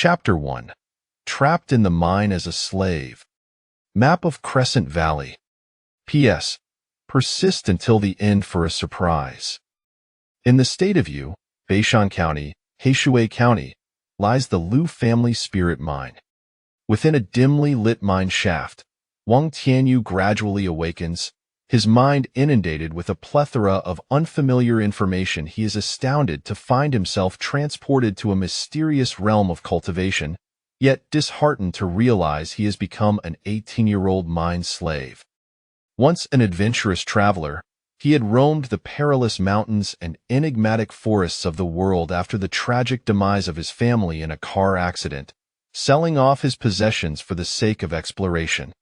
Chapter 1. Trapped in the Mine as a Slave. Map of Crescent Valley. P.S. Persist until the end for a surprise. In the state of Yu, Beishan County, Heishui County, lies the Liu family spirit mine. Within a dimly lit mine shaft, Wang Tianyu gradually awakens, his mind inundated with a plethora of unfamiliar information. He is astounded to find himself transported to a mysterious realm of cultivation, yet disheartened to realize he has become an 18-year-old mine slave. Once an adventurous traveler, he had roamed the perilous mountains and enigmatic forests of the world after the tragic demise of his family in a car accident, selling off his possessions for the sake of exploration.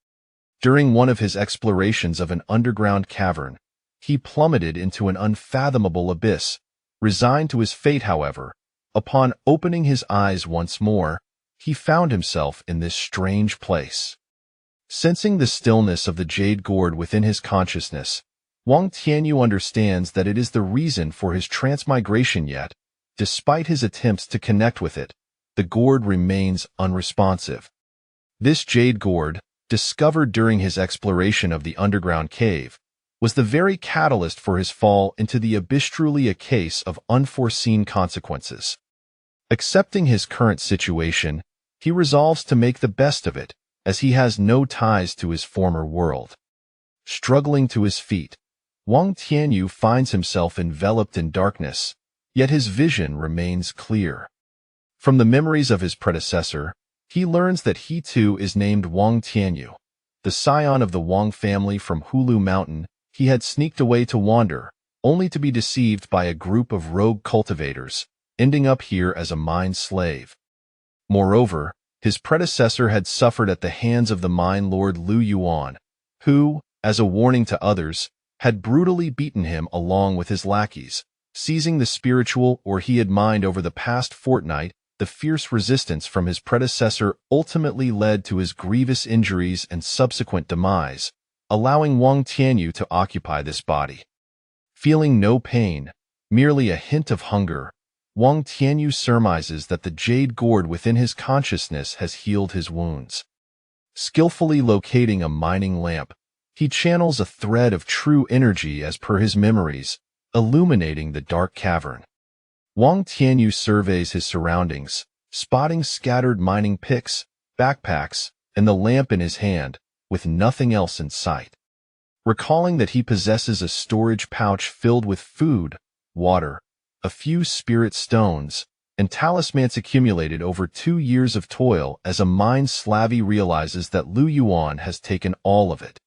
During one of his explorations of an underground cavern, he plummeted into an unfathomable abyss. Resigned to his fate, however, upon opening his eyes once more, he found himself in this strange place. Sensing the stillness of the jade gourd within his consciousness, Wang Tianyu understands that it is the reason for his transmigration, yet, despite his attempts to connect with it, the gourd remains unresponsive. This jade gourd, discovered during his exploration of the underground cave, was the very catalyst for his fall into the abyss, truly a case of unforeseen consequences. Accepting his current situation, he resolves to make the best of it, as he has no ties to his former world. Struggling to his feet, Wang Tianyu finds himself enveloped in darkness, yet his vision remains clear. From the memories of his predecessor, he learns that he too is named Wang Tianyu. The scion of the Wang family from Hulu Mountain, he had sneaked away to wander, only to be deceived by a group of rogue cultivators, ending up here as a mine slave. Moreover, his predecessor had suffered at the hands of the mine lord Liu Yuan, who, as a warning to others, had brutally beaten him along with his lackeys, seizing the spiritual ore he had mined over the past fortnight. The fierce resistance from his predecessor ultimately led to his grievous injuries and subsequent demise, allowing Wang Tianyu to occupy this body. Feeling no pain, merely a hint of hunger, Wang Tianyu surmises that the jade gourd within his consciousness has healed his wounds. Skillfully locating a mining lamp, he channels a thread of true energy as per his memories, illuminating the dark cavern. Wang Tianyu surveys his surroundings, spotting scattered mining picks, backpacks, and the lamp in his hand, with nothing else in sight. Recalling that he possesses a storage pouch filled with food, water, a few spirit stones, and talismans accumulated over 2 years of toil, as a mine slave realizes that Liu Yuan has taken all of it.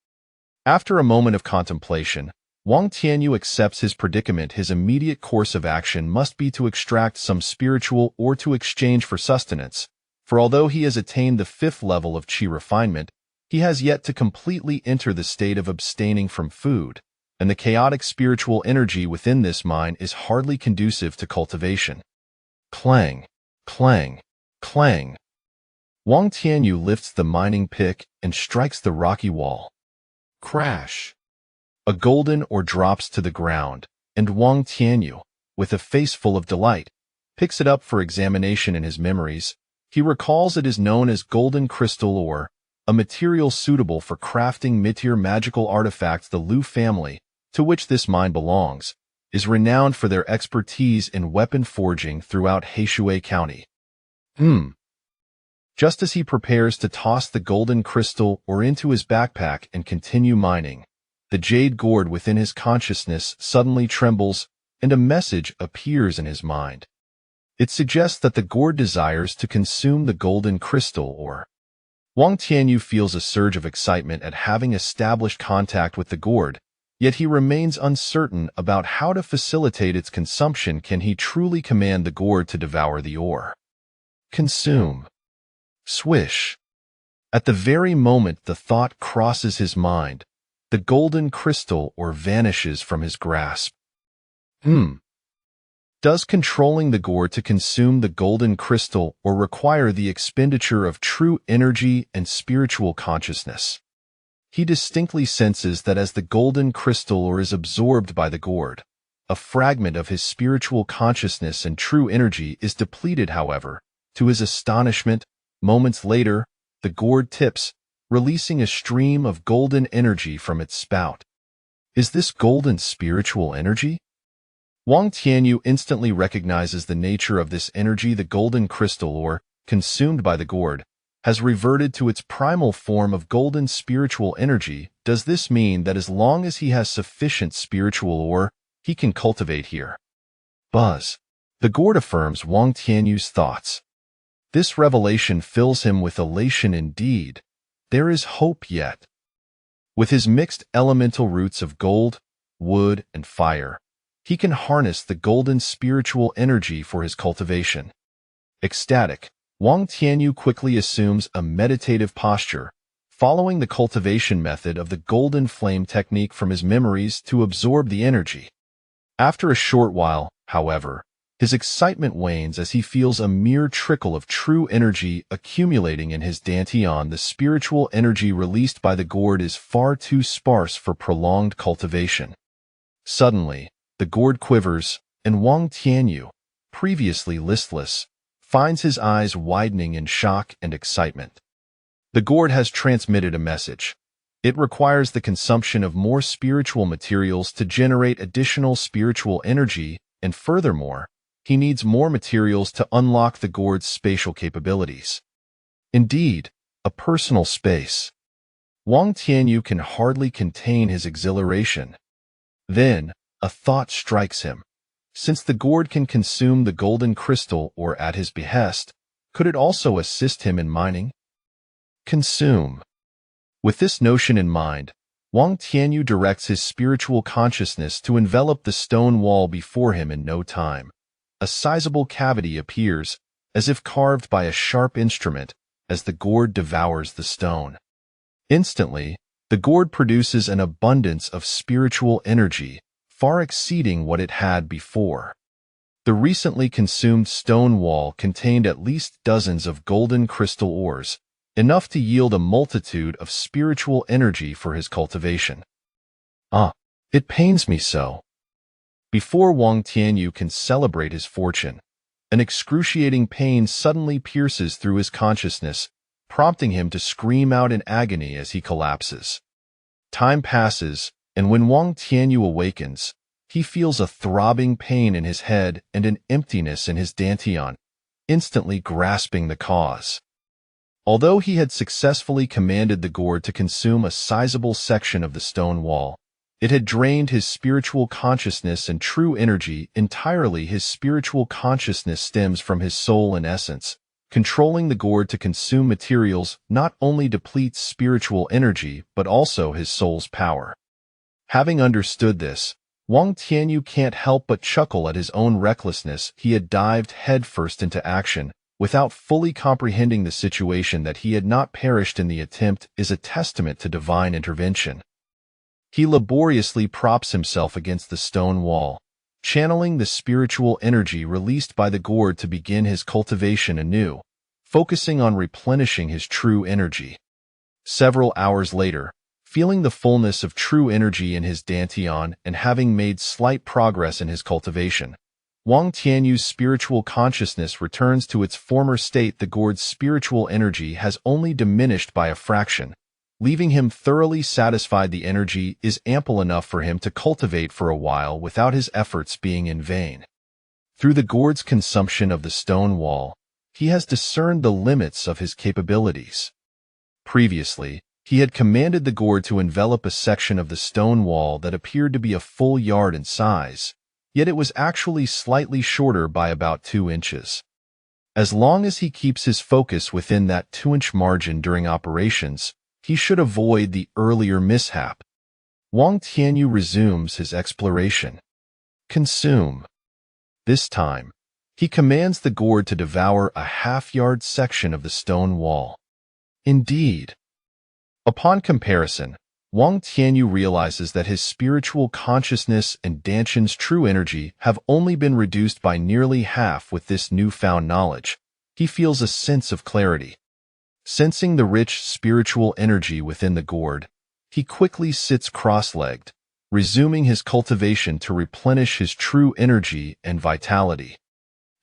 After a moment of contemplation, Wang Tianyu accepts his predicament. His immediate course of action must be to extract some spiritual ore to exchange for sustenance, for although he has attained the 5th level of qi refinement, he has yet to completely enter the state of abstaining from food, and the chaotic spiritual energy within this mine is hardly conducive to cultivation. Clang, clang, clang. Wang Tianyu lifts the mining pick and strikes the rocky wall. Crash. A golden ore drops to the ground, and Wang Tianyu, with a face full of delight, picks it up for examination. In his memories, he recalls it is known as golden crystal ore, a material suitable for crafting mid-tier magical artifacts. The Liu family, to which this mine belongs, is renowned for their expertise in weapon forging throughout Heishui County. Just as he prepares to toss the golden crystal ore into his backpack and continue mining, the jade gourd within his consciousness suddenly trembles, and a message appears in his mind. It suggests that the gourd desires to consume the golden crystal ore. Wang Tianyu feels a surge of excitement at having established contact with the gourd, yet he remains uncertain about how to facilitate its consumption. Can he truly command the gourd to devour the ore? Consume. Swish. At the very moment the thought crosses his mind, the golden crystal ore vanishes from his grasp. Does controlling the gourd to consume the golden crystal ore require the expenditure of true energy and spiritual consciousness? He distinctly senses that as the golden crystal ore is absorbed by the gourd, a fragment of his spiritual consciousness and true energy is depleted. However, To his astonishment, moments later, the gourd tips, releasing a stream of golden energy from its spout. Is this golden spiritual energy? Wang Tianyu instantly recognizes the nature of this energy. The golden crystal ore, consumed by the gourd, has reverted to its primal form of golden spiritual energy. Does this mean that as long as he has sufficient spiritual ore, he can cultivate here? Buzz. The gourd affirms Wang Tianyu's thoughts. This revelation fills him with elation indeed. There is hope yet. With his mixed elemental roots of gold, wood, and fire, he can harness the golden spiritual energy for his cultivation. Ecstatic, Wang Tianyu quickly assumes a meditative posture, following the cultivation method of the golden flame technique from his memories to absorb the energy. After a short while, however, his excitement wanes as he feels a mere trickle of true energy accumulating in his dantian. The spiritual energy released by the gourd is far too sparse for prolonged cultivation. Suddenly, the gourd quivers, and Wang Tianyu, previously listless, finds his eyes widening in shock and excitement. The gourd has transmitted a message. It requires the consumption of more spiritual materials to generate additional spiritual energy, and furthermore, he needs more materials to unlock the gourd's spatial capabilities. Indeed, a personal space. Wang Tianyu can hardly contain his exhilaration. Then, a thought strikes him. Since the gourd can consume the golden crystal ore at his behest, could it also assist him in mining? Consume. With this notion in mind, Wang Tianyu directs his spiritual consciousness to envelop the stone wall before him. In no time, a sizable cavity appears, as if carved by a sharp instrument, as the gourd devours the stone. Instantly, the gourd produces an abundance of spiritual energy, far exceeding what it had before. The recently consumed stone wall contained at least dozens of golden crystal ores, enough to yield a multitude of spiritual energy for his cultivation. It pains me so. Before Wang Tianyu can celebrate his fortune, an excruciating pain suddenly pierces through his consciousness, prompting him to scream out in agony as he collapses. Time passes, and when Wang Tianyu awakens, he feels a throbbing pain in his head and an emptiness in his dantian, instantly grasping the cause. Although he had successfully commanded the gourd to consume a sizable section of the stone wall, it had drained his spiritual consciousness and true energy entirely. His spiritual consciousness stems from his soul and essence. Controlling the gourd to consume materials not only depletes spiritual energy but also his soul's power. Having understood this, Wang Tianyu can't help but chuckle at his own recklessness. He had dived headfirst into action, without fully comprehending the situation. That he had not perished in the attempt is a testament to divine intervention. He laboriously props himself against the stone wall, channeling the spiritual energy released by the gourd to begin his cultivation anew, focusing on replenishing his true energy. Several hours later, feeling the fullness of true energy in his dantian and having made slight progress in his cultivation, Wang Tianyu's spiritual consciousness returns to its former state. The gourd's spiritual energy has only diminished by a fraction, leaving him thoroughly satisfied. The energy is ample enough for him to cultivate for a while without his efforts being in vain. Through the gourd's consumption of the stone wall, he has discerned the limits of his capabilities. Previously, he had commanded the gourd to envelop a section of the stone wall that appeared to be a full yard in size, yet it was actually slightly shorter by about 2 inches. As long as he keeps his focus within that 2-inch margin during operations, he should avoid the earlier mishap. Wang Tianyu resumes his exploration. Consume. This time, he commands the gourd to devour a half-yard section of the stone wall. Indeed. Upon comparison, Wang Tianyu realizes that his spiritual consciousness and dantian's true energy have only been reduced by nearly half. With this newfound knowledge, he feels a sense of clarity. Sensing the rich spiritual energy within the gourd, he quickly sits cross-legged, resuming his cultivation to replenish his true energy and vitality.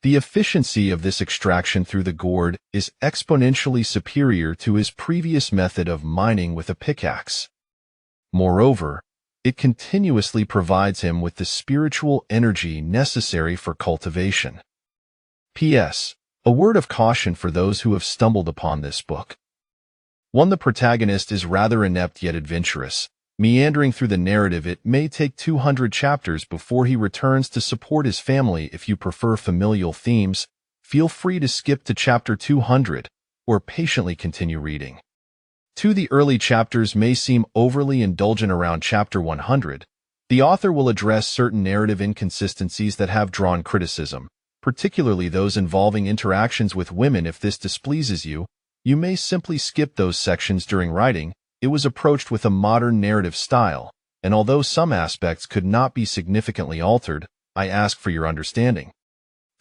The efficiency of this extraction through the gourd is exponentially superior to his previous method of mining with a pickaxe. Moreover, it continuously provides him with the spiritual energy necessary for cultivation. P.S. A word of caution for those who have stumbled upon this book. 1. The protagonist is rather inept yet adventurous. Meandering through the narrative, it may take 200 chapters before he returns to support his family. If you prefer familial themes, feel free to skip to chapter 200 or patiently continue reading. 2. The early chapters may seem overly indulgent around chapter 100. The author will address certain narrative inconsistencies that have drawn criticism, particularly those involving interactions with women. If this displeases you, you may simply skip those sections during writing. It was approached with a modern narrative style, and although some aspects could not be significantly altered, I ask for your understanding.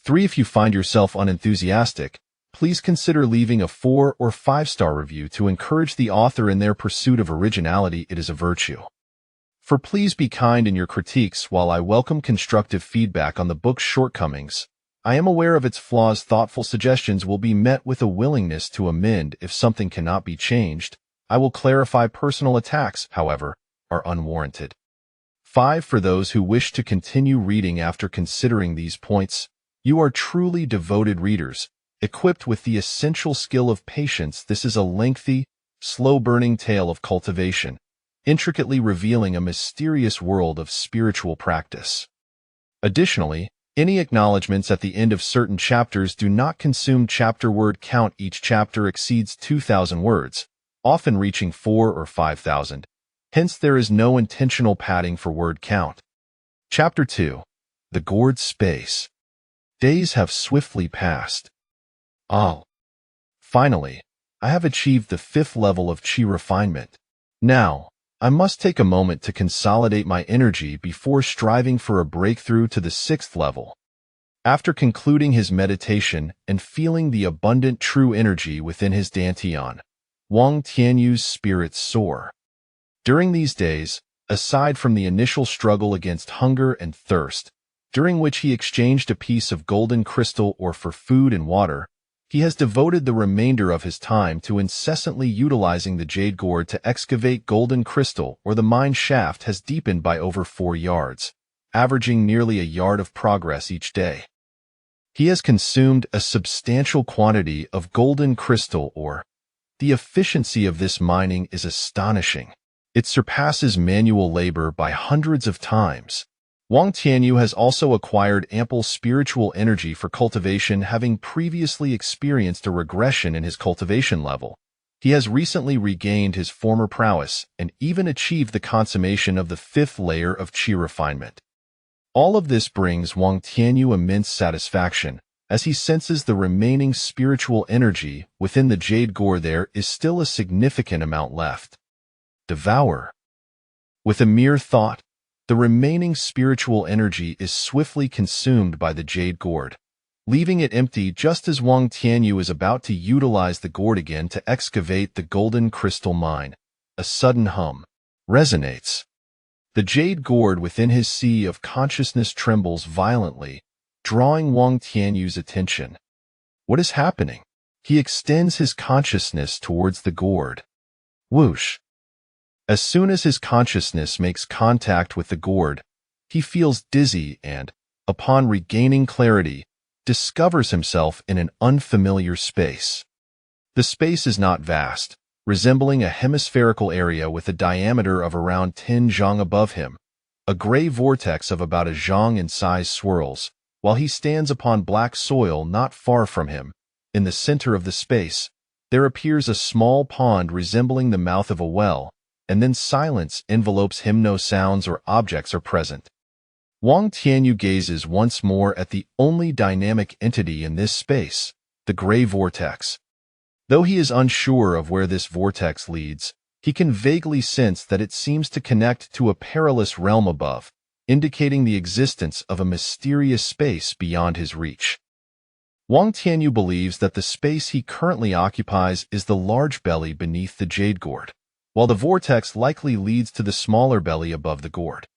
3. If you find yourself unenthusiastic, please consider leaving a 4 or 5-star review to encourage the author in their pursuit of originality. It is a virtue. 4. Please be kind in your critiques. While I welcome constructive feedback on the book's shortcomings, I am aware of its flaws. Thoughtful suggestions will be met with a willingness to amend if something cannot be changed. I will clarify. Personal attacks, however, are unwarranted. 5. For those who wish to continue reading after considering these points, you are truly devoted readers, equipped with the essential skill of patience. This is a lengthy, slow-burning tale of cultivation, intricately revealing a mysterious world of spiritual practice. Additionally, any acknowledgments at the end of certain chapters do not consume chapter word count. Each chapter exceeds 2,000 words, often reaching 4,000 or 5,000. Hence, there is no intentional padding for word count. Chapter 2. The Gourd Space. Days have swiftly passed. Finally, I have achieved the 5th level of chi refinement. Now, I must take a moment to consolidate my energy before striving for a breakthrough to the 6th level. After concluding his meditation and feeling the abundant true energy within his dantian, Wang Tianyu's spirits soar. During these days, aside from the initial struggle against hunger and thirst, during which he exchanged a piece of golden crystal ore for food and water, he has devoted the remainder of his time to incessantly utilizing the jade gourd to excavate golden crystal. The mine shaft has deepened by over 4 yards, averaging nearly a yard of progress each day. He has consumed a substantial quantity of golden crystal ore. The efficiency of this mining is astonishing. It surpasses manual labor by hundreds of times. Wang Tianyu has also acquired ample spiritual energy for cultivation, having previously experienced a regression in his cultivation level. He has recently regained his former prowess and even achieved the consummation of the 5th layer of chi refinement. All of this brings Wang Tianyu immense satisfaction, as he senses the remaining spiritual energy within the jade gourd. There is still a significant amount left. Devour. With a mere thought, the remaining spiritual energy is swiftly consumed by the jade gourd, leaving it empty just as Wang Tianyu is about to utilize the gourd again to excavate the golden crystal mine. A sudden hum resonates. The jade gourd within his sea of consciousness trembles violently, drawing Wang Tianyu's attention. What is happening? He extends his consciousness towards the gourd. Whoosh! As soon as his consciousness makes contact with the gourd, he feels dizzy and, upon regaining clarity, discovers himself in an unfamiliar space. The space is not vast, resembling a hemispherical area with a diameter of around 10 zhang above him. A gray vortex of about a zhang in size swirls, while he stands upon black soil not far from him. In the center of the space, there appears a small pond resembling the mouth of a well, and then silence envelopes him. No sounds or objects are present. Wang Tianyu gazes once more at the only dynamic entity in this space, the gray vortex. Though he is unsure of where this vortex leads, he can vaguely sense that it seems to connect to a perilous realm above, indicating the existence of a mysterious space beyond his reach. Wang Tianyu believes that the space he currently occupies is the large belly beneath the jade gourd, while the vortex likely leads to the smaller belly above the gourd.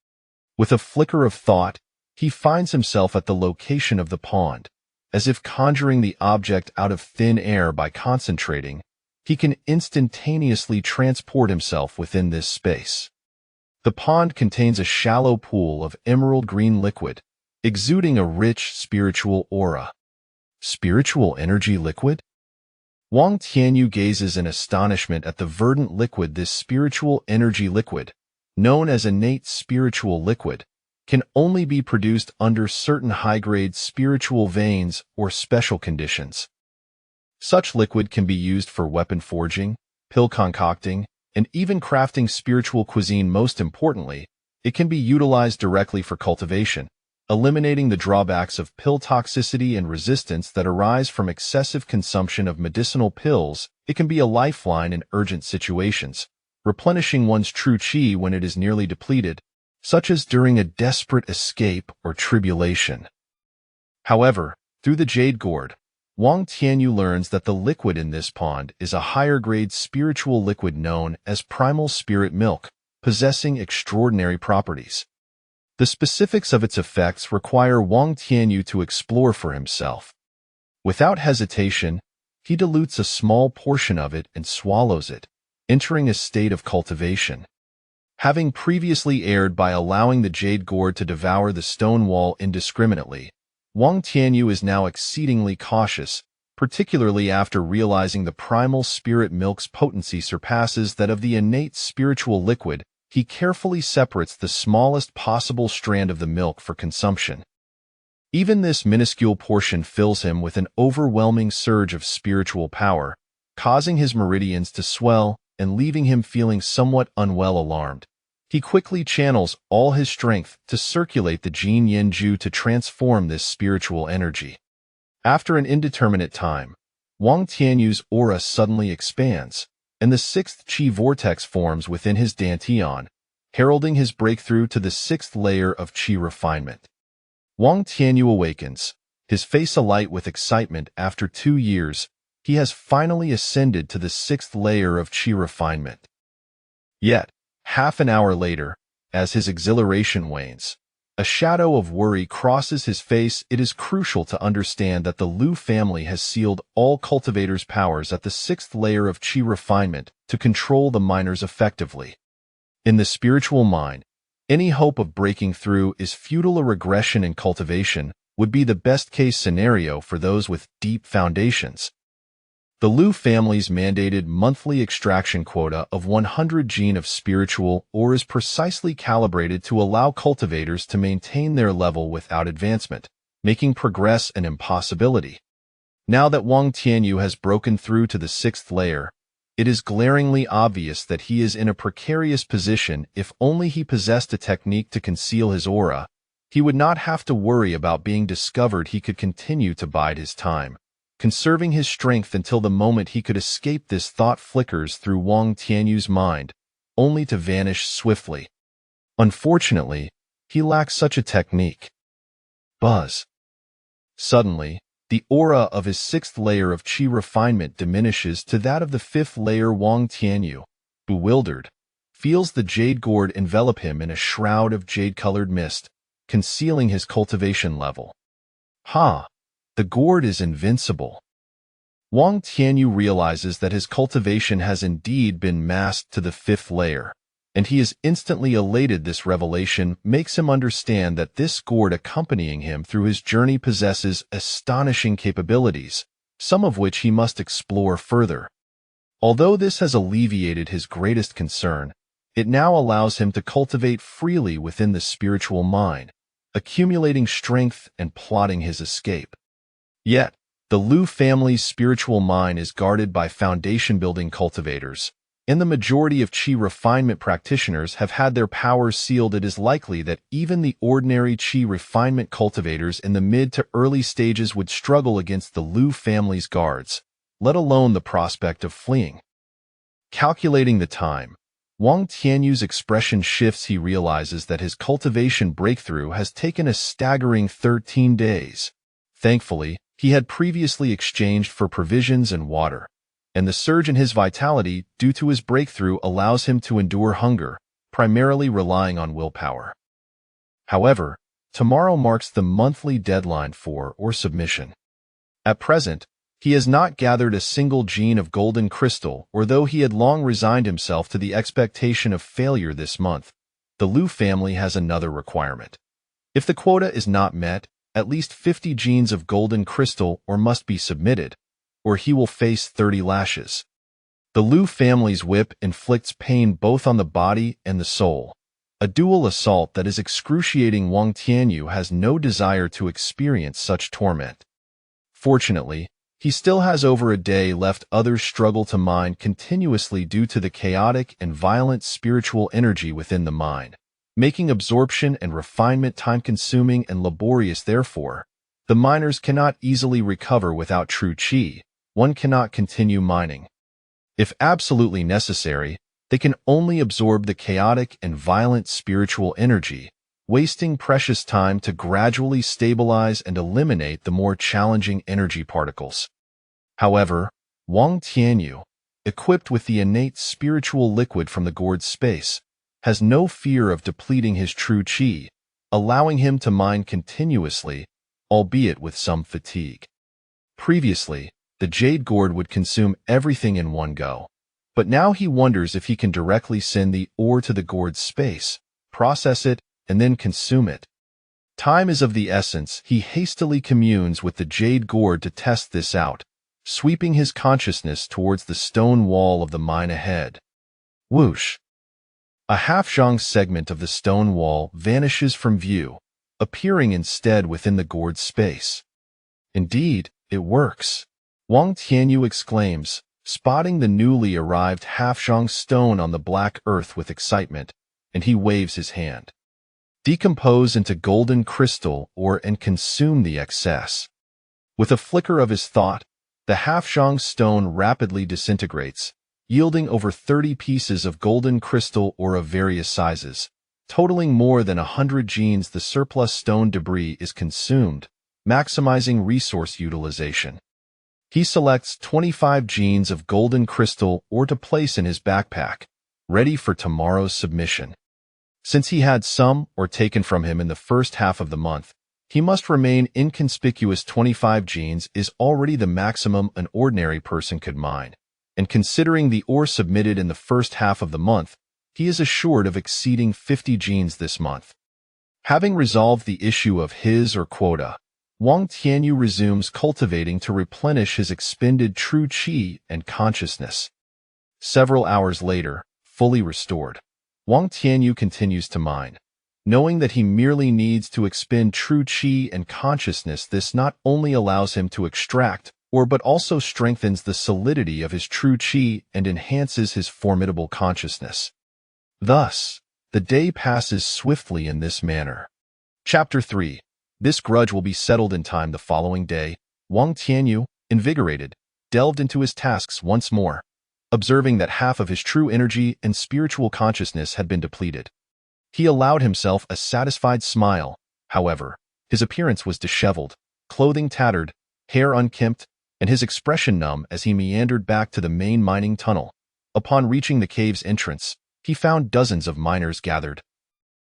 With a flicker of thought, he finds himself at the location of the pond. as if conjuring the object out of thin air by concentrating, he can instantaneously transport himself within this space. The pond contains a shallow pool of emerald green liquid, exuding a rich spiritual aura. Spiritual energy liquid? Wang Tianyu gazes in astonishment at the verdant liquid. This spiritual energy liquid, known as innate spiritual liquid, can only be produced under certain high-grade spiritual veins or special conditions. Such liquid can be used for weapon forging, pill concocting, and even crafting spiritual cuisine. Most importantly, it can be utilized directly for cultivation, eliminating the drawbacks of pill toxicity and resistance that arise from excessive consumption of medicinal pills. It can be a lifeline in urgent situations, replenishing one's true qi when it is nearly depleted, such as during a desperate escape or tribulation. However, through the jade gourd, Wang Tianyu learns that the liquid in this pond is a higher-grade spiritual liquid known as primal spirit milk, possessing extraordinary properties. The specifics of its effects require Wang Tianyu to explore for himself. Without hesitation, he dilutes a small portion of it and swallows it, entering a state of cultivation. Having previously erred by allowing the jade gourd to devour the stone wall indiscriminately, Wang Tianyu is now exceedingly cautious, particularly after realizing the primal spirit milk's potency surpasses that of the innate spiritual liquid. He carefully separates the smallest possible strand of the milk for consumption. Even this minuscule portion fills him with an overwhelming surge of spiritual power, causing his meridians to swell and leaving him feeling somewhat unwell. Alarmed, he quickly channels all his strength to circulate the Jin Yin Ju to transform this spiritual energy. After an indeterminate time, Wang Tianyu's aura suddenly expands, and the sixth qi vortex forms within his dantian, heralding his breakthrough to the sixth layer of qi refinement. Wang Tianyu awakens, his face alight with excitement. After 2 years, he has finally ascended to the sixth layer of qi refinement. Yet, half an hour later, as his exhilaration wanes, a shadow of worry crosses his face. It is crucial to understand that the Liu family has sealed all cultivators' powers at the sixth layer of qi refinement to control the miners effectively. In the spiritual mind, any hope of breaking through is futile. A regression in cultivation would be the best-case scenario for those with deep foundations. The Liu family's mandated monthly extraction quota of 100 gene of spiritual ore is precisely calibrated to allow cultivators to maintain their level without advancement, making progress an impossibility. Now that Wang Tianyu has broken through to the sixth layer, it is glaringly obvious that he is in a precarious position. If only he possessed a technique to conceal his aura, he would not have to worry about being discovered. He could continue to bide his time, conserving his strength until the moment he could escape. This thought flickers through Wang Tianyu's mind, only to vanish swiftly. Unfortunately, he lacks such a technique. Buzz. Suddenly, the aura of his sixth layer of qi refinement diminishes to that of the fifth layer. Wang Tianyu, bewildered, feels the jade gourd envelop him in a shroud of jade-colored mist, concealing his cultivation level. The gourd is invincible. Wang Tianyu realizes that his cultivation has indeed been masked to the fifth layer, and he is instantly elated. This revelation makes him understand that this gourd accompanying him through his journey possesses astonishing capabilities, some of which he must explore further. Although this has alleviated his greatest concern, it now allows him to cultivate freely within the spiritual mind, accumulating strength and plotting his escape. Yet, the Liu family's spiritual mine is guarded by foundation-building cultivators, and the majority of qi refinement practitioners have had their powers sealed. It is likely that even the ordinary qi refinement cultivators in the mid to early stages would struggle against the Liu family's guards, let alone the prospect of fleeing. Calculating the time, Wang Tianyu's expression shifts. He realizes that his cultivation breakthrough has taken a staggering 13 days. Thankfully, he had previously exchanged for provisions and water, and the surge in his vitality due to his breakthrough allows him to endure hunger, primarily relying on willpower. However, tomorrow marks the monthly deadline for submission. At present, he has not gathered a single gene of golden crystal, or though he had long resigned himself to the expectation of failure this month, the Liu family has another requirement. If the quota is not met, at least 50 genes of golden crystal or must be submitted, or he will face 30 lashes. The Liu family's whip inflicts pain both on the body and the soul, a dual assault that is excruciating. Wang Tianyu has no desire to experience such torment. Fortunately, he still has over a day left. Others struggle to mine continuously due to the chaotic and violent spiritual energy within the mine, making absorption and refinement time-consuming and laborious. Therefore, the miners cannot easily recover without true qi. One cannot continue mining. If absolutely necessary, they can only absorb the chaotic and violent spiritual energy, wasting precious time to gradually stabilize and eliminate the more challenging energy particles. However, Wang Tianyu, equipped with the innate spiritual liquid from the gourd space, has no fear of depleting his true qi, allowing him to mine continuously, albeit with some fatigue. Previously, the jade gourd would consume everything in one go, but now he wonders if he can directly send the ore to the gourd space, process it, and then consume it. Time is of the essence. He hastily communes with the jade gourd to test this out, sweeping his consciousness towards the stone wall of the mine ahead. Whoosh! A half-zhang segment of the stone wall vanishes from view, appearing instead within the gourd space. Indeed, it works. Wang Tianyu exclaims, spotting the newly arrived half-zhang stone on the black earth with excitement, and he waves his hand. Decompose into golden crystal ore and consume the excess. With a flicker of his thought, the half-zhang stone rapidly disintegrates, yielding over 30 pieces of golden crystal ore of various sizes, totaling more than 100 genes. The surplus stone debris is consumed, maximizing resource utilization. He selects 25 genes of golden crystal ore to place in his backpack, ready for tomorrow's submission. Since he had some ore taken from him in the first half of the month, he must remain inconspicuous. 25 genes is already the maximum an ordinary person could mine, and considering the ore submitted in the first half of the month, he is assured of exceeding 50 genes this month. Having resolved the issue of his or quota, Wang Tianyu resumes cultivating to replenish his expended true qi and consciousness. Several hours later, fully restored, Wang Tianyu continues to mine, knowing that he merely needs to expend true qi and consciousness. This not only allows him to extract ore but also strengthens the solidity of his true qi and enhances his formidable consciousness. Thus, the day passes swiftly in this manner. Chapter 3. This grudge will be settled in time. The following day, Wang Tianyu, invigorated, delved into his tasks once more, observing that half of his true energy and spiritual consciousness had been depleted. He allowed himself a satisfied smile. However, his appearance was disheveled, clothing tattered, hair unkempt, and his expression numb as he meandered back to the main mining tunnel. Upon reaching the cave's entrance, he found dozens of miners gathered,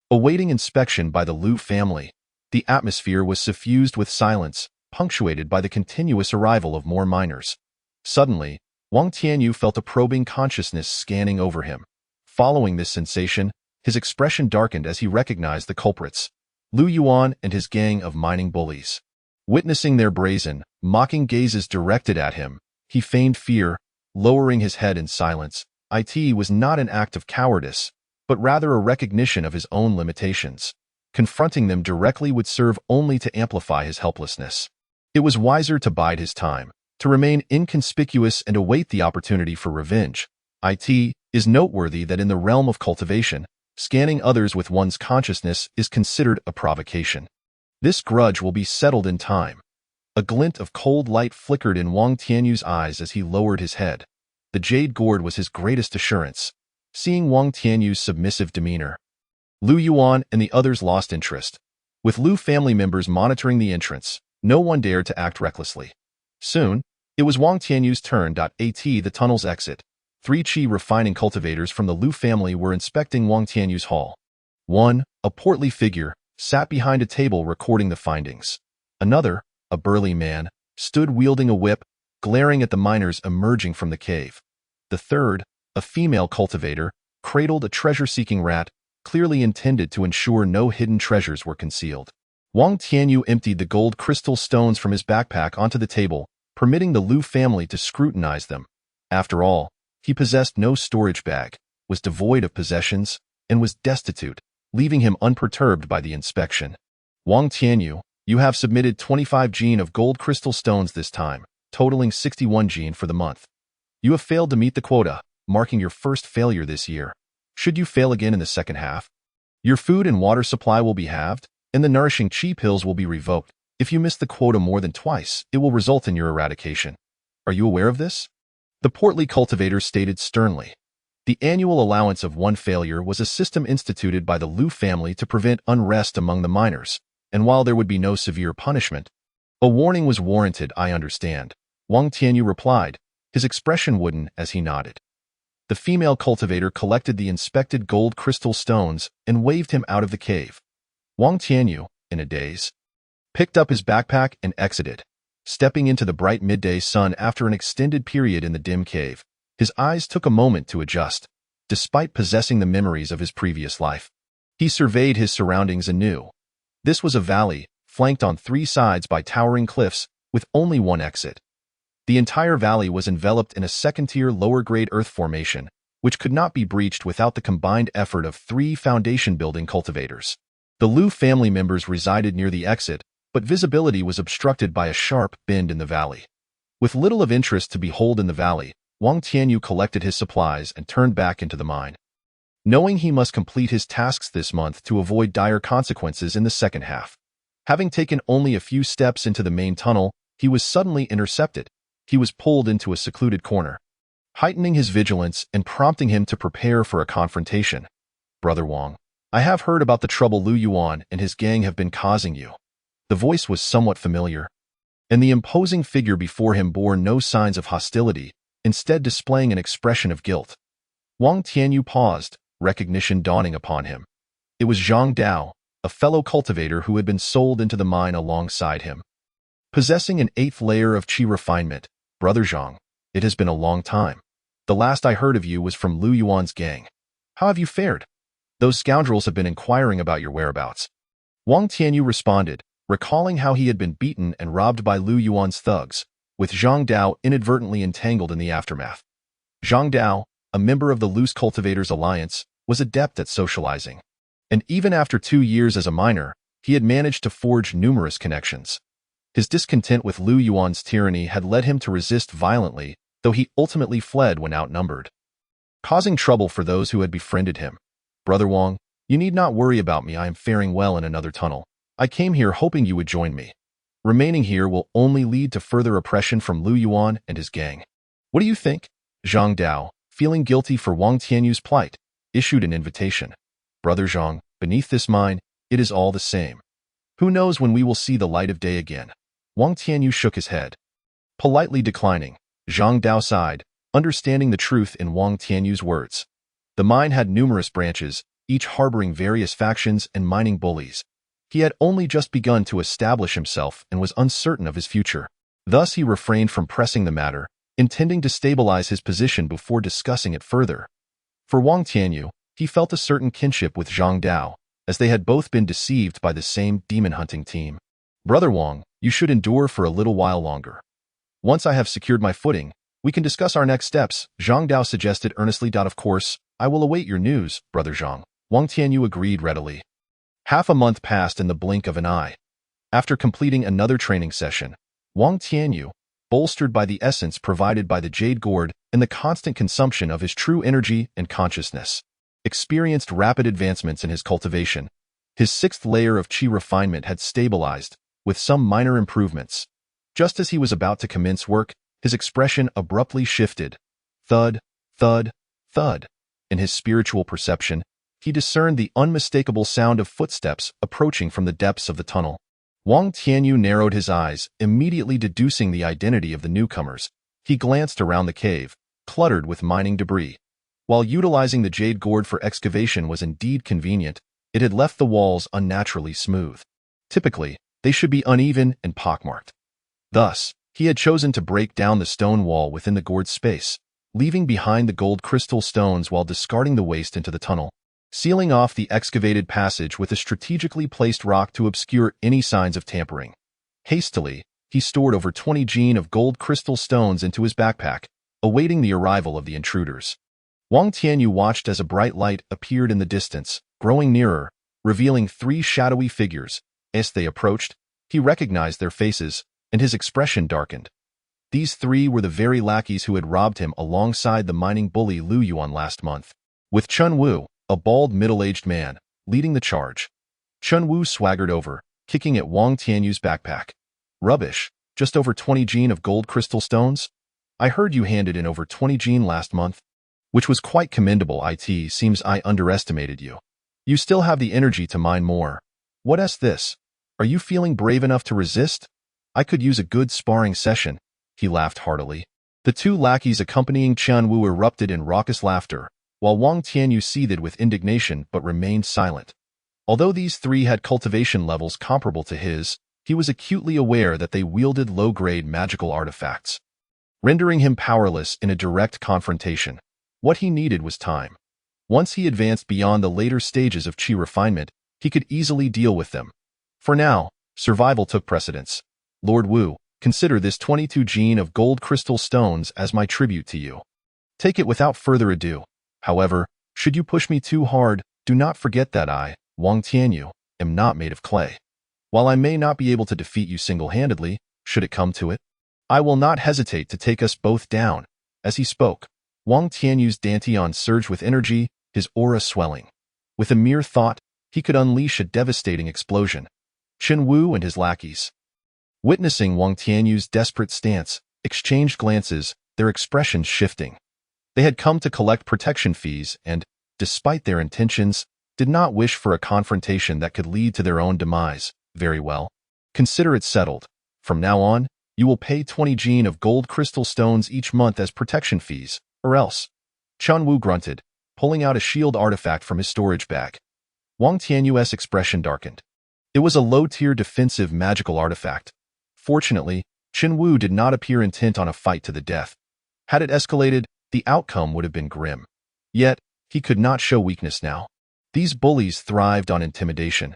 awaiting inspection by the Liu family. The atmosphere was suffused with silence, punctuated by the continuous arrival of more miners. Suddenly, Wang Tianyu felt a probing consciousness scanning over him. Following this sensation, his expression darkened as he recognized the culprits, Liu Yuan and his gang of mining bullies. Witnessing their brazen, mocking gazes directed at him, he feigned fear, lowering his head in silence. It was not an act of cowardice, but rather a recognition of his own limitations. Confronting them directly would serve only to amplify his helplessness. It was wiser to bide his time, to remain inconspicuous and await the opportunity for revenge. It is noteworthy that in the realm of cultivation, scanning others with one's consciousness is considered a provocation. This grudge will be settled in time. A glint of cold light flickered in Wang Tianyu's eyes as he lowered his head. The jade gourd was his greatest assurance. Seeing Wang Tianyu's submissive demeanor, Liu Yuan and the others lost interest. With Liu family members monitoring the entrance, no one dared to act recklessly. Soon, it was Wang Tianyu's turn. At the tunnel's exit, 3 qi refining cultivators from the Liu family were inspecting Wang Tianyu's hall. One, a portly figure, sat behind a table recording the findings. Another, a burly man, stood wielding a whip, glaring at the miners emerging from the cave. The third, a female cultivator, cradled a treasure-seeking rat, clearly intended to ensure no hidden treasures were concealed. Wang Tianyu emptied the gold crystal stones from his backpack onto the table, permitting the Lu family to scrutinize them. After all, he possessed no storage bag, was devoid of possessions, and was destitute, leaving him unperturbed by the inspection. Wang Tianyu, you have submitted 25 gene of gold crystal stones this time, totaling 61 gene for the month. You have failed to meet the quota, marking your first failure this year. Should you fail again in the second half, your food and water supply will be halved, and the nourishing chi pills will be revoked. If you miss the quota more than twice, it will result in your eradication. Are you aware of this? The portly cultivator stated sternly. The annual allowance of one failure was a system instituted by the Lu family to prevent unrest among the miners, and while there would be no severe punishment, a warning was warranted. I understand, Wang Tianyu replied, his expression wooden as he nodded. The female cultivator collected the inspected gold crystal stones and waved him out of the cave. Wang Tianyu, in a daze, picked up his backpack and exited. Stepping into the bright midday sun after an extended period in the dim cave, his eyes took a moment to adjust. Despite possessing the memories of his previous life, he surveyed his surroundings anew. This was a valley, flanked on three sides by towering cliffs, with only one exit. The entire valley was enveloped in a second-tier lower-grade earth formation, which could not be breached without the combined effort of 3 foundation-building cultivators. The Lu family members resided near the exit, but visibility was obstructed by a sharp bend in the valley. With little of interest to behold in the valley, Wang Tianyu collected his supplies and turned back into the mine. Knowing he must complete his tasks this month to avoid dire consequences in the second half. Having taken only a few steps into the main tunnel, he was suddenly intercepted. He was pulled into a secluded corner, heightening his vigilance and prompting him to prepare for a confrontation. Brother Wang, I have heard about the trouble Lu Yuan and his gang have been causing you. The voice was somewhat familiar, and the imposing figure before him bore no signs of hostility, instead displaying an expression of guilt. Wang Tianyu paused, recognition dawning upon him. It was Zhang Dao, a fellow cultivator who had been sold into the mine alongside him. Possessing an 8th layer of chi refinement, Brother Zhang, it has been a long time. The last I heard of you was from Lu Yuan's gang. How have you fared? Those scoundrels have been inquiring about your whereabouts. Wang Tianyu responded, recalling how he had been beaten and robbed by Lu Yuan's thugs, with Zhang Dao inadvertently entangled in the aftermath. Zhang Dao, a member of the Loose Cultivators Alliance, was adept at socializing. And even after 2 years as a miner, he had managed to forge numerous connections. His discontent with Lu Yuan's tyranny had led him to resist violently, though he ultimately fled when outnumbered, causing trouble for those who had befriended him. Brother Wang, you need not worry about me. I am faring well in another tunnel. I came here hoping you would join me. Remaining here will only lead to further oppression from Lu Yuan and his gang. What do you think? Zhang Dao, feeling guilty for Wang Tianyu's plight, issued an invitation. Brother Zhang, beneath this mine, it is all the same. Who knows when we will see the light of day again? Wang Tianyu shook his head. Politely declining, Zhang Dao sighed, understanding the truth in Wang Tianyu's words. The mine had numerous branches, each harboring various factions and mining bullies. He had only just begun to establish himself and was uncertain of his future. Thus he refrained from pressing the matter, intending to stabilize his position before discussing it further. For Wang Tianyu, he felt a certain kinship with Zhang Dao, as they had both been deceived by the same demon-hunting team. Brother Wang, you should endure for a little while longer. Once I have secured my footing, we can discuss our next steps, Zhang Dao suggested earnestly. Of course, I will await your news, Brother Zhang. Wang Tianyu agreed readily. Half a month passed in the blink of an eye. After completing another training session, Wang Tianyu, bolstered by the essence provided by the jade gourd and the constant consumption of his true energy and consciousness, experienced rapid advancements in his cultivation. His 6th layer of chi refinement had stabilized, with some minor improvements. Just as he was about to commence work, his expression abruptly shifted. Thud, thud, thud. In his spiritual perception, he discerned the unmistakable sound of footsteps approaching from the depths of the tunnel. Wang Tianyu narrowed his eyes, immediately deducing the identity of the newcomers. He glanced around the cave, cluttered with mining debris. While utilizing the jade gourd for excavation was indeed convenient, it had left the walls unnaturally smooth. Typically, they should be uneven and pockmarked. Thus, He had chosen to break down the stone wall within the gourd space, leaving behind the gold crystal stones while discarding the waste into the tunnel, sealing off the excavated passage with a strategically placed rock to obscure any signs of tampering. Hastily, he stored over 20 gene of gold crystal stones into his backpack, awaiting the arrival of the intruders. Wang Tianyu watched as a bright light appeared in the distance, growing nearer, revealing 3 shadowy figures. As they approached, he recognized their faces, and his expression darkened. These 3 were the very lackeys who had robbed him alongside the mining bully Lu Yuan last month, with Chun Wu, a bald middle-aged man, leading the charge. Chun Wu swaggered over, kicking at Wang Tianyu's backpack. Rubbish, just over 20 gene of gold crystal stones? I heard you handed in over 20 gene last month, which was quite commendable. It seems I underestimated you. You still have the energy to mine more. What's this? Are you feeling brave enough to resist? I could use a good sparring session. He laughed heartily. The 2 lackeys accompanying Chun Wu erupted in raucous laughter, while Wang Tianyu seethed with indignation but remained silent. Although these 3 had cultivation levels comparable to his, he was acutely aware that they wielded low-grade magical artifacts, rendering him powerless in a direct confrontation. What he needed was time. Once he advanced beyond the later stages of qi refinement, he could easily deal with them. For now, survival took precedence. Lord Wu, consider this 22 gene of gold crystal stones as my tribute to you. Take it without further ado. However, should you push me too hard, do not forget that I, Wang Tianyu, am not made of clay. While I may not be able to defeat you single-handedly, should it come to it, I will not hesitate to take us both down. As he spoke, Wang Tianyu's dantian surged with energy, his aura swelling. With a mere thought, he could unleash a devastating explosion. Chun Wu and his lackeys, witnessing Wang Tianyu's desperate stance, exchanged glances, their expressions shifting. They had come to collect protection fees and, despite their intentions, did not wish for a confrontation that could lead to their own demise. Very well. Consider it settled. From now on, you will pay 20 gene of gold crystal stones each month as protection fees, or else. Chun Wu grunted, pulling out a shield artifact from his storage bag. Wang Tianyu's expression darkened. It was a low-tier defensive magical artifact. Fortunately, Chun Wu did not appear intent on a fight to the death. Had it escalated, the outcome would have been grim. Yet, he could not show weakness now. These bullies thrived on intimidation.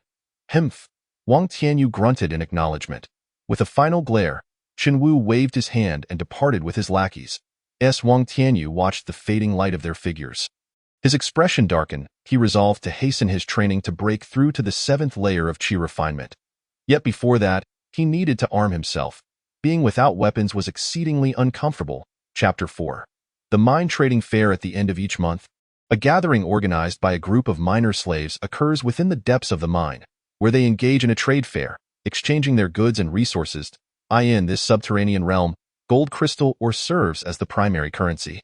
Humph! Wang Tianyu grunted in acknowledgement. With a final glare, Chun Wu waved his hand and departed with his lackeys. Wang Tianyu watched the fading light of their figures. His expression darkened. He resolved to hasten his training to break through to the 7th layer of qi refinement. Yet before that, he needed to arm himself. Being without weapons was exceedingly uncomfortable. Chapter 4. The Mine Trading Fair at the end of each month. A gathering organized by a group of miner slaves occurs within the depths of the mine, where they engage in a trade fair, exchanging their goods and resources. In this subterranean realm, gold crystal ore serves as the primary currency,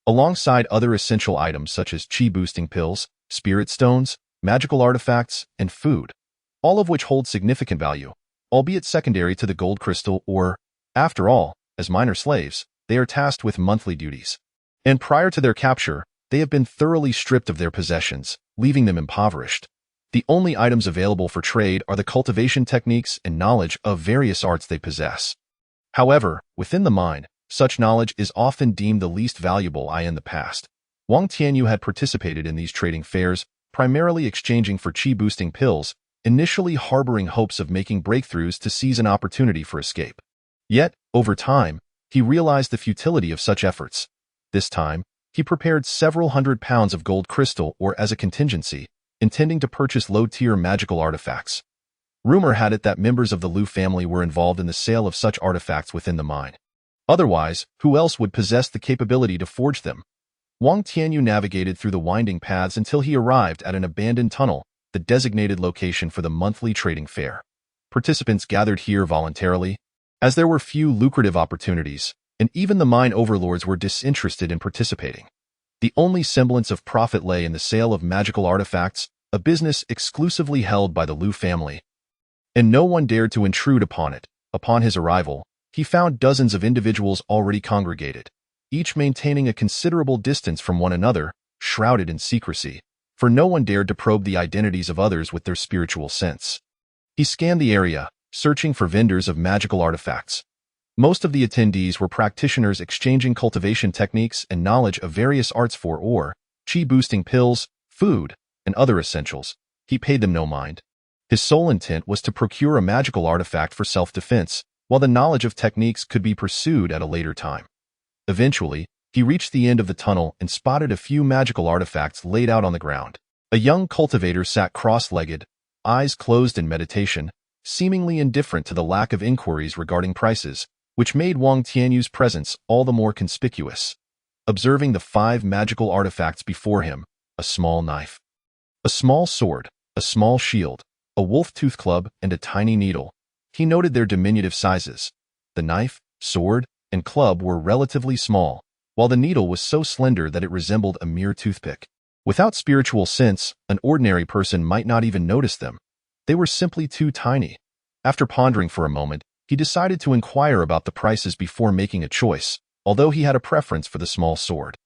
alongside other essential items such as qi-boosting pills, spirit stones, magical artifacts, and food, all of which hold significant value, albeit secondary to the gold crystal ore. After all, as miner slaves, they are tasked with monthly duties. And prior to their capture, they have been thoroughly stripped of their possessions, leaving them impoverished. The only items available for trade are the cultivation techniques and knowledge of various arts they possess. However, within the mine, such knowledge is often deemed the least valuable. In the past, Wang Tianyu had participated in these trading fairs, primarily exchanging for qi-boosting pills, initially harboring hopes of making breakthroughs to seize an opportunity for escape. Yet, over time, he realized the futility of such efforts. This time, he prepared several hundred pounds of gold crystal ore as a contingency, intending to purchase low-tier magical artifacts. Rumor had it that members of the Lu family were involved in the sale of such artifacts within the mine. Otherwise, who else would possess the capability to forge them? Wang Tianyu navigated through the winding paths until he arrived at an abandoned tunnel, the designated location for the monthly trading fair. Participants gathered here voluntarily, as there were few lucrative opportunities, and even the mine overlords were disinterested in participating. The only semblance of profit lay in the sale of magical artifacts, a business exclusively held by the Lu family. And no one dared to intrude upon it. Upon his arrival, he found dozens of individuals already congregated, each maintaining a considerable distance from one another, shrouded in secrecy, for no one dared to probe the identities of others with their spiritual sense. He scanned the area, searching for vendors of magical artifacts. Most of the attendees were practitioners exchanging cultivation techniques and knowledge of various arts for ore, chi-boosting pills, food, and other essentials. He paid them no mind. His sole intent was to procure a magical artifact for self-defense, while the knowledge of techniques could be pursued at a later time. Eventually, he reached the end of the tunnel and spotted a few magical artifacts laid out on the ground. A young cultivator sat cross-legged, eyes closed in meditation, seemingly indifferent to the lack of inquiries regarding prices, which made Wang Tianyu's presence all the more conspicuous. Observing the 5 magical artifacts before him, a small knife, a small sword, a small shield, a wolf-tooth club, and a tiny needle, he noted their diminutive sizes. The knife, sword, and club were relatively small, while the needle was so slender that it resembled a mere toothpick. Without spiritual sense, an ordinary person might not even notice them. They were simply too tiny. After pondering for a moment, he decided to inquire about the prices before making a choice, although he had a preference for the small sword.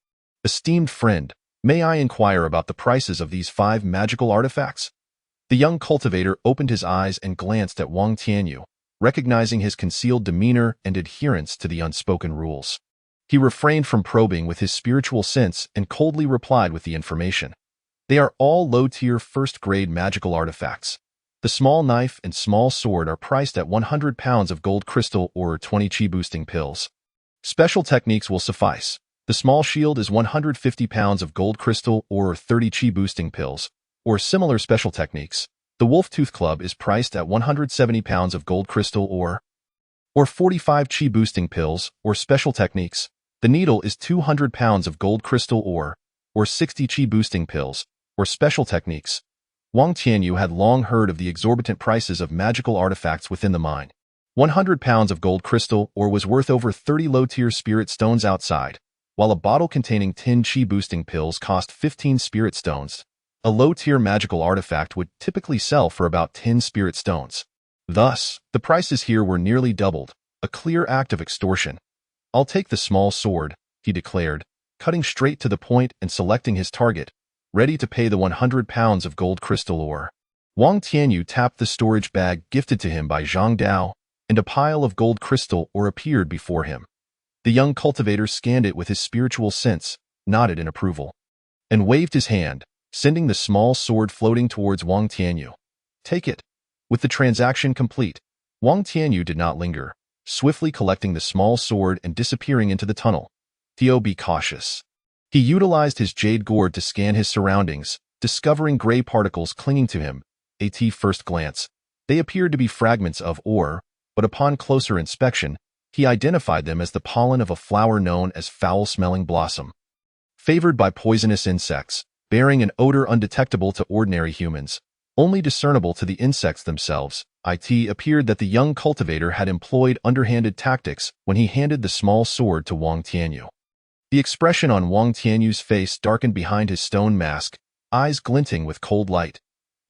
"Esteemed friend, may I inquire about the prices of these 5 magical artifacts?" The young cultivator opened his eyes and glanced at Wang Tianyu, recognizing his concealed demeanor and adherence to the unspoken rules. He refrained from probing with his spiritual sense and coldly replied with the information. "They are all low-tier first-grade magical artifacts. The small knife and small sword are priced at 100 pounds of gold crystal or 20 chi-boosting pills. Special techniques will suffice. The small shield is 150 pounds of gold crystal or 30 chi-boosting pills, or similar special techniques. The wolf-tooth club is priced at 170 pounds of gold crystal or 45 chi-boosting pills, or special techniques. The needle is 200 pounds of gold crystal or 60 chi-boosting pills, or special techniques." Wang Tianyu had long heard of the exorbitant prices of magical artifacts within the mine. 100 pounds of gold crystal ore was worth over 30 low-tier spirit stones outside, while a bottle containing 10 chi-boosting pills cost 15 spirit stones. A low-tier magical artifact would typically sell for about 10 spirit stones. Thus, the prices here were nearly doubled, a clear act of extortion. "I'll take the small sword," he declared, cutting straight to the point and selecting his target, ready to pay the 100 pounds of gold crystal ore. Wang Tianyu tapped the storage bag gifted to him by Zhang Dao, and a pile of gold crystal ore appeared before him. The young cultivator scanned it with his spiritual sense, nodded in approval, and waved his hand, sending the small sword floating towards Wang Tianyu. "Take it." With the transaction complete, Wang Tianyu did not linger, swiftly collecting the small sword and disappearing into the tunnel. "Theo, be cautious." He utilized his jade gourd to scan his surroundings, discovering gray particles clinging to him. At first glance, they appeared to be fragments of ore, but upon closer inspection, he identified them as the pollen of a flower known as foul-smelling blossom. Favored by poisonous insects, bearing an odor undetectable to ordinary humans, only discernible to the insects themselves, it appeared that the young cultivator had employed underhanded tactics when he handed the small sword to Wang Tianyu. The expression on Wang Tianyu's face darkened behind his stone mask, eyes glinting with cold light.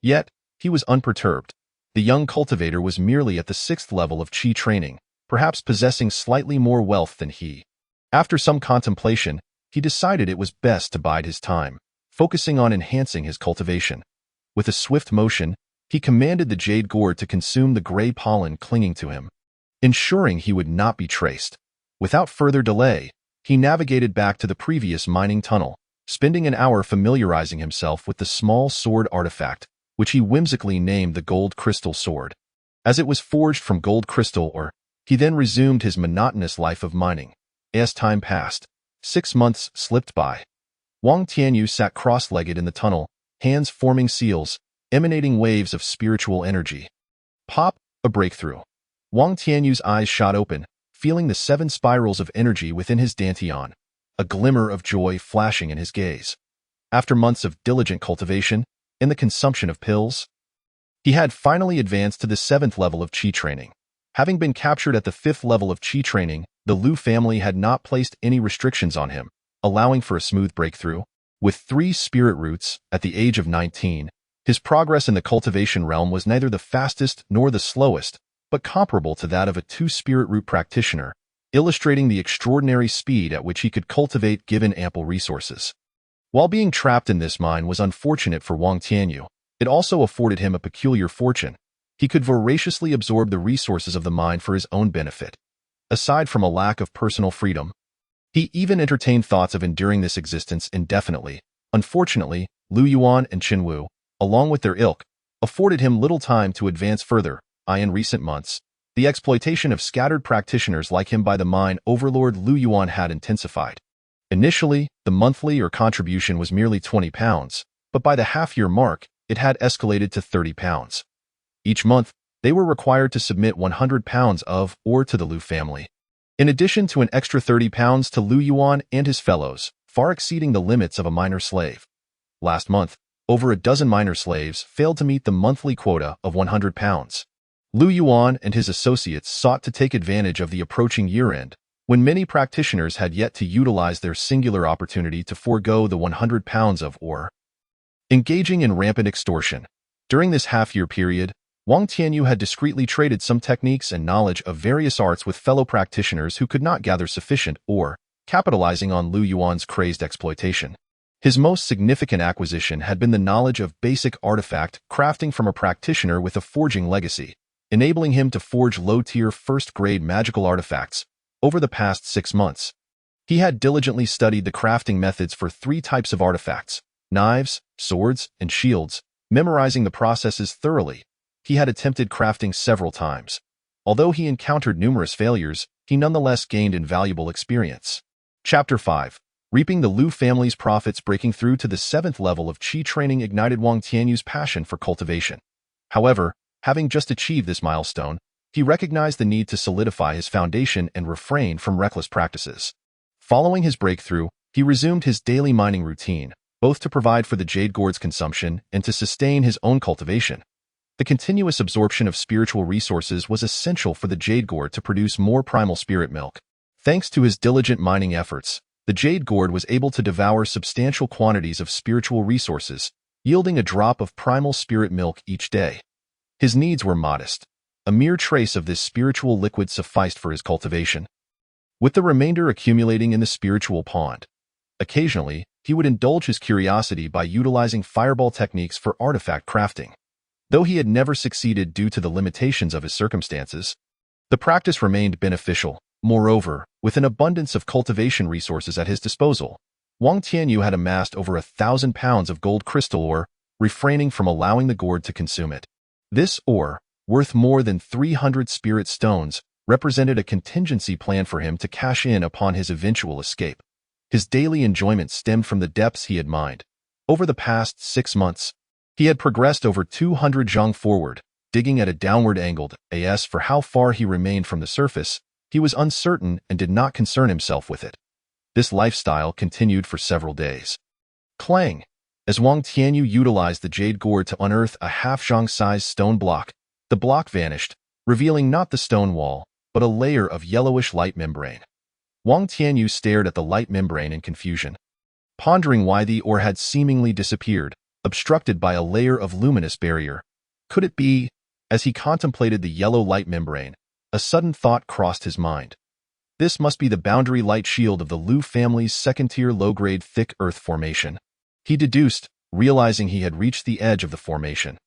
Yet, he was unperturbed. The young cultivator was merely at the 6th level of chi training, perhaps possessing slightly more wealth than he. After some contemplation, he decided it was best to bide his time, focusing on enhancing his cultivation. With a swift motion, he commanded the jade gourd to consume the gray pollen clinging to him, ensuring he would not be traced. Without further delay, he navigated back to the previous mining tunnel, spending an hour familiarizing himself with the small sword artifact, which he whimsically named the gold crystal sword. As it was forged from gold crystal ore, he then resumed his monotonous life of mining. As time passed, 6 months slipped by. Wang Tianyu sat cross-legged in the tunnel, hands forming seals, emanating waves of spiritual energy. Pop, a breakthrough. Wang Tianyu's eyes shot open, feeling the 7 spirals of energy within his dantian, a glimmer of joy flashing in his gaze. After months of diligent cultivation and the consumption of pills, he had finally advanced to the 7th level of chi training. Having been captured at the 5th level of chi training, the Liu family had not placed any restrictions on him, allowing for a smooth breakthrough. With 3 spirit roots, at the age of 19, his progress in the cultivation realm was neither the fastest nor the slowest, but comparable to that of a 2 spirit root practitioner, illustrating the extraordinary speed at which he could cultivate given ample resources. While being trapped in this mine was unfortunate for Wang Tianyu, it also afforded him a peculiar fortune. He could voraciously absorb the resources of the mine for his own benefit. aside from a lack of personal freedom. He even entertained thoughts of enduring this existence indefinitely. Unfortunately, Lu Yuan and Qin Wu, along with their ilk, afforded him little time to advance further. In recent months, the exploitation of scattered practitioners like him by the mine overlord Lu Yuan had intensified. Initially, the monthly or contribution was merely £20, but by the half-year mark, it had escalated to £30. Each month, they were required to submit £100 of or to the Lu family, in addition to an extra £30 to Lu Yuan and his fellows, far exceeding the limits of a minor slave. Last month, over a dozen minor slaves failed to meet the monthly quota of £100. Lu Yuan and his associates sought to take advantage of the approaching year-end, when many practitioners had yet to utilize their singular opportunity to forego the £100 of or. Engaging in rampant extortion. During this half-year period, Wang Tianyu had discreetly traded some techniques and knowledge of various arts with fellow practitioners who could not gather sufficient or, capitalizing on Lu Yuan's crazed exploitation. His most significant acquisition had been the knowledge of basic artifact crafting from a practitioner with a forging legacy, enabling him to forge low-tier first-grade magical artifacts. Over the past 6 months, he had diligently studied the crafting methods for 3 types of artifacts: knives, swords, and shields. Memorizing the processes thoroughly, he had attempted crafting several times. Although he encountered numerous failures, he nonetheless gained invaluable experience. Chapter 5. Reaping the Lu family's profits. Breaking through to the 7th level of Qi training ignited Wang Tianyu's passion for cultivation. However, having just achieved this milestone, he recognized the need to solidify his foundation and refrain from reckless practices. Following his breakthrough, he resumed his daily mining routine, both to provide for the jade gourd's consumption and to sustain his own cultivation. The continuous absorption of spiritual resources was essential for the jade gourd to produce more primal spirit milk. Thanks to his diligent mining efforts, the jade gourd was able to devour substantial quantities of spiritual resources, yielding a drop of primal spirit milk each day. His needs were modest. A mere trace of this spiritual liquid sufficed for his cultivation, with the remainder accumulating in the spiritual pond. Occasionally, he would indulge his curiosity by utilizing fireball techniques for artifact crafting. Though he had never succeeded due to the limitations of his circumstances, the practice remained beneficial. Moreover, with an abundance of cultivation resources at his disposal, Wang Tianyu had amassed over 1,000 pounds of gold crystal ore, refraining from allowing the gourd to consume it. This ore, worth more than 300 spirit stones, represented a contingency plan for him to cash in upon his eventual escape. His daily enjoyment stemmed from the depths he had mined. Over the past 6 months, he had progressed over 200 zhang forward, digging at a downward angled as for how far he remained from the surface. He was uncertain and did not concern himself with it. This lifestyle continued for several days. Clang! As Wang Tianyu utilized the jade gourd to unearth a half-zhang-sized stone block, the block vanished, revealing not the stone wall, but a layer of yellowish light membrane. Wang Tianyu stared at the light membrane in confusion, pondering why the ore had seemingly disappeared, obstructed by a layer of luminous barrier. Could it be? As he contemplated the yellow light membrane, a sudden thought crossed his mind. This must be the boundary light shield of the Lu family's second-tier low-grade thick earth formation. He deduced, realizing he had reached the edge of the formation.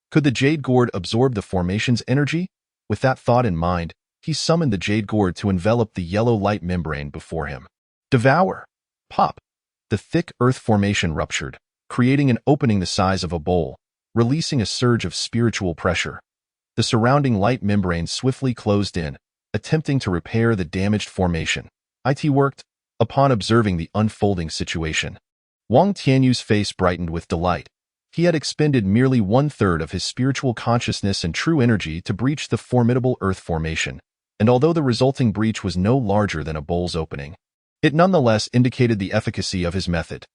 Could the jade gourd absorb the formation's energy? With that thought in mind, he summoned the jade gourd to envelop the yellow light membrane before him. Devour! Pop! The thick earth formation ruptured, creating an opening the size of a bowl, releasing a surge of spiritual pressure. The surrounding light membrane swiftly closed in, attempting to repair the damaged formation. It worked. Upon observing the unfolding situation, Wang Tianyu's face brightened with delight. He had expended merely 1/3 of his spiritual consciousness and true energy to breach the formidable earth formation, and although the resulting breach was no larger than a bowl's opening, it nonetheless indicated the efficacy of his method.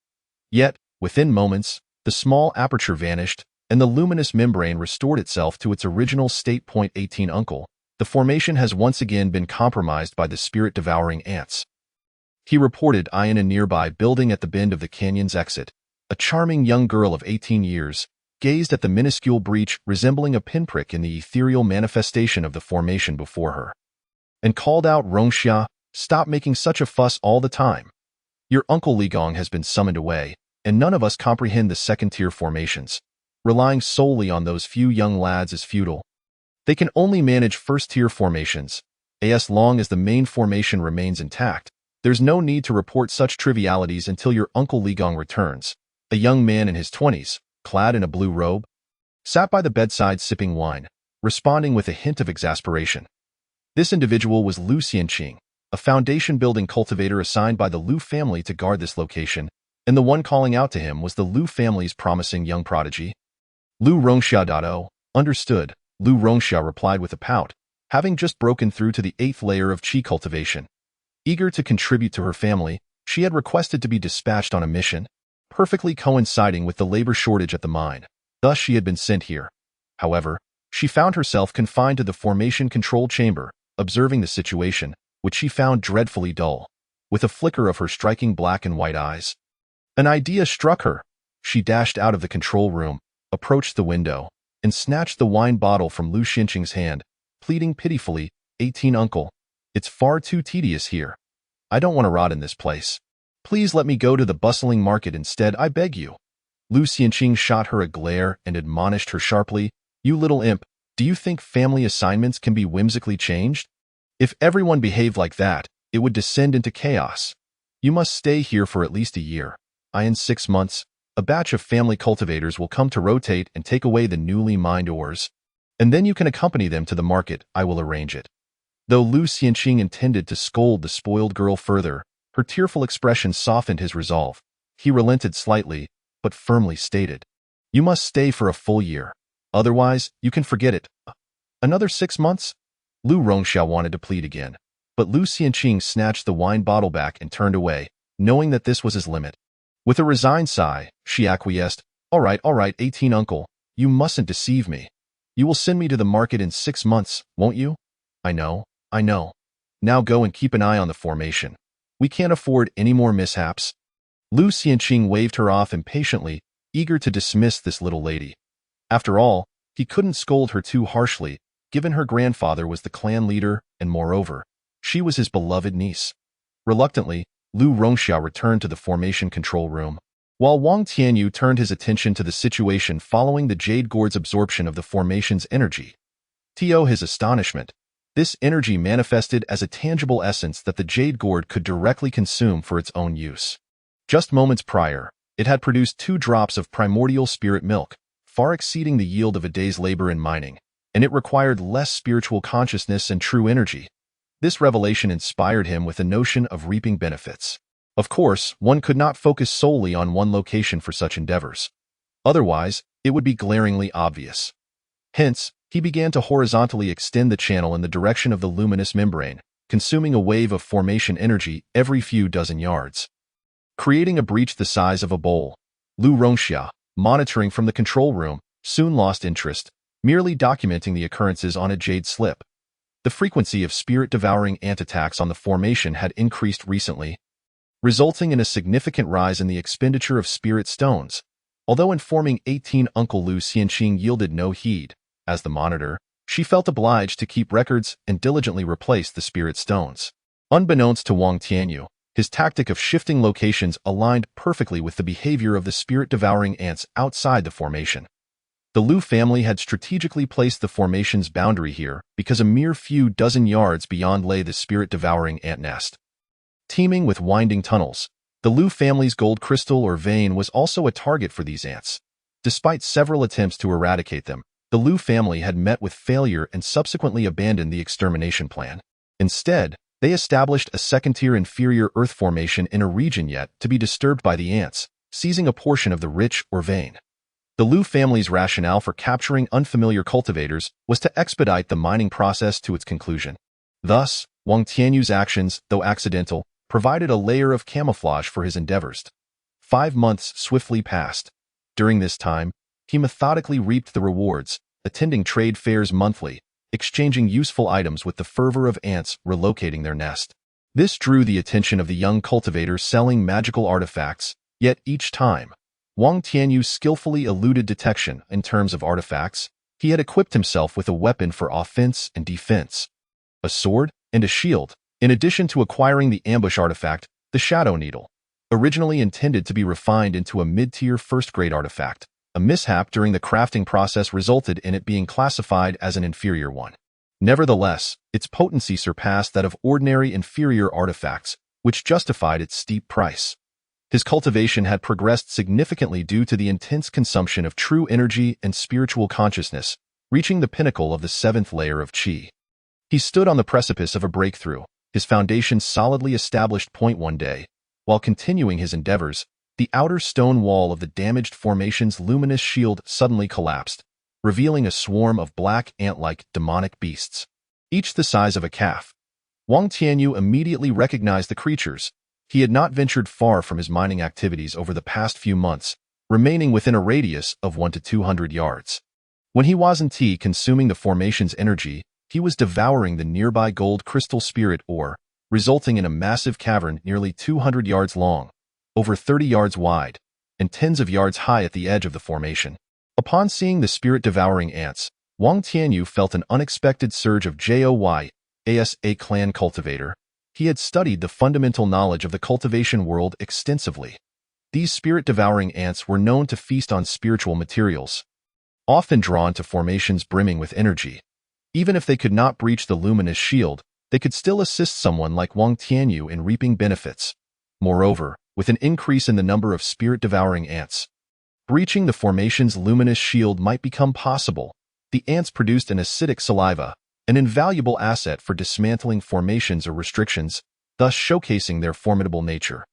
Yet, within moments, the small aperture vanished, and the luminous membrane restored itself to its original state. 18 Uncle, the formation has once again been compromised by the spirit-devouring ants. He reported in a nearby building at the bend of the canyon's exit. A charming young girl of 18 years gazed at the minuscule breach resembling a pinprick in the ethereal manifestation of the formation before her, and called out, "Rongxia, stop making such a fuss all the time. Your uncle Li Gong has been summoned away, and none of us comprehend the second-tier formations. Relying solely on those few young lads is futile. They can only manage first-tier formations, As long as the main formation remains intact, there's no need to report such trivialities until your Uncle Li Gong returns. A young man in his 20s, clad in a blue robe, sat by the bedside sipping wine, responding with a hint of exasperation. This individual was Lu Xianqing, a foundation-building cultivator assigned by the Lu family to guard this location, and the one calling out to him was the Lu family's promising young prodigy. Lu Rongxia. Understood, Lu Rongxia replied with a pout, having just broken through to the 8th layer of qi cultivation. Eager to contribute to her family, she had requested to be dispatched on a mission, perfectly coinciding with the labor shortage at the mine. Thus she had been sent here. However, she found herself confined to the formation control chamber, observing the situation, which she found dreadfully dull. With a flicker of her striking black and white eyes, an idea struck her. She dashed out of the control room, approached the window, and snatched the wine bottle from Lu Xianqing's hand, pleading pitifully, 18 uncle, it's far too tedious here. I don't want to rot in this place. Please let me go to the bustling market instead, I beg you. Lu Xianqing shot her a glare and admonished her sharply, you little imp, do you think family assignments can be whimsically changed? If everyone behaved like that, it would descend into chaos. You must stay here for at least a year. In 6 months, a batch of family cultivators will come to rotate and take away the newly mined ores. And then you can accompany them to the market, I will arrange it. Though Lu Xianqing intended to scold the spoiled girl further, her tearful expression softened his resolve. He relented slightly, but firmly stated, you must stay for a full year. Otherwise, you can forget it. Another 6 months? Lu Rongxia wanted to plead again, but Lu Xianqing snatched the wine bottle back and turned away, knowing that this was his limit. With a resigned sigh, she acquiesced, all right, 18 uncle, you mustn't deceive me. You will send me to the market in 6 months, won't you? I know. Now go and keep an eye on the formation. We can't afford any more mishaps. Lu Xianqing waved her off impatiently, eager to dismiss this little lady. After all, he couldn't scold her too harshly, given her grandfather was the clan leader, and moreover, she was his beloved niece. Reluctantly, Lu Rongxia returned to the formation control room, while Wang Tianyu turned his attention to the situation following the jade gourd's absorption of the formation's energy. To his astonishment, this energy manifested as a tangible essence that the jade gourd could directly consume for its own use. Just moments prior, it had produced 2 drops of primordial spirit milk, far exceeding the yield of a day's labor in mining, and it required less spiritual consciousness and true energy. This revelation inspired him with a notion of reaping benefits. Of course, one could not focus solely on one location for such endeavors. Otherwise, it would be glaringly obvious. Hence, he began to horizontally extend the channel in the direction of the luminous membrane, consuming a wave of formation energy every few dozen yards. Creating a breach the size of a bowl, Lu Rongxia, monitoring from the control room, soon lost interest, merely documenting the occurrences on a jade slip. The frequency of spirit-devouring ant attacks on the formation had increased recently, resulting in a significant rise in the expenditure of spirit stones. Although informing 18 Uncle Lu Xianqing yielded no heed, as the monitor, she felt obliged to keep records and diligently replace the spirit stones. Unbeknownst to Wang Tianyu, his tactic of shifting locations aligned perfectly with the behavior of the spirit-devouring ants outside the formation. The Lu family had strategically placed the formation's boundary here because a mere few dozen yards beyond lay the spirit-devouring ant nest. Teeming with winding tunnels, the Lu family's gold crystal or vein was also a target for these ants. Despite several attempts to eradicate them, the Lu family had met with failure and subsequently abandoned the extermination plan. Instead, they established a second-tier inferior earth formation in a region yet to be disturbed by the ants, seizing a portion of the rich or vein. The Lu family's rationale for capturing unfamiliar cultivators was to expedite the mining process to its conclusion. Thus, Wang Tianyu's actions, though accidental, provided a layer of camouflage for his endeavors. 5 months swiftly passed. During this time, he methodically reaped the rewards, attending trade fairs monthly, exchanging useful items with the fervor of ants relocating their nest. This drew the attention of the young cultivator selling magical artifacts, yet each time, Wang Tianyu skillfully eluded detection in terms of artifacts. He had equipped himself with a weapon for offense and defense, a sword and a shield, in addition to acquiring the ambush artifact, the Shadow Needle, originally intended to be refined into a mid-tier first-grade artifact. A mishap during the crafting process resulted in it being classified as an inferior one. Nevertheless, its potency surpassed that of ordinary inferior artifacts, which justified its steep price. His cultivation had progressed significantly due to the intense consumption of true energy and spiritual consciousness, reaching the pinnacle of the seventh layer of qi. He stood on the precipice of a breakthrough, his foundation solidly established. One day, while continuing his endeavors, the outer stone wall of the damaged formation's luminous shield suddenly collapsed, revealing a swarm of black ant-like demonic beasts, each the size of a calf. Wang Tianyu immediately recognized the creatures. He had not ventured far from his mining activities over the past few months, remaining within a radius of 1 to 200 yards. When he wasn't consuming the formation's energy, he was devouring the nearby gold crystal spirit ore, resulting in a massive cavern nearly 200 yards long, over 30 yards wide, and tens of yards high at the edge of the formation. Upon seeing the spirit-devouring ants, Wang Tianyu felt an unexpected surge of joy. As a clan cultivator, he had studied the fundamental knowledge of the cultivation world extensively. These spirit-devouring ants were known to feast on spiritual materials, often drawn to formations brimming with energy. Even if they could not breach the luminous shield, they could still assist someone like Wang Tianyu in reaping benefits. Moreover, with an increase in the number of spirit-devouring ants, breaching the formation's luminous shield might become possible. The ants produced an acidic saliva, an invaluable asset for dismantling formations or restrictions, thus showcasing their formidable nature.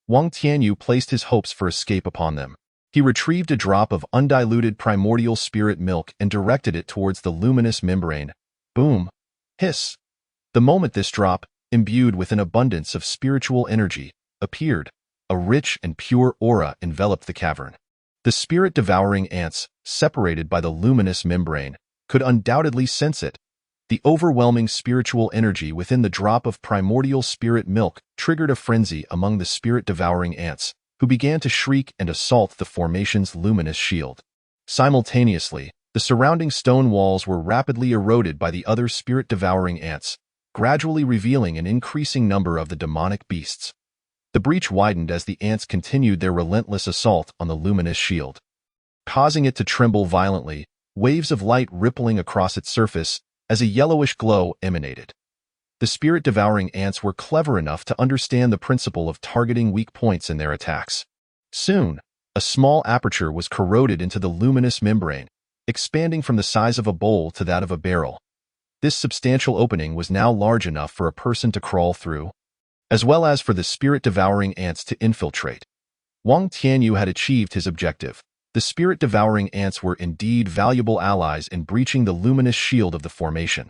Wang Tianyu placed his hopes for escape upon them. He retrieved a drop of undiluted primordial spirit milk and directed it towards the luminous membrane. Boom! Hiss! The moment this drop, imbued with an abundance of spiritual energy, appeared, a rich and pure aura enveloped the cavern. The spirit-devouring ants, separated by the luminous membrane, could undoubtedly sense it. The overwhelming spiritual energy within the drop of primordial spirit milk triggered a frenzy among the spirit-devouring ants, who began to shriek and assault the formation's luminous shield. Simultaneously, the surrounding stone walls were rapidly eroded by the other spirit-devouring ants, gradually revealing an increasing number of the demonic beasts. The breach widened as the ants continued their relentless assault on the luminous shield, causing it to tremble violently, waves of light rippling across its surface as a yellowish glow emanated. The spirit-devouring ants were clever enough to understand the principle of targeting weak points in their attacks. Soon, a small aperture was corroded into the luminous membrane, expanding from the size of a bowl to that of a barrel. This substantial opening was now large enough for a person to crawl through, as well as for the spirit-devouring ants to infiltrate. Wang Tianyu had achieved his objective. The spirit-devouring ants were indeed valuable allies in breaching the luminous shield of the formation.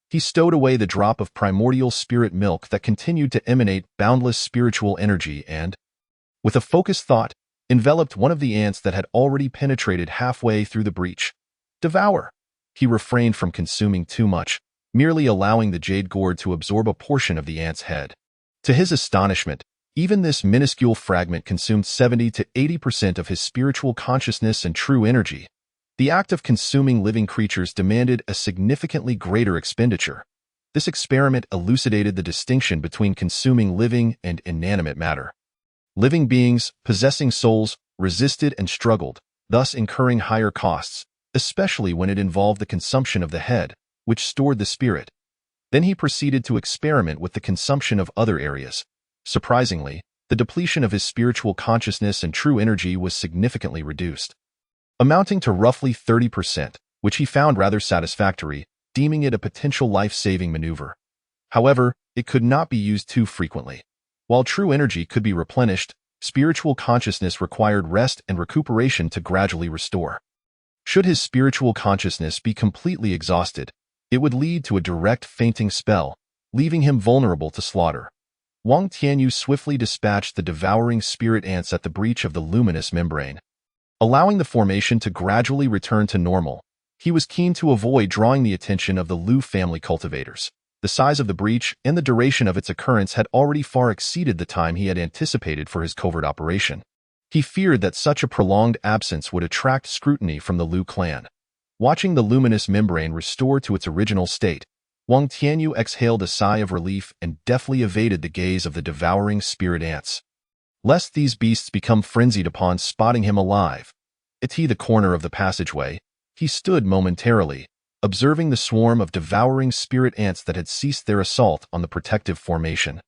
He stowed away the drop of primordial spirit milk that continued to emanate boundless spiritual energy and, with a focused thought, enveloped one of the ants that had already penetrated halfway through the breach. Devour! He refrained from consuming too much, merely allowing the jade gourd to absorb a portion of the ant's head. To his astonishment, even this minuscule fragment consumed 70 to 80% of his spiritual consciousness and true energy. The act of consuming living creatures demanded a significantly greater expenditure. This experiment elucidated the distinction between consuming living and inanimate matter. Living beings, possessing souls, resisted and struggled, thus incurring higher costs, especially when it involved the consumption of the head, which stored the spirit. Then he proceeded to experiment with the consumption of other areas. Surprisingly, the depletion of his spiritual consciousness and true energy was significantly reduced, amounting to roughly 30%, which he found rather satisfactory, deeming it a potential life-saving maneuver. However, it could not be used too frequently. While true energy could be replenished, spiritual consciousness required rest and recuperation to gradually restore. Should his spiritual consciousness be completely exhausted, it would lead to a direct fainting spell, leaving him vulnerable to slaughter. Wang Tianyu swiftly dispatched the devouring spirit ants at the breach of the luminous membrane, allowing the formation to gradually return to normal. He was keen to avoid drawing the attention of the Liu family cultivators. The size of the breach and the duration of its occurrence had already far exceeded the time he had anticipated for his covert operation. He feared that such a prolonged absence would attract scrutiny from the Liu clan. Watching the luminous membrane restore to its original state, Wang Tianyu exhaled a sigh of relief and deftly evaded the gaze of the devouring spirit ants, lest these beasts become frenzied upon spotting him alive. At the corner of the passageway, he stood momentarily, observing the swarm of devouring spirit ants that had ceased their assault on the protective formation.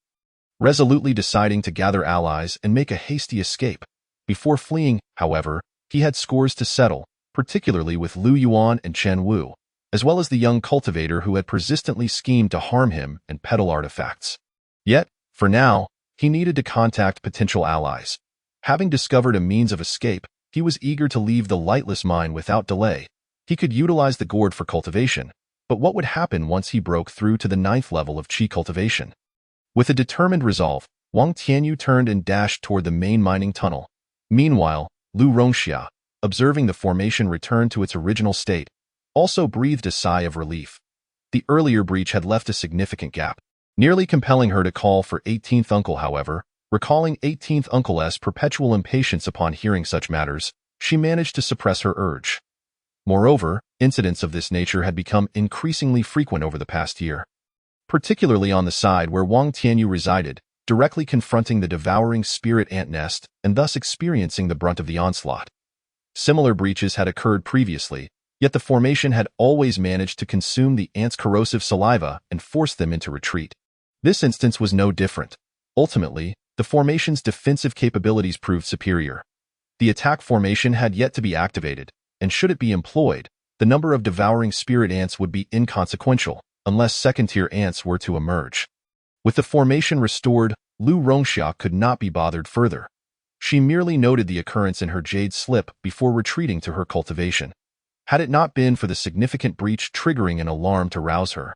Resolutely deciding to gather allies and make a hasty escape. Before fleeing, however, he had scores to settle, particularly with Lu Yuan and Chen Wu, as well as the young cultivator who had persistently schemed to harm him and peddle artifacts. Yet, for now, he needed to contact potential allies. Having discovered a means of escape, he was eager to leave the lightless mine without delay. He could utilize the gourd for cultivation, but what would happen once he broke through to the 9th level of qi cultivation? With a determined resolve, Wang Tianyu turned and dashed toward the main mining tunnel. Meanwhile, Lu Rongxia, observing the formation return to its original state, also breathed a sigh of relief. The earlier breach had left a significant gap, nearly compelling her to call for 18th Uncle. However, recalling 18th Uncle's perpetual impatience upon hearing such matters, she managed to suppress her urge. Moreover, incidents of this nature had become increasingly frequent over the past year, particularly on the side where Wang Tianyu resided, directly confronting the devouring spirit ant nest and thus experiencing the brunt of the onslaught. Similar breaches had occurred previously, yet the formation had always managed to consume the ants' corrosive saliva and force them into retreat. This instance was no different. Ultimately, the formation's defensive capabilities proved superior. The attack formation had yet to be activated, and should it be employed, the number of devouring spirit ants would be inconsequential, unless second-tier ants were to emerge. With the formation restored, Lu Rongxia could not be bothered further. She merely noted the occurrence in her jade slip before retreating to her cultivation. Had it not been for the significant breach triggering an alarm to rouse her,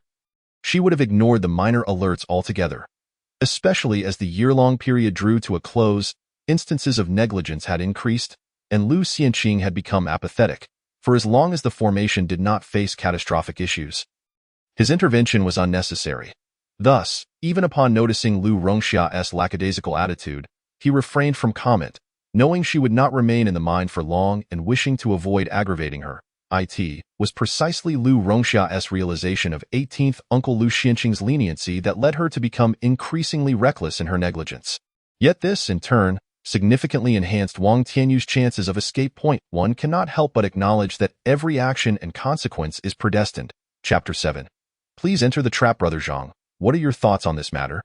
she would have ignored the minor alerts altogether. Especially as the year-long period drew to a close, instances of negligence had increased, and Lu Xianqing had become apathetic, for as long as the formation did not face catastrophic issues. His intervention was unnecessary. Thus, even upon noticing Lu Rongxia's lackadaisical attitude, he refrained from comment, knowing she would not remain in the mine for long and wishing to avoid aggravating her. It was precisely Lu Rongxia's realization of 18th Uncle Lu Xianqing's leniency that led her to become increasingly reckless in her negligence. Yet this, in turn, significantly enhanced Wang Tianyu's chances of escape. One cannot help but acknowledge that every action and consequence is predestined. Chapter 7. Please enter the trap, Brother Zhang. What are your thoughts on this matter?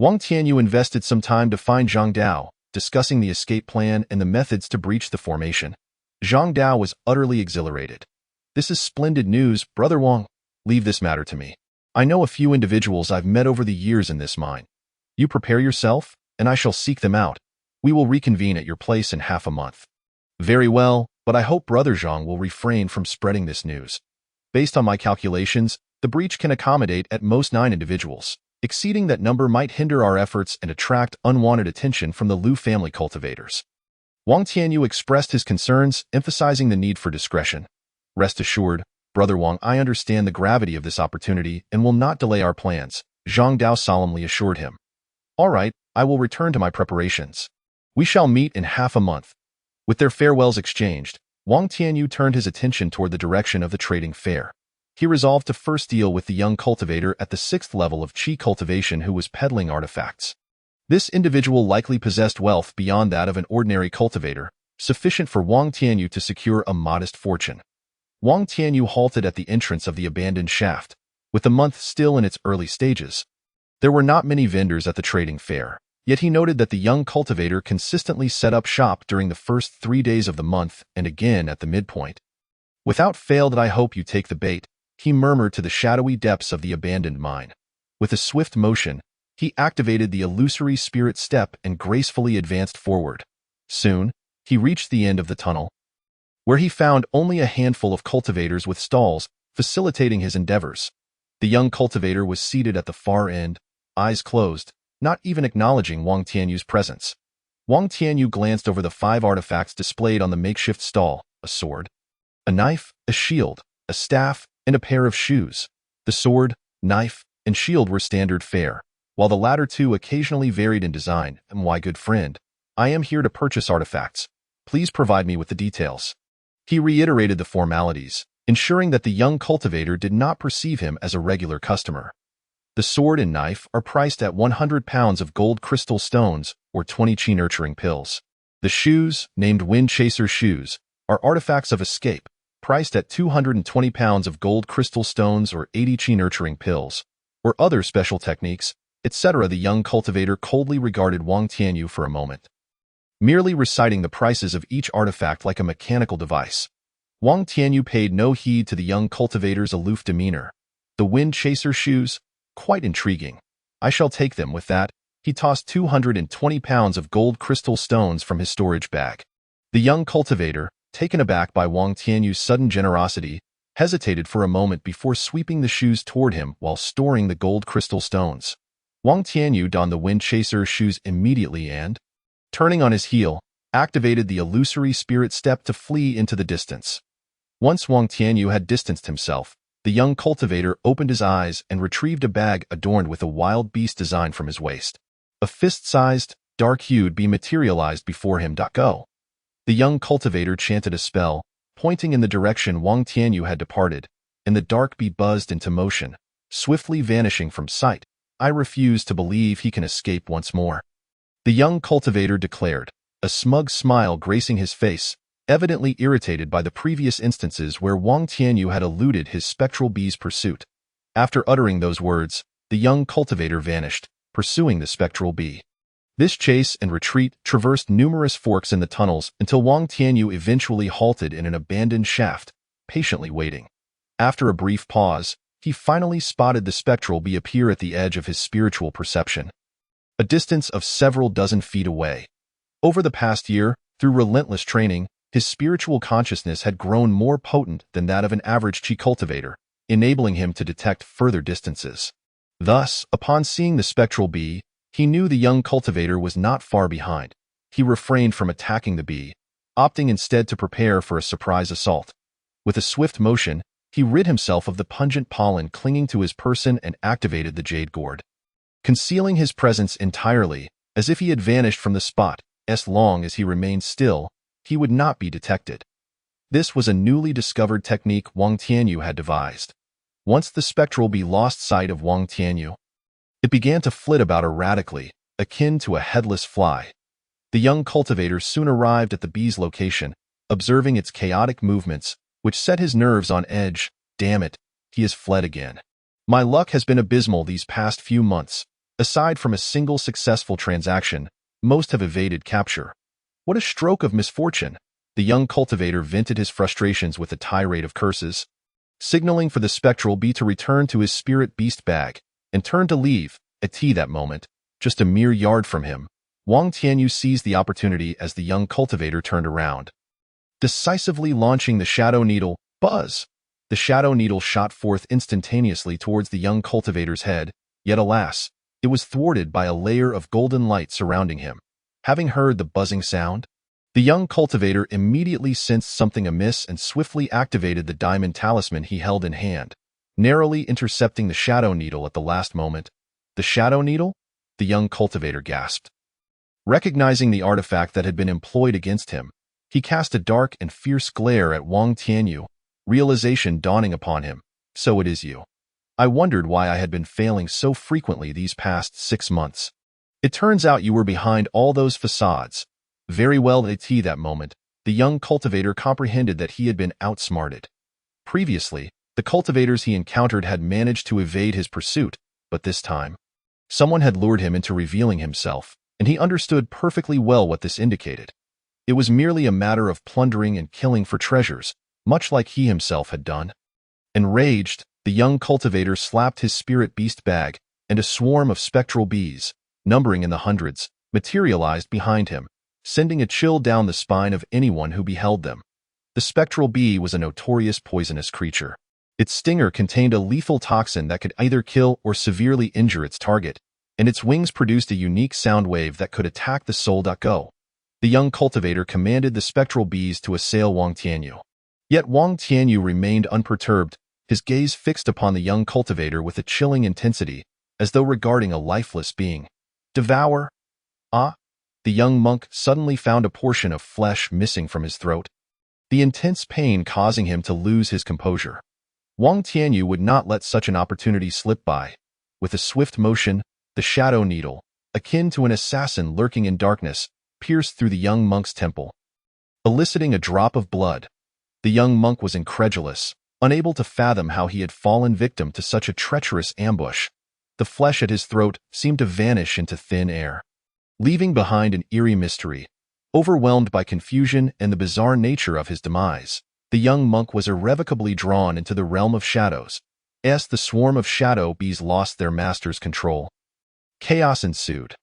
Wang Tianyu invested some time to find Zhang Dao, discussing the escape plan and the methods to breach the formation. Zhang Dao was utterly exhilarated. This is splendid news, Brother Wang. Leave this matter to me. I know a few individuals I've met over the years in this mine. You prepare yourself, and I shall seek them out. We will reconvene at your place in half a month. Very well, but I hope Brother Zhang will refrain from spreading this news. Based on my calculations, the breach can accommodate at most 9 individuals. Exceeding that number might hinder our efforts and attract unwanted attention from the Lu family cultivators. Wang Tianyu expressed his concerns, emphasizing the need for discretion. Rest assured, Brother Wang, I understand the gravity of this opportunity and will not delay our plans, Zhang Dao solemnly assured him. All right, I will return to my preparations. We shall meet in half a month. With their farewells exchanged, Wang Tianyu turned his attention toward the direction of the trading fair. He resolved to first deal with the young cultivator at the 6th level of qi cultivation who was peddling artifacts. This individual likely possessed wealth beyond that of an ordinary cultivator, sufficient for Wang Tianyu to secure a modest fortune. Wang Tianyu halted at the entrance of the abandoned shaft, with the month still in its early stages. There were not many vendors at the trading fair, yet he noted that the young cultivator consistently set up shop during the first 3 days of the month and again at the midpoint. Without fail, that I hope you take the bait, he murmured to the shadowy depths of the abandoned mine. With a swift motion, he activated the illusory spirit step and gracefully advanced forward. Soon, he reached the end of the tunnel, where he found only a handful of cultivators with stalls, facilitating his endeavors. The young cultivator was seated at the far end, eyes closed, not even acknowledging Wang Tianyu's presence. Wang Tianyu glanced over the 5 artifacts displayed on the makeshift stall: a sword, a knife, a shield, a staff, and a pair of shoes. The sword, knife, and shield were standard fare, while the latter 2 occasionally varied in design. My good friend, I am here to purchase artifacts. Please provide me with the details. He reiterated the formalities, ensuring that the young cultivator did not perceive him as a regular customer. The sword and knife are priced at 100 pounds of gold crystal stones or 20 qi nurturing pills. The shoes, named Wind Chaser shoes, are artifacts of escape, priced at 220 pounds of gold crystal stones or 80 chi nurturing pills, or other special techniques, etc. The young cultivator coldly regarded Wang Tianyu for a moment, merely reciting the prices of each artifact like a mechanical device. Wang Tianyu paid no heed to the young cultivator's aloof demeanor. The wind chaser shoes? Quite intriguing. I shall take them. With that, he tossed 220 pounds of gold crystal stones from his storage bag. The young cultivator, taken aback by Wang Tianyu's sudden generosity, hesitated for a moment before sweeping the shoes toward him while storing the gold crystal stones. Wang Tianyu donned the wind chaser shoes immediately and, turning on his heel, activated the illusory spirit step to flee into the distance. Once Wang Tianyu had distanced himself, the young cultivator opened his eyes and retrieved a bag adorned with a wild beast design from his waist. A fist-sized, dark-hued bee materialized before him. Go. The young cultivator chanted a spell, pointing in the direction Wang Tianyu had departed, and the dark bee buzzed into motion, swiftly vanishing from sight. I refuse to believe he can escape once more, the young cultivator declared, a smug smile gracing his face, evidently irritated by the previous instances where Wang Tianyu had eluded his spectral bee's pursuit. After uttering those words, the young cultivator vanished, pursuing the spectral bee. This chase and retreat traversed numerous forks in the tunnels until Wang Tianyu eventually halted in an abandoned shaft, patiently waiting. After a brief pause, he finally spotted the spectral bee appear at the edge of his spiritual perception, a distance of several dozen feet away. Over the past year, through relentless training, his spiritual consciousness had grown more potent than that of an average chi cultivator, enabling him to detect further distances. Thus, upon seeing the spectral bee, he knew the young cultivator was not far behind. He refrained from attacking the bee, opting instead to prepare for a surprise assault. With a swift motion, he rid himself of the pungent pollen clinging to his person and activated the jade gourd, concealing his presence entirely, as if he had vanished from the spot. As long as he remained still, he would not be detected. This was a newly discovered technique Wang Tianyu had devised. Once the spectral bee lost sight of Wang Tianyu, it began to flit about erratically, akin to a headless fly. The young cultivator soon arrived at the bee's location, observing its chaotic movements, which set his nerves on edge. Damn it, he has fled again. My luck has been abysmal these past few months. Aside from a single successful transaction, most have evaded capture. What a stroke of misfortune! The young cultivator vented his frustrations with a tirade of curses, signaling for the spectral bee to return to his spirit beast bag, and turned to leave. At that moment, just a mere yard from him, Wang Tianyu seized the opportunity as the young cultivator turned around, decisively launching the shadow needle. Buzz! The shadow needle shot forth instantaneously towards the young cultivator's head, yet alas, it was thwarted by a layer of golden light surrounding him. Having heard the buzzing sound, the young cultivator immediately sensed something amiss and swiftly activated the diamond talisman he held in hand, narrowly intercepting the shadow needle at the last moment. The shadow needle? The young cultivator gasped. Recognizing the artifact that had been employed against him, he cast a dark and fierce glare at Wang Tianyu, realization dawning upon him. So it is you. I wondered why I had been failing so frequently these past 6 months. It turns out you were behind all those facades. Very well. At that moment, the young cultivator comprehended that he had been outsmarted. Previously, the cultivators he encountered had managed to evade his pursuit, but this time, someone had lured him into revealing himself, and he understood perfectly well what this indicated. It was merely a matter of plundering and killing for treasures, much like he himself had done. Enraged, the young cultivator slapped his spirit beast bag, and a swarm of spectral bees, numbering in the hundreds, materialized behind him, sending a chill down the spine of anyone who beheld them. The spectral bee was a notorious poisonous creature. Its stinger contained a lethal toxin that could either kill or severely injure its target, and its wings produced a unique sound wave that could attack the soul. Go. The young cultivator commanded the spectral bees to assail Wang Tianyu. Yet Wang Tianyu remained unperturbed, his gaze fixed upon the young cultivator with a chilling intensity, as though regarding a lifeless being. Devour? Ah! The young monk suddenly found a portion of flesh missing from his throat, the intense pain causing him to lose his composure. Wang Tianyu would not let such an opportunity slip by. With a swift motion, the shadow needle, akin to an assassin lurking in darkness, pierced through the young monk's temple, eliciting a drop of blood. The young monk was incredulous, unable to fathom how he had fallen victim to such a treacherous ambush. The flesh at his throat seemed to vanish into thin air, leaving behind an eerie mystery. Overwhelmed by confusion and the bizarre nature of his demise, the young monk was irrevocably drawn into the realm of shadows. As the swarm of shadow bees lost their master's control, chaos ensued.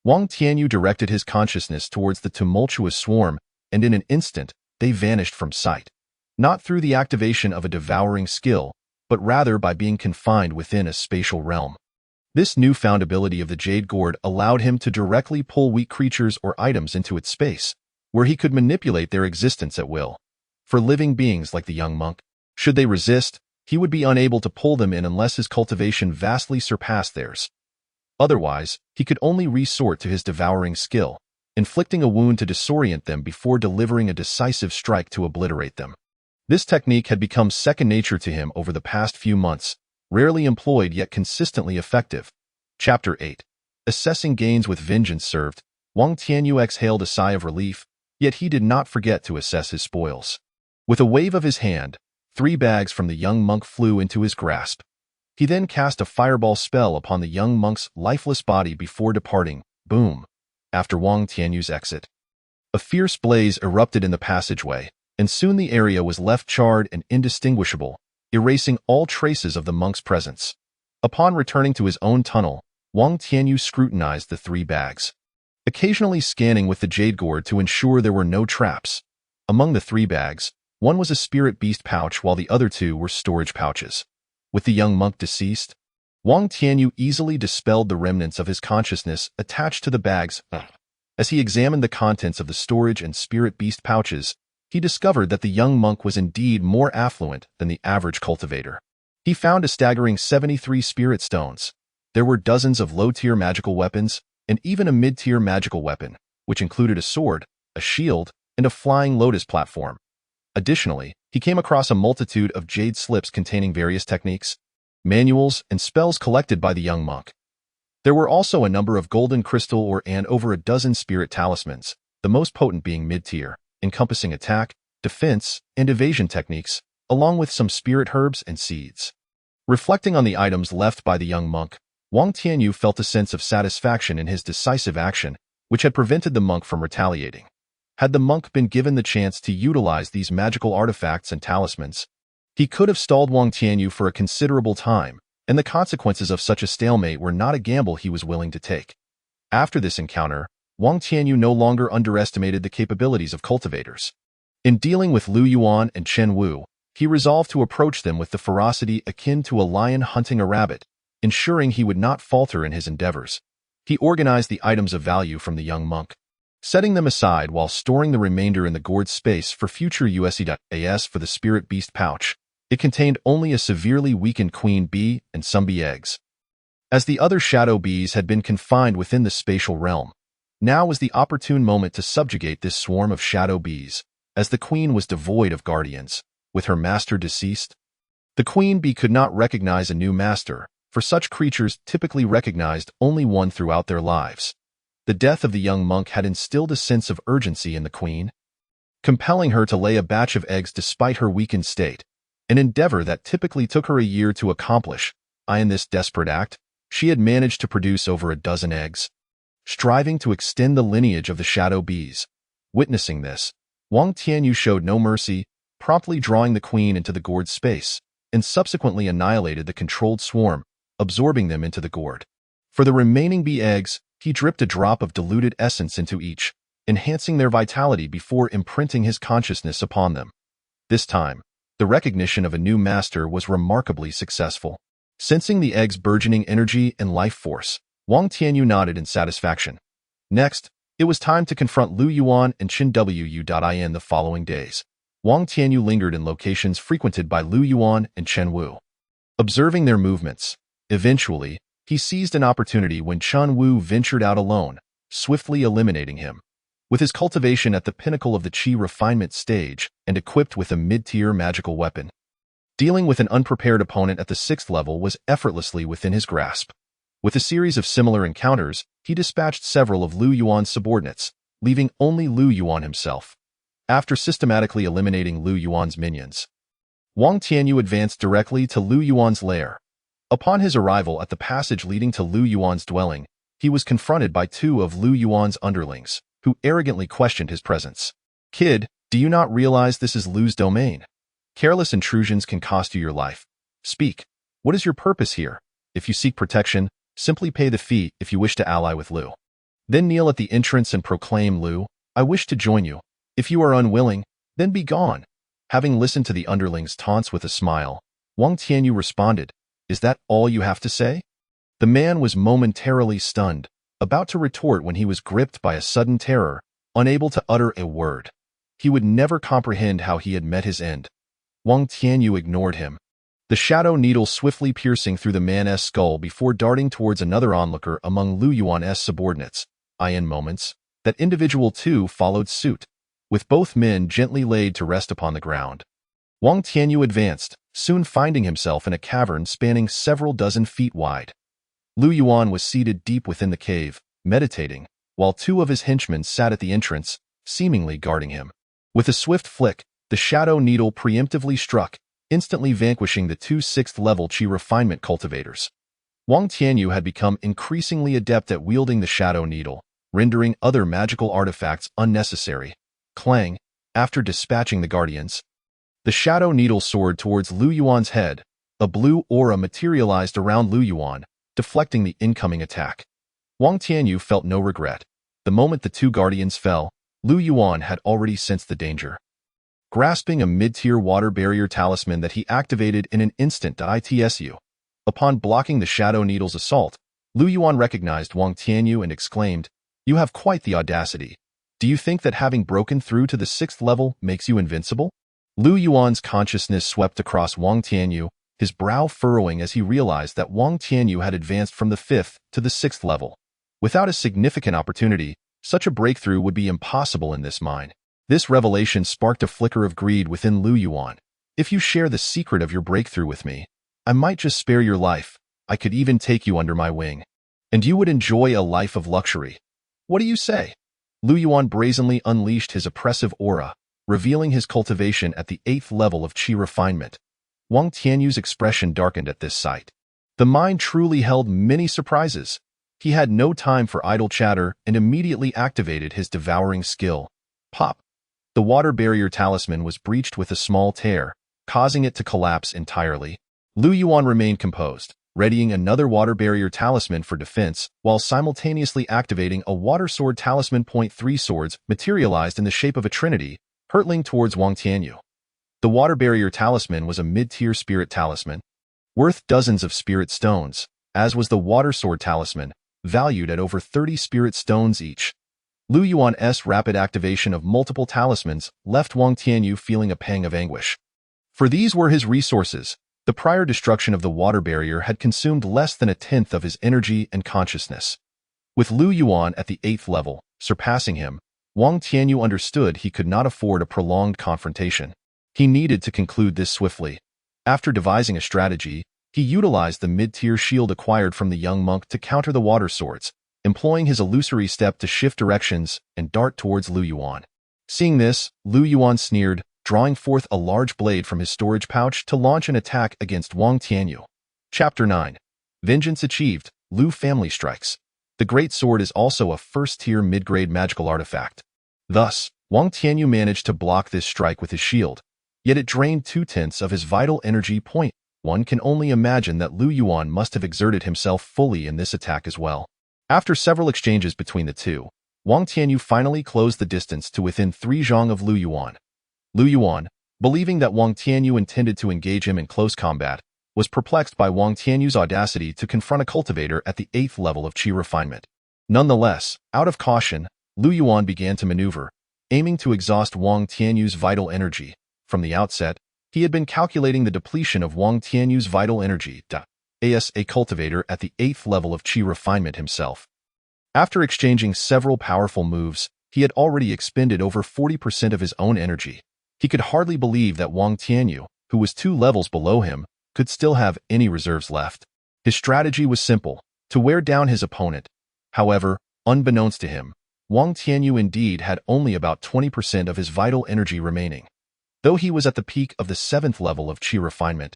Wang Tianyu directed his consciousness towards the tumultuous swarm, and in an instant, they vanished from sight. Not through the activation of a devouring skill, but rather by being confined within a spatial realm. This newfound ability of the Jade Gourd allowed him to directly pull weak creatures or items into its space, where he could manipulate their existence at will. For living beings like the young monk, should they resist, he would be unable to pull them in unless his cultivation vastly surpassed theirs. Otherwise, he could only resort to his devouring skill, inflicting a wound to disorient them before delivering a decisive strike to obliterate them. This technique had become second nature to him over the past few months, rarely employed yet consistently effective. Chapter 8. Assessing gains with vengeance served, Wang Tianyu exhaled a sigh of relief, yet he did not forget to assess his spoils. With a wave of his hand, 3 bags from the young monk flew into his grasp. He then cast a fireball spell upon the young monk's lifeless body before departing. Boom! After Wang Tianyu's exit, a fierce blaze erupted in the passageway, and soon the area was left charred and indistinguishable, erasing all traces of the monk's presence. Upon returning to his own tunnel, Wang Tianyu scrutinized the 3 bags, occasionally scanning with the Jade Gourd to ensure there were no traps. Among the 3 bags, one was a spirit beast pouch while the other 2 were storage pouches. With the young monk deceased, Wang Tianyu easily dispelled the remnants of his consciousness attached to the bags. As he examined the contents of the storage and spirit beast pouches, he discovered that the young monk was indeed more affluent than the average cultivator. He found a staggering 73 spirit stones. There were dozens of low-tier magical weapons, and even a mid-tier magical weapon, which included a sword, a shield, and a flying lotus platform. Additionally, he came across a multitude of jade slips containing various techniques, manuals, and spells collected by the young monk. There were also a number of golden crystal and over a dozen spirit talismans, the most potent being mid-tier, encompassing attack, defense, and evasion techniques, along with some spirit herbs and seeds. Reflecting on the items left by the young monk, Wang Tianyu felt a sense of satisfaction in his decisive action, which had prevented the monk from retaliating. Had the monk been given the chance to utilize these magical artifacts and talismans, he could have stalled Wang Tianyu for a considerable time, and the consequences of such a stalemate were not a gamble he was willing to take. After this encounter, Wang Tianyu no longer underestimated the capabilities of cultivators. In dealing with Lu Yuan and Chen Wu, he resolved to approach them with the ferocity akin to a lion hunting a rabbit, ensuring he would not falter in his endeavors. He organized the items of value from the young monk, setting them aside while storing the remainder in the gourd space for future USE.AS. For the spirit beast pouch, it contained only a severely weakened queen bee and some bee eggs. As the other shadow bees had been confined within the spatial realm, now was the opportune moment to subjugate this swarm of shadow bees, as the queen was devoid of guardians, with her master deceased. The queen bee could not recognize a new master, for such creatures typically recognized only one throughout their lives. The death of the young monk had instilled a sense of urgency in the queen, compelling her to lay a batch of eggs despite her weakened state, an endeavor that typically took her a year to accomplish. In this desperate act, she had managed to produce over a dozen eggs, striving to extend the lineage of the shadow bees. Witnessing this, Wang Tianyu showed no mercy, promptly drawing the queen into the gourd space, and subsequently annihilated the controlled swarm, absorbing them into the gourd. For the remaining bee eggs, he dripped a drop of diluted essence into each, enhancing their vitality before imprinting his consciousness upon them. This time, the recognition of a new master was remarkably successful. Sensing the eggs' burgeoning energy and life force, Wang Tianyu nodded in satisfaction. Next, it was time to confront Lu Yuan and Chen Wu. In the following days, Wang Tianyu lingered in locations frequented by Lu Yuan and Chen Wu, observing their movements. Eventually, he seized an opportunity when Chen Wu ventured out alone, swiftly eliminating him. With his cultivation at the pinnacle of the qi refinement stage and equipped with a mid-tier magical weapon, dealing with an unprepared opponent at the 6th level was effortlessly within his grasp. With a series of similar encounters, he dispatched several of Lu Yuan's subordinates, leaving only Lu Yuan himself. After systematically eliminating Lu Yuan's minions, Wang Tianyu advanced directly to Lu Yuan's lair. Upon his arrival at the passage leading to Lu Yuan's dwelling, he was confronted by two of Lu Yuan's underlings, who arrogantly questioned his presence. "Kid, do you not realize this is Lu's domain? Careless intrusions can cost you your life. Speak. What is your purpose here? If you seek protection, simply pay the fee if you wish to ally with Lu. Then kneel at the entrance and proclaim, 'Lu, I wish to join you.' If you are unwilling, then be gone." Having listened to the underling's taunts with a smile, Wang Tianyu responded, "Is that all you have to say?" The man was momentarily stunned, about to retort when he was gripped by a sudden terror, unable to utter a word. He would never comprehend how he had met his end. Wang Tianyu ignored him, the shadow needle swiftly piercing through the man's skull before darting towards another onlooker among Lu Yuan's subordinates. In moments, that individual too followed suit, with both men gently laid to rest upon the ground. Wang Tianyu advanced, soon finding himself in a cavern spanning several dozen feet wide. Lu Yuan was seated deep within the cave, meditating, while two of his henchmen sat at the entrance, seemingly guarding him. With a swift flick, the shadow needle preemptively struck, instantly vanquishing the two 6th-level Qi refinement cultivators. Wang Tianyu had become increasingly adept at wielding the shadow needle, rendering other magical artifacts unnecessary. Clang, after dispatching the guardians, the shadow needle soared towards Lu Yuan's head. A blue aura materialized around Lu Yuan, deflecting the incoming attack. Wang Tianyu felt no regret. The moment the two guardians fell, Lu Yuan had already sensed the danger. Grasping a mid-tier water barrier talisman that he activated in an instant, upon blocking the shadow needle's assault, Lu Yuan recognized Wang Tianyu and exclaimed, "You have quite the audacity. Do you think that having broken through to the 6th level makes you invincible?" Lu Yuan's consciousness swept across Wang Tianyu, his brow furrowing as he realized that Wang Tianyu had advanced from the 5th to the 6th level. Without a significant opportunity, such a breakthrough would be impossible in this mine. This revelation sparked a flicker of greed within Lu Yuan. "If you share the secret of your breakthrough with me, I might just spare your life. I could even take you under my wing. And you would enjoy a life of luxury. What do you say?" Lu Yuan brazenly unleashed his oppressive aura, revealing his cultivation at the 8th level of Qi refinement. Wang Tianyu's expression darkened at this sight. The mine truly held many surprises. He had no time for idle chatter and immediately activated his devouring skill. Pop! The water barrier talisman was breached with a small tear, causing it to collapse entirely. Lu Yuan remained composed, readying another water barrier talisman for defense, while simultaneously activating a water sword talisman. 3 swords materialized in the shape of a trinity, hurtling towards Wang Tianyu. The water barrier talisman was a mid-tier spirit talisman, worth dozens of spirit stones, as was the water sword talisman, valued at over 30 spirit stones each. Lu Yuan's rapid activation of multiple talismans left Wang Tianyu feeling a pang of anguish. For these were his resources. The prior destruction of the water barrier had consumed less than a tenth of his energy and consciousness. With Lu Yuan at the 8th level, surpassing him, Wang Tianyu understood he could not afford a prolonged confrontation. He needed to conclude this swiftly. After devising a strategy, he utilized the mid-tier shield acquired from the young monk to counter the water swords, employing his illusory step to shift directions and dart towards Lu Yuan. Seeing this, Lu Yuan sneered, drawing forth a large blade from his storage pouch to launch an attack against Wang Tianyu. Chapter 9. Vengeance Achieved, Lu Family Strikes. The Great Sword is also a first-tier mid-grade magical artifact. Thus, Wang Tianyu managed to block this strike with his shield, yet it drained 2/10 of his vital energy. One can only imagine that Lu Yuan must have exerted himself fully in this attack as well. After several exchanges between the two, Wang Tianyu finally closed the distance to within 3 zhang of Lu Yuan. Lu Yuan, believing that Wang Tianyu intended to engage him in close combat, was perplexed by Wang Tianyu's audacity to confront a cultivator at the 8th level of Qi refinement. Nonetheless, out of caution, Lu Yuan began to maneuver, aiming to exhaust Wang Tianyu's vital energy. From the outset, he had been calculating the depletion of Wang Tianyu's vital energy, as a cultivator at the 8th level of Qi refinement himself. After exchanging several powerful moves, he had already expended over 40% of his own energy. He could hardly believe that Wang Tianyu, who was 2 levels below him, could still have any reserves left. His strategy was simple, to wear down his opponent. However, unbeknownst to him, Wang Tianyu indeed had only about 20% of his vital energy remaining. Though he was at the peak of the 7th level of qi refinement,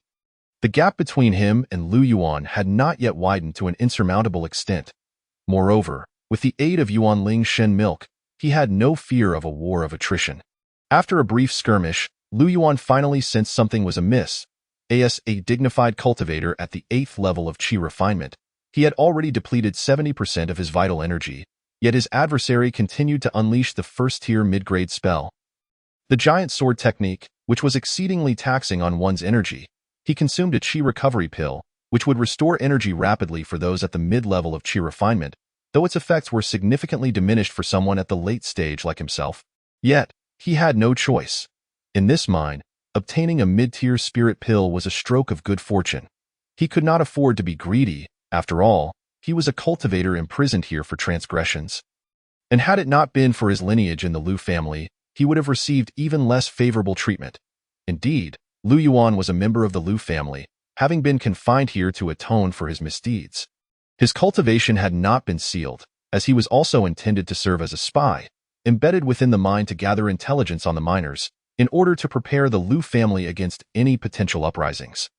the gap between him and Lu Yuan had not yet widened to an insurmountable extent. Moreover, with the aid of Yuanling Shen milk, he had no fear of a war of attrition. After a brief skirmish, Lu Yuan finally sensed something was amiss. As a dignified cultivator at the 8th level of qi refinement, he had already depleted 70% of his vital energy, yet his adversary continued to unleash the first-tier mid-grade spell. The giant sword technique, which was exceedingly taxing on one's energy, he consumed a qi recovery pill, which would restore energy rapidly for those at the mid-level of qi refinement, though its effects were significantly diminished for someone at the late stage like himself. Yet, he had no choice. In this mind, obtaining a mid-tier spirit pill was a stroke of good fortune. He could not afford to be greedy. After all, he was a cultivator imprisoned here for transgressions. And had it not been for his lineage in the Lu family, he would have received even less favorable treatment. Indeed, Lu Yuan was a member of the Lu family, having been confined here to atone for his misdeeds. His cultivation had not been sealed, as he was also intended to serve as a spy, embedded within the mine to gather intelligence on the miners, in order to prepare the Lu family against any potential uprisings.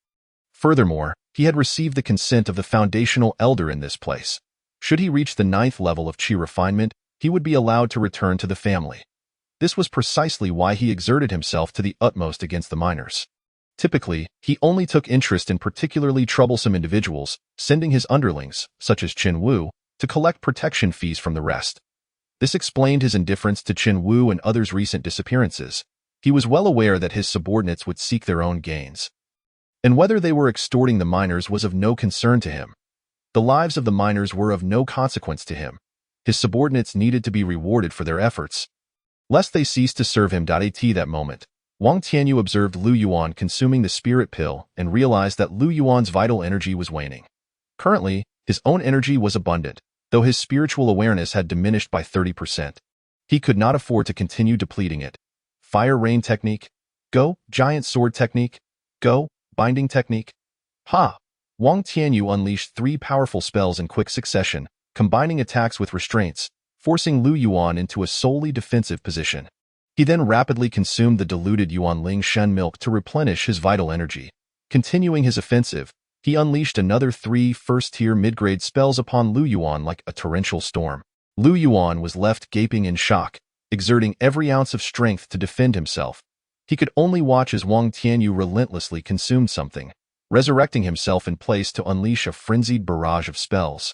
Furthermore, he had received the consent of the foundational elder in this place. Should he reach the 9th level of qi refinement, he would be allowed to return to the family. This was precisely why he exerted himself to the utmost against the miners. Typically, he only took interest in particularly troublesome individuals, sending his underlings, such as Qin Wu, to collect protection fees from the rest. This explained his indifference to Qin Wu and others' recent disappearances. He was well aware that his subordinates would seek their own gains. And whether they were extorting the miners was of no concern to him. The lives of the miners were of no consequence to him. His subordinates needed to be rewarded for their efforts. Lest they cease to serve him. At that moment, Wang Tianyu observed Lu Yuan consuming the spirit pill and realized that Lu Yuan's vital energy was waning. Currently, his own energy was abundant, though his spiritual awareness had diminished by 30%. He could not afford to continue depleting it. Fire rain technique. Go. Giant sword technique. Go. Binding technique. Ha! Wang Tianyu unleashed 3 powerful spells in quick succession, combining attacks with restraints, forcing Lu Yuan into a solely defensive position. He then rapidly consumed the diluted Yuanling Shen milk to replenish his vital energy. Continuing his offensive, he unleashed another 3 first-tier mid-grade spells upon Lu Yuan like a torrential storm. Lu Yuan was left gaping in shock, exerting every ounce of strength to defend himself. He could only watch as Wang Tianyu relentlessly consumed something, resurrecting himself in place to unleash a frenzied barrage of spells.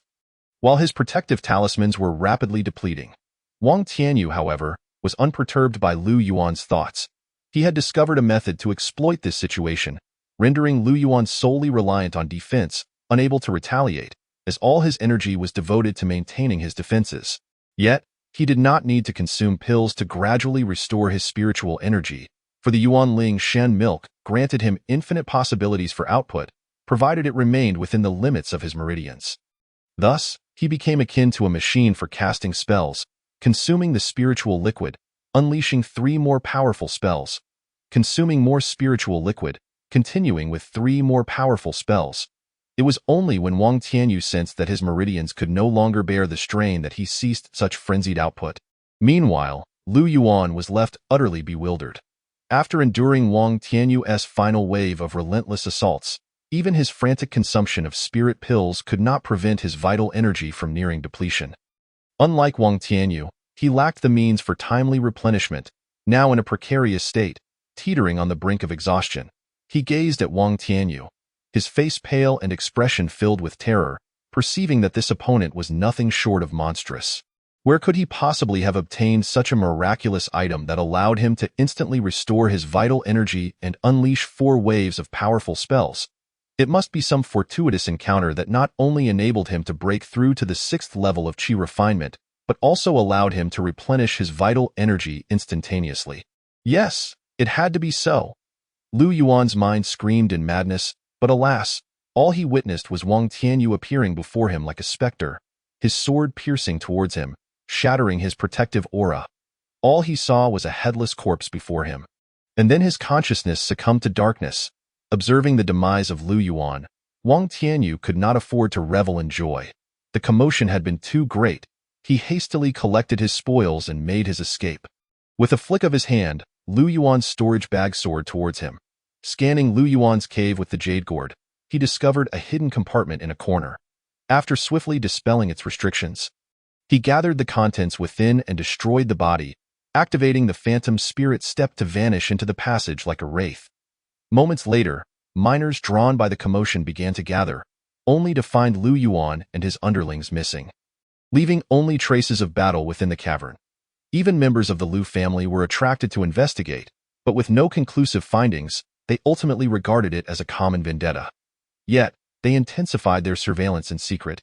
While his protective talismans were rapidly depleting, Wang Tianyu, however, was unperturbed by Lu Yuan's thoughts. He had discovered a method to exploit this situation, rendering Lu Yuan solely reliant on defense, unable to retaliate, as all his energy was devoted to maintaining his defenses. Yet, he did not need to consume pills to gradually restore his spiritual energy, for the Yuanling Shen milk granted him infinite possibilities for output, provided it remained within the limits of his meridians. Thus, he became akin to a machine for casting spells, consuming the spiritual liquid, unleashing 3 more powerful spells, consuming more spiritual liquid, continuing with 3 more powerful spells. It was only when Wang Tianyu sensed that his meridians could no longer bear the strain that he ceased such frenzied output. Meanwhile, Lu Yuan was left utterly bewildered. After enduring Wang Tianyu's final wave of relentless assaults, even his frantic consumption of spirit pills could not prevent his vital energy from nearing depletion. Unlike Wang Tianyu, he lacked the means for timely replenishment, now in a precarious state, teetering on the brink of exhaustion. He gazed at Wang Tianyu, his face pale and expression filled with terror, perceiving that this opponent was nothing short of monstrous. Where could he possibly have obtained such a miraculous item that allowed him to instantly restore his vital energy and unleash 4 waves of powerful spells? It must be some fortuitous encounter that not only enabled him to break through to the 6th level of qi refinement, but also allowed him to replenish his vital energy instantaneously. Yes, it had to be so. Lu Yuan's mind screamed in madness, but alas, all he witnessed was Wang Tianyu appearing before him like a specter, his sword piercing towards him, shattering his protective aura. All he saw was a headless corpse before him. And then his consciousness succumbed to darkness. Observing the demise of Lu Yuan, Wang Tianyu could not afford to revel in joy. The commotion had been too great. he hastily collected his spoils and made his escape. With a flick of his hand, Lu Yuan's storage bag soared towards him. Scanning Lu Yuan's cave with the jade gourd, he discovered a hidden compartment in a corner. After swiftly dispelling its restrictions, he gathered the contents within and destroyed the body, activating the phantom spirit step to vanish into the passage like a wraith. Moments later, miners drawn by the commotion began to gather, only to find Lu Yuan and his underlings missing, leaving only traces of battle within the cavern. Even members of the Lu family were attracted to investigate, but with no conclusive findings, they ultimately regarded it as a common vendetta. Yet, they intensified their surveillance in secret,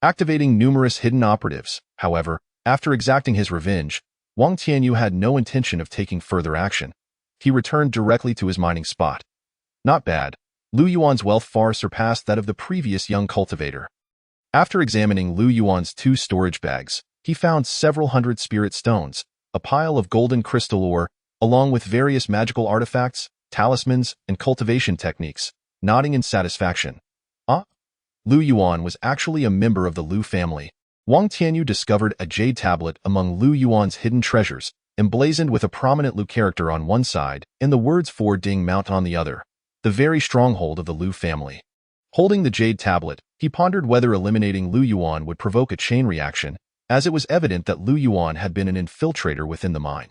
activating numerous hidden operatives. However, after exacting his revenge, Wang Tianyu had no intention of taking further action. He returned directly to his mining spot. Not bad. Lu Yuan's wealth far surpassed that of the previous young cultivator. After examining Lu Yuan's 2 storage bags, he found several hundred spirit stones, a pile of golden crystal ore, along with various magical artifacts, talismans, and cultivation techniques. Nodding in satisfaction. Lu Yuan was actually a member of the Lu family. Wang Tianyu discovered a jade tablet among Lu Yuan's hidden treasures, emblazoned with a prominent Lu character on one side and the words "For Ding Mount" on the other, the very stronghold of the Lu family. Holding the jade tablet, he pondered whether eliminating Lu Yuan would provoke a chain reaction, as it was evident that Lu Yuan had been an infiltrator within the mine.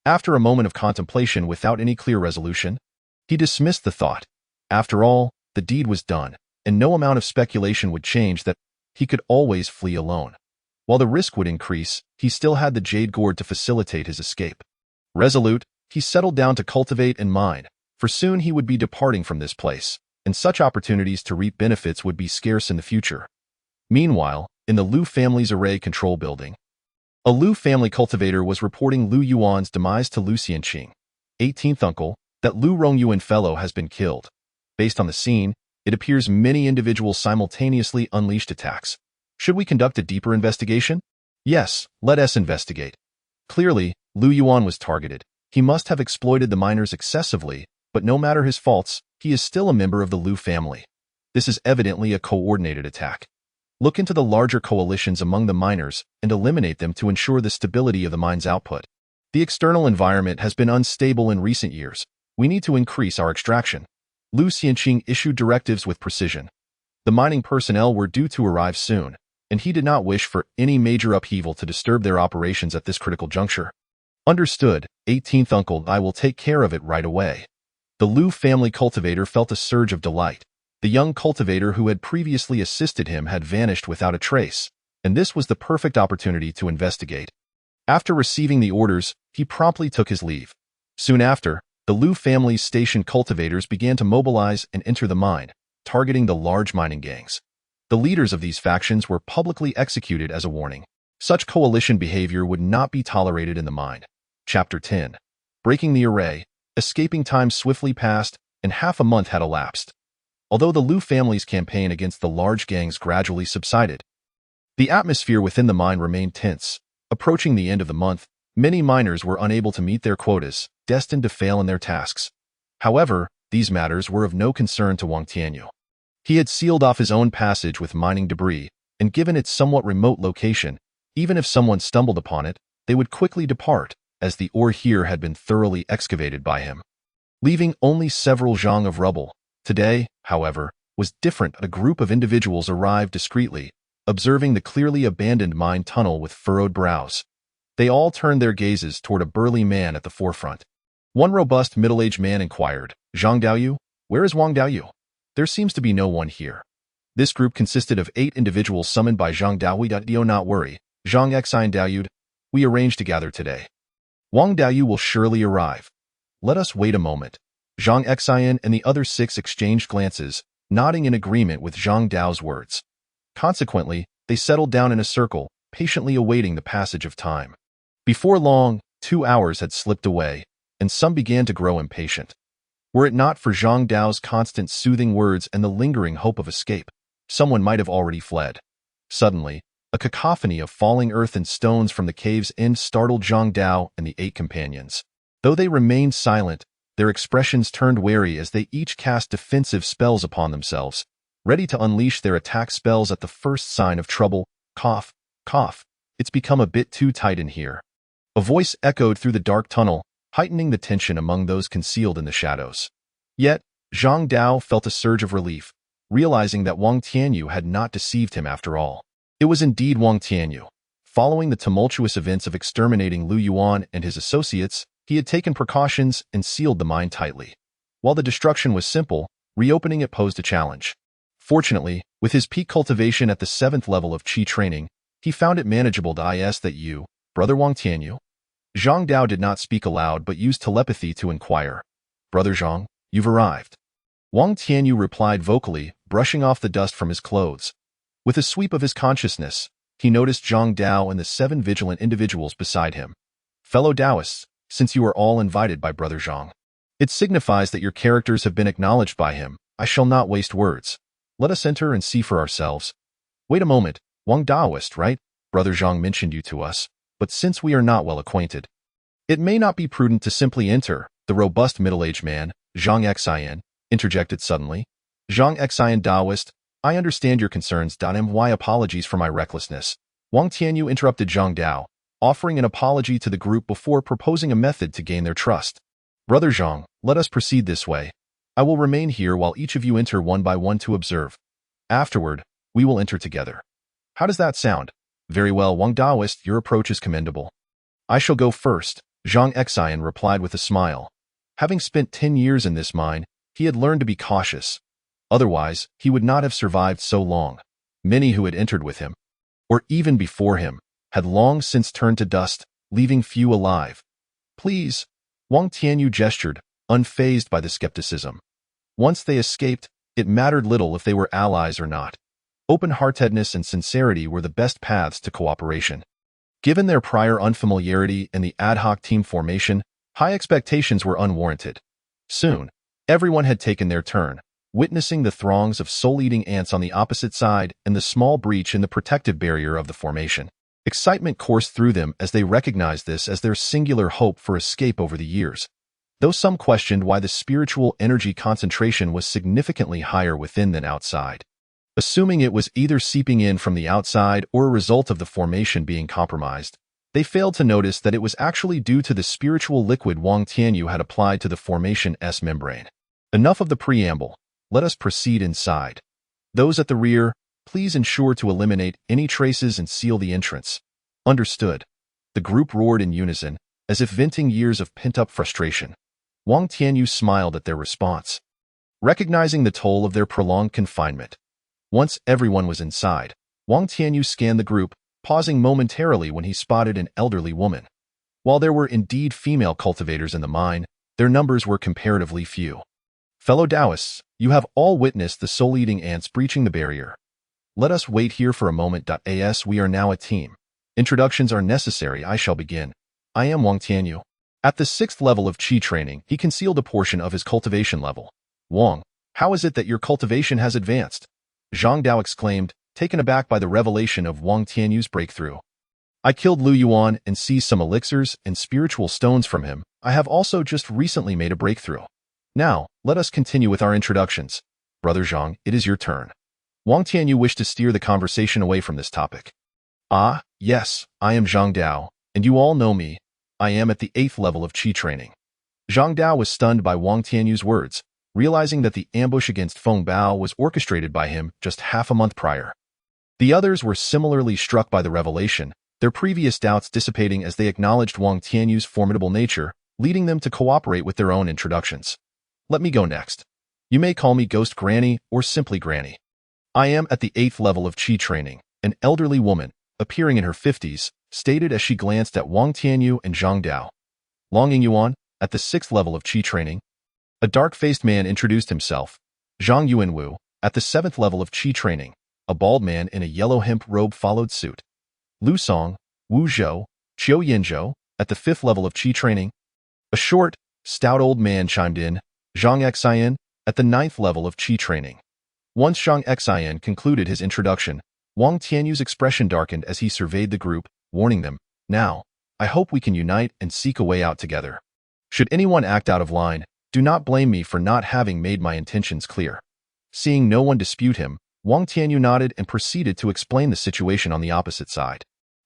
After a moment of contemplation without any clear resolution, he dismissed the thought. After all, the deed was done, and no amount of speculation would change that. He could always flee alone. While the risk would increase, he still had the jade gourd to facilitate his escape. Resolute, he settled down to cultivate and mine, for soon he would be departing from this place, and such opportunities to reap benefits would be scarce in the future. Meanwhile, in the Lu family's array control building, a Lu family cultivator was reporting Lu Yuan's demise to Lu Xianqing, 18th uncle, that Lu Rongyuan fellow has been killed. Based on the scene, it appears many individuals simultaneously unleashed attacks. Should we conduct a deeper investigation? Yes, let us investigate. Clearly, Lu Yuan was targeted. He must have exploited the miners excessively, but no matter his faults, he is still a member of the Lu family. This is evidently a coordinated attack. Look into the larger coalitions among the miners and eliminate them to ensure the stability of the mine's output. The external environment has been unstable in recent years. We need to increase our extraction. Lu Xianqing issued directives with precision. The mining personnel were due to arrive soon, and he did not wish for any major upheaval to disturb their operations at this critical juncture. Understood, 18th uncle, I will take care of it right away. The Lu family cultivator felt a surge of delight. The young cultivator who had previously assisted him had vanished without a trace, and this was the perfect opportunity to investigate. After receiving the orders, he promptly took his leave. Soon after, the Lu family's stationed cultivators began to mobilize and enter the mine, targeting the large mining gangs. The leaders of these factions were publicly executed as a warning. Such coalition behavior would not be tolerated in the mine. Chapter 10. Breaking the array. Escaping time swiftly passed, and half a month had elapsed. Although the Lu family's campaign against the large gangs gradually subsided, the atmosphere within the mine remained tense. Approaching the end of the month, many miners were unable to meet their quotas, destined to fail in their tasks. However, these matters were of no concern to Wang Tianyu. He had sealed off his own passage with mining debris, and given its somewhat remote location, even if someone stumbled upon it, they would quickly depart, as the ore here had been thoroughly excavated by him, leaving only several zhang of rubble. Today, however, was different. A group of individuals arrived discreetly, observing the clearly abandoned mine tunnel with furrowed brows. They all turned their gazes toward a burly man at the forefront. One robust middle-aged man inquired, "Zhang Daoyu? Where is Wang Daoyu? There seems to be no one here." This group consisted of 8 individuals summoned by Zhang Daoyu. "Do not worry, Zhang Xian Daoyu. We arranged to gather today. Wang Daoyu will surely arrive. Let us wait a moment." Zhang Xian and the other 6 exchanged glances, nodding in agreement with Zhang Dao's words. Consequently, they settled down in a circle, patiently awaiting the passage of time. Before long, 2 hours had slipped away, and some began to grow impatient. Were it not for Zhang Dao's constant soothing words and the lingering hope of escape, someone might have already fled. Suddenly, a cacophony of falling earth and stones from the cave's end startled Zhang Dao and the 8 companions. Though they remained silent, their expressions turned wary as they each cast defensive spells upon themselves, ready to unleash their attack spells at the first sign of trouble. Cough, cough. It's become a bit too tight in here. A voice echoed through the dark tunnel, heightening the tension among those concealed in the shadows. Yet, Zhang Dao felt a surge of relief, realizing that Wang Tianyu had not deceived him after all. It was indeed Wang Tianyu. Following the tumultuous events of exterminating Lu Yuan and his associates, he had taken precautions and sealed the mine tightly. While the destruction was simple, reopening it posed a challenge. Fortunately, with his peak cultivation at the 7th level of Qi training, he found it manageable. That you, Brother Wang Tianyu? Zhang Dao did not speak aloud but used telepathy to inquire. Brother Zhang, you've arrived. Wang Tianyu replied vocally, brushing off the dust from his clothes. With a sweep of his consciousness, he noticed Zhang Dao and the 7 vigilant individuals beside him. Fellow Taoists, since you are all invited by Brother Zhang, it signifies that your characters have been acknowledged by him. I shall not waste words. Let us enter and see for ourselves. Wait a moment, Wang Daoist, right? Brother Zhang mentioned you to us, but since we are not well acquainted, it may not be prudent to simply enter. The robust middle-aged man, Zhang Xian, interjected suddenly. Zhang Xian Daoist, I understand your concerns. My apologies for my recklessness. Wang Tianyu interrupted Zhang Dao, offering an apology to the group before proposing a method to gain their trust. Brother Zhang, let us proceed this way. I will remain here while each of you enter one by one to observe. Afterward, we will enter together. How does that sound? Very well, Wang Daoist, your approach is commendable. I shall go first, Zhang Xian replied with a smile. Having spent 10 years in this mine, he had learned to be cautious. Otherwise, he would not have survived so long. Many who had entered with him, or even before him, had long since turned to dust, leaving few alive. Please, Wang Tianyu gestured, unfazed by the skepticism. Once they escaped, it mattered little if they were allies or not. Open-heartedness and sincerity were the best paths to cooperation. Given their prior unfamiliarity and the ad hoc team formation, high expectations were unwarranted. Soon, everyone had taken their turn, witnessing the throngs of soul-eating ants on the opposite side and the small breach in the protective barrier of the formation. Excitement coursed through them as they recognized this as their singular hope for escape over the years. Though some questioned why the spiritual energy concentration was significantly higher within than outside, assuming it was either seeping in from the outside or a result of the formation being compromised, they failed to notice that it was actually due to the spiritual liquid Wang Tianyu had applied to the formation's membrane. Enough of the preamble. Let us proceed inside. Those at the rear, please ensure to eliminate any traces and seal the entrance. Understood. The group roared in unison, as if venting years of pent-up frustration. Wang Tianyu smiled at their response, recognizing the toll of their prolonged confinement. Once everyone was inside, Wang Tianyu scanned the group, pausing momentarily when he spotted an elderly woman. While there were indeed female cultivators in the mine, their numbers were comparatively few. Fellow Taoists, you have all witnessed the soul-eating ants breaching the barrier. Let us wait here for a moment. As we are now a team. Introductions are necessary. I shall begin. I am Wang Tianyu. At the 6th level of Qi training, he concealed a portion of his cultivation level. Wang, how is it that your cultivation has advanced? Zhang Dao exclaimed, taken aback by the revelation of Wang Tianyu's breakthrough. I killed Lu Yuan and seized some elixirs and spiritual stones from him. I have also just recently made a breakthrough. Now, let us continue with our introductions. Brother Zhang, it is your turn. Wang Tianyu wished to steer the conversation away from this topic. Ah, yes, I am Zhang Dao, and you all know me. I am at the 8th level of Qi training. Zhang Dao was stunned by Wang Tianyu's words, realizing that the ambush against Feng Bao was orchestrated by him just half a month prior. The others were similarly struck by the revelation, their previous doubts dissipating as they acknowledged Wang Tianyu's formidable nature, leading them to cooperate with their own introductions. Let me go next. You may call me Ghost Granny or simply Granny. I am at the 8th level of Qi training. An elderly woman, appearing in her 50s, stated as she glanced at Wang Tianyu and Zhang Dao. Long Yuan, at the 6th level of Qi training. A dark-faced man introduced himself. Zhang Yuanwu, at the 7th level of Qi training. A bald man in a yellow hemp robe followed suit. Lu Song, Wu Zhou, Qiu Yanzhou, at the 5th level of Qi training. A short, stout old man chimed in. Zhang Xian, at the 9th level of Qi training. Once Zhang Xian concluded his introduction, Wang Tianyu's expression darkened as he surveyed the group, warning them, now, I hope we can unite and seek a way out together. Should anyone act out of line, do not blame me for not having made my intentions clear. Seeing no one dispute him, Wang Tianyu nodded and proceeded to explain the situation on the opposite side.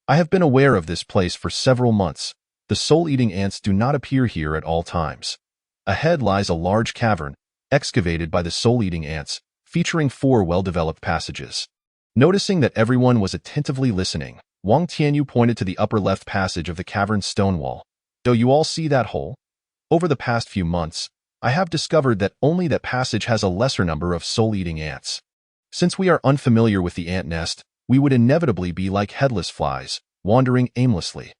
I have been aware of this place for several months. The soul-eating ants do not appear here at all times. Ahead lies a large cavern, excavated by the soul-eating ants, featuring 4 well-developed passages. Noticing that everyone was attentively listening, Wang Tianyu pointed to the upper left passage of the cavern's stone wall. Do you all see that hole? Over the past few months, I have discovered that only that passage has a lesser number of soul-eating ants. Since we are unfamiliar with the ant nest, we would inevitably be like headless flies, wandering aimlessly.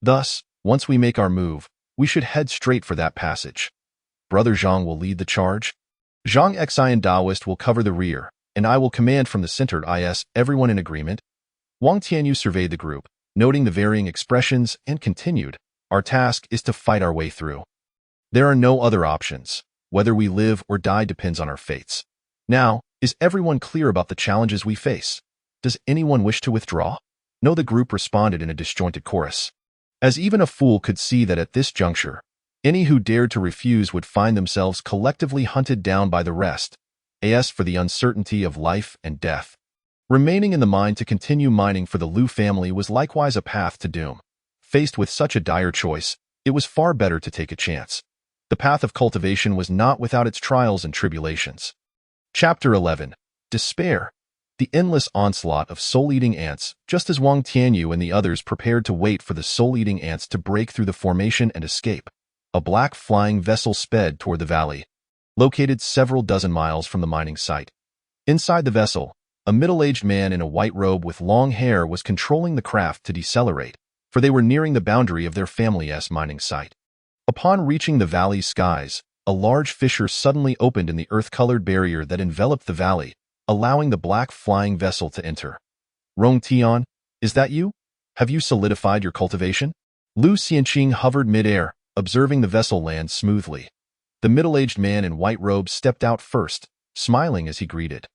Thus, once we make our move, we should head straight for that passage. Brother Zhang will lead the charge. Zhang Xian Daoist will cover the rear, and I will command from the center. Is everyone in agreement? Wang Tianyu surveyed the group, noting the varying expressions, and continued, Our task is to fight our way through. There are no other options. Whether we live or die depends on our fates. Now, is everyone clear about the challenges we face? Does anyone wish to withdraw? No, the group responded in a disjointed chorus. As even a fool could see that at this juncture, any who dared to refuse would find themselves collectively hunted down by the rest, as for the uncertainty of life and death. Remaining in the mine to continue mining for the Liu family was likewise a path to doom. Faced with such a dire choice, it was far better to take a chance. The path of cultivation was not without its trials and tribulations. Chapter 11. Despair. The endless onslaught of soul-eating ants, just as Wang Tianyu and the others prepared to wait for the soul-eating ants to break through the formation and escape. A black flying vessel sped toward the valley, located several dozen miles from the mining site. Inside the vessel, a middle-aged man in a white robe with long hair was controlling the craft to decelerate, for they were nearing the boundary of their family's mining site. Upon reaching the valley's skies, a large fissure suddenly opened in the earth-colored barrier that enveloped the valley, allowing the black flying vessel to enter. Rong Tian, is that you? Have you solidified your cultivation? Lu Xianqing hovered mid-air, observing the vessel land smoothly. The middle-aged man in white robes stepped out first, smiling as he greeted.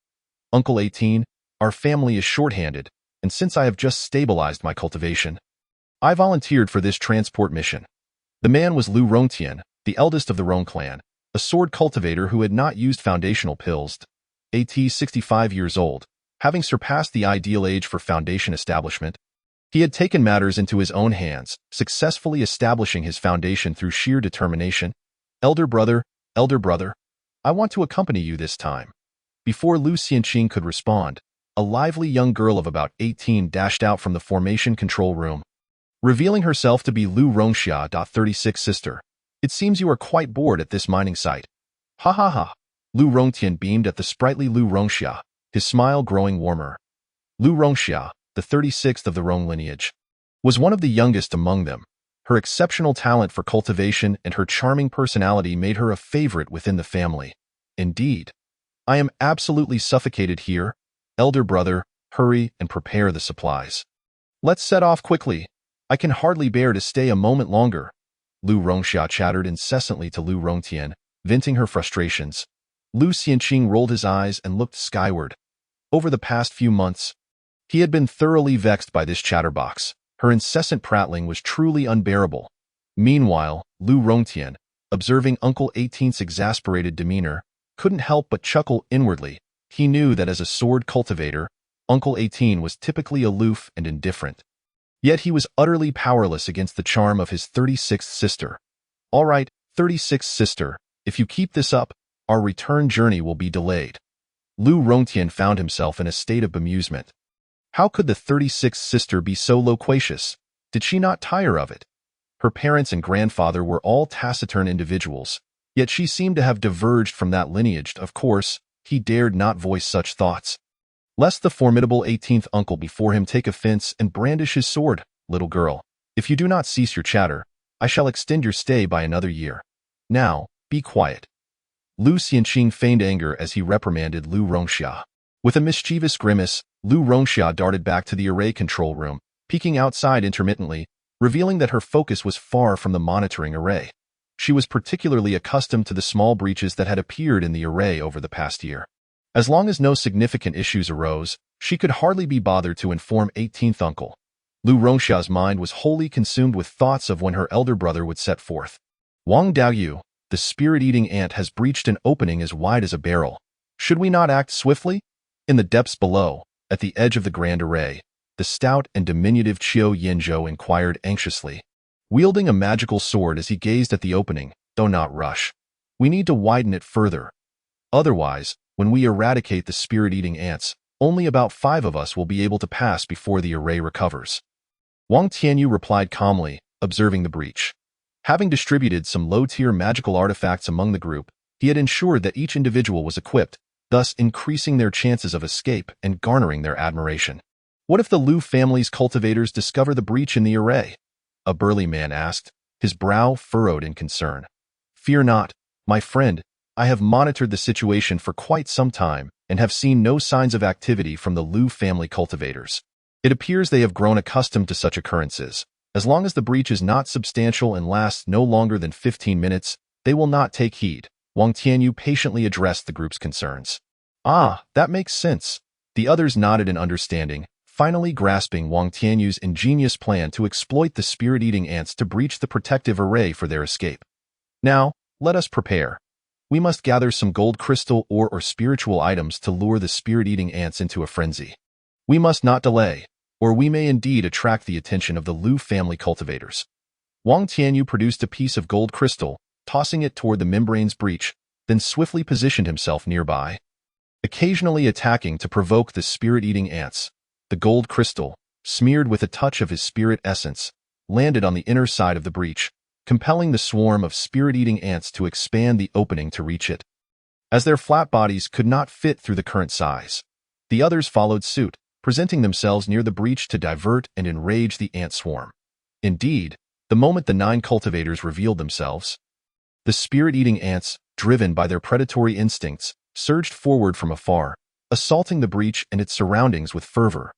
Uncle 18, our family is short-handed, and since I have just stabilized my cultivation, I volunteered for this transport mission. The man was Lu Rongtian, the eldest of the Rong clan, a sword cultivator who had not used foundational pills. 65 years old, having surpassed the ideal age for foundation establishment. He had taken matters into his own hands, successfully establishing his foundation through sheer determination. Elder brother, I want to accompany you this time. Before Lu Xianqing could respond, a lively young girl of about 18 dashed out from the formation control room, revealing herself to be Lu Rongxia, 36 sister. It seems you are quite bored at this mining site. Ha ha ha. Lu Rongtian beamed at the sprightly Lu Rongxia, his smile growing warmer. Lu Rongxia, the 36th of the Rong lineage, was one of the youngest among them. Her exceptional talent for cultivation and her charming personality made her a favorite within the family. Indeed, I am absolutely suffocated here. Elder brother, hurry and prepare the supplies. Let's set off quickly. I can hardly bear to stay a moment longer. Lu Rongxia chattered incessantly to Lu Rongtian, venting her frustrations. Lu Xianqing rolled his eyes and looked skyward. Over the past few months, he had been thoroughly vexed by this chatterbox. Her incessant prattling was truly unbearable. Meanwhile, Lu Rongtian, observing Uncle 18's exasperated demeanor, couldn't help but chuckle inwardly. He knew that as a sword cultivator, Uncle 18 was typically aloof and indifferent. Yet he was utterly powerless against the charm of his 36th sister. All right, 36th sister, if you keep this up, our return journey will be delayed. Lu Rongtian found himself in a state of bemusement. How could the 36th sister be so loquacious? Did she not tire of it? Her parents and grandfather were all taciturn individuals, yet she seemed to have diverged from that lineage. Of course, he dared not voice such thoughts, lest the formidable 18th uncle before him take offense and brandish his sword. Little girl, if you do not cease your chatter, I shall extend your stay by another year. Now, be quiet. Lu Xianqing feigned anger as he reprimanded Lu Rongxia. With a mischievous grimace, Lu Rongxia darted back to the array control room, peeking outside intermittently, revealing that her focus was far from the monitoring array. She was particularly accustomed to the small breaches that had appeared in the array over the past year. As long as no significant issues arose, she could hardly be bothered to inform 18th uncle. Lu Rongxia's mind was wholly consumed with thoughts of when her elder brother would set forth. Wang Daoyu, the spirit-eating ant has breached an opening as wide as a barrel. Should we not act swiftly? In the depths below, at the edge of the grand array, the stout and diminutive Qiu Yinzhou inquired anxiously, wielding a magical sword as he gazed at the opening. "Do not rush. We need to widen it further. Otherwise, when we eradicate the spirit-eating ants, only about 5 of us will be able to pass before the array recovers." Wang Tianyu replied calmly, observing the breach. Having distributed some low-tier magical artifacts among the group, he had ensured that each individual was equipped, thus increasing their chances of escape and garnering their admiration. "What if the Lu family's cultivators discover the breach in the array?" a burly man asked, his brow furrowed in concern. "Fear not, my friend. I have monitored the situation for quite some time and have seen no signs of activity from the Lu family cultivators. It appears they have grown accustomed to such occurrences. As long as the breach is not substantial and lasts no longer than 15 minutes, they will not take heed." Wang Tianyu patiently addressed the group's concerns. "Ah, that makes sense." The others nodded in understanding, finally grasping Wang Tianyu's ingenious plan to exploit the spirit-eating ants to breach the protective array for their escape. "Now, let us prepare. We must gather some gold crystal ore or spiritual items to lure the spirit-eating ants into a frenzy. We must not delay, or we may indeed attract the attention of the Lu family cultivators." Wang Tianyu produced a piece of gold crystal, tossing it toward the membrane's breach, then swiftly positioned himself nearby, occasionally attacking to provoke the spirit-eating ants. The gold crystal, smeared with a touch of his spirit essence, landed on the inner side of the breach, compelling the swarm of spirit-eating ants to expand the opening to reach it. As their flat bodies could not fit through the current size, the others followed suit, presenting themselves near the breach to divert and enrage the ant swarm. Indeed, the moment the 9 cultivators revealed themselves, the spirit-eating ants, driven by their predatory instincts, surged forward from afar, assaulting the breach and its surroundings with fervor.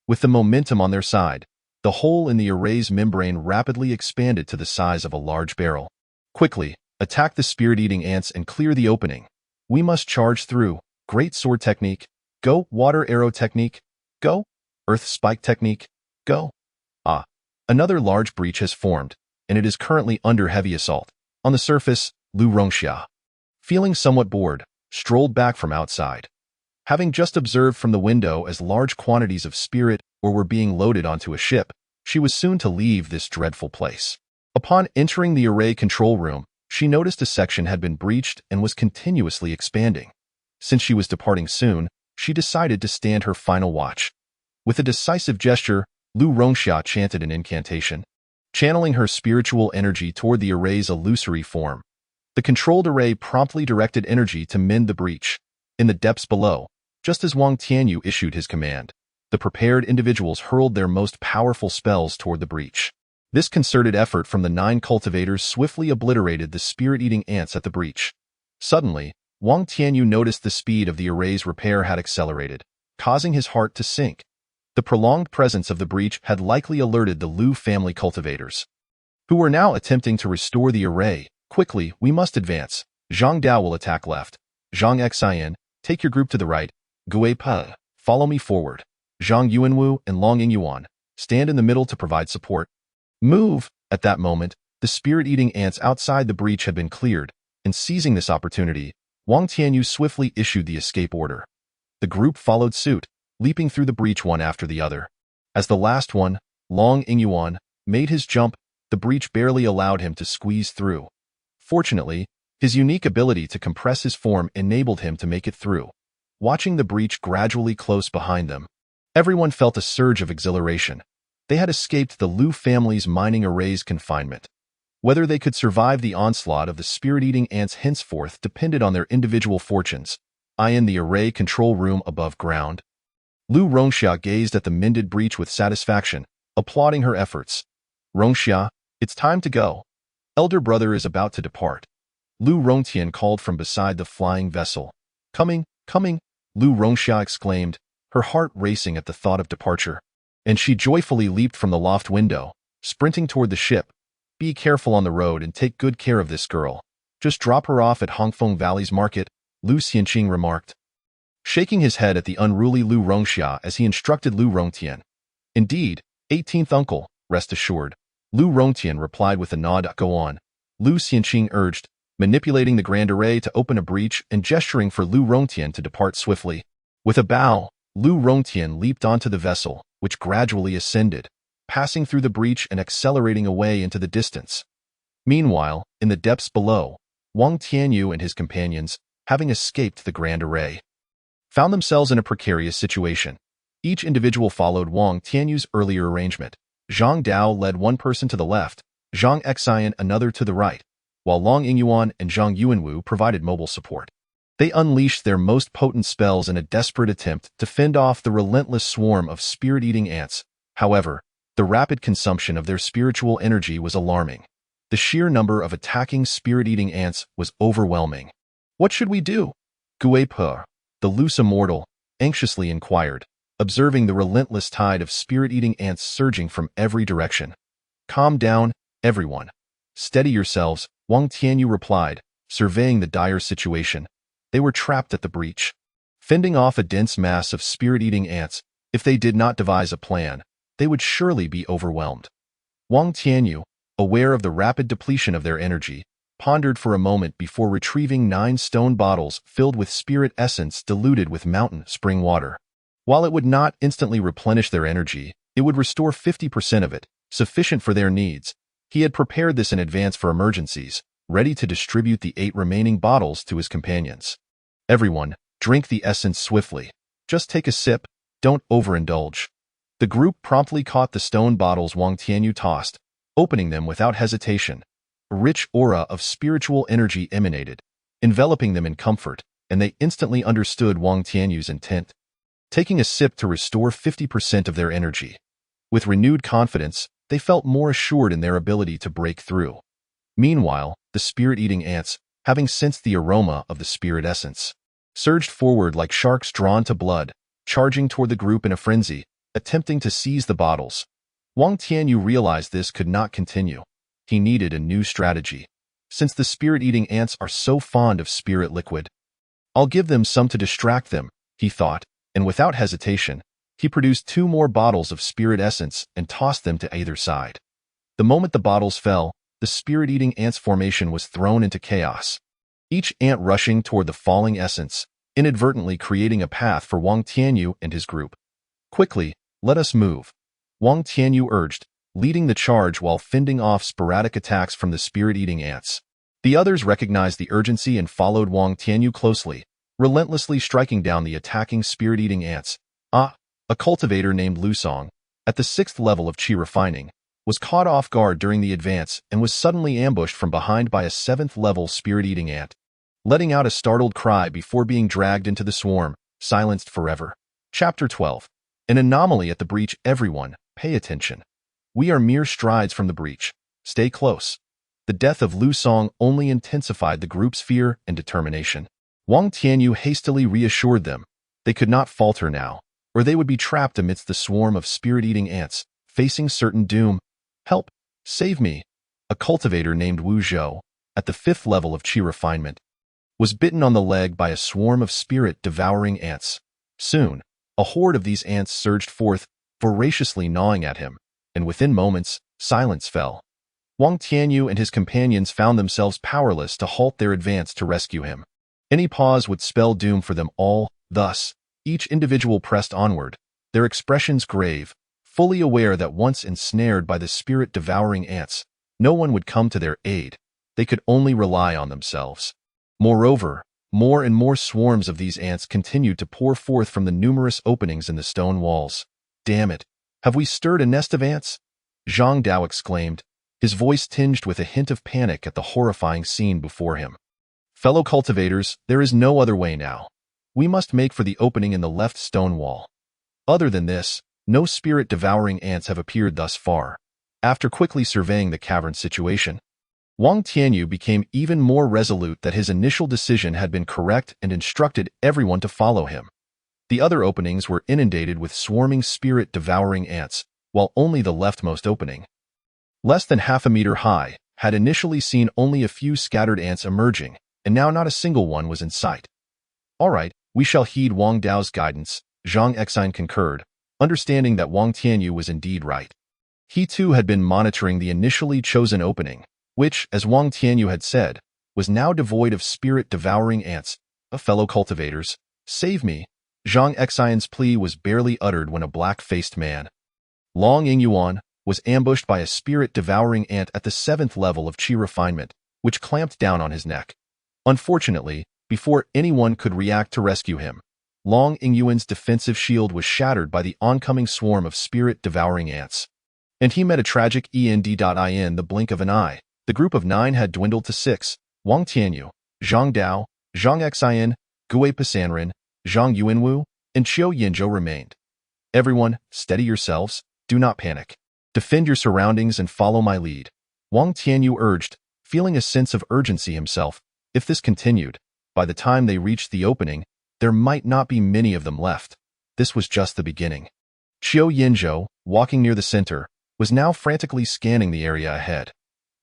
With the momentum on their side, the hole in the array's membrane rapidly expanded to the size of a large barrel. "Quickly, attack the spirit-eating ants and clear the opening. We must charge through. Great sword technique. Go. Water arrow technique. Go. Earth spike technique. Go." Another large breach has formed, and it is currently under heavy assault. On the surface, Lu Rongxia, feeling somewhat bored, strolled back from outside. Having just observed from the window as large quantities of spirit ore were being loaded onto a ship, she was soon to leave this dreadful place. Upon entering the array control room, she noticed a section had been breached and was continuously expanding. Since she was departing soon, she decided to stand her final watch. With a decisive gesture, Lu Rongxia chanted an incantation, channeling her spiritual energy toward the array's illusory form. The controlled array promptly directed energy to mend the breach. In the depths below, just as Wang Tianyu issued his command, the prepared individuals hurled their most powerful spells toward the breach. This concerted effort from the 9 cultivators swiftly obliterated the spirit-eating ants at the breach. Suddenly, Wang Tianyu noticed the speed of the array's repair had accelerated, causing his heart to sink. The prolonged presence of the breach had likely alerted the Lu family cultivators, who were now attempting to restore the array. "Quickly, we must advance. Zhang Dao will attack left. Zhang Xian, take your group to the right. Gui Pa, follow me forward. Zhang Yuanwu and Long Yingyuan, stand in the middle to provide support. Move!" At that moment, the spirit-eating ants outside the breach had been cleared, and seizing this opportunity, Wang Tianyu swiftly issued the escape order. The group followed suit, leaping through the breach one after the other. As the last one, Long Yingyuan, made his jump, the breach barely allowed him to squeeze through. Fortunately, his unique ability to compress his form enabled him to make it through. Watching the breach gradually close behind them, everyone felt a surge of exhilaration. They had escaped the Lu family's mining array's confinement. Whether they could survive the onslaught of the spirit-eating ants henceforth depended on their individual fortunes. In the array control room above ground, Lu Rongxia gazed at the mended breach with satisfaction, applauding her efforts. "Rongxia, it's time to go. Elder brother is about to depart." Lu Rongtian called from beside the flying vessel. Coming, Lu Rongxia exclaimed, her heart racing at the thought of departure. And she joyfully leaped from the loft window, sprinting toward the ship. "Be careful on the road and take good care of this girl. Just drop her off at Hongfeng Valley's market," Lu Xianqing remarked, shaking his head at the unruly Lu Rongxia as he instructed Lu Rongtian. "Indeed, 18th uncle, rest assured," Lu Rongtian replied with a nod. "Go on," Lu Xianqing urged, manipulating the grand array to open a breach and gesturing for Lu Rongtian to depart swiftly. With a bow, Lu Rongtian leaped onto the vessel, which gradually ascended, passing through the breach and accelerating away into the distance. Meanwhile, in the depths below, Wang Tianyu and his companions, having escaped the grand array, found themselves in a precarious situation. Each individual followed Wang Tianyu's earlier arrangement. Zhang Dao led one person to the left, Zhang Xian another to the right, while Long Yingyuan and Zhang Yuanwu provided mobile support. They unleashed their most potent spells in a desperate attempt to fend off the relentless swarm of spirit-eating ants. However, the rapid consumption of their spiritual energy was alarming. The sheer number of attacking spirit-eating ants was overwhelming. "What should we do?" Gui Pe, the loose immortal, anxiously inquired, observing the relentless tide of spirit-eating ants surging from every direction. "Calm down, everyone. Steady yourselves," Wang Tianyu replied, surveying the dire situation. They were trapped at the breach. Fending off a dense mass of spirit-eating ants, if they did not devise a plan, they would surely be overwhelmed. Wang Tianyu, aware of the rapid depletion of their energy, pondered for a moment before retrieving 9 stone bottles filled with spirit essence diluted with mountain spring water. While it would not instantly replenish their energy, it would restore 50% of it, sufficient for their needs. He had prepared this in advance for emergencies, ready to distribute the 8 remaining bottles to his companions. "Everyone, drink the essence swiftly. Just take a sip, don't overindulge." The group promptly caught the stone bottles Wang Tianyu tossed, opening them without hesitation. A rich aura of spiritual energy emanated, enveloping them in comfort, and they instantly understood Wang Tianyu's intent. Taking a sip to restore 50% of their energy. With renewed confidence, they felt more assured in their ability to break through. Meanwhile, the spirit-eating ants, having sensed the aroma of the spirit essence, surged forward like sharks drawn to blood, charging toward the group in a frenzy, attempting to seize the bottles. Wang Tianyu realized this could not continue. He needed a new strategy. Since the spirit-eating ants are so fond of spirit liquid, "I'll give them some to distract them," he thought, and without hesitation, he produced 2 more bottles of spirit essence and tossed them to either side. The moment the bottles fell, the spirit-eating ants formation was thrown into chaos. Each ant rushing toward the falling essence, inadvertently creating a path for Wang Tianyu and his group. "Quickly, let us move," Wang Tianyu urged, leading the charge while fending off sporadic attacks from the spirit-eating ants. The others recognized the urgency and followed Wang Tianyu closely, relentlessly striking down the attacking spirit-eating ants. A cultivator named Lu Song, at the 6th level of qi refining, was caught off guard during the advance and was suddenly ambushed from behind by a 7th-level spirit-eating ant, letting out a startled cry before being dragged into the swarm, silenced forever. Chapter 12. An anomaly at the breach. Everyone, pay attention. We are mere strides from the breach. Stay close. The death of Lu Song only intensified the group's fear and determination. Wang Tianyu hastily reassured them. They could not falter now, or they would be trapped amidst the swarm of spirit-eating ants, facing certain doom. "Help! Save me!" A cultivator named Wu Zhou, at the 5th level of qi refinement, was bitten on the leg by a swarm of spirit-devouring ants. Soon, a horde of these ants surged forth, voraciously gnawing at him, and within moments, silence fell. Wang Tianyu and his companions found themselves powerless to halt their advance to rescue him. Any pause would spell doom for them all. Thus, each individual pressed onward, their expressions grave, fully aware that once ensnared by the spirit-devouring ants, no one would come to their aid. They could only rely on themselves. Moreover, more and more swarms of these ants continued to pour forth from the numerous openings in the stone walls. "Damn it! Have we stirred a nest of ants?" Zhang Dao exclaimed, his voice tinged with a hint of panic at the horrifying scene before him. "Fellow cultivators, there is no other way now. We must make for the opening in the left stone wall. Other than this, no spirit-devouring ants have appeared thus far." After quickly surveying the cavern situation, Wang Tianyu became even more resolute that his initial decision had been correct and instructed everyone to follow him. The other openings were inundated with swarming spirit-devouring ants, while only the leftmost opening, less than half a meter high, had initially seen only a few scattered ants emerging, and now not a single one was in sight. "All right, we shall heed Wang Dao's guidance," Zhang Xian concurred, understanding that Wang Tianyu was indeed right. He too had been monitoring the initially chosen opening, which, as Wang Tianyu had said, was now devoid of spirit-devouring ants. "Fellow cultivators, save me!" Zhang Xian's plea was barely uttered when a black-faced man, Long Yingyuan, was ambushed by a spirit-devouring ant at the 7th level of qi refinement, which clamped down on his neck. Unfortunately, before anyone could react to rescue him, Long Yingyuan's defensive shield was shattered by the oncoming swarm of spirit-devouring ants. And he met a tragic end. In the blink of an eye, the group of 9 had dwindled to 6, Wang Tianyu, Zhang Dao, Zhang Xian, Gui Pasanren, Zhang Yuanwu, and Qiu Yinzhou remained. Everyone, steady yourselves, do not panic. Defend your surroundings and follow my lead, Wang Tianyu urged, feeling a sense of urgency himself. If this continued, by the time they reached the opening, there might not be many of them left. This was just the beginning. Qiu Yinzhou, walking near the center, was now frantically scanning the area ahead.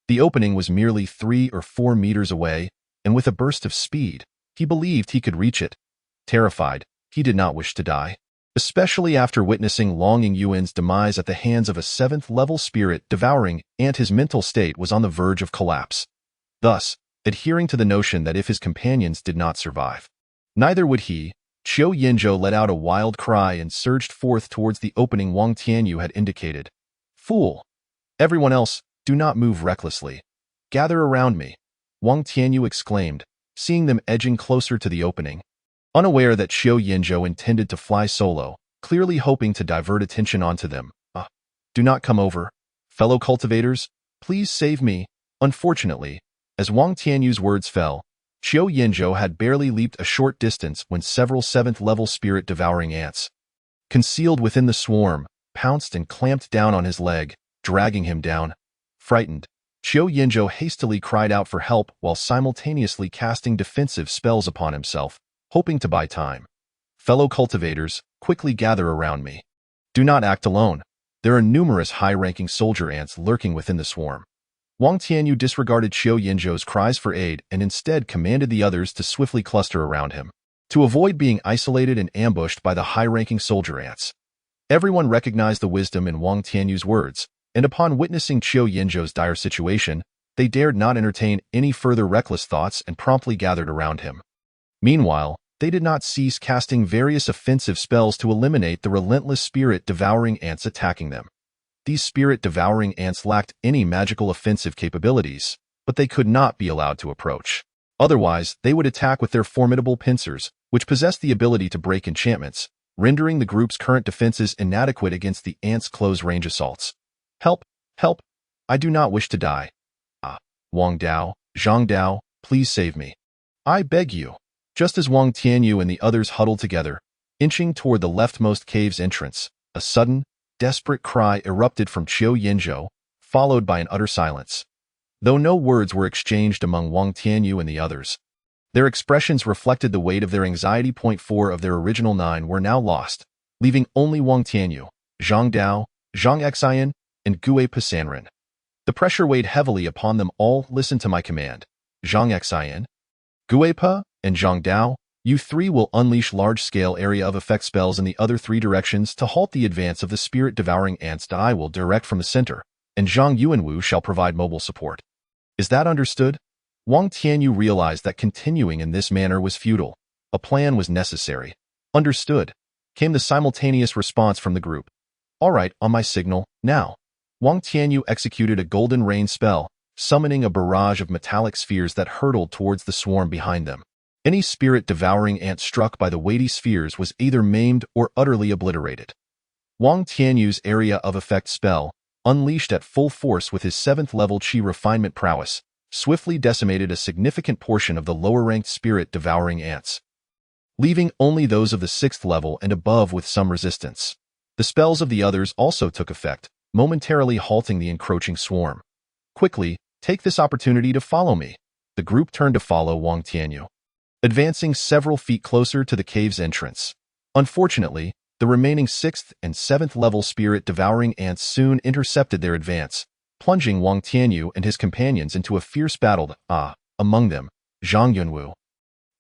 The opening was merely 3 or 4 meters away, and with a burst of speed, he believed he could reach it. Terrified, he did not wish to die, especially after witnessing Long Yingyuan's demise at the hands of a 7th-level spirit-devouring ant. His mental state was on the verge of collapse. Thus, adhering to the notion that if his companions did not survive, neither would he, Qiu Yinzhou let out a wild cry and surged forth towards the opening Wang Tianyu had indicated. Fool! Everyone else, do not move recklessly. Gather around me, Wang Tianyu exclaimed, seeing them edging closer to the opening. Unaware that Qiu Yinzhou intended to fly solo, clearly hoping to divert attention onto them. Do not come over. Fellow cultivators, please save me. Unfortunately, as Wang Tianyu's words fell, Qiu Yinzhou had barely leaped a short distance when several 7th-level spirit-devouring ants, concealed within the swarm, pounced and clamped down on his leg, dragging him down. Frightened, Qiu Yinzhou hastily cried out for help while simultaneously casting defensive spells upon himself, hoping to buy time. Fellow cultivators, quickly gather around me. Do not act alone. There are numerous high-ranking soldier ants lurking within the swarm. Wang Tianyu disregarded Qiu Yinzhou's cries for aid and instead commanded the others to swiftly cluster around him, to avoid being isolated and ambushed by the high-ranking soldier ants. Everyone recognized the wisdom in Wang Tianyu's words, and upon witnessing Qiu Yinzhou's dire situation, they dared not entertain any further reckless thoughts and promptly gathered around him. Meanwhile, they did not cease casting various offensive spells to eliminate the relentless spirit-devouring ants attacking them. These spirit-devouring ants lacked any magical offensive capabilities, but they could not be allowed to approach. Otherwise, they would attack with their formidable pincers, which possessed the ability to break enchantments, rendering the group's current defenses inadequate against the ants' close-range assaults. Help! Help! I do not wish to die. Wang Dao, Zhang Dao, please save me. I beg you. Just as Wang Tianyu and the others huddled together, inching toward the leftmost cave's entrance, a sudden, desperate cry erupted from Qiu Yinzhou, followed by an utter silence. Though no words were exchanged among Wang Tianyu and the others, their expressions reflected the weight of their anxiety. 4 of their original 9 were now lost, leaving only Wang Tianyu, Zhang Dao, Zhang Xian, and Gui Pasanren. The pressure weighed heavily upon them all. Listen to my command. Zhang Xian, Gui Pa, and Zhang Dao, you 3 will unleash large-scale area of effect spells in the other 3 directions to halt the advance of the spirit-devouring ants. I will direct from the center, and Zhang Yuanwu shall provide mobile support. Is that understood? Wang Tianyu realized that continuing in this manner was futile. A plan was necessary. Understood, came the simultaneous response from the group. All right, on my signal, now. Wang Tianyu executed a golden rain spell, summoning a barrage of metallic spheres that hurtled towards the swarm behind them. Any spirit-devouring ant struck by the weighty spheres was either maimed or utterly obliterated. Wang Tianyu's area of effect spell, unleashed at full force with his 7th-level qi refinement prowess, swiftly decimated a significant portion of the lower-ranked spirit-devouring ants, leaving only those of the 6th level and above with some resistance. The spells of the others also took effect, momentarily halting the encroaching swarm. Quickly, take this opportunity to follow me. The group turned to follow Wang Tianyu, advancing several feet closer to the cave's entrance. Unfortunately, the remaining 6th and 7th level spirit-devouring ants soon intercepted their advance, plunging Wang Tianyu and his companions into a fierce battle. Among them, Zhang Yuanwu,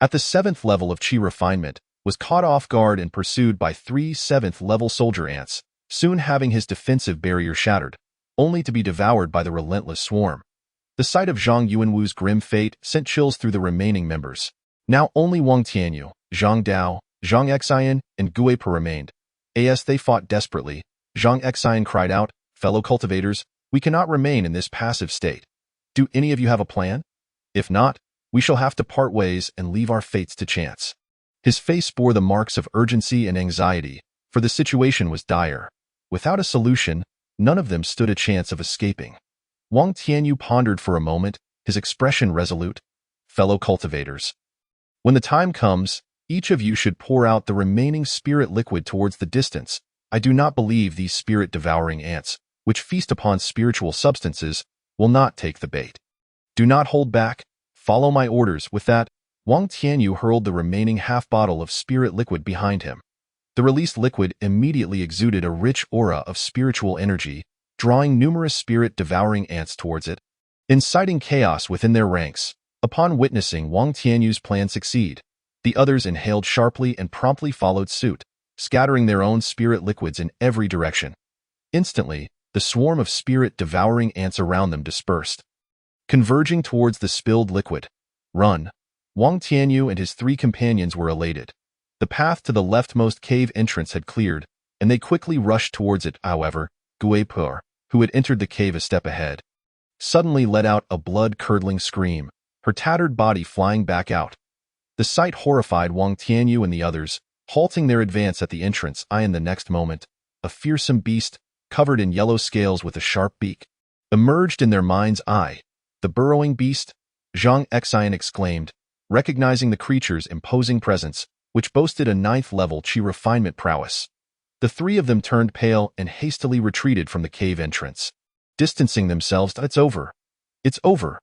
at the 7th level of qi refinement, was caught off guard and pursued by 3 7th-level soldier ants, soon having his defensive barrier shattered, only to be devoured by the relentless swarm. The sight of Zhang Yuanwu's grim fate sent chills through the remaining members. Now only Wang Tianyu, Zhang Dao, Zhang Xian and Gue Per remained. As they fought desperately, Zhang Xian cried out, "Fellow cultivators, we cannot remain in this passive state. Do any of you have a plan? If not, we shall have to part ways and leave our fates to chance." His face bore the marks of urgency and anxiety, for the situation was dire. Without a solution, none of them stood a chance of escaping. Wang Tianyu pondered for a moment, his expression resolute. "Fellow cultivators, when the time comes, each of you should pour out the remaining spirit liquid towards the distance. I do not believe these spirit-devouring ants, which feast upon spiritual substances, will not take the bait. Do not hold back. Follow my orders." With that, Wang Tianyu hurled the remaining half-bottle of spirit liquid behind him. The released liquid immediately exuded a rich aura of spiritual energy, drawing numerous spirit-devouring ants towards it, inciting chaos within their ranks. Upon witnessing Wang Tianyu's plan succeed, the others inhaled sharply and promptly followed suit, scattering their own spirit liquids in every direction. Instantly, the swarm of spirit-devouring ants around them dispersed, converging towards the spilled liquid. "Run!" Wang Tianyu and his three companions were elated. The path to the leftmost cave entrance had cleared, and they quickly rushed towards it. However, Gue Per, who had entered the cave a step ahead, suddenly let out a blood-curdling scream, her tattered body flying back out. The sight horrified Wang Tianyu and the others, halting their advance at the entrance. In the next moment, a fearsome beast, covered in yellow scales with a sharp beak, emerged in their mind's eye. "The burrowing beast!" Zhang Xian exclaimed, recognizing the creature's imposing presence, which boasted a 9th-level qi refinement prowess. The three of them turned pale and hastily retreated from the cave entrance, distancing themselves. "It's over. It's over."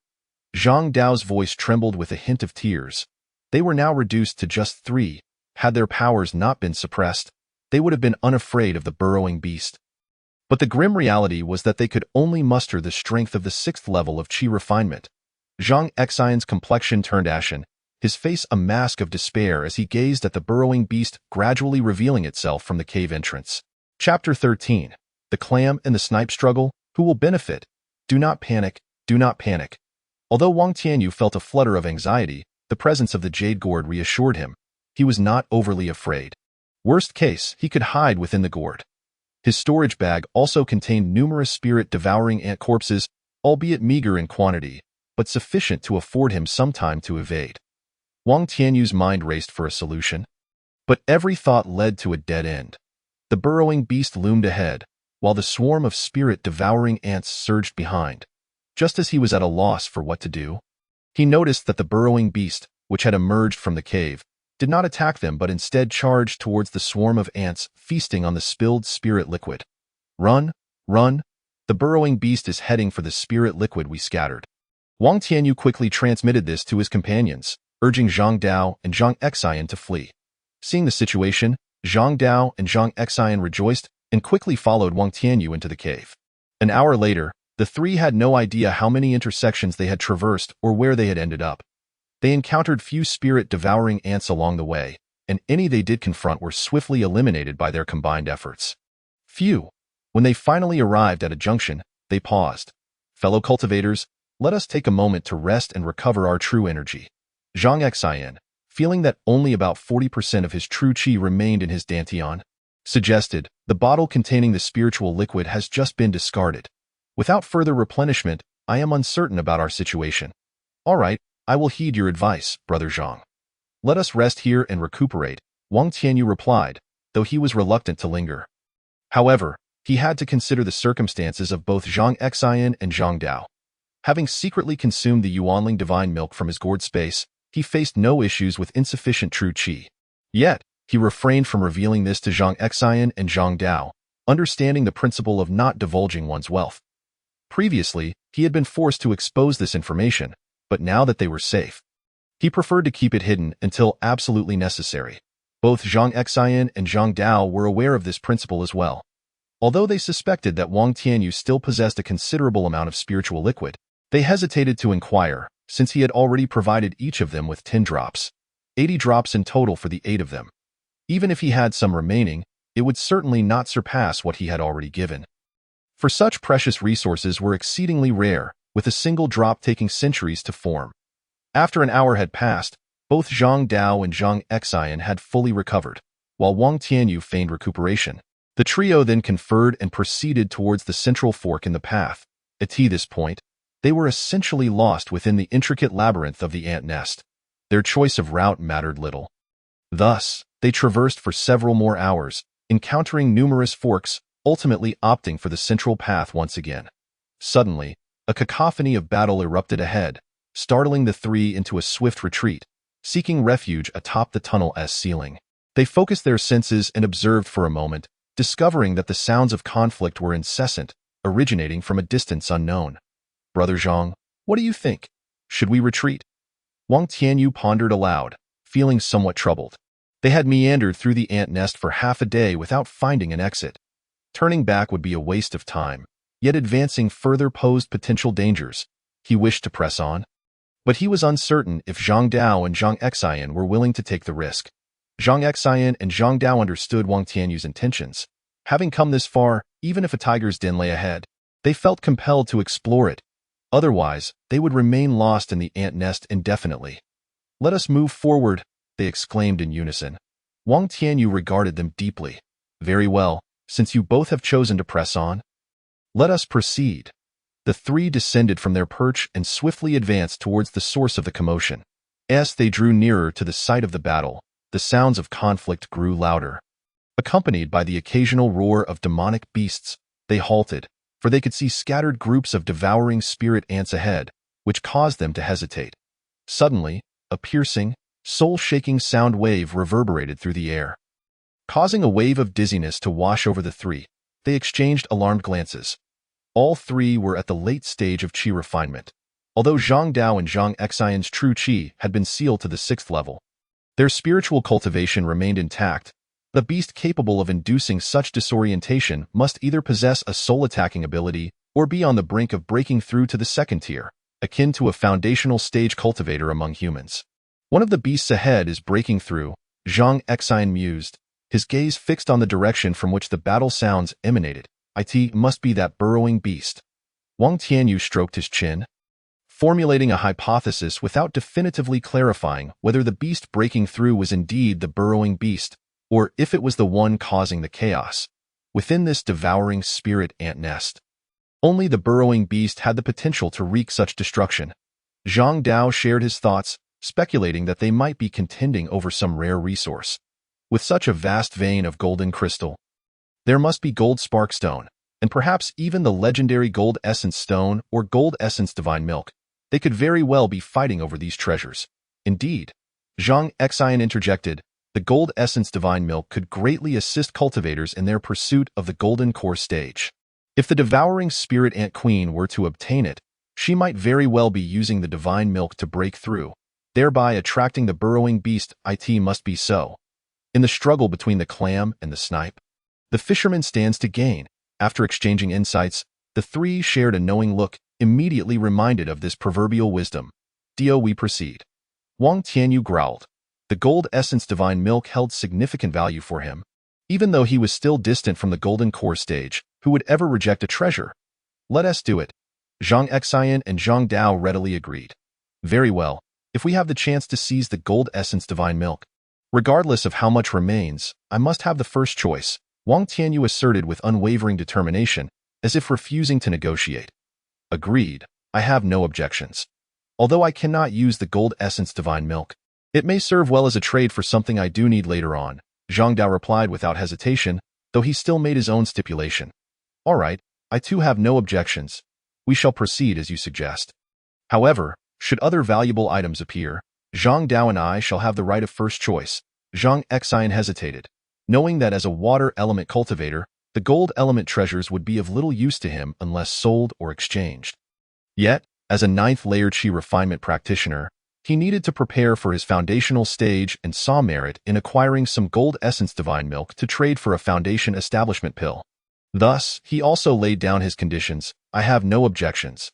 Zhang Dao's voice trembled with a hint of tears. They were now reduced to just 3. Had their powers not been suppressed, they would have been unafraid of the burrowing beast. But the grim reality was that they could only muster the strength of the 6th level of qi refinement. Zhang Xian's complexion turned ashen, his face a mask of despair as he gazed at the burrowing beast gradually revealing itself from the cave entrance. Chapter 13. The Clam and the Snipe Struggle. Who will benefit? Do not panic, do not panic. Although Wang Tianyu felt a flutter of anxiety, the presence of the jade gourd reassured him. He was not overly afraid. Worst case, he could hide within the gourd. His storage bag also contained numerous spirit-devouring ant corpses, albeit meager in quantity, but sufficient to afford him some time to evade. Wang Tianyu's mind raced for a solution, but every thought led to a dead end. The burrowing beast loomed ahead, while the swarm of spirit-devouring ants surged behind. Just as he was at a loss for what to do, he noticed that the burrowing beast, which had emerged from the cave, did not attack them but instead charged towards the swarm of ants feasting on the spilled spirit liquid. "Run, run! The burrowing beast is heading for the spirit liquid we scattered." Wang Tianyu quickly transmitted this to his companions, urging Zhang Dao and Zhang Xian to flee. Seeing the situation, Zhang Dao and Zhang Xian rejoiced and quickly followed Wang Tianyu into the cave. An hour later, the three had no idea how many intersections they had traversed or where they had ended up. They encountered few spirit-devouring ants along the way, and any they did confront were swiftly eliminated by their combined efforts. Phew! When they finally arrived at a junction, they paused. "Fellow cultivators, let us take a moment to rest and recover our true energy." Zhang Xian, feeling that only about 40% of his true qi remained in his dantian, suggested, "The bottle containing the spiritual liquid has just been discarded. Without further replenishment, I am uncertain about our situation." "All right, I will heed your advice, Brother Zhang. Let us rest here and recuperate," Wang Tianyu replied, though he was reluctant to linger. However, he had to consider the circumstances of both Zhang Xian and Zhang Dao. Having secretly consumed the Yuanling divine milk from his gourd space, he faced no issues with insufficient true qi. Yet, he refrained from revealing this to Zhang Xian and Zhang Dao, understanding the principle of not divulging one's wealth. Previously, he had been forced to expose this information, but now that they were safe, he preferred to keep it hidden until absolutely necessary. Both Zhang Xian and Zhang Dao were aware of this principle as well. Although they suspected that Wang Tianyu still possessed a considerable amount of spiritual liquid, they hesitated to inquire, since he had already provided each of them with 10 drops, 80 drops in total for the 8 of them. Even if he had some remaining, it would certainly not surpass what he had already given. For such precious resources were exceedingly rare, with a single drop taking centuries to form. After an hour had passed, Both Zhang Dao and Zhang Xian had fully recovered, while Wang Tianyu feigned recuperation. The trio then conferred and proceeded towards the central fork in the path. At this point, they were essentially lost within the intricate labyrinth of the ant nest. Their choice of route mattered little. Thus, they traversed for several more hours, encountering numerous forks, ultimately opting for the central path once again. Suddenly, a cacophony of battle erupted ahead, startling the three into a swift retreat, seeking refuge atop the tunnel's ceiling. They focused their senses and observed for a moment, discovering that the sounds of conflict were incessant, originating from a distance unknown. Brother Zhang, what do you think? Should we retreat? Wang Tianyu pondered aloud, feeling somewhat troubled. They had meandered through the ant nest for half a day without finding an exit. Turning back would be a waste of time, yet advancing further posed potential dangers. He wished to press on, but he was uncertain if Zhang Dao and Zhang Xian were willing to take the risk. Zhang Xian and Zhang Dao understood Wang Tianyu's intentions. Having come this far, even if a tiger's den lay ahead, they felt compelled to explore it. Otherwise, they would remain lost in the ant nest indefinitely. Let us move forward, they exclaimed in unison. Wang Tianyu regarded them deeply. Very well, since you both have chosen to press on, let us proceed. The three descended from their perch and swiftly advanced towards the source of the commotion. As they drew nearer to the site of the battle, the sounds of conflict grew louder. Accompanied by the occasional roar of demonic beasts, they halted, for they could see scattered groups of devouring spirit ants ahead, which caused them to hesitate. Suddenly, a piercing, soul-shaking sound wave reverberated through the air. Causing a wave of dizziness to wash over the three, they exchanged alarmed glances. All three were at the late stage of qi refinement. Although Zhang Dao and Zhang Xian's true qi had been sealed to the 6th level, their spiritual cultivation remained intact. The beast capable of inducing such disorientation must either possess a soul-attacking ability or be on the brink of breaking through to the 2nd tier, akin to a foundational stage cultivator among humans. One of the beasts ahead is breaking through, Zhang Xian mused, his gaze fixed on the direction from which the battle sounds emanated. It must be that burrowing beast. Wang Tianyu stroked his chin, formulating a hypothesis without definitively clarifying whether the beast breaking through was indeed the burrowing beast, or if it was the one causing the chaos within this devouring spirit ant nest. Only the burrowing beast had the potential to wreak such destruction. Zhang Dao shared his thoughts, speculating that they might be contending over some rare resource. With such a vast vein of golden crystal, there must be gold sparkstone, and perhaps even the legendary gold essence stone or gold essence divine milk. They could very well be fighting over these treasures. Indeed, Zhang Xian interjected, the gold essence divine milk could greatly assist cultivators in their pursuit of the golden core stage. If the devouring spirit ant queen were to obtain it, she might very well be using the divine milk to break through, thereby attracting the burrowing beast. It must be so. In the struggle between the clam and the snipe, the fisherman stands to gain. After exchanging insights, the three shared a knowing look, immediately reminded of this proverbial wisdom. We proceed. Wang Tianyu growled. The gold essence divine milk held significant value for him. Even though he was still distant from the golden core stage, who would ever reject a treasure? Let us do it. Zhang Xian and Zhang Dao readily agreed. Very well, if we have the chance to seize the gold essence divine milk. Regardless of how much remains, I must have the first choice, Wang Tianyu asserted with unwavering determination, as if refusing to negotiate. Agreed, I have no objections. Although I cannot use the gold essence divine milk, it may serve well as a trade for something I do need later on, Zhang Dao replied without hesitation, though he still made his own stipulation. All right, I too have no objections. We shall proceed as you suggest. However, should other valuable items appear, Zhang Dao and I shall have the right of first choice. Zhang Xian hesitated, knowing that as a water element cultivator, the gold element treasures would be of little use to him unless sold or exchanged. Yet, as a 9th layer qi refinement practitioner, he needed to prepare for his foundational stage and saw merit in acquiring some gold essence divine milk to trade for a foundation establishment pill. Thus, he also laid down his conditions. I have no objections.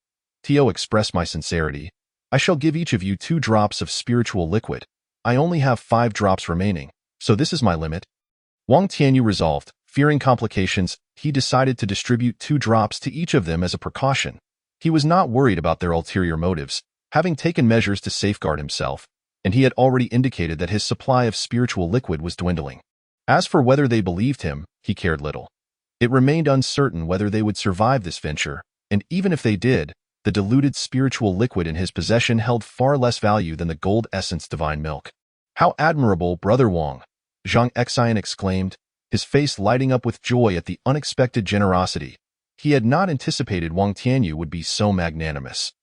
Express my sincerity. I shall give each of you 2 drops of spiritual liquid. I only have 5 drops remaining, so this is my limit. Wang Tianyu resolved. Fearing complications, he decided to distribute 2 drops to each of them as a precaution. He was not worried about their ulterior motives, having taken measures to safeguard himself. and he had already indicated that his supply of spiritual liquid was dwindling. As for whether they believed him, he cared little. It remained uncertain whether they would survive this venture, and even if they did, the diluted spiritual liquid in his possession held far less value than the gold essence divine milk. "How admirable, Brother Wang!" Zhang Xian exclaimed, his face lighting up with joy at the unexpected generosity. He had not anticipated Wang Tianyu would be so magnanimous.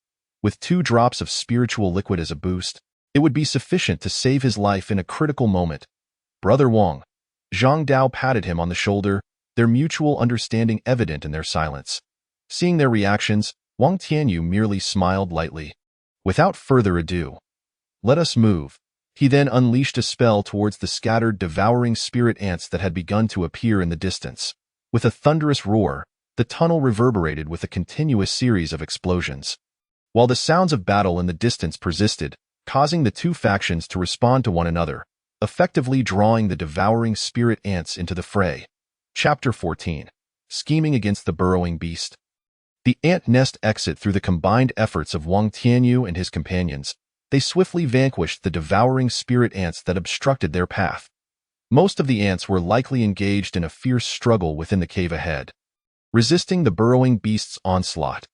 With 2 drops of spiritual liquid as a boost, it would be sufficient to save his life in a critical moment. "Brother Wang." Zhang Dao patted him on the shoulder, their mutual understanding evident in their silence. Seeing their reactions, Wang Tianyu merely smiled lightly. "Without further ado, let us move." He then unleashed a spell towards the scattered, devouring spirit ants that had begun to appear in the distance. With a thunderous roar, the tunnel reverberated with a continuous series of explosions. While the sounds of battle in the distance persisted, causing the 2 factions to respond to one another, effectively drawing the devouring spirit ants into the fray. Chapter 14. Scheming against the burrowing beast. The ant nest exit through the combined efforts of Wang Tianyu and his companions. They swiftly vanquished the devouring spirit ants that obstructed their path. Most of the ants were likely engaged in a fierce struggle within the cave ahead, resisting the burrowing beast's onslaught.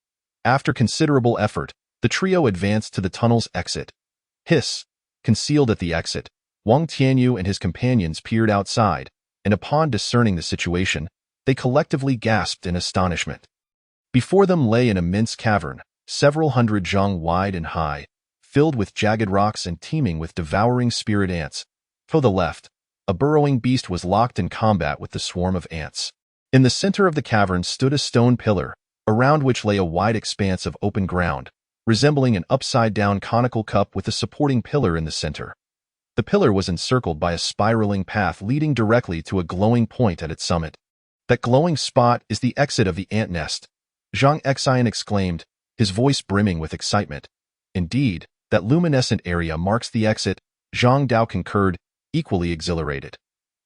After considerable effort, the trio advanced to the tunnel's exit. Hiss! Concealed at the exit, Wang Tianyu and his companions peered outside, and upon discerning the situation, they collectively gasped in astonishment. Before them lay an immense cavern, several hundred zhang wide and high, filled with jagged rocks and teeming with devouring spirit ants. To the left, a burrowing beast was locked in combat with the swarm of ants. In the center of the cavern stood a stone pillar, around which lay a wide expanse of open ground, resembling an upside-down conical cup with a supporting pillar in the center. The pillar was encircled by a spiraling path leading directly to a glowing point at its summit. "That glowing spot is the exit of the ant nest," Zhang Xian exclaimed, his voice brimming with excitement. "Indeed, that luminescent area marks the exit," Zhang Dao concurred, equally exhilarated.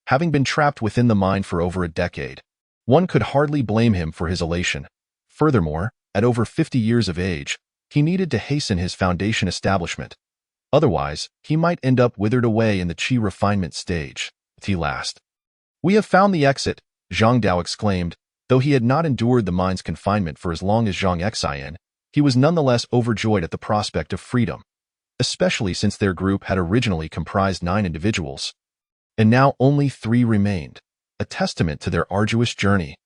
Having been trapped within the mine for over a decade, one could hardly blame him for his elation. Furthermore, at over 50 years of age, he needed to hasten his foundation establishment. Otherwise, he might end up withered away in the qi refinement stage. At last, "We have found the exit," Zhang Dao exclaimed. Though he had not endured the mine's confinement for as long as Zhang Xian, he was nonetheless overjoyed at the prospect of freedom, especially since their group had originally comprised 9 individuals. And now only 3 remained, a testament to their arduous journey.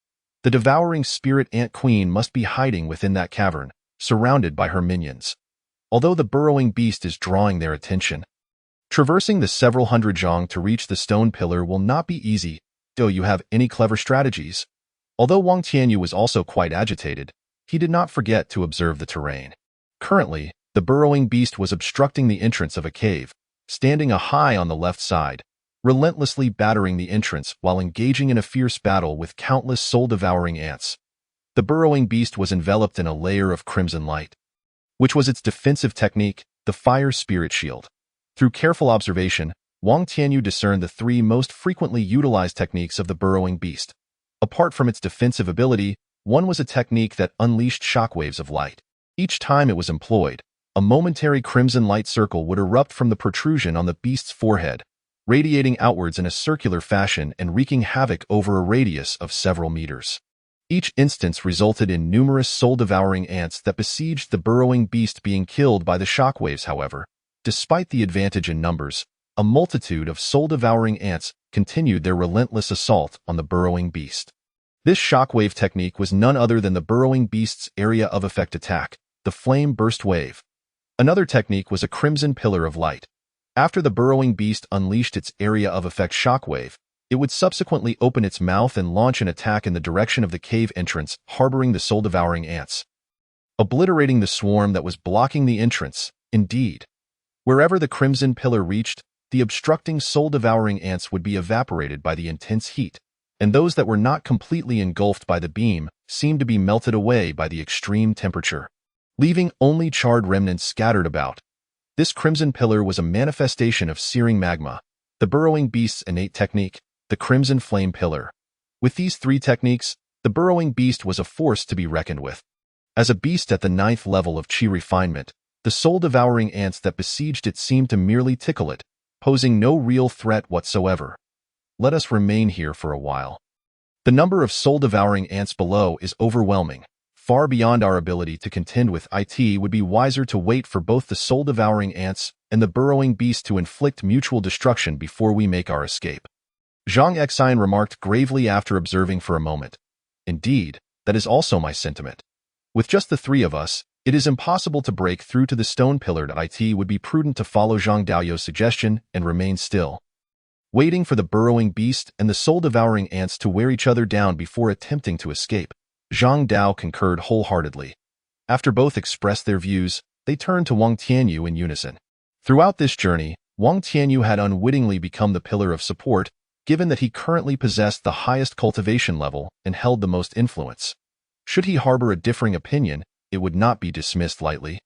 The devouring spirit ant queen must be hiding within that cavern, surrounded by her minions. Although the burrowing beast is drawing their attention, traversing the several hundred zhang to reach the stone pillar will not be easy. Do you have any clever strategies? Although Wang Tianyu was also quite agitated, he did not forget to observe the terrain. Currently, the burrowing beast was obstructing the entrance of a cave, standing high on the left side, relentlessly battering the entrance while engaging in a fierce battle with countless soul-devouring ants. The burrowing beast was enveloped in a layer of crimson light, which was its defensive technique, the fire spirit shield. Through careful observation, Wang Tianyu discerned the 3 most frequently utilized techniques of the burrowing beast. Apart from its defensive ability, one was a technique that unleashed shockwaves of light. Each time it was employed, a momentary crimson light circle would erupt from the protrusion on the beast's forehead, radiating outwards in a circular fashion and wreaking havoc over a radius of several meters. Each instance resulted in numerous soul-devouring ants that besieged the burrowing beast being killed by the shockwaves. However, despite the advantage in numbers, a multitude of soul-devouring ants continued their relentless assault on the burrowing beast. This shockwave technique was none other than the burrowing beast's area of effect attack, the flame burst wave. Another technique was a crimson pillar of light. After the burrowing beast unleashed its area of effect shockwave, it would subsequently open its mouth and launch an attack in the direction of the cave entrance, harboring the soul-devouring ants, obliterating the swarm that was blocking the entrance. Indeed, wherever the crimson pillar reached, the obstructing soul-devouring ants would be evaporated by the intense heat, and those that were not completely engulfed by the beam seemed to be melted away by the extreme temperature, leaving only charred remnants scattered about. This crimson pillar was a manifestation of searing magma, the burrowing beast's innate technique, the crimson flame pillar. With these 3 techniques, the burrowing beast was a force to be reckoned with. As a beast at the 9th level of qi refinement, The soul-devouring ants that besieged it seemed to merely tickle it, posing no real threat whatsoever. Let us remain here for a while. The number of soul-devouring ants below is overwhelming. Far beyond our ability to contend with. It would be wiser to wait for both the soul-devouring ants and the burrowing beast to inflict mutual destruction before we make our escape. Zhang Xian remarked gravely after observing for a moment. Indeed, that is also my sentiment. With just the three of us, it is impossible to break through to the stone pillar. It would be prudent to follow Zhang Daoyu's suggestion and remain still, waiting for the burrowing beast and the soul-devouring ants to wear each other down before attempting to escape. Zhang Dao concurred wholeheartedly. After both expressed their views, they turned to Wang Tianyu in unison. Throughout this journey, Wang Tianyu had unwittingly become the pillar of support, given that he currently possessed the highest cultivation level and held the most influence. Should he harbor a differing opinion, it would not be dismissed lightly,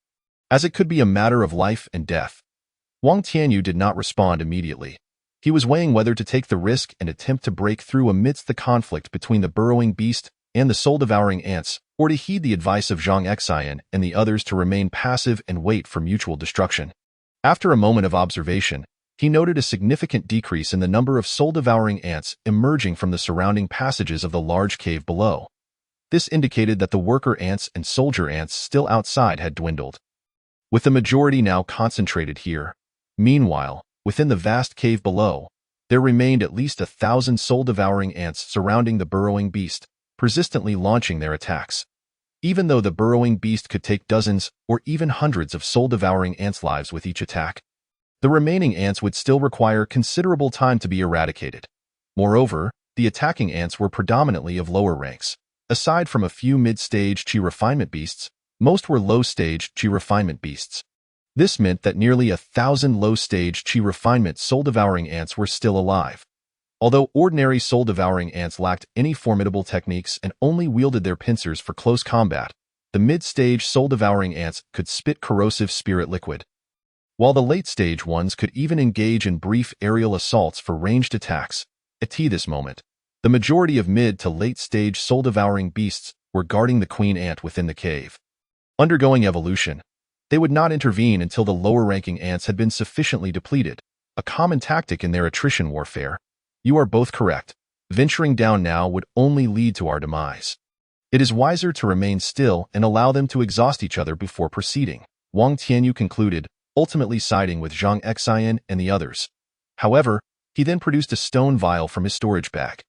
as it could be a matter of life and death. Wang Tianyu did not respond immediately. He was weighing whether to take the risk and attempt to break through amidst the conflict between the burrowing beast and the soul-devouring ants, or to heed the advice of Zhang Xian and the others to remain passive and wait for mutual destruction. After a moment of observation, he noted a significant decrease in the number of soul-devouring ants emerging from the surrounding passages of the large cave below. This indicated that the worker ants and soldier ants still outside had dwindled, with the majority now concentrated here. Meanwhile, within the vast cave below, there remained at least 1,000 soul-devouring ants surrounding the burrowing beast, persistently launching their attacks. Even though the burrowing beast could take dozens or even hundreds of soul-devouring ants' lives with each attack, the remaining ants would still require considerable time to be eradicated. Moreover, the attacking ants were predominantly of lower ranks. Aside from a few mid-stage Qi refinement beasts, most were low-stage Qi refinement beasts. This meant that nearly 1,000 low-stage Qi refinement soul-devouring ants were still alive. Although ordinary soul-devouring ants lacked any formidable techniques and only wielded their pincers for close combat, the mid-stage soul-devouring ants could spit corrosive spirit liquid, while the late-stage ones could even engage in brief aerial assaults for ranged attacks. At this moment, the majority of mid to late-stage soul-devouring beasts were guarding the queen ant within the cave. Undergoing evolution, they would not intervene until the lower-ranking ants had been sufficiently depleted, a common tactic in their attrition warfare. You are both correct. Venturing down now would only lead to our demise. It is wiser to remain still and allow them to exhaust each other before proceeding, Wang Tianyu concluded, ultimately siding with Zhang Xian and the others. However, he then produced a stone vial from his storage bag.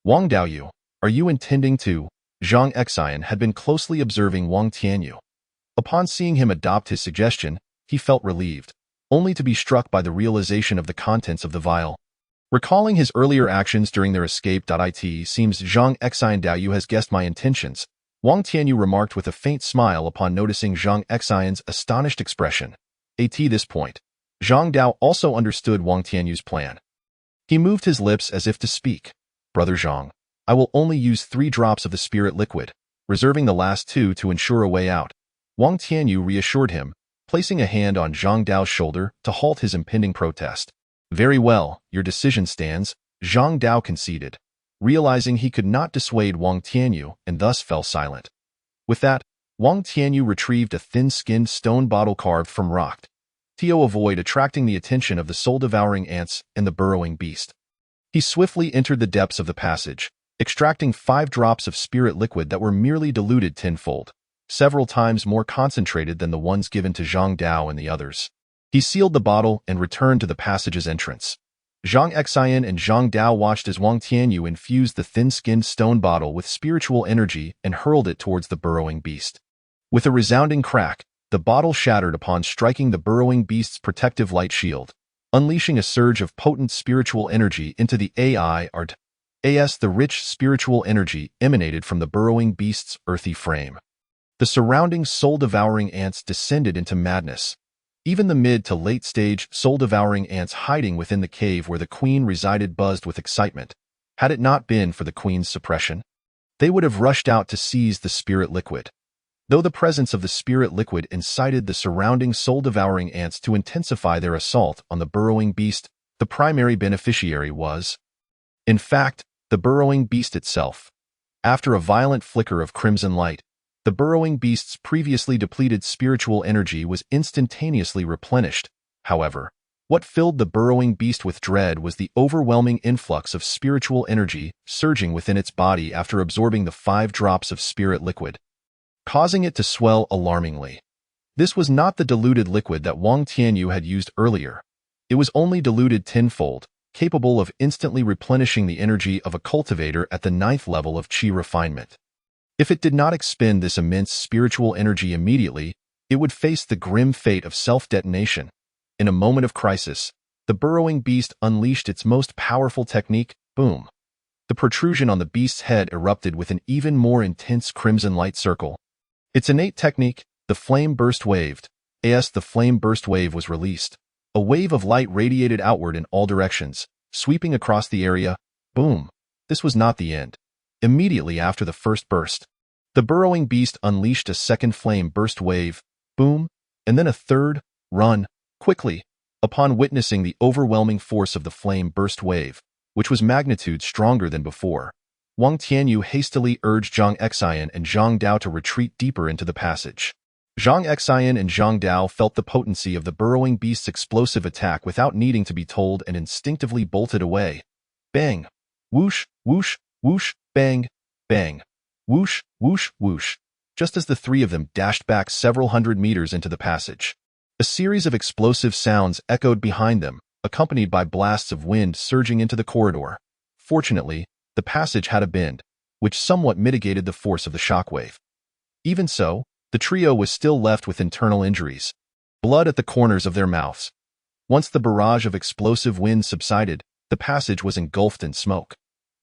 Wang Daoyu, are you intending to? Zhang Xian had been closely observing Wang Tianyu. Upon seeing him adopt his suggestion, he felt relieved, only to be struck by the realization of the contents of the vial. Recalling his earlier actions during their escape. It seems Zhang Xian Daoyu has guessed my intentions, Wang Tianyu remarked with a faint smile upon noticing Zhang Xian's astonished expression. At this point, Zhang Dao also understood Wang Tianyu's plan. He moved his lips as if to speak. Brother Zhang, I will only use 3 drops of the spirit liquid, reserving the last 2 to ensure a way out. Wang Tianyu reassured him, placing a hand on Zhang Dao's shoulder to halt his impending protest. Very well, your decision stands, Zhang Dao conceded, realizing he could not dissuade Wang Tianyu and thus fell silent. With that, Wang Tianyu retrieved a thin-skinned stone bottle carved from rock, to avoid attracting the attention of the soul-devouring ants and the burrowing beast. He swiftly entered the depths of the passage, extracting 5 drops of spirit liquid that were merely diluted tenfold, several times more concentrated than the ones given to Zhang Dao and the others. He sealed the bottle and returned to the passage's entrance. Zhang Xian and Zhang Dao watched as Wang Tianyu infused the thin-skinned stone bottle with spiritual energy and hurled it towards the burrowing beast. With a resounding crack, the bottle shattered upon striking the burrowing beast's protective light shield, unleashing a surge of potent spiritual energy into the the rich spiritual energy emanated from the burrowing beast's earthy frame. The surrounding soul-devouring ants descended into madness. Even the mid to late-stage soul-devouring ants hiding within the cave where the queen resided buzzed with excitement. Had it not been for the queen's suppression, they would have rushed out to seize the spirit liquid. Though the presence of the spirit liquid incited the surrounding soul-devouring ants to intensify their assault on the burrowing beast, the primary beneficiary was, in fact, the burrowing beast itself. After a violent flicker of crimson light, The burrowing beast's previously depleted spiritual energy was instantaneously replenished. However, what filled the burrowing beast with dread was the overwhelming influx of spiritual energy surging within its body after absorbing the 5 drops of spirit liquid, causing it to swell alarmingly. This was not the diluted liquid that Wang Tianyu had used earlier. It was only diluted tenfold, capable of instantly replenishing the energy of a cultivator at the 9th level of qi refinement. If it did not expend this immense spiritual energy immediately, it would face the grim fate of self-detonation. In a moment of crisis, the burrowing beast unleashed its most powerful technique, boom. The protrusion on the beast's head erupted with an even more intense crimson light circle. Its innate technique, the flame burst waved. The flame burst wave was released. A wave of light radiated outward in all directions, sweeping across the area. Boom. This was not the end. Immediately after the first burst, the burrowing beast unleashed a second flame burst wave, boom, and then a third, run, quickly, upon witnessing the overwhelming force of the flame burst wave, which was magnitude stronger than before. Wang Tianyu hastily urged Zhang Xian and Zhang Dao to retreat deeper into the passage. Zhang Xian and Zhang Dao felt the potency of the burrowing beast's explosive attack without needing to be told and instinctively bolted away. Bang! Whoosh, whoosh, whoosh, bang, bang, whoosh, whoosh, whoosh, just as the 3 of them dashed back several hundred meters into the passage. A series of explosive sounds echoed behind them, accompanied by blasts of wind surging into the corridor. Fortunately, the passage had a bend, which somewhat mitigated the force of the shockwave. Even so, the trio was still left with internal injuries, blood at the corners of their mouths. Once the barrage of explosive wind subsided, the passage was engulfed in smoke.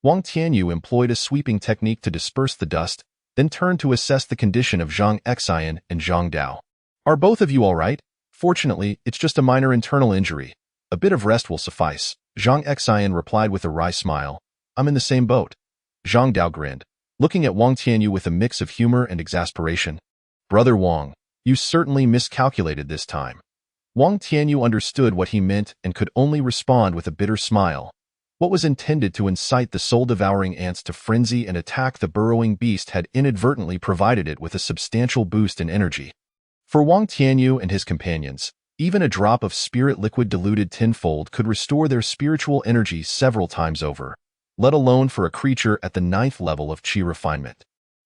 Wang Tianyu employed a sweeping technique to disperse the dust, then turned to assess the condition of Zhang Xian and Zhang Dao. Are both of you all right? Fortunately, it's just a minor internal injury. A bit of rest will suffice. Zhang Xian replied with a wry smile. I'm in the same boat. Zhang Dao grinned, looking at Wang Tianyu with a mix of humor and exasperation. Brother Wang, you certainly miscalculated this time. Wang Tianyu understood what he meant and could only respond with a bitter smile. What was intended to incite the soul-devouring ants to frenzy and attack the burrowing beast had inadvertently provided it with a substantial boost in energy. For Wang Tianyu and his companions, even a drop of spirit liquid diluted tenfold could restore their spiritual energy several times over, let alone for a creature at the 9th level of qi refinement.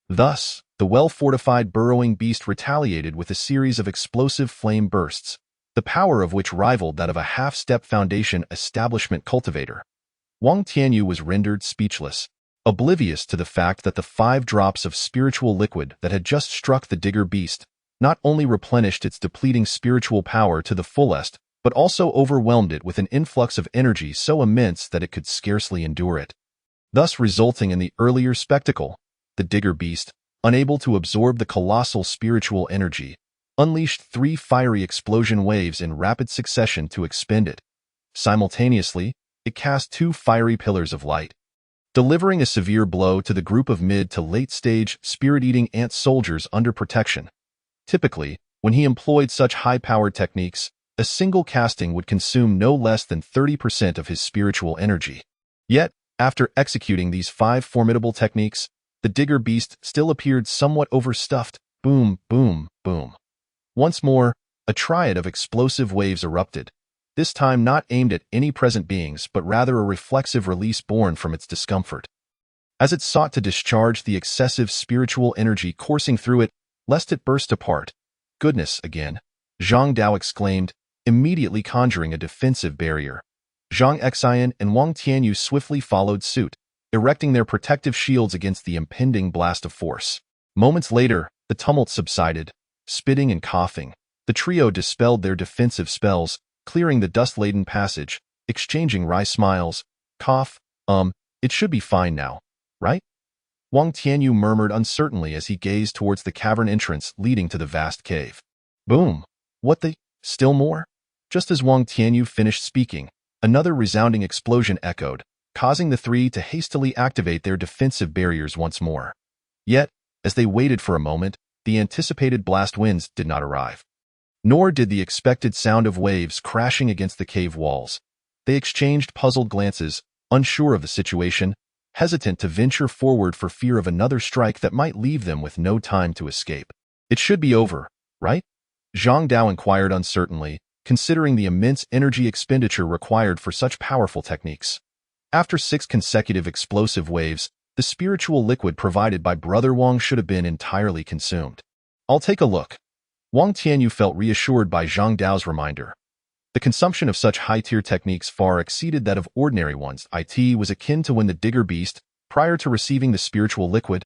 Thus, the well-fortified burrowing beast retaliated with a series of explosive flame bursts, the power of which rivaled that of a half-step foundation establishment cultivator. Wang Tianyu was rendered speechless, oblivious to the fact that the 5 drops of spiritual liquid that had just struck the digger beast not only replenished its depleting spiritual power to the fullest, but also overwhelmed it with an influx of energy so immense that it could scarcely endure it, thus resulting in the earlier spectacle. The digger beast, unable to absorb the colossal spiritual energy, unleashed 3 fiery explosion waves in rapid succession to expend it. Simultaneously, it cast 2 fiery pillars of light, delivering a severe blow to the group of mid to late-stage spirit-eating ant soldiers under protection. Typically, when he employed such high-powered techniques, a single casting would consume no less than 30% of his spiritual energy. Yet, after executing these 5 formidable techniques, the digger beast still appeared somewhat overstuffed. Boom, boom, boom. Once more, a triad of explosive waves erupted, this time not aimed at any present beings but rather a reflexive release born from its discomfort. As it sought to discharge the excessive spiritual energy coursing through it, lest it burst apart. Goodness, again, Zhang Dao exclaimed, immediately conjuring a defensive barrier. Zhang Xian and Wang Tianyu swiftly followed suit, erecting their protective shields against the impending blast of force. Moments later, the tumult subsided. Spitting and coughing, the trio dispelled their defensive spells, clearing the dust-laden passage, exchanging wry smiles. Cough, it should be fine now, right? Wang Tianyu murmured uncertainly as he gazed towards the cavern entrance leading to the vast cave. Boom! What the? Still more? Just as Wang Tianyu finished speaking, another resounding explosion echoed, causing the 3 to hastily activate their defensive barriers once more. Yet, as they waited for a moment, the anticipated blast winds did not arrive. Nor did the expected sound of waves crashing against the cave walls. They exchanged puzzled glances, unsure of the situation. hesitant to venture forward for fear of another strike that might leave them with no time to escape. It should be over, right? Zhang Dao inquired uncertainly, considering the immense energy expenditure required for such powerful techniques. After 6 consecutive explosive waves, the spiritual liquid provided by Brother Wang should have been entirely consumed. I'll take a look. Wang Tianyu felt reassured by Zhang Dao's reminder. The consumption of such high-tier techniques far exceeded that of ordinary ones. It was akin to when the digger beast, prior to receiving the spiritual liquid,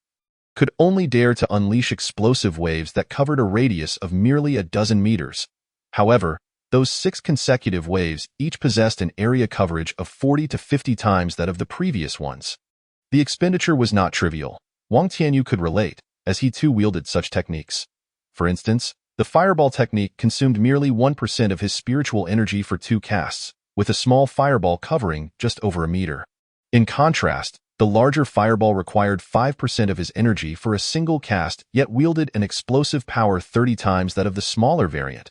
could only dare to unleash explosive waves that covered a radius of merely a dozen meters. However, those 6 consecutive waves each possessed an area coverage of 40 to 50 times that of the previous ones. The expenditure was not trivial. Wang Tianyu could relate, as he too wielded such techniques. For instance, the fireball technique consumed merely 1% of his spiritual energy for 2 casts, with a small fireball covering just over a meter. In contrast, the larger fireball required 5% of his energy for a single cast, yet wielded an explosive power 30 times that of the smaller variant.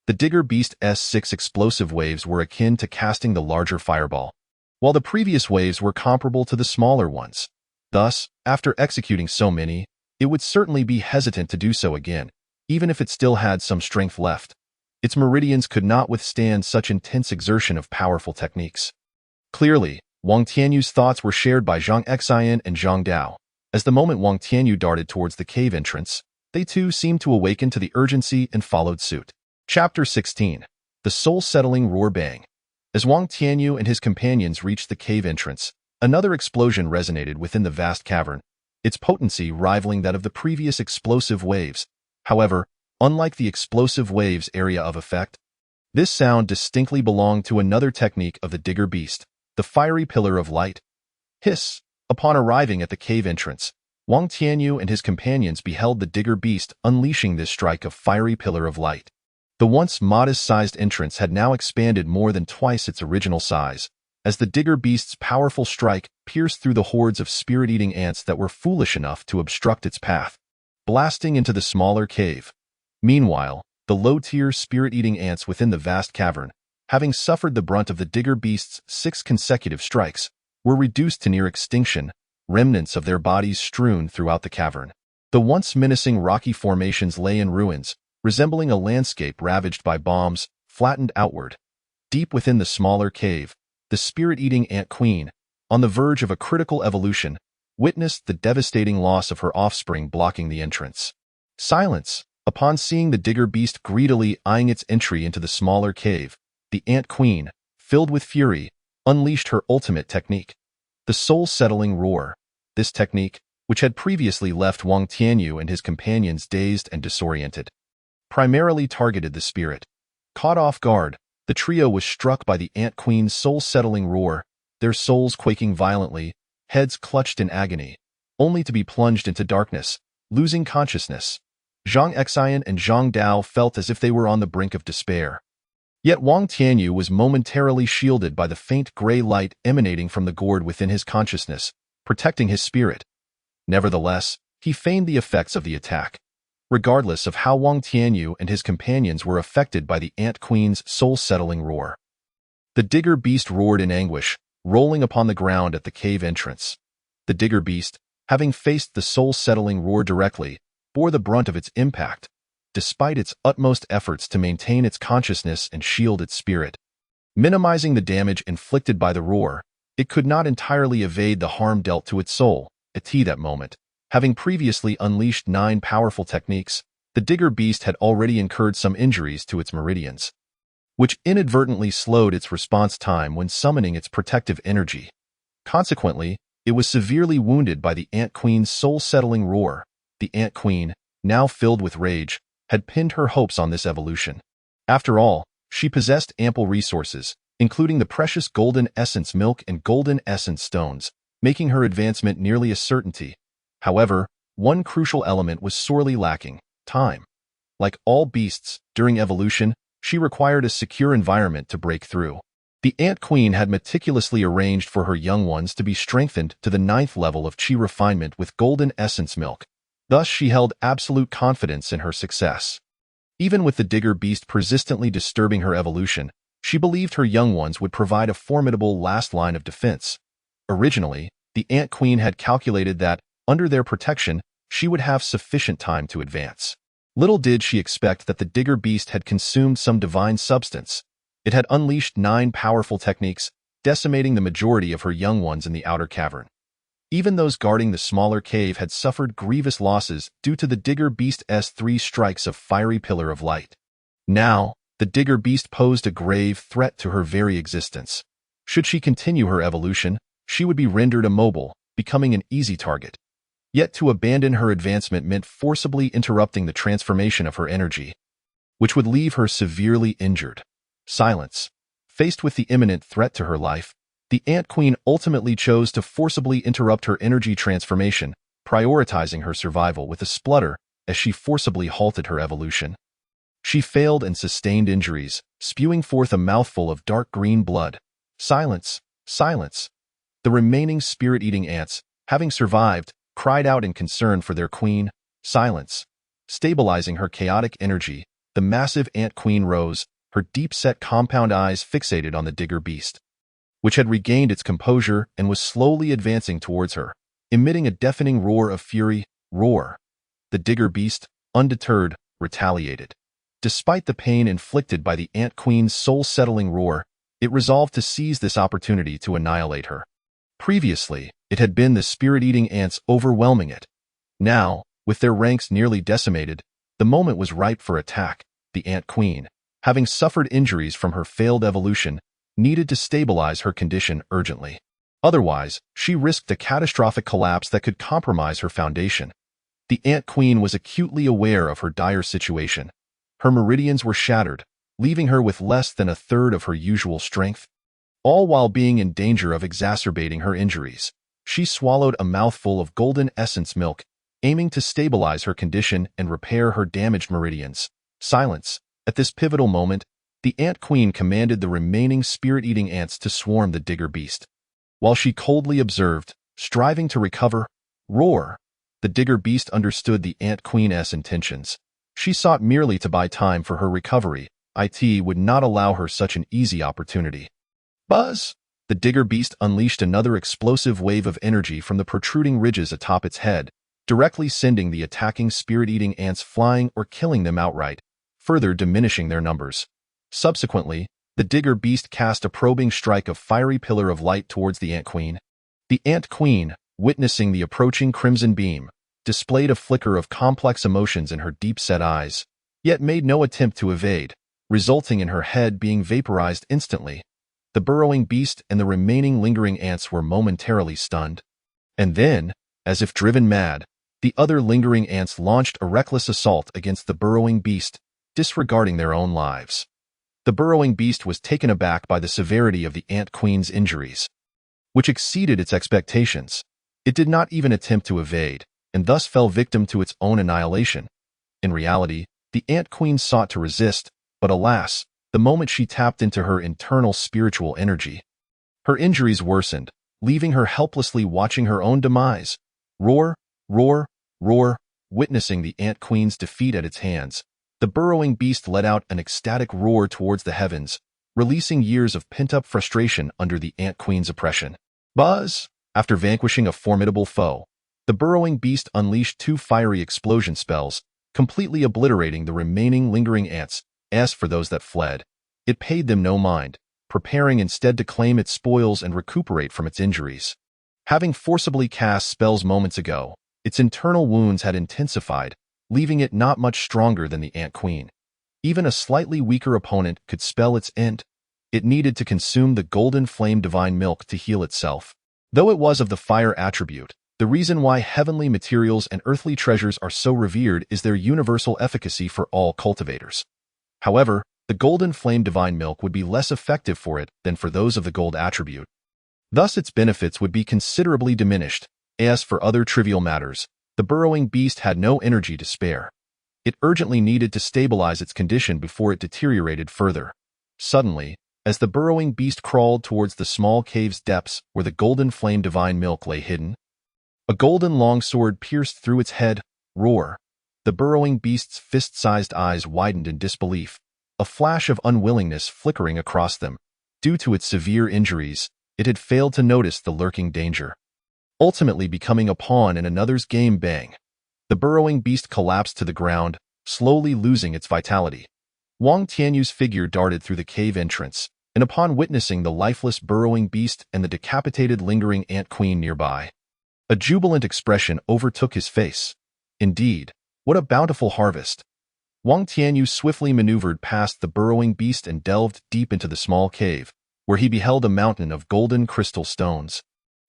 The Digger Beast's 6 explosive waves were akin to casting the larger fireball, while the previous waves were comparable to the smaller ones. Thus, after executing so many, it would certainly be hesitant to do so again, even if it still had some strength left. Its meridians could not withstand such intense exertion of powerful techniques. Clearly, Wang Tianyu's thoughts were shared by Zhang Xian and Zhang Dao. As the moment Wang Tianyu darted towards the cave entrance, they too seemed to awaken to the urgency and followed suit. Chapter 16. The Soul-Settling Roar Bang. As Wang Tianyu and his companions reached the cave entrance, another explosion resonated within the vast cavern, its potency rivaling that of the previous explosive waves. However, unlike the explosive waves' area of effect, this sound distinctly belonged to another technique of the Digger Beast, the fiery pillar of light. Hiss! Upon arriving at the cave entrance, Wang Tianyu and his companions beheld the Digger Beast unleashing this strike of fiery pillar of light. The once modest-sized entrance had now expanded more than twice its original size, as the Digger Beast's powerful strike pierced through the hordes of spirit-eating ants that were foolish enough to obstruct its path, blasting into the smaller cave. Meanwhile, the low-tier spirit-eating ants within the vast cavern, having suffered the brunt of the Digger Beast's 6 consecutive strikes, were reduced to near extinction, remnants of their bodies strewn throughout the cavern. The once menacing rocky formations lay in ruins, resembling a landscape ravaged by bombs, flattened outward. Deep within the smaller cave, the spirit-eating ant queen, on the verge of a critical evolution, witnessed the devastating loss of her offspring blocking the entrance. Silence! Upon seeing the Digger Beast greedily eyeing its entry into the smaller cave, the ant queen, filled with fury, unleashed her ultimate technique, the soul-settling roar. This technique, which had previously left Wang Tianyu and his companions dazed and disoriented, primarily targeted the spirit. Caught off guard, the trio was struck by the ant queen's soul-settling roar, their souls quaking violently, heads clutched in agony, only to be plunged into darkness, losing consciousness. Zhang Xian and Zhang Dao felt as if they were on the brink of despair. Yet Wang Tianyu was momentarily shielded by the faint gray light emanating from the gourd within his consciousness, protecting his spirit. Nevertheless, he feigned the effects of the attack. Regardless of how Wang Tianyu and his companions were affected by the ant queen's soul-settling roar, the Digger Beast roared in anguish, rolling upon the ground at the cave entrance. The Digger Beast, having faced the soul-settling roar directly, bore the brunt of its impact, despite its utmost efforts to maintain its consciousness and shield its spirit. Minimizing the damage inflicted by the roar, it could not entirely evade the harm dealt to its soul. At that moment, having previously unleashed 9 powerful techniques, the Digger Beast had already incurred some injuries to its meridians, which inadvertently slowed its response time when summoning its protective energy. Consequently, it was severely wounded by the Ant Queen's soul-settling roar. The Ant Queen, now filled with rage, had pinned her hopes on this evolution. After all, she possessed ample resources, including the precious golden essence milk and golden essence stones, making her advancement nearly a certainty. However, one crucial element was sorely lacking: time. Like all beasts, during evolution, she required a secure environment to break through. The Ant Queen had meticulously arranged for her young ones to be strengthened to the 9th level of chi refinement with golden essence milk. Thus she held absolute confidence in her success. Even with the Digger Beast persistently disturbing her evolution, she believed her young ones would provide a formidable last line of defense. Originally, The Ant Queen had calculated that, under their protection, she would have sufficient time to advance. Little did she expect that the digger beast had consumed some divine substance. It had unleashed 9 powerful techniques, decimating the majority of her young ones in the outer cavern. Even those guarding the smaller cave had suffered grievous losses due to the digger beast's 3 strikes of fiery pillar of light. Now, the digger beast posed a grave threat to her very existence. Should she continue her evolution, she would be rendered immobile, becoming an easy target. Yet to abandon her advancement meant forcibly interrupting the transformation of her energy, which would leave her severely injured. Silence. Faced with the imminent threat to her life, the Ant Queen ultimately chose to forcibly interrupt her energy transformation, prioritizing her survival with a splutter as she forcibly halted her evolution. She failed and sustained injuries, spewing forth a mouthful of dark green blood. Silence, silence. The remaining spirit-eating ants, having survived, cried out in concern for their queen. Silence. Stabilizing her chaotic energy, the massive Ant Queen rose, her deep-set compound eyes fixated on the digger beast, which had regained its composure and was slowly advancing towards her, emitting a deafening roar of fury. Roar. The digger beast, undeterred, retaliated. Despite the pain inflicted by the Ant Queen's soul-settling roar, it resolved to seize this opportunity to annihilate her. Previously, it had been the spirit-eating ants overwhelming it. Now, with their ranks nearly decimated, the moment was ripe for attack. The Ant Queen, having suffered injuries from her failed evolution, needed to stabilize her condition urgently. Otherwise, she risked a catastrophic collapse that could compromise her foundation. The Ant Queen was acutely aware of her dire situation. Her meridians were shattered, leaving her with less than a third of her usual strength. All while being in danger of exacerbating her injuries, she swallowed a mouthful of golden essence milk, aiming to stabilize her condition and repair her damaged meridians. Silence. At this pivotal moment, the Ant Queen commanded the remaining spirit-eating ants to swarm the digger beast. While she coldly observed, striving to recover, roar. The digger beast understood the Ant Queen's intentions. She sought merely to buy time for her recovery. It would not allow her such an easy opportunity. Buzz! The digger beast unleashed another explosive wave of energy from the protruding ridges atop its head, directly sending the attacking spirit-eating ants flying or killing them outright, further diminishing their numbers. Subsequently, the digger beast cast a probing strike of fiery pillar of light towards the Ant Queen. The Ant Queen, witnessing the approaching crimson beam, displayed a flicker of complex emotions in her deep-set eyes, yet made no attempt to evade, resulting in her head being vaporized instantly. The burrowing beast and the remaining lingering ants were momentarily stunned. And then, as if driven mad, the other lingering ants launched a reckless assault against the burrowing beast, disregarding their own lives. The burrowing beast was taken aback by the severity of the Ant Queen's injuries, which exceeded its expectations. It did not even attempt to evade, and thus fell victim to its own annihilation. In reality, the Ant Queen sought to resist, but alas, the moment she tapped into her internal spiritual energy, her injuries worsened, leaving her helplessly watching her own demise. Roar, roar, roar. Witnessing the Ant Queen's defeat at its hands, the burrowing beast let out an ecstatic roar towards the heavens, releasing years of pent-up frustration under the Ant Queen's oppression. Buzz! After vanquishing a formidable foe, the burrowing beast unleashed 2 fiery explosion spells, completely obliterating the remaining lingering ants. As for those that fled, it paid them no mind, preparing instead to claim its spoils and recuperate from its injuries. Having forcibly cast spells moments ago, its internal wounds had intensified, leaving it not much stronger than the Ant Queen. Even a slightly weaker opponent could spell its end. It needed to consume the golden flame divine milk to heal itself. Though it was of the fire attribute, the reason why heavenly materials and earthly treasures are so revered is their universal efficacy for all cultivators. However, the golden flame divine milk would be less effective for it than for those of the gold attribute. Thus its benefits would be considerably diminished. As for other trivial matters, the burrowing beast had no energy to spare. It urgently needed to stabilize its condition before it deteriorated further. Suddenly, as the burrowing beast crawled towards the small cave's depths where the golden flame divine milk lay hidden, a golden longsword pierced through its head. Roar. The burrowing beast's fist-sized eyes widened in disbelief, a flash of unwillingness flickering across them. Due to its severe injuries, it had failed to notice the lurking danger. ultimately becoming a pawn in another's game. Bang! The burrowing beast collapsed to the ground, slowly losing its vitality. Wang Tianyu's figure darted through the cave entrance, and upon witnessing the lifeless burrowing beast and the decapitated lingering ant queen nearby, a jubilant expression overtook his face. Indeed, what a bountiful harvest! Wang Tianyu swiftly maneuvered past the burrowing beast and delved deep into the small cave, where he beheld a mountain of golden crystal stones,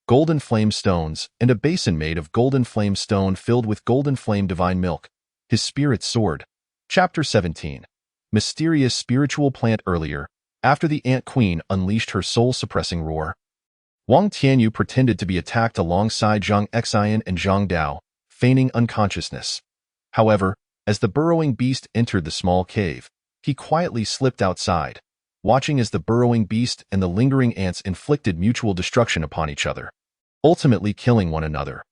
golden flame stones, and a basin made of golden flame stone filled with golden flame divine milk. His spirit soared. Chapter 17. Mysterious spiritual plant. Earlier, after the ant queen unleashed her soul-suppressing roar, Wang Tianyu pretended to be attacked alongside Zhang Xian and Zhang Dao, feigning unconsciousness. However, as the burrowing beast entered the small cave, he quietly slipped outside, watching as the burrowing beast and the lingering ants inflicted mutual destruction upon each other, ultimately killing one another.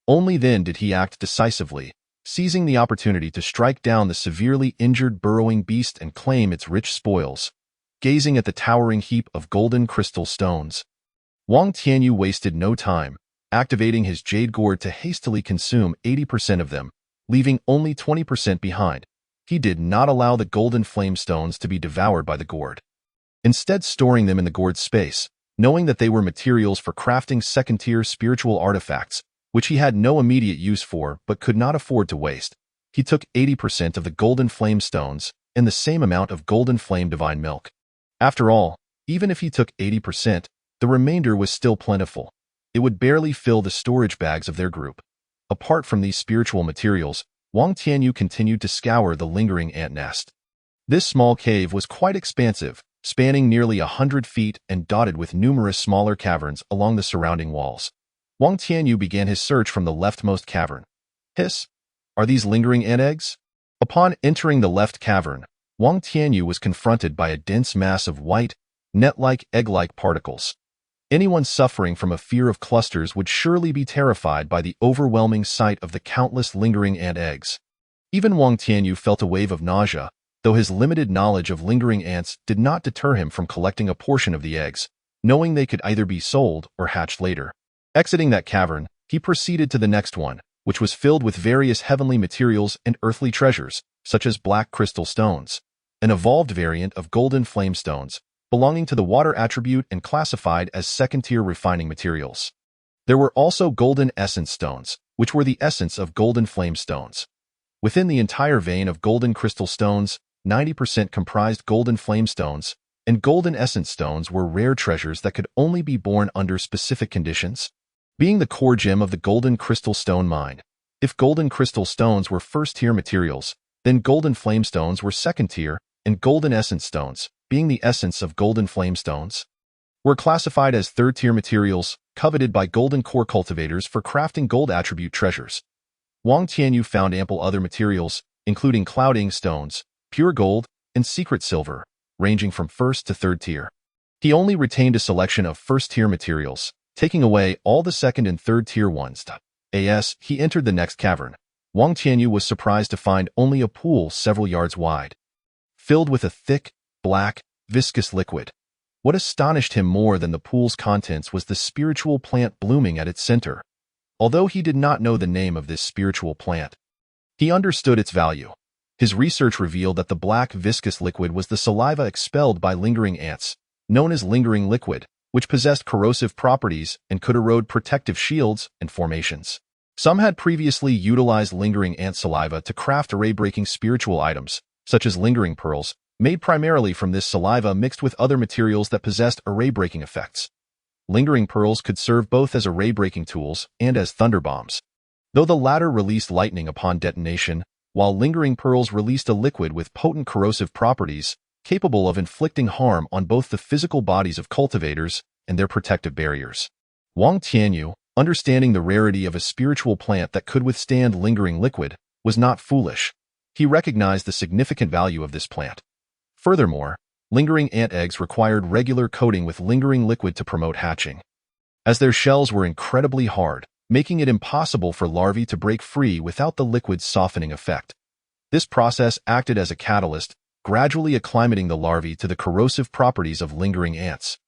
Only then did he act decisively, seizing the opportunity to strike down the severely injured burrowing beast and claim its rich spoils. Gazing at the towering heap of golden crystal stones, Wang Tianyu wasted no time, activating his jade gourd to hastily consume 80% of them, leaving only 20% behind. He did not allow the golden flame stones to be devoured by the gourd, instead storing them in the gourd's space, knowing that they were materials for crafting second-tier spiritual artifacts, which he had no immediate use for but could not afford to waste. He took 80% of the golden flame stones and the same amount of golden flame divine milk. After all, even if he took 80%, the remainder was still plentiful. It would barely fill the storage bags of their group. Apart from these spiritual materials, Wang Tianyu continued to scour the lingering ant nest. This small cave was quite expansive, spanning nearly 100 feet and dotted with numerous smaller caverns along the surrounding walls. Wang Tianyu began his search from the leftmost cavern. Hiss! Are these lingering ant eggs? Upon entering the left cavern, Wang Tianyu was confronted by a dense mass of white, net-like, egg-like particles. Anyone suffering from a fear of clusters would surely be terrified by the overwhelming sight of the countless lingering ant eggs. Even Wang Tianyu felt a wave of nausea, though his limited knowledge of lingering ants did not deter him from collecting a portion of the eggs, knowing they could either be sold or hatched later. Exiting that cavern, he proceeded to the next one, which was filled with various heavenly materials and earthly treasures, such as black crystal stones, an evolved variant of golden flame stones, belonging to the water attribute and classified as second-tier refining materials. There were also golden essence stones, which were the essence of golden flame stones. Within the entire vein of golden crystal stones, 90% comprised golden flame stones, and golden essence stones were rare treasures that could only be born under specific conditions. Being the core gem of the golden crystal stone mine, if golden crystal stones were first-tier materials, then golden flame stones were second-tier, and golden essence stones, being the essence of golden flame stones, were classified as third-tier materials, coveted by golden core cultivators for crafting gold attribute treasures. Wang Tianyu found ample other materials, including clouding stones, pure gold, and secret silver, ranging from first to third tier. He only retained a selection of first-tier materials, taking away all the second and third-tier ones. As he entered the next cavern, Wang Tianyu was surprised to find only a pool several yards wide, filled with a thick, black, viscous liquid. What astonished him more than the pool's contents was the spiritual plant blooming at its center. Although he did not know the name of this spiritual plant, he understood its value. His research revealed that the black, viscous liquid was the saliva expelled by lingering ants, known as lingering liquid, which possessed corrosive properties and could erode protective shields and formations. Some had previously utilized lingering ant saliva to craft array-breaking spiritual items, such as lingering pearls, made primarily from this saliva mixed with other materials that possessed array-breaking effects. Lingering pearls could serve both as array-breaking tools and as thunder bombs, though the latter released lightning upon detonation, while lingering pearls released a liquid with potent corrosive properties, capable of inflicting harm on both the physical bodies of cultivators and their protective barriers. Wang Tianyu, understanding the rarity of a spiritual plant that could withstand lingering liquid, was not foolish. He recognized the significant value of this plant. Furthermore, lingering ant eggs required regular coating with lingering liquid to promote hatching, as their shells were incredibly hard, making it impossible for larvae to break free without the liquid's softening effect. This process acted as a catalyst, gradually acclimating the larvae to the corrosive properties of lingering ants.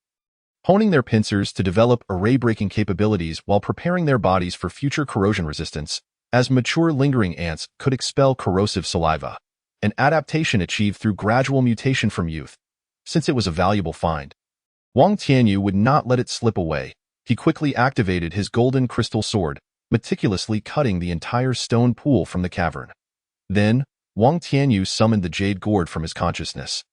honing their pincers to develop array-breaking capabilities while preparing their bodies for future corrosion resistance, as mature lingering ants could expel corrosive saliva, an adaptation achieved through gradual mutation from youth, since it was a valuable find. Wang Tianyu would not let it slip away. He quickly activated his golden crystal sword, meticulously cutting the entire stone pool from the cavern. Then, Wang Tianyu summoned the jade gourd from his consciousness,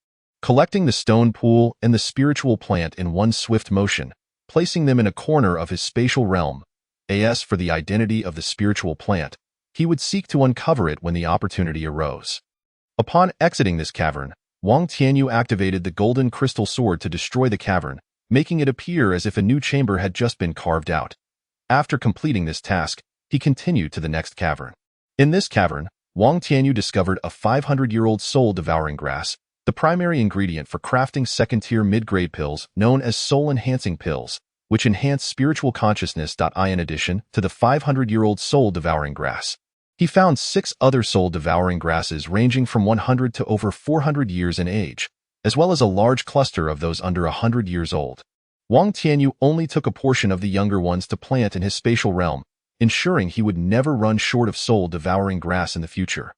collecting the stone pool and the spiritual plant in one swift motion, placing them in a corner of his spatial realm. As for the identity of the spiritual plant, he would seek to uncover it when the opportunity arose. Upon exiting this cavern, Wang Tianyu activated the golden crystal sword to destroy the cavern, making it appear as if a new chamber had just been carved out. After completing this task, he continued to the next cavern. In this cavern, Wang Tianyu discovered a 500-year-old soul-devouring grass, the primary ingredient for crafting second-tier mid-grade pills known as soul-enhancing pills, which enhance spiritual consciousness. In addition to the 500-year-old soul-devouring grass, he found 6 other soul-devouring grasses ranging from 100 to over 400 years in age, as well as a large cluster of those under 100 years old. Wang Tianyu only took a portion of the younger ones to plant in his spatial realm, ensuring he would never run short of soul-devouring grass in the future.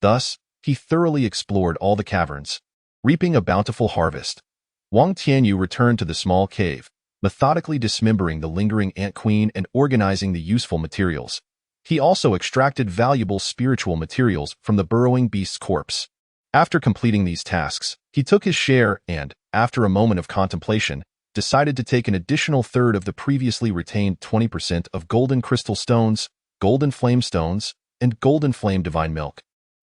Thus, he thoroughly explored all the caverns, reaping a bountiful harvest. Wang Tianyu returned to the small cave, methodically dismembering the lingering ant queen and organizing the useful materials. He also extracted valuable spiritual materials from the burrowing beast's corpse. After completing these tasks, he took his share and, after a moment of contemplation, decided to take an additional third of the previously retained 20% of golden crystal stones, golden flame stones, and golden flame divine milk.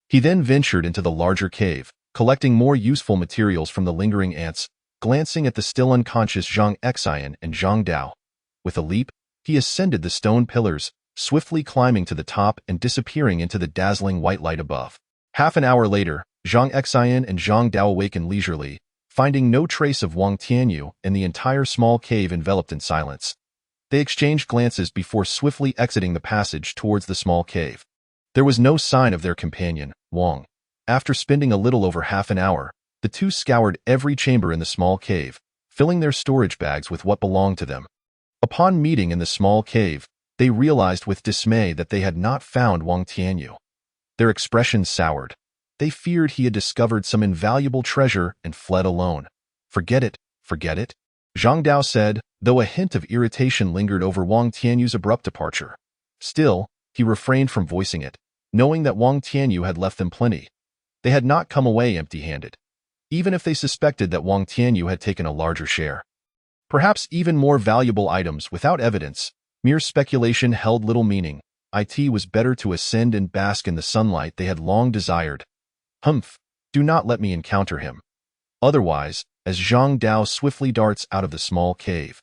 He then ventured into the larger cave, collecting more useful materials from the lingering ants, glancing at the still unconscious Zhang Xian and Zhang Dao. With a leap, he ascended the stone pillars, swiftly climbing to the top and disappearing into the dazzling white light above. Half an hour later, Zhang Xian and Zhang Dao awakened leisurely, finding no trace of Wang Tianyu and the entire small cave enveloped in silence. They exchanged glances before swiftly exiting the passage towards the small cave. There was no sign of their companion, Wang. After spending a little over half an hour, the two scoured every chamber in the small cave, filling their storage bags with what belonged to them. Upon meeting in the small cave, they realized with dismay that they had not found Wang Tianyu. Their expressions soured. They feared he had discovered some invaluable treasure and fled alone. Forget it, forget it, Zhang Dao said, though a hint of irritation lingered over Wang Tianyu's abrupt departure. Still, he refrained from voicing it, knowing that Wang Tianyu had left them plenty. They had not come away empty-handed, even if they suspected that Wang Tianyu had taken a larger share. Perhaps even more valuable items without evidence. Mere speculation held little meaning. It was better to ascend and bask in the sunlight they had long desired. Humph, do not let me encounter him. Otherwise, as Zhang Dao swiftly darts out of the small cave.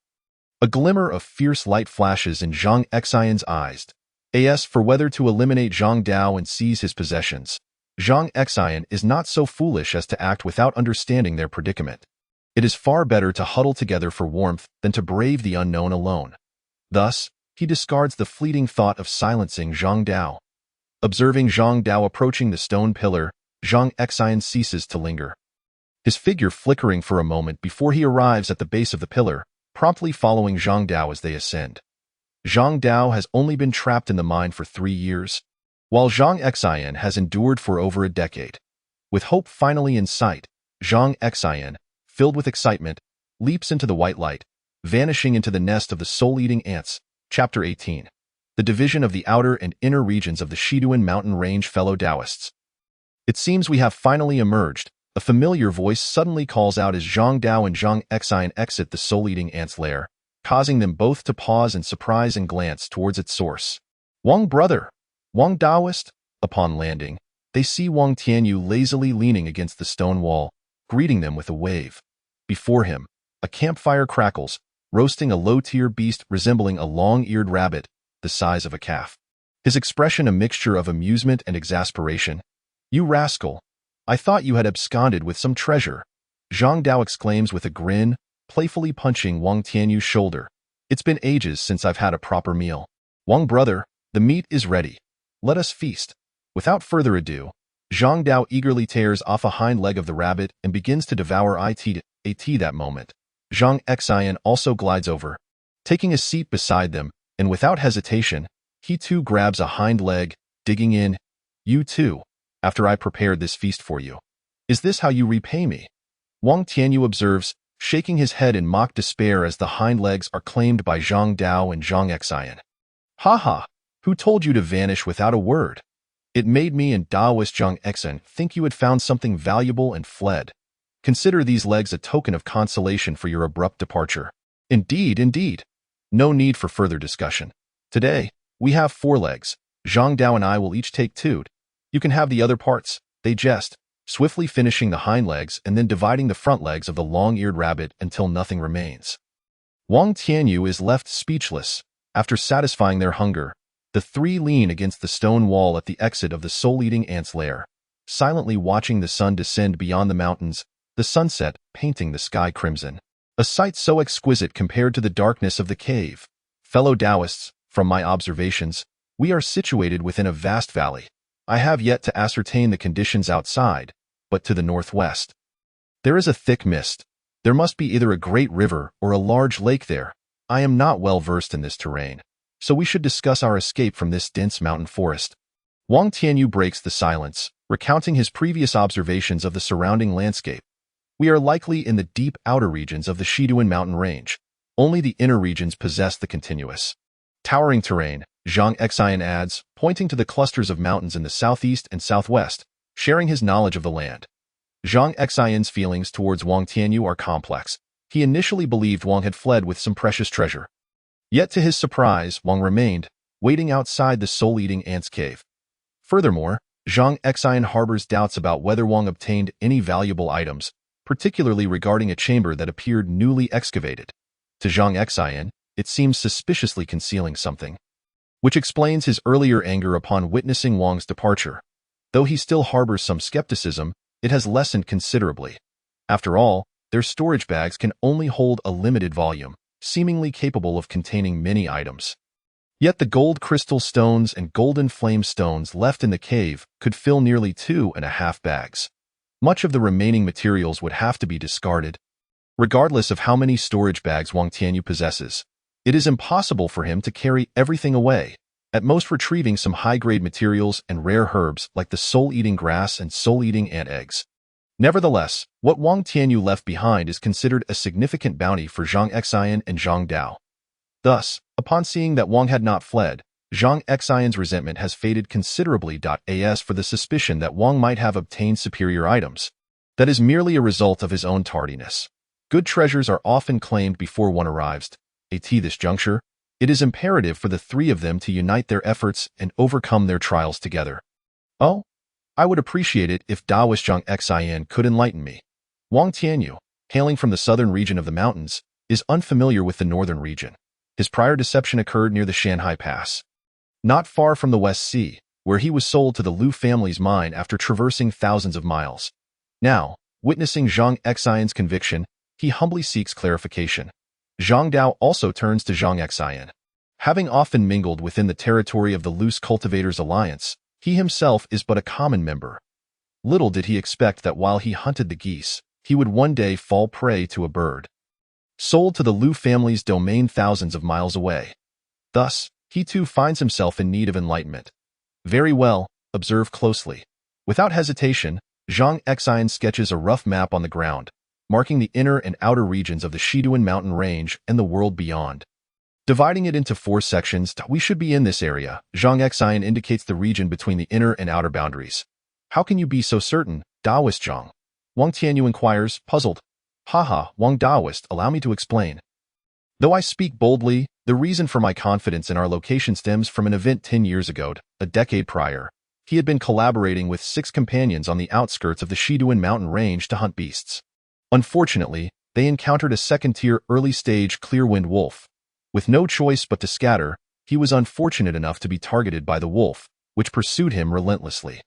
A glimmer of fierce light flashes in Zhang Xian's eyes. As for whether to eliminate Zhang Dao and seize his possessions, Zhang Xian is not so foolish as to act without understanding their predicament. It is far better to huddle together for warmth than to brave the unknown alone. Thus, he discards the fleeting thought of silencing Zhang Dao. Observing Zhang Dao approaching the stone pillar, Zhang Xian ceases to linger. His figure flickering for a moment before he arrives at the base of the pillar, promptly following Zhang Dao as they ascend. Zhang Dao has only been trapped in the mine for 3 years, while Zhang Xian has endured for over a decade. With hope finally in sight, Zhang Xian, filled with excitement, leaps into the white light, vanishing into the nest of the soul-eating ants. Chapter 18. The division of the outer and inner regions of the Shiduan mountain range. Fellow Taoists. It seems we have finally emerged, a familiar voice suddenly calls out as Zhang Dao and Zhang Xian exit the soul-eating ants' lair, causing them both to pause in surprise and glance towards its source. Wang brother! Wang Taoist! Upon landing, they see Wang Tianyu lazily leaning against the stone wall, greeting them with a wave. Before him, a campfire crackles, roasting a low-tier beast resembling a long-eared rabbit, the size of a calf. His expression a mixture of amusement and exasperation. You rascal! I thought you had absconded with some treasure. Zhang Dao exclaims with a grin, playfully punching Wang Tianyu's shoulder. It's been ages since I've had a proper meal. Wang brother, the meat is ready. Let us feast. Without further ado, Zhang Dao eagerly tears off a hind leg of the rabbit and begins to devour it that moment. Zhang Xian also glides over, taking a seat beside them, and without hesitation, he too grabs a hind leg, digging in. You too, after I prepared this feast for you. Is this how you repay me? Wang Tianyu observes, shaking his head in mock despair as the hind legs are claimed by Zhang Dao and Zhang Xian. Ha ha, who told you to vanish without a word? It made me and Daoist Zhang Xian think you had found something valuable and fled. Consider these legs a token of consolation for your abrupt departure. Indeed, indeed. No need for further discussion. Today, we have 4 legs. Zhang Dao and I will each take 2. You can have the other parts, they jest, swiftly finishing the hind legs and then dividing the front legs of the long-eared rabbit until nothing remains. Wang Tianyu is left speechless. After satisfying their hunger, the 3 lean against the stone wall at the exit of the soul-eating ant's lair, silently watching the sun descend beyond the mountains, the sunset painting the sky crimson. A sight so exquisite compared to the darkness of the cave. Fellow Taoists, from my observations, we are situated within a vast valley. I have yet to ascertain the conditions outside, but to the northwest, there is a thick mist. There must be either a great river or a large lake there. I am not well versed in this terrain, so we should discuss our escape from this dense mountain forest. Wang Tianyu breaks the silence, recounting his previous observations of the surrounding landscape. We are likely in the deep outer regions of the Shiduan mountain range. Only the inner regions possess the continuous, towering terrain, Zhang Xian adds, pointing to the clusters of mountains in the southeast and southwest, sharing his knowledge of the land. Zhang Xian's feelings towards Wang Tianyu are complex. He initially believed Wang had fled with some precious treasure. Yet to his surprise, Wang remained, waiting outside the soul-eating ant's cave. Furthermore, Zhang Xian harbors doubts about whether Wang obtained any valuable items, particularly regarding a chamber that appeared newly excavated. To Zhang Xian, it seems suspiciously concealing something, which explains his earlier anger upon witnessing Wang's departure. Though he still harbors some skepticism, it has lessened considerably. After all, their storage bags can only hold a limited volume, seemingly capable of containing many items. Yet the gold crystal stones and golden flame stones left in the cave could fill nearly 2.5 bags. Much of the remaining materials would have to be discarded. Regardless of how many storage bags Wang Tianyu possesses, it is impossible for him to carry everything away, at most retrieving some high-grade materials and rare herbs like the soul-eating grass and soul-eating ant eggs. Nevertheless, what Wang Tianyu left behind is considered a significant bounty for Zhang Xian and Zhang Dao. Thus, upon seeing that Wang had not fled, Zhang Xian's resentment has faded considerably. As for the suspicion that Wang might have obtained superior items, that is merely a result of his own tardiness. Good treasures are often claimed before one arrives. At this juncture, it is imperative for the 3 of them to unite their efforts and overcome their trials together. Oh, I would appreciate it if Taoist Zhang Xian could enlighten me. Wang Tianyu, hailing from the southern region of the mountains, is unfamiliar with the northern region. His prior deception occurred near the Shanhai Pass, not far from the West Sea, where he was sold to the Liu family's mine after traversing thousands of miles. Now, witnessing Zhang Xian's conviction, he humbly seeks clarification. Zhang Dao also turns to Zhang Xian. Having often mingled within the territory of the Lu's Cultivators Alliance, he himself is but a common member. Little did he expect that while he hunted the geese, he would one day fall prey to a bird sold to the Liu family's domain thousands of miles away. Thus, he too finds himself in need of enlightenment. Very well, observe closely. Without hesitation, Zhang Xian sketches a rough map on the ground, marking the inner and outer regions of the Shiduan mountain range and the world beyond. Dividing it into 4 sections, we should be in this area. Zhang Xian indicates the region between the inner and outer boundaries. How can you be so certain, Taoist Zhang? Wang Tianyu inquires, puzzled. Haha, Wang Taoist, allow me to explain. Though I speak boldly, the reason for my confidence in our location stems from an event 10 years ago, a decade prior. He had been collaborating with 6 companions on the outskirts of the Shiduan mountain range to hunt beasts. Unfortunately, they encountered a second-tier early-stage clear-wind wolf. With no choice but to scatter, he was unfortunate enough to be targeted by the wolf, which pursued him relentlessly.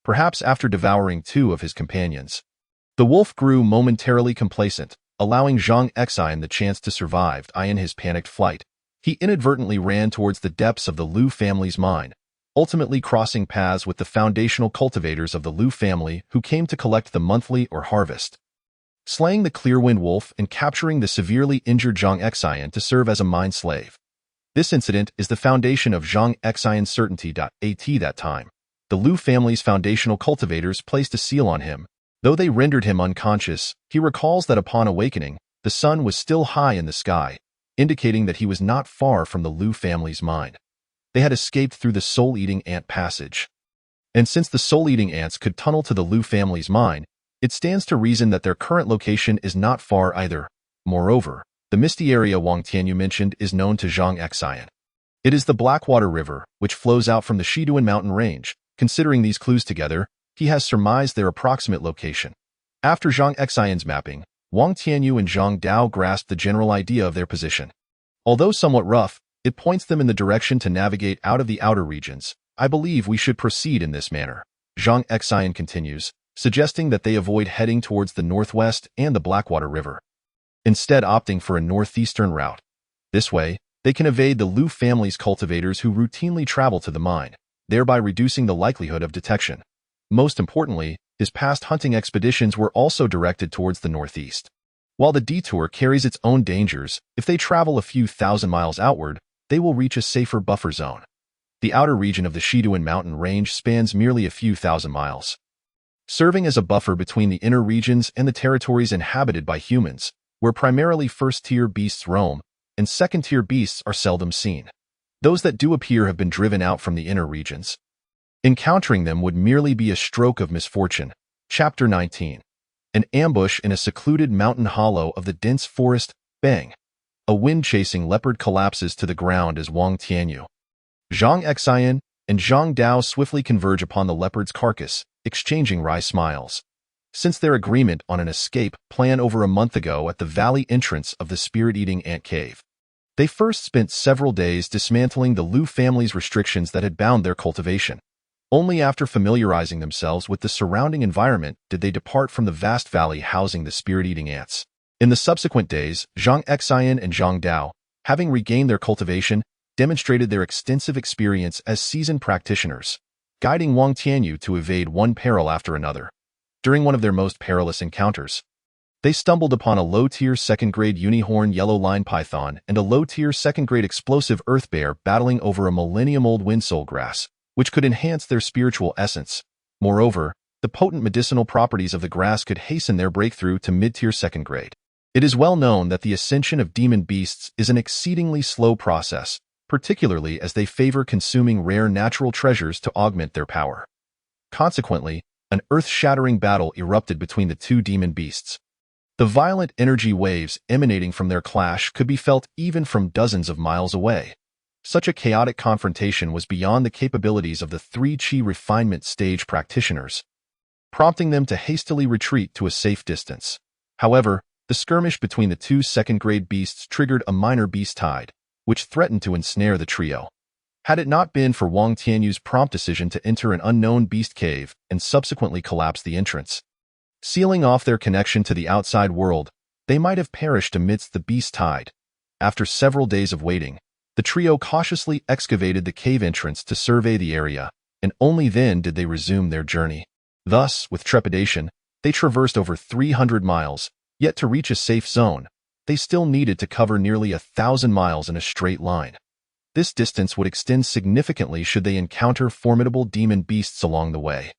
Perhaps after devouring 2 of his companions, the wolf grew momentarily complacent, allowing Zhang Xian the chance to survive. In his panicked flight, he inadvertently ran towards the depths of the Liu family's mine, ultimately crossing paths with the foundational cultivators of the Liu family who came to collect the monthly or harvest. slaying the Clearwind Wolf and capturing the severely injured Zhang Xian to serve as a mind slave. This incident is the foundation of Zhang Xian's certainty. At that time, the Liu family's foundational cultivators placed a seal on him. Though they rendered him unconscious, he recalls that upon awakening, the sun was still high in the sky, indicating that he was not far from the Liu family's mind. They had escaped through the soul-eating ant passage. And since the soul-eating ants could tunnel to the Liu family's mind, it stands to reason that their current location is not far either. Moreover, the misty area Wang Tianyu mentioned is known to Zhang Xian. It is the Blackwater River, which flows out from the Shiduan mountain range. Considering these clues together, he has surmised their approximate location. After Zhang Xian's mapping, Wang Tianyu and Zhang Dao grasped the general idea of their position. Although somewhat rough, it points them in the direction to navigate out of the outer regions. I believe we should proceed in this manner. Zhang Xian continues, suggesting that they avoid heading towards the northwest and the Blackwater River, instead opting for a northeastern route. This way, they can evade the Liu family's cultivators who routinely travel to the mine, thereby reducing the likelihood of detection. Most importantly, his past hunting expeditions were also directed towards the northeast. While the detour carries its own dangers, if they travel a few thousand miles outward, they will reach a safer buffer zone. The outer region of the Shiduan mountain range spans merely a few thousand miles, serving as a buffer between the inner regions and the territories inhabited by humans, where primarily first-tier beasts roam, and second-tier beasts are seldom seen. Those that do appear have been driven out from the inner regions. Encountering them would merely be a stroke of misfortune. Chapter 19. An ambush in a secluded mountain hollow of the dense forest. Bang! A wind-chasing leopard collapses to the ground as Wang Tianyu, Zhang Xian, and Zhang Dao swiftly converge upon the leopard's carcass, exchanging wry smiles. Since their agreement on an escape plan over a month ago at the valley entrance of the spirit-eating ant cave, they first spent several days dismantling the Liu family's restrictions that had bound their cultivation. Only after familiarizing themselves with the surrounding environment did they depart from the vast valley housing the spirit-eating ants. In the subsequent days, Zhang Xian and Zhang Dao, having regained their cultivation, demonstrated their extensive experience as seasoned practitioners, guiding Wang Tianyu to evade one peril after another. During one of their most perilous encounters, they stumbled upon a low-tier second-grade unicorn yellow line python and a low-tier second-grade explosive earth bear battling over a millennium-old windsoul grass, which could enhance their spiritual essence. Moreover, the potent medicinal properties of the grass could hasten their breakthrough to mid-tier second grade. It is well known that the ascension of demon beasts is an exceedingly slow process, particularly as they favor consuming rare natural treasures to augment their power. Consequently, an earth-shattering battle erupted between the two demon beasts. The violent energy waves emanating from their clash could be felt even from dozens of miles away. Such a chaotic confrontation was beyond the capabilities of the 3-Chi refinement stage practitioners, prompting them to hastily retreat to a safe distance. However, the skirmish between the two second-grade beasts triggered a minor beast tide, which threatened to ensnare the trio. Had it not been for Wang Tianyu's prompt decision to enter an unknown beast cave and subsequently collapse the entrance, sealing off their connection to the outside world, they might have perished amidst the beast tide. After several days of waiting, the trio cautiously excavated the cave entrance to survey the area, and only then did they resume their journey. Thus, with trepidation, they traversed over 300 miles, yet to reach a safe zone, they still needed to cover nearly 1,000 miles in a straight line. This distance would extend significantly should they encounter formidable demon beasts along the way.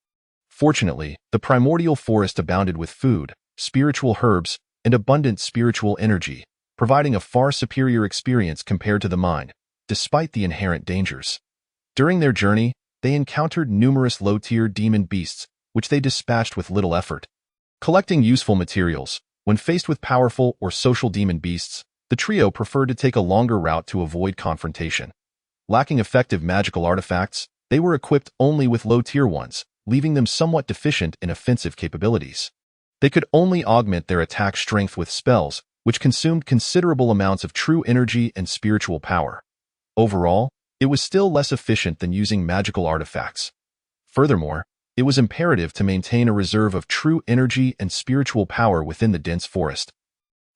Fortunately, the primordial forest abounded with food, spiritual herbs, and abundant spiritual energy, providing a far superior experience compared to the mine, despite the inherent dangers. During their journey, they encountered numerous low-tier demon beasts, which they dispatched with little effort. Collecting useful materials, when faced with powerful or social demon beasts, the trio preferred to take a longer route to avoid confrontation. Lacking effective magical artifacts, they were equipped only with low-tier ones, leaving them somewhat deficient in offensive capabilities. They could only augment their attack strength with spells, which consumed considerable amounts of true energy and spiritual power. Overall, it was still less efficient than using magical artifacts. Furthermore, it was imperative to maintain a reserve of true energy and spiritual power within the dense forest,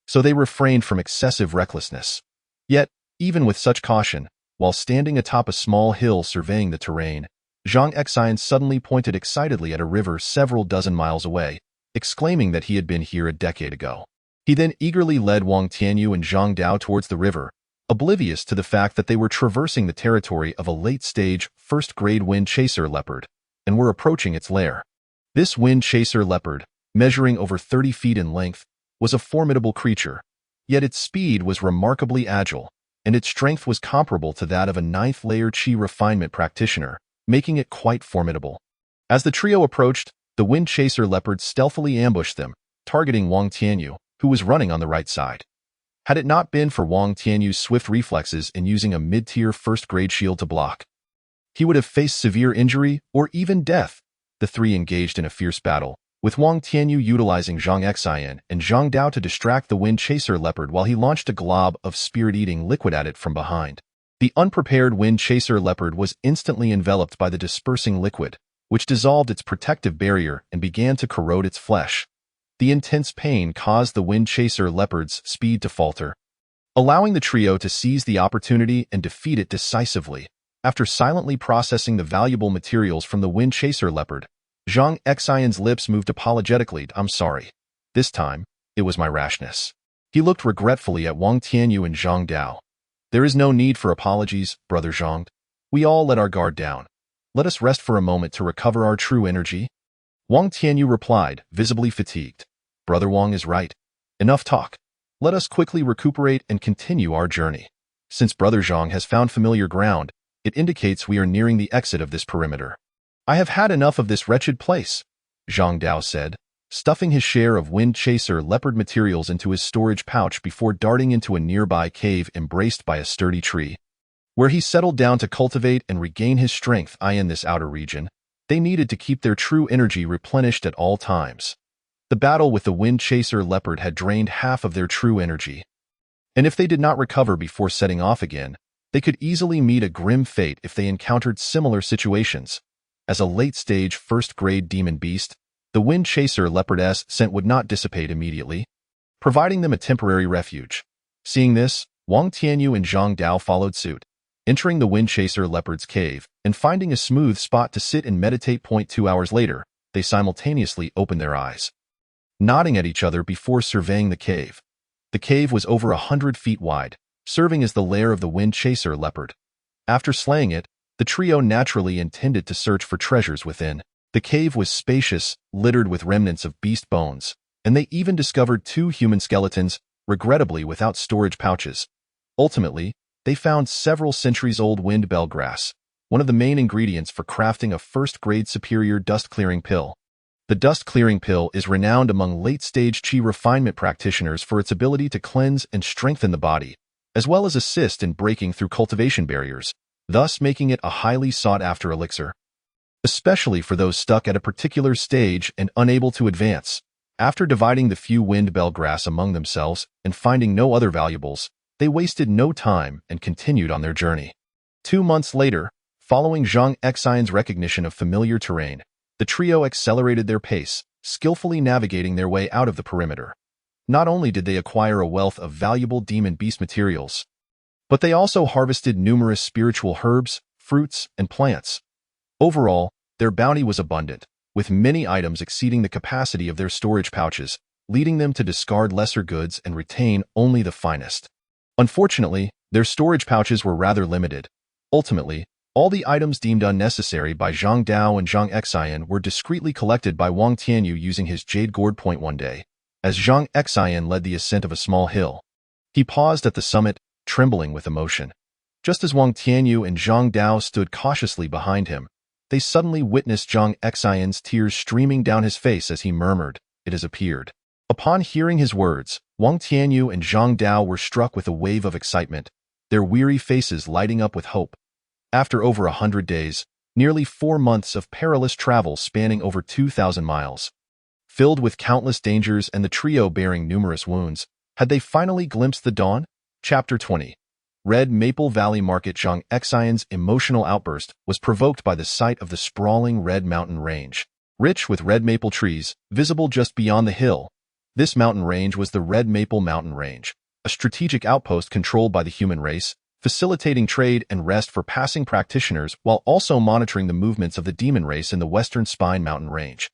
so they refrained from excessive recklessness. Yet, even with such caution, while standing atop a small hill surveying the terrain, Zhang Xian suddenly pointed excitedly at a river several dozen miles away, exclaiming that he had been here a decade ago. He then eagerly led Wang Tianyu and Zhang Dao towards the river, oblivious to the fact that they were traversing the territory of a late-stage, first-grade wind chaser leopard, and were approaching its lair. This wind chaser leopard, measuring over 30 feet in length, was a formidable creature, yet its speed was remarkably agile, and its strength was comparable to that of a ninth-layer Qi refinement practitioner, making it quite formidable. As the trio approached, the wind chaser leopard stealthily ambushed them, targeting Wang Tianyu, who was running on the right side. Had it not been for Wang Tianyu's swift reflexes in using a mid-tier first-grade shield to block, he would have faced severe injury or even death. The three engaged in a fierce battle, with Wang Tianyu utilizing Zhang Xian and Zhang Dao to distract the wind chaser leopard while he launched a glob of spirit-eating liquid at it from behind. The unprepared wind chaser leopard was instantly enveloped by the dispersing liquid, which dissolved its protective barrier and began to corrode its flesh. The intense pain caused the wind chaser leopard's speed to falter, allowing the trio to seize the opportunity and defeat it decisively. After silently processing the valuable materials from the wind chaser leopard, Zhang Xian's lips moved apologetically. "I'm sorry. This time, it was my rashness." He looked regretfully at Wang Tianyu and Zhang Dao. "There is no need for apologies, Brother Zhang. We all let our guard down. Let us rest for a moment to recover our true energy." Wang Tianyu replied, visibly fatigued. "Brother Wang is right. Enough talk. Let us quickly recuperate and continue our journey. Since Brother Zhang has found familiar ground, it indicates we are nearing the exit of this perimeter." "I have had enough of this wretched place," Zhang Dao said, stuffing his share of wind chaser leopard materials into his storage pouch before darting into a nearby cave embraced by a sturdy tree, where he settled down to cultivate and regain his strength. In this outer region, they needed to keep their true energy replenished at all times. The battle with the wind chaser leopard had drained half of their true energy, and if they did not recover before setting off again, they could easily meet a grim fate if they encountered similar situations. As a late-stage first-grade demon beast, the wind chaser leopard's scent would not dissipate immediately, providing them a temporary refuge. Seeing this, Wang Tianyu and Zhang Dao followed suit, entering the wind chaser leopard's cave and finding a smooth spot to sit and meditate. 2 hours later, they simultaneously opened their eyes, nodding at each other before surveying the cave. The cave was over 100 feet wide, serving as the lair of the wind chaser leopard. After slaying it, the trio naturally intended to search for treasures within. The cave was spacious, littered with remnants of beast bones, and they even discovered 2 human skeletons, regrettably without storage pouches. Ultimately, they found several centuries-old wind bell grass, one of the main ingredients for crafting a first-grade superior dust-clearing pill. The dust-clearing pill is renowned among late-stage Qi refinement practitioners for its ability to cleanse and strengthen the body, as well as assist in breaking through cultivation barriers, thus making it a highly sought-after elixir, especially for those stuck at a particular stage and unable to advance. After dividing the few wind bell grass among themselves and finding no other valuables, they wasted no time and continued on their journey. 2 months later, following Zhang Xian's recognition of familiar terrain, the trio accelerated their pace, skillfully navigating their way out of the perimeter. Not only did they acquire a wealth of valuable demon beast materials, but they also harvested numerous spiritual herbs, fruits, and plants. Overall, their bounty was abundant, with many items exceeding the capacity of their storage pouches, leading them to discard lesser goods and retain only the finest. Unfortunately, their storage pouches were rather limited. Ultimately, all the items deemed unnecessary by Zhang Dao and Zhang Xian were discreetly collected by Wang Tianyu using his jade gourd. One day, as Zhang Xian led the ascent of a small hill, he paused at the summit, trembling with emotion. Just as Wang Tianyu and Zhang Dao stood cautiously behind him, they suddenly witnessed Zhang Xian's tears streaming down his face as he murmured, "It has appeared." Upon hearing his words, Wang Tianyu and Zhang Dao were struck with a wave of excitement, their weary faces lighting up with hope. After over 100 days, nearly 4 months of perilous travel spanning over 2,000 miles, filled with countless dangers and the trio bearing numerous wounds, had they finally glimpsed the dawn? Chapter 20. Red Maple Valley Market. Zhang Xian's emotional outburst was provoked by the sight of the sprawling Red Mountain Range, rich with red maple trees, visible just beyond the hill. This mountain range was the Red Maple Mountain Range, a strategic outpost controlled by the human race, facilitating trade and rest for passing practitioners while also monitoring the movements of the demon race in the western Spine Mountain Range.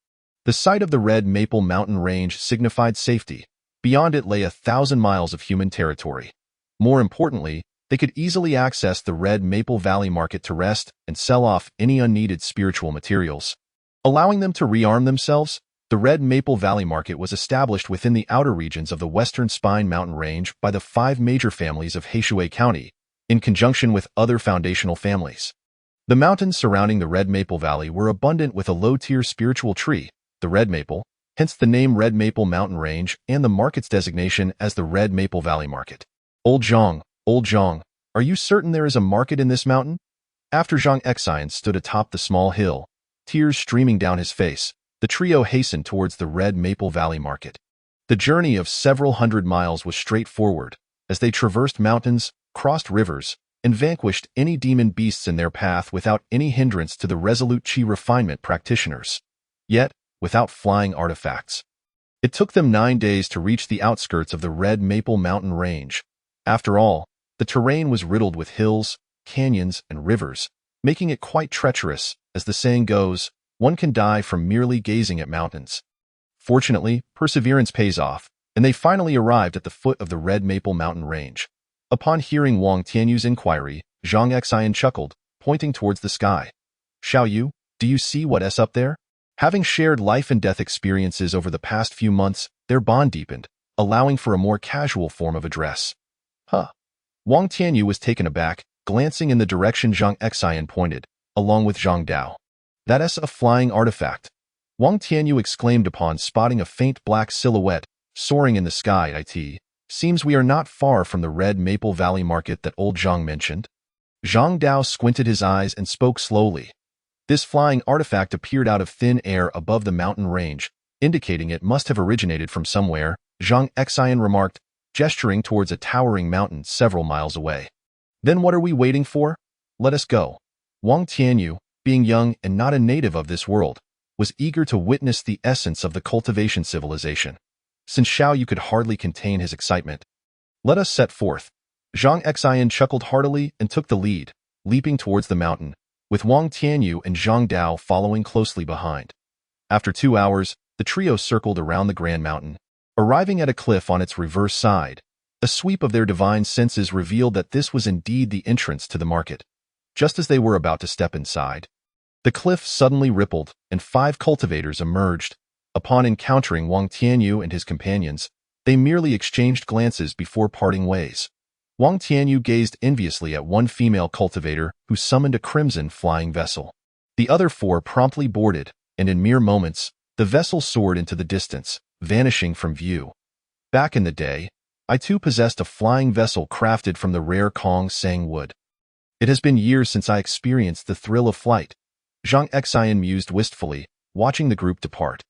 The The site of the Red Maple Mountain Range signified safety. Beyond it lay 1,000 miles of human territory. More importantly, they could easily access the Red Maple Valley market to rest and sell off any unneeded spiritual materials. Allowing them to rearm themselves, the Red Maple Valley market was established within the outer regions of the Western Spine Mountain Range by the 5 major families of Haishue County, in conjunction with other foundational families. The mountains surrounding the Red Maple Valley were abundant with a low-tier spiritual tree, the red maple, hence the name Red Maple Mountain Range and the market's designation as the Red Maple Valley Market. Old Zhang, are you certain there is a market in this mountain? After Zhang Xian stood atop the small hill, tears streaming down his face, the trio hastened towards the Red Maple Valley Market. The journey of several hundred miles was straightforward, as they traversed mountains, crossed rivers, and vanquished any demon beasts in their path without any hindrance to the resolute chi refinement practitioners. Yet, without flying artifacts. It took them 9 days to reach the outskirts of the Red Maple Mountain Range. After all, the terrain was riddled with hills, canyons, and rivers, making it quite treacherous. As the saying goes, one can die from merely gazing at mountains. Fortunately, perseverance pays off, and they finally arrived at the foot of the Red Maple Mountain Range. Upon hearing Wang Tianyu's inquiry, Zhang Xian chuckled, pointing towards the sky. Xiao Yu, do you see what's up there? Having shared life and death experiences over the past few months, their bond deepened, allowing for a more casual form of address. Huh. Wang Tianyu was taken aback, glancing in the direction Zhang Xian pointed, along with Zhang Dao. That's a flying artifact. Wang Tianyu exclaimed upon spotting a faint black silhouette soaring in the sky. It seems we are not far from the Red Maple Valley Market that old Zhang mentioned. Zhang Dao squinted his eyes and spoke slowly. This flying artifact appeared out of thin air above the mountain range, indicating it must have originated from somewhere, Zhang Xian remarked, gesturing towards a towering mountain several miles away. Then what are we waiting for? Let us go. Wang Tianyu, being young and not a native of this world, was eager to witness the essence of the cultivation civilization. Since Xiao Yu could hardly contain his excitement. Let us set forth. Zhang Xian chuckled heartily and took the lead, leaping towards the mountain, with Wang Tianyu and Zhang Dao following closely behind. After 2 hours, the trio circled around the Grand Mountain, arriving at a cliff on its reverse side. A sweep of their divine senses revealed that this was indeed the entrance to the market. Just as they were about to step inside, the cliff suddenly rippled, and 5 cultivators emerged. Upon encountering Wang Tianyu and his companions, they merely exchanged glances before parting ways. Wang Tianyu gazed enviously at one female cultivator who summoned a crimson flying vessel. The other 4 promptly boarded, and in mere moments, the vessel soared into the distance, vanishing from view. Back in the day, I too possessed a flying vessel crafted from the rare Kong Sang wood. It has been years since I experienced the thrill of flight. Zhang Xian mused wistfully, watching the group depart.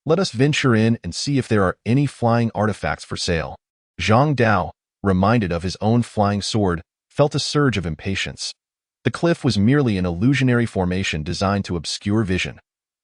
Let us venture in and see if there are any flying artifacts for sale. Zhang Dao, reminded of his own flying sword, felt a surge of impatience. The cliff was merely an illusionary formation designed to obscure vision.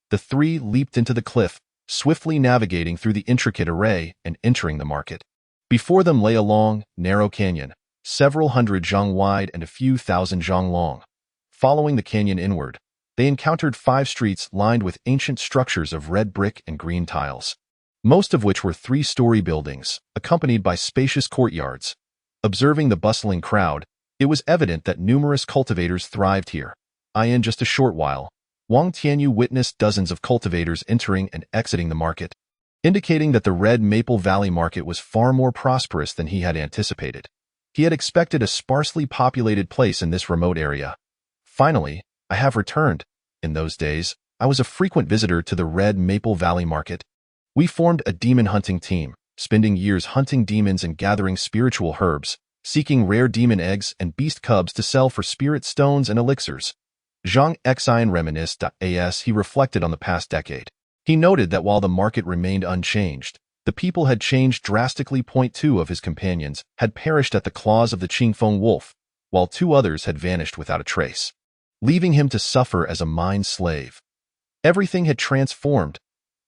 The 3 leaped into the cliff, swiftly navigating through the intricate array and entering the market. Before them lay a long, narrow canyon, several hundred zhang wide and a few thousand zhang long. Following the canyon inward, they encountered 5 streets lined with ancient structures of red brick and green tiles, most of which were 3-story buildings, accompanied by spacious courtyards. Observing the bustling crowd, it was evident that numerous cultivators thrived here. In just a short while, Wang Tianyu witnessed dozens of cultivators entering and exiting the market, indicating that the Red Maple Valley Market was far more prosperous than he had anticipated. He had expected a sparsely populated place in this remote area. Finally, I have returned. In those days, I was a frequent visitor to the Red Maple Valley Market. We formed a demon hunting team, spending years hunting demons and gathering spiritual herbs, seeking rare demon eggs and beast cubs to sell for spirit stones and elixirs. Zhang Xian reminisced as he reflected on the past decade. He noted that while the market remained unchanged, the people had changed drastically. 2 of his companions had perished at the claws of the Qingfeng wolf, while 2 others had vanished without a trace, leaving him to suffer as a mind slave. Everything had transformed.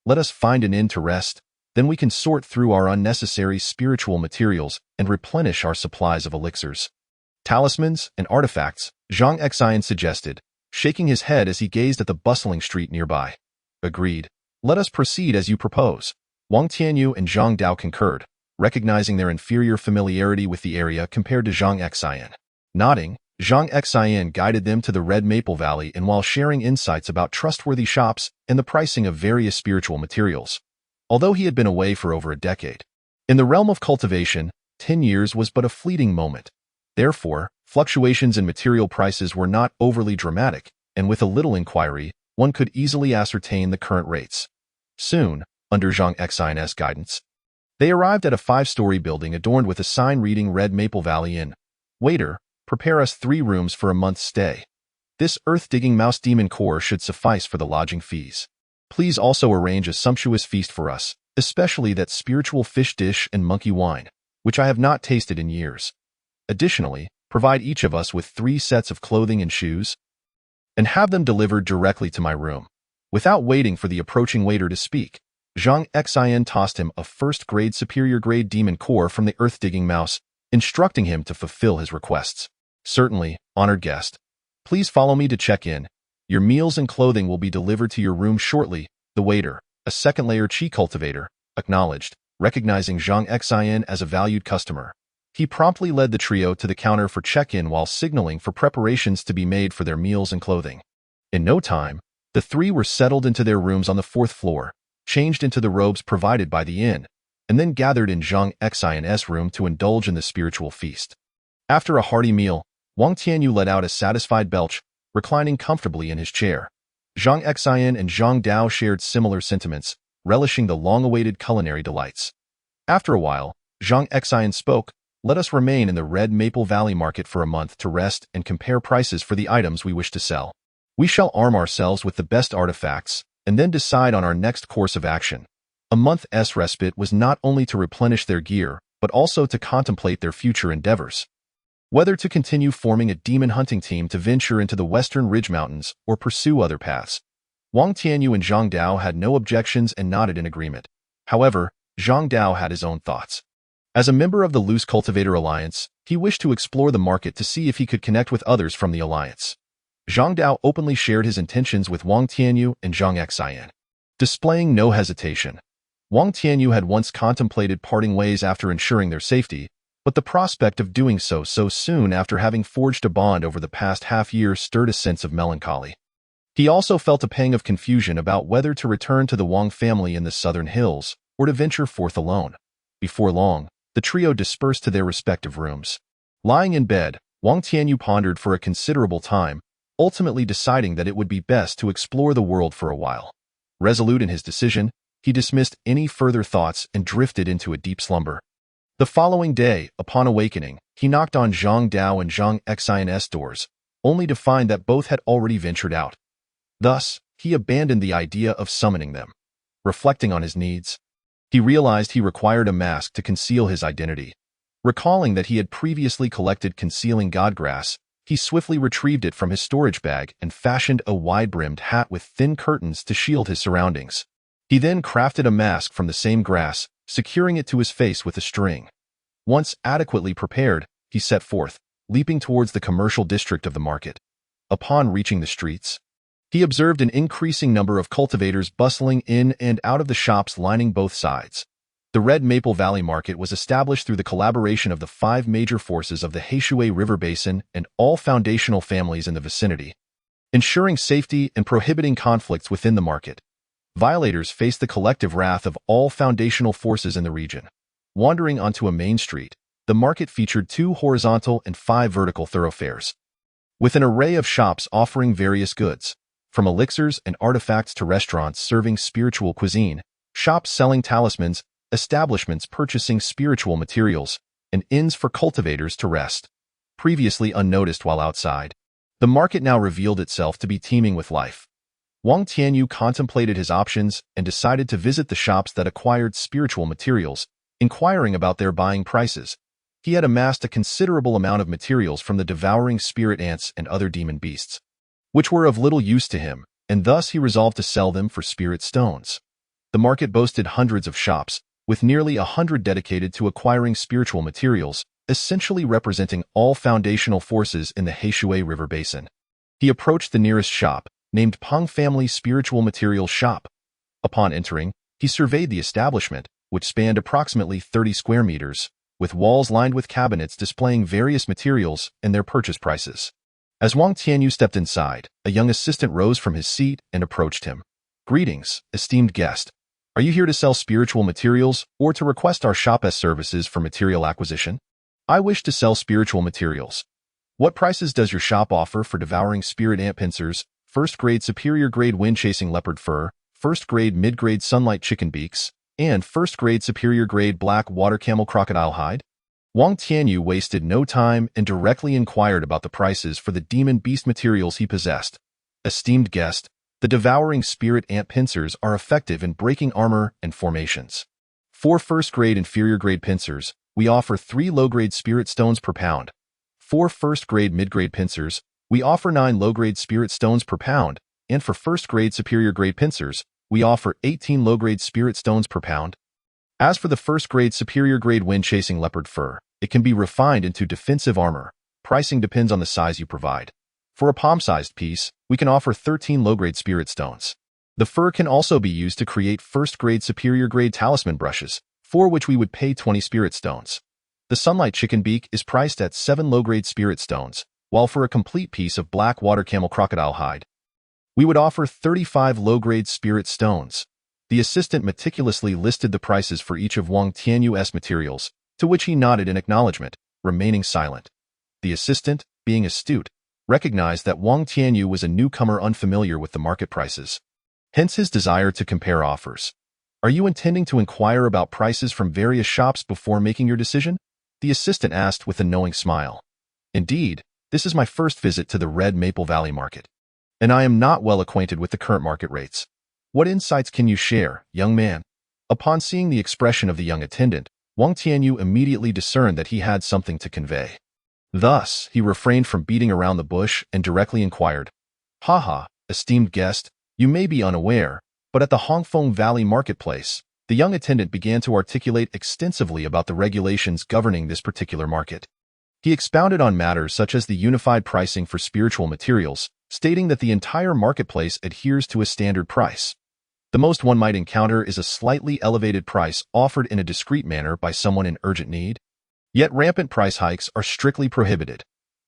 Let us find an end to rest, then we can sort through our unnecessary spiritual materials and replenish our supplies of elixirs. Talismans and artifacts, Zhang Xian suggested, shaking his head as he gazed at the bustling street nearby. Agreed. Let us proceed as you propose. Wang Tianyu and Zhang Dao concurred, recognizing their inferior familiarity with the area compared to Zhang Xian. Nodding, Zhang Xian guided them to the Red Maple Valley and while sharing insights about trustworthy shops and the pricing of various spiritual materials. Although he had been away for over a decade. In the realm of cultivation, 10 years was but a fleeting moment. Therefore, fluctuations in material prices were not overly dramatic, and with a little inquiry, one could easily ascertain the current rates. Soon, under Zhang Xian's guidance, they arrived at a 5-story building adorned with a sign reading Red Maple Valley Inn. Waiter, prepare us 3 rooms for a month's stay. This earth-digging mouse demon core should suffice for the lodging fees. Please also arrange a sumptuous feast for us, especially that spiritual fish dish and monkey wine, which I have not tasted in years. Additionally, provide each of us with 3 sets of clothing and shoes, and have them delivered directly to my room. Without waiting for the approaching waiter to speak, Zhang Xian tossed him a first-grade superior-grade demon core from the earth-digging mouse, instructing him to fulfill his requests. Certainly, honored guest. Please follow me to check in. Your meals and clothing will be delivered to your room shortly, the waiter, a second-layer chi cultivator, acknowledged, recognizing Zhang Xian as a valued customer. He promptly led the trio to the counter for check-in while signaling for preparations to be made for their meals and clothing. In no time, the 3 were settled into their rooms on the 4th floor, changed into the robes provided by the inn, and then gathered in Zhang Xian's room to indulge in the spiritual feast. After a hearty meal, Wang Tianyu let out a satisfied belch, reclining comfortably in his chair. Zhang Xian and Zhang Dao shared similar sentiments, relishing the long-awaited culinary delights. After a while, Zhang Xian spoke, let us remain in the Red Maple Valley market for a month to rest and compare prices for the items we wish to sell. We shall arm ourselves with the best artifacts, and then decide on our next course of action. A month's respite was not only to replenish their gear, but also to contemplate their future endeavors. Whether to continue forming a demon hunting team to venture into the Western Ridge Mountains or pursue other paths. Wang Tianyu and Zhang Dao had no objections and nodded in agreement. However, Zhang Dao had his own thoughts. As a member of the Loose Cultivator Alliance, he wished to explore the market to see if he could connect with others from the alliance. Zhang Dao openly shared his intentions with Wang Tianyu and Zhang Xian. Displaying no hesitation, Wang Tianyu had once contemplated parting ways after ensuring their safety, but the prospect of doing so soon after having forged a bond over the past half-year stirred a sense of melancholy. He also felt a pang of confusion about whether to return to the Wang family in the southern hills or to venture forth alone. Before long, the trio dispersed to their respective rooms. Lying in bed, Wang Tianyu pondered for a considerable time, ultimately deciding that it would be best to explore the world for a while. Resolute in his decision, he dismissed any further thoughts and drifted into a deep slumber. The following day, upon awakening, he knocked on Zhang Dao and Zhang Xian's doors, only to find that both had already ventured out. Thus, he abandoned the idea of summoning them. Reflecting on his needs, he realized he required a mask to conceal his identity. Recalling that he had previously collected concealing godgrass, he swiftly retrieved it from his storage bag and fashioned a wide-brimmed hat with thin curtains to shield his surroundings. He then crafted a mask from the same grass, securing it to his face with a string. Once adequately prepared, he set forth, leaping towards the commercial district of the market. Upon reaching the streets, he observed an increasing number of cultivators bustling in and out of the shops lining both sides. The Red Maple Valley Market was established through the collaboration of the 5 major forces of the Heishui River Basin and all foundational families in the vicinity, ensuring safety and prohibiting conflicts within the market. Violators faced the collective wrath of all foundational forces in the region. Wandering onto a main street, the market featured 2 horizontal and 5 vertical thoroughfares, with an array of shops offering various goods, from elixirs and artifacts to restaurants serving spiritual cuisine, shops selling talismans, establishments purchasing spiritual materials, and inns for cultivators to rest. Previously unnoticed while outside, the market now revealed itself to be teeming with life. Wang Tianyu contemplated his options and decided to visit the shops that acquired spiritual materials, inquiring about their buying prices. He had amassed a considerable amount of materials from the devouring spirit ants and other demon beasts, which were of little use to him, and thus he resolved to sell them for spirit stones. The market boasted hundreds of shops, with nearly 100 dedicated to acquiring spiritual materials, essentially representing all foundational forces in the Heishui River Basin. He approached the nearest shop, named Peng Family Spiritual Materials Shop. Upon entering, he surveyed the establishment, which spanned approximately 30 square meters, with walls lined with cabinets displaying various materials and their purchase prices. As Wang Tianyu stepped inside, a young assistant rose from his seat and approached him. "Greetings, esteemed guest. Are you here to sell spiritual materials or to request our shop's services for material acquisition?" "I wish to sell spiritual materials." "What prices does your shop offer for devouring spirit ant pincers, first-grade superior-grade wind-chasing leopard fur, first-grade mid-grade sunlight chicken beaks, and first-grade superior-grade black water camel crocodile hide?" Wang Tianyu wasted no time and directly inquired about the prices for the demon beast materials he possessed. "Esteemed guest, the devouring spirit ant pincers are effective in breaking armor and formations. For first-grade inferior-grade pincers, we offer 3 low-grade spirit stones per pound. For first-grade mid-grade pincers, we offer 9 low-grade spirit stones per pound, and for first-grade superior-grade pincers, we offer 18 low-grade spirit stones per pound. As for the first-grade superior-grade wind-chasing leopard fur, it can be refined into defensive armor. Pricing depends on the size you provide. For a palm-sized piece, we can offer 13 low-grade spirit stones. The fur can also be used to create first-grade superior-grade talisman brushes, for which we would pay 20 spirit stones. The sunlight chicken beak is priced at 7 low-grade spirit stones, while for a complete piece of black water camel crocodile hide, we would offer 35 low-grade spirit stones. The assistant meticulously listed the prices for each of Wang Tianyu's materials, to which he nodded in acknowledgement, remaining silent. The assistant, being astute, recognized that Wang Tianyu was a newcomer unfamiliar with the market prices. Hence his desire to compare offers. "Are you intending to inquire about prices from various shops before making your decision?" the assistant asked with a knowing smile. "Indeed, this is my first visit to the Red Maple Valley market, and I am not well acquainted with the current market rates. What insights can you share, young man?" Upon seeing the expression of the young attendant, Wang Tianyu immediately discerned that he had something to convey. Thus, he refrained from beating around the bush and directly inquired, "Haha, esteemed guest, you may be unaware, but at the Hongfeng Valley Marketplace," the young attendant began to articulate extensively about the regulations governing this particular market. He expounded on matters such as the unified pricing for spiritual materials, stating that the entire marketplace adheres to a standard price. The most one might encounter is a slightly elevated price offered in a discreet manner by someone in urgent need. Yet rampant price hikes are strictly prohibited.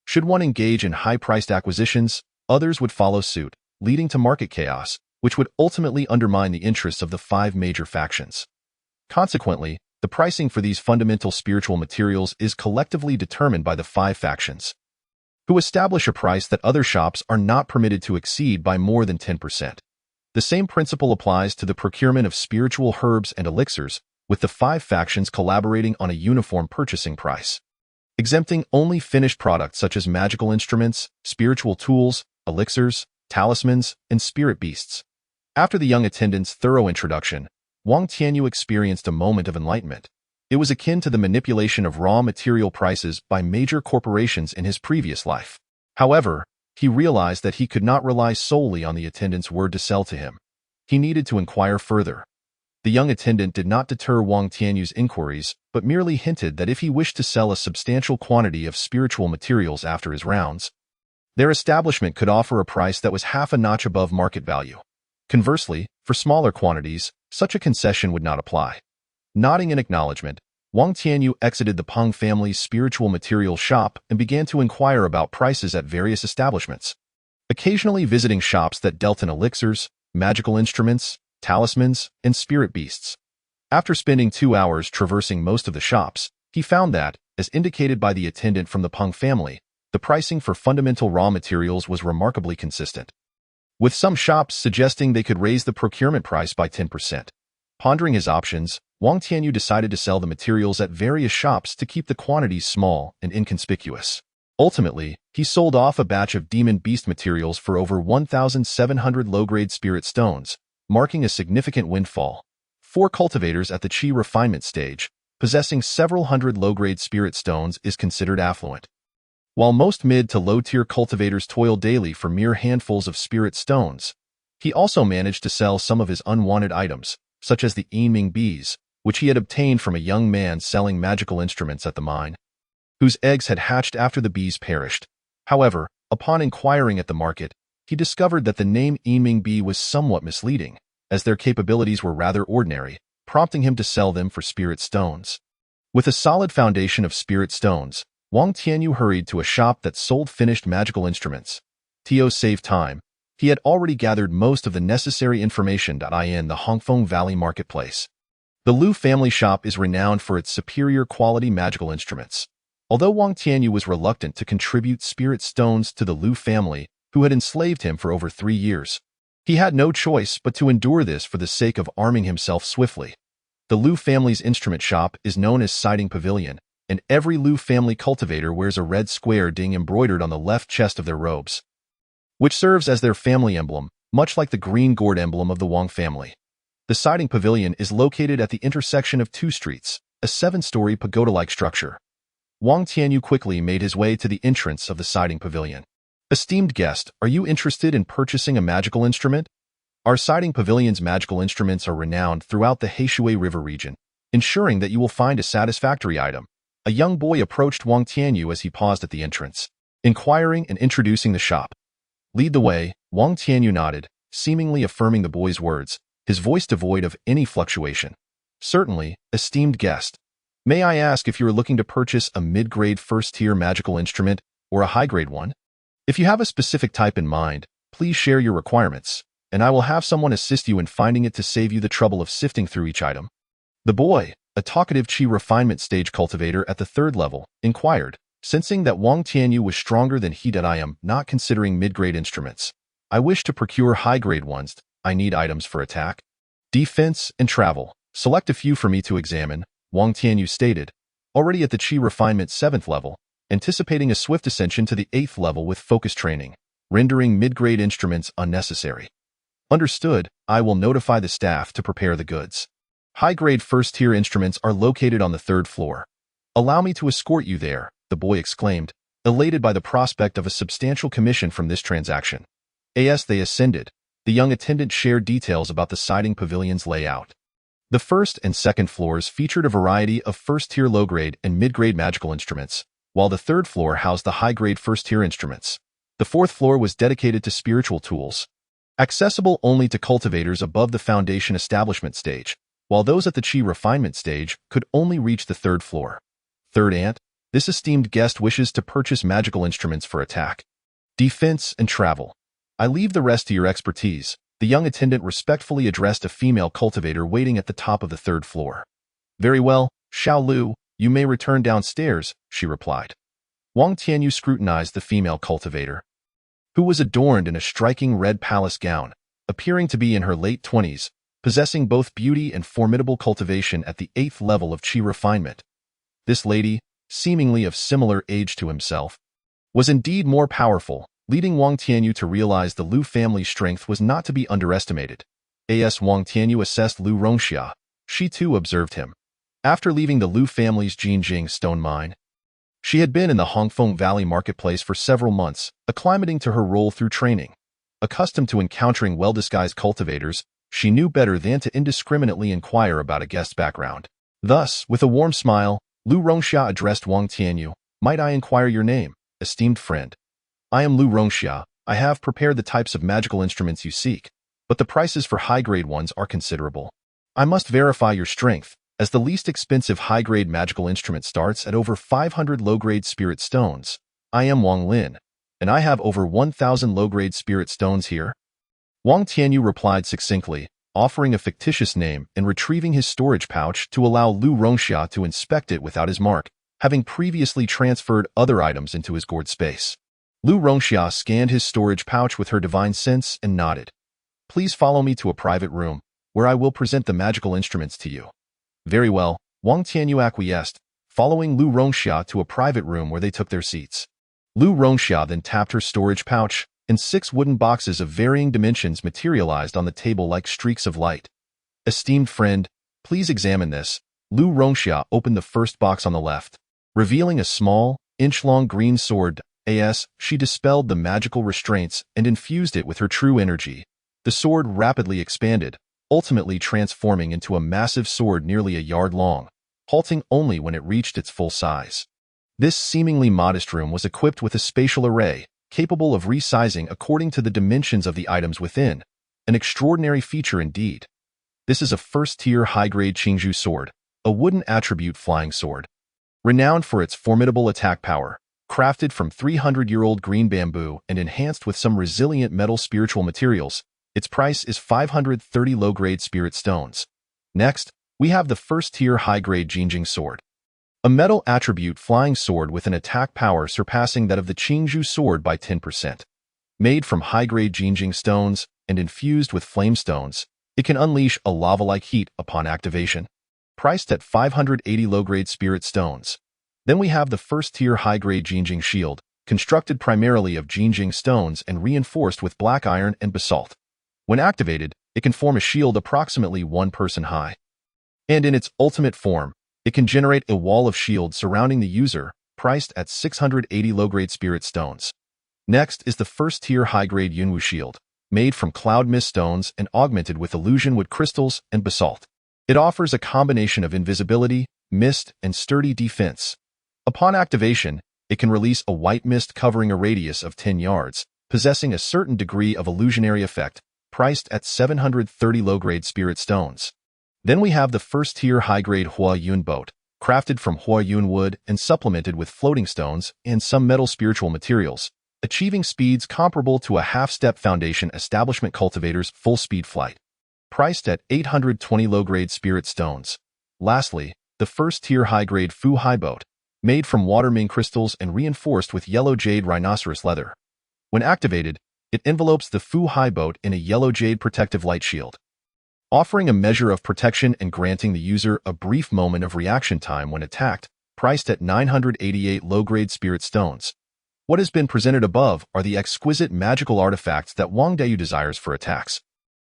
Should one engage in high-priced acquisitions, others would follow suit, leading to market chaos, which would ultimately undermine the interests of the 5 major factions. Consequently, the pricing for these fundamental spiritual materials is collectively determined by the 5 factions, who establish a price that other shops are not permitted to exceed by more than 10%. The same principle applies to the procurement of spiritual herbs and elixirs, with the 5 factions collaborating on a uniform purchasing price, exempting only finished products such as magical instruments, spiritual tools, elixirs, talismans, and spirit beasts. After the young attendant's thorough introduction, Wang Tianyu experienced a moment of enlightenment. It was akin to the manipulation of raw material prices by major corporations in his previous life. However, he realized that he could not rely solely on the attendant's word to sell to him. He needed to inquire further. The young attendant did not deter Wang Tianyu's inquiries, but merely hinted that if he wished to sell a substantial quantity of spiritual materials after his rounds, their establishment could offer a price that was half a notch above market value. Conversely, for smaller quantities, such a concession would not apply. Nodding in acknowledgement, Wang Tianyu exited the Peng family's spiritual materials shop and began to inquire about prices at various establishments, occasionally visiting shops that dealt in elixirs, magical instruments, talismans, and spirit beasts. After spending 2 hours traversing most of the shops, he found that, as indicated by the attendant from the Peng family, the pricing for fundamental raw materials was remarkably consistent, with some shops suggesting they could raise the procurement price by 10%. Pondering his options, Wang Tianyu decided to sell the materials at various shops to keep the quantities small and inconspicuous. Ultimately, he sold off a batch of demon beast materials for over 1,700 low-grade spirit stones, marking a significant windfall. 4 cultivators at the Qi refinement stage, possessing several hundred low-grade spirit stones, is considered affluent. While most mid to low-tier cultivators toil daily for mere handfuls of spirit stones, he also managed to sell some of his unwanted items, such as the Yinming bees, which he had obtained from a young man selling magical instruments at the mine, whose eggs had hatched after the bees perished. However, upon inquiring at the market, he discovered that the name Yinming bee was somewhat misleading. as their capabilities were rather ordinary, prompting him to sell them for spirit stones. With a solid foundation of spirit stones, Wang Tianyu hurried to a shop that sold finished magical instruments. To save time, he had already gathered most of the necessary information in the Hongfeng Valley marketplace. The Lu family shop is renowned for its superior quality magical instruments. Although Wang Tianyu was reluctant to contribute spirit stones to the Lu family, who had enslaved him for over 3 years, he had no choice but to endure this for the sake of arming himself swiftly. The Lu family's instrument shop is known as Siding Pavilion, and every Lu family cultivator wears a red square ding embroidered on the left chest of their robes, which serves as their family emblem, much like the green gourd emblem of the Wang family. The Siding Pavilion is located at the intersection of 2 streets, a 7-story pagoda-like structure. Wang Tianyu quickly made his way to the entrance of the Siding Pavilion. Esteemed guest, are you interested in purchasing a magical instrument? Our Siding Pavilion's magical instruments are renowned throughout the Heishui River region, ensuring that you will find a satisfactory item. A young boy approached Wang Tianyu as he paused at the entrance, inquiring and introducing the shop. Lead the way, Wang Tianyu nodded, seemingly affirming the boy's words, his voice devoid of any fluctuation. Certainly, esteemed guest. May I ask if you are looking to purchase a mid-grade first-tier magical instrument or a high-grade one? If you have a specific type in mind, please share your requirements, and I will have someone assist you in finding it to save you the trouble of sifting through each item. The boy, a talkative Qi refinement stage cultivator at the 3rd level, inquired, sensing that Wang Tianyu was stronger than he did. I am not considering mid-grade instruments. I wish to procure high-grade ones. I need items for attack, defense, and travel. Select a few for me to examine, Wang Tianyu stated, already at the Qi refinement 7th level, anticipating a swift ascension to the 8th level with focus training, rendering mid-grade instruments unnecessary. Understood, I will notify the staff to prepare the goods. High-grade first-tier instruments are located on the 3rd floor. Allow me to escort you there, the boy exclaimed, elated by the prospect of a substantial commission from this transaction. As they ascended, the young attendant shared details about the Siding Pavilion's layout. The 1st and 2nd floors featured a variety of first-tier low-grade and mid-grade magical instruments, while the 3rd floor housed the high-grade first-tier instruments. The 4th floor was dedicated to spiritual tools, accessible only to cultivators above the foundation establishment stage, while those at the Qi refinement stage could only reach the 3rd floor. 3rd Ant, this esteemed guest wishes to purchase magical instruments for attack, defense, and travel. I leave the rest to your expertise, the young attendant respectfully addressed a female cultivator waiting at the top of the 3rd floor. Very well, Xiao Lu, you may return downstairs, she replied. Wang Tianyu scrutinized the female cultivator, who was adorned in a striking red palace gown, appearing to be in her late 20s, possessing both beauty and formidable cultivation at the 8th level of Qi refinement. This lady, seemingly of similar age to himself, was indeed more powerful, leading Wang Tianyu to realize the Lu family's strength was not to be underestimated. As Wang Tianyu assessed Lu Rongxia, she too observed him. After leaving the Lu family's Jinjing stone mine, she had been in the Hongfeng Valley marketplace for several months, acclimating to her role through training. Accustomed to encountering well-disguised cultivators, she knew better than to indiscriminately inquire about a guest's background. Thus, with a warm smile, Lu Rongxia addressed Wang Tianyu. Might I inquire your name, esteemed friend? I am Lu Rongxia. I have prepared the types of magical instruments you seek, but the prices for high-grade ones are considerable. I must verify your strength, as the least expensive high-grade magical instrument starts at over 500 low-grade spirit stones. I am Wang Lin, and I have over 1,000 low-grade spirit stones here. Wang Tianyu replied succinctly, offering a fictitious name and retrieving his storage pouch to allow Lu Rongxia to inspect it without his mark, having previously transferred other items into his gourd space. Lu Rongxia scanned his storage pouch with her divine sense and nodded. Please follow me to a private room, where I will present the magical instruments to you. Very well, Wang Tianyu acquiesced, following Lu Rongxia to a private room where they took their seats. Lu Rongxia then tapped her storage pouch, and 6 wooden boxes of varying dimensions materialized on the table like streaks of light. Esteemed friend, please examine this. Lu Rongxia opened the first box on the left, revealing a small, inch-long green sword. She dispelled the magical restraints and infused it with her true energy. The sword rapidly expanded, ultimately transforming into a massive sword nearly a yard long, halting only when it reached its full size. This seemingly modest room was equipped with a spatial array, capable of resizing according to the dimensions of the items within. an extraordinary feature indeed. This is a first-tier high-grade Qingzhou sword, a wooden attribute flying sword. Renowned for its formidable attack power, crafted from 300-year-old green bamboo and enhanced with some resilient metal spiritual materials, its price is 530 low-grade spirit stones. Next, we have the first-tier high-grade Jinjing sword. A metal attribute flying sword with an attack power surpassing that of the Qingzhou sword by 10%. Made from high-grade Jinjing stones and infused with flame stones, it can unleash a lava-like heat upon activation. Priced at 580 low-grade spirit stones. Then we have the first-tier high-grade Jinjing shield, constructed primarily of Jinjing stones and reinforced with black iron and basalt. When activated, it can form a shield approximately 1 person high. And in its ultimate form, it can generate a wall of shield surrounding the user, priced at 680 low-grade spirit stones. Next is the first-tier high-grade Yunwu shield, made from cloud mist stones and augmented with illusion wood crystals and basalt. It offers a combination of invisibility, mist, and sturdy defense. Upon activation, it can release a white mist covering a radius of 10 yards, possessing a certain degree of illusionary effect, priced at 730 low-grade spirit stones. Then we have the first-tier high-grade Hua Yun boat, crafted from Hua Yun wood and supplemented with floating stones and some metal spiritual materials, achieving speeds comparable to a half-step Foundation establishment cultivator's full-speed flight. Priced at 820 low-grade spirit stones. Lastly, the first-tier high-grade Fu Hai boat, made from water ming crystals and reinforced with yellow jade rhinoceros leather. When activated, it envelopes the Fu Hai boat in a yellow jade protective light shield, offering a measure of protection and granting the user a brief moment of reaction time when attacked, priced at 988 low-grade spirit stones. What has been presented above are the exquisite magical artifacts that Wang Dayu desires for attacks,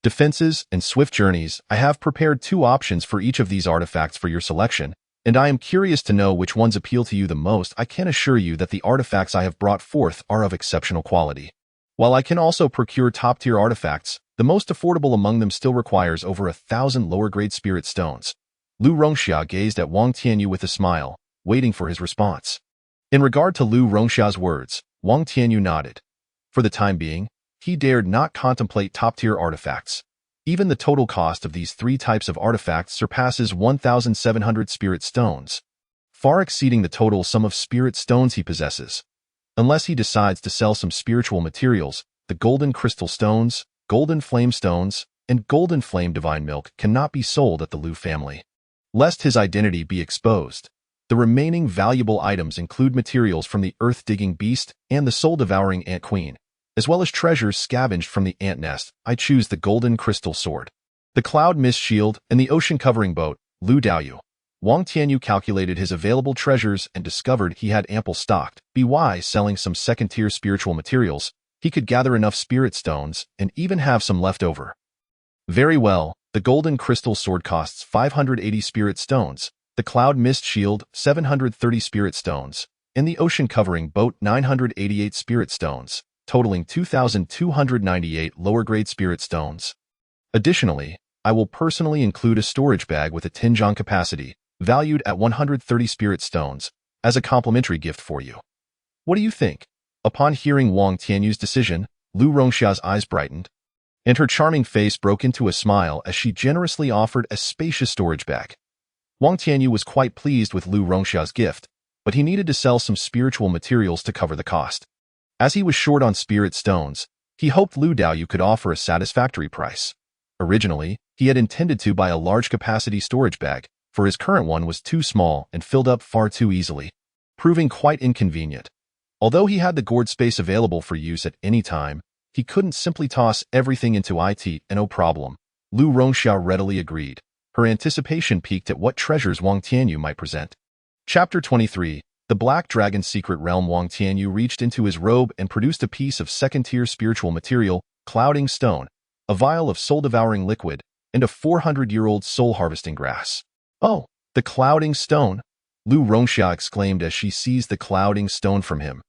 defenses, and swift journeys. I have prepared 2 options for each of these artifacts for your selection, and I am curious to know which ones appeal to you the most. I can assure you that the artifacts I have brought forth are of exceptional quality. While I can also procure top-tier artifacts, the most affordable among them still requires over 1,000 lower-grade spirit stones. Lu Rongxia gazed at Wang Tianyu with a smile, waiting for his response. In regard to Lu Rongxia's words, Wang Tianyu nodded. For the time being, he dared not contemplate top-tier artifacts. Even the total cost of these 3 types of artifacts surpasses 1,700 spirit stones, far exceeding the total sum of spirit stones he possesses. Unless he decides to sell some spiritual materials, the golden crystal stones, golden flame stones, and golden flame divine milk cannot be sold at the Lu family, lest his identity be exposed. The remaining valuable items include materials from the earth-digging beast and the soul-devouring ant queen, as well as treasures scavenged from the ant nest. I choose the golden crystal sword, the cloud mist shield, and the ocean-covering boat, Lu Daoyu. Wang Tianyu calculated his available treasures and discovered he had ample stock. By selling some second-tier spiritual materials, he could gather enough spirit stones and even have some left over. Very well, the golden crystal sword costs 580 spirit stones, the cloud mist shield 730 spirit stones, and the ocean-covering boat 988 spirit stones, totaling 2,298 lower-grade spirit stones. Additionally, I will personally include a storage bag with a Tinjiang capacity, valued at 130 spirit stones, as a complimentary gift for you. What do you think? Upon hearing Wang Tianyu's decision, Lu Rongxia's eyes brightened, and her charming face broke into a smile as she generously offered a spacious storage bag. Wang Tianyu was quite pleased with Lu Rongxia's gift, but he needed to sell some spiritual materials to cover the cost. As he was short on spirit stones, he hoped Lu Daoyu could offer a satisfactory price. Originally, he had intended to buy a large-capacity storage bag, for his current one was too small and filled up far too easily, proving quite inconvenient. Although he had the gourd space available for use at any time, he couldn't simply toss everything into it and no problem. Lu Rongxia readily agreed. Her anticipation piqued at what treasures Wang Tianyu might present. Chapter 23. The Black Dragon's Secret Realm. Wang Tianyu reached into his robe and produced a piece of second-tier spiritual material, clouding stone, a vial of soul-devouring liquid, and a 400-year-old soul-harvesting grass. Oh, the clouding stone! Lu Rongxia exclaimed as she seized the clouding stone from him.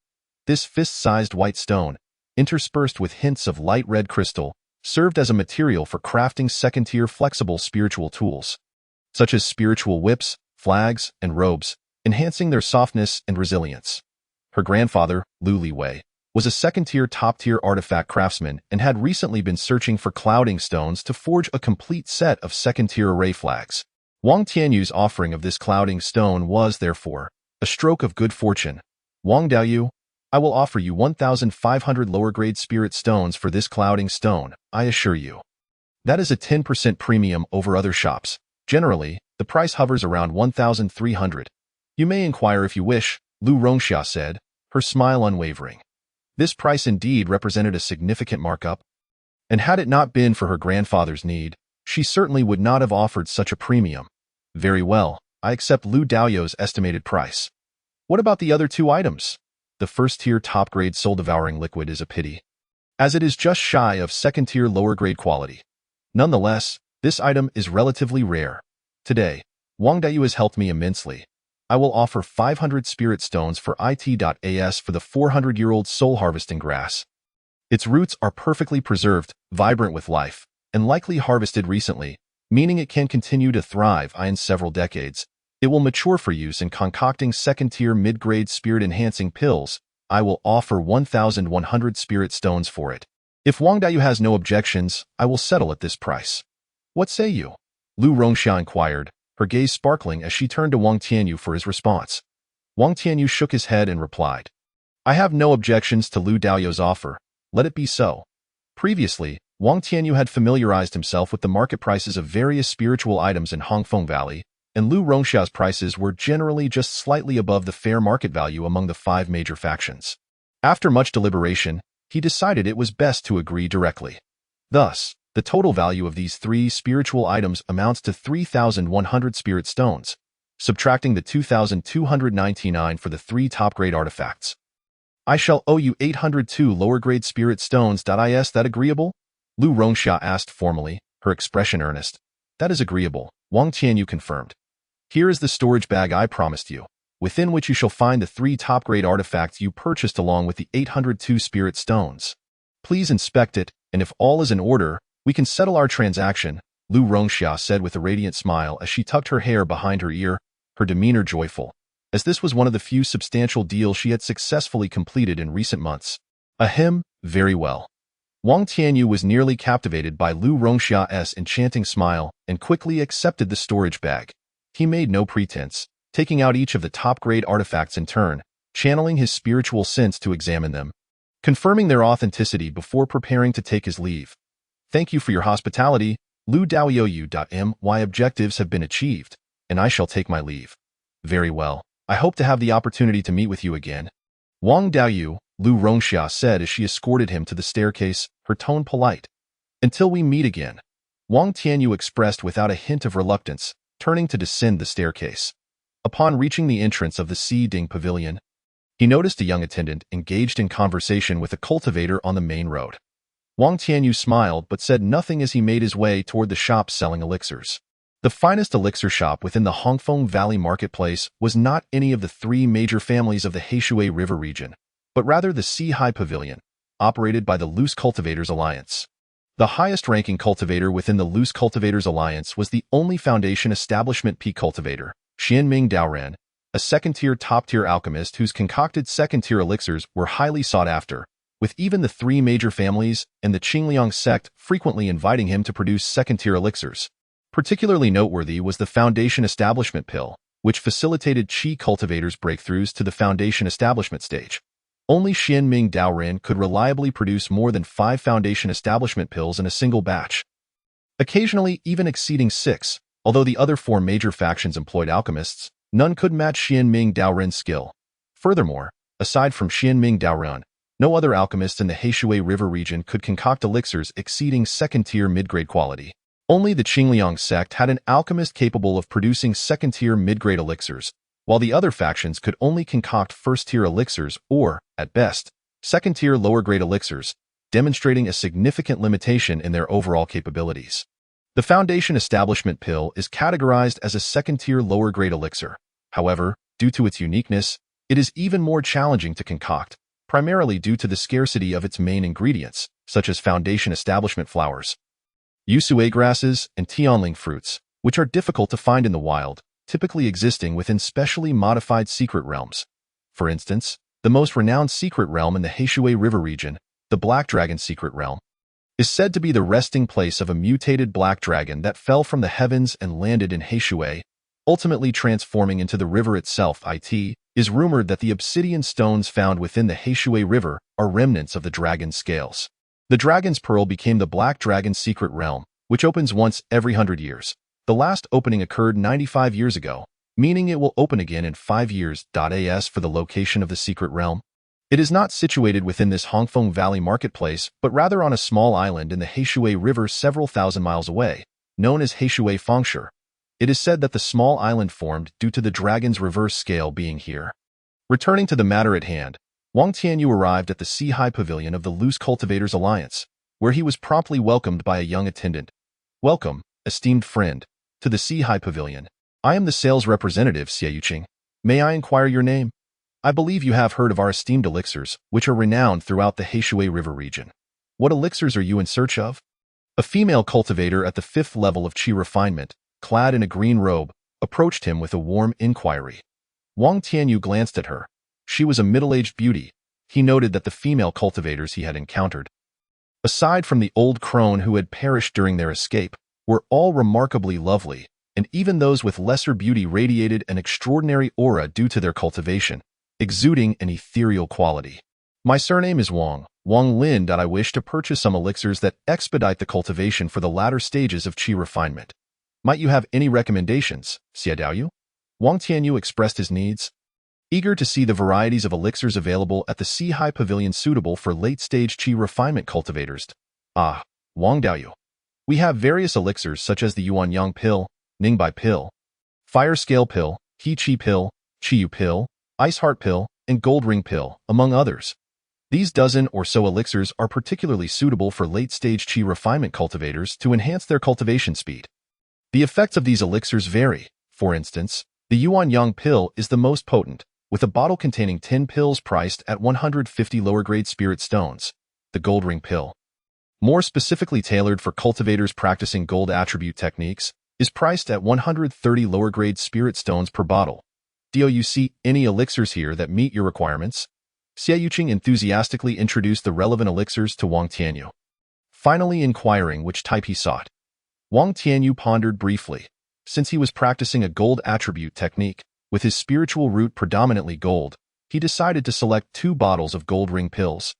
This fist-sized white stone, interspersed with hints of light red crystal, served as a material for crafting second-tier flexible spiritual tools, such as spiritual whips, flags, and robes, enhancing their softness and resilience. Her grandfather, Lu Liwei, was a second-tier top-tier artifact craftsman and had recently been searching for clouding stones to forge a complete set of second-tier array flags. Wang Tianyu's offering of this clouding stone was, therefore, a stroke of good fortune. Wang Daoyu, I will offer you 1,500 lower-grade spirit stones for this clouding stone, I assure you. That is a 10% premium over other shops. Generally, the price hovers around 1,300. You may inquire if you wish, Lu Rongxia said, her smile unwavering. This price indeed represented a significant markup, and had it not been for her grandfather's need, she certainly would not have offered such a premium. Very well, I accept Lu Daoyu's estimated price. What about the other two items? The first-tier top-grade soul-devouring liquid is a pity, as it is just shy of second-tier lower-grade quality. Nonetheless, this item is relatively rare. Today, Wang Daoyu has helped me immensely. I will offer 500 spirit stones for it.as for the 400-year-old soul harvesting grass. Its roots are perfectly preserved, vibrant with life, and likely harvested recently, meaning it can continue to thrive in several decades. It will mature for use in concocting second-tier mid-grade spirit-enhancing pills. I will offer 1,100 spirit stones for it. If Wang Daoyu has no objections, I will settle at this price. What say you? Lu Rongxia inquired, her gaze sparkling as she turned to Wang Tianyu for his response. Wang Tianyu shook his head and replied, I have no objections to Lu Daoyu's offer. Let it be so. Previously, Wang Tianyu had familiarized himself with the market prices of various spiritual items in Hongfeng Valley, and Lu Rongxia's prices were generally just slightly above the fair market value among the 5 major factions. After much deliberation, he decided it was best to agree directly. Thus, the total value of these 3 spiritual items amounts to 3,100 spirit stones, subtracting the 2,299 for the 3 top-grade artifacts. I shall owe you 802 lower-grade spirit stones. Is that agreeable? Lu Rongxia asked formally, her expression earnest. That is agreeable, Wang Tianyu confirmed. Here is the storage bag I promised you, within which you shall find the 3 top-grade artifacts you purchased along with the 802 spirit stones. Please inspect it, and if all is in order, we can settle our transaction, Lu Rongxia said with a radiant smile as she tucked her hair behind her ear, her demeanor joyful, as this was one of the few substantial deals she had successfully completed in recent months. Ahem, very well. Wang Tianyu was nearly captivated by Lu Rongxia's enchanting smile and quickly accepted the storage bag. He made no pretense, taking out each of the top-grade artifacts in turn, channeling his spiritual sense to examine them, confirming their authenticity before preparing to take his leave. Thank you for your hospitality, Lu Daoyu. My objectives have been achieved, and I shall take my leave. Very well. I hope to have the opportunity to meet with you again. Wang Daoyu, Lu Rongxia said as she escorted him to the staircase, her tone polite. Until we meet again. Wang Tianyu expressed without a hint of reluctance, turning to descend the staircase. Upon reaching the entrance of the Si Ding Pavilion, he noticed a young attendant engaged in conversation with a cultivator on the main road. Wang Tianyu smiled but said nothing as he made his way toward the shop selling elixirs. The finest elixir shop within the Hongfeng Valley marketplace was not any of the 3 major families of the Heishui River region, but rather the Si Hai Pavilion, operated by the Loose Cultivators Alliance. The highest-ranking cultivator within the Loose Cultivators Alliance was the only Foundation Establishment P cultivator, Xianming Daoren, a second-tier top-tier alchemist whose concocted second-tier elixirs were highly sought after, with even the 3 major families and the Qingliang sect frequently inviting him to produce second-tier elixirs. Particularly noteworthy was the Foundation Establishment Pill, which facilitated Qi cultivators' breakthroughs to the Foundation Establishment stage. Only Xianming Daoren could reliably produce more than 5 Foundation Establishment pills in a single batch, occasionally even exceeding 6. Although the other 4 major factions employed alchemists, none could match Xianming Daoren's skill. Furthermore, aside from Xianming Daoren, no other alchemist in the Heishui River region could concoct elixirs exceeding second-tier mid-grade quality. Only the Qingliang sect had an alchemist capable of producing second-tier mid-grade elixirs, while the other factions could only concoct first-tier elixirs or, at best, second-tier lower-grade elixirs, demonstrating a significant limitation in their overall capabilities. The Foundation Establishment Pill is categorized as a second-tier lower-grade elixir. However, due to its uniqueness, it is even more challenging to concoct, primarily due to the scarcity of its main ingredients, such as Foundation Establishment flowers, Yusui grasses, and Tianling fruits, which are difficult to find in the wild, typically existing within specially modified secret realms. For instance, the most renowned secret realm in the Heishui River region, the Black Dragon Secret Realm, is said to be the resting place of a mutated black dragon that fell from the heavens and landed in Heishui, ultimately transforming into the river itself. It is rumored that the obsidian stones found within the Heishui River are remnants of the dragon's scales. The Dragon's Pearl became the Black Dragon Secret Realm, which opens once every 100 years. The last opening occurred 95 years ago, meaning it will open again in 5 years. As for the location of the secret realm, it is not situated within this Hongfeng Valley marketplace, but rather on a small island in the Heishui River several thousand miles away, known as Heishui Fengshe. It is said that the small island formed due to the dragon's reverse scale being here. Returning to the matter at hand, Wang Tianyu arrived at the Sea-High Pavilion of the Loose Cultivators Alliance, where he was promptly welcomed by a young attendant. "Welcome, esteemed friend, to the Sea-High Pavilion. I am the sales representative, Xiaoyuqing. May I inquire your name? I believe you have heard of our esteemed elixirs, which are renowned throughout the Heishui River region. What elixirs are you in search of?" A female cultivator at the 5th level of Qi refinement, clad in a green robe, approached him with a warm inquiry. Wang Tianyu glanced at her. She was a middle-aged beauty. He noted that the female cultivators he had encountered, aside from the old crone who had perished during their escape, were all remarkably lovely, and even those with lesser beauty radiated an extraordinary aura due to their cultivation, exuding an ethereal quality. "My surname is Wang Lin. I wish to purchase some elixirs that expedite the cultivation for the latter stages of Qi refinement. Might you have any recommendations, Xiaodaoyu?" Wang Tianyu expressed his needs, eager to see the varieties of elixirs available at the Sea-High Pavilion suitable for late-stage Qi refinement cultivators. "Ah, Wang Daoyu. We have various elixirs such as the Yuanyang pill, Ningbai pill, Fire Scale pill, He Qi pill, Qiyu pill, Ice Heart pill, and Gold Ring pill, among others. These dozen or so elixirs are particularly suitable for late-stage Qi refinement cultivators to enhance their cultivation speed. The effects of these elixirs vary. For instance, the Yuanyang pill is the most potent, with a bottle containing 10 pills priced at 150 lower-grade spirit stones. The Gold Ring pill, more specifically tailored for cultivators practicing gold attribute techniques, is priced at 130 lower-grade spirit stones per bottle. "Do you see any elixirs here that meet your requirements?" Xiaoyuqing enthusiastically introduced the relevant elixirs to Wang Tianyu, finally inquiring which type he sought. Wang Tianyu pondered briefly. Since he was practicing a gold attribute technique, with his spiritual root predominantly gold, he decided to select 2 bottles of Gold Ring pills,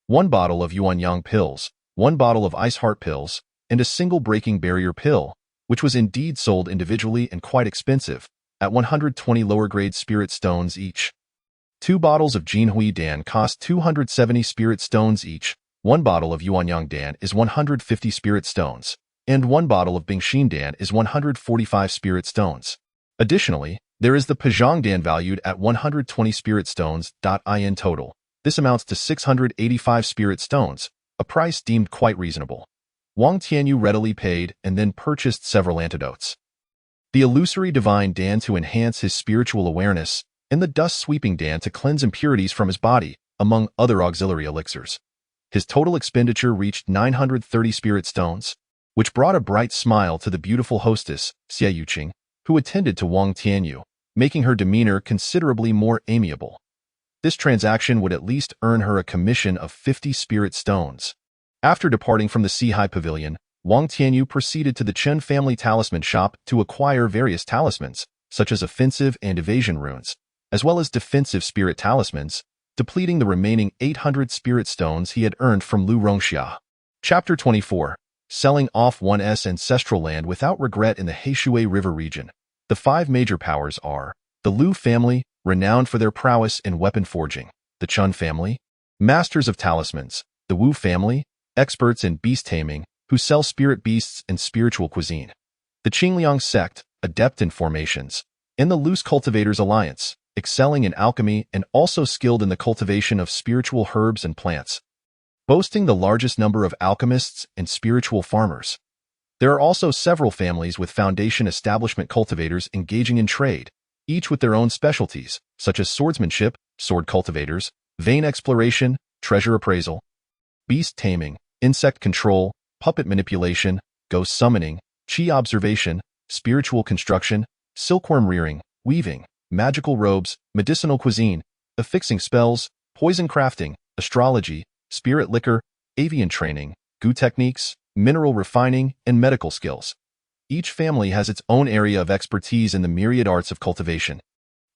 1 bottle of Yuanyang pills, 1 bottle of Ice Heart pills, and a single Breaking Barrier pill, which was indeed sold individually and quite expensive, at 120 lower-grade spirit stones each. 2 bottles of Jinhui Dan cost 270 spirit stones each, 1 bottle of Yuanyang Dan is 150 spirit stones, and 1 bottle of Bingxin Dan is 145 spirit stones. Additionally, there is the Pajang Dan valued at 120 spirit stones. In total, this amounts to 685 spirit stones, a price deemed quite reasonable. Wang Tianyu readily paid and then purchased several antidotes. The illusory divine Dan to enhance his spiritual awareness, and the dust-sweeping Dan to cleanse impurities from his body, among other auxiliary elixirs. His total expenditure reached 930 spirit stones, which brought a bright smile to the beautiful hostess, Xiaoyuqing, who attended to Wang Tianyu, making her demeanor considerably more amiable. This transaction would at least earn her a commission of 50 spirit stones. After departing from the Sea-High Pavilion, Wang Tianyu proceeded to the Chen family talisman shop to acquire various talismans, such as offensive and evasion runes, as well as defensive spirit talismans, depleting the remaining 800 spirit stones he had earned from Lu Rongxia. Chapter 24. Selling off one's ancestral land without regret in the Heishui River region. The 5 major powers are the Lu family, renowned for their prowess in weapon forging; the Chen family, masters of talismans; the Wu family, experts in beast taming, who sell spirit beasts and spiritual cuisine; the Qingliang sect, adept in formations; and the Loose Cultivators Alliance, excelling in alchemy and also skilled in the cultivation of spiritual herbs and plants, boasting the largest number of alchemists and spiritual farmers. There are also several families with foundation establishment cultivators engaging in trade, each with their own specialties, such as swordsmanship, sword cultivators, vein exploration, treasure appraisal, beast taming, insect control, puppet manipulation, ghost summoning, qi observation, spiritual construction, silkworm rearing, weaving, magical robes, medicinal cuisine, affixing spells, poison crafting, astrology, spirit liquor, avian training, goo techniques, mineral refining, and medical skills. Each family has its own area of expertise in the myriad arts of cultivation,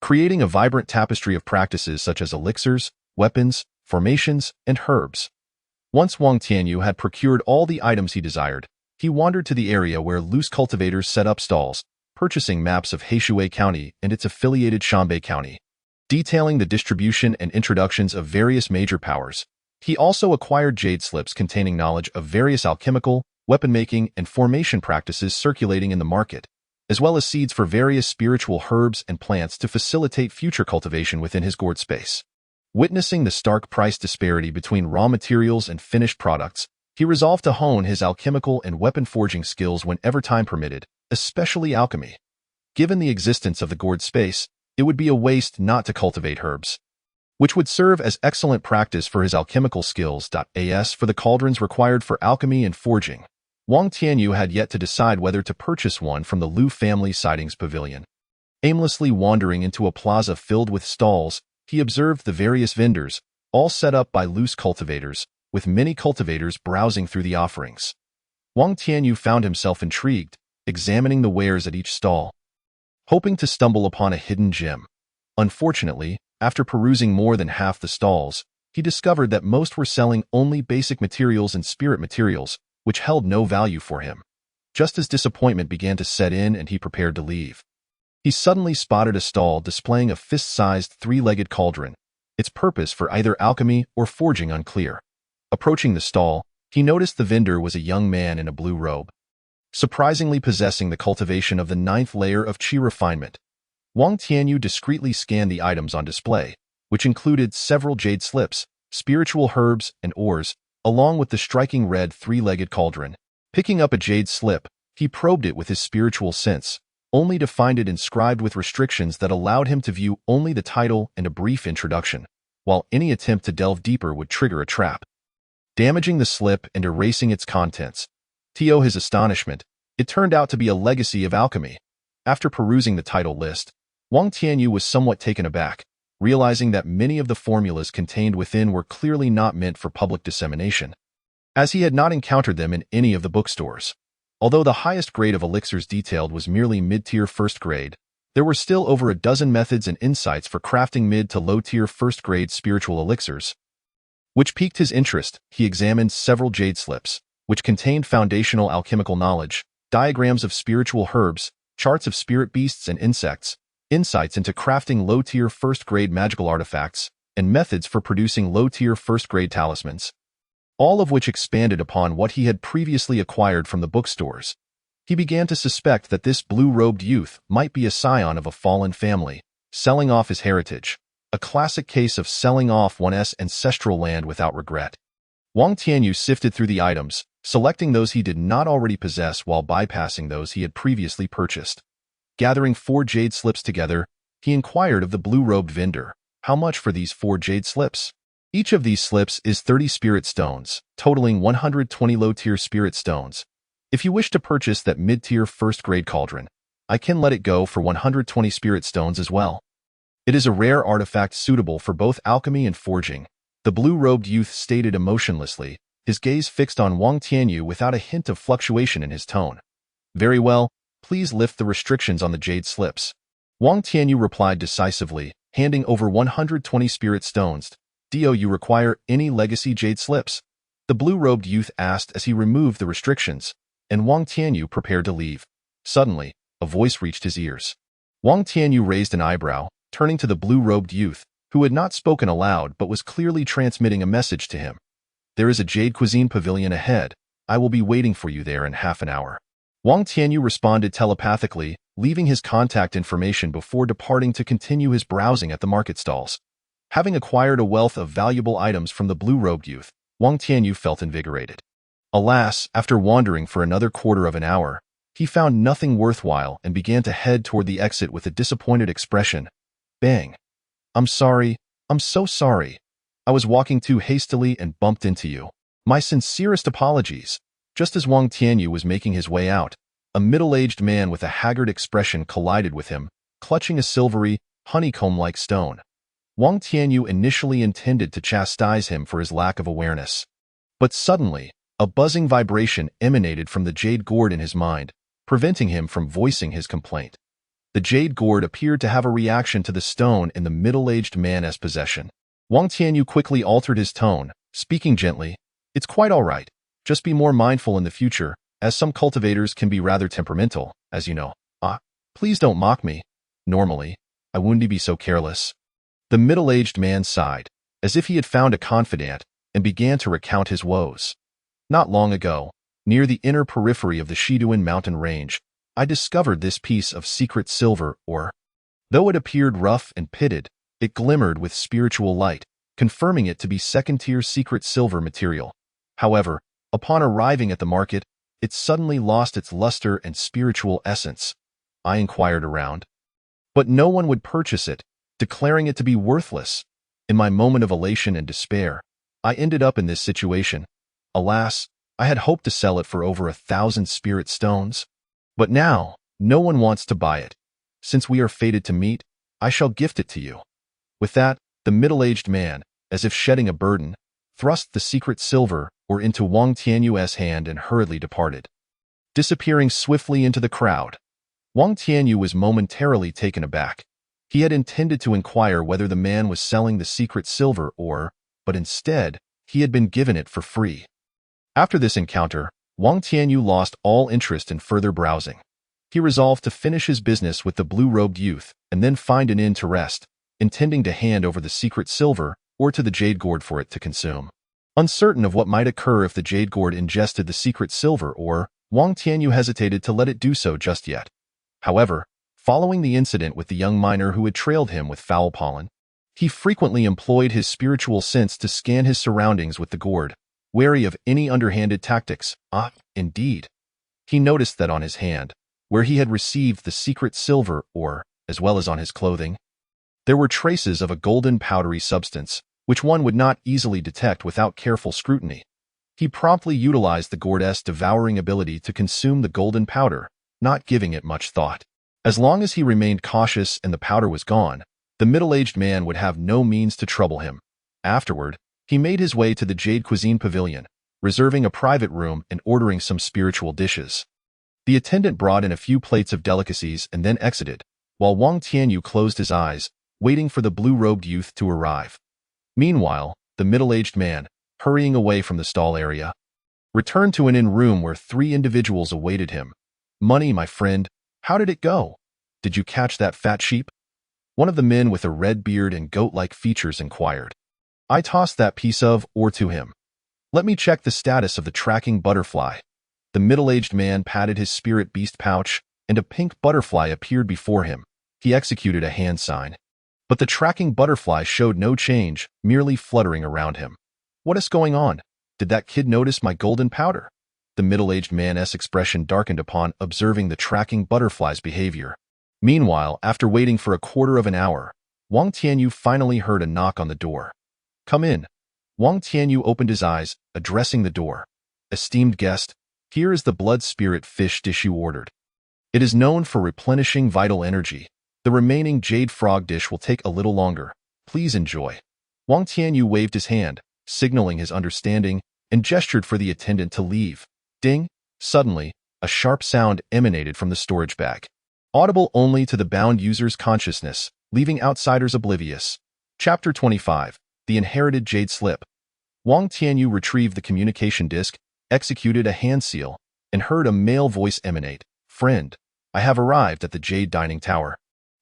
creating a vibrant tapestry of practices such as elixirs, weapons, formations, and herbs. Once Wang Tianyu had procured all the items he desired, he wandered to the area where loose cultivators set up stalls, purchasing maps of Heishui County and its affiliated Shanbei County, detailing the distribution and introductions of various major powers. He also acquired jade slips containing knowledge of various alchemical, weapon-making, and formation practices circulating in the market, as well as seeds for various spiritual herbs and plants to facilitate future cultivation within his gourd space. Witnessing the stark price disparity between raw materials and finished products, he resolved to hone his alchemical and weapon forging skills whenever time permitted, especially alchemy. Given the existence of the gourd space, it would be a waste not to cultivate herbs, which would serve as excellent practice for his alchemical skills. As for the cauldrons required for alchemy and forging, Wang Tianyu had yet to decide whether to purchase one from the Liu family sightings pavilion. Aimlessly wandering into a plaza filled with stalls, he observed the various vendors, all set up by loose cultivators, with many cultivators browsing through the offerings. Wang Tianyu found himself intrigued, examining the wares at each stall, hoping to stumble upon a hidden gem. Unfortunately, after perusing more than half the stalls, he discovered that most were selling only basic materials and spirit materials, which held no value for him. Just as disappointment began to set in and he prepared to leave, he suddenly spotted a stall displaying a fist-sized three-legged cauldron, its purpose for either alchemy or forging unclear. Approaching the stall, he noticed the vendor was a young man in a blue robe, surprisingly possessing the cultivation of the 9th layer of qi refinement. Wang Tianyu discreetly scanned the items on display, which included several jade slips, spiritual herbs, and ores, along with the striking red three-legged cauldron. Picking up a jade slip, he probed it with his spiritual sense, only to find it inscribed with restrictions that allowed him to view only the title and a brief introduction, while any attempt to delve deeper would trigger a trap, damaging the slip and erasing its contents. To his astonishment, it turned out to be a legacy of alchemy. After perusing the title list, Wang Tianyu was somewhat taken aback, realizing that many of the formulas contained within were clearly not meant for public dissemination, as he had not encountered them in any of the bookstores. Although the highest grade of elixirs detailed was merely mid-tier first grade, there were still over a dozen methods and insights for crafting mid to low-tier first-grade spiritual elixirs, which piqued his interest. He examined several jade slips, which contained foundational alchemical knowledge, diagrams of spiritual herbs, charts of spirit beasts and insects, insights into crafting low-tier first-grade magical artifacts, and methods for producing low-tier first-grade talismans, all of which expanded upon what he had previously acquired from the bookstores. He began to suspect that this blue-robed youth might be a scion of a fallen family, selling off his heritage, a classic case of selling off one's ancestral land without regret. Wang Tianyu sifted through the items, selecting those he did not already possess while bypassing those he had previously purchased. Gathering 4 jade slips together, he inquired of the blue-robed vendor, "How much for these 4 jade slips?" Each of these slips is 30 spirit stones, totaling 120 low-tier spirit stones. If you wish to purchase that mid-tier first-grade cauldron, I can let it go for 120 spirit stones as well. It is a rare artifact suitable for both alchemy and forging, the blue-robed youth stated emotionlessly, his gaze fixed on Wang Tianyu without a hint of fluctuation in his tone. "Very well, please lift the restrictions on the jade slips." Wang Tianyu replied decisively, handing over 120 spirit stones. "Do you require any legacy jade slips?" the blue-robed youth asked as he removed the restrictions, and Wang Tianyu prepared to leave. Suddenly, a voice reached his ears. Wang Tianyu raised an eyebrow, turning to the blue-robed youth, who had not spoken aloud but was clearly transmitting a message to him. "There is a jade cuisine pavilion ahead. I will be waiting for you there in half an hour." Wang Tianyu responded telepathically, leaving his contact information before departing to continue his browsing at the market stalls. Having acquired a wealth of valuable items from the blue-robed youth, Wang Tianyu felt invigorated. Alas, after wandering for another quarter of an hour, he found nothing worthwhile and began to head toward the exit with a disappointed expression. Bang. "I'm sorry. I'm so sorry. I was walking too hastily and bumped into you. My sincerest apologies." Just as Wang Tianyu was making his way out, a middle-aged man with a haggard expression collided with him, clutching a silvery, honeycomb-like stone. Wang Tianyu initially intended to chastise him for his lack of awareness. But suddenly, a buzzing vibration emanated from the jade gourd in his mind, preventing him from voicing his complaint. The jade gourd appeared to have a reaction to the stone in the middle-aged man's possession. Wang Tianyu quickly altered his tone, speaking gently, "It's quite all right. Just be more mindful in the future, as some cultivators can be rather temperamental, as you know. Please don't mock me. Normally, I wouldn't be so careless." The middle-aged man sighed, as if he had found a confidant, and began to recount his woes. "Not long ago, near the inner periphery of the Shiduan mountain range, I discovered this piece of secret silver ore. Though it appeared rough and pitted, it glimmered with spiritual light, confirming it to be second-tier secret silver material. However, upon arriving at the market, it suddenly lost its luster and spiritual essence. I inquired around, but no one would purchase it, declaring it to be worthless. In my moment of elation and despair, I ended up in this situation. Alas, I had hoped to sell it for over 1,000 spirit stones. But now, no one wants to buy it. Since we are fated to meet, I shall gift it to you." With that, the middle-aged man, as if shedding a burden, thrust the secret silver ore into Wang Tianyu's hand and hurriedly departed. Disappearing swiftly into the crowd, Wang Tianyu was momentarily taken aback. He had intended to inquire whether the man was selling the secret silver ore, but instead, he had been given it for free. After this encounter, Wang Tianyu lost all interest in further browsing. He resolved to finish his business with the blue-robed youth and then find an inn to rest, intending to hand over the secret silver ore to the jade gourd for it to consume. Uncertain of what might occur if the jade gourd ingested the secret silver ore, Wang Tianyu hesitated to let it do so just yet. However, following the incident with the young miner who had trailed him with foul pollen, he frequently employed his spiritual sense to scan his surroundings with the gourd, wary of any underhanded tactics. Indeed. He noticed that on his hand, where he had received the secret silver ore, as well as on his clothing, there were traces of a golden powdery substance, which one would not easily detect without careful scrutiny. He promptly utilized the gourd's devouring ability to consume the golden powder, not giving it much thought. As long as he remained cautious and the powder was gone, the middle-aged man would have no means to trouble him. Afterward, he made his way to the Jade Cuisine Pavilion, reserving a private room and ordering some spiritual dishes. The attendant brought in a few plates of delicacies and then exited, while Wang Tianyu closed his eyes, waiting for the blue-robed youth to arrive. Meanwhile, the middle-aged man, hurrying away from the stall area, returned to an inn room where 3 individuals awaited him. "Money, my friend, how did it go? Did you catch that fat sheep?" One of the men with a red beard and goat-like features inquired. "I tossed that piece of ore to him. Let me check the status of the tracking butterfly." The middle-aged man patted his spirit beast pouch, and a pink butterfly appeared before him. He executed a hand sign. But the tracking butterfly showed no change, merely fluttering around him. "What is going on? Did that kid notice my golden powder?" The middle-aged man's expression darkened upon observing the tracking butterfly's behavior. Meanwhile, after waiting for a quarter of an hour, Wang Tianyu finally heard a knock on the door. "Come in." Wang Tianyu opened his eyes, addressing the door. "Esteemed guest, here is the blood spirit fish dish you ordered. It is known for replenishing vital energy. The remaining jade frog dish will take a little longer. Please enjoy." Wang Tianyu waved his hand, signaling his understanding, and gestured for the attendant to leave. Ding! Suddenly, a sharp sound emanated from the storage bag, audible only to the bound user's consciousness, leaving outsiders oblivious. Chapter 25. The Inherited Jade Slip. Wang Tianyu retrieved the communication disk, executed a hand seal, and heard a male voice emanate. "Friend, I have arrived at the Jade Dining Tower."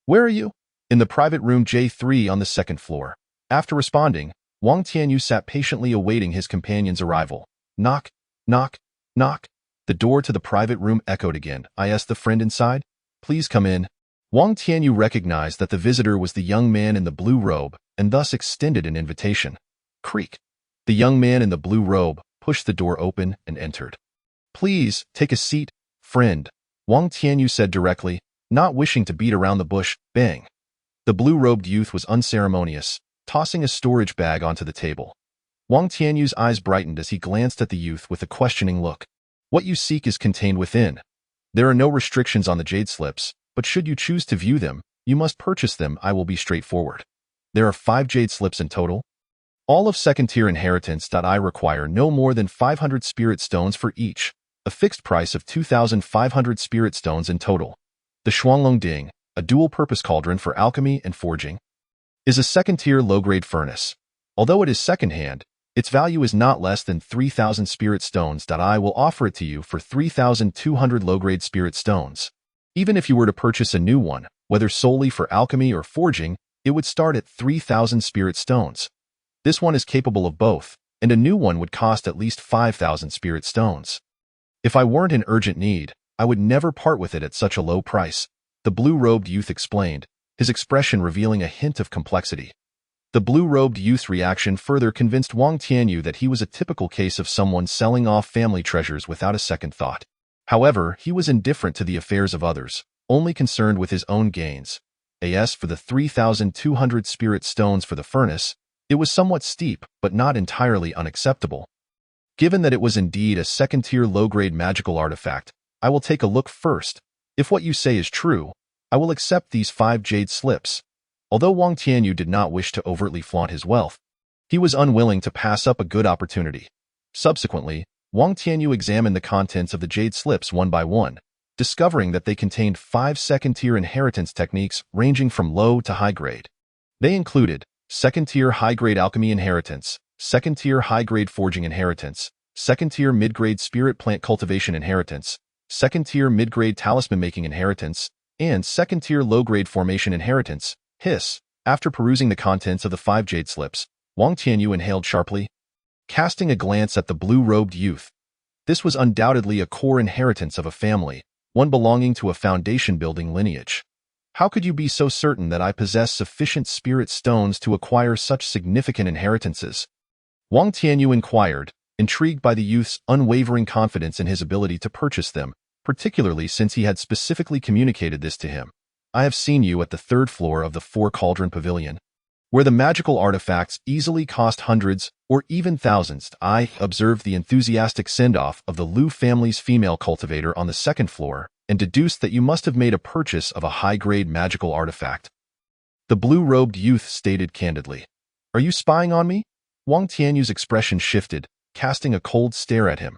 "Where are you?" "In the private room J3 on the 2nd floor." After responding, Wang Tianyu sat patiently awaiting his companion's arrival. Knock, knock, knock. The door to the private room echoed again. "I asked the friend inside. Please come in." Wang Tianyu recognized that the visitor was the young man in the blue robe, and thus extended an invitation. Creak. The young man in the blue robe pushed the door open and entered. "Please, take a seat, friend," Wang Tianyu said directly, not wishing to beat around the bush. Bang. The blue-robed youth was unceremonious, tossing a storage bag onto the table. Wang Tianyu's eyes brightened as he glanced at the youth with a questioning look. "What you seek is contained within. There are no restrictions on the jade slips, but should you choose to view them, you must purchase them. I will be straightforward." There are 5 jade slips in total. All of second-tier inheritance.I require no more than 500 spirit stones for each, a fixed price of 2,500 spirit stones in total. The Shuanglong Ding, a dual-purpose cauldron for alchemy and forging, is a second-tier low-grade furnace. Although it is second-hand, its value is not less than 3,000 spirit stones. I will offer it to you for 3,200 low-grade spirit stones. Even if you were to purchase a new one, whether solely for alchemy or forging, it would start at 3,000 spirit stones. This one is capable of both, and a new one would cost at least 5,000 spirit stones. If I weren't in urgent need, I would never part with it at such a low price, the blue-robed youth explained, his expression revealing a hint of complexity. The blue-robed youth's reaction further convinced Wang Tianyu that he was a typical case of someone selling off family treasures without a second thought. However, he was indifferent to the affairs of others, only concerned with his own gains. As for the 3,200 spirit stones for the furnace, it was somewhat steep, but not entirely unacceptable. Given that it was indeed a second-tier low-grade magical artifact, I will take a look first. If what you say is true, I will accept these 5 jade slips. Although Wang Tianyu did not wish to overtly flaunt his wealth, he was unwilling to pass up a good opportunity. Subsequently, Wang Tianyu examined the contents of the jade slips one by one, discovering that they contained 5 second-tier inheritance techniques ranging from low to high grade. They included second-tier high-grade alchemy inheritance, second-tier high-grade forging inheritance, second-tier mid-grade spirit plant cultivation inheritance, second-tier mid-grade talisman-making inheritance, and second-tier low-grade formation inheritance. After perusing the contents of the 5 jade slips, Wang Tianyu inhaled sharply, casting a glance at the blue-robed youth. This was undoubtedly a core inheritance of a family, one belonging to a foundation-building lineage. How could you be so certain that I possess sufficient spirit stones to acquire such significant inheritances? Wang Tianyu inquired, intrigued by the youth's unwavering confidence in his ability to purchase them, particularly since he had specifically communicated this to him. I have seen you at the 3rd floor of the 4 Cauldron Pavilion, where the magical artifacts easily cost hundreds or even thousands. I observed the enthusiastic send-off of the Liu family's female cultivator on the 2nd floor and deduced that you must have made a purchase of a high-grade magical artifact. The blue-robed youth stated candidly. Are you spying on me? Wang Tianyu's expression shifted, casting a cold stare at him.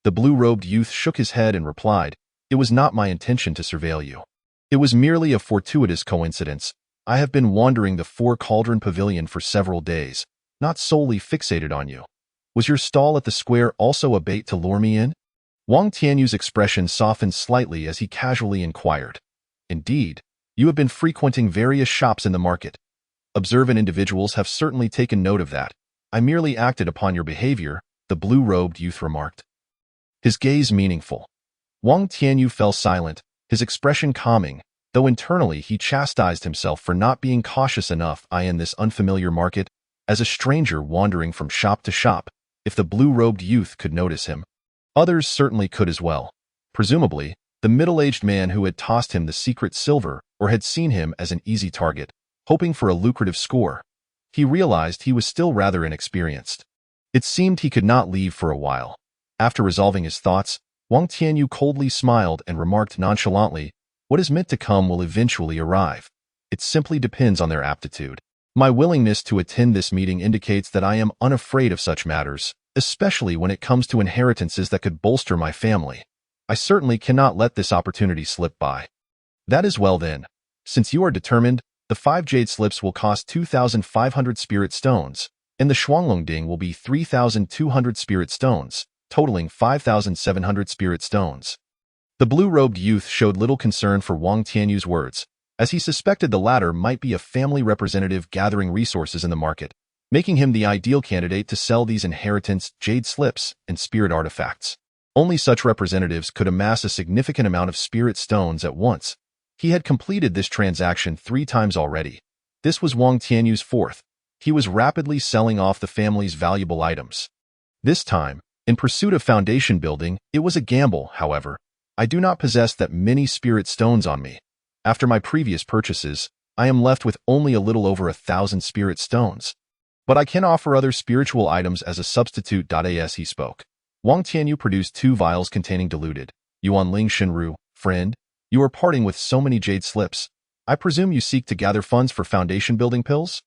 The blue-robed youth shook his head and replied, It was not my intention to surveil you. It was merely a fortuitous coincidence. I have been wandering the 4 Cauldron Pavilion for several days, not solely fixated on you. Was your stall at the square also a bait to lure me in? Wang Tianyu's expression softened slightly as he casually inquired. Indeed, you have been frequenting various shops in the market. Observant individuals have certainly taken note of that. I merely acted upon your behavior, the blue-robed youth remarked. His gaze meaningful. Wang Tianyu fell silent, his expression calming, though internally he chastised himself for not being cautious enough in this unfamiliar market, as a stranger wandering from shop to shop. If the blue-robed youth could notice him, others certainly could as well. Presumably, the middle-aged man who had tossed him the secret silver or had seen him as an easy target, hoping for a lucrative score. He realized he was still rather inexperienced. It seemed he could not leave for a while. After resolving his thoughts, Wang Tianyu coldly smiled and remarked nonchalantly, What is meant to come will eventually arrive. It simply depends on their aptitude. My willingness to attend this meeting indicates that I am unafraid of such matters, especially when it comes to inheritances that could bolster my family. I certainly cannot let this opportunity slip by. That is well then. Since you are determined, the 5 jade slips will cost 2,500 spirit stones, and the Shuanglong Ding will be 3,200 spirit stones, totaling 5,700 spirit stones. The blue-robed youth showed little concern for Wang Tianyu's words, as he suspected the latter might be a family representative gathering resources in the market, making him the ideal candidate to sell these inheritance jade slips and spirit artifacts. Only such representatives could amass a significant amount of spirit stones at once. He had completed this transaction 3 times already. This was Wang Tianyu's 4th. He was rapidly selling off the family's valuable items. This time, in pursuit of foundation building, it was a gamble, however. I do not possess that many spirit stones on me. After my previous purchases, I am left with only a little over 1,000 spirit stones. But I can offer other spiritual items as a substitute. As he spoke, Wang Tianyu produced 2 vials containing diluted Yuanling Shenru. Friend, you are parting with so many jade slips. I presume you seek to gather funds for foundation building pills?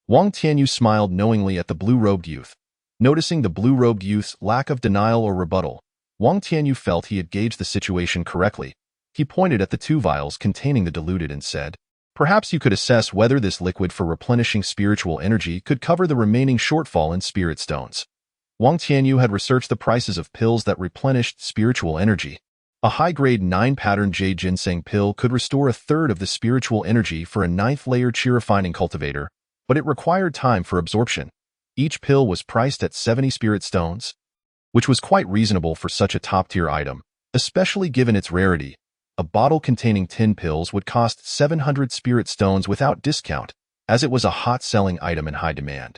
Wang Tianyu smiled knowingly at the blue-robed youth. Noticing the blue-robed youth's lack of denial or rebuttal, Wang Tianyu felt he had gauged the situation correctly. He pointed at the 2 vials containing the diluted and said, "Perhaps you could assess whether this liquid for replenishing spiritual energy could cover the remaining shortfall in spirit stones." Wang Tianyu had researched the prices of pills that replenished spiritual energy. A high-grade 9-pattern jade ginseng pill could restore a third of the spiritual energy for a 9th-layer chi-refining cultivator, but it required time for absorption. Each pill was priced at 70 spirit stones, which was quite reasonable for such a top-tier item, especially given its rarity. A bottle containing 10 pills would cost 700 spirit stones without discount, as it was a hot-selling item in high demand.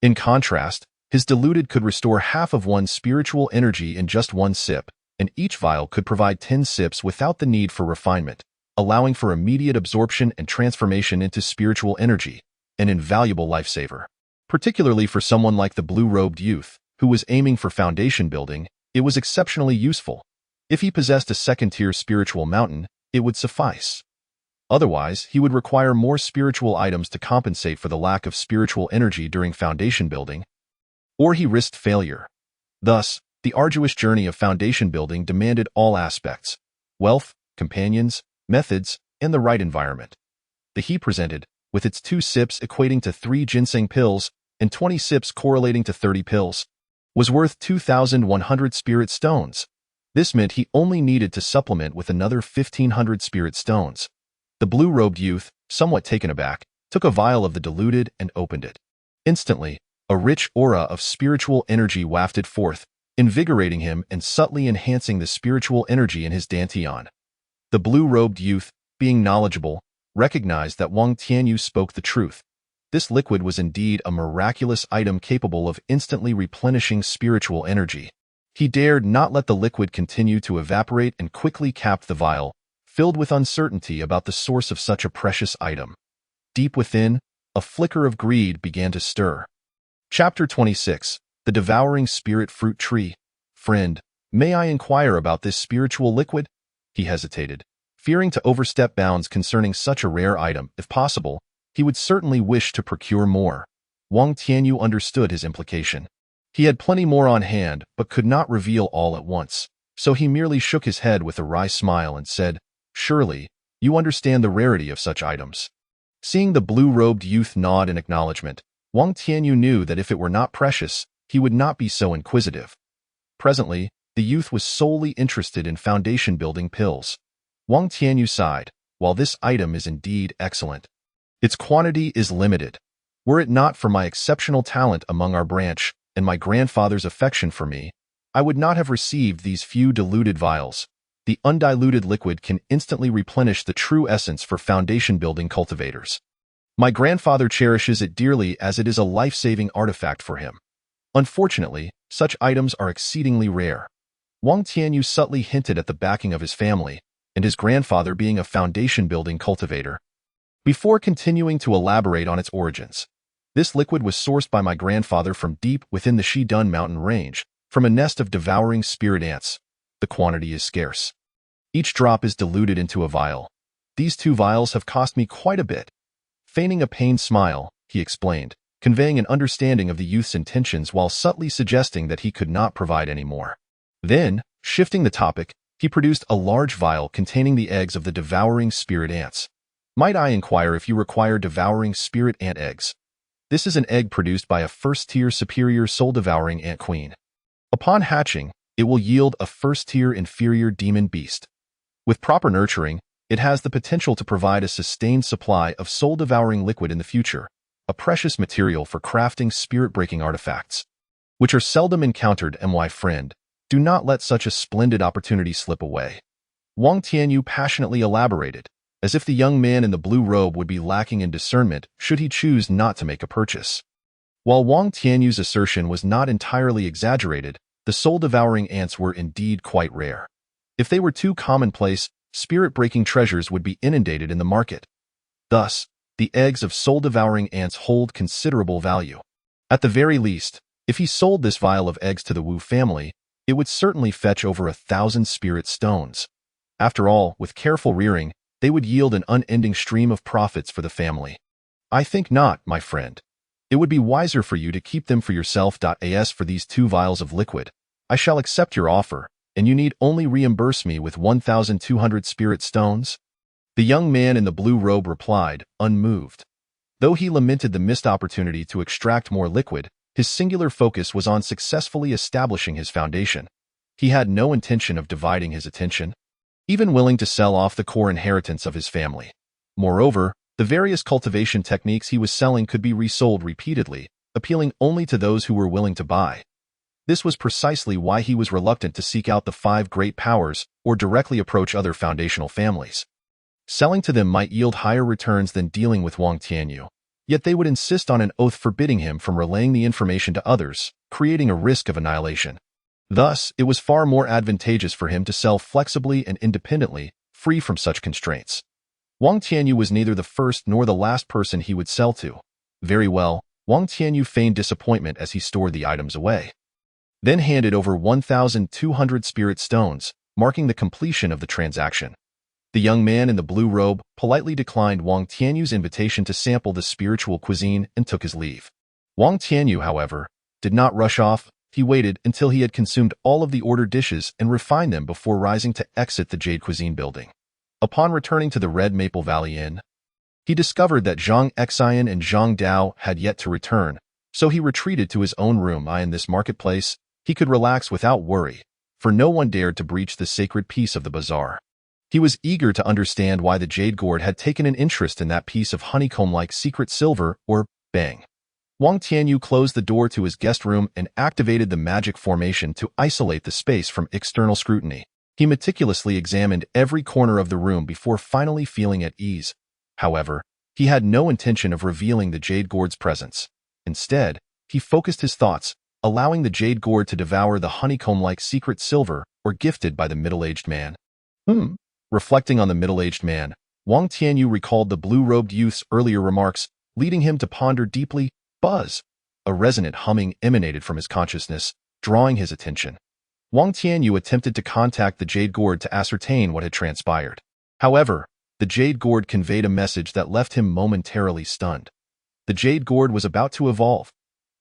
In contrast, his diluted could restore half of one's spiritual energy in just 1 sip, and each vial could provide 10 sips without the need for refinement, allowing for immediate absorption and transformation into spiritual energy, an invaluable lifesaver. Particularly for someone like the blue-robed youth, who was aiming for foundation building, it was exceptionally useful. If he possessed a second-tier spiritual mountain, it would suffice. Otherwise, he would require more spiritual items to compensate for the lack of spiritual energy during foundation building, or he risked failure. Thus, the arduous journey of foundation building demanded all aspects: wealth, companions, methods, and the right environment. The he presented, with its 2 sips equating to 3 ginseng pills and 20 sips correlating to 30 pills, was worth 2,100 spirit stones. This meant he only needed to supplement with another 1,500 spirit stones. The blue-robed youth, somewhat taken aback, took a vial of the diluted and opened it. Instantly, a rich aura of spiritual energy wafted forth, invigorating him and subtly enhancing the spiritual energy in his dantian. The blue-robed youth, being knowledgeable, recognized that Wang Tianyu spoke the truth. This liquid was indeed a miraculous item capable of instantly replenishing spiritual energy. He dared not let the liquid continue to evaporate and quickly capped the vial, filled with uncertainty about the source of such a precious item. Deep within, a flicker of greed began to stir. Chapter 26. The Devouring Spirit Fruit Tree. "Friend, may I inquire about this spiritual liquid?" He hesitated, fearing to overstep bounds concerning such a rare item. If possible, he would certainly wish to procure more. Wang Tianyu understood his implication. He had plenty more on hand, but could not reveal all at once, so he merely shook his head with a wry smile and said, "Surely, you understand the rarity of such items." Seeing the blue-robed youth nod in acknowledgement, Wang Tianyu knew that if it were not precious, he would not be so inquisitive. Presently, the youth was solely interested in foundation-building pills. Wang Tianyu sighed. "While this item is indeed excellent, its quantity is limited. Were it not for my exceptional talent among our branch and my grandfather's affection for me, I would not have received these few diluted vials. The undiluted liquid can instantly replenish the true essence for foundation-building cultivators. My grandfather cherishes it dearly as it is a life-saving artifact for him. Unfortunately, such items are exceedingly rare." Wang Tianyu subtly hinted at the backing of his family, and his grandfather being a foundation-building cultivator. Before continuing to elaborate on its origins, "This liquid was sourced by my grandfather from deep within the Shidun mountain range, from a nest of devouring spirit ants. The quantity is scarce. Each drop is diluted into a vial. These 2 vials have cost me quite a bit." Feigning a pained smile, he explained, conveying an understanding of the youth's intentions while subtly suggesting that he could not provide any more. Then, shifting the topic, he produced a large vial containing the eggs of the devouring spirit ants. "Might I inquire if you require devouring spirit ant eggs?" This is an egg produced by a first-tier superior soul-devouring ant queen. Upon hatching, it will yield a first-tier inferior demon beast. With proper nurturing, it has the potential to provide a sustained supply of soul-devouring liquid in the future, a precious material for crafting spirit-breaking artifacts, which are seldom encountered. My friend, do not let such a splendid opportunity slip away." Wang Tianyu passionately elaborated, as if the young man in the blue robe would be lacking in discernment should he choose not to make a purchase. While Wang Tianyu's assertion was not entirely exaggerated, the soul-devouring ants were indeed quite rare. If they were too commonplace, spirit-breaking treasures would be inundated in the market. Thus, the eggs of soul-devouring ants hold considerable value. At the very least, if he sold this vial of eggs to the Wu family, it would certainly fetch over 1,000 spirit stones. After all, with careful rearing, they would yield an unending stream of profits for the family. "I think not, my friend. It would be wiser for you to keep them for yourself. As for these 2 vials of liquid, I shall accept your offer, and you need only reimburse me with 1,200 spirit stones." The young man in the blue robe replied, unmoved. Though he lamented the missed opportunity to extract more liquid, his singular focus was on successfully establishing his foundation. He had no intention of dividing his attention, even willing to sell off the core inheritance of his family. Moreover, the various cultivation techniques he was selling could be resold repeatedly, appealing only to those who were willing to buy. This was precisely why he was reluctant to seek out the 5 great powers or directly approach other foundational families. Selling to them might yield higher returns than dealing with Wang Tianyu, yet they would insist on an oath forbidding him from relaying the information to others, creating a risk of annihilation. Thus, it was far more advantageous for him to sell flexibly and independently, free from such constraints. Wang Tianyu was neither the first nor the last person he would sell to. Very well, Wang Tianyu feigned disappointment as he stored the items away, then handed over 1,200 spirit stones, marking the completion of the transaction. The young man in the blue robe politely declined Wang Tianyu's invitation to sample the spiritual cuisine and took his leave. Wang Tianyu, however, did not rush off. He waited until he had consumed all of the ordered dishes and refined them before rising to exit the Jade Cuisine building. Upon returning to the Red Maple Valley Inn, he discovered that Zhang Xian and Zhang Dao had yet to return, so he retreated to his own room. In this marketplace, he could relax without worry, for no one dared to breach the sacred peace of the bazaar. He was eager to understand why the Jade Gourd had taken an interest in that piece of honeycomb-like secret silver, or bang. Wang Tianyu closed the door to his guest room and activated the magic formation to isolate the space from external scrutiny. He meticulously examined every corner of the room before finally feeling at ease. However, he had no intention of revealing the Jade Gourd's presence. Instead, he focused his thoughts, allowing the Jade Gourd to devour the honeycomb-like secret silver, or gifted by the middle-aged man. Reflecting on the middle-aged man, Wang Tianyu recalled the blue-robed youth's earlier remarks, leading him to ponder deeply. Buzz! A resonant humming emanated from his consciousness, drawing his attention. Wang Tianyu attempted to contact the Jade Gourd to ascertain what had transpired. However, the Jade Gourd conveyed a message that left him momentarily stunned. The Jade Gourd was about to evolve.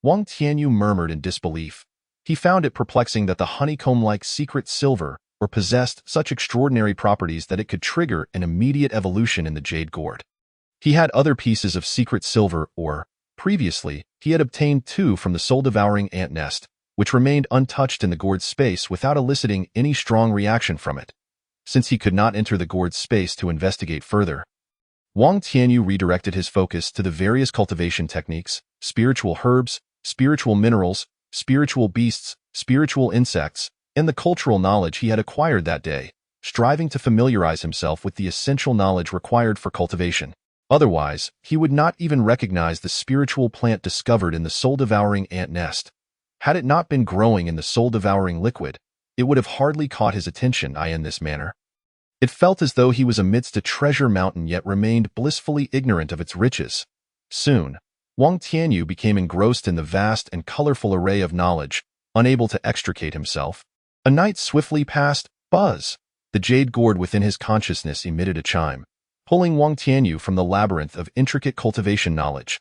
Wang Tianyu murmured in disbelief. He found it perplexing that the honeycomb-like secret silver, or possessed such extraordinary properties that it could trigger an immediate evolution in the Jade Gourd. He had other pieces of secret silver, or, previously, he had obtained 2 from the soul-devouring ant nest, which remained untouched in the gourd's space without eliciting any strong reaction from it. Since he could not enter the gourd's space to investigate further, Wang Tianyu redirected his focus to the various cultivation techniques, spiritual herbs, spiritual minerals, spiritual beasts, spiritual insects, and the cultural knowledge he had acquired that day, striving to familiarize himself with the essential knowledge required for cultivation. Otherwise, he would not even recognize the spiritual plant discovered in the soul-devouring ant nest. Had it not been growing in the soul-devouring liquid, it would have hardly caught his attention. In this manner, it felt as though he was amidst a treasure mountain yet remained blissfully ignorant of its riches. Soon, Wang Tianyu became engrossed in the vast and colorful array of knowledge, unable to extricate himself. A night swiftly passed. Buzz! The Jade Gourd within his consciousness emitted a chime, pulling Wang Tianyu from the labyrinth of intricate cultivation knowledge.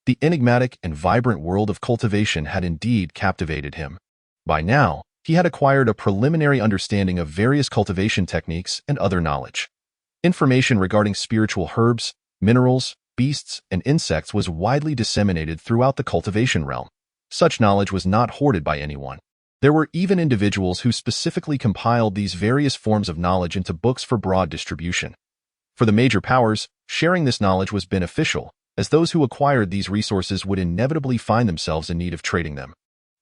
The enigmatic and vibrant world of cultivation had indeed captivated him. By now, he had acquired a preliminary understanding of various cultivation techniques and other knowledge. Information regarding spiritual herbs, minerals, beasts, and insects was widely disseminated throughout the cultivation realm. Such knowledge was not hoarded by anyone. There were even individuals who specifically compiled these various forms of knowledge into books for broad distribution. For the major powers, sharing this knowledge was beneficial, as those who acquired these resources would inevitably find themselves in need of trading them.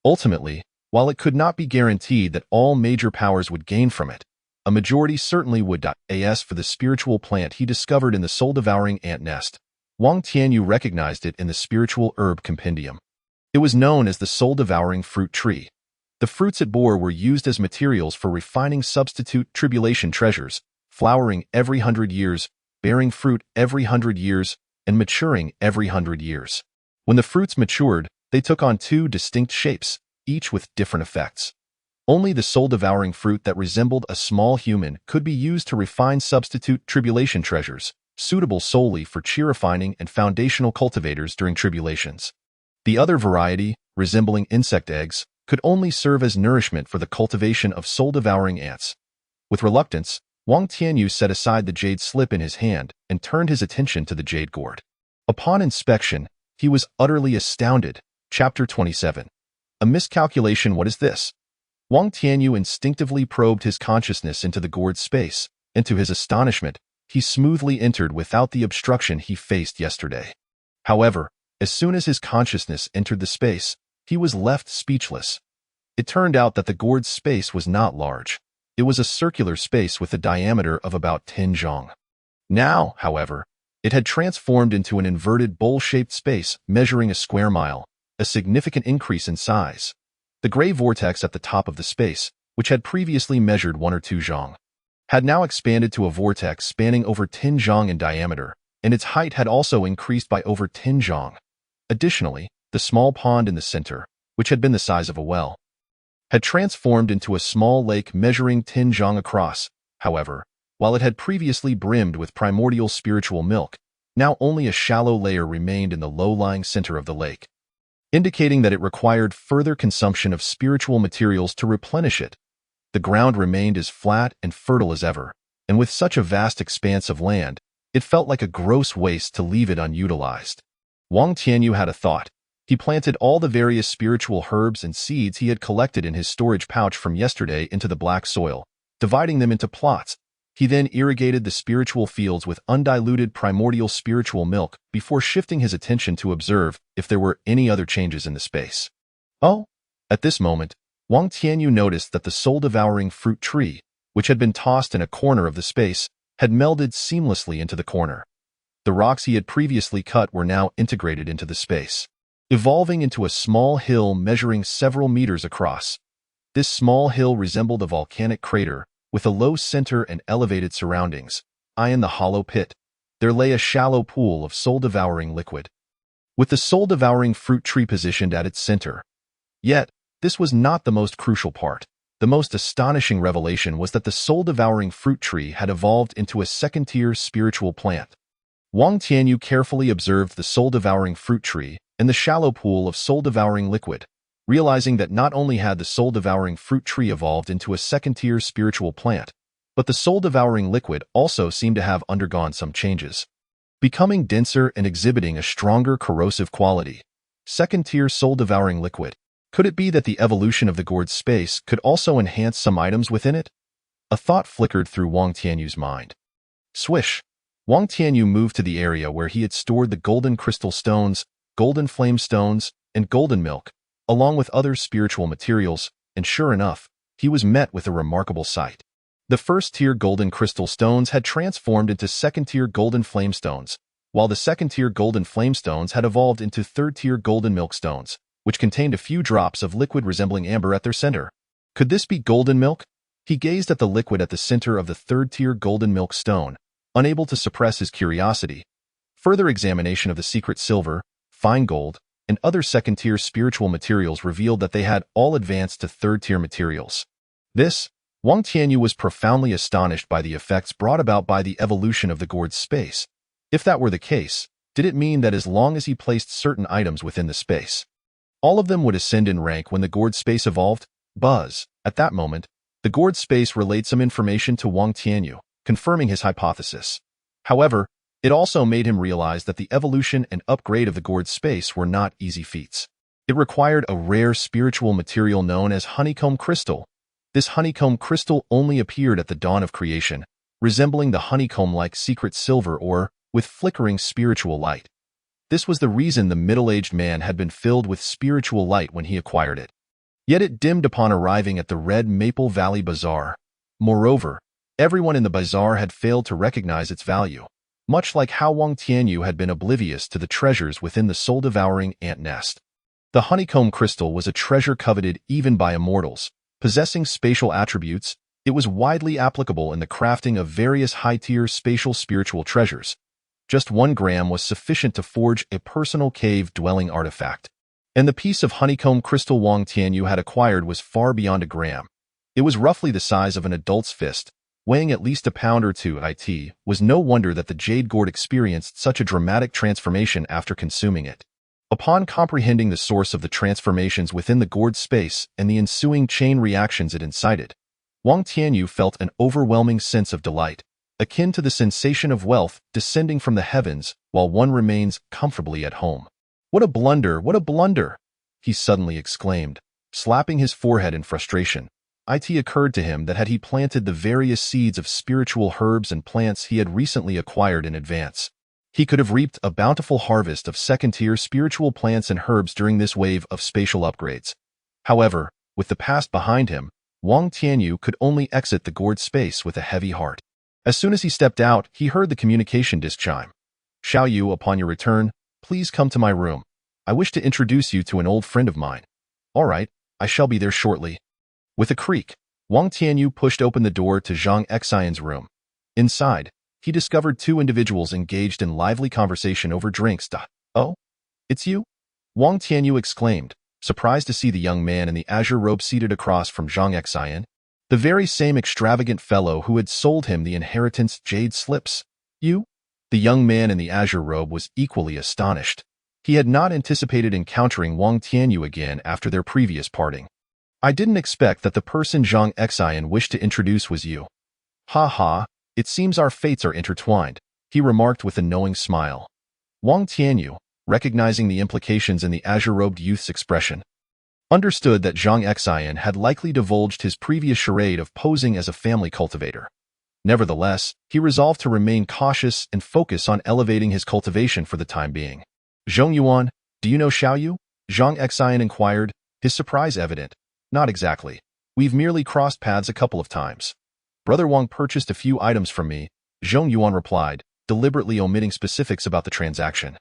Ultimately, while it could not be guaranteed that all major powers would gain from it, a majority certainly would. As for the spiritual plant he discovered in the soul-devouring ant nest, Wang Tianyu recognized it in the spiritual herb compendium. It was known as the soul-devouring fruit tree. The fruits it bore were used as materials for refining substitute tribulation treasures, flowering every 100 years, bearing fruit every 100 years, and maturing every 100 years. When the fruits matured, they took on 2 distinct shapes, each with different effects. Only the soul-devouring fruit that resembled a small human could be used to refine substitute tribulation treasures, suitable solely for chi refining and foundational cultivators during tribulations. The other variety, resembling insect eggs, could only serve as nourishment for the cultivation of soul-devouring ants. With reluctance, Wang Tianyu set aside the jade slip in his hand and turned his attention to the jade gourd. Upon inspection, he was utterly astounded. Chapter 27. A miscalculation. What is this? Wang Tianyu instinctively probed his consciousness into the gourd's space, and to his astonishment, he smoothly entered without the obstruction he faced yesterday. However, as soon as his consciousness entered the space, he was left speechless. It turned out that the gourd's space was not large. It was a circular space with a diameter of about 10 zhang. Now, however, it had transformed into an inverted bowl-shaped space measuring a square mile, a significant increase in size. The gray vortex at the top of the space, which had previously measured 1 or 2 zhang, had now expanded to a vortex spanning over 10 zhang in diameter, and its height had also increased by over 10 zhang. Additionally, the small pond in the center, which had been the size of a well, had transformed into a small lake measuring 10 zhang across. However, while it had previously brimmed with primordial spiritual milk, now only a shallow layer remained in the low-lying center of the lake, indicating that it required further consumption of spiritual materials to replenish it. The ground remained as flat and fertile as ever, and with such a vast expanse of land, it felt like a gross waste to leave it unutilized. Wang Tianyu had a thought. He planted all the various spiritual herbs and seeds he had collected in his storage pouch from yesterday into the black soil, dividing them into plots. He then irrigated the spiritual fields with undiluted primordial spiritual milk before shifting his attention to observe if there were any other changes in the space. Oh! At this moment, Wang Tianyu noticed that the soul-devouring fruit tree, which had been tossed in a corner of the space, had melded seamlessly into the corner. The rocks he had previously cut were now integrated into the space, evolving into a small hill measuring several meters across. This small hill resembled a volcanic crater, with a low center and elevated surroundings. In the hollow pit, there lay a shallow pool of soul-devouring liquid, with the soul-devouring fruit tree positioned at its center. Yet, this was not the most crucial part. The most astonishing revelation was that the soul-devouring fruit tree had evolved into a second-tier spiritual plant. Wang Tianyu carefully observed the soul-devouring fruit tree and the shallow pool of soul-devouring liquid, realizing that not only had the soul-devouring fruit tree evolved into a second-tier spiritual plant, but the soul-devouring liquid also seemed to have undergone some changes, becoming denser and exhibiting a stronger corrosive quality. Second-tier soul-devouring liquid. Could it be that the evolution of the gourd's space could also enhance some items within it? A thought flickered through Wang Tianyu's mind. Swish! Wang Tianyu moved to the area where he had stored the golden crystal stones, golden flame stones, and golden milk, along with other spiritual materials, and sure enough, he was met with a remarkable sight. The first-tier golden crystal stones had transformed into second-tier golden flame stones, while the second-tier golden flame stones had evolved into third-tier golden milk stones, which contained a few drops of liquid resembling amber at their center. Could this be golden milk? He gazed at the liquid at the center of the third-tier golden milk stone, unable to suppress his curiosity. Further examination of the secret silver, fine gold, and other second-tier spiritual materials revealed that they had all advanced to third-tier materials. Wang Tianyu was profoundly astonished by the effects brought about by the evolution of the gourd's space. If that were the case, did it mean that as long as he placed certain items within the space, all of them would ascend in rank when the gourd's space evolved? Buzz. At that moment, the gourd's space relayed some information to Wang Tianyu, confirming his hypothesis. However, it also made him realize that the evolution and upgrade of the gourd's space were not easy feats. It required a rare spiritual material known as honeycomb crystal. This honeycomb crystal only appeared at the dawn of creation, resembling the honeycomb-like secret silver ore with flickering spiritual light. This was the reason the middle-aged man had been filled with spiritual light when he acquired it. Yet it dimmed upon arriving at the Red Maple Valley Bazaar. Moreover, everyone in the bazaar had failed to recognize its value, much like how Wang Tianyu had been oblivious to the treasures within the soul-devouring ant nest. The honeycomb crystal was a treasure coveted even by immortals. Possessing spatial attributes, it was widely applicable in the crafting of various high-tier spatial spiritual treasures. Just 1 gram was sufficient to forge a personal cave-dwelling artifact. And the piece of honeycomb crystal Wang Tianyu had acquired was far beyond a gram. It was roughly the size of an adult's fist, weighing at least a pound or two. It was no wonder that the jade gourd experienced such a dramatic transformation after consuming it. Upon comprehending the source of the transformations within the gourd space and the ensuing chain reactions it incited, Wang Tianyu felt an overwhelming sense of delight, akin to the sensation of wealth descending from the heavens while one remains comfortably at home. "What a blunder! What a blunder!" he suddenly exclaimed, slapping his forehead in frustration. It occurred to him that had he planted the various seeds of spiritual herbs and plants he had recently acquired in advance, he could have reaped a bountiful harvest of second-tier spiritual plants and herbs during this wave of spatial upgrades. However, with the past behind him, Wang Tianyu could only exit the gourd space with a heavy heart. As soon as he stepped out, he heard the communication disc chime. "Xiao Yu, upon your return, please come to my room. I wish to introduce you to an old friend of mine." "All right, I shall be there shortly." With a creak, Wang Tianyu pushed open the door to Zhang Xian's room. Inside, he discovered two individuals engaged in lively conversation over drinks. "Oh, it's you?" Wang Tianyu exclaimed, surprised to see the young man in the azure robe seated across from Zhang Xian, the very same extravagant fellow who had sold him the inheritance jade slips. "You?" The young man in the azure robe was equally astonished. He had not anticipated encountering Wang Tianyu again after their previous parting. "I didn't expect that the person Zhang Xian wished to introduce was you." "Ha ha, it seems our fates are intertwined," he remarked with a knowing smile. Wang Tianyu, recognizing the implications in the azure-robed youth's expression, understood that Zhang Xian had likely divulged his previous charade of posing as a family cultivator. Nevertheless, he resolved to remain cautious and focus on elevating his cultivation for the time being. "Zhong Yuan, do you know Xiao Yu?" Zhang Xian inquired, his surprise evident. "Not exactly. We've merely crossed paths a couple of times. Brother Wang purchased a few items from me," Zhong Yuan replied, deliberately omitting specifics about the transaction.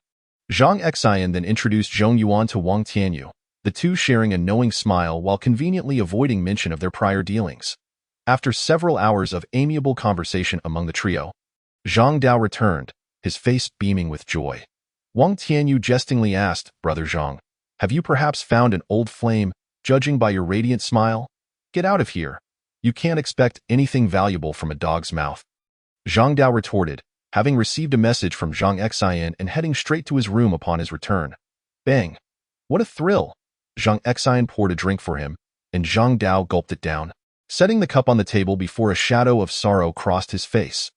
Zhang Xian then introduced Zhong Yuan to Wang Tianyu, the two sharing a knowing smile while conveniently avoiding mention of their prior dealings. After several hours of amiable conversation among the trio, Zhang Dao returned, his face beaming with joy. Wang Tianyu jestingly asked, "Brother Zhang, have you perhaps found an old flame, judging by your radiant smile? Get out of here. You can't expect anything valuable from a dog's mouth." Zhang Dao retorted, having received a message from Zhang Xian and heading straight to his room upon his return. Bang! What a thrill! Zhang Xian poured a drink for him, and Zhang Dao gulped it down, setting the cup on the table before a shadow of sorrow crossed his face.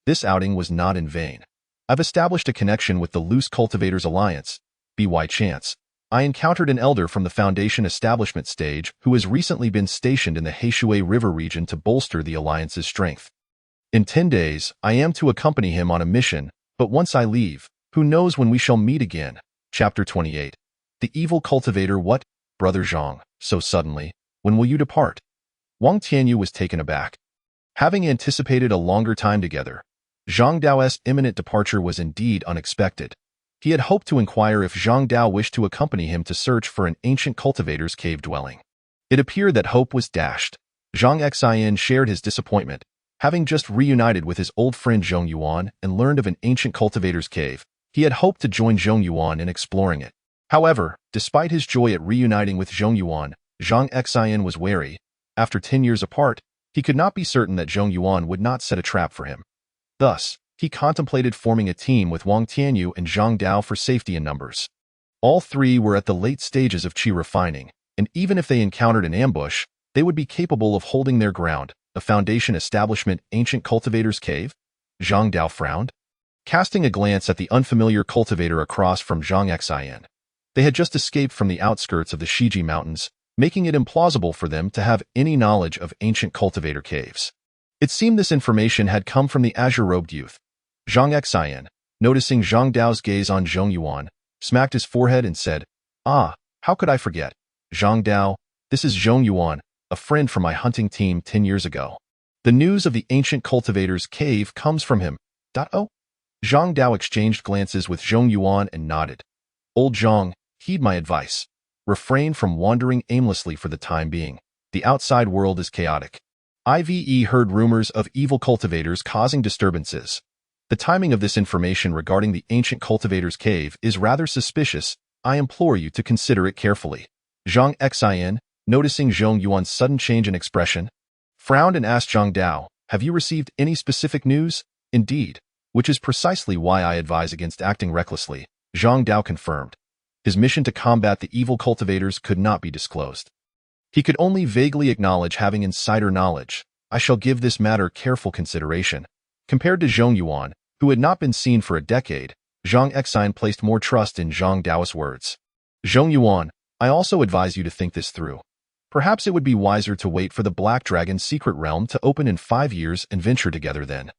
This outing was not in vain. "I've established a connection with the Loose Cultivators Alliance. By chance, I encountered an elder from the Foundation establishment stage who has recently been stationed in the Heishui River region to bolster the Alliance's strength. In 10 days, I am to accompany him on a mission, but once I leave, who knows when we shall meet again." Chapter 28. The Evil Cultivator. "What, Brother Zhang, so suddenly? When will you depart?" Wang Tianyu was taken aback. Having anticipated a longer time together, Zhang Dao's imminent departure was indeed unexpected. He had hoped to inquire if Zhang Dao wished to accompany him to search for an ancient cultivator's cave dwelling. It appeared that hope was dashed. Zhang Xian shared his disappointment, having just reunited with his old friend Zhong Yuan and learned of an ancient cultivator's cave. He had hoped to join Zhong Yuan in exploring it. However, despite his joy at reuniting with Zhong Yuan, Zhang Xian was wary. After 10 years apart, he could not be certain that Zhong Yuan would not set a trap for him. Thus, he contemplated forming a team with Wang Tianyu and Zhang Dao for safety in numbers. All three were at the late stages of qi refining, and even if they encountered an ambush, they would be capable of holding their ground. A Foundation establishment, ancient cultivator's cave? Zhang Dao frowned, casting a glance at the unfamiliar cultivator across from Zhang Xian. They had just escaped from the outskirts of the Shiji Mountains, making it implausible for them to have any knowledge of ancient cultivator caves. It seemed this information had come from the azure-robed youth. Zhang Xian, noticing Zhang Dao's gaze on Zhong Yuan, smacked his forehead and said, "Ah, how could I forget? Zhang Dao, this is Zhong Yuan, a friend from my hunting team 10 years ago. The news of the ancient cultivator's cave comes from him." Oh? Zhang Dao exchanged glances with Zhong Yuan and nodded. "Old Zhang, heed my advice. Refrain from wandering aimlessly for the time being. The outside world is chaotic. I've heard rumors of evil cultivators causing disturbances. The timing of this information regarding the ancient cultivator's cave is rather suspicious. I implore you to consider it carefully." Zhang Xian, noticing Zhong Yuan's sudden change in expression, frowned and asked Zhang Dao, "Have you received any specific news?" "Indeed, which is precisely why I advise against acting recklessly," Zhang Dao confirmed. his mission to combat the evil cultivators could not be disclosed. He could only vaguely acknowledge having insider knowledge. I shall give this matter careful consideration. Compared to Zhong Yuan, who had not been seen for a decade, Zhang Exine placed more trust in Zhang Dao's words. Zhong Yuan, I also advise you to think this through. Perhaps it would be wiser to wait for the Black Dragon's secret realm to open in 5 years and venture together then.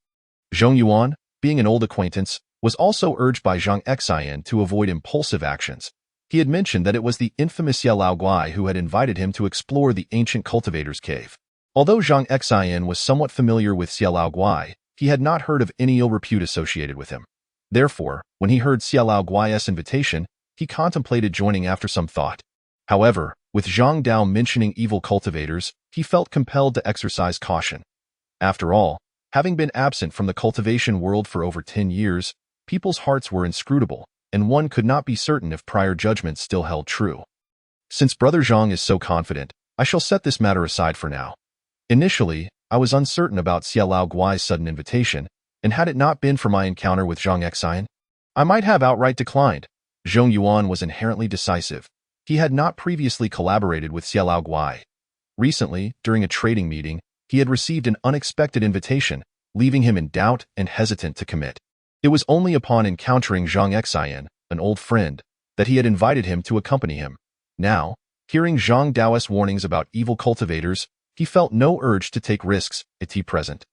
Zhong Yuan, being an old acquaintance, was also urged by Zhang Exine to avoid impulsive actions. He had mentioned that it was the infamous Xie Lao Guai who had invited him to explore the ancient cultivator's cave. Although Zhang Exine was somewhat familiar with Xie Lao Guai, he had not heard of any ill repute associated with him. Therefore, when he heard Xie Lao Guai's invitation, he contemplated joining after some thought. However, with Zhang Dao mentioning evil cultivators, he felt compelled to exercise caution. After all, having been absent from the cultivation world for over 10 years, people's hearts were inscrutable, and one could not be certain if prior judgments still held true. Since Brother Zhang is so confident, I shall set this matter aside for now. Initially, I was uncertain about Xie Lao Guai's sudden invitation, and had it not been for my encounter with Zhang Exine, I might have outright declined. Zhong Yuan was inherently decisive. He had not previously collaborated with Xie Lao Guai. Recently, during a trading meeting, he had received an unexpected invitation, leaving him in doubt and hesitant to commit. It was only upon encountering Zhang Exine, an old friend, that he had invited him to accompany him. Now, hearing Zhang Dao's warnings about evil cultivators, he felt no urge to take risks at present.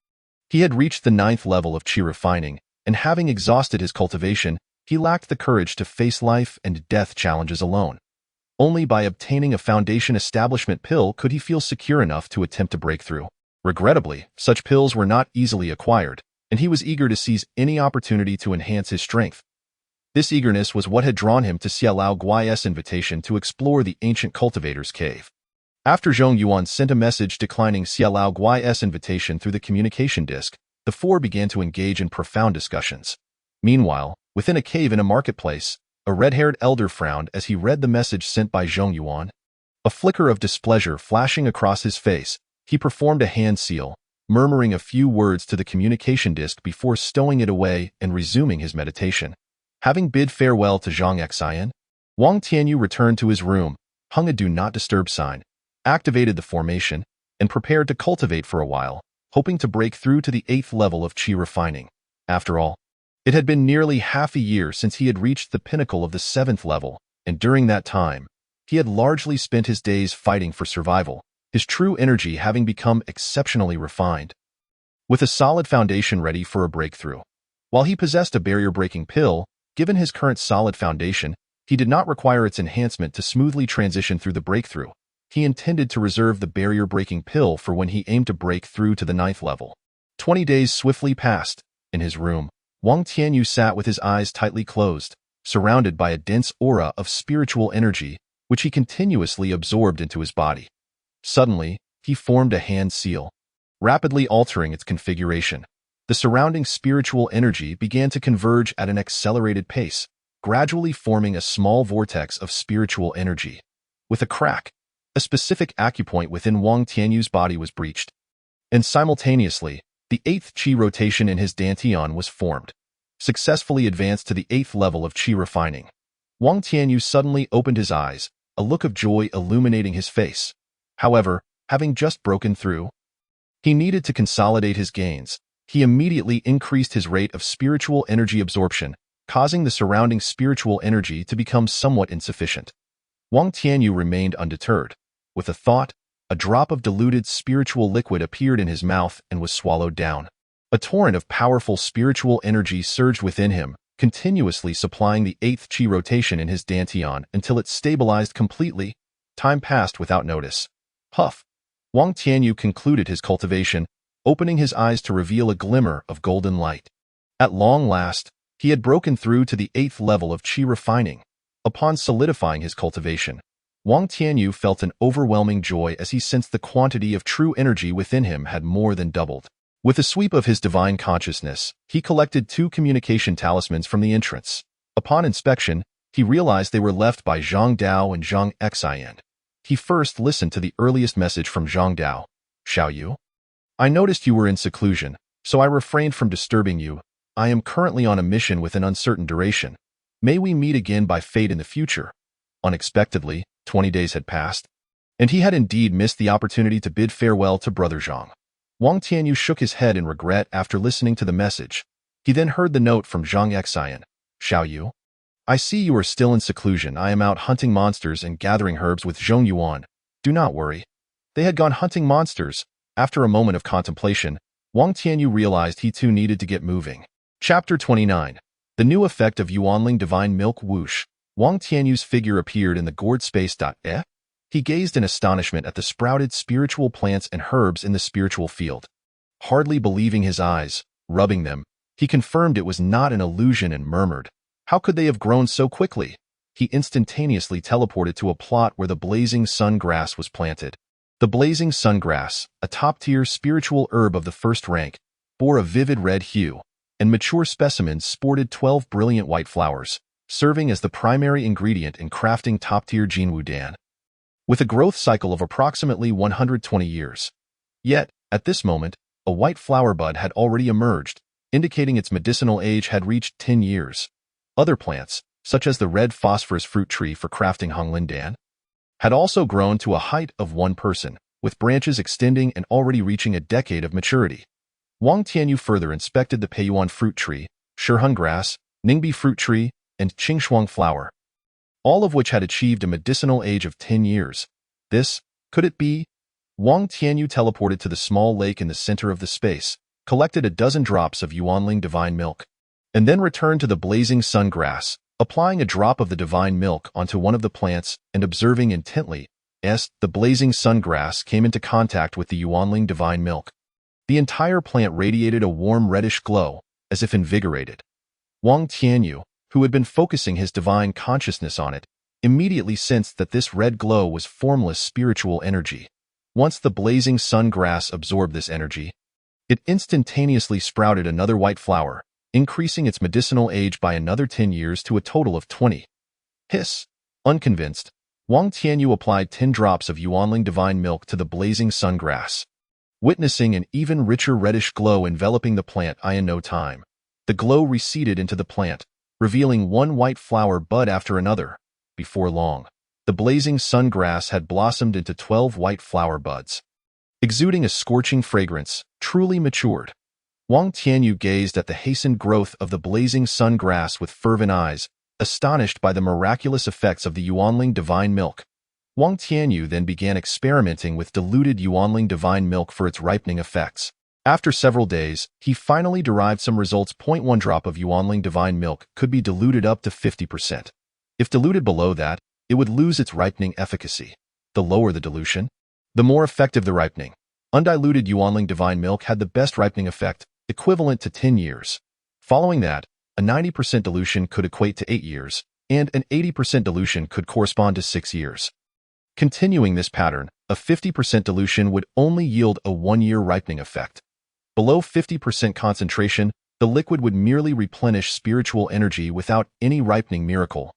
He had reached the 9th level of qi refining, and having exhausted his cultivation, he lacked the courage to face life and death challenges alone. Only by obtaining a foundation establishment pill could he feel secure enough to attempt a breakthrough. Regrettably, such pills were not easily acquired, and he was eager to seize any opportunity to enhance his strength. This eagerness was what had drawn him to Xie Lao Guai's invitation to explore the ancient cultivator's cave. After Zhong Yuan sent a message declining Xie Lao Guai's invitation through the communication disk, the four began to engage in profound discussions. Meanwhile, within a cave in a marketplace, a red-haired elder frowned as he read the message sent by Zhong Yuan. A flicker of displeasure flashing across his face, he performed a hand seal, murmuring a few words to the communication disk before stowing it away and resuming his meditation. Having bid farewell to Zhang Exine, Wang Tianyu returned to his room, hung a do not disturb sign, activated the formation, and prepared to cultivate for a while, hoping to break through to the 8th level of qi refining. After all, it had been nearly half a year since he had reached the pinnacle of the 7th level, and during that time, he had largely spent his days fighting for survival, his true energy having become exceptionally refined. With a solid foundation ready for a breakthrough. While he possessed a barrier-breaking pill, given his current solid foundation, he did not require its enhancement to smoothly transition through the breakthrough. He intended to reserve the barrier-breaking pill for when he aimed to break through to the 9th level. 20 days swiftly passed. In his room, Wang Tianyu sat with his eyes tightly closed, surrounded by a dense aura of spiritual energy, which he continuously absorbed into his body. Suddenly, he formed a hand seal, rapidly altering its configuration. The surrounding spiritual energy began to converge at an accelerated pace, gradually forming a small vortex of spiritual energy. With a crack, a specific acupoint within Wang Tianyu's body was breached, and simultaneously, the 8th qi rotation in his dantian was formed, successfully advanced to the 8th level of qi refining. Wang Tianyu suddenly opened his eyes, a look of joy illuminating his face. However, having just broken through, he needed to consolidate his gains. He immediately increased his rate of spiritual energy absorption, causing the surrounding spiritual energy to become somewhat insufficient. Wang Tianyu remained undeterred. With a thought, a drop of diluted spiritual liquid appeared in his mouth and was swallowed down. A torrent of powerful spiritual energy surged within him, continuously supplying the 8th qi rotation in his dantian until it stabilized completely. Time passed without notice. Puff! Wang Tianyu concluded his cultivation, opening his eyes to reveal a glimmer of golden light. At long last, he had broken through to the 8th level of qi refining. Upon solidifying his cultivation, Wang Tianyu felt an overwhelming joy as he sensed the quantity of true energy within him had more than doubled. With a sweep of his divine consciousness, he collected 2 communication talismans from the entrance. Upon inspection, he realized they were left by Zhang Dao and Zhang Exine. He first listened to the earliest message from Zhang Dao. Xiaoyu, I noticed you were in seclusion, so I refrained from disturbing you. I am currently on a mission with an uncertain duration. May we meet again by fate in the future. Unexpectedly, 20 days had passed, and he had indeed missed the opportunity to bid farewell to Brother Zhang. Wang Tianyu shook his head in regret after listening to the message. He then heard the note from Zhang Xian. Xiao Yu? I see you are still in seclusion. I am out hunting monsters and gathering herbs with Zhong Yuan. Do not worry. They had gone hunting monsters. After a moment of contemplation, Wang Tianyu realized he too needed to get moving. Chapter 29. The new effect of Yuanling Divine Milk Whoosh. Wang Tianyu's figure appeared in the gourd space. He gazed in astonishment at the sprouted spiritual plants and herbs in the spiritual field. Hardly believing his eyes, rubbing them, he confirmed it was not an illusion and murmured, "How could they have grown so quickly?" He instantaneously teleported to a plot where the blazing sun grass was planted. The blazing sun grass, a top-tier spiritual herb of the first rank, bore a vivid red hue, and mature specimens sported 12 brilliant white flowers, serving as the primary ingredient in crafting top-tier Jinwu Dan, with a growth cycle of approximately 120 years. Yet, at this moment, a white flower bud had already emerged, indicating its medicinal age had reached 10 years. Other plants, such as the red phosphorus fruit tree for crafting Honglin Dan, had also grown to a height of one person, with branches extending and already reaching a decade of maturity. Wang Tianyu further inspected the Peiyuan fruit tree, Shihun grass, Ningbi fruit tree, and Qingshuang flower, all of which had achieved a medicinal age of 10 years. Could it be? Wang Tianyu teleported to the small lake in the center of the space, collected a dozen drops of Yuanling divine milk, and then returned to the blazing sun grass, applying a drop of the divine milk onto one of the plants and observing intently as the blazing sun grass came into contact with the Yuanling divine milk. The entire plant radiated a warm reddish glow, as if invigorated. Wang Tianyu, who had been focusing his divine consciousness on it, immediately sensed that this red glow was formless spiritual energy. Once the blazing sun grass absorbed this energy, it instantaneously sprouted another white flower, increasing its medicinal age by another 10 years to a total of 20. Unconvinced, Wang Tianyu applied 10 drops of Yuanling divine milk to the blazing sun grass, witnessing an even richer reddish glow enveloping the plant. In no time, the glow receded into the plant, revealing one white flower bud after another. Before long, the blazing sun grass had blossomed into 12 white flower buds, exuding a scorching fragrance, truly matured. Wang Tianyu gazed at the hastened growth of the blazing sun grass with fervent eyes, astonished by the miraculous effects of the Yuanling divine milk. Wang Tianyu then began experimenting with diluted Yuanling divine milk for its ripening effects. After several days, he finally derived some results. 1 drop of Yuanling divine milk could be diluted up to 50%. If diluted below that, it would lose its ripening efficacy. The lower the dilution, the more effective the ripening. Undiluted Yuanling divine milk had the best ripening effect, equivalent to 10 years. Following that, a 90% dilution could equate to 8 years, and an 80% dilution could correspond to 6 years. Continuing this pattern, a 50% dilution would only yield a 1-year ripening effect. Below 50% concentration, the liquid would merely replenish spiritual energy without any ripening miracle.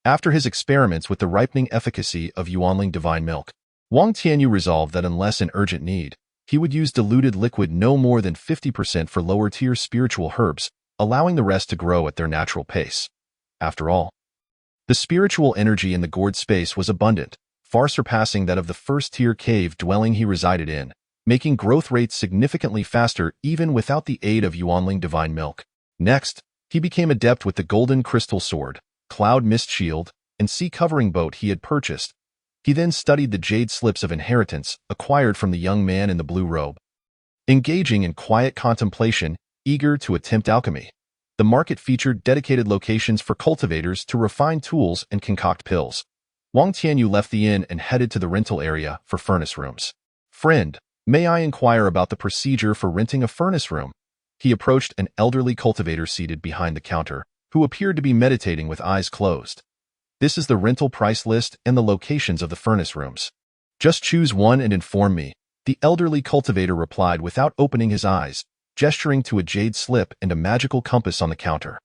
After his experiments with the ripening efficacy of Yuanling divine milk, Wang Tianyu resolved that unless in urgent need, he would use diluted liquid no more than 50% for lower-tier spiritual herbs, allowing the rest to grow at their natural pace. After all, the spiritual energy in the gourd space was abundant, far surpassing that of the first-tier cave dwelling he resided in, making growth rates significantly faster even without the aid of Yuanling divine milk. Next, he became adept with the golden crystal sword, cloud mist shield, and sea-covering boat he had purchased. He then studied the jade slips of inheritance acquired from the young man in the blue robe. Engaging in quiet contemplation, eager to attempt alchemy, the market featured dedicated locations for cultivators to refine tools and concoct pills. Wang Tianyu left the inn and headed to the rental area for furnace rooms. "Friend, may I inquire about the procedure for renting a furnace room?" He approached an elderly cultivator seated behind the counter, who appeared to be meditating with eyes closed. "This is the rental price list and the locations of the furnace rooms. Just choose one and inform me," the elderly cultivator replied without opening his eyes, gesturing to a jade slip and a magical compass on the counter.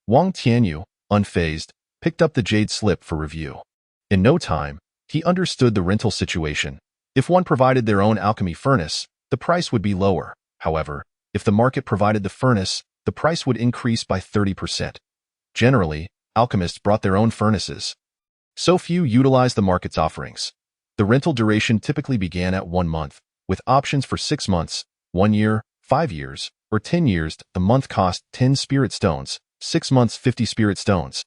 Wang Tianyu, unfazed, picked up the jade slip for review. In no time, he understood the rental situation. If one provided their own alchemy furnace, the price would be lower. However, if the market provided the furnace, the price would increase by 30%. Generally, alchemists brought their own furnaces. So few utilize the market's offerings. The rental duration typically began at 1 month, with options for 6 months, 1 year, 5 years, or 10 years. The month cost 10 spirit stones, 6 months 50 spirit stones,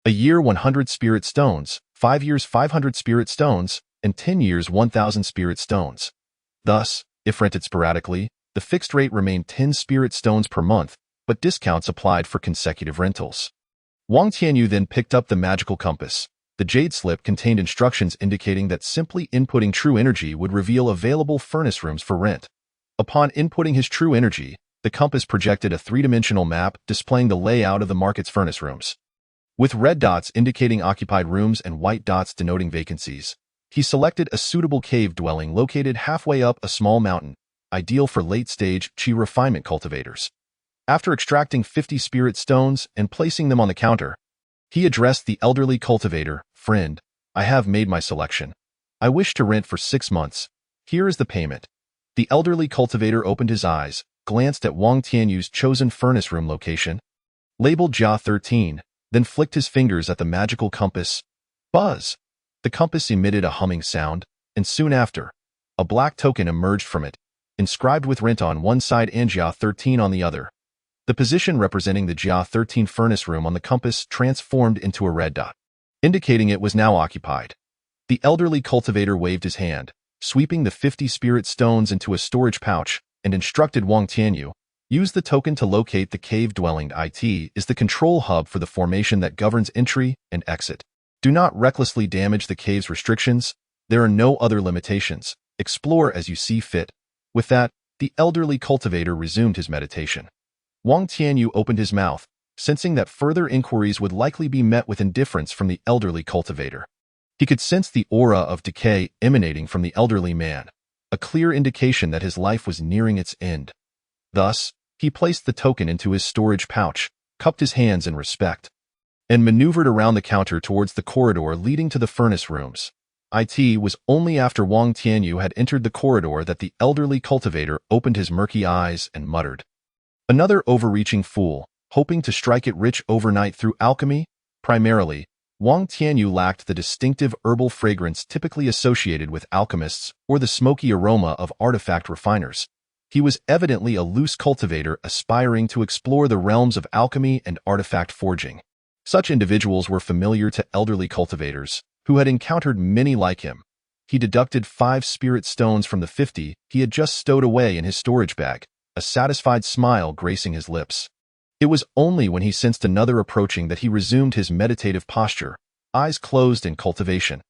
a year 100 spirit stones, 5 years 500 spirit stones, and 10 years 1,000 spirit stones. Thus, if rented sporadically, the fixed rate remained 10 spirit stones per month, but discounts applied for consecutive rentals. Wang Tianyu then picked up the magical compass. The jade slip contained instructions indicating that simply inputting true energy would reveal available furnace rooms for rent. Upon inputting his true energy, the compass projected a three-dimensional map displaying the layout of the market's furnace rooms. With red dots indicating occupied rooms and white dots denoting vacancies, he selected a suitable cave dwelling located halfway up a small mountain, ideal for late-stage qi refinement cultivators. After extracting 50 spirit stones and placing them on the counter, he addressed the elderly cultivator. "Friend, I have made my selection. I wish to rent for 6 months. Here is the payment." The elderly cultivator opened his eyes, glanced at Wang Tianyu's chosen furnace room location, labeled Jia 13, then flicked his fingers at the magical compass. Buzz! The compass emitted a humming sound, and soon after, a black token emerged from it, inscribed with rent on one side and Jia 13 on the other. The position representing the Jia 13 furnace room on the compass transformed into a red dot, indicating it was now occupied. The elderly cultivator waved his hand, sweeping the 50 spirit stones into a storage pouch, and instructed Wang Tianyu, "Use the token to locate the cave dwelling. It is the control hub for the formation that governs entry and exit. Do not recklessly damage the cave's restrictions. There are no other limitations. Explore as you see fit." With that, the elderly cultivator resumed his meditation. Wang Tianyu opened his mouth, sensing that further inquiries would likely be met with indifference from the elderly cultivator. He could sense the aura of decay emanating from the elderly man, a clear indication that his life was nearing its end. Thus, he placed the token into his storage pouch, cupped his hands in respect, and maneuvered around the counter towards the corridor leading to the furnace rooms. It was only after Wang Tianyu had entered the corridor that the elderly cultivator opened his murky eyes and muttered, "Another overreaching fool, hoping to strike it rich overnight through alchemy?" Primarily, Wang Tianyu lacked the distinctive herbal fragrance typically associated with alchemists or the smoky aroma of artifact refiners. He was evidently a loose cultivator aspiring to explore the realms of alchemy and artifact forging. Such individuals were familiar to elderly cultivators, who had encountered many like him. He deducted 5 spirit stones from the 50 he had just stowed away in his storage bag, a satisfied smile gracing his lips. It was only when he sensed another approaching that he resumed his meditative posture, eyes closed in cultivation.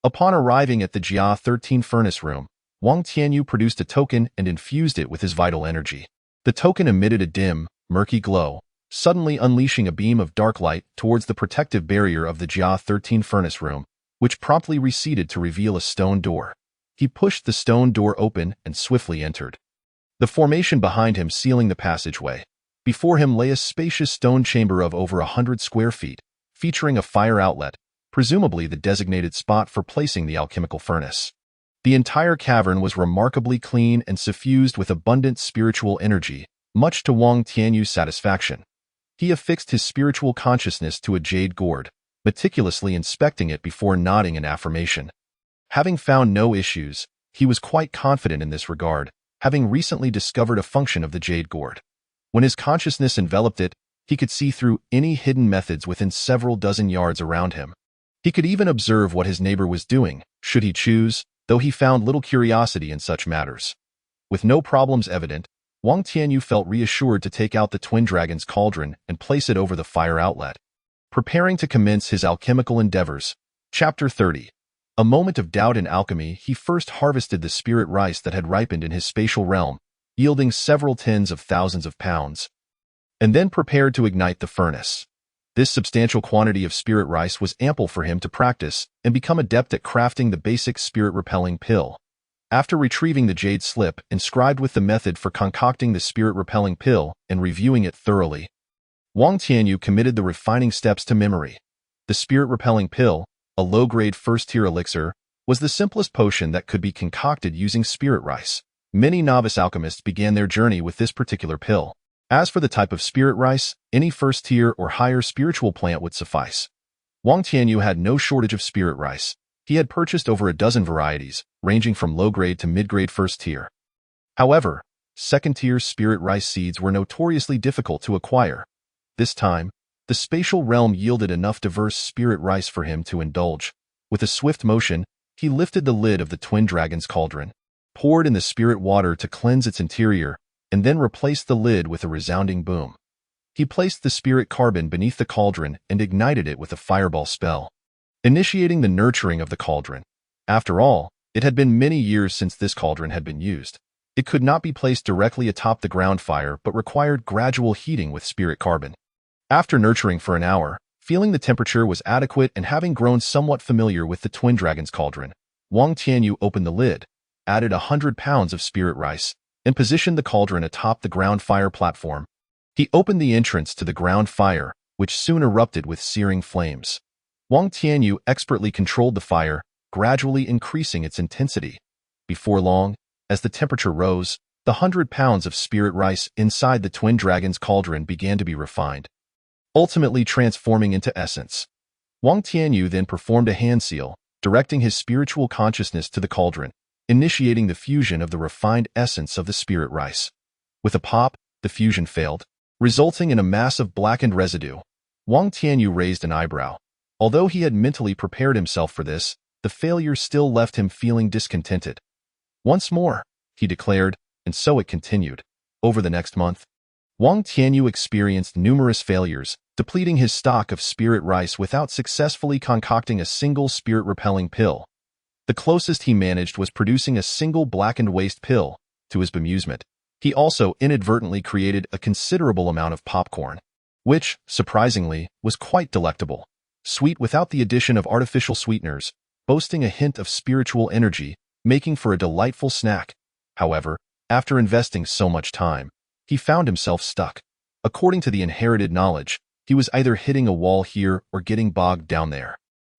Upon arriving at the Jia 13 furnace room, Wang Tianyu produced a token and infused it with his vital energy. The token emitted a dim, murky glow, suddenly unleashing a beam of dark light towards the protective barrier of the Jia 13 furnace room, which promptly receded to reveal a stone door. He pushed the stone door open and swiftly entered, the formation behind him sealing the passageway. Before him lay a spacious stone chamber of over 100 square feet, featuring a fire outlet, presumably the designated spot for placing the alchemical furnace. The entire cavern was remarkably clean and suffused with abundant spiritual energy, much to Wang Tianyu's satisfaction. He affixed his spiritual consciousness to a jade gourd, meticulously inspecting it before nodding in affirmation. Having found no issues, he was quite confident in this regard, having recently discovered a function of the jade gourd. When his consciousness enveloped it, he could see through any hidden methods within several dozen yards around him. He could even observe what his neighbor was doing, should he choose, though he found little curiosity in such matters. With no problems evident, Wang Tianyu felt reassured to take out the Twin Dragon's cauldron and place it over the fire outlet. Preparing to commence his alchemical endeavors. Chapter 30. A moment of doubt in alchemy, he first harvested the spirit rice that had ripened in his spatial realm, yielding several tens of thousands of pounds, and then prepared to ignite the furnace. This substantial quantity of spirit rice was ample for him to practice and become adept at crafting the basic spirit-repelling pill. After retrieving the jade slip inscribed with the method for concocting the spirit-repelling pill and reviewing it thoroughly, Wang Tianyu committed the refining steps to memory. The spirit-repelling pill, a low-grade first-tier elixir, was the simplest potion that could be concocted using spirit rice. Many novice alchemists began their journey with this particular pill. As for the type of spirit rice, any first-tier or higher spiritual plant would suffice. Wang Tianyu had no shortage of spirit rice. He had purchased over a dozen varieties, ranging from low-grade to mid-grade first tier. However, second-tier spirit rice seeds were notoriously difficult to acquire. This time, the spatial realm yielded enough diverse spirit rice for him to indulge. With a swift motion, he lifted the lid of the Twin Dragon's cauldron, poured in the spirit water to cleanse its interior, and then replaced the lid with a resounding boom. He placed the spirit carbon beneath the cauldron and ignited it with a fireball spell, initiating the nurturing of the cauldron. After all, it had been many years since this cauldron had been used. It could not be placed directly atop the ground fire but required gradual heating with spirit carbon. After nurturing for an hour, feeling the temperature was adequate and having grown somewhat familiar with the Twin Dragon's cauldron, Wang Tianyu opened the lid, added 100 pounds of spirit rice, and positioned the cauldron atop the ground fire platform. He opened the entrance to the ground fire, which soon erupted with searing flames. Wang Tianyu expertly controlled the fire, gradually increasing its intensity. Before long, as the temperature rose, the 100 pounds of spirit rice inside the Twin Dragon's cauldron began to be refined, ultimately transforming into essence. Wang Tianyu then performed a hand seal, directing his spiritual consciousness to the cauldron, initiating the fusion of the refined essence of the spirit rice. With a pop, the fusion failed, resulting in a mass of blackened residue. Wang Tianyu raised an eyebrow. Although he had mentally prepared himself for this, the failure still left him feeling discontented. Once more, he declared, and so it continued. Over the next month, Wang Tianyu experienced numerous failures, depleting his stock of spirit rice without successfully concocting a single spirit-repelling pill. The closest he managed was producing a single blackened waste pill. To his bemusement, he also inadvertently created a considerable amount of popcorn, which, surprisingly, was quite delectable. Sweet without the addition of artificial sweeteners, boasting a hint of spiritual energy, making for a delightful snack. However, after investing so much time, he found himself stuck. According to the inherited knowledge, he was either hitting a wall here or getting bogged down there.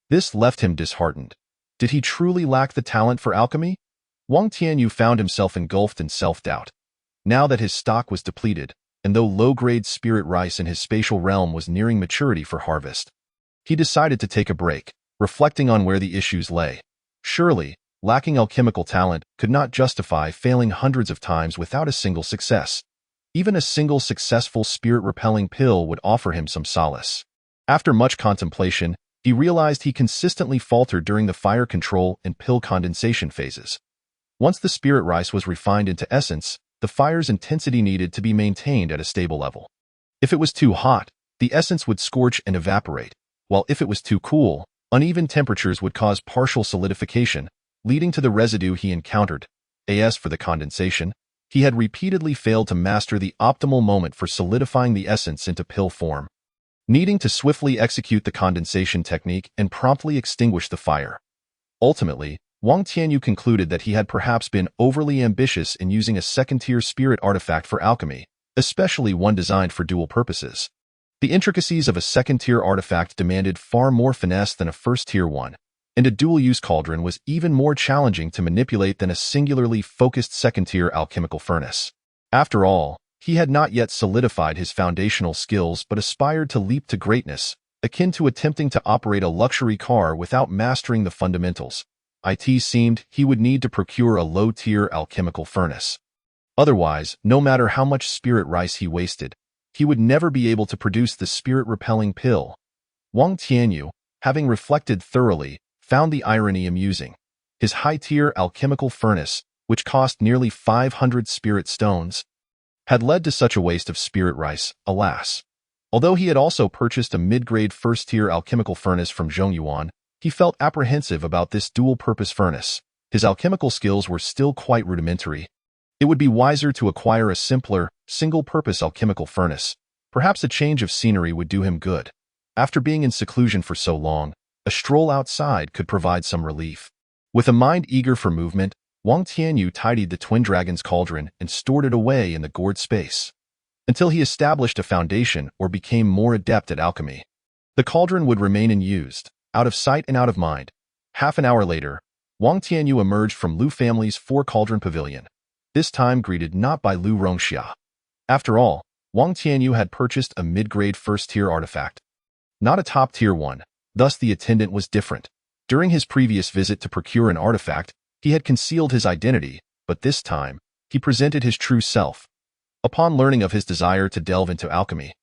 This left him disheartened. Did he truly lack the talent for alchemy? Wang Tianyu found himself engulfed in self-doubt. Now that his stock was depleted, and though low-grade spirit rice in his spatial realm was nearing maturity for harvest, he decided to take a break, reflecting on where the issues lay. Surely, lacking alchemical talent could not justify failing hundreds of times without a single success. Even a single successful spirit-repelling pill would offer him some solace. After much contemplation, he realized he consistently faltered during the fire control and pill condensation phases. Once the spirit rice was refined into essence, the fire's intensity needed to be maintained at a stable level. If it was too hot, the essence would scorch and evaporate, while if it was too cool, uneven temperatures would cause partial solidification, leading to the residue he encountered. As for the condensation, he had repeatedly failed to master the optimal moment for solidifying the essence into pill form, needing to swiftly execute the condensation technique and promptly extinguish the fire. Ultimately, Wang Tianyu concluded that he had perhaps been overly ambitious in using a second-tier spirit artifact for alchemy, especially one designed for dual purposes. The intricacies of a second-tier artifact demanded far more finesse than a first-tier one, and a dual-use cauldron was even more challenging to manipulate than a singularly focused second-tier alchemical furnace. After all, he had not yet solidified his foundational skills but aspired to leap to greatness, akin to attempting to operate a luxury car without mastering the fundamentals. It seemed he would need to procure a low-tier alchemical furnace. Otherwise, no matter how much spirit rice he wasted, he would never be able to produce the spirit-repelling pill. Wang Tianyu, having reflected thoroughly, found the irony amusing. His high-tier alchemical furnace, which cost nearly 500 spirit stones, had led to such a waste of spirit rice, alas. Although he had also purchased a mid-grade first-tier alchemical furnace from Zhongyuan, he felt apprehensive about this dual-purpose furnace. His alchemical skills were still quite rudimentary. It would be wiser to acquire a simpler, single-purpose alchemical furnace. Perhaps a change of scenery would do him good. After being in seclusion for so long, a stroll outside could provide some relief. With a mind eager for movement, Wang Tianyu tidied the Twin Dragon's cauldron and stored it away in the gourd space, until he established a foundation or became more adept at alchemy. The cauldron would remain unused, out of sight and out of mind. Half an hour later, Wang Tianyu emerged from Lu family's four-cauldron pavilion, this time greeted not by Lu Rongxia. After all, Wang Tianyu had purchased a mid-grade first-tier artifact, not a top-tier one. Thus the attendant was different. During his previous visit to procure an artifact, he had concealed his identity, but this time, he presented his true self. Upon learning of his desire to delve into alchemy,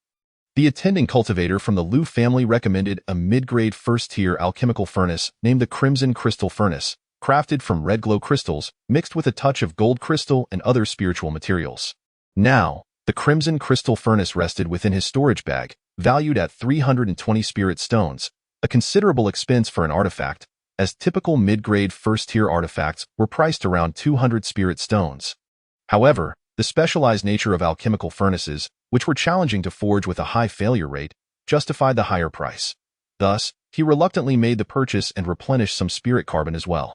the attending cultivator from the Liu family recommended a mid-grade first-tier alchemical furnace named the Crimson Crystal Furnace, crafted from red glow crystals mixed with a touch of gold crystal and other spiritual materials. Now, the Crimson Crystal Furnace rested within his storage bag, valued at 320 spirit stones, a considerable expense for an artifact, as typical mid-grade first-tier artifacts were priced around 200 spirit stones. However, the specialized nature of alchemical furnaces, which were challenging to forge with a high failure rate, justified the higher price. Thus, he reluctantly made the purchase and replenished some spirit carbon as well.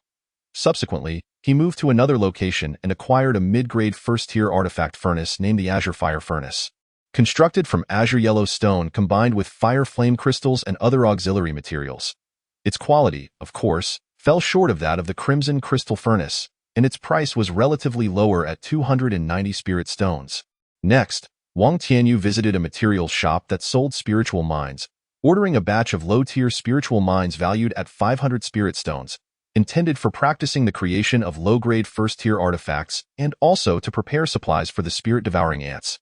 Subsequently, he moved to another location and acquired a mid-grade first-tier artifact furnace named the Azure Fire Furnace. Constructed from azure yellow stone combined with fire flame crystals and other auxiliary materials. Its quality, of course, fell short of that of the Crimson Crystal Furnace, and its price was relatively lower at 290 spirit stones. Next, Wang Tianyu visited a materials shop that sold spiritual mines, ordering a batch of low-tier spiritual mines valued at 500 spirit stones, intended for practicing the creation of low-grade first-tier artifacts and also to prepare supplies for the spirit-devouring ants.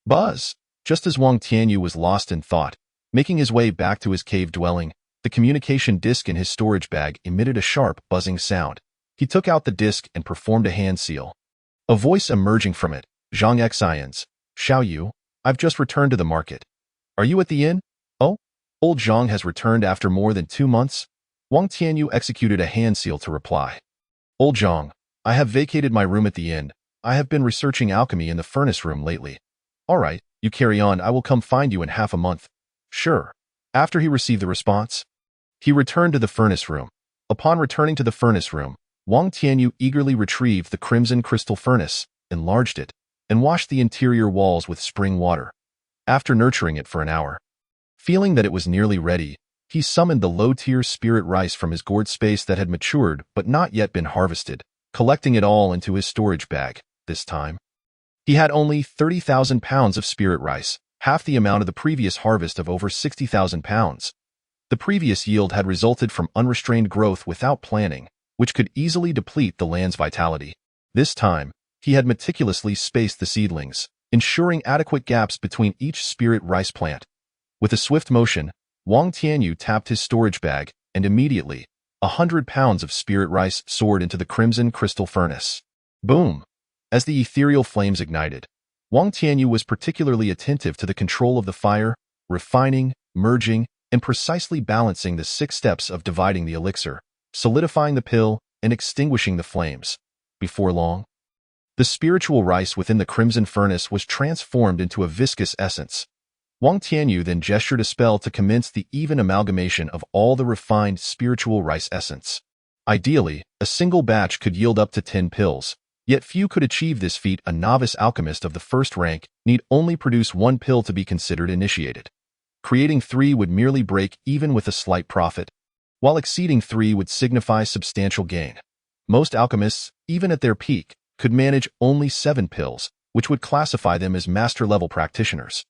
Buzz! Just as Wang Tianyu was lost in thought, making his way back to his cave dwelling, the communication disc in his storage bag emitted a sharp, buzzing sound. He took out the disc and performed a hand seal. A voice emerging from it, Zhang Xian's, Xiao Yu, I've just returned to the market. Are you at the inn? Oh? Old Zhang has returned after more than 2 months? Wang Tianyu executed a hand seal to reply. Old Zhang, I have vacated my room at the inn. I have been researching alchemy in the furnace room lately. All right, you carry on. I will come find you in half a month. Sure. After he received the response, he returned to the furnace room. Upon returning to the furnace room, Wang Tianyu eagerly retrieved the Crimson Crystal Furnace, enlarged it, and washed the interior walls with spring water. After nurturing it for an hour, feeling that it was nearly ready, he summoned the low-tier spirit rice from his gourd space that had matured but not yet been harvested, collecting it all into his storage bag. This time, he had only 30,000 pounds of spirit rice, half the amount of the previous harvest of over 60,000 pounds. The previous yield had resulted from unrestrained growth without planning, which could easily deplete the land's vitality. This time, he had meticulously spaced the seedlings, ensuring adequate gaps between each spirit rice plant. With a swift motion, Wang Tianyu tapped his storage bag, and immediately, 100 pounds of spirit rice soared into the Crimson Crystal Furnace. Boom! As the ethereal flames ignited, Wang Tianyu was particularly attentive to the control of the fire, refining, merging, and precisely balancing the 6 steps of dividing the elixir, solidifying the pill, and extinguishing the flames. Before long, the spiritual rice within the Crimson Furnace was transformed into a viscous essence. Wang Tianyu then gestured a spell to commence the even amalgamation of all the refined spiritual rice essence. Ideally, a single batch could yield up to 10 pills, yet few could achieve this feat. A novice alchemist of the first rank need only produce 1 pill to be considered initiated. Creating 3 would merely break even with a slight profit, while exceeding 3 would signify substantial gain. Most alchemists, even at their peak, could manage only 7 pills, which would classify them as master-level practitioners.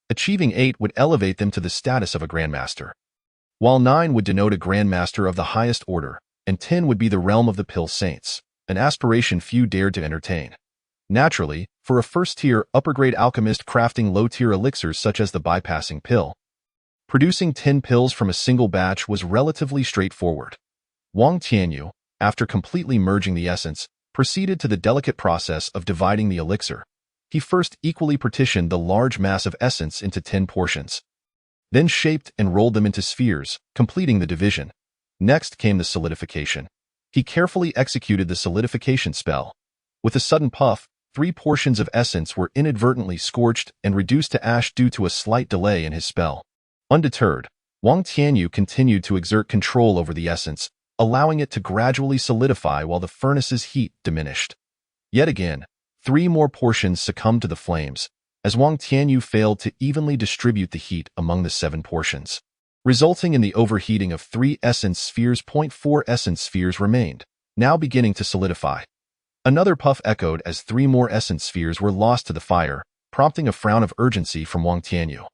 Achieving 8 would elevate them to the status of a grandmaster, while 9 would denote a grandmaster of the highest order, and 10 would be the realm of the pill saints, an aspiration few dared to entertain. Naturally, for a first-tier, upper-grade alchemist crafting low-tier elixirs such as the bypassing pill, producing 10 pills from a single batch was relatively straightforward. Wang Tianyu, after completely merging the essence, proceeded to the delicate process of dividing the elixir. He first equally partitioned the large mass of essence into 10 portions, then shaped and rolled them into spheres, completing the division. Next came the solidification. He carefully executed the solidification spell. With a sudden puff, 3 portions of essence were inadvertently scorched and reduced to ash due to a slight delay in his spell. Undeterred, Wang Tianyu continued to exert control over the essence, allowing it to gradually solidify while the furnace's heat diminished. Yet again, 3 more portions succumbed to the flames, as Wang Tianyu failed to evenly distribute the heat among the 7 portions, resulting in the overheating of 3 essence spheres. 4 essence spheres remained, now beginning to solidify. Another puff echoed as 3 more essence spheres were lost to the fire, prompting a frown of urgency from Wang Tianyu.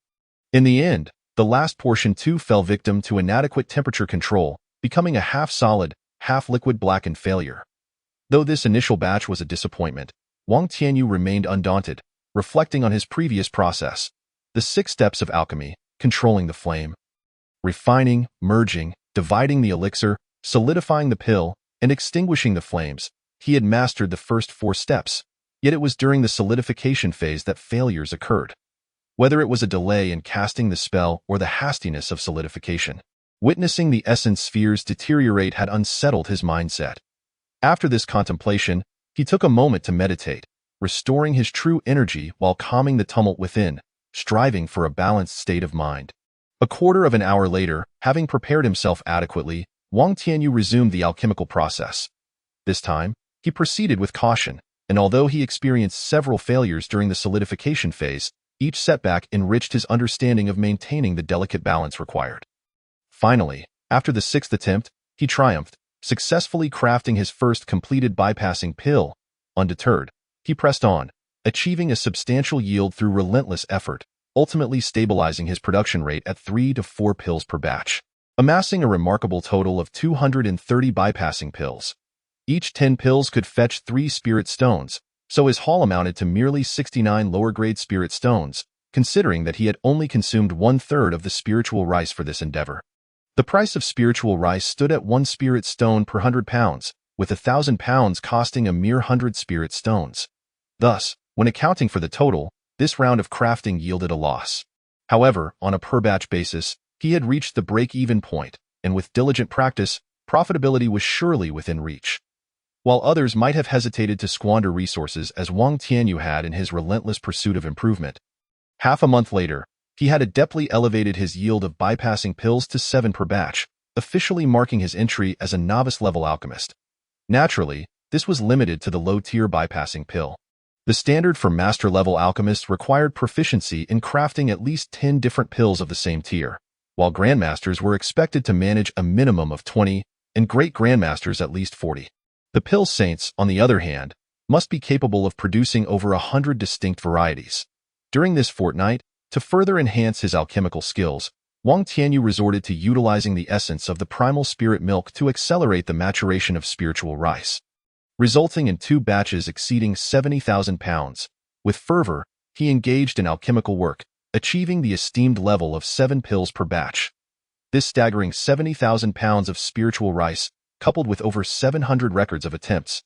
In the end, The last portion too fell victim to inadequate temperature control, becoming a half-solid, half-liquid blackened failure. Though this initial batch was a disappointment, Wang Tianyu remained undaunted, reflecting on his previous process. The 6 steps of alchemy: controlling the flame, refining, merging, dividing the elixir, solidifying the pill, and extinguishing the flames. He had mastered the first 4 steps, yet it was during the solidification phase that failures occurred. Whether it was a delay in casting the spell or the hastiness of solidification, witnessing the essence spheres deteriorate had unsettled his mindset. After this contemplation, he took a moment to meditate, restoring his true energy while calming the tumult within, striving for a balanced state of mind. A quarter of an hour later, having prepared himself adequately, Wang Tianyu resumed the alchemical process. This time, he proceeded with caution, and although he experienced several failures during the solidification phase, each setback enriched his understanding of maintaining the delicate balance required. Finally, after the 6th attempt, he triumphed, successfully crafting his first completed bypassing pill. Undeterred, he pressed on, achieving a substantial yield through relentless effort, ultimately stabilizing his production rate at 3 to 4 pills per batch, amassing a remarkable total of 230 bypassing pills. Each 10 pills could fetch 3 spirit stones, so his haul amounted to merely 69 lower-grade spirit stones, considering that he had only consumed 1/3 of the spiritual rice for this endeavor. The price of spiritual rice stood at 1 spirit stone per 100 pounds, with 1,000 pounds costing a mere 100 spirit stones. Thus, when accounting for the total, this round of crafting yielded a loss. However, on a per-batch basis, he had reached the break-even point, and with diligent practice, profitability was surely within reach. While others might have hesitated to squander resources as Wang Tianyu had in his relentless pursuit of improvement, half a month later, he had adeptly elevated his yield of bypassing pills to 7 per batch, officially marking his entry as a novice-level alchemist. Naturally, this was limited to the low-tier bypassing pill. The standard for master-level alchemists required proficiency in crafting at least 10 different pills of the same tier, while grandmasters were expected to manage a minimum of 20, and great grandmasters at least 40. The pill saints, on the other hand, must be capable of producing over 100 distinct varieties. During this fortnight, to further enhance his alchemical skills, Wang Tianyu resorted to utilizing the essence of the primal spirit milk to accelerate the maturation of spiritual rice, resulting in 2 batches exceeding 70,000 pounds. With fervor, he engaged in alchemical work, achieving the esteemed level of 7 pills per batch. This staggering 70,000 pounds of spiritual rice, coupled with over 700 records of attempts,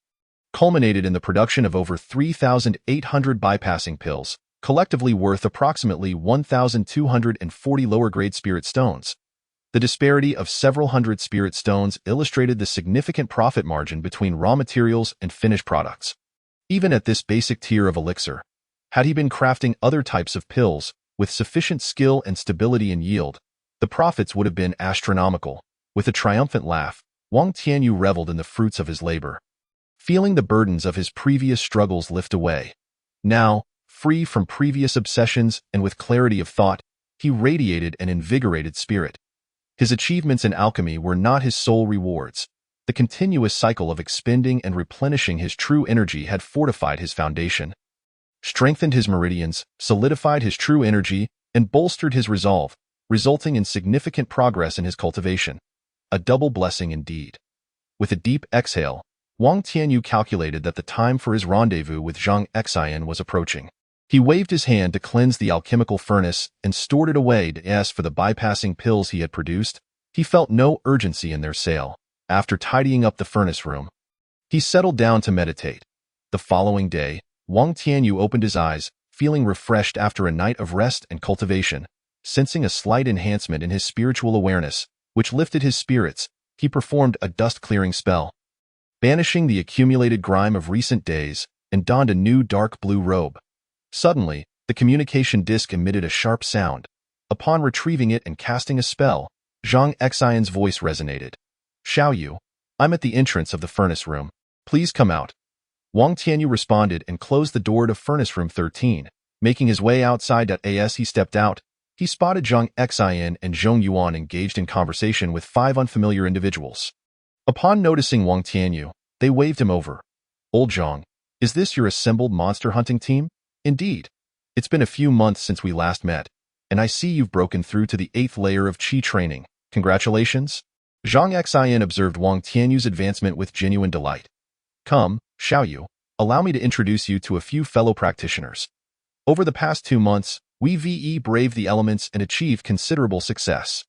culminated in the production of over 3,800 bypassing pills, collectively worth approximately 1,240 lower-grade spirit stones. The disparity of several hundred spirit stones illustrated the significant profit margin between raw materials and finished products. Even at this basic tier of elixir, had he been crafting other types of pills with sufficient skill and stability in yield, the profits would have been astronomical. With a triumphant laugh, Wang Tianyu reveled in the fruits of his labor, feeling the burdens of his previous struggles lift away. Now, free from previous obsessions and with clarity of thought, he radiated an invigorated spirit. His achievements in alchemy were not his sole rewards. The continuous cycle of expending and replenishing his true energy had fortified his foundation, strengthened his meridians, solidified his true energy, and bolstered his resolve, resulting in significant progress in his cultivation. A double blessing indeed. With a deep exhale, Wang Tianyu calculated that the time for his rendezvous with Zhang Xian was approaching. He waved his hand to cleanse the alchemical furnace and stored it away for the bypassing pills he had produced. He felt no urgency in their sale. After tidying up the furnace room, he settled down to meditate. The following day, Wang Tianyu opened his eyes, feeling refreshed after a night of rest and cultivation. Sensing a slight enhancement in his spiritual awareness, which lifted his spirits, he performed a dust-clearing spell, banishing the accumulated grime of recent days, and donned a new dark blue robe. Suddenly, the communication disc emitted a sharp sound. Upon retrieving it and casting a spell, Zhang Xian's voice resonated. "Xiao Yu, I'm at the entrance of the furnace room. Please come out." Wang Tianyu responded and closed the door to furnace room 13. Making his way outside as he stepped out, he spotted Zhang Xian and Zhong Yuan engaged in conversation with 5 unfamiliar individuals. Upon noticing Wang Tianyu, they waved him over. "Old Zhang, is this your assembled monster hunting team?" "Indeed. It's been a few months since we last met. and I see you've broken through to the 8th layer of Qi training. Congratulations. Zhang Xian observed Wang Tianyu's advancement with genuine delight. Come, Xiaoyu, allow me to introduce you to a few fellow practitioners. Over the past 2 months, we braved the elements and achieved considerable success.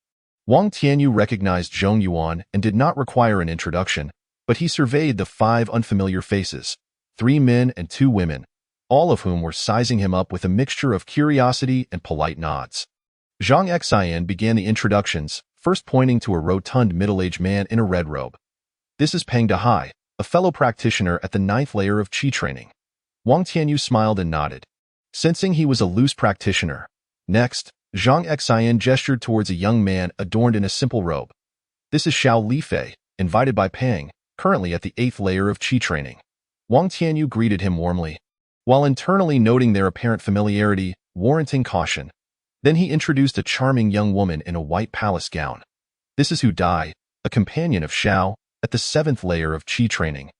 Wang Tianyu recognized Zhong Yuan and did not require an introduction, but he surveyed the 5 unfamiliar faces, 3 men and 2 women, all of whom were sizing him up with a mixture of curiosity and polite nods. Zhang Xian began the introductions, first pointing to a rotund middle-aged man in a red robe. This is Peng Dehai, a fellow practitioner at the 9th layer of Qi training. Wang Tianyu smiled and nodded, sensing he was a loose practitioner. Next, Zhang Xian gestured towards a young man adorned in a simple robe. This is Xiao Lifei, invited by Peng, currently at the 8th layer of Qi training. Wang Tianyu greeted him warmly, while internally noting their apparent familiarity, warranting caution. Then he introduced a charming young woman in a white palace gown. This is Hu Dai, a companion of Xiao, at the 7th layer of Qi training.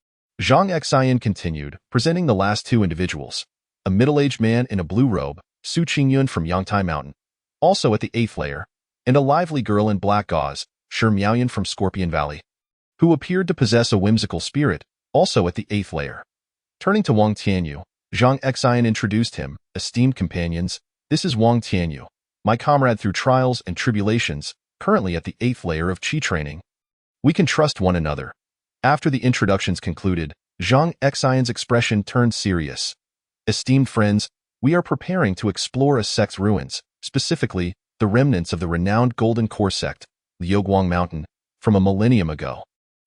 Zhang Xian continued, presenting the last 2 individuals. A middle-aged man in a blue robe, Su Qingyun from Yangtai Mountain, also at the 8th layer, and a lively girl in black gauze, Shi Miaoyan from Scorpion Valley, who appeared to possess a whimsical spirit, also at the 8th layer. Turning to Wang Tianyu, Zhang Xian introduced him, esteemed companions, this is Wang Tianyu, my comrade through trials and tribulations, currently at the 8th layer of Qi training. We can trust one another. After the introductions concluded, Zhang Xian's expression turned serious. Esteemed friends, we are preparing to explore a sect's ruins, specifically, the remnants of the renowned Golden Core sect, Liuguang Mountain, from a millennium ago.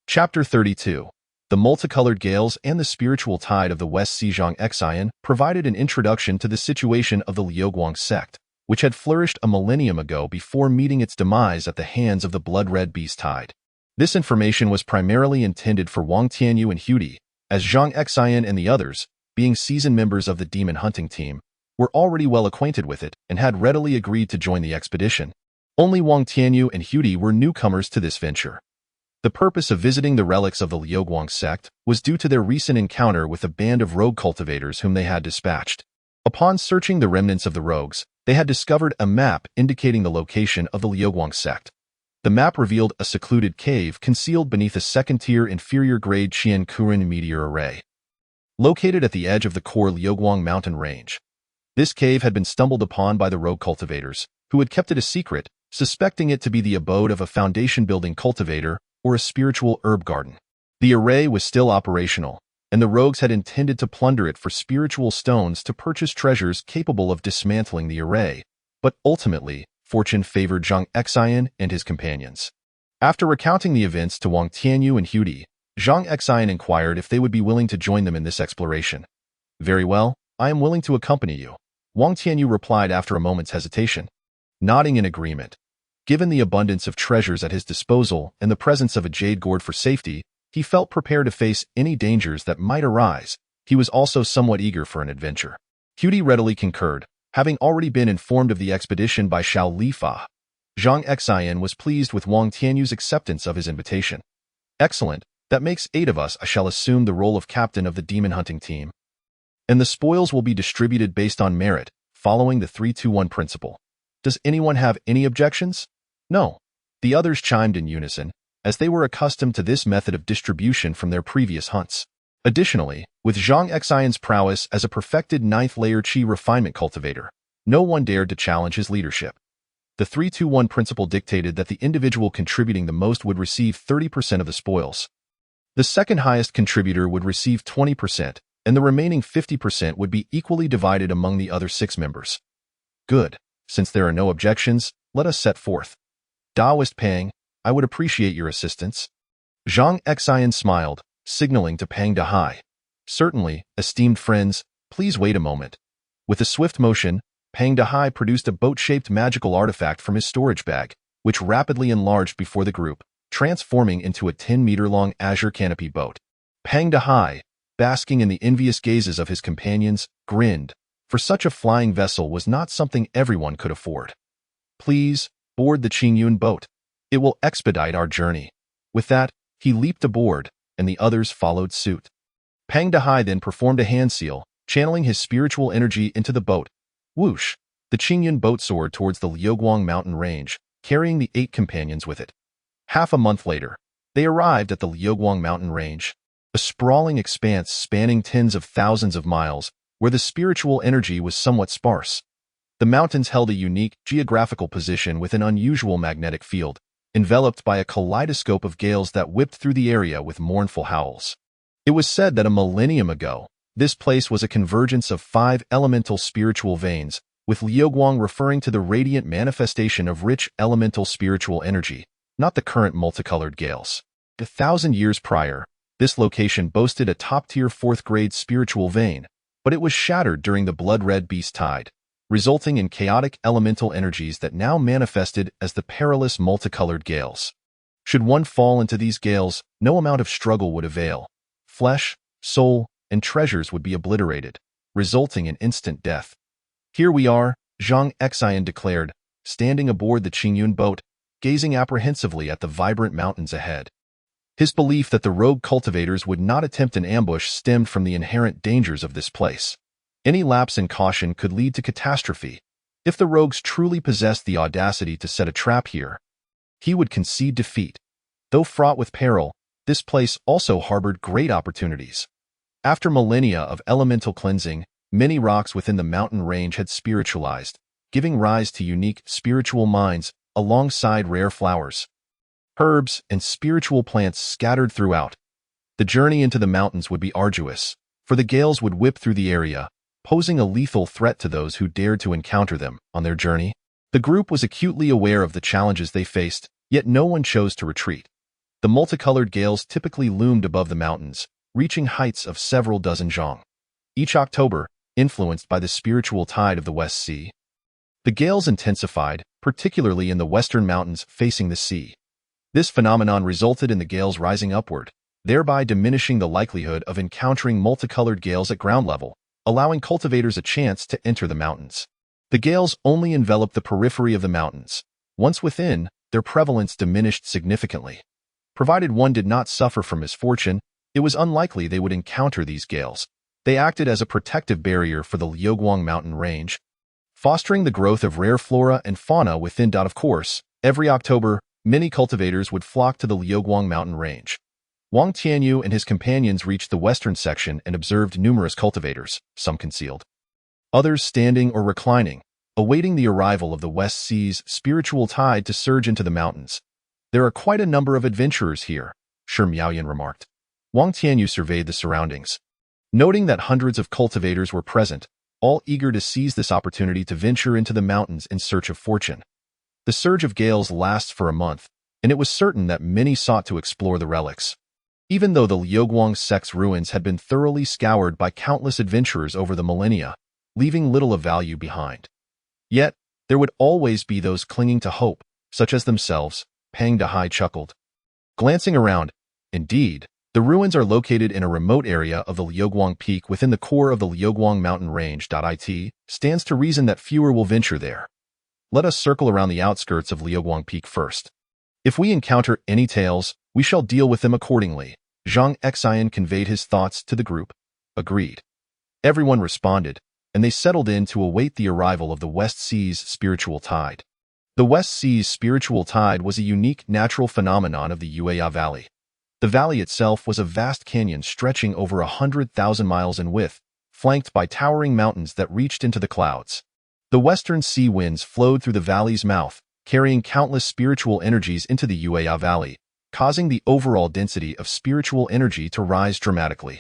Chapter 32. The multicolored gales and the spiritual tide of the West Sea. Zhang Xian provided an introduction to the situation of the Liuguang sect, which had flourished a millennium ago before meeting its demise at the hands of the blood-red beast tide. This information was primarily intended for Wang Tianyu and Hudi, as Zhang Xian and the others, being seasoned members of the demon hunting team, were already well acquainted with it and had readily agreed to join the expedition. Only Wang Tianyu and Hudi were newcomers to this venture. The purpose of visiting the relics of the Liuguang sect was due to their recent encounter with a band of rogue cultivators whom they had dispatched. Upon searching the remnants of the rogues, they had discovered a map indicating the location of the Liuguang sect. The map revealed a secluded cave concealed beneath a second-tier inferior-grade Qian Kurin meteor array, located at the edge of the core Liuguang mountain range. This cave had been stumbled upon by the rogue cultivators, who had kept it a secret, suspecting it to be the abode of a foundation-building cultivator or a spiritual herb garden. The array was still operational, and the rogues had intended to plunder it for spiritual stones to purchase treasures capable of dismantling the array, but ultimately, fortune favored Zhang Xian and his companions. After recounting the events to Wang Tianyu and Hudi, Zhang Xian inquired if they would be willing to join them in this exploration. Very well, I am willing to accompany you, Wang Tianyu replied after a moment's hesitation, nodding in agreement. Given the abundance of treasures at his disposal and the presence of a jade gourd for safety, he felt prepared to face any dangers that might arise. He was also somewhat eager for an adventure. Hudi readily concurred, having already been informed of the expedition by Xiao Lifei. Zhang Xian was pleased with Wang Tianyu's acceptance of his invitation. Excellent, that makes 8 of us. I shall assume the role of captain of the demon hunting team, and the spoils will be distributed based on merit, following the 3-2-1 principle. Does anyone have any objections? No. The others chimed in unison, as they were accustomed to this method of distribution from their previous hunts. Additionally, with Zhang Xian's prowess as a perfected 9th layer Qi refinement cultivator, no one dared to challenge his leadership. The 3-2-1 principle dictated that the individual contributing the most would receive 30% of the spoils. The second highest contributor would receive 20%, and the remaining 50% would be equally divided among the other 6 members. Good. Since there are no objections, let us set forth. Daoist Peng, I would appreciate your assistance. Zhang Xian smiled, signaling to Peng Dehai. Certainly, esteemed friends, please wait a moment. With a swift motion, Peng Dehai produced a boat-shaped magical artifact from his storage bag, which rapidly enlarged before the group, transforming into a 10-meter-long azure canopy boat. Peng Dehai, basking in the envious gazes of his companions, grinned, for such a flying vessel was not something everyone could afford. Please, board the Qingyun boat. It will expedite our journey. With that, he leaped aboard, and the others followed suit. Peng Dehai then performed a hand seal, channeling his spiritual energy into the boat. Whoosh! The Qingyun boat soared towards the Liuguang mountain range, carrying the 8 companions with it. Half a month later, they arrived at the Liuguang mountain range, a sprawling expanse spanning tens of thousands of miles, where the spiritual energy was somewhat sparse. The mountains held a unique geographical position with an unusual magnetic field, enveloped by a kaleidoscope of gales that whipped through the area with mournful howls. It was said that a millennium ago, this place was a convergence of 5 elemental spiritual veins, with Liuguang referring to the radiant manifestation of rich elemental spiritual energy, not the current multicolored gales. 1,000 years prior, this location boasted a top-tier 4th-grade spiritual vein, but it was shattered during the blood-red beast tide, resulting in chaotic elemental energies that now manifested as the perilous multicolored gales. Should one fall into these gales, no amount of struggle would avail. Flesh, soul, and treasures would be obliterated, resulting in instant death. Here we are, Zhang Xian declared, standing aboard the Qingyun boat, gazing apprehensively at the vibrant mountains ahead. His belief that the rogue cultivators would not attempt an ambush stemmed from the inherent dangers of this place. Any lapse in caution could lead to catastrophe. If the rogues truly possessed the audacity to set a trap here, he would concede defeat. Though fraught with peril, this place also harbored great opportunities. After millennia of elemental cleansing, many rocks within the mountain range had spiritualized, giving rise to unique spiritual mines alongside rare flowers, herbs, and spiritual plants scattered throughout. The journey into the mountains would be arduous, for the gales would whip through the area, posing a lethal threat to those who dared to encounter them on their journey. The group was acutely aware of the challenges they faced, yet no one chose to retreat. The multicolored gales typically loomed above the mountains, reaching heights of several dozen zhang. Each October, influenced by the spiritual tide of the West Sea, the gales intensified, particularly in the western mountains facing the sea. This phenomenon resulted in the gales rising upward, thereby diminishing the likelihood of encountering multicolored gales at ground level, allowing cultivators a chance to enter the mountains. The gales only enveloped the periphery of the mountains. Once within, their prevalence diminished significantly. Provided one did not suffer from misfortune, it was unlikely they would encounter these gales. They acted as a protective barrier for the Liuguang mountain range, fostering the growth of rare flora and fauna within. Of course, every October, many cultivators would flock to the Liuguang mountain range. Wang Tianyu and his companions reached the western section and observed numerous cultivators, some concealed, others standing or reclining, awaiting the arrival of the West Sea's spiritual tide to surge into the mountains. There are quite a number of adventurers here, Shi Miaoyan remarked. Wang Tianyu surveyed the surroundings, noting that hundreds of cultivators were present, all eager to seize this opportunity to venture into the mountains in search of fortune. The surge of gales lasts for a month, and it was certain that many sought to explore the relics. Even though the Liuguang sect's ruins had been thoroughly scoured by countless adventurers over the millennia, leaving little of value behind. Yet, there would always be those clinging to hope, such as themselves, Pang Dehai chuckled. Glancing around, indeed, the ruins are located in a remote area of the Liuguang Peak within the core of the Liuguang mountain range. It stands to reason that fewer will venture there. Let us circle around the outskirts of Liuguang Peak first. If we encounter any tales, we shall deal with them accordingly. Zhang Xian conveyed his thoughts to the group. Agreed. Everyone responded, and they settled in to await the arrival of the West Sea's spiritual tide. The West Sea's spiritual tide was a unique natural phenomenon of the Yueya Valley. The valley itself was a vast canyon stretching over 100,000 miles in width, flanked by towering mountains that reached into the clouds. The western sea winds flowed through the valley's mouth, carrying countless spiritual energies into the Yueya Valley, causing the overall density of spiritual energy to rise dramatically.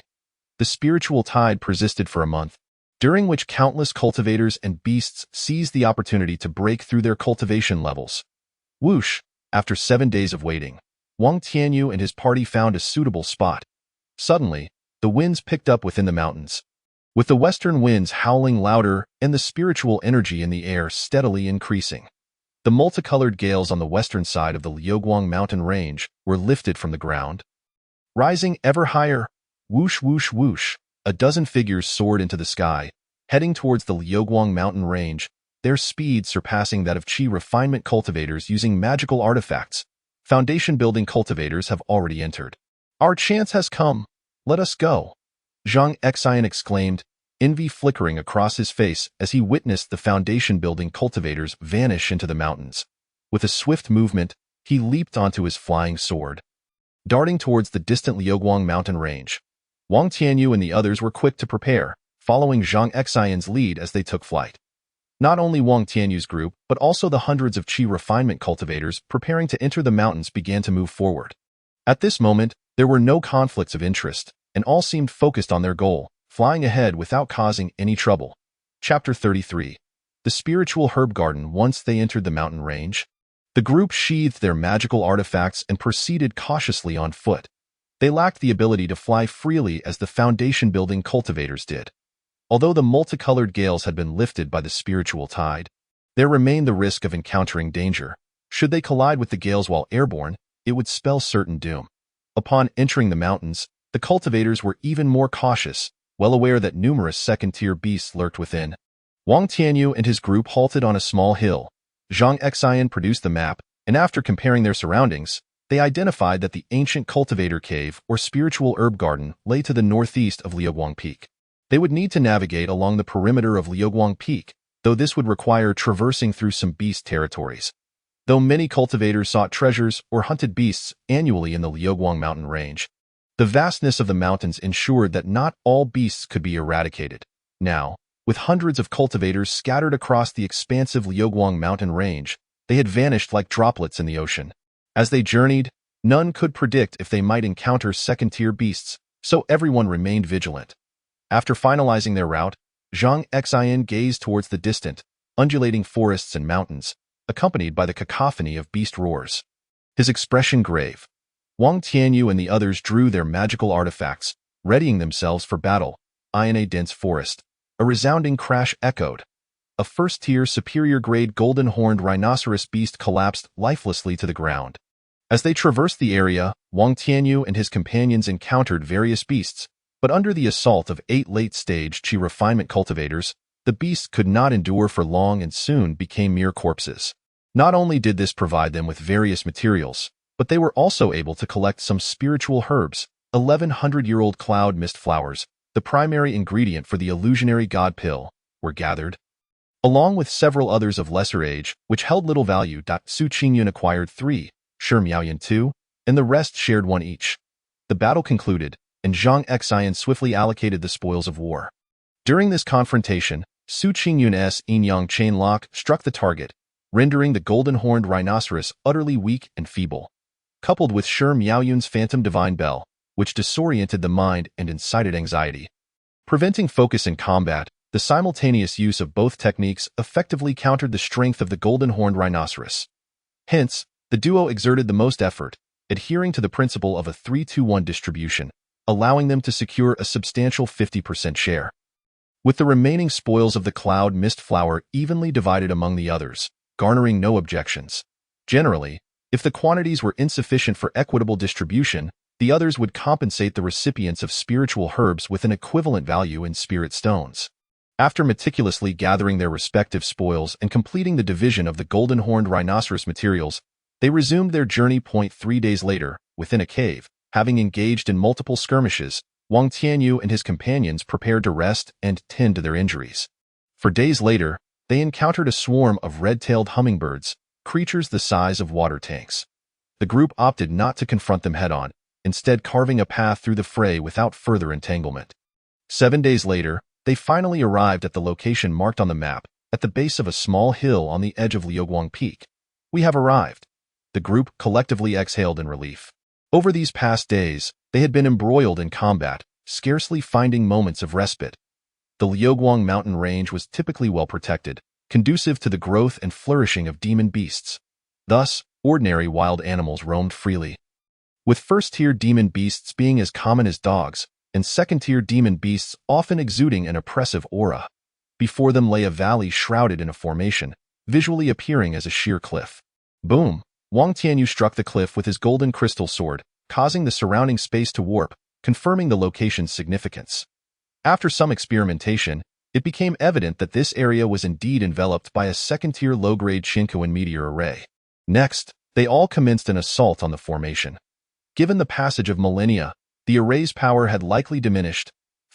The spiritual tide persisted for a month, during which countless cultivators and beasts seized the opportunity to break through their cultivation levels. Whoosh! After 7 days of waiting, Wang Tianyu and his party found a suitable spot. Suddenly, the winds picked up within the mountains, with the western winds howling louder and the spiritual energy in the air steadily increasing. The multicolored gales on the western side of the Liuguang mountain range were lifted from the ground. Rising ever higher, whoosh whoosh whoosh, a dozen figures soared into the sky, heading towards the Liuguang mountain range, their speed surpassing that of Qi refinement cultivators using magical artifacts. Foundation-building cultivators have already entered. Our chance has come. Let us go, Zhang Xian exclaimed, envy flickering across his face as he witnessed the foundation-building cultivators vanish into the mountains. With a swift movement, he leaped onto his flying sword, darting towards the distant Liuguang mountain range. Wang Tianyu and the others were quick to prepare, following Zhang Xian's lead as they took flight. Not only Wang Tianyu's group, but also the hundreds of qi refinement cultivators preparing to enter the mountains began to move forward. At this moment, there were no conflicts of interest, and all seemed focused on their goal, flying ahead without causing any trouble. Chapter 33. The Spiritual Herb Garden. Once they entered the mountain range, the group sheathed their magical artifacts and proceeded cautiously on foot. They lacked the ability to fly freely as the foundation-building cultivators did. Although the multicolored gales had been lifted by the spiritual tide, there remained the risk of encountering danger. Should they collide with the gales while airborne, it would spell certain doom. Upon entering the mountains, the cultivators were even more cautious, well aware that numerous second-tier beasts lurked within. Wang Tianyu and his group halted on a small hill. Zhang Xian produced the map, and after comparing their surroundings, they identified that the ancient cultivator cave or spiritual herb garden lay to the northeast of Liuguang Peak. They would need to navigate along the perimeter of Liuguang Peak, though this would require traversing through some beast territories. Though many cultivators sought treasures or hunted beasts annually in the Liuguang mountain range, the vastness of the mountains ensured that not all beasts could be eradicated. Now, with hundreds of cultivators scattered across the expansive Liuguang mountain range, they had vanished like droplets in the ocean. As they journeyed, none could predict if they might encounter second-tier beasts, so everyone remained vigilant. After finalizing their route, Zhang Xian gazed towards the distant, undulating forests and mountains, accompanied by the cacophony of beast roars. His expression grave. Wang Tianyu and the others drew their magical artifacts, readying themselves for battle. In a dense forest, a resounding crash echoed. A first-tier superior-grade golden-horned rhinoceros beast collapsed lifelessly to the ground. As they traversed the area, Wang Tianyu and his companions encountered various beasts, but under the assault of 8 late-stage qi refinement cultivators, the beasts could not endure for long and soon became mere corpses. Not only did this provide them with various materials, but they were also able to collect some spiritual herbs, 1100-year-old cloud mist flowers, the primary ingredient for the illusionary god pill, were gathered, along with several others of lesser age, which held little value. Su Qingyun acquired 3, Shi Miaoyan 2, and the rest shared 1 each. The battle concluded, and Zhang Xian swiftly allocated the spoils of war. During this confrontation, Su Qingyun's yin-yang chain lock struck the target, rendering the golden-horned rhinoceros utterly weak and feeble. Coupled with Shi Miaoyun's phantom divine bell, which disoriented the mind and incited anxiety. Preventing focus in combat, the simultaneous use of both techniques effectively countered the strength of the golden-horned rhinoceros. Hence, the duo exerted the most effort, adhering to the principle of a 3-2-1 distribution, allowing them to secure a substantial 50% share. With the remaining spoils of the cloud mist flower evenly divided among the others, garnering no objections. Generally, if the quantities were insufficient for equitable distribution, the others would compensate the recipients of spiritual herbs with an equivalent value in spirit stones. After meticulously gathering their respective spoils and completing the division of the golden-horned rhinoceros materials, they resumed their journey. 3 days later, within a cave, having engaged in multiple skirmishes, Wang Tianyu and his companions prepared to rest and tend to their injuries. For days later, they encountered a swarm of red-tailed hummingbirds, creatures the size of water tanks. The group opted not to confront them head-on, instead carving a path through the fray without further entanglement. 7 days later, they finally arrived at the location marked on the map, at the base of a small hill on the edge of Liuguang Peak. "We have arrived." The group collectively exhaled in relief. Over these past days, they had been embroiled in combat, scarcely finding moments of respite. The Liuguang mountain range was typically well protected, conducive to the growth and flourishing of demon beasts. Thus, ordinary wild animals roamed freely. With first-tier demon beasts being as common as dogs, and second-tier demon beasts often exuding an oppressive aura. Before them lay a valley shrouded in a formation, visually appearing as a sheer cliff. Boom! Wang Tianyu struck the cliff with his golden crystal sword, causing the surrounding space to warp, confirming the location's significance. After some experimentation, it became evident that this area was indeed enveloped by a second-tier low-grade Shinkoan meteor array. Next, they all commenced an assault on the formation. Given the passage of millennia, the array's power had likely diminished.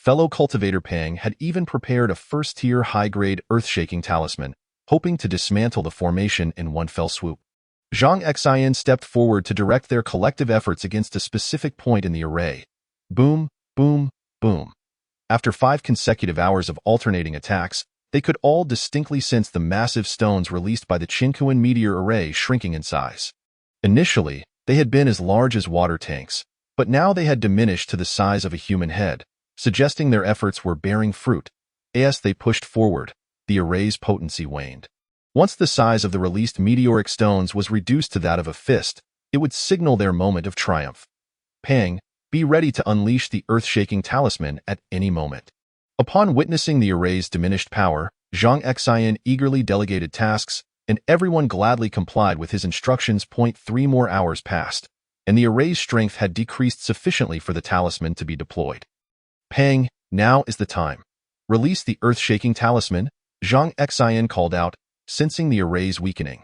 fellow cultivator Pang had even prepared a first-tier high-grade earth-shaking talisman, hoping to dismantle the formation in one fell swoop. Zhang Xian stepped forward to direct their collective efforts against a specific point in the array. Boom, boom, boom. After 5 consecutive hours of alternating attacks, they could all distinctly sense the massive stones released by the Qinkuan meteor array shrinking in size. Initially, they had been as large as water tanks, but now they had diminished to the size of a human head, suggesting their efforts were bearing fruit. As they pushed forward, the array's potency waned. Once the size of the released meteoric stones was reduced to that of a fist, it would signal their moment of triumph. Pang, be ready to unleash the earth-shaking talisman at any moment. Upon witnessing the array's diminished power, Zhang Xian eagerly delegated tasks, and everyone gladly complied with his instructions. 3 more hours passed, and the array's strength had decreased sufficiently for the talisman to be deployed. Pang, now is the time. Release the earth-shaking talisman, Zhang Xian called out, sensing the array's weakening.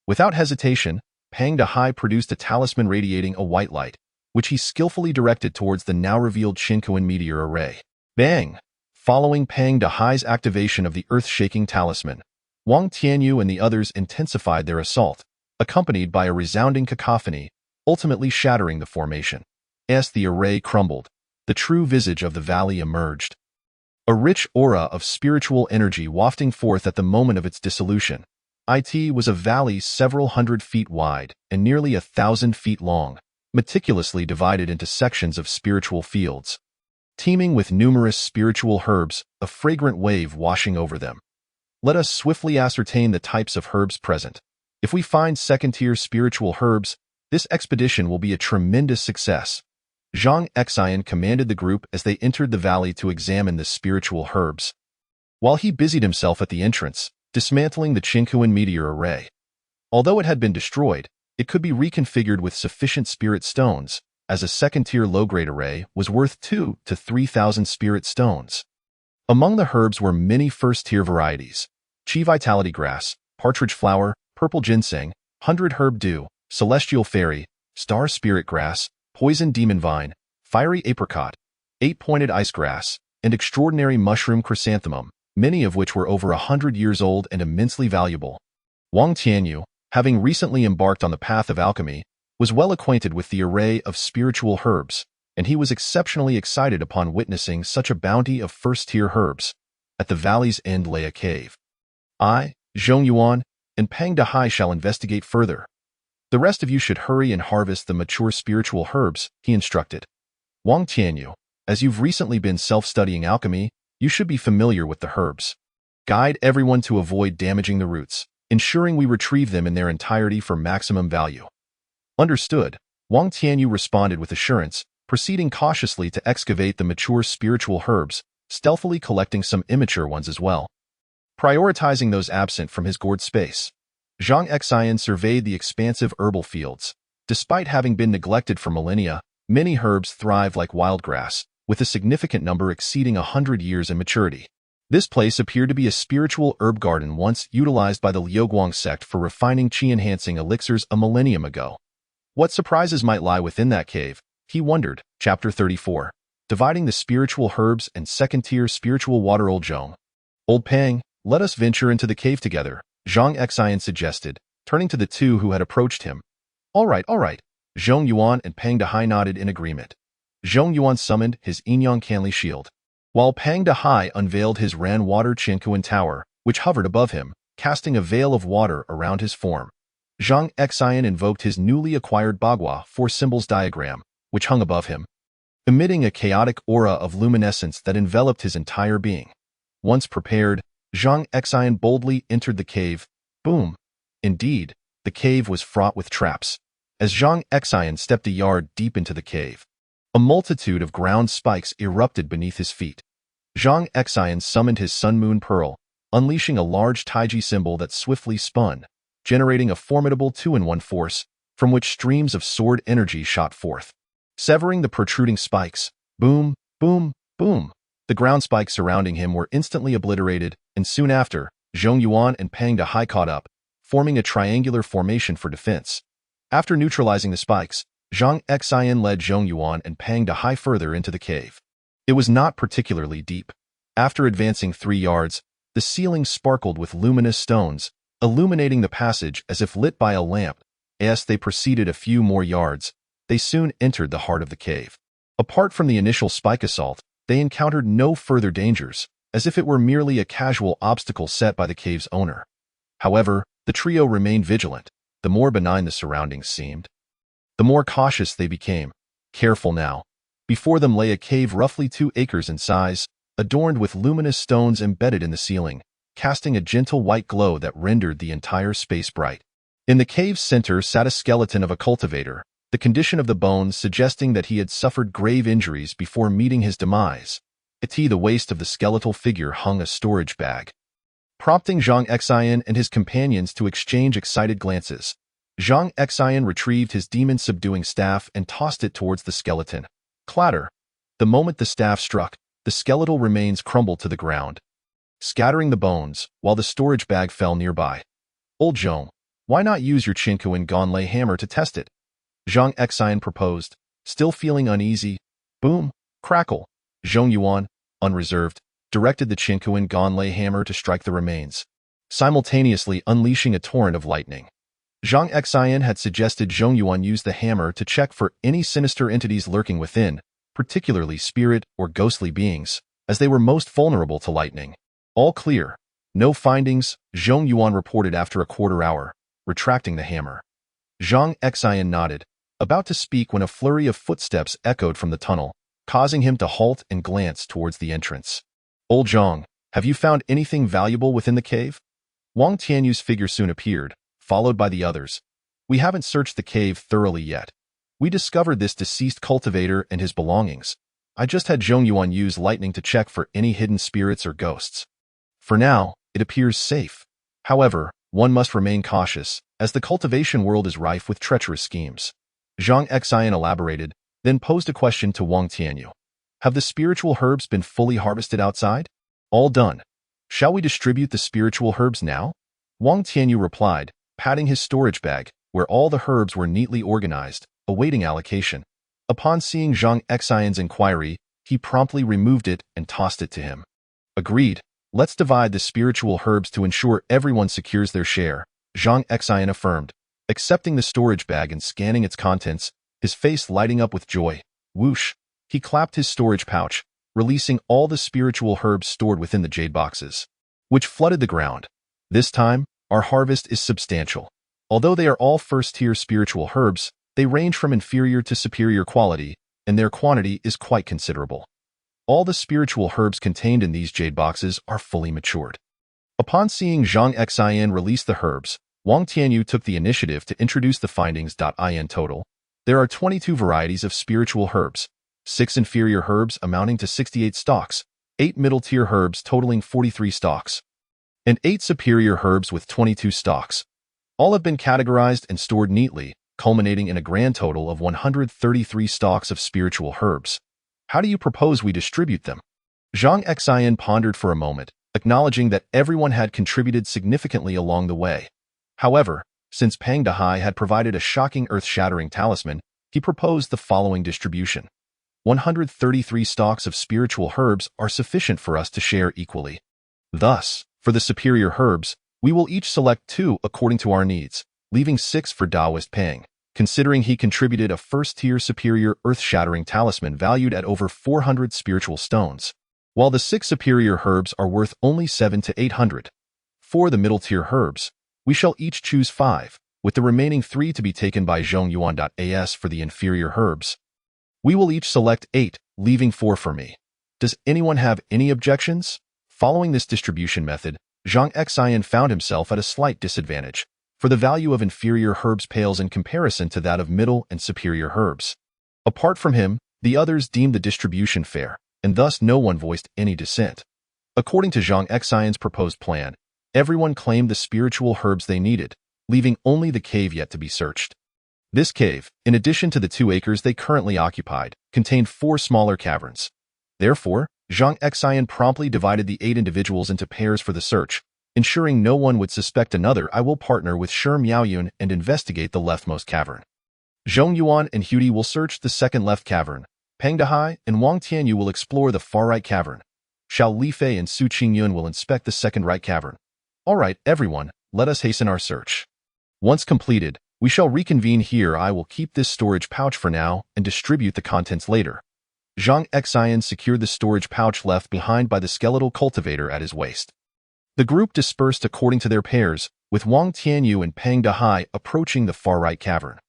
Without hesitation, Pang Dahai produced a talisman radiating a white light, which he skillfully directed towards the now-revealed Qinkuan meteor array. Bang! Following Pang Dahai's activation of the earth-shaking talisman, Wang Tianyu and the others intensified their assault, accompanied by a resounding cacophony, ultimately shattering the formation. As the array crumbled, the true visage of the valley emerged. A rich aura of spiritual energy wafting forth at the moment of its dissolution. It was a valley several hundred feet wide and nearly 1,000 feet long, meticulously divided into sections of spiritual fields. Teeming with numerous spiritual herbs, a fragrant wave washing over them. Let us swiftly ascertain the types of herbs present. If we find second-tier spiritual herbs, this expedition will be a tremendous success. Zhang Xian commanded the group as they entered the valley to examine the spiritual herbs. While he busied himself at the entrance, dismantling the Qinkuan meteor array. Although it had been destroyed, it could be reconfigured with sufficient spirit stones, as a second-tier low-grade array was worth 2,000 to 3,000 spirit stones. Among the herbs were many first-tier varieties: Qi Vitality Grass, Partridge Flower, Purple Ginseng, 100 Herb Dew, Celestial Fairy, Star Spirit Grass, Poison Demon Vine, Fiery Apricot, 8-pointed Ice Grass, and Extraordinary Mushroom Chrysanthemum, many of which were over 100 years old and immensely valuable. Wang Tianyu, having recently embarked on the path of alchemy, was well acquainted with the array of spiritual herbs, and he was exceptionally excited upon witnessing such a bounty of first-tier herbs. At the valley's end lay a cave. I, Zhong Yuan, and Pang Dahai shall investigate further. The rest of you should hurry and harvest the mature spiritual herbs, he instructed. Wang Tianyu, as you've recently been self-studying alchemy, you should be familiar with the herbs. Guide everyone to avoid damaging the roots, ensuring we retrieve them in their entirety for maximum value. Understood, Wang Tianyu responded with assurance, proceeding cautiously to excavate the mature spiritual herbs, stealthily collecting some immature ones as well. Prioritizing those absent from his gourd space, Zhang Xian surveyed the expansive herbal fields. Despite having been neglected for millennia, many herbs thrive like wildgrass, with a significant number exceeding 100 years in maturity. This place appeared to be a spiritual herb garden once utilized by the Liuguang sect for refining qi-enhancing elixirs a millennium ago. What surprises might lie within that cave, he wondered. Chapter 34. Dividing the spiritual herbs and second-tier spiritual water. Old Pang, let us venture into the cave together, Zhang Xian suggested, turning to the two who had approached him. All right. Zhong Yuan and Pang Dahai nodded in agreement. Zhong Yuan summoned his Inyang Canli shield, while Pang Dahai unveiled his Ran Water Qinkuan tower, which hovered above him, casting a veil of water around his form. Zhang Xian invoked his newly acquired Bagua 4 symbols diagram, which hung above him, emitting a chaotic aura of luminescence that enveloped his entire being. Once prepared, Zhang Xian boldly entered the cave. Boom! Indeed, the cave was fraught with traps. As Zhang Xian stepped a yard deep into the cave, a multitude of ground spikes erupted beneath his feet. Zhang Xian summoned his Sun Moon Pearl, unleashing a large Taiji symbol that swiftly spun, generating a formidable 2-in-1 force, from which streams of sword energy shot forth. Severing the protruding spikes, boom, boom, boom. The ground spikes surrounding him were instantly obliterated, and soon after, Zhong Yuan and Pang Dahai caught up, forming a triangular formation for defense. After neutralizing the spikes, Zhang Xian led Zhong Yuan and Pang Dahai further into the cave. It was not particularly deep. After advancing 3 yards, the ceiling sparkled with luminous stones, illuminating the passage as if lit by a lamp. As they proceeded a few more yards, they soon entered the heart of the cave. Apart from the initial spike assault, they encountered no further dangers, as if it were merely a casual obstacle set by the cave's owner. However, the trio remained vigilant. The more benign the surroundings seemed, the more cautious they became. Careful now. Before them lay a cave roughly 2 acres in size, adorned with luminous stones embedded in the ceiling, casting a gentle white glow that rendered the entire space bright. In the cave's center sat a skeleton of a cultivator, the condition of the bones suggesting that he had suffered grave injuries before meeting his demise. At the waist of the skeletal figure hung a storage bag, prompting Zhang Xian and his companions to exchange excited glances. Zhang Xian retrieved his demon-subduing staff and tossed it towards the skeleton. Clatter! The moment the staff struck, the skeletal remains crumbled to the ground, scattering the bones, while the storage bag fell nearby. Old Zhong, why not use your Qinkuan Ganlei hammer to test it? Zhang Xian proposed, still feeling uneasy. Boom! Crackle! Zhong Yuan, unreserved, directed the Qinkuan Ganlei hammer to strike the remains, simultaneously unleashing a torrent of lightning. Zhang Xian had suggested Zhong Yuan use the hammer to check for any sinister entities lurking within, particularly spirit or ghostly beings, as they were most vulnerable to lightning. All clear. No findings, Zhong Yuan reported after a quarter hour, retracting the hammer. Zhang Xian nodded, about to speak when a flurry of footsteps echoed from the tunnel, causing him to halt and glance towards the entrance. Old Zhang, have you found anything valuable within the cave? Wang Tianyu's figure soon appeared, followed by the others. We haven't searched the cave thoroughly yet. We discovered this deceased cultivator and his belongings. I just had Zhong Yuan use lightning to check for any hidden spirits or ghosts. For now, it appears safe. However, one must remain cautious, as the cultivation world is rife with treacherous schemes. Zhang Xian elaborated, then posed a question to Wang Tianyu. Have the spiritual herbs been fully harvested outside? All done. Shall we distribute the spiritual herbs now? Wang Tianyu replied, patting his storage bag, where all the herbs were neatly organized, awaiting allocation. Upon seeing Zhang Xian's inquiry, he promptly removed it and tossed it to him. Agreed. Let's divide the spiritual herbs to ensure everyone secures their share, Zhang Xian affirmed, accepting the storage bag and scanning its contents, his face lighting up with joy. Whoosh! He clapped his storage pouch, releasing all the spiritual herbs stored within the jade boxes, which flooded the ground. This time, our harvest is substantial. Although they are all first-tier spiritual herbs, they range from inferior to superior quality, and their quantity is quite considerable. All the spiritual herbs contained in these jade boxes are fully matured. Upon seeing Zhang Xian release the herbs, Wang Tianyu took the initiative to introduce the findings. In total, there are 22 varieties of spiritual herbs, 6 inferior herbs amounting to 68 stalks, 8 middle-tier herbs totaling 43 stalks, and 8 superior herbs with 22 stalks. All have been categorized and stored neatly, culminating in a grand total of 133 stalks of spiritual herbs. How do you propose we distribute them? Zhang Xian pondered for a moment, acknowledging that everyone had contributed significantly along the way. However, since Pang Dehai had provided a shocking earth-shattering talisman, he proposed the following distribution. 133 stalks of spiritual herbs are sufficient for us to share equally. Thus, for the superior herbs, we will each select 2 according to our needs, leaving 6 for Taoist Pang, considering he contributed a first-tier superior earth-shattering talisman valued at over 400 spiritual stones, while the 6 superior herbs are worth only 700 to 800. For the middle-tier herbs, we shall each choose 5, with the remaining 3 to be taken by Zhong Yuan. As for the inferior herbs, we will each select 8, leaving 4 for me. Does anyone have any objections? Following this distribution method, Zhang Xian found himself at a slight disadvantage, for the value of inferior herbs pales in comparison to that of middle and superior herbs. Apart from him, the others deemed the distribution fair, and thus no one voiced any dissent. According to Zhang Xian's proposed plan, everyone claimed the spiritual herbs they needed, leaving only the cave yet to be searched. This cave, in addition to the 2 acres they currently occupied, contained 4 smaller caverns. Therefore, Zhang Xian promptly divided the 8 individuals into pairs for the search, ensuring no one would suspect another. I will partner with Shi Miaoyun and investigate the leftmost cavern. Zhong Yuan and Hudi will search the second left cavern. Peng Dehai and Wang Tianyu will explore the far right cavern. Xiao Lifei and Su Qingyun will inspect the second right cavern. All right, everyone, let us hasten our search. Once completed, we shall reconvene here. I will keep this storage pouch for now and distribute the contents later. Zhang Xian secured the storage pouch left behind by the skeletal cultivator at his waist. The group dispersed according to their pairs, with Wang Tianyu and Peng Dehai approaching the far right cavern.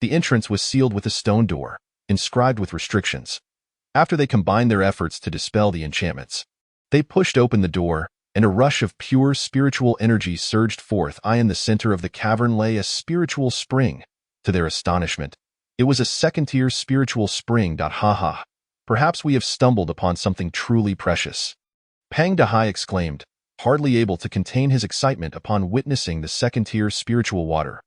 The entrance was sealed with a stone door, inscribed with restrictions. After they combined their efforts to dispel the enchantments, they pushed open the door, and a rush of pure spiritual energy surged forth. In the center of the cavern lay a spiritual spring. To their astonishment, it was a second-tier spiritual spring. Ha! Perhaps we have stumbled upon something truly precious. Peng Dehai exclaimed, hardly able to contain his excitement upon witnessing the second-tier spiritual water.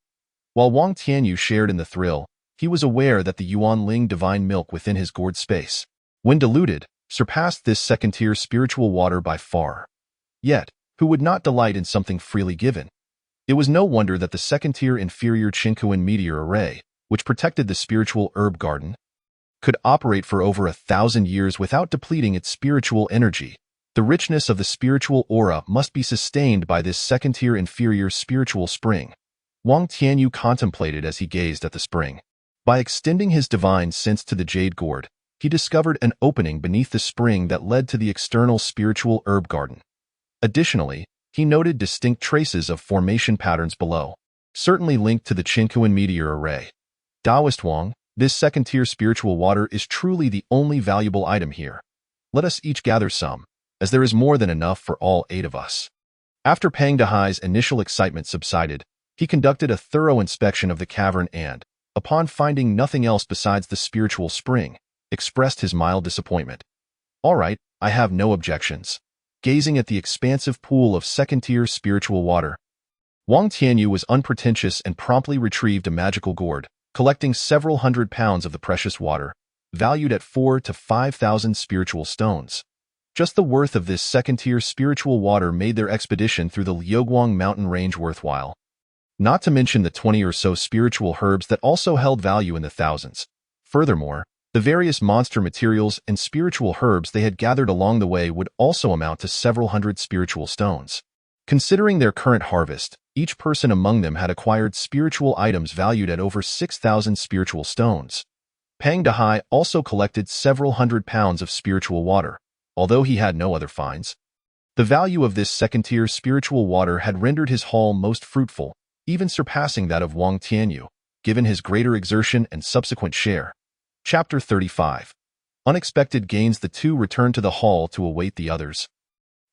While Wang Tianyu shared in the thrill, he was aware that the Yuanling divine milk within his gourd space, when diluted, surpassed this second-tier spiritual water by far. Yet, who would not delight in something freely given? It was no wonder that the second-tier inferior Qinkuan meteor array, which protected the spiritual herb garden, could operate for over 1,000 years without depleting its spiritual energy. The richness of the spiritual aura must be sustained by this second-tier inferior spiritual spring. Wang Tianyu contemplated as he gazed at the spring. By extending his divine sense to the jade gourd, he discovered an opening beneath the spring that led to the external spiritual herb garden. Additionally, he noted distinct traces of formation patterns below, certainly linked to the Qinkuan meteor array. Taoist Wang, this second-tier spiritual water is truly the only valuable item here. Let us each gather some, as there is more than enough for all 8 of us. After Peng Dehai's initial excitement subsided, he conducted a thorough inspection of the cavern and, upon finding nothing else besides the spiritual spring, expressed his mild disappointment. All right, I have no objections. Gazing at the expansive pool of second-tier spiritual water, Wang Tianyu was unpretentious and promptly retrieved a magical gourd, collecting several hundred pounds of the precious water, valued at 4,000 to 5,000 spiritual stones. Just the worth of this second-tier spiritual water made their expedition through the Liuguang mountain range worthwhile. Not to mention the 20 or so spiritual herbs that also held value in the thousands. Furthermore, the various monster materials and spiritual herbs they had gathered along the way would also amount to several hundred spiritual stones. Considering their current harvest, each person among them had acquired spiritual items valued at over 6,000 spiritual stones. Peng Dehai also collected several hundred pounds of spiritual water, although he had no other finds. The value of this second-tier spiritual water had rendered his haul most fruitful, even surpassing that of Wang Tianyu, given his greater exertion and subsequent share. Chapter 35. Unexpected gains. The two returned to the hall to await the others,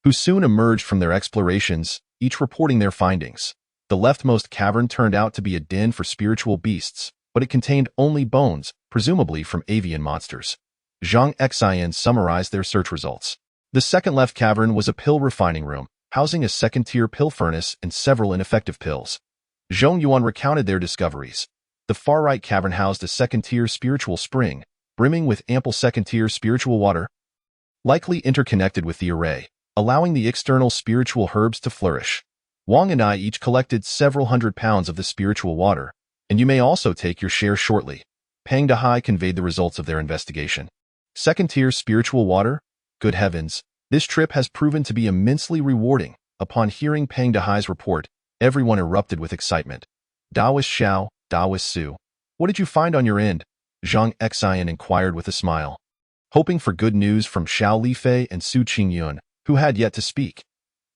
who soon emerged from their explorations, each reporting their findings. The leftmost cavern turned out to be a den for spiritual beasts, but it contained only bones, presumably from avian monsters. Zhang Xian summarized their search results. The second left cavern was a pill refining room, housing a second-tier pill furnace and several ineffective pills. Zhong Yuan recounted their discoveries. The far right cavern housed a second-tier spiritual spring, brimming with ample second-tier spiritual water, likely interconnected with the array, allowing the external spiritual herbs to flourish. Wang and I each collected several hundred pounds of the spiritual water, and you may also take your share shortly. Peng Dehai conveyed the results of their investigation. Second-tier spiritual water? Good heavens, this trip has proven to be immensely rewarding. Upon hearing Peng Dehai's report, everyone erupted with excitement. Taoist Xiao, Taoist Su, what did you find on your end? Zhang Xian inquired with a smile, hoping for good news from Xiao Lifei and Su Qingyun, who had yet to speak.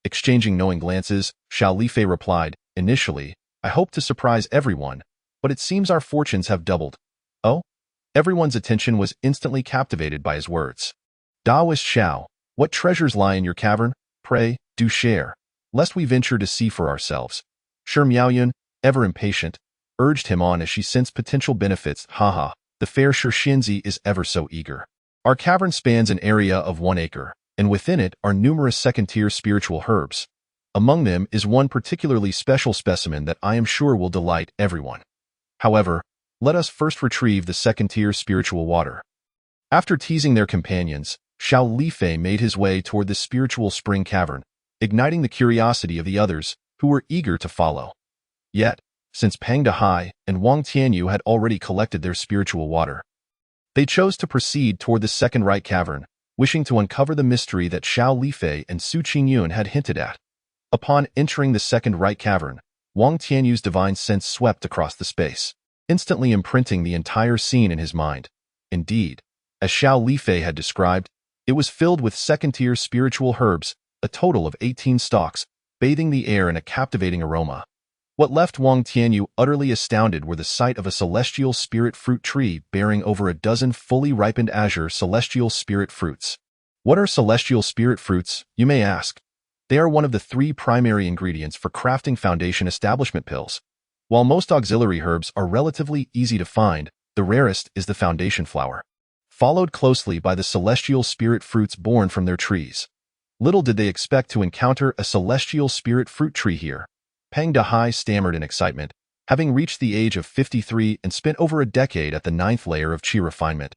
Exchanging knowing glances, Xiao Lifei replied, initially, I hoped to surprise everyone, but it seems our fortunes have doubled. Oh? Everyone's attention was instantly captivated by his words. Taoist Xiao, what treasures lie in your cavern? Pray, do share, lest we venture to see for ourselves. Shi Miaoyun, ever impatient, urged him on as she sensed potential benefits. Haha, the fair Shi Xianzi is ever so eager. Our cavern spans an area of 1 acre, and within it are numerous second-tier spiritual herbs. Among them is one particularly special specimen that I am sure will delight everyone. However, let us first retrieve the second-tier spiritual water. After teasing their companions, Xiao Lifei made his way toward the spiritual spring cavern, igniting the curiosity of the others, who were eager to follow. Yet, since Peng Dehai and Wang Tianyu had already collected their spiritual water, They chose to proceed toward the second right cavern, wishing to uncover the mystery that Xiao Lifei and Su Qingyun had hinted at. Upon entering the second right cavern, Wang Tianyu's divine sense swept across the space, instantly imprinting the entire scene in his mind. Indeed, as Xiao Lifei had described, it was filled with second-tier spiritual herbs, a total of 18 stalks, bathing the air in a captivating aroma. What left Wang Tianyu utterly astounded were the sight of a celestial spirit fruit tree bearing over a dozen fully ripened azure celestial spirit fruits. What are celestial spirit fruits, you may ask? They are one of the 3 primary ingredients for crafting foundation establishment pills. While most auxiliary herbs are relatively easy to find, the rarest is the foundation flower, followed closely by the celestial spirit fruits born from their trees. Little did they expect to encounter a celestial spirit fruit tree here. Peng Dehai stammered in excitement, having reached the age of 53 and spent over a decade at the 9th layer of qi refinement.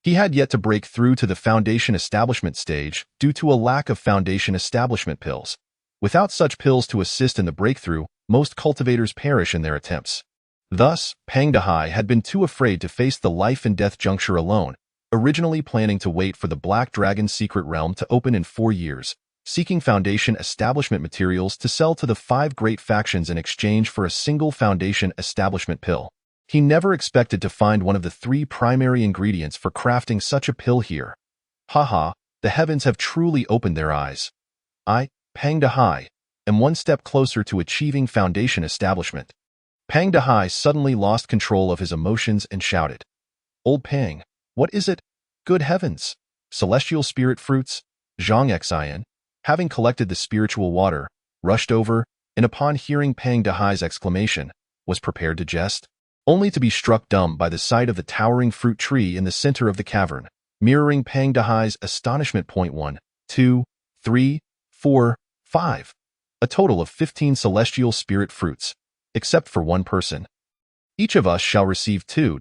He had yet to break through to the foundation establishment stage due to a lack of foundation establishment pills. Without such pills to assist in the breakthrough, most cultivators perish in their attempts. Thus, Peng Dehai had been too afraid to face the life and death juncture alone, originally planning to wait for the Black Dragon's secret realm to open in 4 years, seeking foundation establishment materials to sell to the 5 great factions in exchange for a single foundation establishment pill. He never expected to find one of the 3 primary ingredients for crafting such a pill here. Haha, the heavens have truly opened their eyes. I, Peng Dehai, am one step closer to achieving foundation establishment. Peng Dehai suddenly lost control of his emotions and shouted, "Old Peng, what is it? Good heavens! Celestial spirit fruits?" Zhang Xian, having collected the spiritual water, rushed over, and upon hearing Peng Dehai's exclamation, was prepared to jest, only to be struck dumb by the sight of the towering fruit tree in the center of the cavern, mirroring Peng Dehai's astonishment. 1, 2, 3, 4, 5. A total of 15 celestial spirit fruits, except for 1 person. Each of us shall receive 2.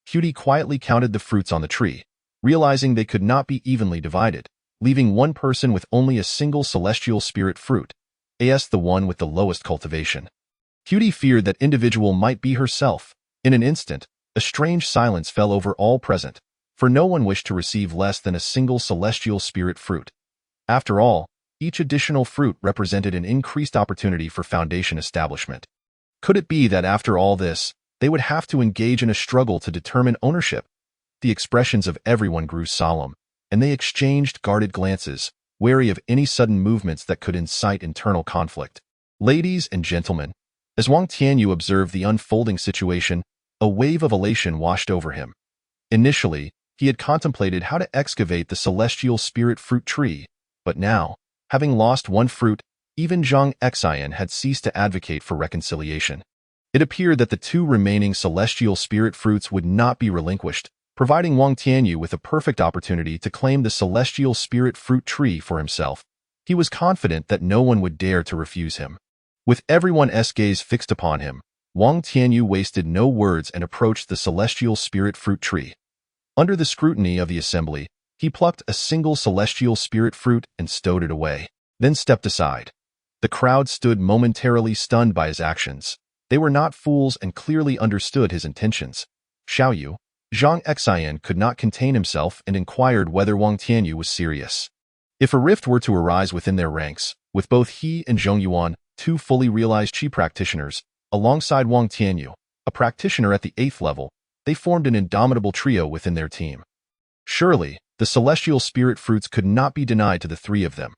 Cutie quietly counted the fruits on the tree, realizing they could not be evenly divided, leaving 1 person with only a single celestial spirit fruit, as the one with the lowest cultivation. Cutie feared that individual might be herself. In an instant, a strange silence fell over all present, for no one wished to receive less than a single celestial spirit fruit. After all, each additional fruit represented an increased opportunity for foundation establishment. Could it be that after all this, they would have to engage in a struggle to determine ownership? The expressions of everyone grew solemn, and they exchanged guarded glances, wary of any sudden movements that could incite internal conflict. Ladies and gentlemen, as Wang Tianyu observed the unfolding situation, a wave of elation washed over him. Initially, he had contemplated how to excavate the celestial spirit fruit tree, but now, having lost 1 fruit, even Zhang Xian had ceased to advocate for reconciliation. It appeared that the 2 remaining celestial spirit fruits would not be relinquished, providing Wang Tianyu with a perfect opportunity to claim the celestial spirit fruit tree for himself. He was confident that no one would dare to refuse him. With everyone's gaze fixed upon him, Wang Tianyu wasted no words and approached the celestial spirit fruit tree. Under the scrutiny of the assembly, he plucked a single celestial spirit fruit and stowed it away, then stepped aside. The crowd stood momentarily stunned by his actions. They were not fools and clearly understood his intentions. Xiaoyu, Zhang Xian could not contain himself and inquired whether Wang Tianyu was serious. If a rift were to arise within their ranks, with both he and Zhong Yuan, 2 fully realized qi practitioners, alongside Wang Tianyu, a practitioner at the 8th level, they formed an indomitable trio within their team. Surely, the celestial spirit fruits could not be denied to the 3 of them.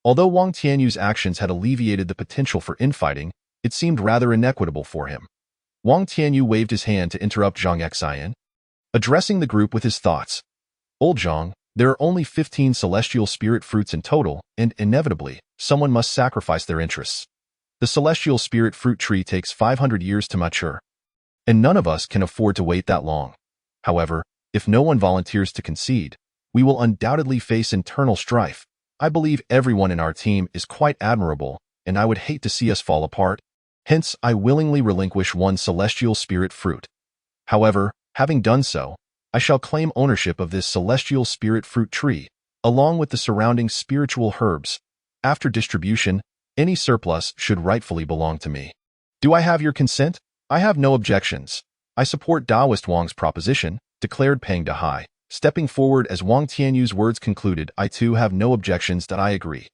Although Wang Tianyu's actions had alleviated the potential for infighting, it seemed rather inequitable for him. Wang Tianyu waved his hand to interrupt Zhang Xian, addressing the group with his thoughts. "Old Zhang, there are only 15 celestial spirit fruits in total, and inevitably, someone must sacrifice their interests. The celestial spirit fruit tree takes 500 years to mature, and none of us can afford to wait that long. However, if no one volunteers to concede, we will undoubtedly face internal strife. I believe everyone in our team is quite admirable, and I would hate to see us fall apart. Hence, I willingly relinquish 1 celestial spirit fruit. However, having done so, I shall claim ownership of this celestial spirit fruit tree, along with the surrounding spiritual herbs. After distribution, any surplus should rightfully belong to me. Do I have your consent?" "I have no objections. I support Taoist Wang's proposition," declared Peng Dehai, stepping forward as Wang Tianyu's words concluded. I too have no objections. That I agree.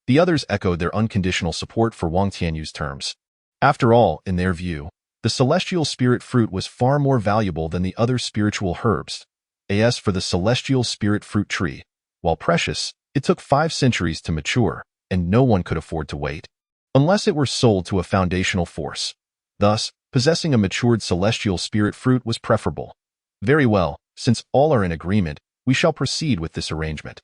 The others echoed their unconditional support for Wang Tianyu's terms. After all, in their view, the celestial spirit fruit was far more valuable than the other spiritual herbs. As for the celestial spirit fruit tree, while precious, it took 5 centuries to mature, and no one could afford to wait, unless it were sold to a foundational force. Thus, possessing a matured celestial spirit fruit was preferable. Very well, since all are in agreement, we shall proceed with this arrangement.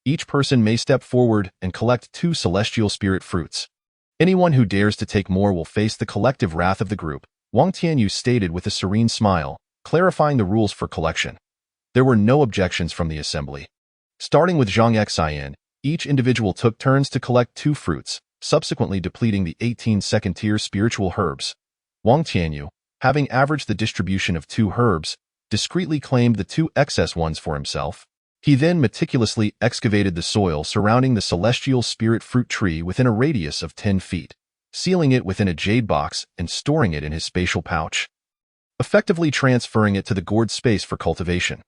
Each person may step forward and collect 2 celestial spirit fruits. Anyone who dares to take more will face the collective wrath of the group, Wang Tianyu stated with a serene smile, clarifying the rules for collection. There were no objections from the assembly. Starting with Zhang Xian, each individual took turns to collect 2 fruits, subsequently depleting the 18 second-tier spiritual herbs. Wang Tianyu, having averaged the distribution of 2 herbs, discreetly claimed the 2 excess ones for himself. He then meticulously excavated the soil surrounding the celestial spirit fruit tree within a radius of 10 feet, sealing it within a jade box and storing it in his spatial pouch, effectively transferring it to the gourd space for cultivation.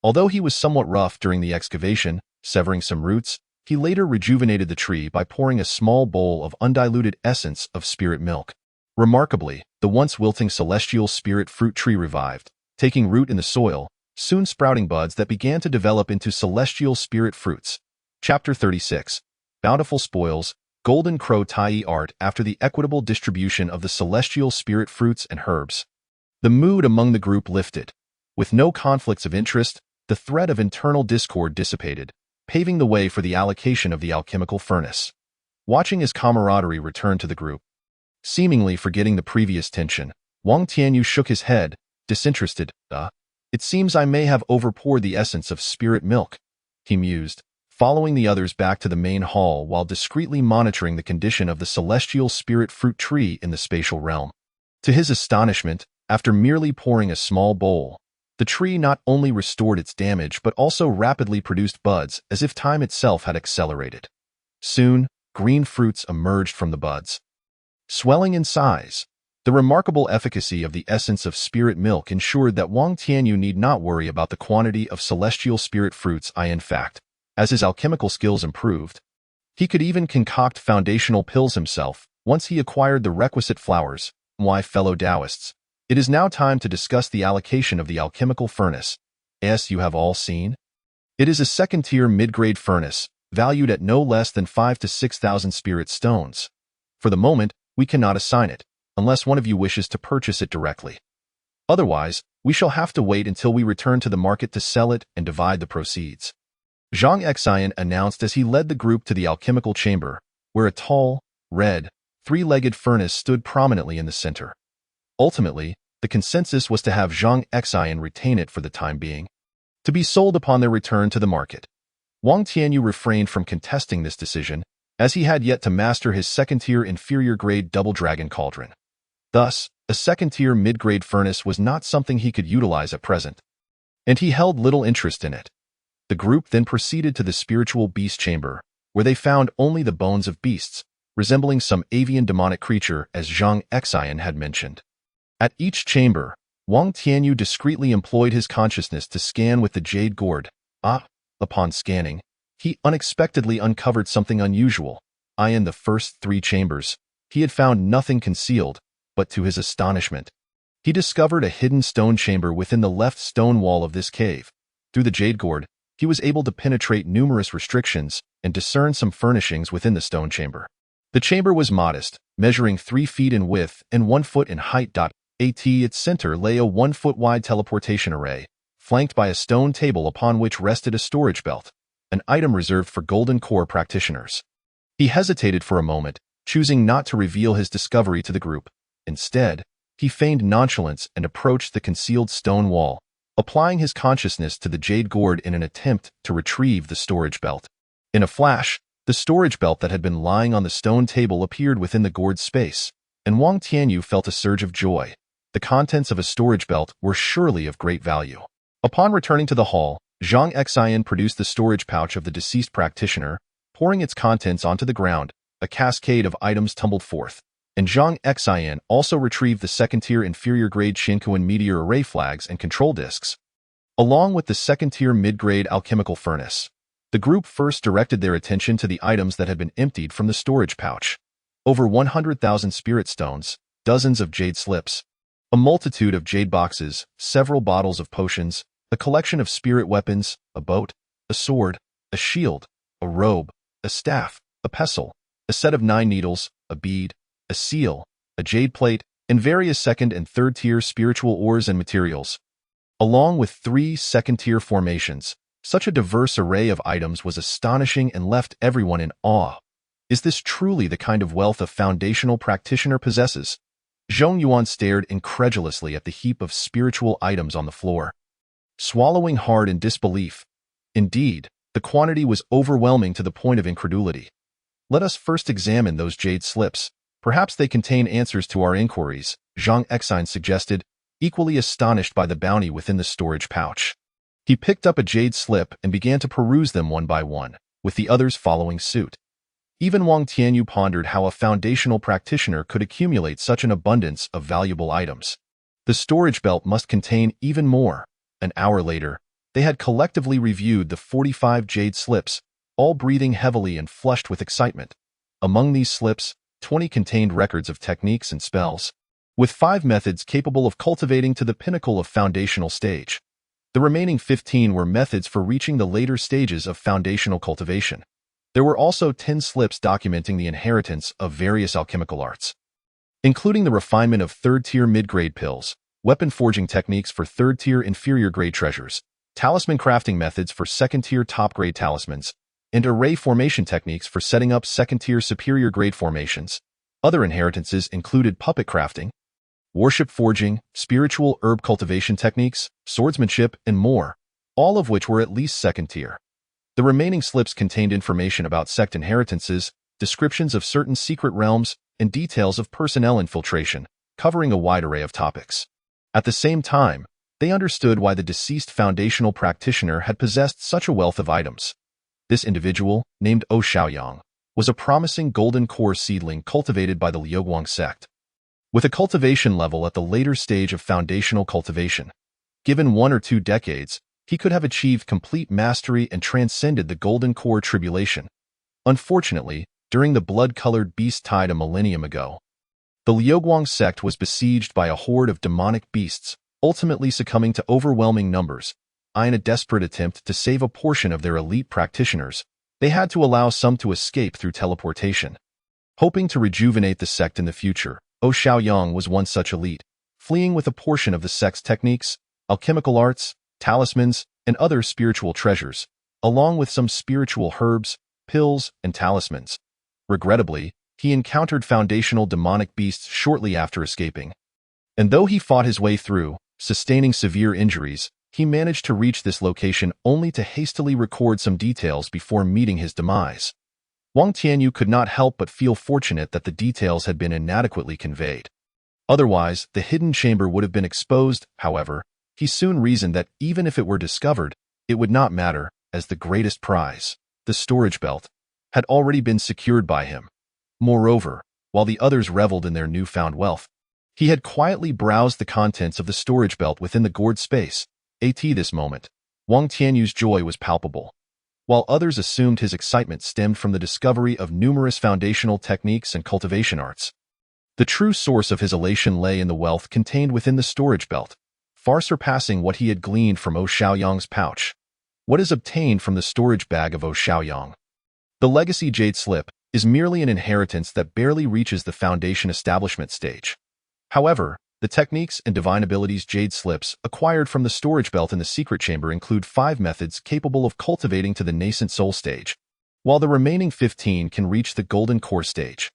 Although he was somewhat rough during the excavation, severing some roots, he later rejuvenated the tree by pouring a small bowl of undiluted essence of spirit milk. Remarkably, the once wilting celestial spirit fruit tree revived, taking root in the soil, soon sprouting buds that began to develop into celestial spirit fruits. Chapter 36. Bountiful Spoils, Golden Crow Tai Art after the equitable distribution of the celestial spirit fruits and herbs. The mood among the group lifted. With no conflicts of interest, the threat of internal discord dissipated, paving the way for the allocation of the alchemical furnace. Watching his camaraderie return to the group, seemingly forgetting the previous tension, Wang Tianyu shook his head, disinterested. It seems I may have overpoured the essence of spirit milk, he mused, following the others back to the main hall while discreetly monitoring the condition of the celestial spirit fruit tree in the spatial realm. To his astonishment, after merely pouring a small bowl, the tree not only restored its damage but also rapidly produced buds as if time itself had accelerated. Soon, green fruits emerged from the buds, swelling in size. The remarkable efficacy of the essence of spirit milk ensured that Wang Tianyu need not worry about the quantity of celestial spirit fruits. In fact, as his alchemical skills improved, he could even concoct foundational pills himself once he acquired the requisite flowers. Why, fellow Taoists, it is now time to discuss the allocation of the alchemical furnace. As you have all seen, it is a second-tier mid-grade furnace, valued at no less than 5,000 to 6,000 spirit stones. For the moment, we cannot assign it, unless one of you wishes to purchase it directly. Otherwise, we shall have to wait until we return to the market to sell it and divide the proceeds. Zhang Xian announced as he led the group to the alchemical chamber, where a tall, red, 3-legged furnace stood prominently in the center. Ultimately, the consensus was to have Zhang Xian retain it for the time being, to be sold upon their return to the market. Wang Tianyu refrained from contesting this decision, as he had yet to master his second-tier inferior-grade double dragon cauldron. Thus, a second-tier mid-grade furnace was not something he could utilize at present, and he held little interest in it. The group then proceeded to the spiritual beast chamber, where they found only the bones of beasts, resembling some avian demonic creature as Zhang Xian had mentioned. At each chamber, Wang Tianyu discreetly employed his consciousness to scan with the jade gourd. Upon scanning, he unexpectedly uncovered something unusual. In the first 3 chambers, he had found nothing concealed, but to his astonishment, he discovered a hidden stone chamber within the left stone wall of this cave. Through the jade gourd, he was able to penetrate numerous restrictions and discern some furnishings within the stone chamber. The chamber was modest, measuring 3 feet in width and 1 foot in height. At its center lay a 1-foot-wide teleportation array, flanked by a stone table upon which rested a storage belt, an item reserved for golden core practitioners. He hesitated for a moment, choosing not to reveal his discovery to the group. Instead, he feigned nonchalance and approached the concealed stone wall, applying his consciousness to the jade gourd in an attempt to retrieve the storage belt. In a flash, the storage belt that had been lying on the stone table appeared within the gourd space, and Wang Tianyu felt a surge of joy. The contents of a storage belt were surely of great value. Upon returning to the hall, Zhang Xian produced the storage pouch of the deceased practitioner, pouring its contents onto the ground. A cascade of items tumbled forth, and Zhang Xian also retrieved the second-tier inferior-grade Shinkuan meteor array flags and control discs. Along with the second-tier mid-grade alchemical furnace, the group first directed their attention to the items that had been emptied from the storage pouch. Over 100,000 spirit stones, dozens of jade slips, a multitude of jade boxes, several bottles of potions, a collection of spirit weapons, a boat, a sword, a shield, a robe, a staff, a pestle, a set of 9 needles, a bead, a seal, a jade plate, and various second and third-tier spiritual ores and materials. Along with 3 second-tier formations, such a diverse array of items was astonishing and left everyone in awe. Is this truly the kind of wealth a foundational practitioner possesses? Zhong Yuan stared incredulously at the heap of spiritual items on the floor, swallowing hard in disbelief. Indeed, the quantity was overwhelming to the point of incredulity. Let us first examine those jade slips. Perhaps they contain answers to our inquiries, Zhang Exine suggested, equally astonished by the bounty within the storage pouch. He picked up a jade slip and began to peruse them one by one, with the others following suit. Even Wang Tianyu pondered how a foundational practitioner could accumulate such an abundance of valuable items. The storage belt must contain even more. An hour later, they had collectively reviewed the 45 jade slips, all breathing heavily and flushed with excitement. Among these slips, 20 contained records of techniques and spells, with 5 methods capable of cultivating to the pinnacle of foundational stage. The remaining 15 were methods for reaching the later stages of foundational cultivation. There were also 10 slips documenting the inheritance of various alchemical arts, including the refinement of third-tier mid-grade pills, weapon forging techniques for third-tier inferior-grade treasures, talisman crafting methods for second-tier top-grade talismans, and array formation techniques for setting up second-tier superior-grade formations. Other inheritances included puppet crafting, worship forging, spiritual herb cultivation techniques, swordsmanship, and more, all of which were at least second-tier. The remaining slips contained information about sect inheritances, descriptions of certain secret realms, and details of personnel infiltration, covering a wide array of topics. At the same time, they understood why the deceased foundational practitioner had possessed such a wealth of items. This individual, named O Xiaoyang, was a promising golden core seedling cultivated by the Liuguang sect. With a cultivation level at the later stage of foundational cultivation, given 1 or 2 decades, he could have achieved complete mastery and transcended the golden core tribulation. Unfortunately, during the blood-colored beast tide a millennium ago, the Liuguang sect was besieged by a horde of demonic beasts, ultimately succumbing to overwhelming numbers. In a desperate attempt to save a portion of their elite practitioners, they had to allow some to escape through teleportation. Hoping to rejuvenate the sect in the future, O Xiaoyang was one such elite, fleeing with a portion of the sect's techniques, alchemical arts, talismans, and other spiritual treasures, along with some spiritual herbs, pills, and talismans. Regrettably, he encountered foundational demonic beasts shortly after escaping. And though he fought his way through, sustaining severe injuries, he managed to reach this location only to hastily record some details before meeting his demise. Wang Tianyu could not help but feel fortunate that the details had been inadequately conveyed. Otherwise, the hidden chamber would have been exposed. However, he soon reasoned that even if it were discovered, it would not matter, as the greatest prize, the storage belt, had already been secured by him. Moreover, while the others reveled in their newfound wealth, he had quietly browsed the contents of the storage belt within the gourd space. At this moment, Wang Tianyu's joy was palpable. While others assumed his excitement stemmed from the discovery of numerous foundational techniques and cultivation arts, the true source of his elation lay in the wealth contained within the storage belt, far surpassing what he had gleaned from O Xiaoyang's pouch. What is obtained from the storage bag of O Xiaoyang? The legacy jade slip is merely an inheritance that barely reaches the foundation establishment stage. However, the techniques and divine abilities jade slips acquired from the storage belt in the secret chamber include 5 methods capable of cultivating to the nascent soul stage, while the remaining 15 can reach the golden core stage.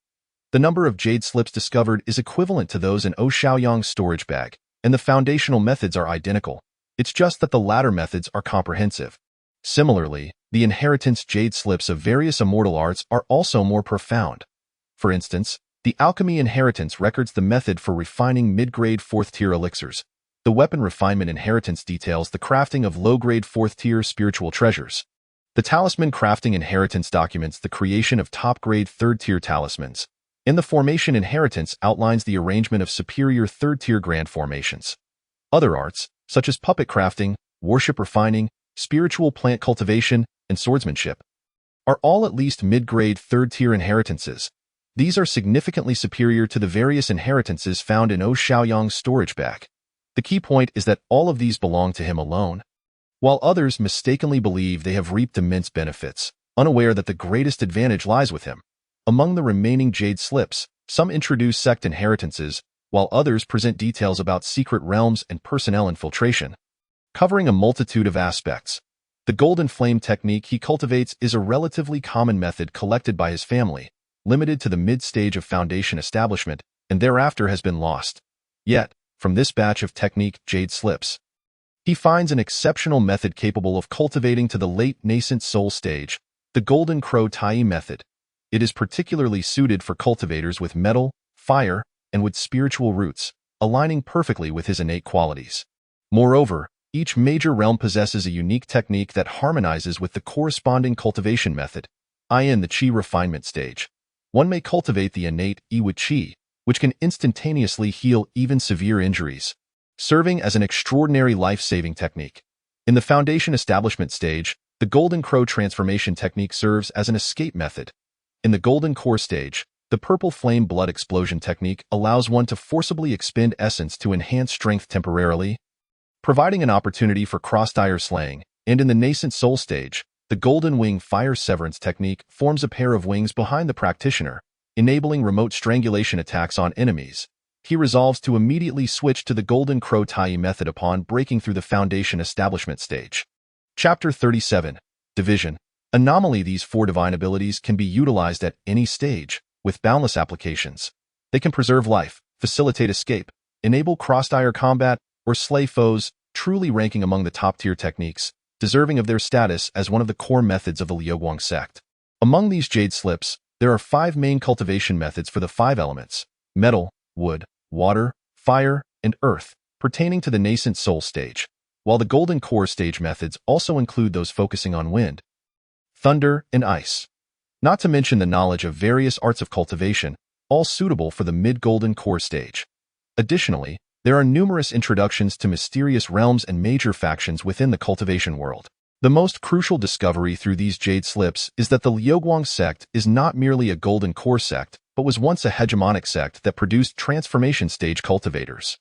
The number of jade slips discovered is equivalent to those in O Xiaoyang's storage bag, and the foundational methods are identical. It's just that the latter methods are comprehensive. Similarly, the inheritance jade slips of various immortal arts are also more profound. For instance, the alchemy inheritance records the method for refining mid-grade 4th-tier elixirs. The weapon refinement inheritance details the crafting of low-grade 4th-tier spiritual treasures. The talisman crafting inheritance documents the creation of top-grade 3rd-tier talismans. And the formation inheritance outlines the arrangement of superior 3rd-tier grand formations. Other arts, such as puppet crafting, worship refining, spiritual plant cultivation, and swordsmanship, are all at least mid-grade third-tier inheritances. These are significantly superior to the various inheritances found in Xiaoyang's storage bag. The key point is that all of these belong to him alone, while others mistakenly believe they have reaped immense benefits, unaware that the greatest advantage lies with him. Among the remaining jade slips, some introduce sect inheritances, while others present details about secret realms and personnel infiltration, covering a multitude of aspects. The golden flame technique he cultivates is a relatively common method collected by his family, limited to the mid-stage of foundation establishment, and thereafter has been lost. Yet, from this batch of technique jade slips, he finds an exceptional method capable of cultivating to the late nascent soul stage, the Golden Crow Tai method. It is particularly suited for cultivators with metal, fire, and with spiritual roots, aligning perfectly with his innate qualities. Moreover, each major realm possesses a unique technique that harmonizes with the corresponding cultivation method, i.e. the Qi refinement stage. One may cultivate the innate Yi with Qi, which can instantaneously heal even severe injuries, serving as an extraordinary life-saving technique. In the foundation establishment stage, the Golden Crow transformation technique serves as an escape method. In the Golden Core stage, the Purple Flame Blood Explosion technique allows one to forcibly expend essence to enhance strength temporarily, providing an opportunity for cross-dire slaying, and in the nascent soul stage, the Golden Wing Fire Severance technique forms a pair of wings behind the practitioner, enabling remote strangulation attacks on enemies. He resolves to immediately switch to the Golden Crow Tai method upon breaking through the foundation establishment stage. Chapter 37. Division. Anomaly. These four divine abilities can be utilized at any stage, with boundless applications. They can preserve life, facilitate escape, enable cross-dire combat, or slay foes, truly ranking among the top-tier techniques, deserving of their status as one of the core methods of the Liuguang sect. Among these jade slips, there are 5 main cultivation methods for the 5 elements: metal, wood, water, fire, and earth, pertaining to the nascent soul stage, while the Golden Core stage methods also include those focusing on wind, thunder, and ice. Not to mention the knowledge of various arts of cultivation, all suitable for the mid-Golden Core stage. Additionally, there are numerous introductions to mysterious realms and major factions within the cultivation world. The most crucial discovery through these jade slips is that the Liuguang sect is not merely a Golden Core sect, but was once a hegemonic sect that produced transformation stage cultivators.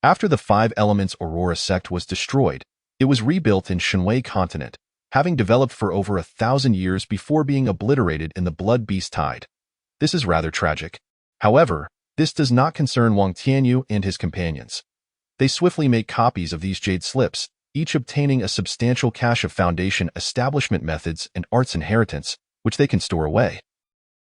After the 5 Elements Aurora sect was destroyed, it was rebuilt in Shenwei continent, having developed for over 1,000 years before being obliterated in the Blood Beast Tide. This is rather tragic. However, this does not concern Wang Tianyu and his companions. They swiftly make copies of these jade slips, each obtaining a substantial cache of foundation establishment methods and arts inheritance, which they can store away,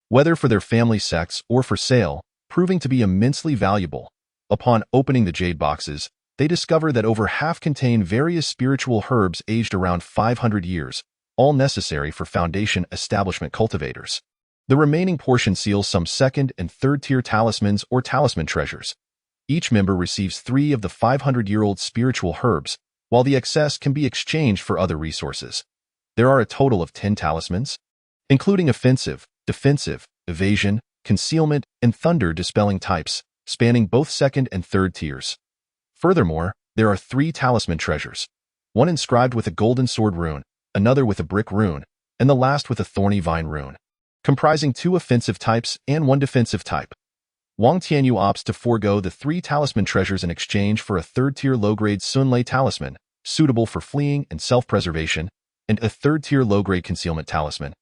whether for their family sects or for sale, proving to be immensely valuable. Upon opening the jade boxes, they discover that over half contain various spiritual herbs aged around 500 years, all necessary for foundation establishment cultivators. The remaining portion seals some second and third-tier talismans or talisman treasures. Each member receives 3 of the 500-year-old spiritual herbs, while the excess can be exchanged for other resources. There are a total of 10 talismans, including offensive, defensive, evasion, concealment, and thunder-dispelling types, spanning both second and third tiers. Furthermore, there are 3 talisman treasures, one inscribed with a golden sword rune, another with a brick rune, and the last with a thorny vine rune, comprising 2 offensive types and 1 defensive type. Wang Tianyu opts to forego the 3 talisman treasures in exchange for a third-tier low-grade Sunlei talisman, suitable for fleeing and self-preservation, and a third-tier low-grade concealment talisman,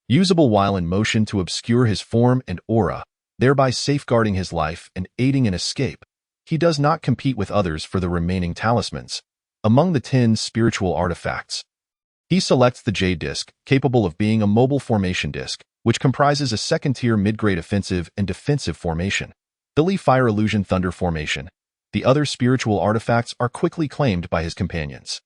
usable while in motion to obscure his form and aura, thereby safeguarding his life and aiding in escape. He does not compete with others for the remaining talismans. Among the 10 spiritual artifacts, he selects the Jade Disc, capable of being a mobile formation disc, which comprises a second-tier mid-grade offensive and defensive formation, the Li Fire Illusion Thunder formation. The other spiritual artifacts are quickly claimed by his companions.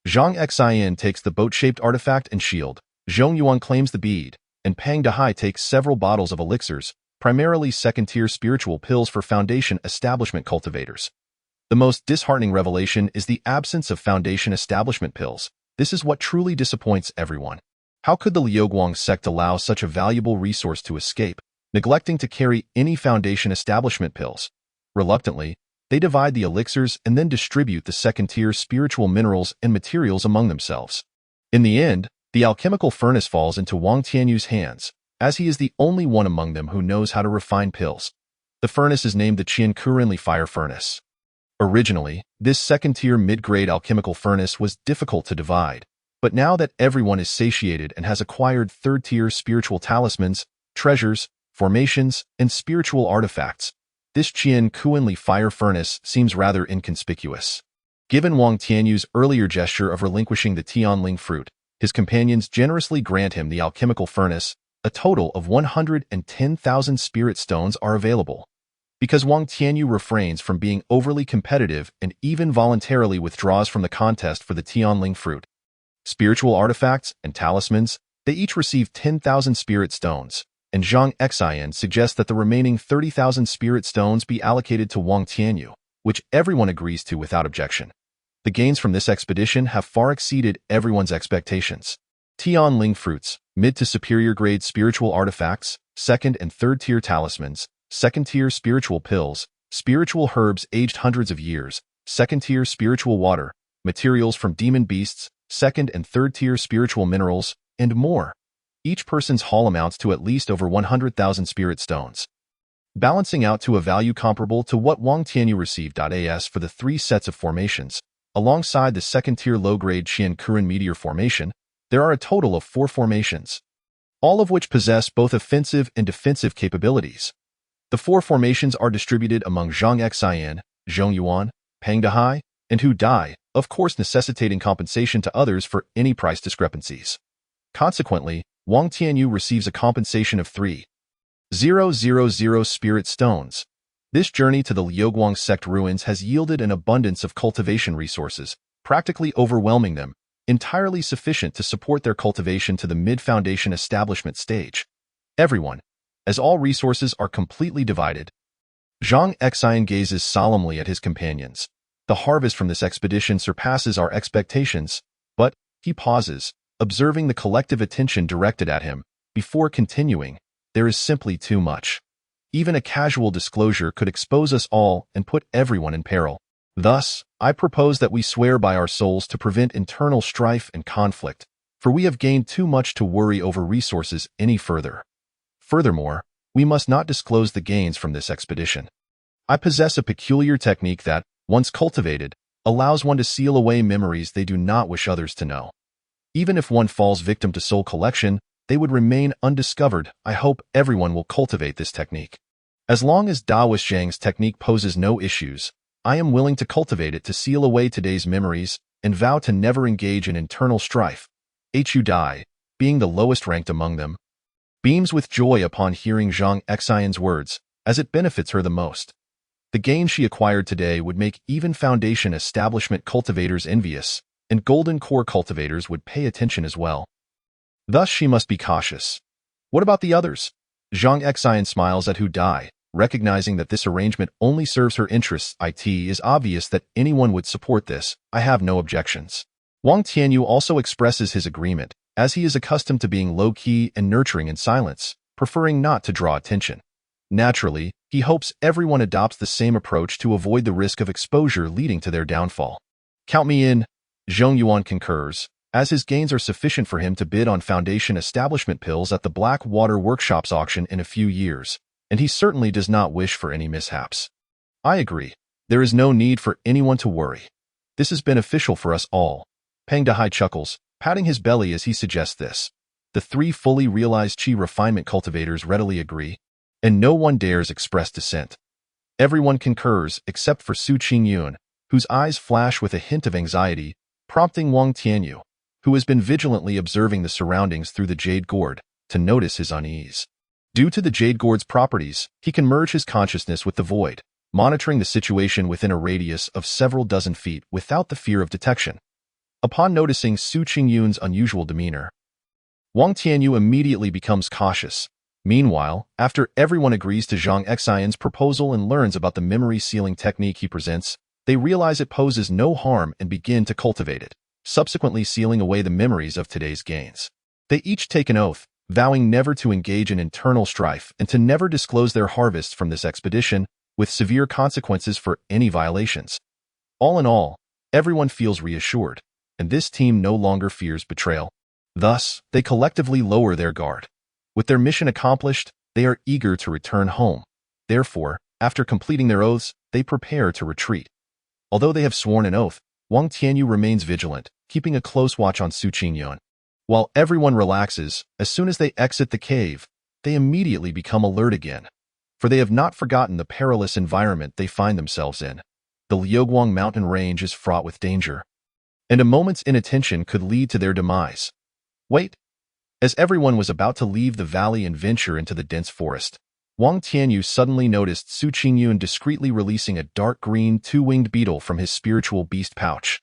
Zhang Xian takes the boat-shaped artifact and shield, Zhong Yuan claims the bead, and Pang Dehai takes several bottles of elixirs, primarily second-tier spiritual pills for foundation establishment cultivators. The most disheartening revelation is the absence of foundation establishment pills. This is what truly disappoints everyone. How could the Liuguang sect allow such a valuable resource to escape, neglecting to carry any foundation establishment pills? Reluctantly, They divide the elixirs and then distribute the second-tier spiritual minerals and materials among themselves. In the end, the alchemical furnace falls into Wang Tianyu's hands, as he is the only one among them who knows how to refine pills. The furnace is named the Qiankurenli Fire Furnace. Originally, this second-tier mid-grade alchemical furnace was difficult to divide, but now that everyone is satiated and has acquired third-tier spiritual talismans, treasures, formations, and spiritual artifacts, this Qiankurenli Fire Furnace seems rather inconspicuous. Given Wang Tianyu's earlier gesture of relinquishing the Tianling fruit, his companions generously grant him the alchemical furnace. A total of 110,000 spirit stones are available. Because Wang Tianyu refrains from being overly competitive and even voluntarily withdraws from the contest for the Tianling fruit, spiritual artifacts and talismans, they each receive 10,000 spirit stones, and Zhang Xian suggests that the remaining 30,000 spirit stones be allocated to Wang Tianyu, which everyone agrees to without objection. The gains from this expedition have far exceeded everyone's expectations. Tianling fruits, mid to superior grade spiritual artifacts, second and third tier talismans, second tier spiritual pills, spiritual herbs aged hundreds of years, second tier spiritual water, materials from demon beasts, second and third tier spiritual minerals, and more. Each person's haul amounts to at least over 100,000 spirit stones, balancing out to a value comparable to what Wang Tianyu received. As for the 3 sets of formations, alongside the second-tier low-grade Qiankuren meteor formation, there are a total of 4 formations, all of which possess both offensive and defensive capabilities. The 4 formations are distributed among Zhang Xian, Zhong Yuan, Peng Dehai, and Hu Dai, of course necessitating compensation to others for any price discrepancies. Consequently, Wang Tianyu receives a compensation of 3,000 spirit stones. This journey to the Liuguang sect ruins has yielded an abundance of cultivation resources, practically overwhelming them, entirely sufficient to support their cultivation to the mid-foundation establishment stage. Everyone, as all resources are completely divided. Zhang Xian gazes solemnly at his companions. The harvest from this expedition surpasses our expectations, but he pauses, observing the collective attention directed at him. Before continuing, there is simply too much. Even a casual disclosure could expose us all and put everyone in peril. Thus, I propose that we swear by our souls to prevent internal strife and conflict, for we have gained too much to worry over resources any further. Furthermore, we must not disclose the gains from this expedition. I possess a peculiar technique that, once cultivated, allows one to seal away memories they do not wish others to know. Even if one falls victim to soul collection, they would remain undiscovered. I hope everyone will cultivate this technique. As long as Daoist Zhang's technique poses no issues, I am willing to cultivate it to seal away today's memories and vow to never engage in internal strife. Hu Dai, being the lowest ranked among them, beams with joy upon hearing Zhang Xian's words, as it benefits her the most. The gain she acquired today would make even Foundation establishment cultivators envious, and Golden Core cultivators would pay attention as well. Thus she must be cautious. What about the others? Zhang Xian smiles at Hu Dai, recognizing that this arrangement only serves her interests. It is obvious that anyone would support this. I have no objections. Wang Tianyu also expresses his agreement, as he is accustomed to being low-key and nurturing in silence, preferring not to draw attention. Naturally, he hopes everyone adopts the same approach to avoid the risk of exposure leading to their downfall. Count me in, Zhong Yuan concurs, as his gains are sufficient for him to bid on Foundation establishment pills at the Black Water Workshops auction in a few years, and he certainly does not wish for any mishaps. I agree. There is no need for anyone to worry. This is beneficial for us all. Peng Dehai chuckles, patting his belly as he suggests this. The 3 fully realized Qi refinement cultivators readily agree, and no one dares express dissent. Everyone concurs except for Su Qingyun, whose eyes flash with a hint of anxiety, prompting Wang Tianyu, who has been vigilantly observing the surroundings through the Jade Gourd, to notice his unease. Due to the Jade Gourd's properties, he can merge his consciousness with the void, monitoring the situation within a radius of several dozen feet without the fear of detection. Upon noticing Su Qingyun's unusual demeanor, Wang Tianyu immediately becomes cautious. Meanwhile, after everyone agrees to Zhang Xian's proposal and learns about the memory sealing technique he presents, they realize it poses no harm and begin to cultivate it, subsequently sealing away the memories of today's gains. They each take an oath, vowing never to engage in internal strife and to never disclose their harvests from this expedition, with severe consequences for any violations. All in all, everyone feels reassured, and this team no longer fears betrayal. Thus, they collectively lower their guard. With their mission accomplished, they are eager to return home. Therefore, after completing their oaths, they prepare to retreat. Although they have sworn an oath, Wang Tianyu remains vigilant, keeping a close watch on Su Qingyun. While everyone relaxes, as soon as they exit the cave, they immediately become alert again, for they have not forgotten the perilous environment they find themselves in. The Liuguang mountain range is fraught with danger, and a moment's inattention could lead to their demise. Wait! As everyone was about to leave the valley and venture into the dense forest, Wang Tianyu suddenly noticed Su Qingyun discreetly releasing a dark green two-winged beetle from his spiritual beast pouch,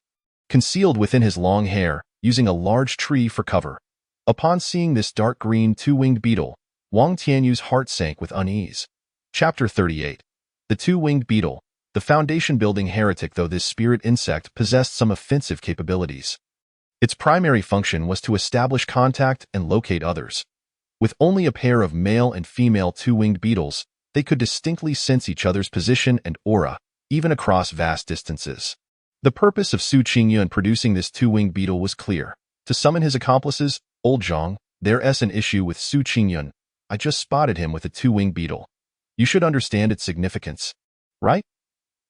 concealed within his long hair, using a large tree for cover. Upon seeing this dark green two-winged beetle, Wang Tianyu's heart sank with unease. Chapter 38. The two-winged beetle. The foundation-building heretic. Though this spirit insect possessed some offensive capabilities, its primary function was to establish contact and locate others. With only a pair of male and female two-winged beetles, they could distinctly sense each other's position and aura, even across vast distances. The purpose of Su Qingyun producing this two-winged beetle was clear: to summon his accomplices. Old Zhang, there's an issue with Su Qingyun. I just spotted him with a two-winged beetle. You should understand its significance, right?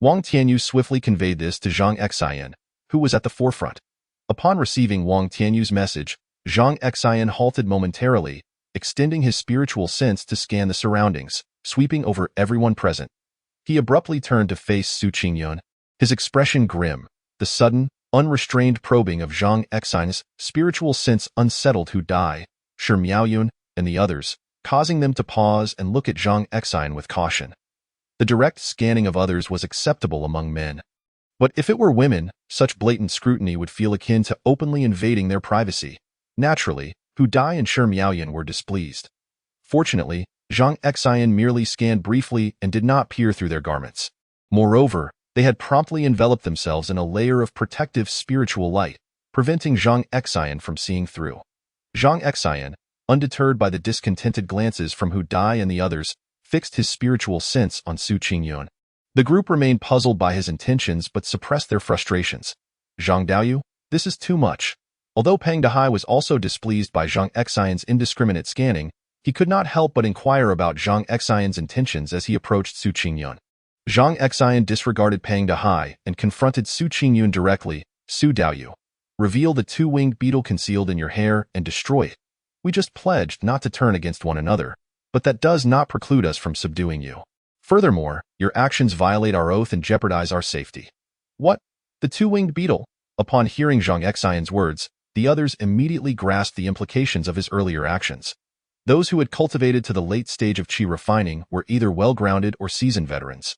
Wang Tianyu swiftly conveyed this to Zhang Xian, who was at the forefront. Upon receiving Wang Tianyu's message, Zhang Xian halted momentarily, extending his spiritual sense to scan the surroundings, sweeping over everyone present. He abruptly turned to face Su Qingyun, his expression grim. The sudden, unrestrained probing of Zhang Xian's spiritual sense unsettled Hu Dai, Shi Miaoyun, and the others, causing them to pause and look at Zhang Xian with caution. The direct scanning of others was acceptable among men. But if it were women, such blatant scrutiny would feel akin to openly invading their privacy. Naturally, Hu Dai and Shi Miaoyun were displeased. Fortunately, Zhang Xian merely scanned briefly and did not peer through their garments. Moreover, they had promptly enveloped themselves in a layer of protective spiritual light, preventing Zhang Xian from seeing through. Zhang Xian, undeterred by the discontented glances from Hu Dai and the others, fixed his spiritual sense on Su Qingyun. The group remained puzzled by his intentions but suppressed their frustrations. Zhang Daoyu, this is too much. Although Pang Dehai was also displeased by Zhang Xian's indiscriminate scanning, he could not help but inquire about Zhang Xian's intentions as he approached Su Qingyun. Zhang Xian disregarded Pang Dehai and confronted Su Qingyun directly. Su Daoyu, reveal the two-winged beetle concealed in your hair and destroy it. We just pledged not to turn against one another, but that does not preclude us from subduing you. Furthermore, your actions violate our oath and jeopardize our safety. What? The two-winged beetle? Upon hearing Zhang Xian's words, the others immediately grasped the implications of his earlier actions. Those who had cultivated to the late stage of qi refining were either well-grounded or seasoned veterans.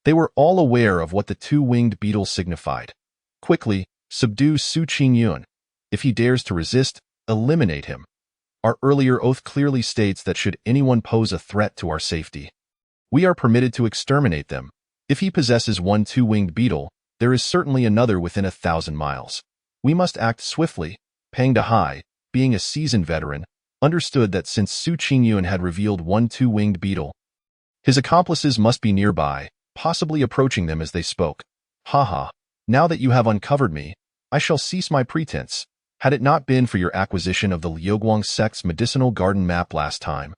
They were all aware of what the two-winged beetle signified. Quickly, subdue Su Qingyun. If he dares to resist, eliminate him. Our earlier oath clearly states that should anyone pose a threat to our safety, we are permitted to exterminate them. If he possesses one two-winged beetle, there is certainly another within 1,000 miles. We must act swiftly. Pang Dehai, being a seasoned veteran, understood that since Su Qingyun had revealed one two-winged beetle, his accomplices must be nearby, possibly approaching them as they spoke. Haha, now that you have uncovered me, I shall cease my pretense. Had it not been for your acquisition of the Liuguang sect's medicinal garden map last time,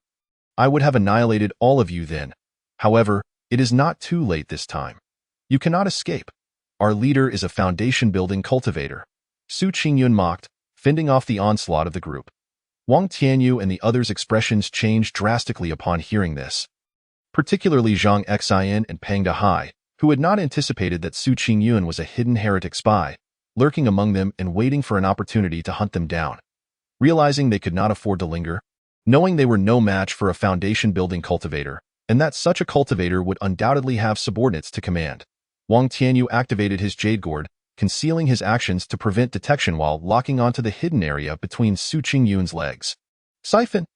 I would have annihilated all of you then. However, it is not too late this time. You cannot escape. Our leader is a foundation-building cultivator. Su Qingyun mocked, fending off the onslaught of the group. Wang Tianyu and the others' expressions changed drastically upon hearing this. Particularly Zhang Xian and Pang Dehai, who had not anticipated that Su Qingyun was a hidden heretic spy, lurking among them and waiting for an opportunity to hunt them down. Realizing they could not afford to linger, knowing they were no match for a foundation-building cultivator, and that such a cultivator would undoubtedly have subordinates to command, Wang Tianyu activated his jade gourd, concealing his actions to prevent detection while locking onto the hidden area between Su Qingyun's legs. Siphon!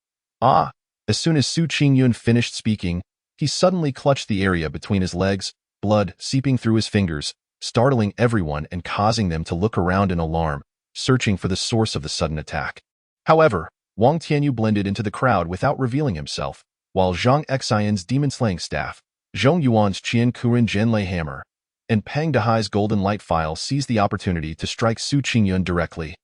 Ah! As soon as Su Qingyun finished speaking, he suddenly clutched the area between his legs, blood seeping through his fingers, startling everyone and causing them to look around in alarm, searching for the source of the sudden attack. However, Wang Tianyu blended into the crowd without revealing himself, while Zhang Xian's demon-slaying staff, Zhong Yuan's Qian Kuren Zhenlei hammer, and Pang Dehai's golden light file seized the opportunity to strike Su Qingyun directly.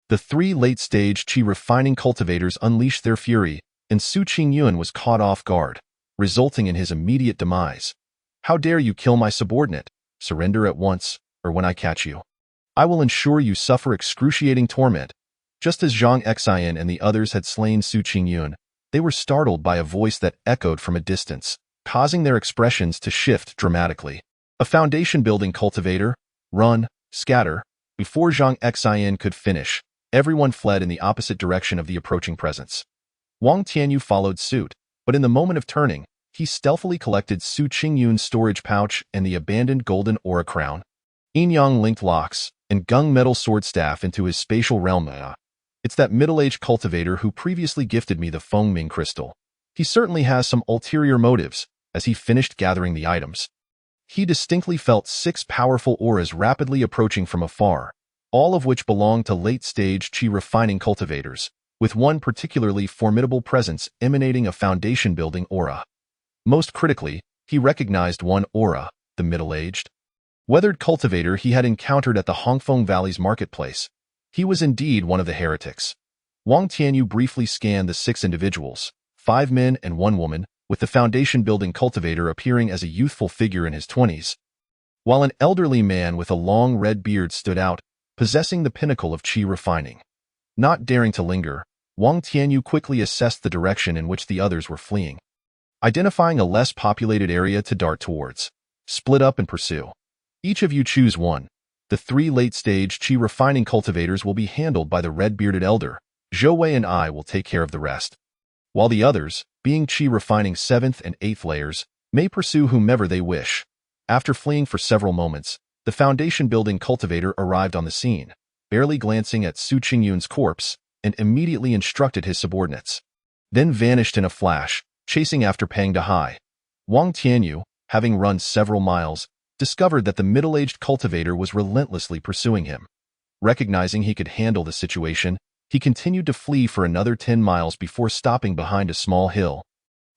The three late-stage qi refining cultivators unleashed their fury, and Su Qingyun was caught off guard, resulting in his immediate demise. How dare you kill my subordinate? Surrender at once, or when I catch you, I will ensure you suffer excruciating torment. Just as Zhang Xian and the others had slain Su Qingyun, they were startled by a voice that echoed from a distance, causing their expressions to shift dramatically. A foundation-building cultivator, run, scatter. Before Zhang Xian could finish, everyone fled in the opposite direction of the approaching presence. Wang Tianyu followed suit, but in the moment of turning, he stealthily collected Su Qingyun's storage pouch and the abandoned golden aura crown. Yin Yang linked locks and gung metal sword staff into his spatial realm. It's that middle-aged cultivator who previously gifted me the Fengming crystal. He certainly has some ulterior motives. As he finished gathering the items, he distinctly felt 6 powerful auras rapidly approaching from afar, all of which belonged to late-stage qi refining cultivators, with one particularly formidable presence emanating a foundation-building aura. Most critically, he recognized one aura, the middle-aged, weathered cultivator he had encountered at the Hongfeng Valley's marketplace. He was indeed one of the heretics. Wang Tianyu briefly scanned the 6 individuals, 5 men and 1 woman, with the foundation-building cultivator appearing as a youthful figure in his 20s, while an elderly man with a long red beard stood out, possessing the pinnacle of qi refining. Not daring to linger, Wang Tianyu quickly assessed the direction in which the others were fleeing. Identifying a less populated area to dart towards, split up and pursue. Each of you choose one. The 3 late-stage qi refining cultivators will be handled by the red-bearded elder. Zhou Wei and I will take care of the rest, while the others, being qi refining 7th and 8th layers, may pursue whomever they wish. After fleeing for several moments, the foundation-building cultivator arrived on the scene, barely glancing at Su Qingyun's corpse, and immediately instructed his subordinates. Then vanished in a flash, chasing after Pang Dehai. Wang Tianyu, having run several miles, discovered that the middle-aged cultivator was relentlessly pursuing him. Recognizing he could handle the situation, he continued to flee for another 10 miles before stopping behind a small hill.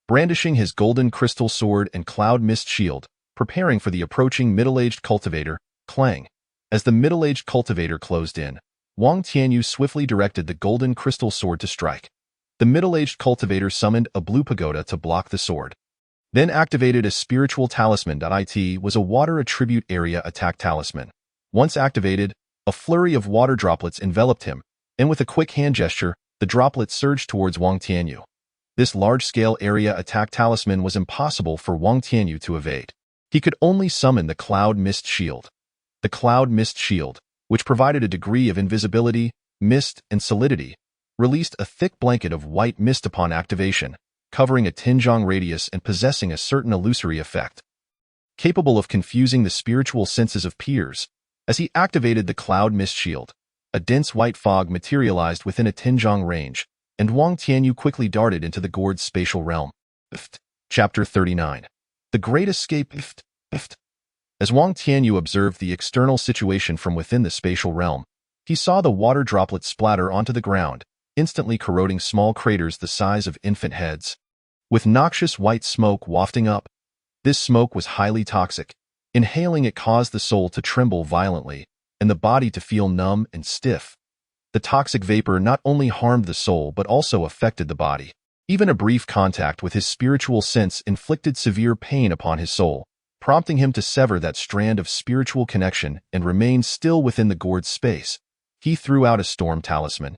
Brandishing his golden crystal sword and cloud mist shield, preparing for the approaching middle-aged cultivator, clang. As the middle-aged cultivator closed in, Wang Tianyu swiftly directed the golden crystal sword to strike. The middle-aged cultivator summoned a blue pagoda to block the sword, then activated a spiritual talisman. It was a water attribute area attack talisman. Once activated, a flurry of water droplets enveloped him, and with a quick hand gesture, the droplets surged towards Wang Tianyu. This large-scale area attack talisman was impossible for Wang Tianyu to evade. He could only summon the Cloud Mist Shield. The Cloud Mist Shield, which provided a degree of invisibility, mist, and solidity, released a thick blanket of white mist upon activation, covering a Tinjiang radius and possessing a certain illusory effect, capable of confusing the spiritual senses of peers. As he activated the Cloud Mist Shield, a dense white fog materialized within a Tinjiang range, and Wang Tianyu quickly darted into the gourd's spatial realm. Chapter 39. The Great Escape. As Wang Tianyu observed the external situation from within the spatial realm, he saw the water droplets splatter onto the ground, instantly corroding small craters the size of infant heads. With noxious white smoke wafting up, this smoke was highly toxic. Inhaling it caused the soul to tremble violently, and the body to feel numb and stiff. The toxic vapor not only harmed the soul but also affected the body. Even a brief contact with his spiritual sense inflicted severe pain upon his soul, prompting him to sever that strand of spiritual connection and remain still within the gourd's space. He threw out a storm talisman,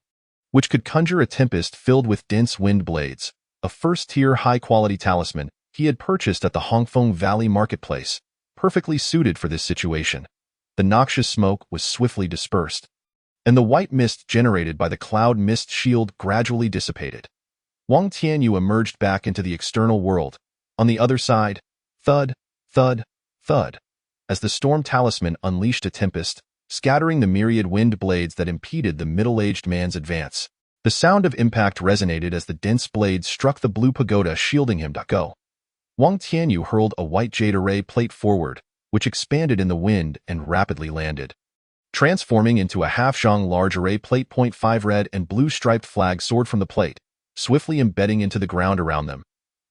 which could conjure a tempest filled with dense wind blades, a first-tier high-quality talisman he had purchased at the Hongfeng Valley marketplace, perfectly suited for this situation. The noxious smoke was swiftly dispersed, and the white mist generated by the Cloud Mist Shield gradually dissipated. Wang Tianyu emerged back into the external world. On the other side, thud, thud, thud, as the storm talisman unleashed a tempest, scattering the myriad wind blades that impeded the middle-aged man's advance. The sound of impact resonated as the dense blades struck the blue pagoda shielding him. Go. Wang Tianyu hurled a white jade array plate forward, which expanded in the wind and rapidly landed, transforming into a half-zhang large array plate. 5 red and blue striped flag soared from the plate, swiftly embedding into the ground around them.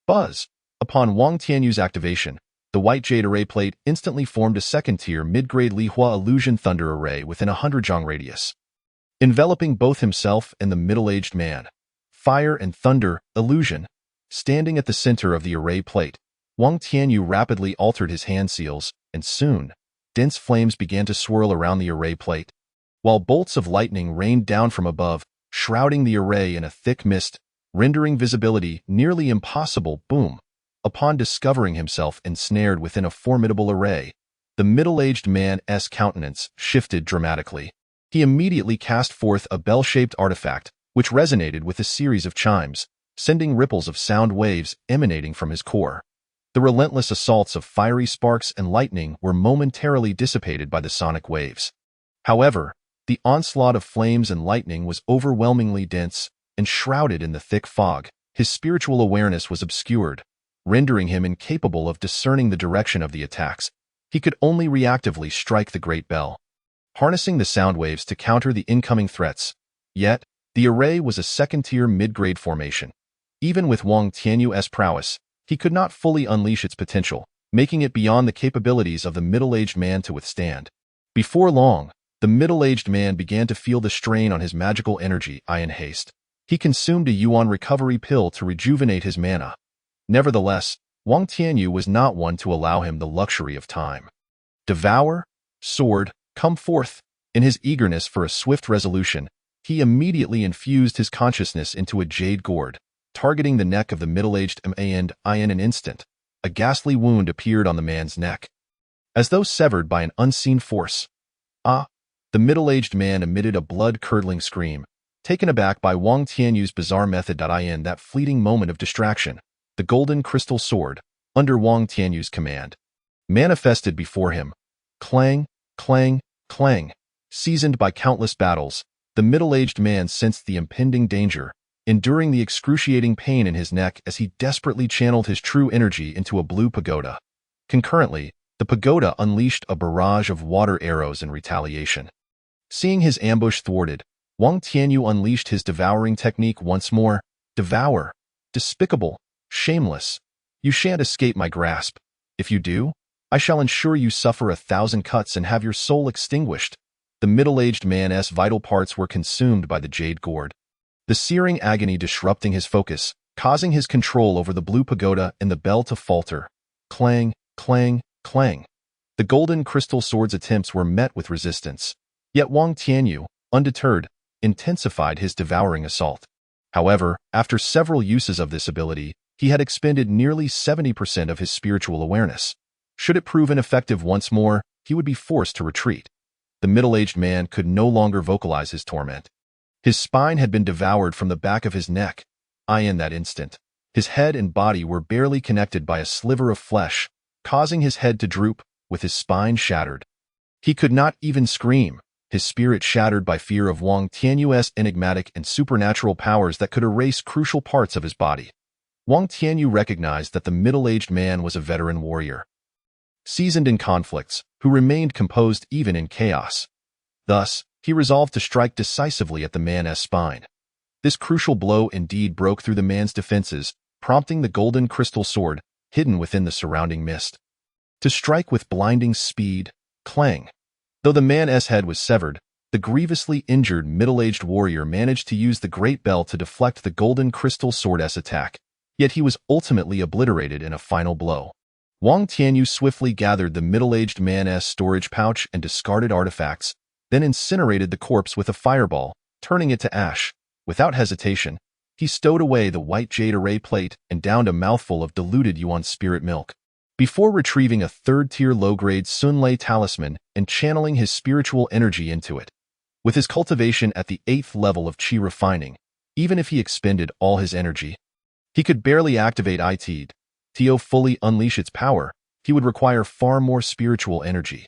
Buzz! Upon Wang Tianyu's activation, the white jade array plate instantly formed a second-tier mid-grade Lihua illusion thunder array within a 100-jong radius, enveloping both himself and the middle-aged man. Fire and thunder illusion. Standing at the center of the array plate, Wang Tianyu rapidly altered his hand seals, and soon, dense flames began to swirl around the array plate, while bolts of lightning rained down from above, shrouding the array in a thick mist, rendering visibility nearly impossible. Boom! Upon discovering himself ensnared within a formidable array, the middle-aged man's countenance shifted dramatically. He immediately cast forth a bell-shaped artifact, which resonated with a series of chimes, sending ripples of sound waves emanating from his core. The relentless assaults of fiery sparks and lightning were momentarily dissipated by the sonic waves. However, the onslaught of flames and lightning was overwhelmingly dense and shrouded in the thick fog. His spiritual awareness was obscured, rendering him incapable of discerning the direction of the attacks. He could only reactively strike the great bell, harnessing the sound waves to counter the incoming threats. Yet, the array was a second-tier mid-grade formation. Even with Wang Tianyu's prowess, he could not fully unleash its potential, making it beyond the capabilities of the middle-aged man to withstand. Before long, the middle-aged man began to feel the strain on his magical energy. In haste, he consumed a yuan recovery pill to rejuvenate his mana. Nevertheless, Wang Tianyu was not one to allow him the luxury of time. Devour, sword, come forth. In his eagerness for a swift resolution, he immediately infused his consciousness into a jade gourd, targeting the neck of the middle-aged man. In an instant, a ghastly wound appeared on the man's neck, as though severed by an unseen force. The middle-aged man emitted a blood-curdling scream, taken aback by Wang Tianyu's bizarre method. In that fleeting moment of distraction, the golden crystal sword, under Wang Tianyu's command, manifested before him. Clang, clang, clang. Seasoned by countless battles, the middle-aged man sensed the impending danger, enduring the excruciating pain in his neck as he desperately channeled his true energy into a blue pagoda. Concurrently, the pagoda unleashed a barrage of water arrows in retaliation. Seeing his ambush thwarted, Wang Tianyu unleashed his devouring technique once more. Devour. Despicable. Shameless. You shan't escape my grasp. If you do, I shall ensure you suffer 1,000 cuts and have your soul extinguished. The middle-aged man's vital parts were consumed by the jade gourd, the searing agony disrupting his focus, causing his control over the blue pagoda and the bell to falter. Clang, clang, clang. The golden crystal sword's attempts were met with resistance. Yet Wang Tianyu, undeterred, intensified his devouring assault. However, after several uses of this ability, he had expended nearly 70% of his spiritual awareness. Should it prove ineffective once more, he would be forced to retreat. The middle-aged man could no longer vocalize his torment. His spine had been devoured from the back of his neck. In that instant, his head and body were barely connected by a sliver of flesh, causing his head to droop, with his spine shattered. He could not even scream, his spirit shattered by fear of Wang Tianyu's enigmatic and supernatural powers that could erase crucial parts of his body. Wang Tianyu recognized that the middle-aged man was a veteran warrior, seasoned in conflicts, who remained composed even in chaos. Thus, he resolved to strike decisively at the man's spine. This crucial blow indeed broke through the man's defenses, prompting the golden crystal sword, hidden within the surrounding mist, to strike with blinding speed. Clang. Though the man's head was severed, the grievously injured middle-aged warrior managed to use the great bell to deflect the golden crystal sword's attack, yet he was ultimately obliterated in a final blow. Wang Tianyu swiftly gathered the middle-aged man's storage pouch and discarded artifacts, then incinerated the corpse with a fireball, turning it to ash. Without hesitation, he stowed away the white jade array plate and downed a mouthful of diluted yuan spirit milk, before retrieving a third-tier low-grade Sunlei talisman and channeling his spiritual energy into it. With his cultivation at the 8th level of qi refining, even if he expended all his energy, he could barely activate it. To fully unleash its power, he would require far more spiritual energy.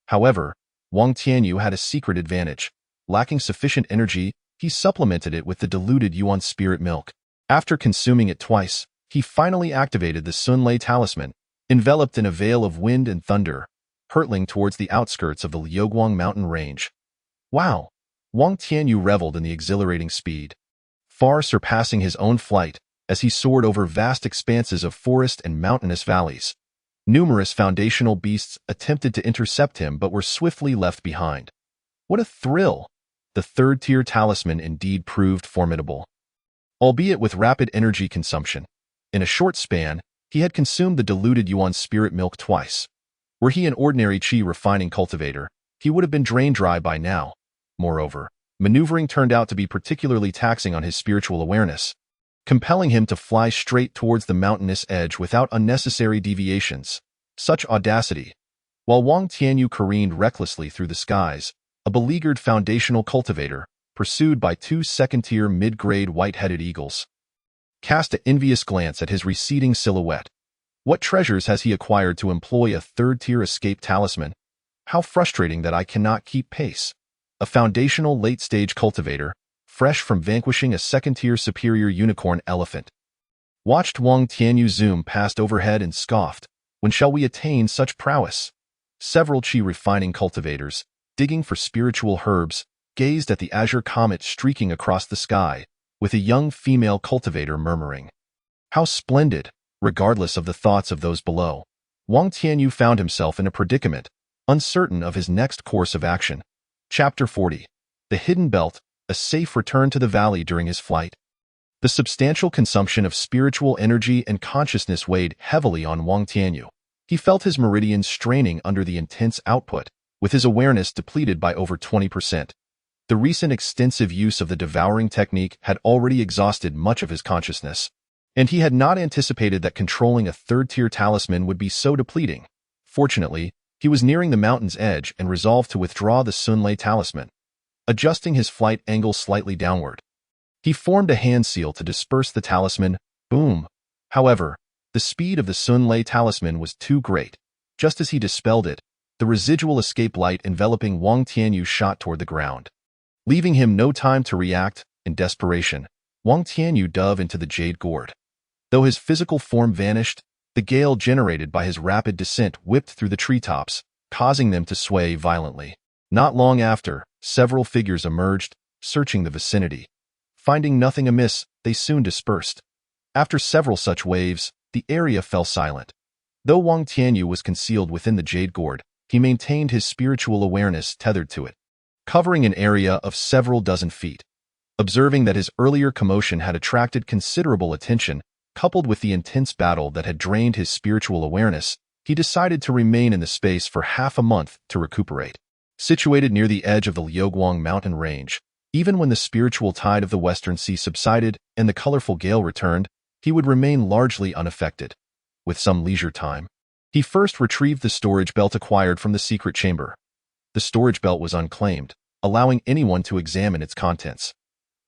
However, Wang Tianyu had a secret advantage. Lacking sufficient energy, he supplemented it with the diluted yuan spirit milk. After consuming it twice, he finally activated the Sunlei talisman, enveloped in a veil of wind and thunder, hurtling towards the outskirts of the Liuguang mountain range. Wow! Wang Tianyu reveled in the exhilarating speed, far surpassing his own flight, as he soared over vast expanses of forest and mountainous valleys. Numerous foundational beasts attempted to intercept him but were swiftly left behind. What a thrill! The third-tier talisman indeed proved formidable. Albeit with rapid energy consumption. In a short span, he had consumed the diluted yuan spirit milk twice. Were he an ordinary chi refining cultivator, he would have been drained dry by now. Moreover, maneuvering turned out to be particularly taxing on his spiritual awareness, compelling him to fly straight towards the mountainous edge without unnecessary deviations. Such audacity! While Wang Tianyu careened recklessly through the skies, a beleaguered foundational cultivator, pursued by two second-tier mid-grade white-headed eagles, cast an envious glance at his receding silhouette. What treasures has he acquired to employ a third-tier escape talisman? How frustrating that I cannot keep pace. A foundational late-stage cultivator, fresh from vanquishing a second-tier superior unicorn elephant, watched Wang Tianyu zoom past overhead and scoffed. When shall we attain such prowess? Several chi refining cultivators, digging for spiritual herbs, gazed at the azure comet streaking across the sky, with a young female cultivator murmuring, "How splendid!" Regardless of the thoughts of those below, Wang Tianyu found himself in a predicament, uncertain of his next course of action. Chapter 40. The Hidden Belt, a safe return to the valley during his flight. The substantial consumption of spiritual energy and consciousness weighed heavily on Wang Tianyu. He felt his meridians straining under the intense output, with his awareness depleted by over 20%. The recent extensive use of the devouring technique had already exhausted much of his consciousness, and he had not anticipated that controlling a third-tier talisman would be so depleting. Fortunately, he was nearing the mountain's edge and resolved to withdraw the Sunlei talisman. Adjusting his flight angle slightly downward, he formed a hand seal to disperse the talisman. Boom! However, the speed of the Sunlei talisman was too great. Just as he dispelled it, the residual escape light enveloping Wang Tianyu shot toward the ground. Leaving him no time to react, in desperation, Wang Tianyu dove into the jade gourd. Though his physical form vanished, the gale generated by his rapid descent whipped through the treetops, causing them to sway violently. Not long after, several figures emerged, searching the vicinity. Finding nothing amiss, they soon dispersed. After several such waves, the area fell silent. Though Wang Tianyu was concealed within the jade gourd, he maintained his spiritual awareness tethered to it, covering an area of several dozen feet. Observing that his earlier commotion had attracted considerable attention, coupled with the intense battle that had drained his spiritual awareness, he decided to remain in the space for half a month to recuperate. Situated near the edge of the Liuguang mountain range, even when the spiritual tide of the Western Sea subsided and the colorful gale returned, he would remain largely unaffected. With some leisure time, he first retrieved the storage belt acquired from the secret chamber. The storage belt was unclaimed, allowing anyone to examine its contents.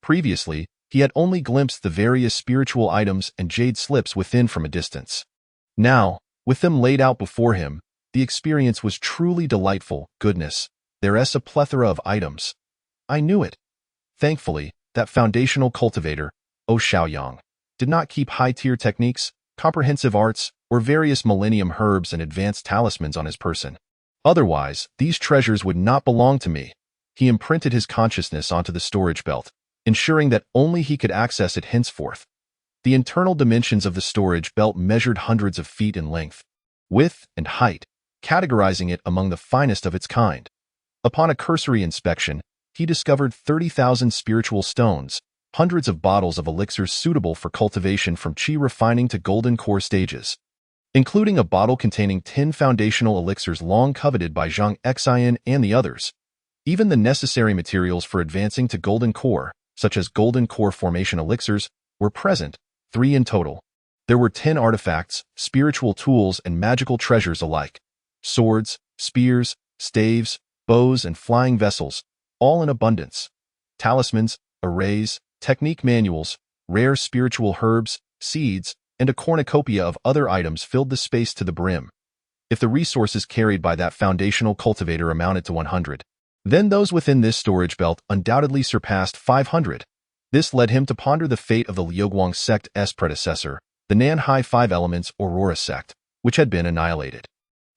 Previously, he had only glimpsed the various spiritual items and jade slips within from a distance. Now, with them laid out before him, the experience was truly delightful. Goodness, there's a plethora of items. I knew it. Thankfully, that foundational cultivator, Xiaoyang, did not keep high-tier techniques, comprehensive arts, or various millennium herbs and advanced talismans on his person. Otherwise, these treasures would not belong to me. He imprinted his consciousness onto the storage belt, ensuring that only he could access it henceforth. The internal dimensions of the storage belt measured hundreds of feet in length, width, and height, categorizing it among the finest of its kind. Upon a cursory inspection, he discovered 30,000 spiritual stones, hundreds of bottles of elixirs suitable for cultivation from chi refining to golden core stages, including a bottle containing 10 foundational elixirs long coveted by Zhang Xian and the others. Even the necessary materials for advancing to golden core, such as golden core formation elixirs, were present, 3 in total. There were 10 artifacts, spiritual tools, and magical treasures alike. Swords, spears, staves, bows, and flying vessels, all in abundance. Talismans, arrays, technique manuals, rare spiritual herbs, seeds, and a cornucopia of other items filled the space to the brim. If the resources carried by that foundational cultivator amounted to 100, then those within this storage belt undoubtedly surpassed 500. This led him to ponder the fate of the Liuguang sect's predecessor, the Nanhai Five Elements Aurora sect, which had been annihilated.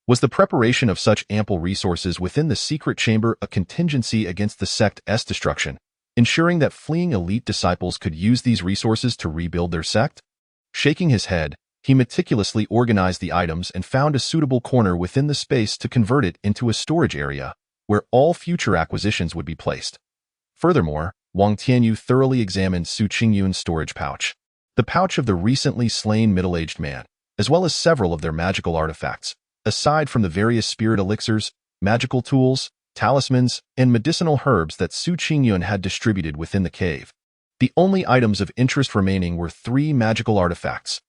Was the preparation of such ample resources within the secret chamber a contingency against the sect's destruction, ensuring that fleeing elite disciples could use these resources to rebuild their sect? Shaking his head, He meticulously organized the items and found a suitable corner within the space to convert it into a storage area where all future acquisitions would be placed. Furthermore, Wang Tianyu thoroughly examined Su Qingyun's storage pouch, the pouch of the recently slain middle-aged man, as well as several of their magical artifacts, aside from the various spirit elixirs, magical tools, talismans, and medicinal herbs that Su Qingyun had distributed within the cave. The only items of interest remaining were 3 magical artifacts.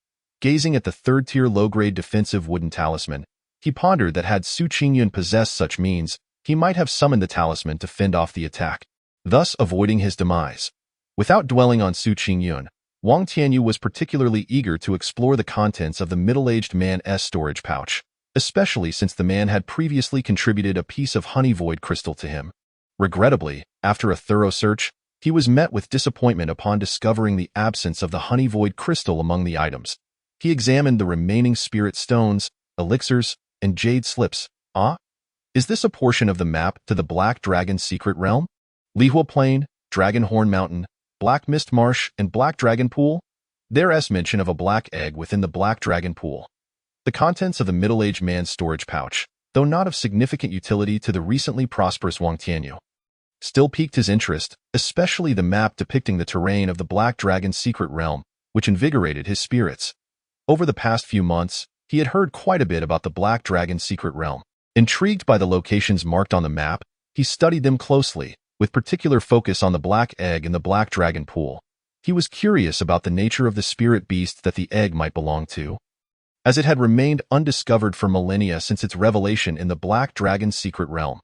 Gazing at the third-tier low-grade defensive wooden talisman, he pondered that had Su Qingyun possessed such means, he might have summoned the talisman to fend off the attack, thus avoiding his demise. Without dwelling on Su Qingyun, Wang Tianyu was particularly eager to explore the contents of the middle-aged man's storage pouch, especially since the man had previously contributed a piece of honey void crystal to him. Regrettably, after a thorough search, he was met with disappointment upon discovering the absence of the honey void crystal among the items. He examined the remaining spirit stones, elixirs, and jade slips. Is this a portion of the map to the Black Dragon's secret realm? Lihua Plain, Dragonhorn Mountain, Black Mist Marsh, and Black Dragon Pool? There's mention of a black egg within the Black Dragon Pool. The contents of the middle-aged man's storage pouch, though not of significant utility to the recently prosperous Wang Tianyu, still piqued his interest, especially the map depicting the terrain of the Black Dragon's secret realm, which invigorated his spirits. Over the past few months, he had heard quite a bit about the Black Dragon's secret realm. Intrigued by the locations marked on the map, he studied them closely, with particular focus on the black egg and the Black Dragon Pool. He was curious about the nature of the spirit beast that the egg might belong to, as it had remained undiscovered for millennia since its revelation in the Black Dragon's secret realm.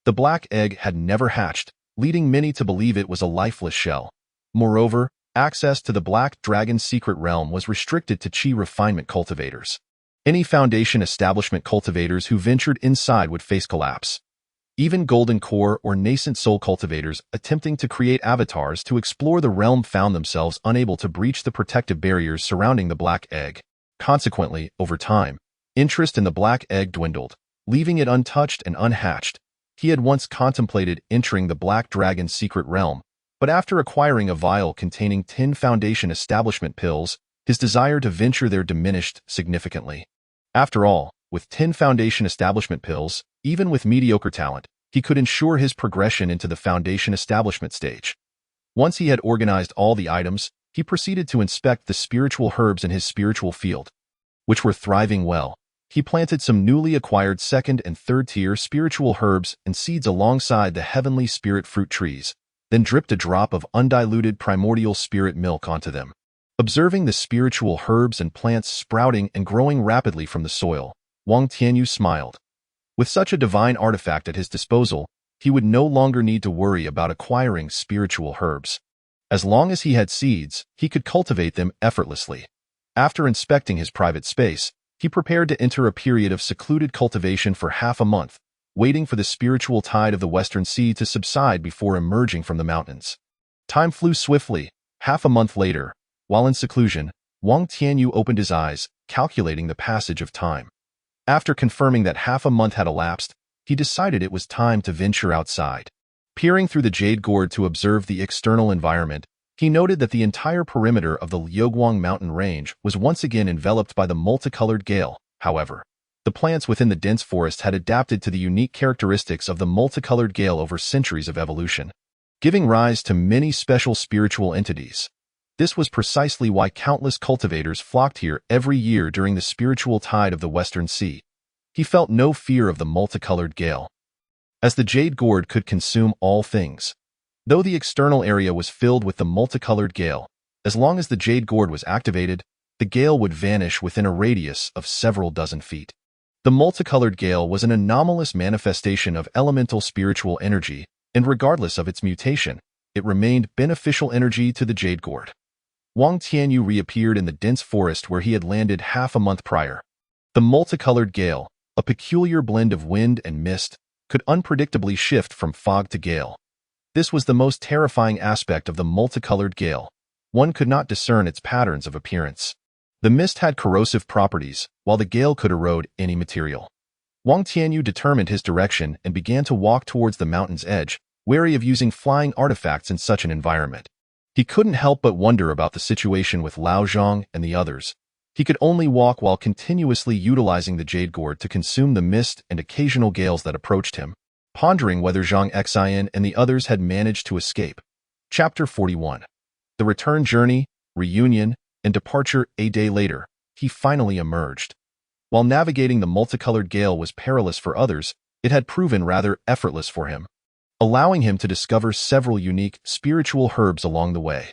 The black egg had never hatched, leading many to believe it was a lifeless shell. Moreover, access to the Black Dragon's secret realm was restricted to Qi refinement cultivators. Any Foundation establishment cultivators who ventured inside would face collapse. Even Golden Core or nascent soul cultivators attempting to create avatars to explore the realm found themselves unable to breach the protective barriers surrounding the black egg. Consequently, over time, interest in the black egg dwindled, leaving it untouched and unhatched. He had once contemplated entering the Black Dragon's secret realm, but after acquiring a vial containing 10 Foundation establishment pills, his desire to venture there diminished significantly. After all, with 10 Foundation establishment pills, even with mediocre talent, he could ensure his progression into the Foundation establishment stage. Once he had organized all the items, he proceeded to inspect the spiritual herbs in his spiritual field, which were thriving well. He planted some newly acquired second and third tier spiritual herbs and seeds alongside the heavenly spirit fruit trees, then dripped a drop of undiluted primordial spirit milk onto them. Observing the spiritual herbs and plants sprouting and growing rapidly from the soil, Wang Tianyu smiled. With such a divine artifact at his disposal, he would no longer need to worry about acquiring spiritual herbs. As long as he had seeds, he could cultivate them effortlessly. After inspecting his private space, he prepared to enter a period of secluded cultivation for half a month, waiting for the spiritual tide of the Western Sea to subside before emerging from the mountains. Time flew swiftly. Half a month later, while in seclusion, Wang Tianyu opened his eyes, calculating the passage of time. After confirming that half a month had elapsed, he decided it was time to venture outside. Peering through the jade gourd to observe the external environment, he noted that the entire perimeter of the Liuguang mountain range was once again enveloped by the multicolored gale. However, the plants within the dense forest had adapted to the unique characteristics of the multicolored gale over centuries of evolution, giving rise to many special spiritual entities. This was precisely why countless cultivators flocked here every year during the spiritual tide of the Western Sea. He felt no fear of the multicolored gale, as the jade gourd could consume all things. Though the external area was filled with the multicolored gale, as long as the jade gourd was activated, the gale would vanish within a radius of several dozen feet. The multicolored gale was an anomalous manifestation of elemental spiritual energy, and regardless of its mutation, it remained beneficial energy to the jade gourd. Wang Tianyu reappeared in the dense forest where he had landed half a month prior. The multicolored gale, a peculiar blend of wind and mist, could unpredictably shift from fog to gale. This was the most terrifying aspect of the multicolored gale. One could not discern its patterns of appearance. The mist had corrosive properties, while the gale could erode any material. Wang Tianyu determined his direction and began to walk towards the mountain's edge, wary of using flying artifacts in such an environment. He couldn't help but wonder about the situation with Lao Zhang and the others. He could only walk while continuously utilizing the jade gourd to consume the mist and occasional gales that approached him, pondering whether Zhang Xian and the others had managed to escape. Chapter 41. The return journey, reunion, and departure. A day later, he finally emerged. While navigating the multicolored gale was perilous for others, it had proven rather effortless for him, allowing him to discover several unique spiritual herbs along the way.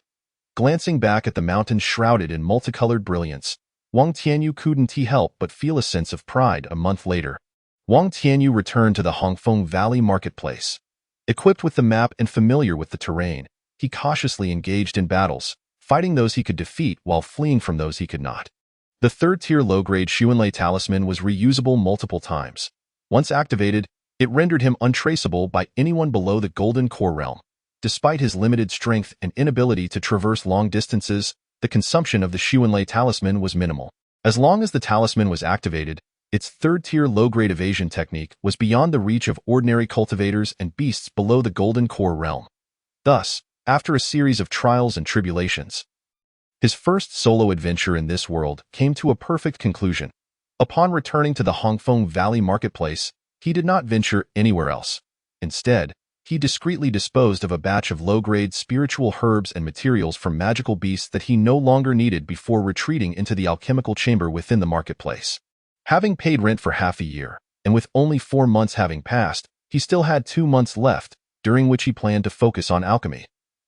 Glancing back at the mountains shrouded in multicolored brilliance, Wang Tianyu couldn't help but feel a sense of pride. A month later, Wang Tianyu returned to the Hongfeng Valley marketplace. Equipped with the map and familiar with the terrain, he cautiously engaged in battles, fighting those he could defeat while fleeing from those he could not. The third-tier low-grade Xuanlei talisman was reusable multiple times. Once activated, it rendered him untraceable by anyone below the Golden Core realm. Despite his limited strength and inability to traverse long distances, the consumption of the Xuanlei talisman was minimal. As long as the talisman was activated, its third-tier low-grade evasion technique was beyond the reach of ordinary cultivators and beasts below the Golden Core realm. Thus, after a series of trials and tribulations, his first solo adventure in this world came to a perfect conclusion. Upon returning to the Hongfeng Valley marketplace, he did not venture anywhere else. Instead, he discreetly disposed of a batch of low-grade spiritual herbs and materials from magical beasts that he no longer needed before retreating into the alchemical chamber within the marketplace. Having paid rent for half a year, and with only 4 months having passed, he still had 2 months left, during which he planned to focus on alchemy.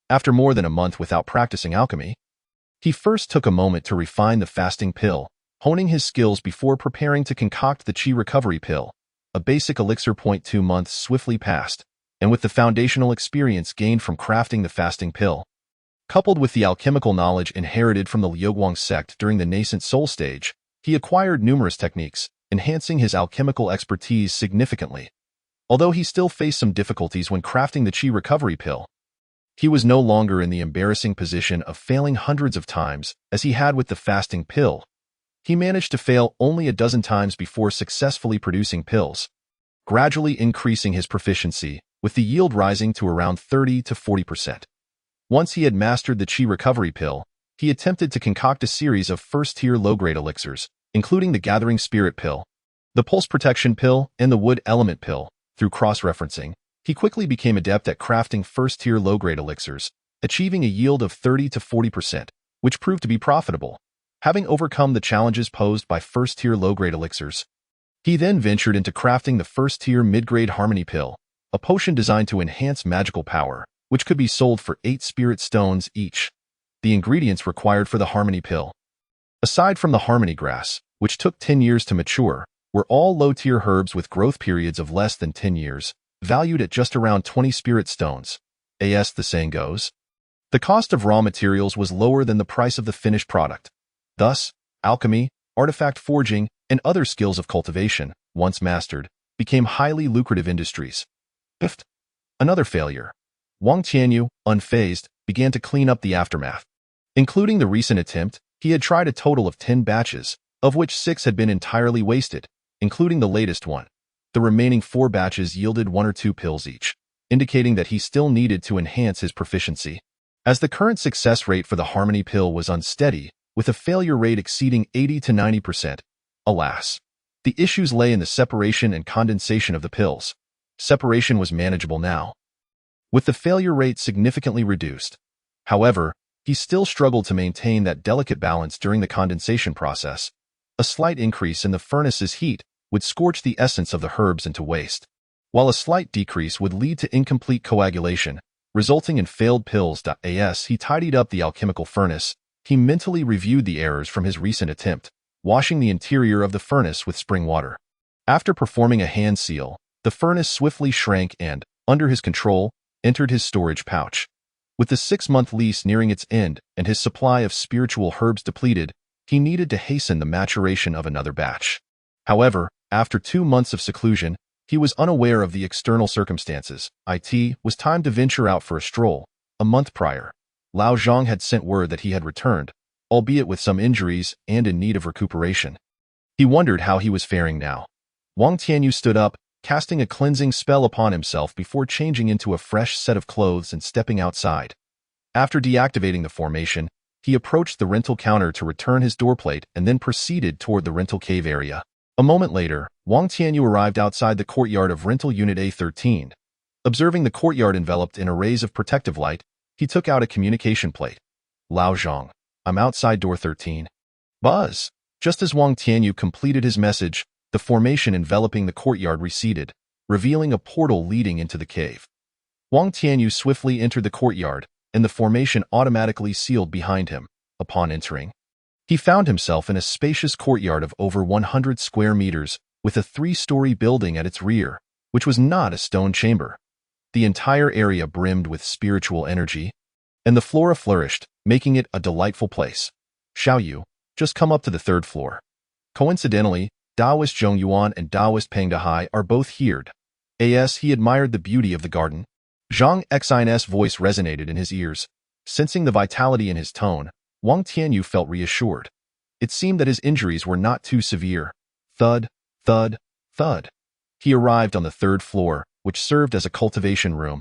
After more than a month without practicing alchemy, he first took a moment to refine the fasting pill, honing his skills before preparing to concoct the Qi recovery pill. A basic elixir. 2 months swiftly passed, and with the foundational experience gained from crafting the fasting pill, coupled with the alchemical knowledge inherited from the Liuguang sect during the nascent soul stage, he acquired numerous techniques, enhancing his alchemical expertise significantly. Although he still faced some difficulties when crafting the Qi recovery pill, he was no longer in the embarrassing position of failing hundreds of times as he had with the fasting pill. He managed to fail only a dozen times before successfully producing pills, gradually increasing his proficiency, with the yield rising to around 30 to 40%. Once he had mastered the Qi recovery pill, he attempted to concoct a series of first-tier low-grade elixirs, including the Gathering Spirit pill, the Pulse Protection pill, and the Wood Element pill. Through cross-referencing, he quickly became adept at crafting first-tier low-grade elixirs, achieving a yield of 30 to 40%, which proved to be profitable. Having overcome the challenges posed by first-tier low-grade elixirs, he then ventured into crafting the first-tier mid-grade Harmony pill, a potion designed to enhance magical power, which could be sold for 8 spirit stones each. The ingredients required for the Harmony pill, aside from the Harmony grass, which took 10 years to mature, were all low-tier herbs with growth periods of less than 10 years, valued at just around 20 spirit stones. As the saying goes, the cost of raw materials was lower than the price of the finished product. Thus, alchemy, artifact forging, and other skills of cultivation, once mastered, became highly lucrative industries. Another failure. Wang Tianyu, unfazed, began to clean up the aftermath. Including the recent attempt, he had tried a total of 10 batches, of which 6 had been entirely wasted, including the latest one. The remaining 4 batches yielded 1 or 2 pills each, indicating that he still needed to enhance his proficiency. As the current success rate for the Harmony pill was unsteady, with a failure rate exceeding 80 to 90%, alas, the issues lay in the separation and condensation of the pills. Separation was manageable now, with the failure rate significantly reduced. However, he still struggled to maintain that delicate balance during the condensation process. A slight increase in the furnace's heat would scorch the essence of the herbs into waste, while a slight decrease would lead to incomplete coagulation, resulting in failed pills. As he tidied up the alchemical furnace, he mentally reviewed the errors from his recent attempt, washing the interior of the furnace with spring water. After performing a hand seal, the furnace swiftly shrank and, under his control, entered his storage pouch. With the 6-month lease nearing its end and his supply of spiritual herbs depleted, he needed to hasten the maturation of another batch. However, after 2 months of seclusion, he was unaware of the external circumstances. It was time to venture out for a stroll. A month prior, Lao Zhang had sent word that he had returned, albeit with some injuries and in need of recuperation. He wondered how he was faring now. Wang Tianyu stood up, casting a cleansing spell upon himself before changing into a fresh set of clothes and stepping outside. After deactivating the formation, He approached the rental counter to return his doorplate and then proceeded toward the rental cave area. A moment later, Wang Tianyu arrived outside the courtyard of rental unit A13. Observing the courtyard enveloped in arrays of protective light, he took out a communication plate. Lao Zhang, I'm outside door 13. Buzz. Just as Wang Tianyu completed his message, the formation enveloping the courtyard receded, revealing a portal leading into the cave. Wang Tianyu swiftly entered the courtyard, and the formation automatically sealed behind him. Upon entering, he found himself in a spacious courtyard of over 100 square meters, with a 3-story building at its rear, which was not a stone chamber. The entire area brimmed with spiritual energy, and the flora flourished, making it a delightful place. Xiaoyu, just come up to the 3rd floor. Coincidentally, Taoist Zhong Yuan and Taoist Peng Dehai are both here. As he admired the beauty of the garden, Zhang Xin's voice resonated in his ears. Sensing the vitality in his tone, Wang Tianyu felt reassured. It seemed that his injuries were not too severe. Thud, thud, thud. He arrived on the 3rd floor, which served as a cultivation room,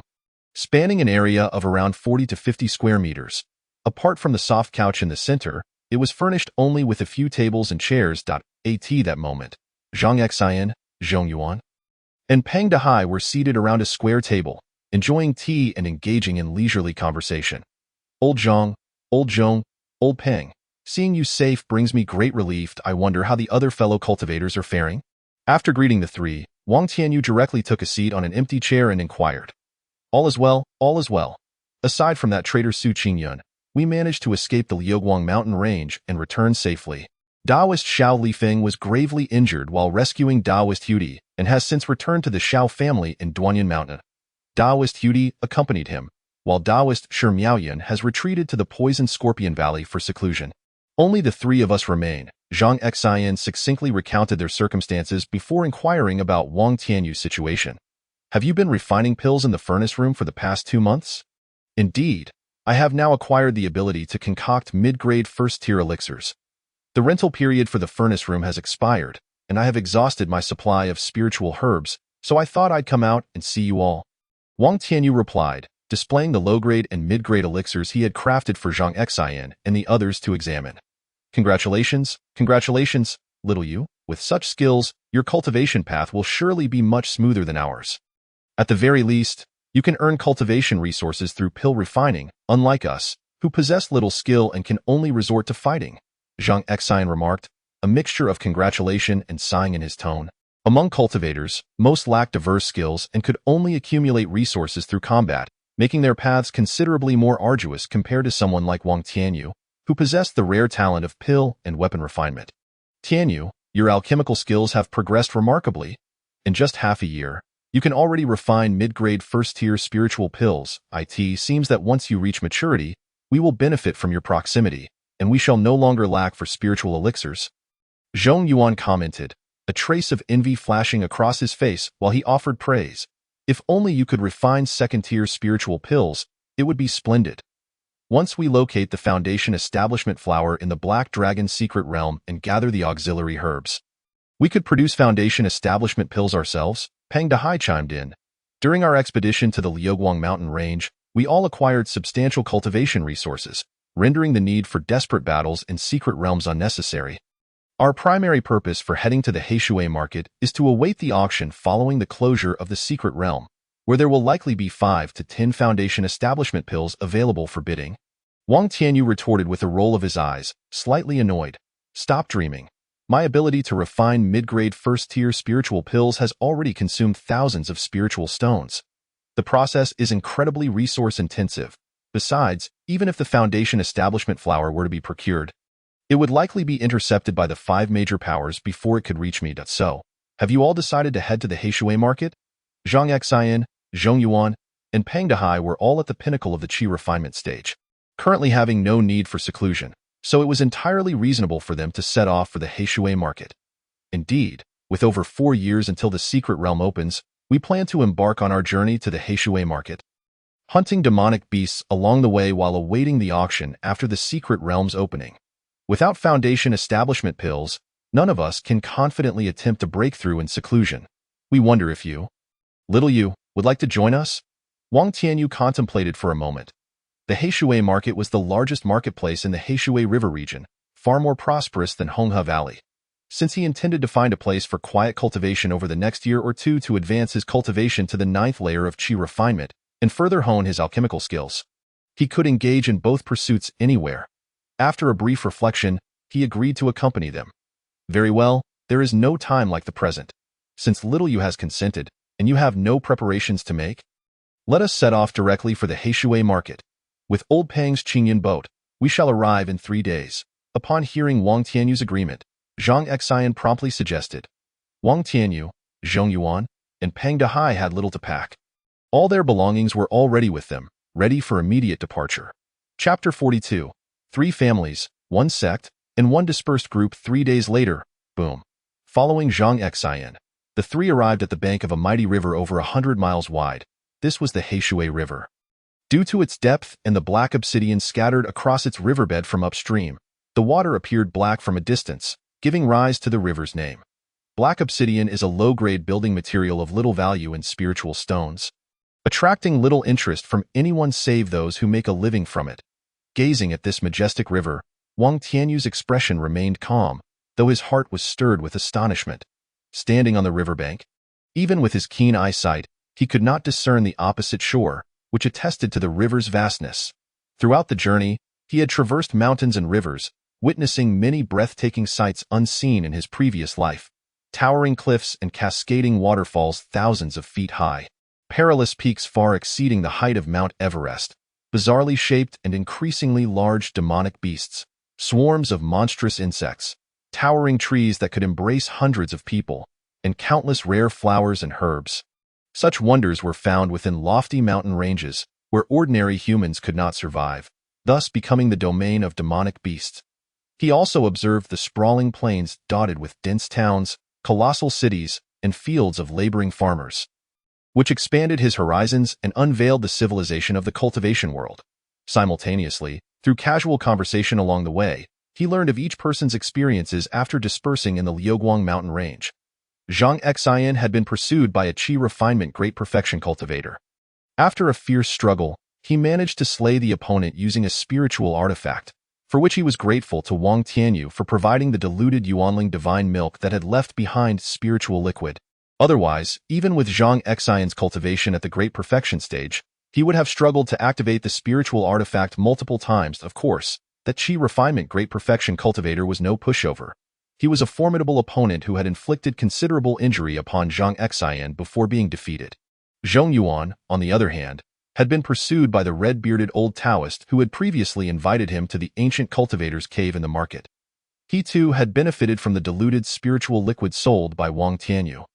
spanning an area of around 40 to 50 square meters. Apart from the soft couch in the center, it was furnished only with a few tables and chairs. At that moment, Zhang Xin, Zhong Yuan, and Peng Dehai were seated around a square table, enjoying tea and engaging in leisurely conversation. Old Zhang, Old Zhong, Old Peng, seeing you safe brings me great relief. I wonder how the other fellow cultivators are faring? After greeting the three, Wang Tianyu directly took a seat on an empty chair and inquired. All is well, all is well. Aside from that traitor Su Qingyun, we managed to escape the Liuguang mountain range and return safely. Taoist Xiao Lifeng was gravely injured while rescuing Taoist Hudi and has since returned to the Xiao family in Duanyan Mountain. Taoist Hudi accompanied him, while Taoist Shi Miaoyan has retreated to the Poison Scorpion Valley for seclusion. Only the 3 of us remain. Zhang Xin succinctly recounted their circumstances before inquiring about Wang Tianyu's situation. Have you been refining pills in the furnace room for the past 2 months? Indeed, I have now acquired the ability to concoct mid-grade first-tier elixirs. The rental period for the furnace room has expired, and I have exhausted my supply of spiritual herbs, so I thought I'd come out and see you all. Wang Tianyu replied, displaying the low-grade and mid-grade elixirs he had crafted for Zhang Xin and the others to examine. Congratulations, congratulations, little you. With such skills, your cultivation path will surely be much smoother than ours. At the very least, you can earn cultivation resources through pill refining, unlike us, who possess little skill and can only resort to fighting. Zhang Xin remarked, a mixture of congratulation and sighing in his tone. Among cultivators, most lack diverse skills and could only accumulate resources through combat, making their paths considerably more arduous compared to someone like Wang Tianyu, who possessed the rare talent of pill and weapon refinement. Tianyu, your alchemical skills have progressed remarkably. In just half a year, you can already refine mid-grade first-tier spiritual pills. It seems that once you reach maturity, we will benefit from your proximity, and we shall no longer lack for spiritual elixirs. Zhong Yuan commented, a trace of envy flashing across his face while he offered praise. If only you could refine second-tier spiritual pills, it would be splendid. Once we locate the Foundation Establishment Flower in the Black Dragon's secret realm and gather the auxiliary herbs, we could produce Foundation Establishment pills ourselves, Peng Dehai chimed in. During our expedition to the Liuguang mountain range, we all acquired substantial cultivation resources, rendering the need for desperate battles in secret realms unnecessary. Our primary purpose for heading to the Heishui market is to await the auction following the closure of the secret realm, where there will likely be 5 to 10 Foundation Establishment pills available for bidding. Wang Tianyu retorted with a roll of his eyes, slightly annoyed. Stop dreaming. My ability to refine mid-grade first-tier spiritual pills has already consumed thousands of spiritual stones. The process is incredibly resource-intensive. Besides, even if the Foundation Establishment Flower were to be procured, it would likely be intercepted by the 5 major powers before it could reach me. So, have you all decided to head to the Heishui market? Zhang Xin, Zhong Yuan, and Peng Dehai were all at the pinnacle of the qi refinement stage, currently having no need for seclusion, so it was entirely reasonable for them to set off for the Heishui market. Indeed, with over 4 years until the secret realm opens, we plan to embark on our journey to the Heishui market, hunting demonic beasts along the way while awaiting the auction after the secret realm's opening. Without Foundation Establishment pills, none of us can confidently attempt to break through in seclusion. We wonder if you, little you, would like to join us? Wang Tianyu contemplated for a moment. The Heishui market was the largest marketplace in the Heishui River region, far more prosperous than Honghe Valley. Since he intended to find a place for quiet cultivation over the next year or two to advance his cultivation to the 9th layer of qi refinement and further hone his alchemical skills, he could engage in both pursuits anywhere. After a brief reflection, he agreed to accompany them. Very well, there is no time like the present. Since little you has consented, and you have no preparations to make, let us set off directly for the Heishui market. With old Pang's Qingyun boat, we shall arrive in 3 days. Upon hearing Wang Tianyu's agreement, Zhang Xian promptly suggested. Wang Tianyu, Zhong Yuan, and Pang Dehai had little to pack. All their belongings were already with them, ready for immediate departure. Chapter 42. 3 families, 1 sect, and 1 dispersed group. 3 days later, boom. Following Zhang Xian, the 3 arrived at the bank of a mighty river over 100 miles wide. This was the Heishui River. Due to its depth and the black obsidian scattered across its riverbed from upstream, the water appeared black from a distance, giving rise to the river's name. Black obsidian is a low-grade building material of little value in spiritual stones, attracting little interest from anyone save those who make a living from it. Gazing at this majestic river, Wang Tianyu's expression remained calm, though his heart was stirred with astonishment. Standing on the riverbank, even with his keen eyesight, he could not discern the opposite shore, which attested to the river's vastness. Throughout the journey, he had traversed mountains and rivers, witnessing many breathtaking sights unseen in his previous life. Towering cliffs and cascading waterfalls thousands of feet high. Perilous peaks far exceeding the height of Mount Everest. Bizarrely shaped and increasingly large demonic beasts. Swarms of monstrous insects. Towering trees that could embrace hundreds of people, and countless rare flowers and herbs. Such wonders were found within lofty mountain ranges, where ordinary humans could not survive, thus becoming the domain of demonic beasts. He also observed the sprawling plains dotted with dense towns, colossal cities, and fields of laboring farmers, which expanded his horizons and unveiled the civilization of the cultivation world. Simultaneously, through casual conversation along the way, he learned of each person's experiences after dispersing in the Liuguang mountain range. Zhang Xian had been pursued by a qi refinement great perfection cultivator. After a fierce struggle, he managed to slay the opponent using a spiritual artifact, for which he was grateful to Wang Tianyu for providing the diluted Yuanling divine milk that had left behind spiritual liquid. Otherwise, even with Zhang Xian's cultivation at the great perfection stage, he would have struggled to activate the spiritual artifact multiple times. Of course, that qi refinement great perfection cultivator was no pushover. He was a formidable opponent who had inflicted considerable injury upon Zhang Xian before being defeated. Zhong Yuan, on the other hand, had been pursued by the red-bearded old Taoist who had previously invited him to the ancient cultivator's cave in the market. He too had benefited from the diluted spiritual liquid sold by Wang Tianyu,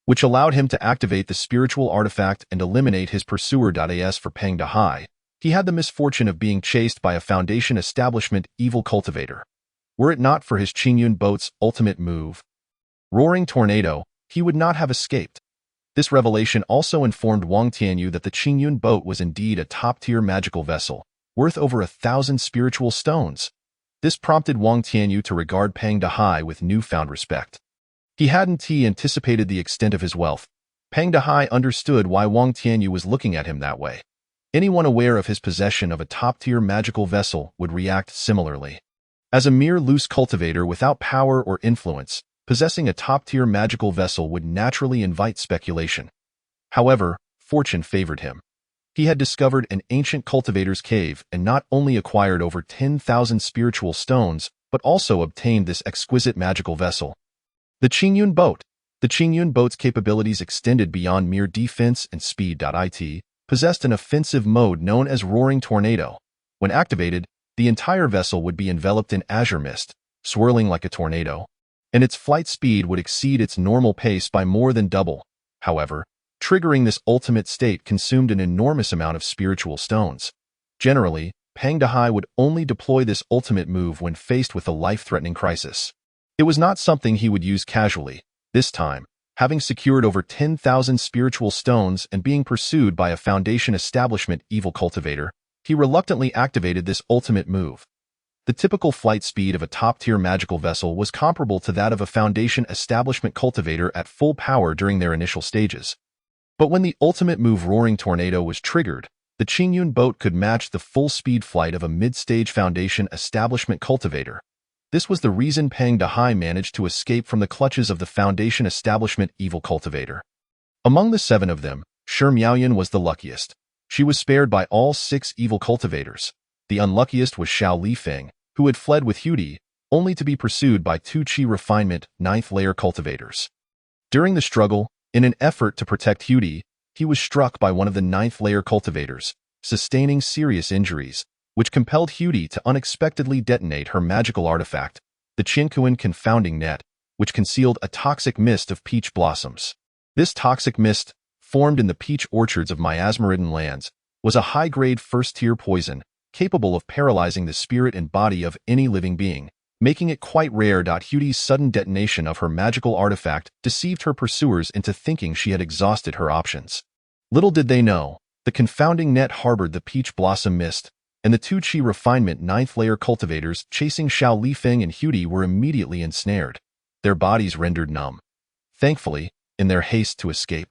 which allowed him to activate the spiritual artifact and eliminate his pursuer. As for Pang Dehai, he had the misfortune of being chased by a Foundation establishment evil cultivator. Were it not for his Qingyun boat's ultimate move, Roaring Tornado, he would not have escaped. This revelation also informed Wang Tianyu that the Qingyun boat was indeed a top-tier magical vessel, worth over 1,000 spiritual stones. This prompted Wang Tianyu to regard Pang Dehai with newfound respect. He hadn't anticipated the extent of his wealth. Pang Dehai understood why Wang Tianyu was looking at him that way. Anyone aware of his possession of a top-tier magical vessel would react similarly. As a mere loose cultivator without power or influence, possessing a top-tier magical vessel would naturally invite speculation. However, fortune favored him. He had discovered an ancient cultivator's cave and not only acquired over 10,000 spiritual stones, but also obtained this exquisite magical vessel. The Qingyun boat. The Qingyun boat's capabilities extended beyond mere defense and speed. It possessed an offensive mode known as Roaring Tornado. When activated, the entire vessel would be enveloped in azure mist, swirling like a tornado, and its flight speed would exceed its normal pace by more than double. However, triggering this ultimate state consumed an enormous amount of spiritual stones. Generally, Pang Dehai would only deploy this ultimate move when faced with a life-threatening crisis. It was not something he would use casually. This time, having secured over 10,000 spiritual stones and being pursued by a Foundation establishment evil cultivator, he reluctantly activated this ultimate move. The typical flight speed of a top-tier magical vessel was comparable to that of a Foundation establishment cultivator at full power during their initial stages. But when the ultimate move Roaring Tornado was triggered, The Qingyun boat could match the full-speed flight of a mid-stage Foundation establishment cultivator. This was the reason Peng Dehai managed to escape from the clutches of the Foundation establishment evil cultivator. Among the 7 of them, Shi Miaoyan was the luckiest. She was spared by all 6 evil cultivators. The unluckiest was Xiao Lifeng, who had fled with Hudi, only to be pursued by 2 Qi refinement 9th-layer cultivators. During the struggle, in an effort to protect Hudi, he was struck by one of the 9th-layer cultivators, sustaining serious injuries, which compelled Hudi to unexpectedly detonate her magical artifact, the Qinkuan confounding net, which concealed a toxic mist of peach blossoms. This toxic mist, formed in the peach orchards of miasma-ridden lands, was a high-grade first-tier poison, capable of paralyzing the spirit and body of any living being, making it quite rare. Hudi's sudden detonation of her magical artifact deceived her pursuers into thinking she had exhausted her options. Little did they know, the confounding net harbored the peach blossom mist, and the 2 Qi refinement 9th-layer cultivators chasing Xiao Lifeng and Hudi were immediately ensnared, their bodies rendered numb. Thankfully, in their haste to escape,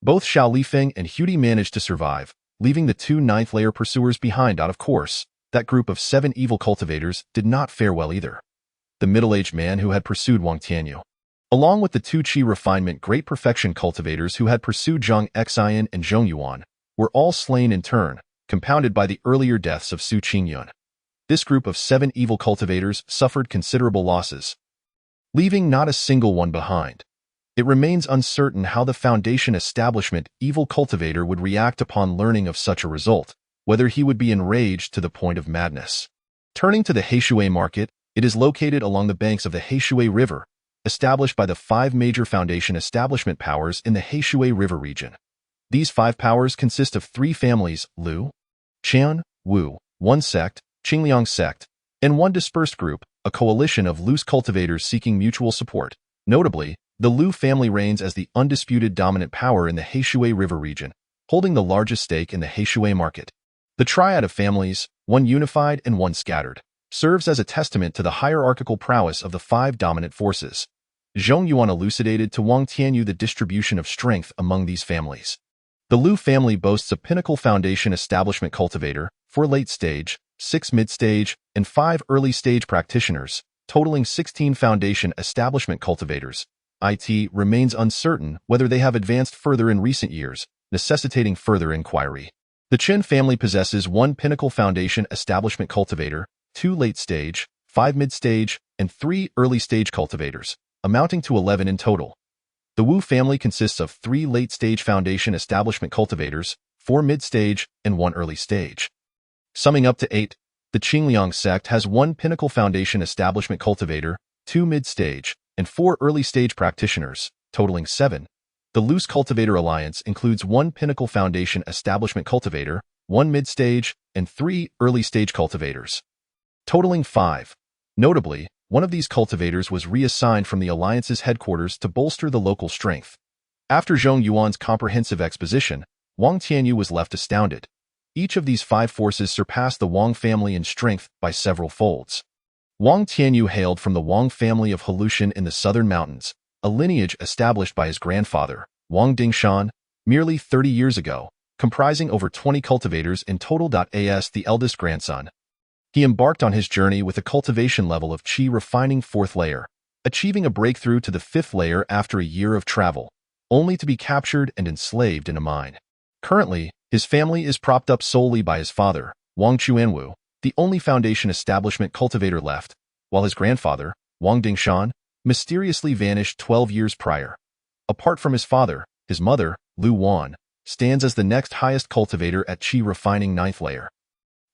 both Xiao Lifeng and Hudi managed to survive, leaving the 2 9th-layer pursuers behind. Of course, that group of 7 evil cultivators did not fare well either. The middle-aged man who had pursued Wang Tianyu, along with the 2 Qi refinement great perfection cultivators who had pursued Zhang Xian and Zhong Yuan, were all slain in turn, compounded by the earlier deaths of Su Qingyun. This group of 7 evil cultivators suffered considerable losses, leaving not a single one behind. It remains uncertain how the Foundation establishment evil cultivator would react upon learning of such a result, whether he would be enraged to the point of madness. Turning to the Heishui market, it is located along the banks of the Heishui River, established by the 5 major Foundation establishment powers in the Heishui River region. These 5 powers consist of 3 families, Lu, Qian, Wu, 1 sect, Qingliang sect, and 1 dispersed group, a coalition of loose cultivators seeking mutual support. Notably, the Lu family reigns as the undisputed dominant power in the Heishui River region, holding the largest stake in the Heishui market. The triad of families, 1 unified and 1 scattered, serves as a testament to the hierarchical prowess of the 5 dominant forces. Zhong Yuan elucidated to Wang Tianyu the distribution of strength among these families. The Lu family boasts a pinnacle Foundation establishment cultivator, 4 late-stage, 6 mid-stage, and 5 early-stage practitioners, totaling 16 Foundation establishment cultivators. It remains uncertain whether they have advanced further in recent years, necessitating further inquiry. The Qin family possesses 1 pinnacle Foundation establishment cultivator, 2 late-stage, 5 mid-stage, and 3 early-stage cultivators, amounting to 11 in total. The Wu family consists of 3 late-stage Foundation establishment cultivators, 4 mid-stage, and 1 early-stage. Summing up to 8, the Qingliang sect has 1 pinnacle Foundation establishment cultivator, 2 mid-stage, and 4 early-stage practitioners, totaling 7. The Loose Cultivator Alliance includes 1 pinnacle Foundation establishment cultivator, 1 mid-stage, and 3 early-stage cultivators, totaling 5. Notably, one of these cultivators was reassigned from the Alliance's headquarters to bolster the local strength. After Zhong Yuan's comprehensive exposition, Wang Tianyu was left astounded. Each of these 5 forces surpassed the Wang family in strength by several folds. Wang Tianyu hailed from the Wang family of Helushan in the southern mountains, a lineage established by his grandfather, Wang Dingshan, merely 30 years ago, comprising over 20 cultivators in total. As the eldest grandson, he embarked on his journey with a cultivation level of Qi refining 4th layer, achieving a breakthrough to the 5th layer after a year of travel, only to be captured and enslaved in a mine. Currently, his family is propped up solely by his father, Wang Chuanwu, the only Foundation establishment cultivator left, while his grandfather, Wang Dingshan, mysteriously vanished 12 years prior. Apart from his father, his mother, Lu Wan, stands as the next highest cultivator at Qi refining 9th layer.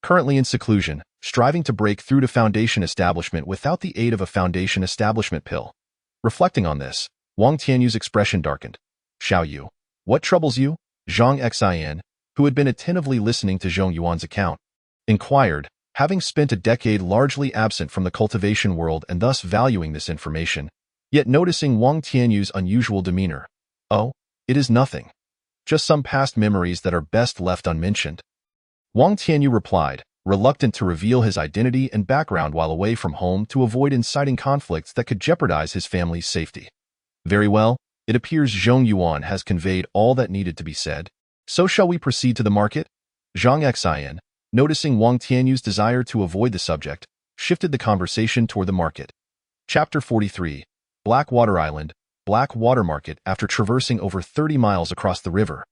Currently in seclusion, striving to break through to Foundation establishment without the aid of a Foundation establishment pill. Reflecting on this, Wang Tianyu's expression darkened. Xiao Yu, what troubles you? Zhang Xian, who had been attentively listening to Zhong Yuan's account, inquired, having spent a decade largely absent from the cultivation world and thus valuing this information, yet noticing Wang Tianyu's unusual demeanor. Oh, it is nothing. Just some past memories that are best left unmentioned. Wang Tianyu replied, reluctant to reveal his identity and background while away from home to avoid inciting conflicts that could jeopardize his family's safety. Very well, it appears Zhong Yuan has conveyed all that needed to be said. So shall we proceed to the market? Zhang Xian, noticing Wang Tianyu's desire to avoid the subject, shifted the conversation toward the market. Chapter 43. Blackwater Island, Black Water Market. After traversing over 30 miles across the river,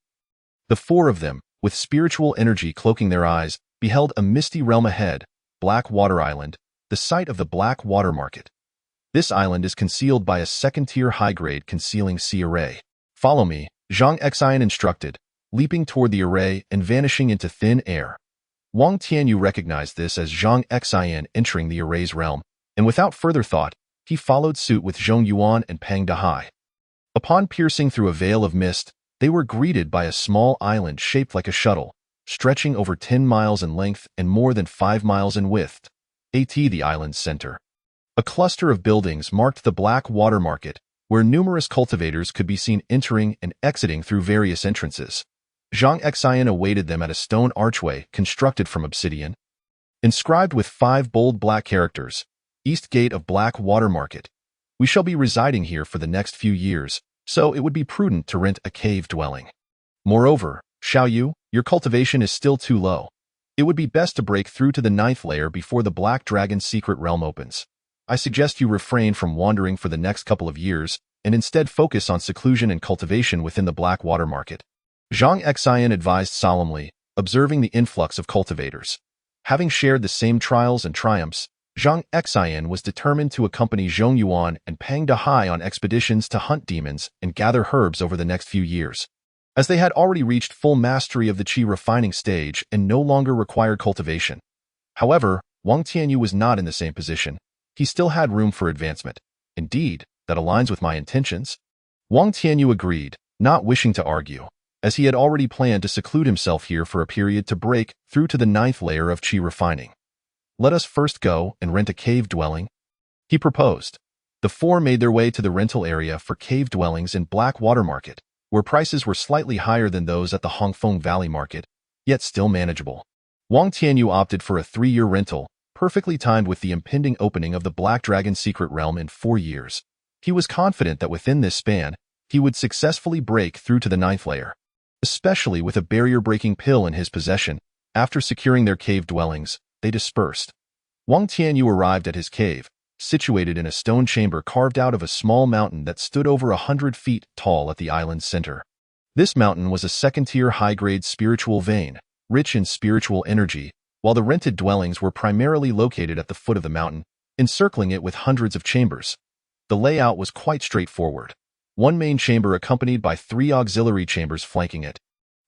the four of them, with spiritual energy cloaking their eyes, beheld a misty realm ahead, Blackwater Island, the site of the Black Water Market. This island is concealed by a second-tier high-grade concealing sea array. Follow me, Zhang Xian instructed, leaping toward the array and vanishing into thin air. Wang Tianyu recognized this as Zhang Xian entering the array's realm, and without further thought, he followed suit with Zhong Yuan and Peng Dahai. Upon piercing through a veil of mist, they were greeted by a small island shaped like a shuttle, stretching over 10 miles in length and more than 5 miles in width. The island's center. A cluster of buildings marked the Black Water Market, where numerous cultivators could be seen entering and exiting through various entrances. Zhang Xian awaited them at a stone archway constructed from obsidian. Inscribed with 5 bold black characters, East Gate of Black Water Market. We shall be residing here for the next few years, so it would be prudent to rent a cave dwelling. Moreover, Xiaoyu, your cultivation is still too low. It would be best to break through to the 9th layer before the Black Dragon's secret realm opens. I suggest you refrain from wandering for the next couple of years and instead focus on seclusion and cultivation within the Black Water Market. Zhang Xian advised solemnly, observing the influx of cultivators. Having shared the same trials and triumphs, Zhang Xian was determined to accompany Zhong Yuan and Peng Dahai on expeditions to hunt demons and gather herbs over the next few years. As they had already reached full mastery of the qi refining stage and no longer required cultivation. However, Wang Tianyu was not in the same position. He still had room for advancement. Indeed, that aligns with my intentions. Wang Tianyu agreed, not wishing to argue, as he had already planned to seclude himself here for a period to break through to the 9th layer of qi refining. Let us first go and rent a cave dwelling, he proposed. The four made their way to the rental area for cave dwellings in Black Water Market, where prices were slightly higher than those at the Hongfeng Valley Market, yet still manageable. Wang Tianyu opted for a 3-year rental, perfectly timed with the impending opening of the Black Dragon's secret realm in 4 years. He was confident that within this span, he would successfully break through to the 9th layer. Especially with a barrier-breaking pill in his possession, after securing their cave dwellings, they dispersed. Wang Tianyu arrived at his cave, situated in a stone chamber carved out of a small mountain that stood over 100 feet tall at the island's center. This mountain was a second-tier high-grade spiritual vein, rich in spiritual energy, while the rented dwellings were primarily located at the foot of the mountain, encircling it with hundreds of chambers. The layout was quite straightforward. One main chamber accompanied by 3 auxiliary chambers flanking it.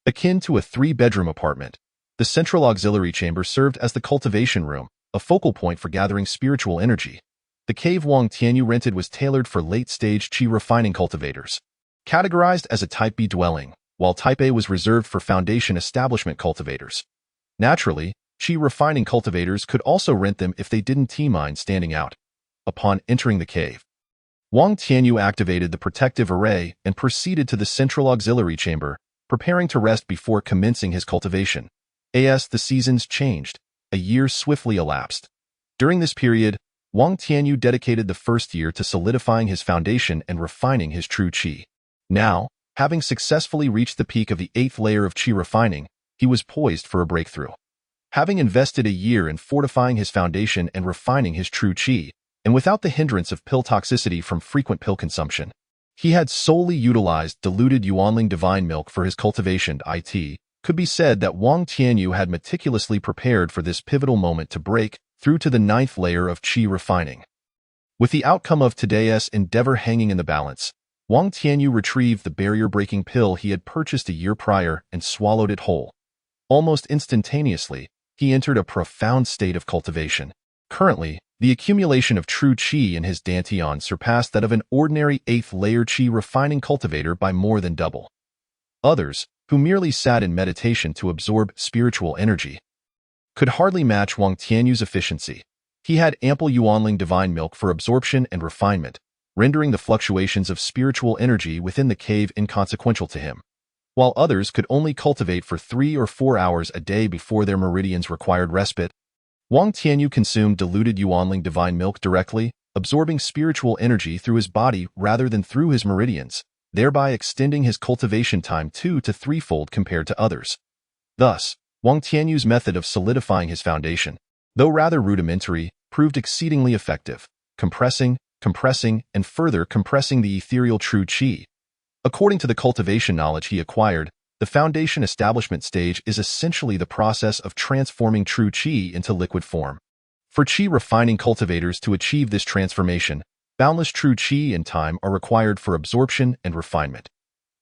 Akin to a 3-bedroom apartment, the central auxiliary chamber served as the cultivation room, a focal point for gathering spiritual energy. The cave Wang Tianyu rented was tailored for late-stage qi refining cultivators. Categorized as a Type B dwelling, while Type A was reserved for foundation establishment cultivators. Naturally, qi refining cultivators could also rent them if they didn't mind standing out. Upon entering the cave, Wang Tianyu activated the protective array and proceeded to the central auxiliary chamber, preparing to rest before commencing his cultivation. As the seasons changed, a year swiftly elapsed. During this period, Wang Tianyu dedicated the first year to solidifying his foundation and refining his true qi. Now, having successfully reached the peak of the 8th layer of qi refining, he was poised for a breakthrough. Having invested a year in fortifying his foundation and refining his true qi, and without the hindrance of pill toxicity from frequent pill consumption, he had solely utilized diluted Yuanling divine milk for his cultivation. It could be said that Wang Tianyu had meticulously prepared for this pivotal moment to break through to the 9th layer of qi refining. With the outcome of today's endeavor hanging in the balance, Wang Tianyu retrieved the barrier-breaking pill he had purchased a year prior and swallowed it whole. Almost instantaneously, he entered a profound state of cultivation. Currently, the accumulation of true qi in his dantian surpassed that of an ordinary 8th layer qi refining cultivator by more than double. Others, who merely sat in meditation to absorb spiritual energy, could hardly match Wang Tianyu's efficiency. He had ample Yuanling divine milk for absorption and refinement, rendering the fluctuations of spiritual energy within the cave inconsequential to him, while others could only cultivate for 3 or 4 hours a day before their meridians required respite. Wang Tianyu consumed diluted Yuanling divine milk directly, absorbing spiritual energy through his body rather than through his meridians, thereby extending his cultivation time 2 to 3-fold compared to others. Thus, Wang Tianyu's method of solidifying his foundation, though rather rudimentary, proved exceedingly effective, compressing, and further compressing the ethereal true qi. According to the cultivation knowledge he acquired, the foundation establishment stage is essentially the process of transforming true qi into liquid form. For qi refining cultivators to achieve this transformation, boundless true qi and time are required for absorption and refinement.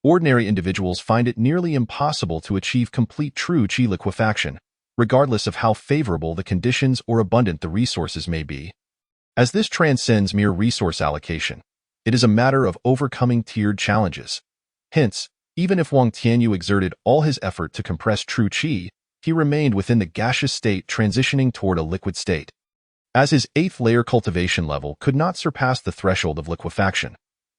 Ordinary individuals find it nearly impossible to achieve complete true qi liquefaction, regardless of how favorable the conditions or abundant the resources may be. As this transcends mere resource allocation, it is a matter of overcoming tiered challenges. Hence, even if Wang Tianyu exerted all his effort to compress true qi, he remained within the gaseous state transitioning toward a liquid state. As his 8th layer cultivation level could not surpass the threshold of liquefaction,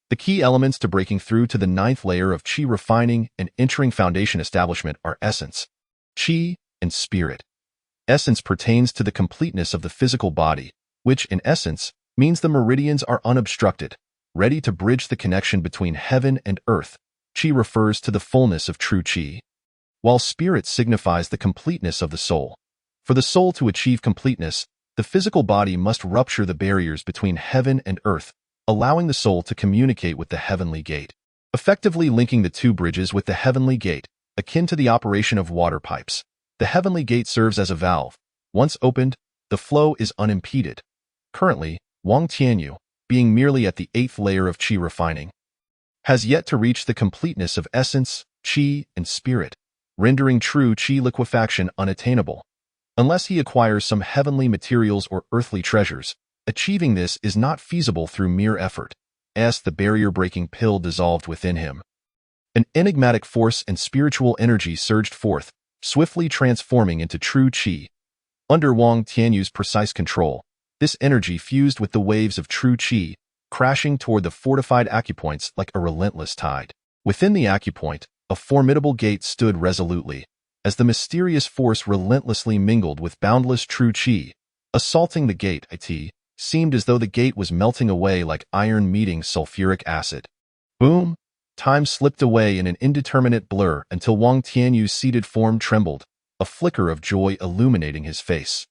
the key elements to breaking through to the 9th layer of qi refining and entering foundation establishment are essence, qi, and spirit. Essence pertains to the completeness of the physical body, which, in essence, means the meridians are unobstructed, ready to bridge the connection between heaven and earth. Qi refers to the fullness of true qi, while spirit signifies the completeness of the soul. For the soul to achieve completeness, the physical body must rupture the barriers between heaven and earth, allowing the soul to communicate with the heavenly gate, effectively linking the two bridges with the heavenly gate, akin to the operation of water pipes. The heavenly gate serves as a valve. Once opened, the flow is unimpeded. Currently, Wang Tianyu, being merely at the 8th layer of qi refining, has yet to reach the completeness of essence, qi, and spirit, rendering true qi liquefaction unattainable. Unless he acquires some heavenly materials or earthly treasures, achieving this is not feasible through mere effort. The barrier-breaking pill dissolved within him. An enigmatic force and spiritual energy surged forth, swiftly transforming into true qi. Under Wang Tianyu's precise control, this energy fused with the waves of true qi, crashing toward the fortified acupoints like a relentless tide. Within the acupoint, a formidable gate stood resolutely, as the mysterious force relentlessly mingled with boundless true qi. Assaulting the gate, it seemed as though the gate was melting away like iron meeting sulfuric acid. Boom! Time slipped away in an indeterminate blur until Wang Tianyu's seated form trembled, a flicker of joy illuminating his face.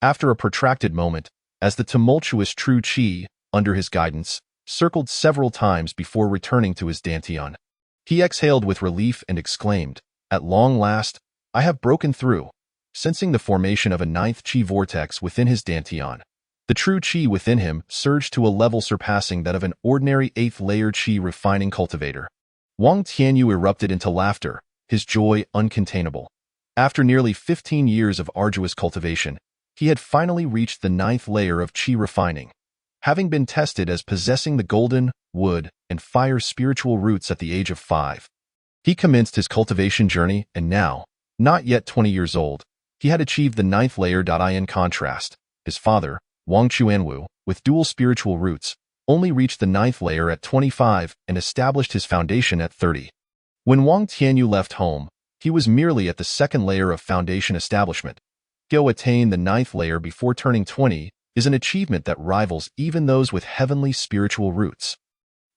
After a protracted moment, as the tumultuous true qi, under his guidance, circled several times before returning to his dantian, he exhaled with relief and exclaimed, "At long last, I have broken through." Sensing the formation of a 9th qi vortex within his dantian, the true qi within him surged to a level surpassing that of an ordinary 8th layer qi refining cultivator. Wang Tianyu erupted into laughter, his joy uncontainable. After nearly 15 years of arduous cultivation, he had finally reached the 9th layer of qi refining. Having been tested as possessing the golden, wood, and fire spiritual roots at the age of 5, he commenced his cultivation journey, and now, not yet 20 years old, he had achieved the 9th layer. In contrast, his father, Wang Chuanwu, with dual spiritual roots, only reached the 9th layer at 25 and established his foundation at 30. When Wang Tianyu left home, he was merely at the 2nd layer of foundation establishment. To attain the 9th layer before turning 20 is an achievement that rivals even those with heavenly spiritual roots.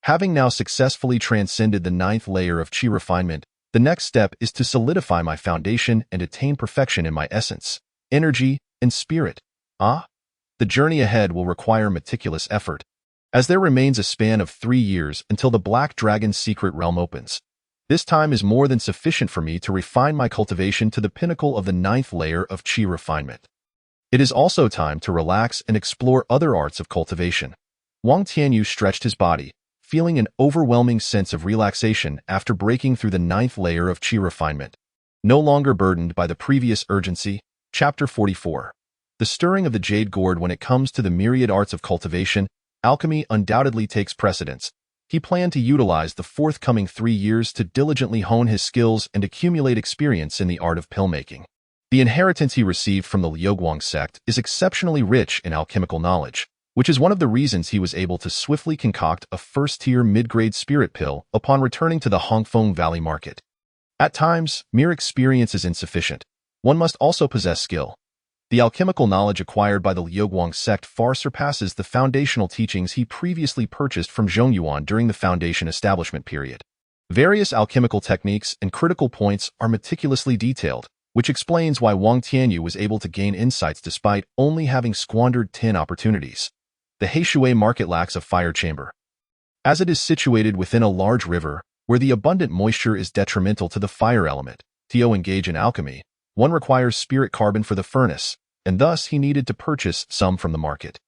Having now successfully transcended the 9th layer of qi refinement, the next step is to solidify my foundation and attain perfection in my essence, energy, and spirit. The journey ahead will require meticulous effort, as there remains a span of 3 years until the Black Dragon's secret realm opens. This time is more than sufficient for me to refine my cultivation to the pinnacle of the 9th layer of qi refinement. It is also time to relax and explore other arts of cultivation. Wang Tianyu stretched his body, feeling an overwhelming sense of relaxation after breaking through the 9th layer of qi refinement. No longer burdened by the previous urgency, Chapter 44. The stirring of the jade gourd. When it comes to the myriad arts of cultivation, alchemy undoubtedly takes precedence. He planned to utilize the forthcoming 3 years to diligently hone his skills and accumulate experience in the art of pill-making. The inheritance he received from the Liuguang sect is exceptionally rich in alchemical knowledge, which is one of the reasons he was able to swiftly concoct a first-tier mid-grade spirit pill upon returning to the Hongfeng Valley market. At times, mere experience is insufficient. One must also possess skill. The alchemical knowledge acquired by the Liuguang sect far surpasses the foundational teachings he previously purchased from Zhongyuan during the foundation establishment period. Various alchemical techniques and critical points are meticulously detailed, which explains why Wang Tianyu was able to gain insights despite only having squandered 10 opportunities. The Heishui market lacks a fire chamber. As it is situated within a large river, where the abundant moisture is detrimental to the fire element, to engage in alchemy, one requires spirit carbon for the furnace, and thus he needed to purchase some from the market.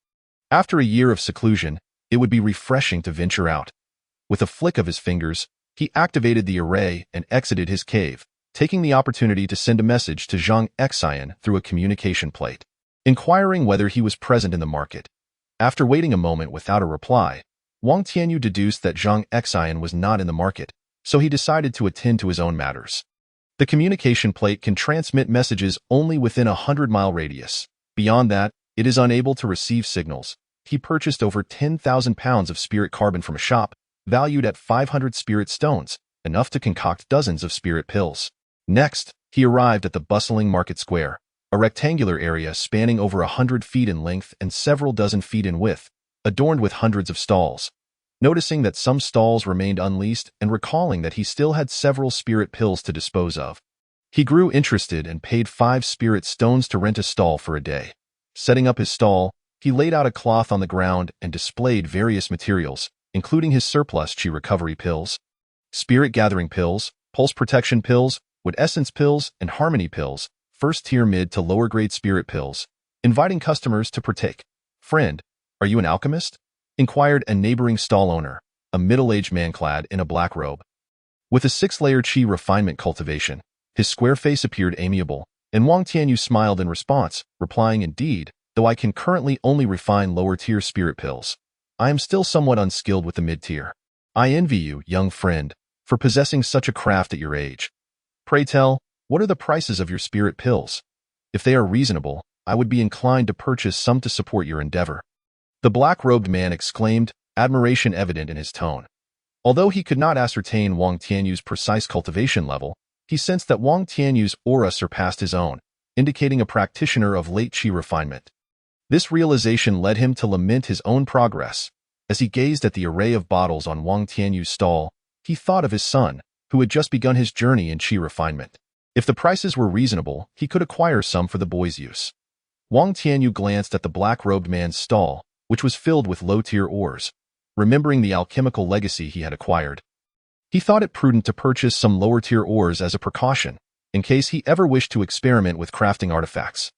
After a year of seclusion, it would be refreshing to venture out. With a flick of his fingers, he activated the array and exited his cave, taking the opportunity to send a message to Zhang Xian through a communication plate, inquiring whether he was present in the market. After waiting a moment without a reply, Wang Tianyu deduced that Zhang Xian was not in the market, so he decided to attend to his own matters. The communication plate can transmit messages only within a 100-mile radius. Beyond that, it is unable to receive signals. He purchased over 10,000 pounds of spirit carbon from a shop, valued at 500 spirit stones, enough to concoct dozens of spirit pills. Next, he arrived at the bustling market square, a rectangular area spanning over 100 feet in length and several dozen feet in width, adorned with hundreds of stalls. Noticing that some stalls remained unleased and recalling that he still had several spirit pills to dispose of, he grew interested and paid 5 spirit stones to rent a stall for a day. Setting up his stall, he laid out a cloth on the ground and displayed various materials, including his surplus chi recovery pills, spirit gathering pills, pulse protection pills, wood essence pills, and harmony pills, first-tier mid to lower-grade spirit pills, inviting customers to partake. "Friend, are you an alchemist?" inquired a neighboring stall owner, a middle-aged man clad in a black robe. With a 6-layer chi refinement cultivation, his square face appeared amiable, and Wang Tianyu smiled in response, replying, "Indeed, though I can currently only refine lower-tier spirit pills, I am still somewhat unskilled with the mid-tier. I envy you, young friend, for possessing such a craft at your age. Pray tell, what are the prices of your spirit pills? If they are reasonable, I would be inclined to purchase some to support your endeavor." The black-robed man exclaimed, admiration evident in his tone. Although he could not ascertain Wang Tianyu's precise cultivation level, he sensed that Wang Tianyu's aura surpassed his own, indicating a practitioner of late chi refinement. This realization led him to lament his own progress. As he gazed at the array of bottles on Wang Tianyu's stall, he thought of his son, who had just begun his journey in chi refinement. If the prices were reasonable, he could acquire some for the boy's use. Wang Tianyu glanced at the black-robed man's stall, which was filled with low-tier ores. Remembering the alchemical legacy he had acquired, he thought it prudent to purchase some lower-tier ores as a precaution, in case he ever wished to experiment with crafting artifacts.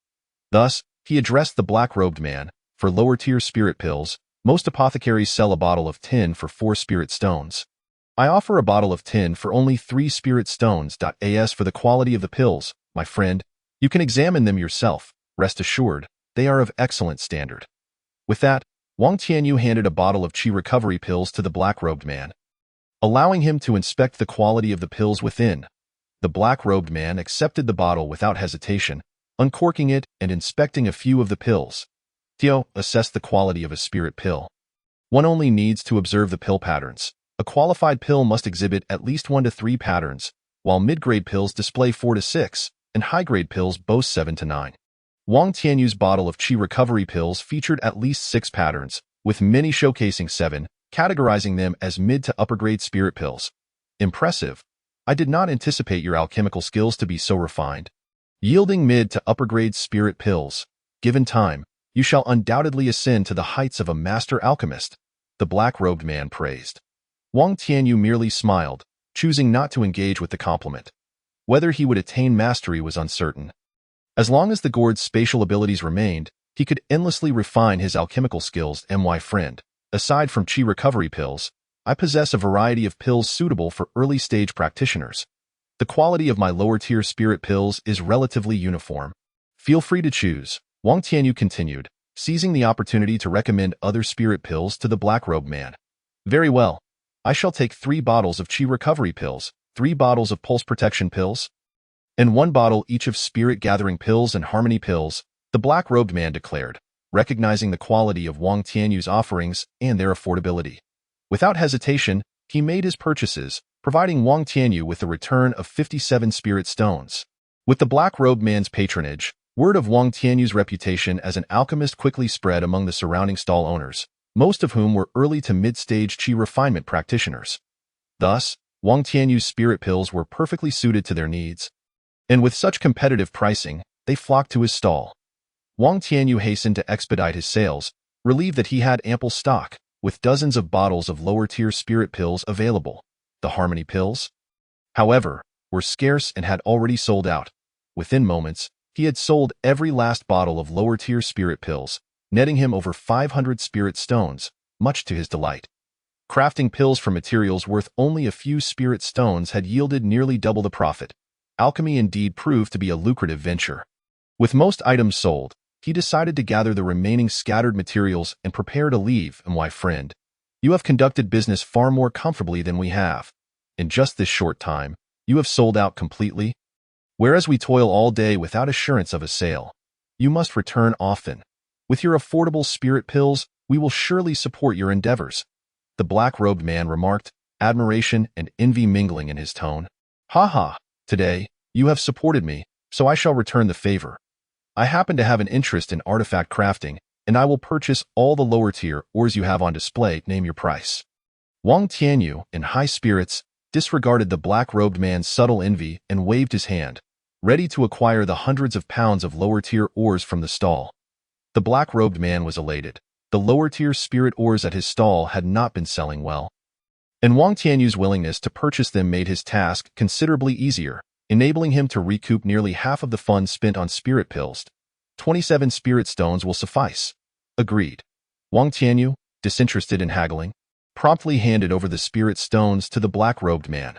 Thus, he addressed the black-robed man, "For lower-tier spirit pills, most apothecaries sell a bottle of 10 for 4 spirit stones. I offer a bottle of 10 for only 3 spirit stones. As for the quality of the pills, my friend, you can examine them yourself. Rest assured, they are of excellent standard." With that, Wang Tianyu handed a bottle of chi recovery pills to the black-robed man, allowing him to inspect the quality of the pills within. The black-robed man accepted the bottle without hesitation, uncorking it and inspecting a few of the pills. Tio assessed the quality of a spirit pill. One only needs to observe the pill patterns. A qualified pill must exhibit at least 1 to 3 patterns, while mid-grade pills display 4 to 6, and high-grade pills boast 7 to 9. Wang Tianyu's bottle of chi recovery pills featured at least 6 patterns, with many showcasing 7, categorizing them as mid to upper-grade spirit pills. "Impressive. I did not anticipate your alchemical skills to be so refined. Yielding mid to upper-grade spirit pills. Given time, you shall undoubtedly ascend to the heights of a master alchemist," the black-robed man praised. Wang Tianyu merely smiled, choosing not to engage with the compliment. Whether he would attain mastery was uncertain. As long as the gourd's spatial abilities remained, he could endlessly refine his alchemical skills. "My friend, aside from chi recovery pills, I possess a variety of pills suitable for early-stage practitioners. The quality of my lower-tier spirit pills is relatively uniform. Feel free to choose," Wang Tianyu continued, seizing the opportunity to recommend other spirit pills to the black-robed man. "Very well. I shall take 3 bottles of chi recovery pills, 3 bottles of pulse protection pills, and 1 bottle each of spirit gathering pills and harmony pills," the black-robed man declared, recognizing the quality of Wang Tianyu's offerings and their affordability. Without hesitation, he made his purchases, providing Wang Tianyu with a return of 57 spirit stones. With the black-robed man's patronage, word of Wang Tianyu's reputation as an alchemist quickly spread among the surrounding stall owners, most of whom were early to mid-stage chi refinement practitioners. Thus, Wang Tianyu's spirit pills were perfectly suited to their needs. And with such competitive pricing, they flocked to his stall. Wang Tianyu hastened to expedite his sales, relieved that he had ample stock, with dozens of bottles of lower-tier spirit pills available. The Harmony pills, however, were scarce and had already sold out. Within moments, he had sold every last bottle of lower-tier spirit pills, netting him over 500 spirit stones, much to his delight. Crafting pills from materials worth only a few spirit stones had yielded nearly double the profit. Alchemy indeed proved to be a lucrative venture. With most items sold, he decided to gather the remaining scattered materials and prepare to leave. And my friend, you have conducted business far more comfortably than we have. In just this short time, you have sold out completely. Whereas we toil all day without assurance of a sale, you must return often. With your affordable spirit pills, we will surely support your endeavors. The black-robed man remarked, admiration and envy mingling in his tone. Ha ha, today, you have supported me, so I shall return the favor. I happen to have an interest in artifact crafting, and I will purchase all the lower-tier ores you have on display. Name your price. Wang Tianyu, in high spirits, disregarded the black-robed man's subtle envy and waved his hand, ready to acquire the hundreds of pounds of lower-tier ores from the stall. The black-robed man was elated. The lower-tier spirit ores at his stall had not been selling well, and Wang Tianyu's willingness to purchase them made his task considerably easier, enabling him to recoup nearly half of the funds spent on spirit pills. 27 spirit stones will suffice. Agreed. Wang Tianyu, disinterested in haggling, promptly handed over the spirit stones to the black-robed man.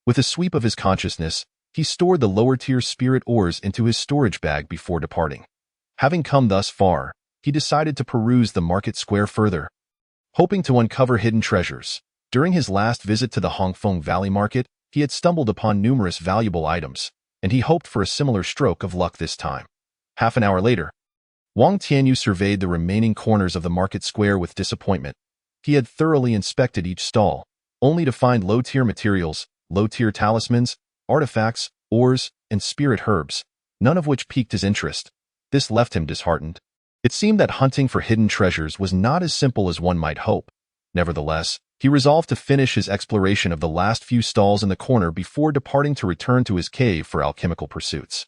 With a sweep of his consciousness, he stored the lower-tier spirit ores into his storage bag before departing. Having come thus far, he decided to peruse the market square further, hoping to uncover hidden treasures. During his last visit to the Hongfeng Valley Market, he had stumbled upon numerous valuable items, and he hoped for a similar stroke of luck this time. Half an hour later, Wang Tianyu surveyed the remaining corners of the market square with disappointment. He had thoroughly inspected each stall, only to find low-tier materials, low-tier talismans, artifacts, ores, and spirit herbs, none of which piqued his interest. This left him disheartened. It seemed that hunting for hidden treasures was not as simple as one might hope. Nevertheless, he resolved to finish his exploration of the last few stalls in the corner before departing to return to his cave for alchemical pursuits.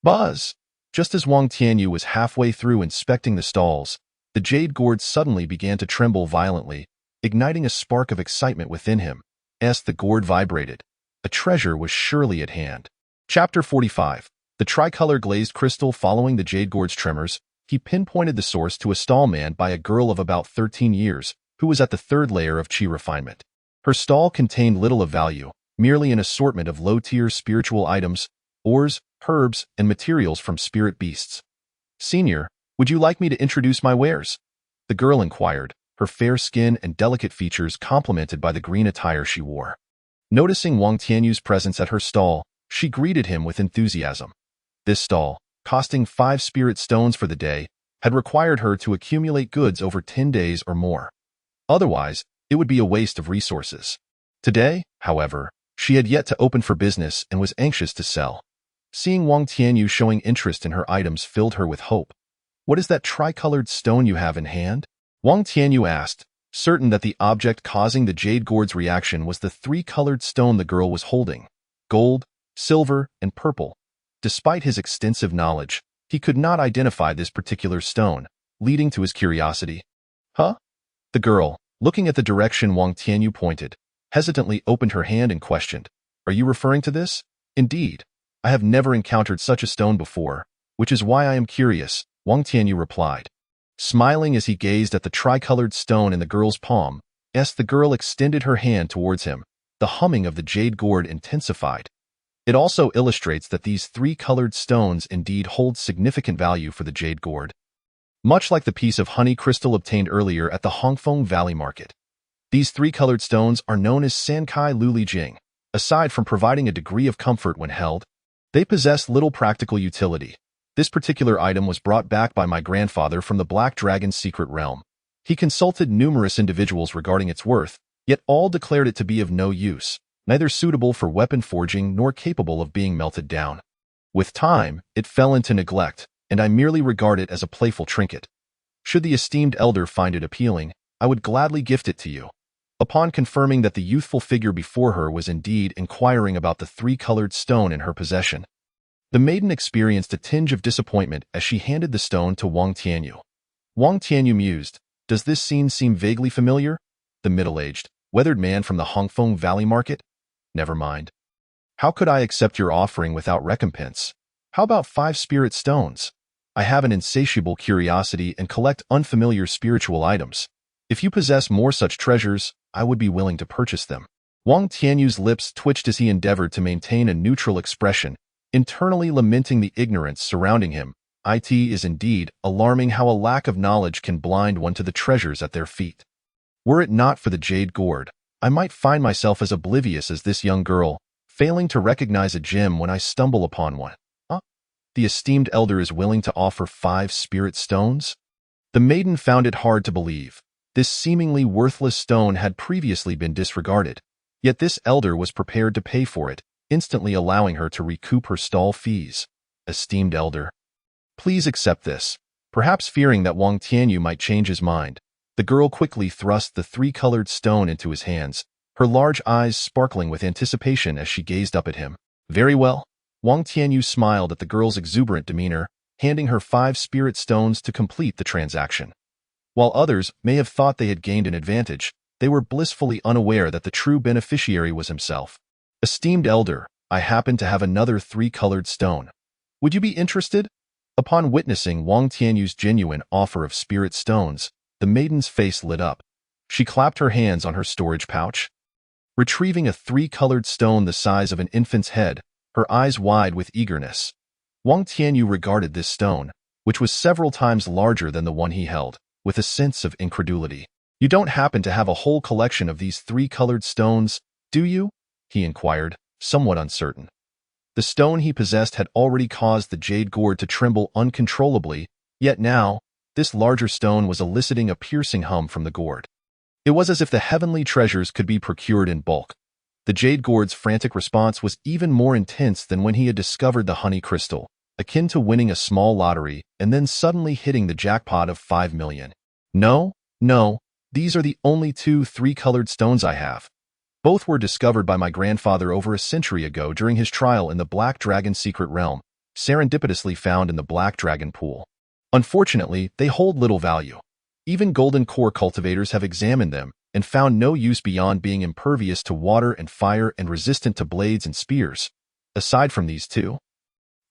Buzz! Just as Wang Tianyu was halfway through inspecting the stalls, the jade gourd suddenly began to tremble violently, igniting a spark of excitement within him. As the gourd vibrated, a treasure was surely at hand. Chapter 45. The tricolor glazed crystal. Following the jade gourd's tremors, he pinpointed the source to a stall manned by a girl of about 13 years, who was at the third layer of chi refinement. Her stall contained little of value, merely an assortment of low-tier spiritual items, ores, herbs, and materials from spirit beasts. Senior, would you like me to introduce my wares? The girl inquired, her fair skin and delicate features complemented by the green attire she wore. Noticing Wang Tianyu's presence at her stall, she greeted him with enthusiasm. This stall, costing 5 spirit stones for the day, had required her to accumulate goods over 10 days or more. Otherwise, it would be a waste of resources. Today, however, she had yet to open for business and was anxious to sell. Seeing Wang Tianyu showing interest in her items filled her with hope. What is that tricolored stone you have in hand? Wang Tianyu asked, certain that the object causing the jade gourd's reaction was the 3-colored stone the girl was holding: gold, silver, and purple. Despite his extensive knowledge, he could not identify this particular stone, leading to his curiosity. Huh? The girl, looking at the direction Wang Tianyu pointed, hesitantly opened her hand and questioned, "Are you referring to this?" "Indeed. I have never encountered such a stone before, which is why I am curious," Wang Tianyu replied. Smiling as he gazed at the tricolored stone in the girl's palm, the girl extended her hand towards him. The humming of the jade gourd intensified. It also illustrates that these 3-colored stones indeed hold significant value for the jade gourd, much like the piece of honey crystal obtained earlier at the Hongfeng Valley Market. These 3-colored stones are known as Sankai Luli Jing. Aside from providing a degree of comfort when held, they possess little practical utility. This particular item was brought back by my grandfather from the Black Dragon's secret realm. He consulted numerous individuals regarding its worth, yet all declared it to be of no use, neither suitable for weapon forging nor capable of being melted down. With time, it fell into neglect, and I merely regard it as a playful trinket. Should the esteemed elder find it appealing, I would gladly gift it to you. Upon confirming that the youthful figure before her was indeed inquiring about the 3-colored stone in her possession, The maiden experienced a tinge of disappointment as she handed the stone to Wang Tianyu. Wang Tianyu mused, "Does this scene seem vaguely familiar? The middle-aged, weathered man from the Hongfeng Valley Market? Never mind. How could I accept your offering without recompense? How about 5 spirit stones? I have an insatiable curiosity and collect unfamiliar spiritual items. If you possess more such treasures, I would be willing to purchase them." Wang Tianyu's lips twitched as he endeavored to maintain a neutral expression, internally lamenting the ignorance surrounding him. It is indeed alarming how a lack of knowledge can blind one to the treasures at their feet. Were it not for the jade gourd, I might find myself as oblivious as this young girl, failing to recognize a gem when I stumble upon one. Huh? The esteemed elder is willing to offer 5 spirit stones? The maiden found it hard to believe. This seemingly worthless stone had previously been disregarded, yet this elder was prepared to pay for it, instantly allowing her to recoup her stall fees. Esteemed elder, please accept this. Perhaps fearing that Wang Tianyu might change his mind, the girl quickly thrust the 3-colored stone into his hands, her large eyes sparkling with anticipation as she gazed up at him. Very well. Wang Tianyu smiled at the girl's exuberant demeanor, handing her 5 spirit stones to complete the transaction. While others may have thought they had gained an advantage, they were blissfully unaware that the true beneficiary was himself. Esteemed elder, I happen to have another 3-colored stone. Would you be interested? Upon witnessing Wang Tianyu's genuine offer of spirit stones, the maiden's face lit up. She clapped her hands on her storage pouch. Retrieving a 3-colored stone the size of an infant's head, her eyes wide with eagerness. Wang Tianyu regarded this stone, which was several times larger than the one he held, with a sense of incredulity. You don't happen to have a whole collection of these 3-colored stones, do you? He inquired, somewhat uncertain. The stone he possessed had already caused the jade gourd to tremble uncontrollably, yet now, this larger stone was eliciting a piercing hum from the gourd. It was as if the heavenly treasures could be procured in bulk. The jade gourd's frantic response was even more intense than when he had discovered the honey crystal, akin to winning a small lottery and then suddenly hitting the jackpot of 5 million. No, these are the only 2 3-colored stones I have. Both were discovered by my grandfather over a century ago during his trial in the Black Dragon secret realm, serendipitously found in the Black Dragon pool. Unfortunately, they hold little value. Even golden core cultivators have examined them and found no use beyond being impervious to water and fire and resistant to blades and spears. Aside from these 2,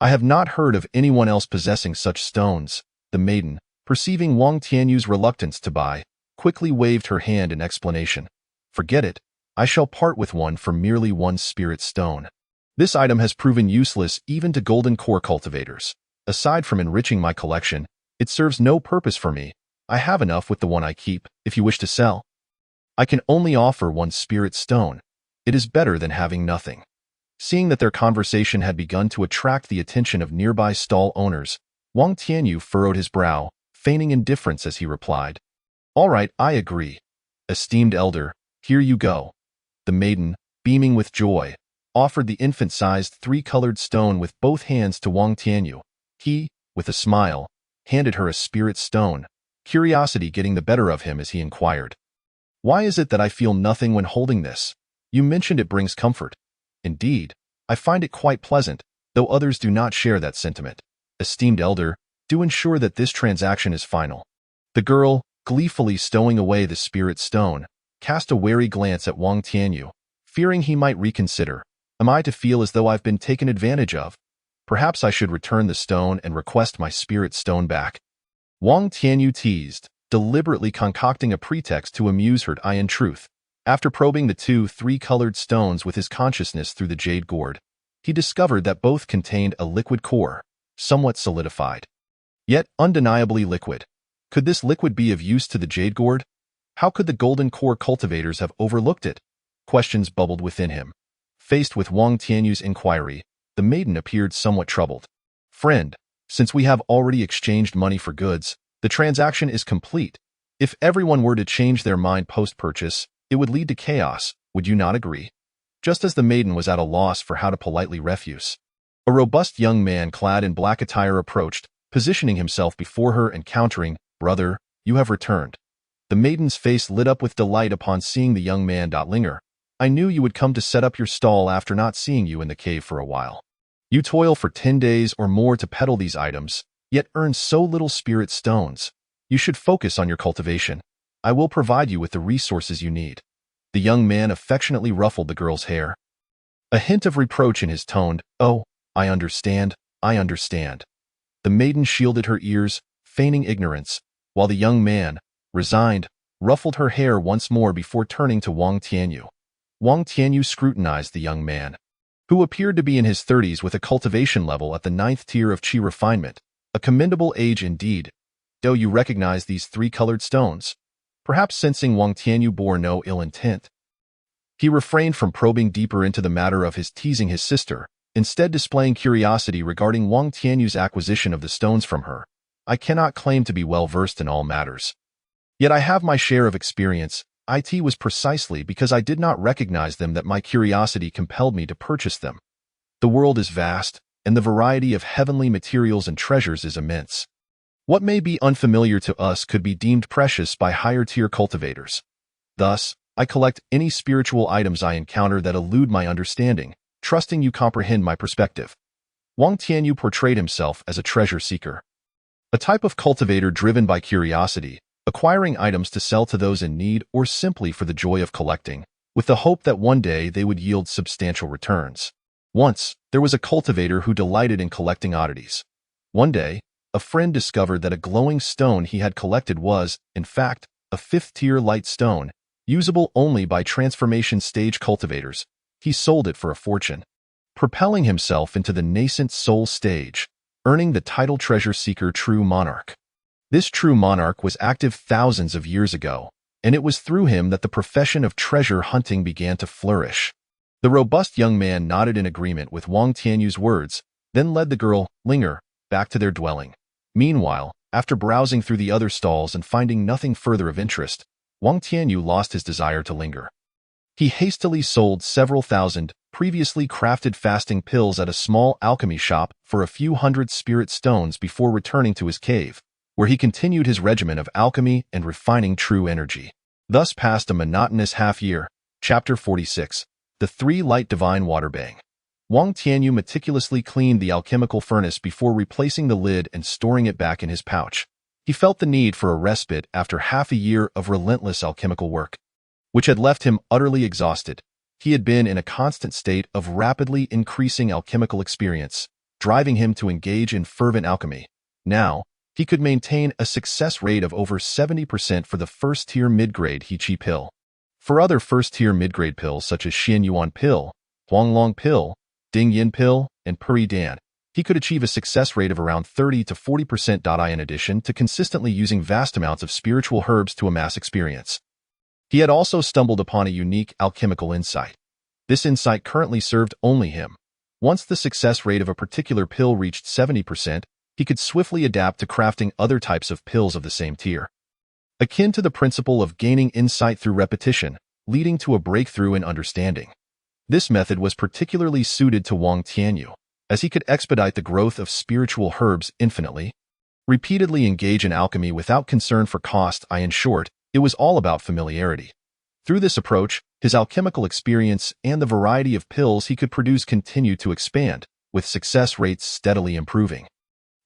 I have not heard of anyone else possessing such stones. The maiden, perceiving Wang Tianyu's reluctance to buy, quickly waved her hand in explanation. Forget it. I shall part with one for merely 1 spirit stone. This item has proven useless even to golden core cultivators. Aside from enriching my collection, it serves no purpose for me. I have enough with the one I keep, if you wish to sell. I can only offer 1 spirit stone. It is better than having nothing. Seeing that their conversation had begun to attract the attention of nearby stall owners, Wang Tianyu furrowed his brow, feigning indifference as he replied. All right, I agree. Esteemed elder, here you go. The maiden, beaming with joy, offered the infant-sized 3-colored stone with both hands to Wang Tianyu. He, with a smile, handed her a spirit stone, curiosity getting the better of him as he inquired. Why is it that I feel nothing when holding this? You mentioned it brings comfort. Indeed, I find it quite pleasant, though others do not share that sentiment. Esteemed elder, do ensure that this transaction is final. The girl, gleefully stowing away the spirit stone, cast a wary glance at Wang Tianyu, fearing he might reconsider. Am I to feel as though I've been taken advantage of? Perhaps I should return the stone and request my spirit stone back. Wang Tianyu teased, deliberately concocting a pretext to amuse her. In truth, after probing the 2 3-colored stones with his consciousness through the jade gourd, he discovered that both contained a liquid core, somewhat solidified, yet undeniably liquid. Could this liquid be of use to the jade gourd? How could the golden core cultivators have overlooked it? Questions bubbled within him. Faced with Wang Tianyu's inquiry, the maiden appeared somewhat troubled. Friend, since we have already exchanged money for goods, the transaction is complete. If everyone were to change their mind post-purchase, it would lead to chaos, would you not agree? Just as the maiden was at a loss for how to politely refuse, a robust young man clad in black attire approached, positioning himself before her and countering, Brother, you have returned. The maiden's face lit up with delight upon seeing the young man. Linger, I knew you would come to set up your stall after not seeing you in the cave for a while. You toil for 10 days or more to peddle these items, yet earn so little spirit stones. You should focus on your cultivation. I will provide you with the resources you need." The young man affectionately ruffled the girl's hair. A hint of reproach in his tone. "Oh, I understand, I understand." The maiden shielded her ears, feigning ignorance, while the young man, resigned, ruffled her hair once more before turning to Wang Tianyu. Wang Tianyu scrutinized the young man, who appeared to be in his 30s with a cultivation level at the 9th tier of qi refinement, a commendable age indeed. "Do you recognize these three-colored stones?" Perhaps sensing Wang Tianyu bore no ill intent, he refrained from probing deeper into the matter of his teasing his sister, instead displaying curiosity regarding Wang Tianyu's acquisition of the stones from her. "I cannot claim to be well-versed in all matters. Yet I have my share of experience. It was precisely because I did not recognize them that my curiosity compelled me to purchase them. The world is vast, and the variety of heavenly materials and treasures is immense. What may be unfamiliar to us could be deemed precious by higher-tier cultivators. Thus, I collect any spiritual items I encounter that elude my understanding, trusting you comprehend my perspective." Wang Tianyu portrayed himself as a treasure seeker, a type of cultivator driven by curiosity, acquiring items to sell to those in need or simply for the joy of collecting, with the hope that one day they would yield substantial returns. Once, there was a cultivator who delighted in collecting oddities. One day, a friend discovered that a glowing stone he had collected was, in fact, a 5th-tier light stone, usable only by transformation stage cultivators. He sold it for a fortune, propelling himself into the nascent soul stage, earning the title Treasure Seeker True Monarch. This true monarch was active thousands of years ago, and it was through him that the profession of treasure hunting began to flourish. The robust young man nodded in agreement with Wang Tianyu's words, then led the girl, Linger, back to their dwelling. Meanwhile, after browsing through the other stalls and finding nothing further of interest, Wang Tianyu lost his desire to linger. He hastily sold several thousand previously crafted fasting pills at a small alchemy shop for a few hundred spirit stones before returning to his cave, where he continued his regimen of alchemy and refining true energy. Thus passed a monotonous half-year. Chapter 46. The Three Light Divine Water Bang. Wang Tianyu meticulously cleaned the alchemical furnace before replacing the lid and storing it back in his pouch. He felt the need for a respite after half a year of relentless alchemical work, which had left him utterly exhausted. He had been in a constant state of rapidly increasing alchemical experience, driving him to engage in fervent alchemy. Now, he could maintain a success rate of over 70% for the first-tier mid-grade He Qi pill. For other first-tier mid-grade pills such as Xian Yuan pill, Huanglong pill, Ding Yin pill, and Puri Dan, he could achieve a success rate of around 30 to 40%. In addition to consistently using vast amounts of spiritual herbs to amass experience, he had also stumbled upon a unique alchemical insight. This insight currently served only him. Once the success rate of a particular pill reached 70%, he could swiftly adapt to crafting other types of pills of the same tier, akin to the principle of gaining insight through repetition, leading to a breakthrough in understanding. This method was particularly suited to Wang Tianyu, as he could expedite the growth of spiritual herbs infinitely. Repeatedly engage in alchemy without concern for cost. In short, it was all about familiarity. Through this approach, his alchemical experience and the variety of pills he could produce continued to expand, with success rates steadily improving.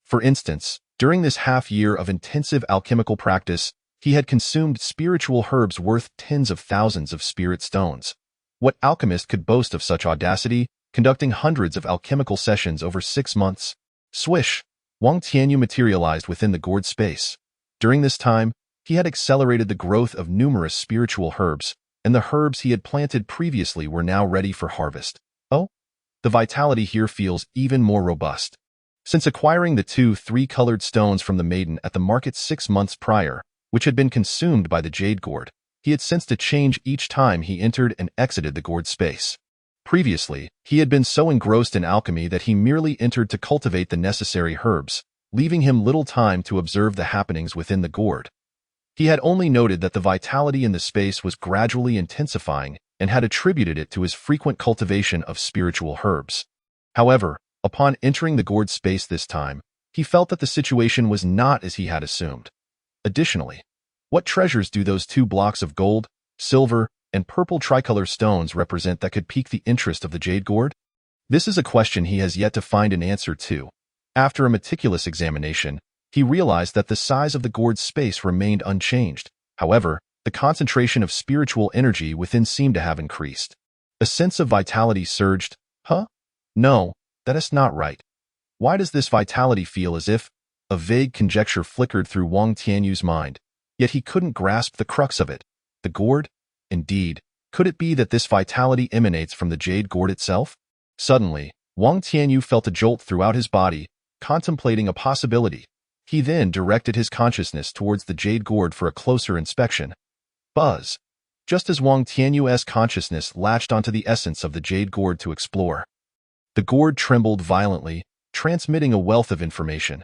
For instance, during this half-year of intensive alchemical practice, he had consumed spiritual herbs worth tens of thousands of spirit stones. What alchemist could boast of such audacity, conducting hundreds of alchemical sessions over 6 months? Swish! Wang Tianyu materialized within the gourd space. During this time, he had accelerated the growth of numerous spiritual herbs, and the herbs he had planted previously were now ready for harvest. Oh, the vitality here feels even more robust. Since acquiring the 2 3-colored stones from the maiden at the market 6 months prior, which had been consumed by the jade gourd, he had sensed a change each time he entered and exited the gourd space. Previously, he had been so engrossed in alchemy that he merely entered to cultivate the necessary herbs, leaving him little time to observe the happenings within the gourd. He had only noted that the vitality in the space was gradually intensifying and had attributed it to his frequent cultivation of spiritual herbs. However, upon entering the gourd space this time, he felt that the situation was not as he had assumed. Additionally, what treasures do those 2 blocks of gold, silver, and purple tricolor stones represent that could pique the interest of the jade gourd? This is a question he has yet to find an answer to. After a meticulous examination, he realized that the size of the gourd's space remained unchanged. However, the concentration of spiritual energy within seemed to have increased. A sense of vitality surged. Huh? No, that is not right. Why does this vitality feel as if? A vague conjecture flickered through Wang Tianyu's mind, yet he couldn't grasp the crux of it. The gourd? Indeed, could it be that this vitality emanates from the jade gourd itself? Suddenly, Wang Tianyu felt a jolt throughout his body, contemplating a possibility. He then directed his consciousness towards the jade gourd for a closer inspection. Buzz! Just as Wang Tianyu's consciousness latched onto the essence of the jade gourd to explore. The gourd trembled violently, transmitting a wealth of information.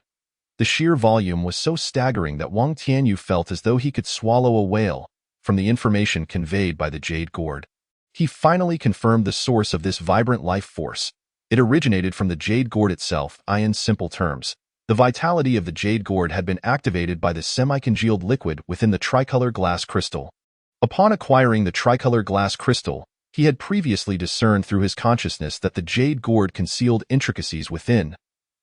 The sheer volume was so staggering that Wang Tianyu felt as though he could swallow a whale from the information conveyed by the jade gourd. He finally confirmed the source of this vibrant life force. It originated from the jade gourd itself. In simple terms, the vitality of the jade gourd had been activated by the semi-congealed liquid within the tricolor glass crystal. Upon acquiring the tricolor glass crystal, he had previously discerned through his consciousness that the jade gourd concealed intricacies within.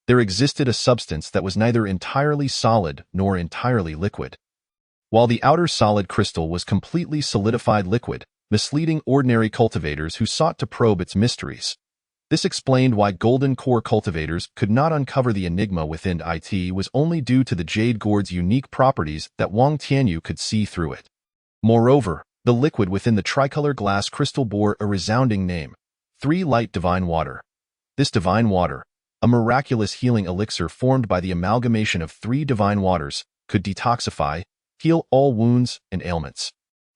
There existed a substance that was neither entirely solid nor entirely liquid. While the outer solid crystal was completely solidified liquid, misleading ordinary cultivators who sought to probe its mysteries. This explained why golden core cultivators could not uncover the enigma within it was only due to the jade gourd's unique properties that Wang Tianyu could see through it. Moreover, the liquid within the tricolor glass crystal bore a resounding name: 3 Light Divine Water. This divine water, a miraculous healing elixir formed by the amalgamation of 3 divine waters, could detoxify, heal all wounds and ailments,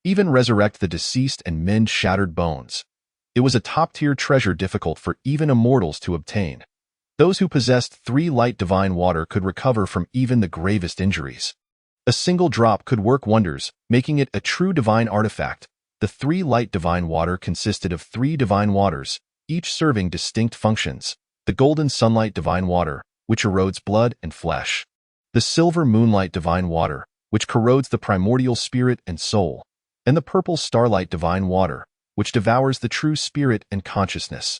even resurrect the deceased and mend shattered bones. It was a top-tier treasure difficult for even immortals to obtain. Those who possessed 3 Light Divine Water could recover from even the gravest injuries. A single drop could work wonders, making it a true divine artifact. The 3 Light Divine Water consisted of 3 divine waters, each serving distinct functions. The golden sunlight divine water, which erodes blood and flesh. The silver moonlight divine water, which corrodes the primordial spirit and soul. And the purple starlight divine water, which devours the true spirit and consciousness.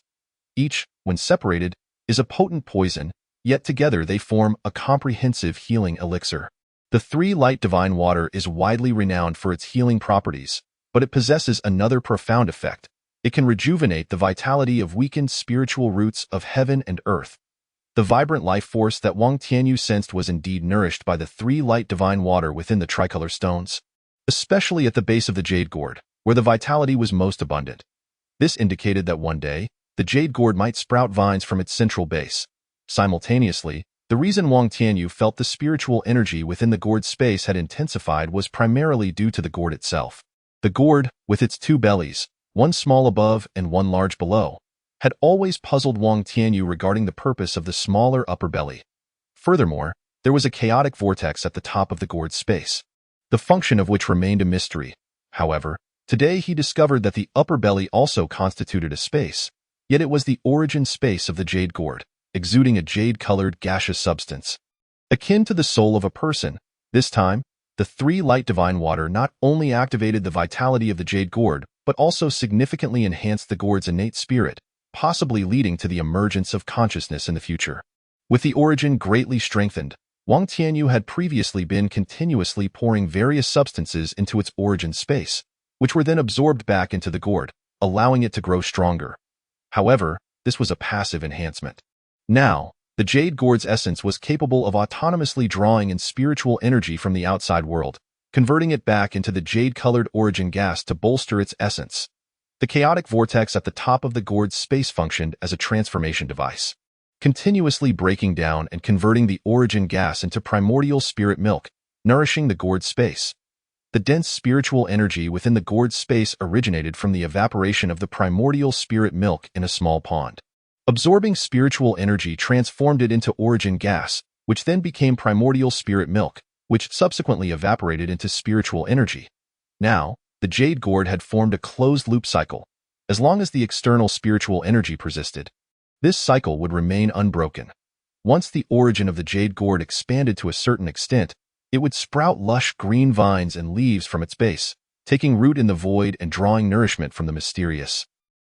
Each, when separated, is a potent poison, yet together they form a comprehensive healing elixir. The 3 Light Divine Water is widely renowned for its healing properties, but it possesses another profound effect. It can rejuvenate the vitality of weakened spiritual roots of heaven and earth. The vibrant life force that Wang Tianyu sensed was indeed nourished by the 3 Light Divine Water within the tricolor stones, especially at the base of the jade gourd, where the vitality was most abundant. This indicated that one day, the jade gourd might sprout vines from its central base. Simultaneously, the reason Wang Tianyu felt the spiritual energy within the gourd's space had intensified was primarily due to the gourd itself. The gourd, with its 2 bellies, one small above and one large below, had always puzzled Wang Tianyu regarding the purpose of the smaller upper belly. Furthermore, there was a chaotic vortex at the top of the gourd's space, the function of which remained a mystery. However, today he discovered that the upper belly also constituted a space, yet it was the origin space of the jade gourd, exuding a jade-colored gaseous substance, akin to the soul of a person. This time, the 3 Light Divine Water not only activated the vitality of the jade gourd, but also significantly enhanced the gourd's innate spirit, possibly leading to the emergence of consciousness in the future. With the origin greatly strengthened, Wang Tianyu had previously been continuously pouring various substances into its origin space, which were then absorbed back into the gourd, allowing it to grow stronger. However, this was a passive enhancement. Now, the jade gourd's essence was capable of autonomously drawing in spiritual energy from the outside world, converting it back into the jade-colored origin gas to bolster its essence. The chaotic vortex at the top of the gourd's space functioned as a transformation device, continuously breaking down and converting the origin gas into primordial spirit milk, nourishing the gourd's space. The dense spiritual energy within the gourd's space originated from the evaporation of the primordial spirit milk in a small pond. Absorbing spiritual energy transformed it into origin gas, which then became primordial spirit milk, which subsequently evaporated into spiritual energy. Now, the jade gourd had formed a closed-loop cycle. As long as the external spiritual energy persisted, this cycle would remain unbroken. Once the origin of the jade gourd expanded to a certain extent, it would sprout lush green vines and leaves from its base, taking root in the void and drawing nourishment from the mysterious,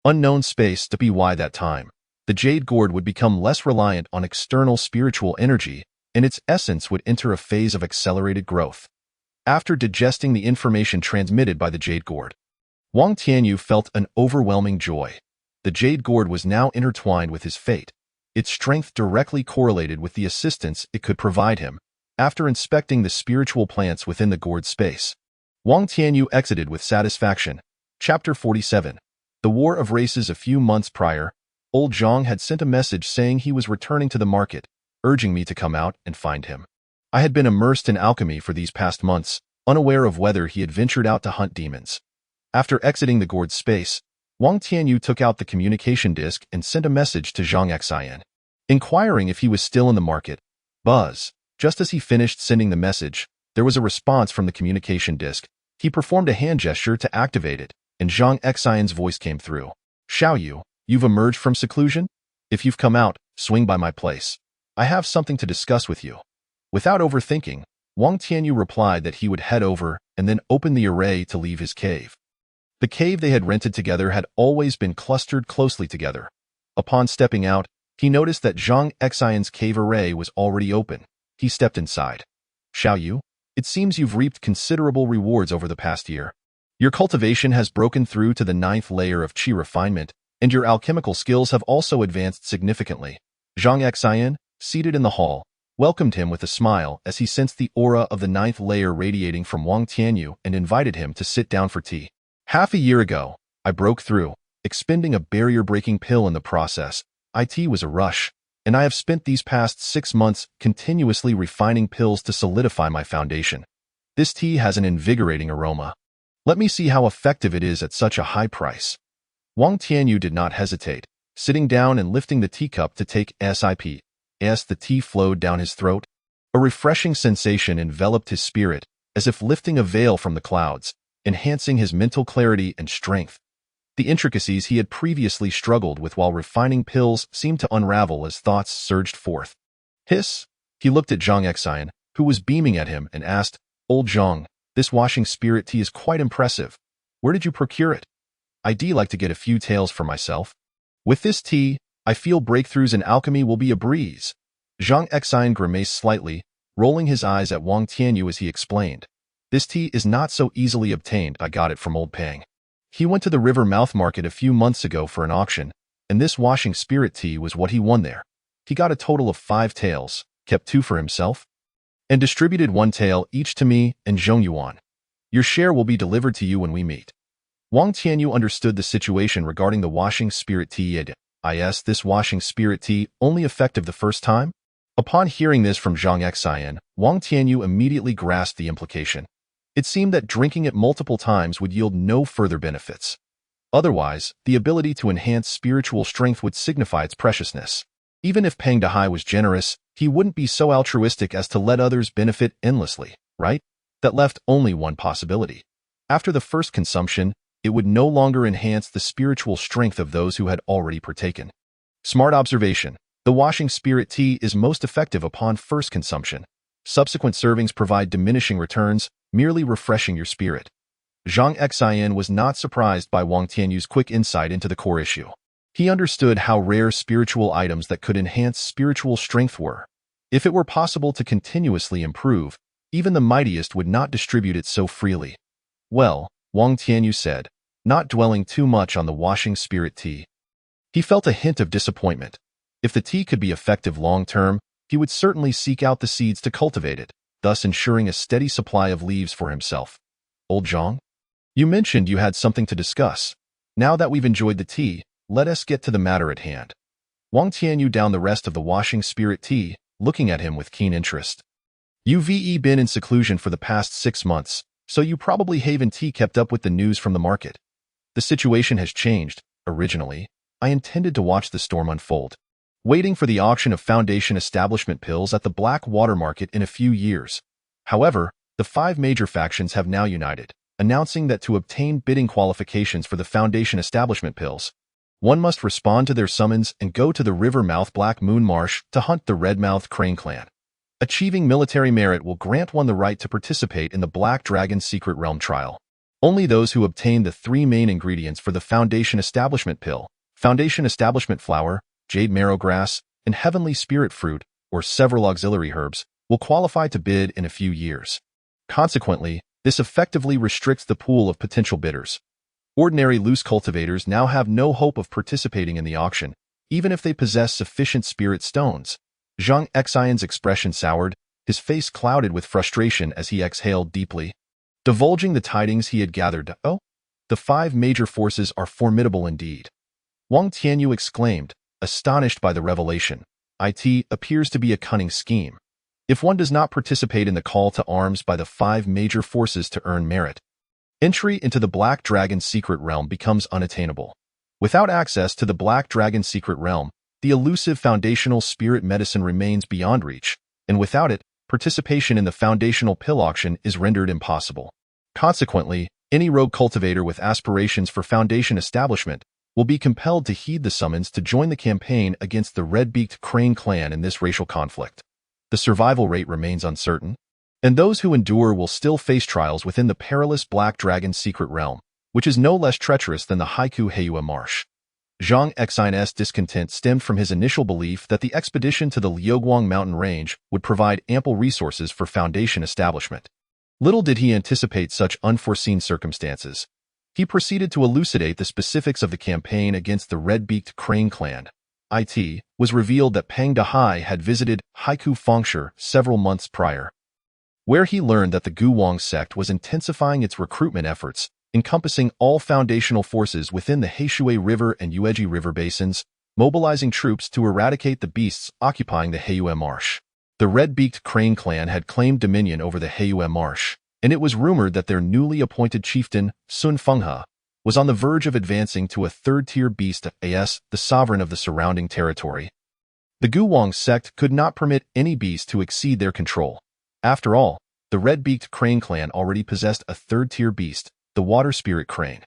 unknown space to be why that time. The jade gourd would become less reliant on external spiritual energy, and its essence would enter a phase of accelerated growth. After digesting the information transmitted by the jade gourd, Wang Tianyu felt an overwhelming joy. The jade gourd was now intertwined with his fate. Its strength directly correlated with the assistance it could provide him. After inspecting the spiritual plants within the gourd space, Wang Tianyu exited with satisfaction. Chapter 47. The War of Races. A few months prior, old Zhang had sent a message saying he was returning to the market, urging me to come out and find him. I had been immersed in alchemy for these past months, unaware of whether he had ventured out to hunt demons. After exiting the gourd space, Wang Tianyu took out the communication disc and sent a message to Zhang Xian, inquiring if he was still in the market. Buzz. Just as he finished sending the message, there was a response from the communication disc. He performed a hand gesture to activate it, and Zhang Xian's voice came through. Xiaoyu, you've emerged from seclusion? If you've come out, swing by my place. I have something to discuss with you. Without overthinking, Wang Tianyu replied that he would head over and then open the array to leave his cave. The cave they had rented together had always been clustered closely together. Upon stepping out, he noticed that Zhang Xian's cave array was already open. He stepped inside. Xiaoyu, it seems you've reaped considerable rewards over the past year. Your cultivation has broken through to the 9th layer of qi refinement, and your alchemical skills have also advanced significantly. Zhang Xian, seated in the hall, welcomed him with a smile as he sensed the aura of the 9th layer radiating from Wang Tianyu and invited him to sit down for tea. Half a year ago, I broke through, expending a barrier-breaking pill in the process. It was a rush, and I have spent these past 6 months continuously refining pills to solidify my foundation. This tea has an invigorating aroma. Let me see how effective it is at such a high price. Wang Tianyu did not hesitate, sitting down and lifting the teacup to take sip. As the tea flowed down his throat, a refreshing sensation enveloped his spirit, as if lifting a veil from the clouds, enhancing his mental clarity and strength. The intricacies he had previously struggled with while refining pills seemed to unravel as thoughts surged forth. Hiss! He looked at Zhang Xian, who was beaming at him, and asked, Old Zhang, this washing spirit tea is quite impressive. Where did you procure it? I'd like to get a few tales for myself. With this tea, I feel breakthroughs in alchemy will be a breeze. Zhang Xian grimaced slightly, rolling his eyes at Wang Tianyu as he explained. This tea is not so easily obtained. I got it from old Pang. He went to the river mouth market a few months ago for an auction, and this washing spirit tea was what he won there. He got a total of 5 taels, kept 2 for himself, and distributed 1 tael each to me and Zhong Yuan. Your share will be delivered to you when we meet. Wang Tianyu understood the situation regarding the washing spirit tea. This washing spirit tea only effective the first time? Upon hearing this from Zhang Xian, Wang Tianyu immediately grasped the implication. It seemed that drinking it multiple times would yield no further benefits. Otherwise, the ability to enhance spiritual strength would signify its preciousness. Even if Pang Dehai was generous, he wouldn't be so altruistic as to let others benefit endlessly, right? That left only one possibility. After the first consumption, it would no longer enhance the spiritual strength of those who had already partaken. Smart observation. The washing spirit tea is most effective upon first consumption. Subsequent servings provide diminishing returns, merely refreshing your spirit. Zhang Xian was not surprised by Wang Tianyu's quick insight into the core issue. He understood how rare spiritual items that could enhance spiritual strength were. If it were possible to continuously improve, even the mightiest would not distribute it so freely. Well, Wang Tianyu said, not dwelling too much on the washing spirit tea. He felt a hint of disappointment. If the tea could be effective long-term, he would certainly seek out the seeds to cultivate it, thus ensuring a steady supply of leaves for himself. Old Zhang? You mentioned you had something to discuss. Now that we've enjoyed the tea, let us get to the matter at hand. Wang Tianyu downed the rest of the washing spirit tea, looking at him with keen interest. You've been in seclusion for the past 6 months, so you probably haven't kept up with the news from the market. The situation has changed. Originally, I intended to watch the storm unfold, waiting for the auction of Foundation establishment pills at the Black Water Market in a few years. However, the 5 major factions have now united, announcing that to obtain bidding qualifications for the Foundation establishment pills, one must respond to their summons and go to the River-Mouth Black Moon Marsh to hunt the Red-Mouthed Crane clan. Achieving military merit will grant one the right to participate in the Black Dragon Secret Realm trial. Only those who obtain the 3 main ingredients for the Foundation Establishment Pill, Foundation Establishment Flower, jade marrow grass, and heavenly spirit fruit, or several auxiliary herbs, will qualify to bid in a few years. Consequently, this effectively restricts the pool of potential bidders. Ordinary loose cultivators now have no hope of participating in the auction, even if they possess sufficient spirit stones. Zhang Xian's expression soured, his face clouded with frustration as he exhaled deeply. Divulging the tidings he had gathered, "Oh, the 5 major forces are formidable indeed." Wang Tianyu exclaimed, astonished by the revelation. It appears to be a cunning scheme. If one does not participate in the call to arms by the 5 major forces to earn merit, entry into the Black Dragon's secret realm becomes unattainable. Without access to the Black Dragon's secret realm, the elusive foundational spirit medicine remains beyond reach, and without it, participation in the foundational pill auction is rendered impossible. Consequently, any rogue cultivator with aspirations for foundation establishment will be compelled to heed the summons to join the campaign against the red-beaked Crane clan in this racial conflict. The survival rate remains uncertain, and those who endure will still face trials within the perilous Black Dragon's secret realm, which is no less treacherous than the Haiku Heiua Marsh. Zhang Xian's discontent stemmed from his initial belief that the expedition to the Liuguang mountain range would provide ample resources for foundation establishment. Little did he anticipate such unforeseen circumstances. He proceeded to elucidate the specifics of the campaign against the red-beaked Crane clan. It was revealed that Peng Dahai had visited Haiku Fengshe several months prior, where he learned that the Guwang sect was intensifying its recruitment efforts, encompassing all foundational forces within the Heishui River and Yueji River basins, mobilizing troops to eradicate the beasts occupying the Heiua Marsh. The red-beaked Crane clan had claimed dominion over the Heiua Marsh, and it was rumored that their newly appointed chieftain, Sun Fenghe, was on the verge of advancing to a third-tier beast as the sovereign of the surrounding territory. The Guwang sect could not permit any beast to exceed their control. After all, the red-beaked Crane clan already possessed a third-tier beast, the water spirit crane.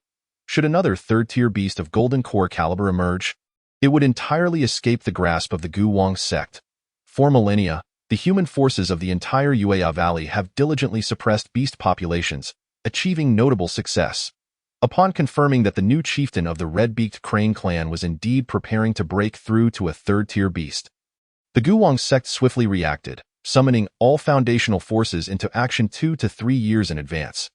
Should another third-tier beast of golden core caliber emerge, it would entirely escape the grasp of the Guwang sect. For millennia, the human forces of the entire Yueya Valley have diligently suppressed beast populations, achieving notable success. Upon confirming that the new chieftain of the red-beaked Crane clan was indeed preparing to break through to a third-tier beast, the Guwang sect swiftly reacted, summoning all foundational forces into action 2 to 3 years in advance.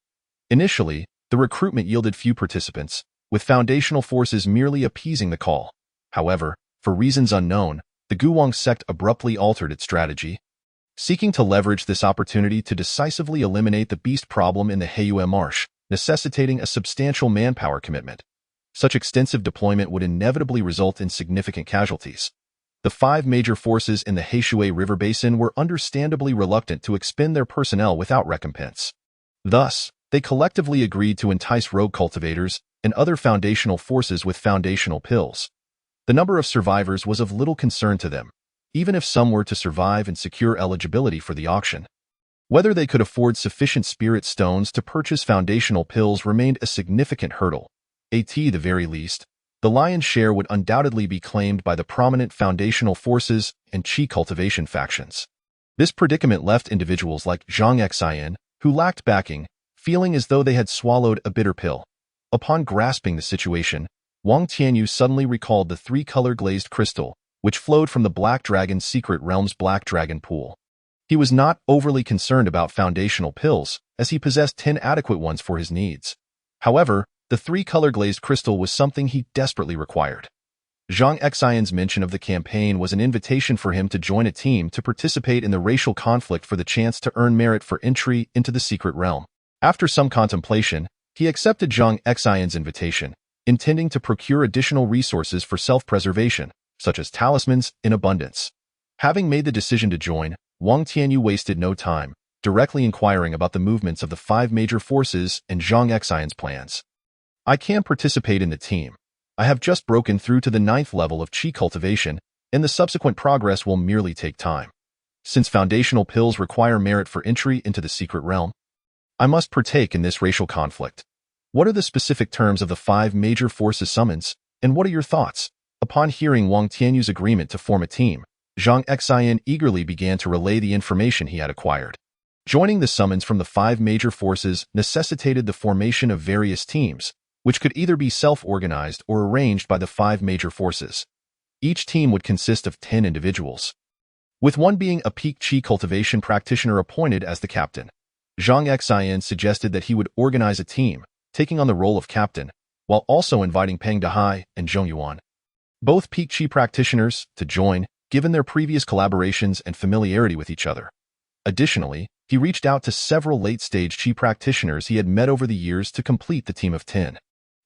Initially, the recruitment yielded few participants, with foundational forces merely appeasing the call. However, for reasons unknown, the Guwang sect abruptly altered its strategy, seeking to leverage this opportunity to decisively eliminate the beast problem in the Heiua Marsh, necessitating a substantial manpower commitment. Such extensive deployment would inevitably result in significant casualties. The 5 major forces in the Heishui River Basin were understandably reluctant to expend their personnel without recompense. Thus, they collectively agreed to entice rogue cultivators and other foundational forces with foundational pills. The number of survivors was of little concern to them, even if some were to survive and secure eligibility for the auction. Whether they could afford sufficient spirit stones to purchase foundational pills remained a significant hurdle. At the very least, the lion's share would undoubtedly be claimed by the prominent foundational forces and qi cultivation factions. This predicament left individuals like Zhang Xian, who lacked backing, feeling as though they had swallowed a bitter pill. Upon grasping the situation, Wang Tianyu suddenly recalled the 3-color glazed crystal, which flowed from the Black Dragon's secret realm's Black Dragon pool. He was not overly concerned about foundational pills, as he possessed 10 adequate ones for his needs. However, the 3-color glazed crystal was something he desperately required. Zhang Xian's mention of the campaign was an invitation for him to join a team to participate in the racial conflict for the chance to earn merit for entry into the secret realm. After some contemplation, he accepted Zhang Xian's invitation, intending to procure additional resources for self-preservation, such as talismans, in abundance. Having made the decision to join, Wang Tianyu wasted no time, directly inquiring about the movements of the 5 major forces and Zhang Xian's plans. "I can participate in the team. I have just broken through to the 9th level of qi cultivation, and the subsequent progress will merely take time. Since foundational pills require merit for entry into the secret realm, I must partake in this racial conflict. What are the specific terms of the 5 major forces summons, and what are your thoughts?" Upon hearing Wang Tianyu's agreement to form a team, Zhang Xian eagerly began to relay the information he had acquired. Joining the summons from the 5 major forces necessitated the formation of various teams, which could either be self-organized or arranged by the 5 major forces. Each team would consist of 10 individuals, with one being a peak Qi cultivation practitioner appointed as the captain. Zhang Xian suggested that he would organize a team, taking on the role of captain, while also inviting Peng Dehai and Zhong Yuan, both peak Qi practitioners, to join, given their previous collaborations and familiarity with each other. Additionally, he reached out to several late-stage Qi practitioners he had met over the years to complete the team of 10.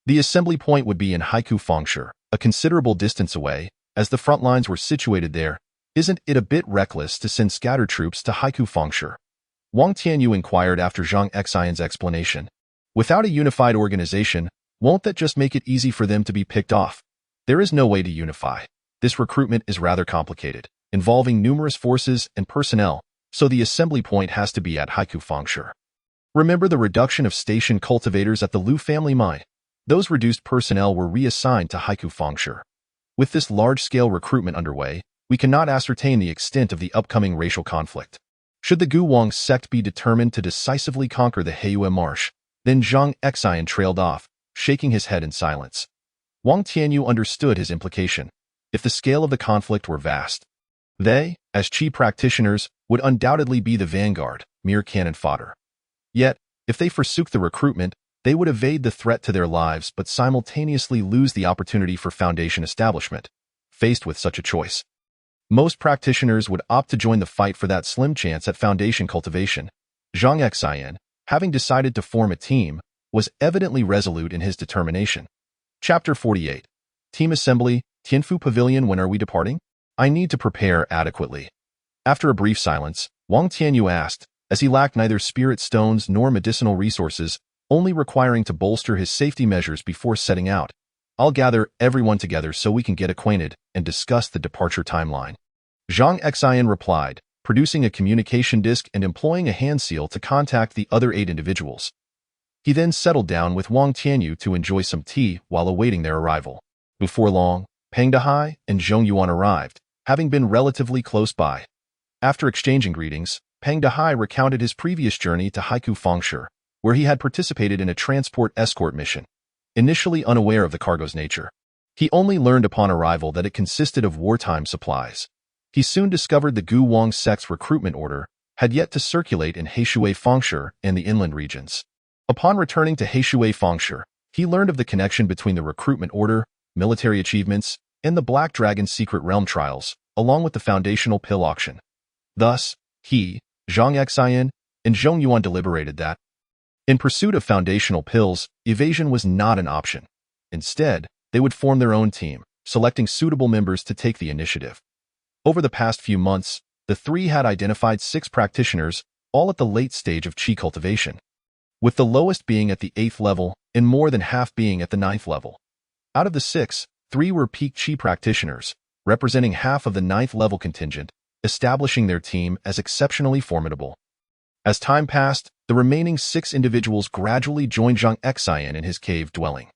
The assembly point would be in Haiku Fengshe, a considerable distance away, as the front lines were situated there. Isn't it a bit reckless to send scattered troops to Haiku Fengshe? Wang Tianyu inquired after Zhang Xian's explanation. Without a unified organization, won't that just make it easy for them to be picked off? There is no way to unify. This recruitment is rather complicated, involving numerous forces and personnel, so the assembly point has to be at Haiku Fengshe. Remember the reduction of station cultivators at the Liu family mine? Those reduced personnel were reassigned to Haiku Fengshe. With this large-scale recruitment underway, we cannot ascertain the extent of the upcoming racial conflict. Should the Guwang sect be determined to decisively conquer the Heiyue Marsh, then Zhang Xian trailed off, shaking his head in silence. Wang Tianyu understood his implication. If the scale of the conflict were vast, they, as Qi practitioners, would undoubtedly be the vanguard, mere cannon fodder. Yet, if they forsook the recruitment, they would evade the threat to their lives but simultaneously lose the opportunity for foundation establishment. Faced with such a choice, most practitioners would opt to join the fight for that slim chance at foundation cultivation. Zhang Xian, having decided to form a team, was evidently resolute in his determination. Chapter 48. Team Assembly, Tianfu Pavilion. When are we departing? I need to prepare adequately. After a brief silence, Wang Tianyu asked, as he lacked neither spirit stones nor medicinal resources, only requiring to bolster his safety measures before setting out. I'll gather everyone together so we can get acquainted and discuss the departure timeline. Zhang Xian replied, producing a communication disc and employing a hand seal to contact the other 8 individuals. He then settled down with Wang Tianyu to enjoy some tea while awaiting their arrival. Before long, Peng Dehai and Zhong Yuan arrived, having been relatively close by. After exchanging greetings, Peng Dehai recounted his previous journey to Haiku Fengshe, where he had participated in a transport escort mission. Initially unaware of the cargo's nature, he only learned upon arrival that it consisted of wartime supplies. He soon discovered the Guwang sect's recruitment order had yet to circulate in Heishui Fengshe and the inland regions. Upon returning to Heishui Fengshe, he learned of the connection between the recruitment order, military achievements, and the Black Dragon secret realm trials, along with the foundational pill auction. Thus, he, Zhang Xian, and Zhong Yuan deliberated that, in pursuit of foundational pills, evasion was not an option. Instead, they would form their own team, selecting suitable members to take the initiative. Over the past few months, the 3 had identified 6 practitioners, all at the late stage of Qi cultivation, with the lowest being at the 8th level and more than half being at the 9th level. Out of the 6, 3 were peak Qi practitioners, representing half of the 9th level contingent, establishing their team as exceptionally formidable. As time passed, the remaining 6 individuals gradually joined Zhang Xian in his cave dwelling.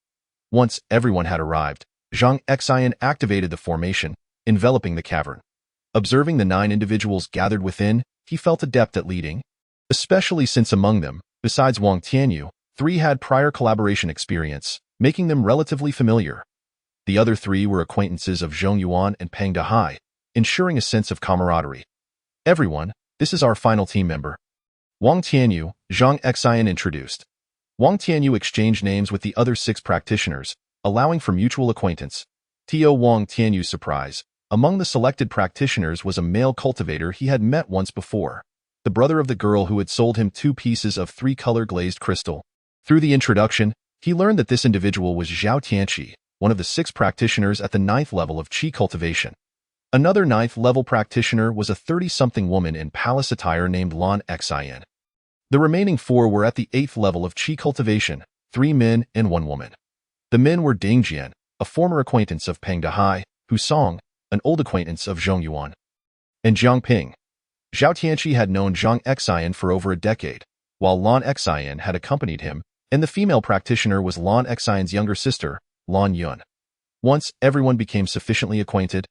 Once everyone had arrived, Zhang Xian activated the formation, enveloping the cavern. Observing the 9 individuals gathered within, he felt adept at leading, especially since among them, besides Wang Tianyu, 3 had prior collaboration experience, making them relatively familiar. The other 3 were acquaintances of Zhong Yuan and Peng Dehai, ensuring a sense of camaraderie. Everyone, this is our final team member. Wang Tianyu, Zhang Xian introduced. Wang Tianyu exchanged names with the other 6 practitioners, allowing for mutual acquaintance. To Wang Tianyu's surprise, among the selected practitioners was a male cultivator he had met once before, the brother of the girl who had sold him 2 pieces of 3-color glazed crystal. Through the introduction, he learned that this individual was Zhao Tianqi, one of the 6 practitioners at the 9th level of Qi cultivation. Another 9th level practitioner was a 30-something woman in palace attire named Lan Xian. The remaining 4 were at the 8th level of Qi cultivation, 3 men and 1 woman. The men were Ding Jian, a former acquaintance of Peng Dehai, Hu Song, an old acquaintance of Zhong Yuan, and Jiang Ping. Zhao Tianqi had known Zhang Xian for over a decade, while Lan Xian had accompanied him, and the female practitioner was Lan Xian's younger sister, Lan Yun. Once everyone became sufficiently acquainted,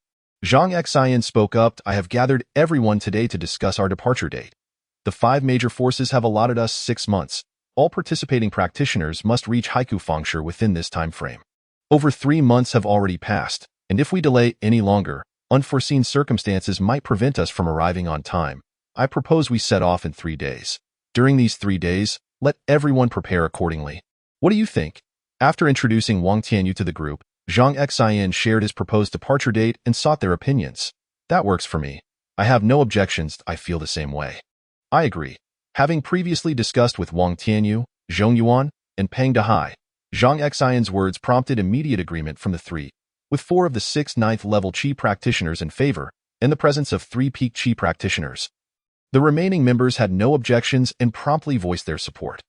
Zhang Xian spoke up. I have gathered everyone today to discuss our departure date. The 5 major forces have allotted us 6 months. All participating practitioners must reach Haiku Fengshe within this time frame. Over 3 months have already passed, and if we delay any longer, unforeseen circumstances might prevent us from arriving on time. I propose we set off in 3 days. During these 3 days, let everyone prepare accordingly. What do you think? After introducing Wang Tianyu to the group, Zhang Xian shared his proposed departure date and sought their opinions. That works for me. I have no objections. I feel the same way. I agree. Having previously discussed with Wang Tianyu, Zhong Yuan, and Peng Dehai, Zhang Xian's words prompted immediate agreement from the three, with 4 of the 6 9th level Qi practitioners in favor, in the presence of 3 peak Qi practitioners. The remaining members had no objections and promptly voiced their support.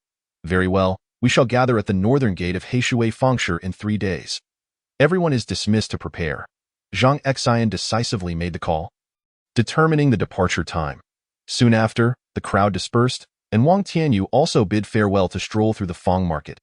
Very well, we shall gather at the northern gate of Heishui Fengshe in 3 days. Everyone is dismissed to prepare. Zhang Xian decisively made the call, determining the departure time. Soon after, the crowd dispersed, and Wang Tianyu also bid farewell to stroll through the Fang market.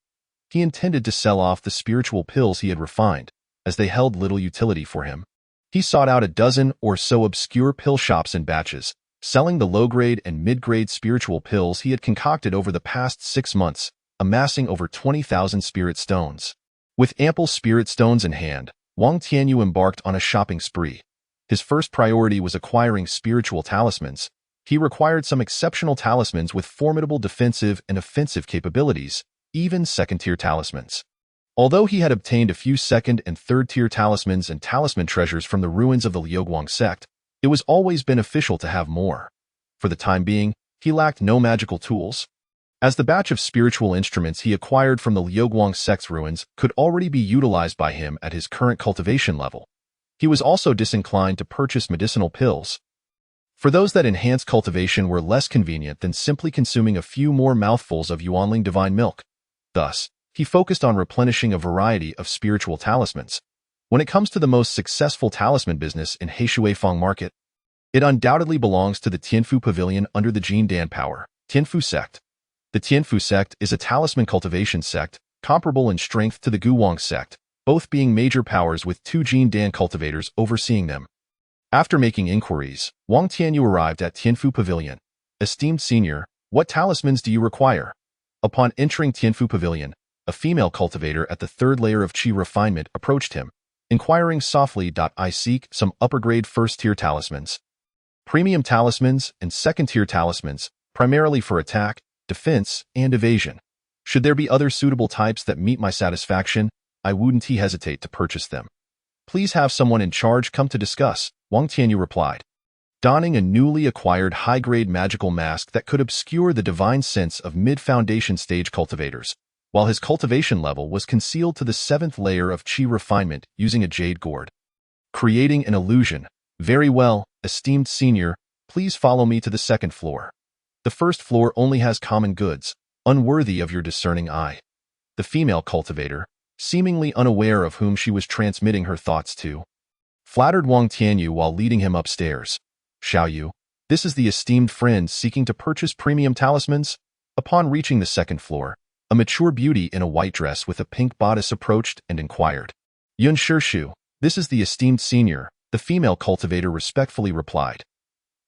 He intended to sell off the spiritual pills he had refined, as they held little utility for him. He sought out a dozen or so obscure pill shops in batches, selling the low-grade and mid-grade spiritual pills he had concocted over the past 6 months, amassing over 20,000 spirit stones. With ample spirit stones in hand, Wang Tianyu embarked on a shopping spree. His first priority was acquiring spiritual talismans. He required some exceptional talismans with formidable defensive and offensive capabilities, even second-tier talismans. Although he had obtained a few second- and third-tier talismans and talisman treasures from the ruins of the Liuguang sect, it was always beneficial to have more. For the time being, he lacked no magical tools. As the batch of spiritual instruments he acquired from the Liuguang sect's ruins could already be utilized by him at his current cultivation level, he was also disinclined to purchase medicinal pills. For those that enhance cultivation were less convenient than simply consuming a few more mouthfuls of Yuanling divine milk. Thus, he focused on replenishing a variety of spiritual talismans. When it comes to the most successful talisman business in Heishui Fang market, it undoubtedly belongs to the Tianfu Pavilion under the Jin Dan Power, Tianfu sect. The Tianfu sect is a talisman cultivation sect, comparable in strength to the Guwang sect, both being major powers with 2 Jin Dan cultivators overseeing them. After making inquiries, Wang Tianyu arrived at Tianfu Pavilion. Esteemed senior, what talismans do you require? Upon entering Tianfu Pavilion, a female cultivator at the 3rd layer of Qi refinement approached him, inquiring softly, I seek some upper-grade first-tier talismans. Premium talismans and second-tier talismans, primarily for attack, defense, and evasion. Should there be other suitable types that meet my satisfaction, I wouldn't hesitate to purchase them. Please have someone in charge come to discuss, Wang Tianyu replied. Donning a newly acquired high-grade magical mask that could obscure the divine sense of mid-foundation stage cultivators, while his cultivation level was concealed to the 7th layer of Qi refinement using a jade gourd. Creating an illusion. Very well, esteemed senior, please follow me to the 2nd floor. The 1st floor only has common goods, unworthy of your discerning eye. The female cultivator, seemingly unaware of whom she was transmitting her thoughts to, flattered Wang Tianyu while leading him upstairs. Xiaoyu, this is the esteemed friend seeking to purchase premium talismans? Upon reaching the 2nd floor, a mature beauty in a white dress with a pink bodice approached and inquired. Yun Shishu, this is the esteemed senior, the female cultivator respectfully replied.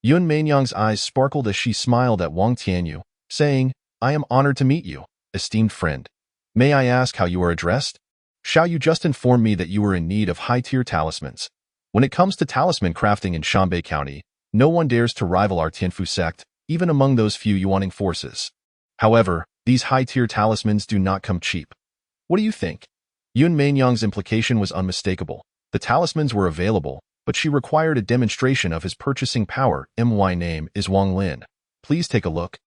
Yun Mainyang's eyes sparkled as she smiled at Wang Tianyu, saying, I am honored to meet you, esteemed friend. May I ask how you are addressed? Xiaoyu just informed me that you are in need of high-tier talismans. When it comes to talisman crafting in Shanbei County, no one dares to rival our Tianfu sect, even among those few Yuaning forces. However, these high-tier talismans do not come cheap. What do you think? Yun Mainyang's implication was unmistakable. The talismans were available, but she required a demonstration of his purchasing power. My name is Wang Lin. Please take a look.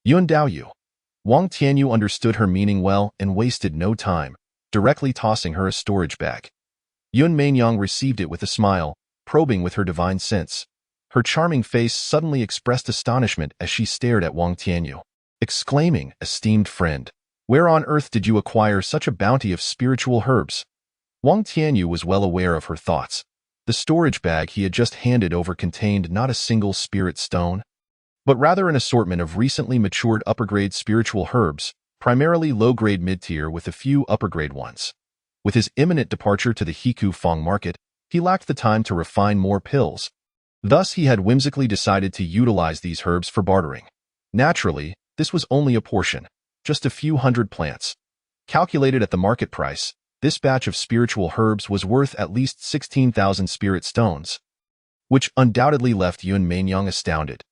Yun Daoyu. Wang Tianyu understood her meaning well and wasted no time, directly tossing her a storage bag. Yun Mainyang received it with a smile, probing with her divine sense. Her charming face suddenly expressed astonishment as she stared at Wang Tianyu, exclaiming, esteemed friend, where on earth did you acquire such a bounty of spiritual herbs? Wang Tianyu was well aware of her thoughts. The storage bag he had just handed over contained not a single spirit stone, but rather an assortment of recently matured upper-grade spiritual herbs, primarily low-grade mid-tier with a few upper-grade ones. With his imminent departure to the Hiku Fang market, he lacked the time to refine more pills. Thus, he had whimsically decided to utilize these herbs for bartering. Naturally, this was only a portion, just a few hundred plants. Calculated at the market price, This batch of spiritual herbs was worth at least 16,000 spirit stones, which undoubtedly left Yun Mainyang astounded.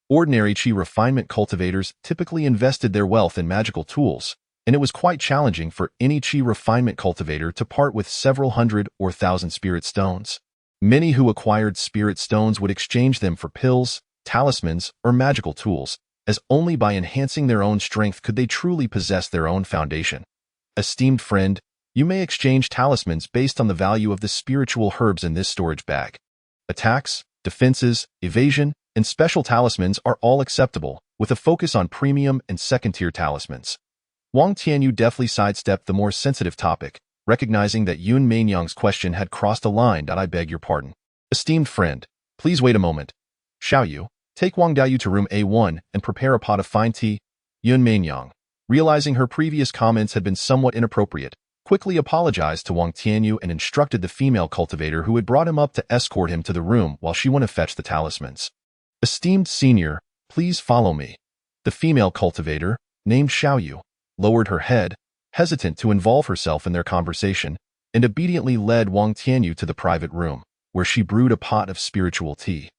Ordinary Qi refinement cultivators typically invested their wealth in magical tools, and it was quite challenging for any Qi refinement cultivator to part with several hundred or thousand spirit stones. Many who acquired spirit stones would exchange them for pills, talismans, or magical tools, as only by enhancing their own strength could they truly possess their own foundation. Esteemed friend, you may exchange talismans based on the value of the spiritual herbs in this storage bag. Attacks, defenses, evasion, and special talismans are all acceptable, with a focus on premium and second-tier talismans. Wang Tianyu deftly sidestepped the more sensitive topic, recognizing that Yun Mainyang's question had crossed a line. I beg your pardon. Esteemed friend, please wait a moment. Xiaoyu, take Wang Daoyu to room A1 and prepare a pot of fine tea. Yun Mainyang, realizing her previous comments had been somewhat inappropriate, quickly apologized to Wang Tianyu and instructed the female cultivator who had brought him up to escort him to the room while she went to fetch the talismans. Esteemed senior, please follow me. The female cultivator, named Xiaoyu, lowered her head, hesitant to involve herself in their conversation, and obediently led Wang Tianyu to the private room, where she brewed a pot of spiritual tea.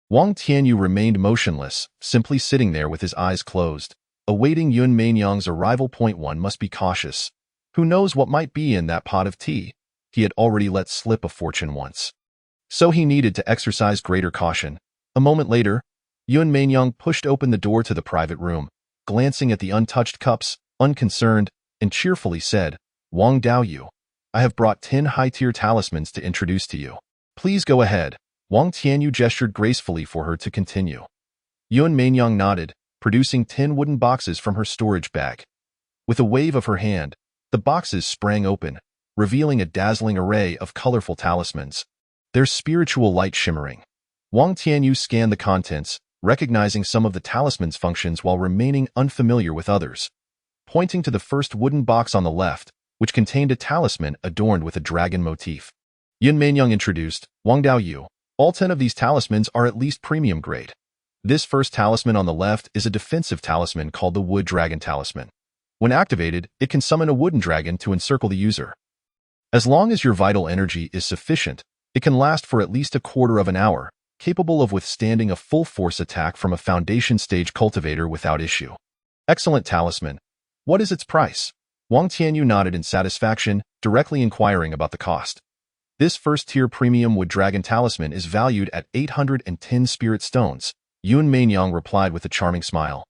Wang Tianyu remained motionless, simply sitting there with his eyes closed, awaiting Yun Mainyang's arrival. One must be cautious. Who knows what might be in that pot of tea? He had already let slip a fortune once, so he needed to exercise greater caution. A moment later, Yun Mainyang pushed open the door to the private room, glancing at the untouched cups, unconcerned, and cheerfully said, Wang Daoyu, I have brought 10 high-tier talismans to introduce to you. Please go ahead. Wang Tianyu gestured gracefully for her to continue. Yun Mainyang nodded, producing 10 wooden boxes from her storage bag. With a wave of her hand, the boxes sprang open, revealing a dazzling array of colorful talismans, their spiritual light shimmering. Wang Tianyu scanned the contents, recognizing some of the talismans' functions while remaining unfamiliar with others. Pointing to the first wooden box on the left, which contained a talisman adorned with a dragon motif, Yun Mainyang introduced, Wang Daoyu, all 10 of these talismans are at least premium grade. This first talisman on the left is a defensive talisman called the Wood Dragon Talisman. When activated, it can summon a wooden dragon to encircle the user. As long as your vital energy is sufficient, it can last for at least a quarter of an hour, capable of withstanding a full-force attack from a foundation-stage cultivator without issue. Excellent talisman. What is its price? Wang Tianyu nodded in satisfaction, directly inquiring about the cost. This first-tier premium Wood Dragon Talisman is valued at 810 spirit stones. Yun Mainyang replied with a charming smile.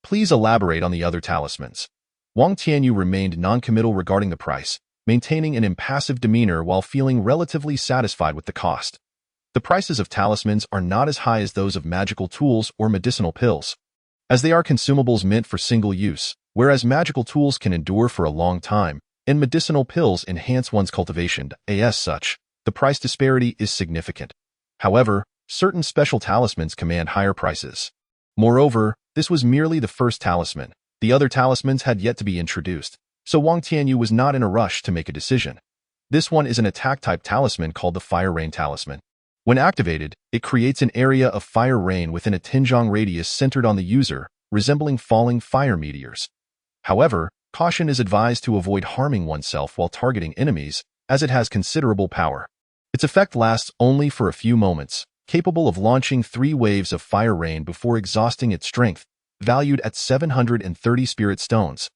Please elaborate on the other talismans. Wang Tianyu remained non-committal regarding the price, maintaining an impassive demeanor while feeling relatively satisfied with the cost. The prices of talismans are not as high as those of magical tools or medicinal pills, as they are consumables meant for single use, whereas magical tools can endure for a long time, and medicinal pills enhance one's cultivation. As such, the price disparity is significant. However, certain special talismans command higher prices. Moreover, this was merely the first talisman. The other talismans had yet to be introduced, so Wang Tianyu was not in a rush to make a decision. This one is an attack-type talisman called the Fire Rain Talisman. When activated, it creates an area of fire rain within a Tinjiang radius centered on the user, resembling falling fire meteors. However, caution is advised to avoid harming oneself while targeting enemies, as it has considerable power. Its effect lasts only for a few moments, capable of launching 3 waves of fire rain before exhausting its strength, valued at 730 spirit stones.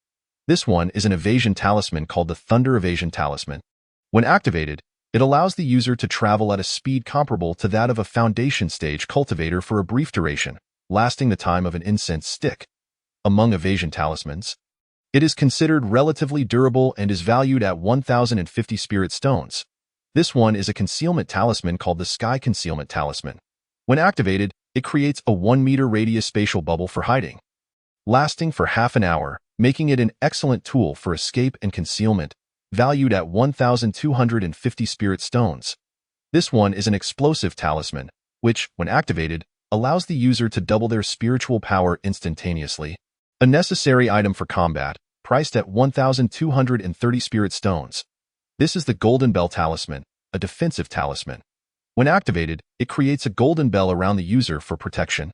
This one is an evasion talisman called the Thunder Evasion Talisman. When activated, it allows the user to travel at a speed comparable to that of a foundation-stage cultivator for a brief duration, lasting the time of an incense stick. Among evasion talismans, it is considered relatively durable and is valued at 1,050 spirit stones. This one is a concealment talisman called the Sky Concealment Talisman. When activated, it creates a 1-meter radius spatial bubble for hiding, lasting for half an hour, making it an excellent tool for escape and concealment, valued at 1,250 spirit stones. This one is an explosive talisman, which, when activated, allows the user to double their spiritual power instantaneously. A necessary item for combat, priced at 1,230 spirit stones. This is the Golden Bell Talisman, a defensive talisman. When activated, it creates a golden bell around the user for protection,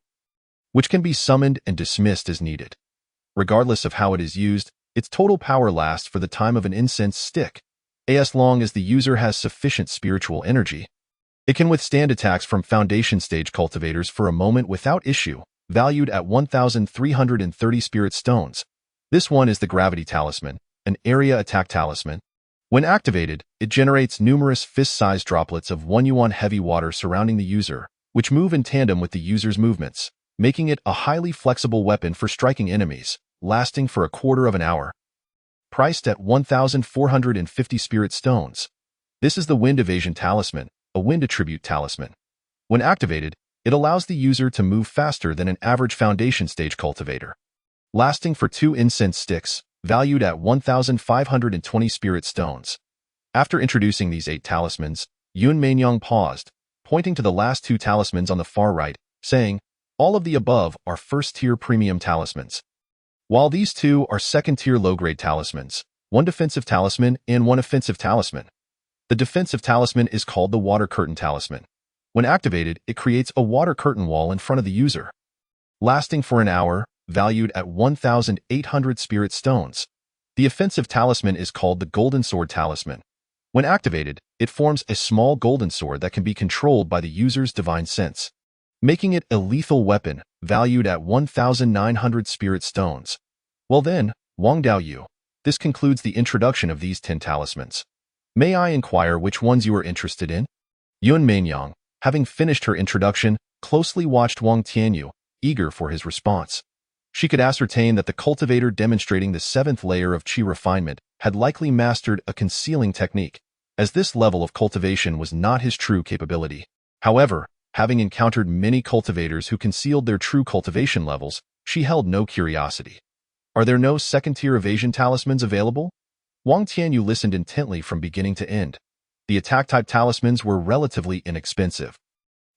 which can be summoned and dismissed as needed. Regardless of how it is used, its total power lasts for the time of an incense stick. As long as the user has sufficient spiritual energy, it can withstand attacks from foundation stage cultivators for a moment without issue, valued at 1,330 spirit stones. This one is the Gravity Talisman, an area attack talisman. When activated, it generates numerous fist-sized droplets of 1 yuan heavy water surrounding the user, which move in tandem with the user's movements, making it a highly flexible weapon for striking enemies, lasting for a quarter of an hour. Priced at 1,450 spirit stones. This is the Wind Evasion Talisman, a wind attribute talisman. When activated, it allows the user to move faster than an average foundation stage cultivator. Lasting for 2 incense sticks, valued at 1,520 spirit stones. After introducing these 8 talismans, Yun Mainyang paused, pointing to the last 2 talismans on the far right, saying, "All of the above are first-tier premium talismans, while these 2 are second-tier low-grade talismans, 1 defensive talisman and 1 offensive talisman." The defensive talisman is called the Water Curtain Talisman. When activated, it creates a water curtain wall in front of the user, lasting for an hour, valued at 1,800 spirit stones. The offensive talisman is called the Golden Sword Talisman. When activated, it forms a small golden sword that can be controlled by the user's divine sense, making it a lethal weapon, valued at 1,900 spirit stones. Well then, Wang Daoyu, this concludes the introduction of these 10 talismans. May I inquire which ones you are interested in? Yun Mainyang, having finished her introduction, closely watched Wang Tianyu, eager for his response. She could ascertain that the cultivator demonstrating the 7th layer of qi refinement had likely mastered a concealing technique, as this level of cultivation was not his true capability. However, having encountered many cultivators who concealed their true cultivation levels, she held no curiosity. Are there no second-tier evasion talismans available? Wang Tianyu listened intently from beginning to end. The attack-type talismans were relatively inexpensive,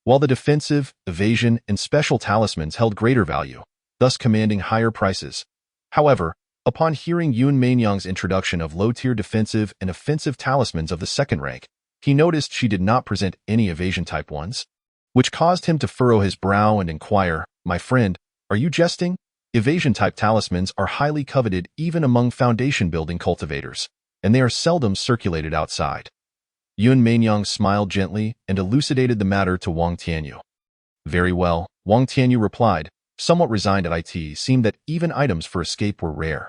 while the defensive, evasion, and special talismans held greater value, thus commanding higher prices. However, upon hearing Yun Mainyang's introduction of low-tier defensive and offensive talismans of the 2nd rank, he noticed she did not present any evasion-type ones, which caused him to furrow his brow and inquire, "My friend, are you jesting? Evasion-type talismans are highly coveted even among foundation-building cultivators, and they are seldom circulated outside." Yun Mainyang smiled gently and elucidated the matter to Wang Tianyu. "Very well," Wang Tianyu replied, somewhat resigned at it seemed that even items for escape were rare.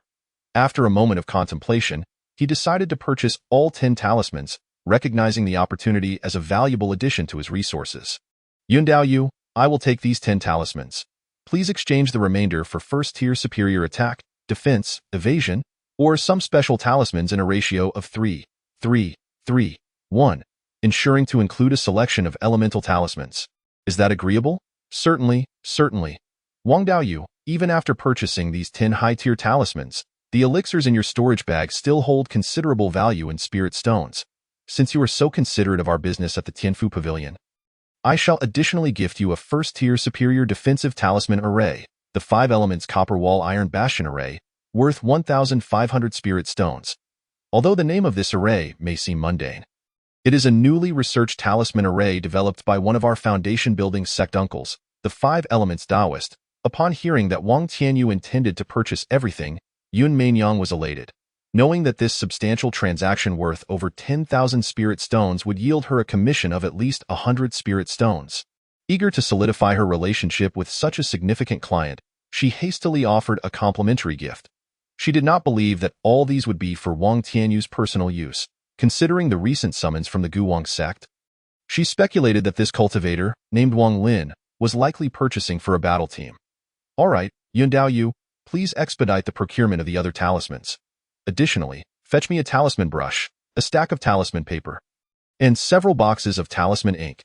After a moment of contemplation, he decided to purchase all 10 talismans, recognizing the opportunity as a valuable addition to his resources. "Yun Daoyu, I will take these 10 talismans. Please exchange the remainder for first-tier superior attack, defense, evasion, or some special talismans in a ratio of 3, 3, 3, 1, ensuring to include a selection of elemental talismans. Is that agreeable?" "Certainly, certainly." Wang Daoyu, even after purchasing these 10 high-tier talismans, the elixirs in your storage bag still hold considerable value in spirit stones. Since you are so considerate of our business at the Tianfu Pavilion, I shall additionally gift you a first-tier superior defensive talisman array, the 5 elements copper wall iron bastion array, worth 1,500 spirit stones. Although the name of this array may seem mundane, it is a newly researched talisman array developed by one of our foundation-building sect uncles, the 5 elements Taoist. Upon hearing that Wang Tianyu intended to purchase everything, Yun Mainyang was elated, knowing that this substantial transaction worth over 10,000 spirit stones would yield her a commission of at least 100 spirit stones. Eager to solidify her relationship with such a significant client, she hastily offered a complimentary gift. She did not believe that all these would be for Wang Tianyu's personal use, considering the recent summons from the Guwang sect. She speculated that this cultivator, named Wang Lin, was likely purchasing for a battle team. "All right, Yun Daoyu, please expedite the procurement of the other talismans. Additionally, fetch me a talisman brush, a stack of talisman paper, and several boxes of talisman ink.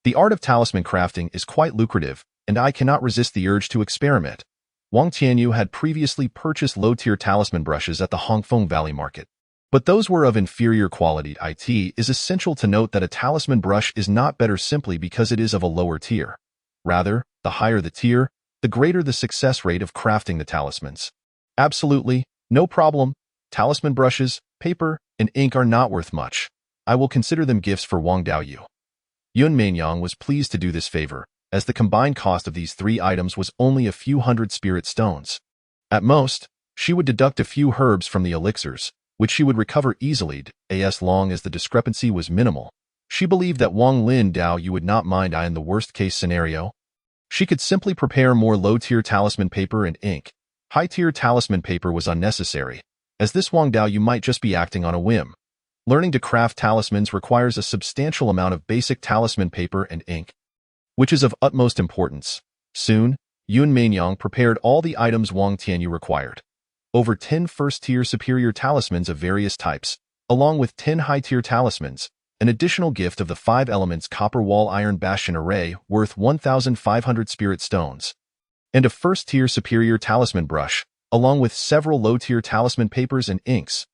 The art of talisman crafting is quite lucrative, and I cannot resist the urge to experiment." Wang Tianyu had previously purchased low-tier talisman brushes at the Hongfeng Valley Market, but those were of inferior quality. It is essential to note that a talisman brush is not better simply because it is of a lower tier. Rather, the higher the tier, the greater the success rate of crafting the talismans. "Absolutely, no problem. Talisman brushes, paper, and ink are not worth much. I will consider them gifts for Wang Daoyu." Yun Mainyang was pleased to do this favor, as the combined cost of these 3 items was only a few hundred spirit stones. At most, she would deduct a few herbs from the elixirs, which she would recover easily as long as the discrepancy was minimal. She believed that Wang Lin Dao you would not mind in the worst-case scenario. She could simply prepare more low-tier talisman paper and ink. High-tier talisman paper was unnecessary, as this Wang Dao you might just be acting on a whim. Learning to craft talismans requires a substantial amount of basic talisman paper and ink, which is of utmost importance. Soon, Yun Mainyang prepared all the items Wang Tianyu required. Over 10 first-tier superior talismans of various types, along with 10 high-tier talismans, an additional gift of the 5 elements copper wall iron bastion array worth 1,500 spirit stones, and a first-tier superior talisman brush, along with several low-tier talisman papers and inks.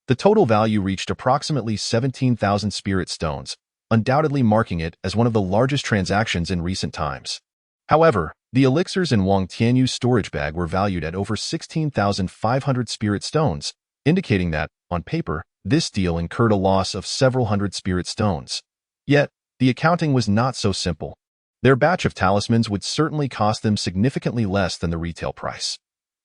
The total value reached approximately 17,000 spirit stones, undoubtedly marking it as one of the largest transactions in recent times. However, the elixirs in Wang Tianyu's storage bag were valued at over 16,500 spirit stones, indicating that, on paper, this deal incurred a loss of several hundred spirit stones. Yet, the accounting was not so simple. Their batch of talismans would certainly cost them significantly less than the retail price.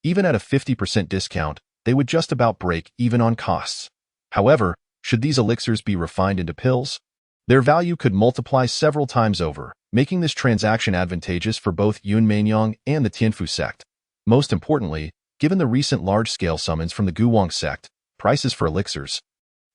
Even at a 50% discount, they would just about break even on costs. However, should these elixirs be refined into pills, their value could multiply several times over, making this transaction advantageous for both Yun Mainyang and the Tianfu sect. Most importantly, given the recent large-scale summons from the Guwang sect, prices for elixirs,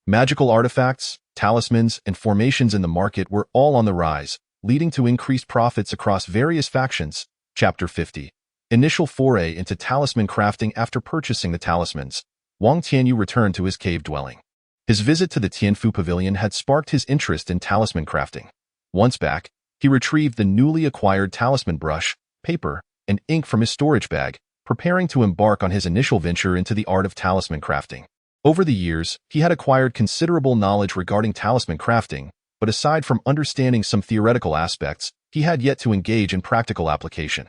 magical artifacts, talismans, and formations in the market were all on the rise, leading to increased profits across various factions. Chapter 50. Initial foray into talisman crafting. After purchasing the talismans, Wang Tianyu returned to his cave dwelling. His visit to the Tianfu pavilion had sparked his interest in talisman crafting. Once back, he retrieved the newly acquired talisman brush, paper, and ink from his storage bag, preparing to embark on his initial venture into the art of talisman crafting. Over the years, he had acquired considerable knowledge regarding talisman crafting, but aside from understanding some theoretical aspects, he had yet to engage in practical application.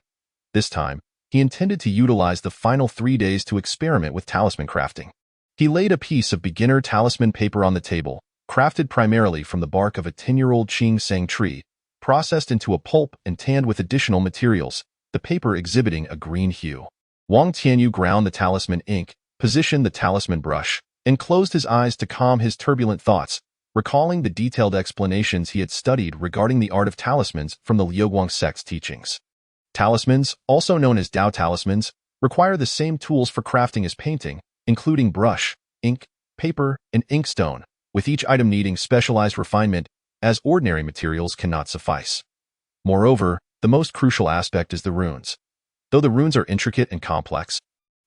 This time, he intended to utilize the final 3 days to experiment with talisman crafting. He laid a piece of beginner talisman paper on the table, crafted primarily from the bark of a 10-year-old Qing Sang tree, processed into a pulp and tanned with additional materials, the paper exhibiting a green hue. Wang Tianyu ground the talisman ink, positioned the talisman brush, and closed his eyes to calm his turbulent thoughts, recalling the detailed explanations he had studied regarding the art of talismans from the Liuguang sect's teachings. Talismans, also known as Dao talismans, require the same tools for crafting as painting, including brush, ink, paper, and inkstone, with each item needing specialized refinement, as ordinary materials cannot suffice. Moreover, the most crucial aspect is the runes. Though the runes are intricate and complex,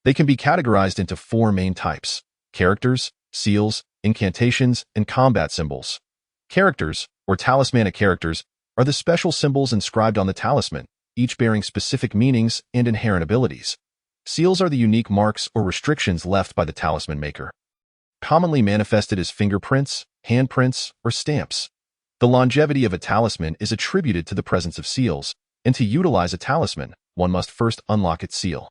they can be categorized into 4 main types: characters, seals, incantations, and combat symbols. Characters, or talismanic characters, are the special symbols inscribed on the talisman, each bearing specific meanings and inherent abilities. Seals are the unique marks or restrictions left by the talisman maker, commonly manifested as fingerprints, handprints, or stamps. The longevity of a talisman is attributed to the presence of seals, and to utilize a talisman, one must first unlock its seal.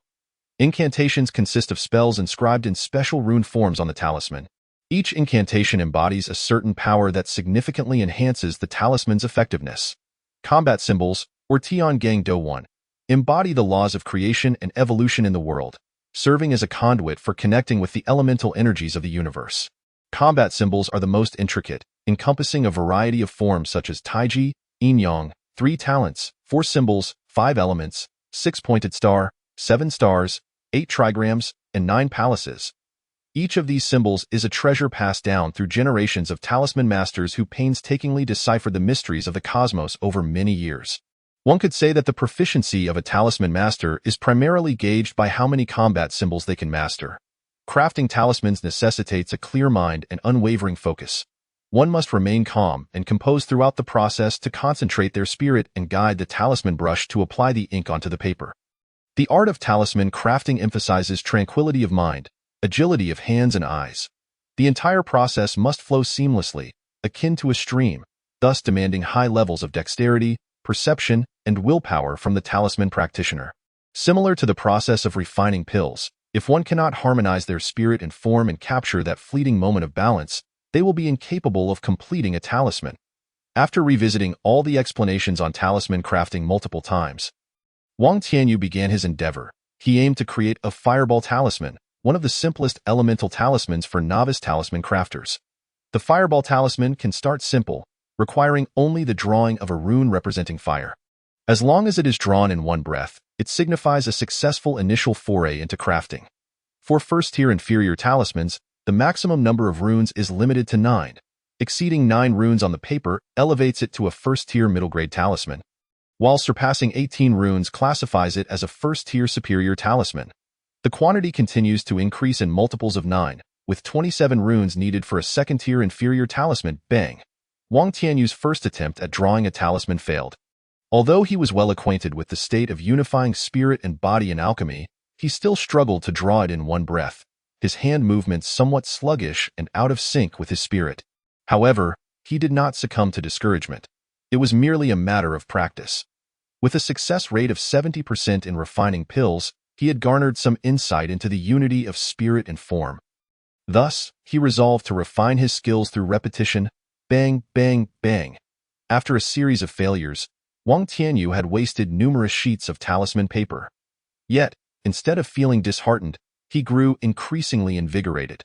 Incantations consist of spells inscribed in special rune forms on the talisman. Each incantation embodies a certain power that significantly enhances the talisman's effectiveness. Combat symbols, or Tiangang Do 1, embody the laws of creation and evolution in the world, serving as a conduit for connecting with the elemental energies of the universe. Combat symbols are the most intricate, encompassing a variety of forms such as Taiji, Yin-Yang, 3 talents, 4 symbols, 5 elements, 6-pointed star, 7 stars, 8 trigrams, and 9 palaces. Each of these symbols is a treasure passed down through generations of talisman masters who painstakingly deciphered the mysteries of the cosmos over many years. One could say that the proficiency of a talisman master is primarily gauged by how many combat symbols they can master. Crafting talismans necessitates a clear mind and unwavering focus. One must remain calm and composed throughout the process to concentrate their spirit and guide the talisman brush to apply the ink onto the paper. The art of talisman crafting emphasizes tranquility of mind, agility of hands and eyes. The entire process must flow seamlessly, akin to a stream, thus demanding high levels of dexterity, perception, and willpower from the talisman practitioner. Similar to the process of refining pills, if one cannot harmonize their spirit and form and capture that fleeting moment of balance, they will be incapable of completing a talisman. After revisiting all the explanations on talisman crafting multiple times, Wang Tianyu began his endeavor. He aimed to create a fireball talisman, one of the simplest elemental talismans for novice talisman crafters. The Fireball Talisman can start simple, requiring only the drawing of a rune representing fire. As long as it is drawn in one breath, it signifies a successful initial foray into crafting. For first-tier inferior talismans, the maximum number of runes is limited to 9. Exceeding 9 runes on the paper elevates it to a first-tier middle-grade talisman, while surpassing 18 runes classifies it as a first-tier superior talisman. The quantity continues to increase in multiples of 9, with 27 runes needed for a second-tier inferior talisman. Bang! Wang Tianyu's first attempt at drawing a talisman failed. Although he was well acquainted with the state of unifying spirit and body in alchemy, he still struggled to draw it in one breath, his hand movements somewhat sluggish and out of sync with his spirit. However, he did not succumb to discouragement. It was merely a matter of practice. With a success rate of 70% in refining pills, he had garnered some insight into the unity of spirit and form. Thus, he resolved to refine his skills through repetition. Bang, bang, bang. After a series of failures, Wang Tianyu had wasted numerous sheets of talisman paper. Yet, instead of feeling disheartened, he grew increasingly invigorated.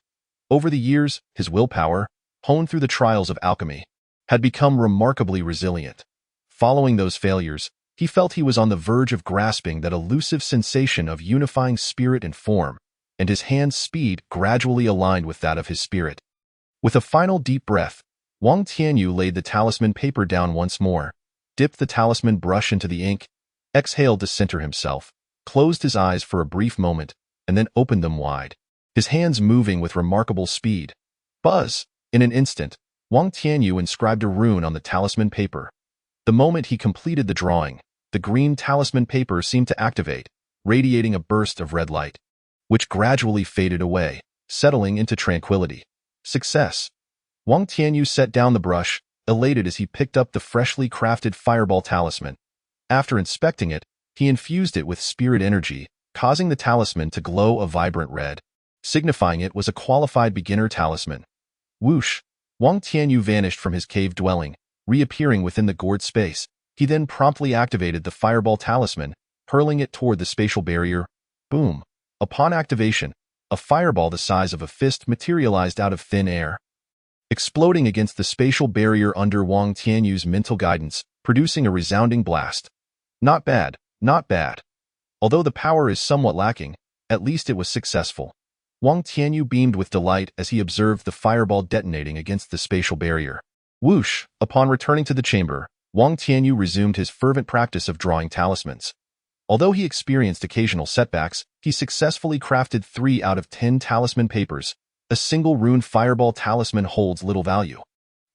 Over the years, his willpower, honed through the trials of alchemy, had become remarkably resilient. Following those failures, he felt he was on the verge of grasping that elusive sensation of unifying spirit and form, and his hand's speed gradually aligned with that of his spirit. With a final deep breath, Wang Tianyu laid the talisman paper down once more, dipped the talisman brush into the ink, exhaled to center himself, closed his eyes for a brief moment, and then opened them wide, his hands moving with remarkable speed. Buzz! In an instant, Wang Tianyu inscribed a rune on the talisman paper. The moment he completed the drawing, the green talisman paper seemed to activate, radiating a burst of red light, which gradually faded away, settling into tranquility. Success! Wang Tianyu set down the brush, elated as he picked up the freshly crafted Fireball Talisman. After inspecting it, he infused it with spirit energy, causing the talisman to glow a vibrant red, signifying it was a qualified beginner talisman. Whoosh! Wang Tianyu vanished from his cave dwelling, reappearing within the gourd space. He then promptly activated the Fireball Talisman, hurling it toward the spatial barrier. Boom! Upon activation, a fireball the size of a fist materialized out of thin air, exploding against the spatial barrier under Wang Tianyu's mental guidance, producing a resounding blast. Not bad, not bad. Although the power is somewhat lacking, at least it was successful. Wang Tianyu beamed with delight as he observed the fireball detonating against the spatial barrier. Whoosh! Upon returning to the chamber, Wang Tianyu resumed his fervent practice of drawing talismans. Although he experienced occasional setbacks, he successfully crafted 3 out of 10 talisman papers. A single rune Fireball Talisman holds little value.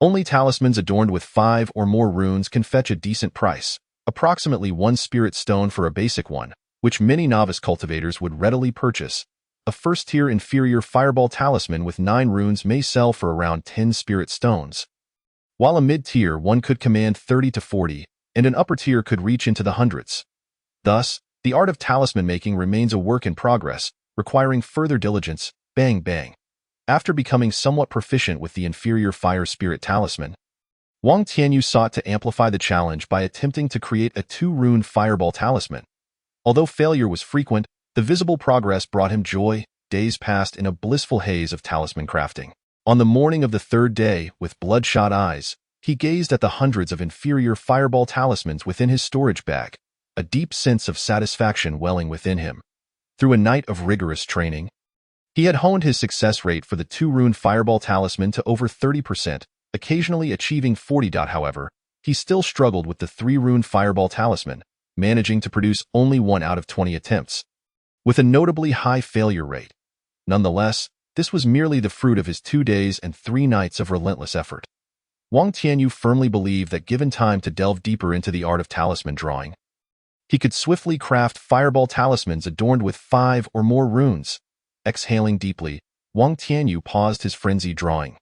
Only talismans adorned with 5 or more runes can fetch a decent price, approximately 1 spirit stone for a basic one, which many novice cultivators would readily purchase. A first-tier inferior Fireball Talisman with 9 runes may sell for around 10 spirit stones, while a mid-tier one could command 30 to 40, and an upper tier could reach into the hundreds. Thus, the art of talisman making remains a work in progress, requiring further diligence. Bang bang. After becoming somewhat proficient with the inferior Fire Spirit Talisman, Wang Tianyu sought to amplify the challenge by attempting to create a 2-rune Fireball Talisman. Although failure was frequent, the visible progress brought him joy. Days passed in a blissful haze of talisman crafting. On the morning of the 3rd day, with bloodshot eyes, he gazed at the hundreds of inferior Fireball Talismans within his storage bag, a deep sense of satisfaction welling within him. Through a night of rigorous training, he had honed his success rate for the 2-rune Fireball Talisman to over 30%, occasionally achieving 40. However, he still struggled with the 3-rune Fireball Talisman, managing to produce only 1 out of 20 attempts, with a notably high failure rate. Nonetheless, this was merely the fruit of his 2 days and 3 nights of relentless effort. Wang Tianyu firmly believed that given time to delve deeper into the art of talisman drawing, he could swiftly craft Fireball Talismans adorned with 5 or more runes. Exhaling deeply, Wang Tianyu paused his frenzied drawing.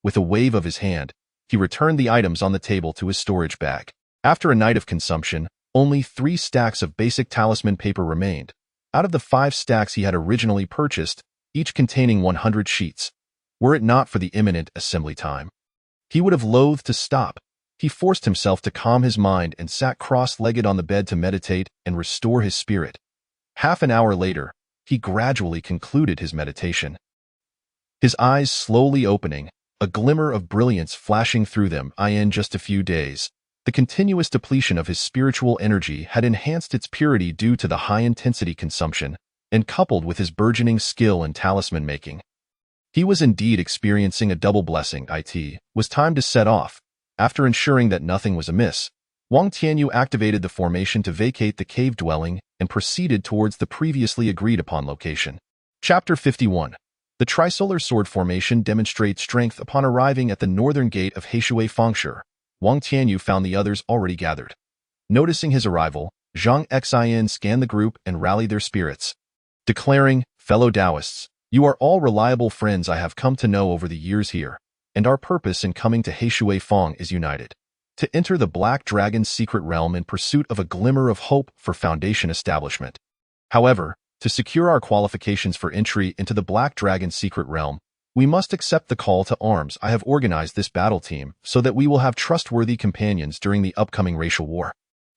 With a wave of his hand, he returned the items on the table to his storage bag. After a night of consumption, only 3 stacks of basic talisman paper remained, out of the 5 stacks he had originally purchased, each containing 100 sheets. Were it not for the imminent assembly time, he would have loathed to stop. He forced himself to calm his mind and sat cross-legged on the bed to meditate and restore his spirit. Half an hour later, he gradually concluded his meditation. His eyes slowly opening, a glimmer of brilliance flashing through them. In just a few days, the continuous depletion of his spiritual energy had enhanced its purity due to the high-intensity consumption, and coupled with his burgeoning skill in talisman making. He was indeed experiencing a double blessing. It was time to set off. After ensuring that nothing was amiss, Wang Tianyu activated the formation to vacate the cave dwelling and proceeded towards the previously agreed-upon location. Chapter 51. The Trisolar Sword Formation demonstrates strength. Upon arriving at the northern gate of Heishui Fengshi, Wang Tianyu found the others already gathered. Noticing his arrival, Zhang Xin scanned the group and rallied their spirits, declaring, "Fellow Taoists, you are all reliable friends I have come to know over the years here, and our purpose in coming to Heishui Feng is united: to enter the Black Dragon's secret realm in pursuit of a glimmer of hope for Foundation establishment. However, to secure our qualifications for entry into the Black Dragon's secret realm, we must accept the call to arms. I have organized this battle team so that we will have trustworthy companions during the upcoming racial war,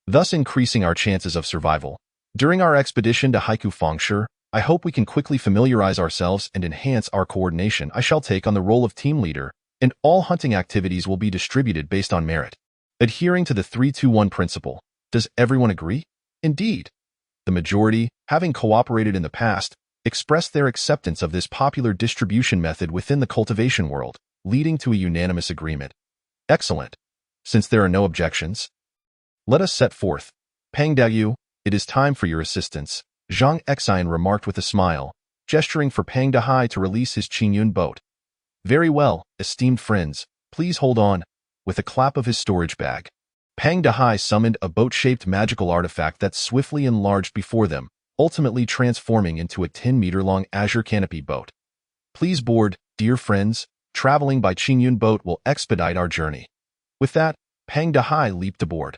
thus increasing our chances of survival. During our expedition to Heishui Fengshi, I hope we can quickly familiarize ourselves and enhance our coordination. I shall take on the role of team leader, and all hunting activities will be distributed based on merit, adhering to the 3-2-1 principle. Does everyone agree?" Indeed. The majority, having cooperated in the past, expressed their acceptance of this popular distribution method within the cultivation world, leading to a unanimous agreement. Excellent. Since there are no objections, let us set forth. Pang Dayu, it is time for your assistance, Zhang Xin remarked with a smile, gesturing for Pang Dahai to release his Qingyun boat. Very well, esteemed friends, please hold on. With a clap of his storage bag, Pang Dahai summoned a boat-shaped magical artifact that swiftly enlarged before them, ultimately transforming into a 10-meter-long azure canopy boat. Please board, dear friends. Traveling by Qingyun boat will expedite our journey. With that, Pang Dahai leaped aboard,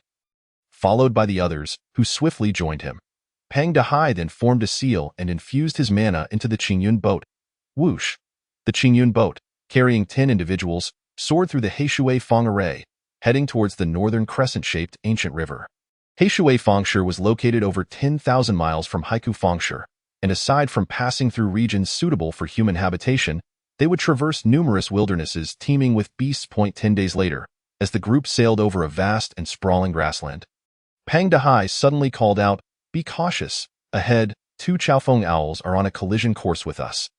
followed by the others, who swiftly joined him. Pang Dahai then formed a seal and infused his mana into the Qingyun boat. Whoosh! The Qingyun boat, carrying 10 individuals, soared through the Heishui Feng array, heading towards the northern crescent-shaped ancient river. Heishui Fengshi was located over 10,000 miles from Heishui Fengshi, and aside from passing through regions suitable for human habitation, they would traverse numerous wildernesses teeming with beasts. 10 days later, as the group sailed over a vast and sprawling grassland, Pang Dahai suddenly called out, "Be cautious! Ahead, 2 Chaofeng owls are on a collision course with us."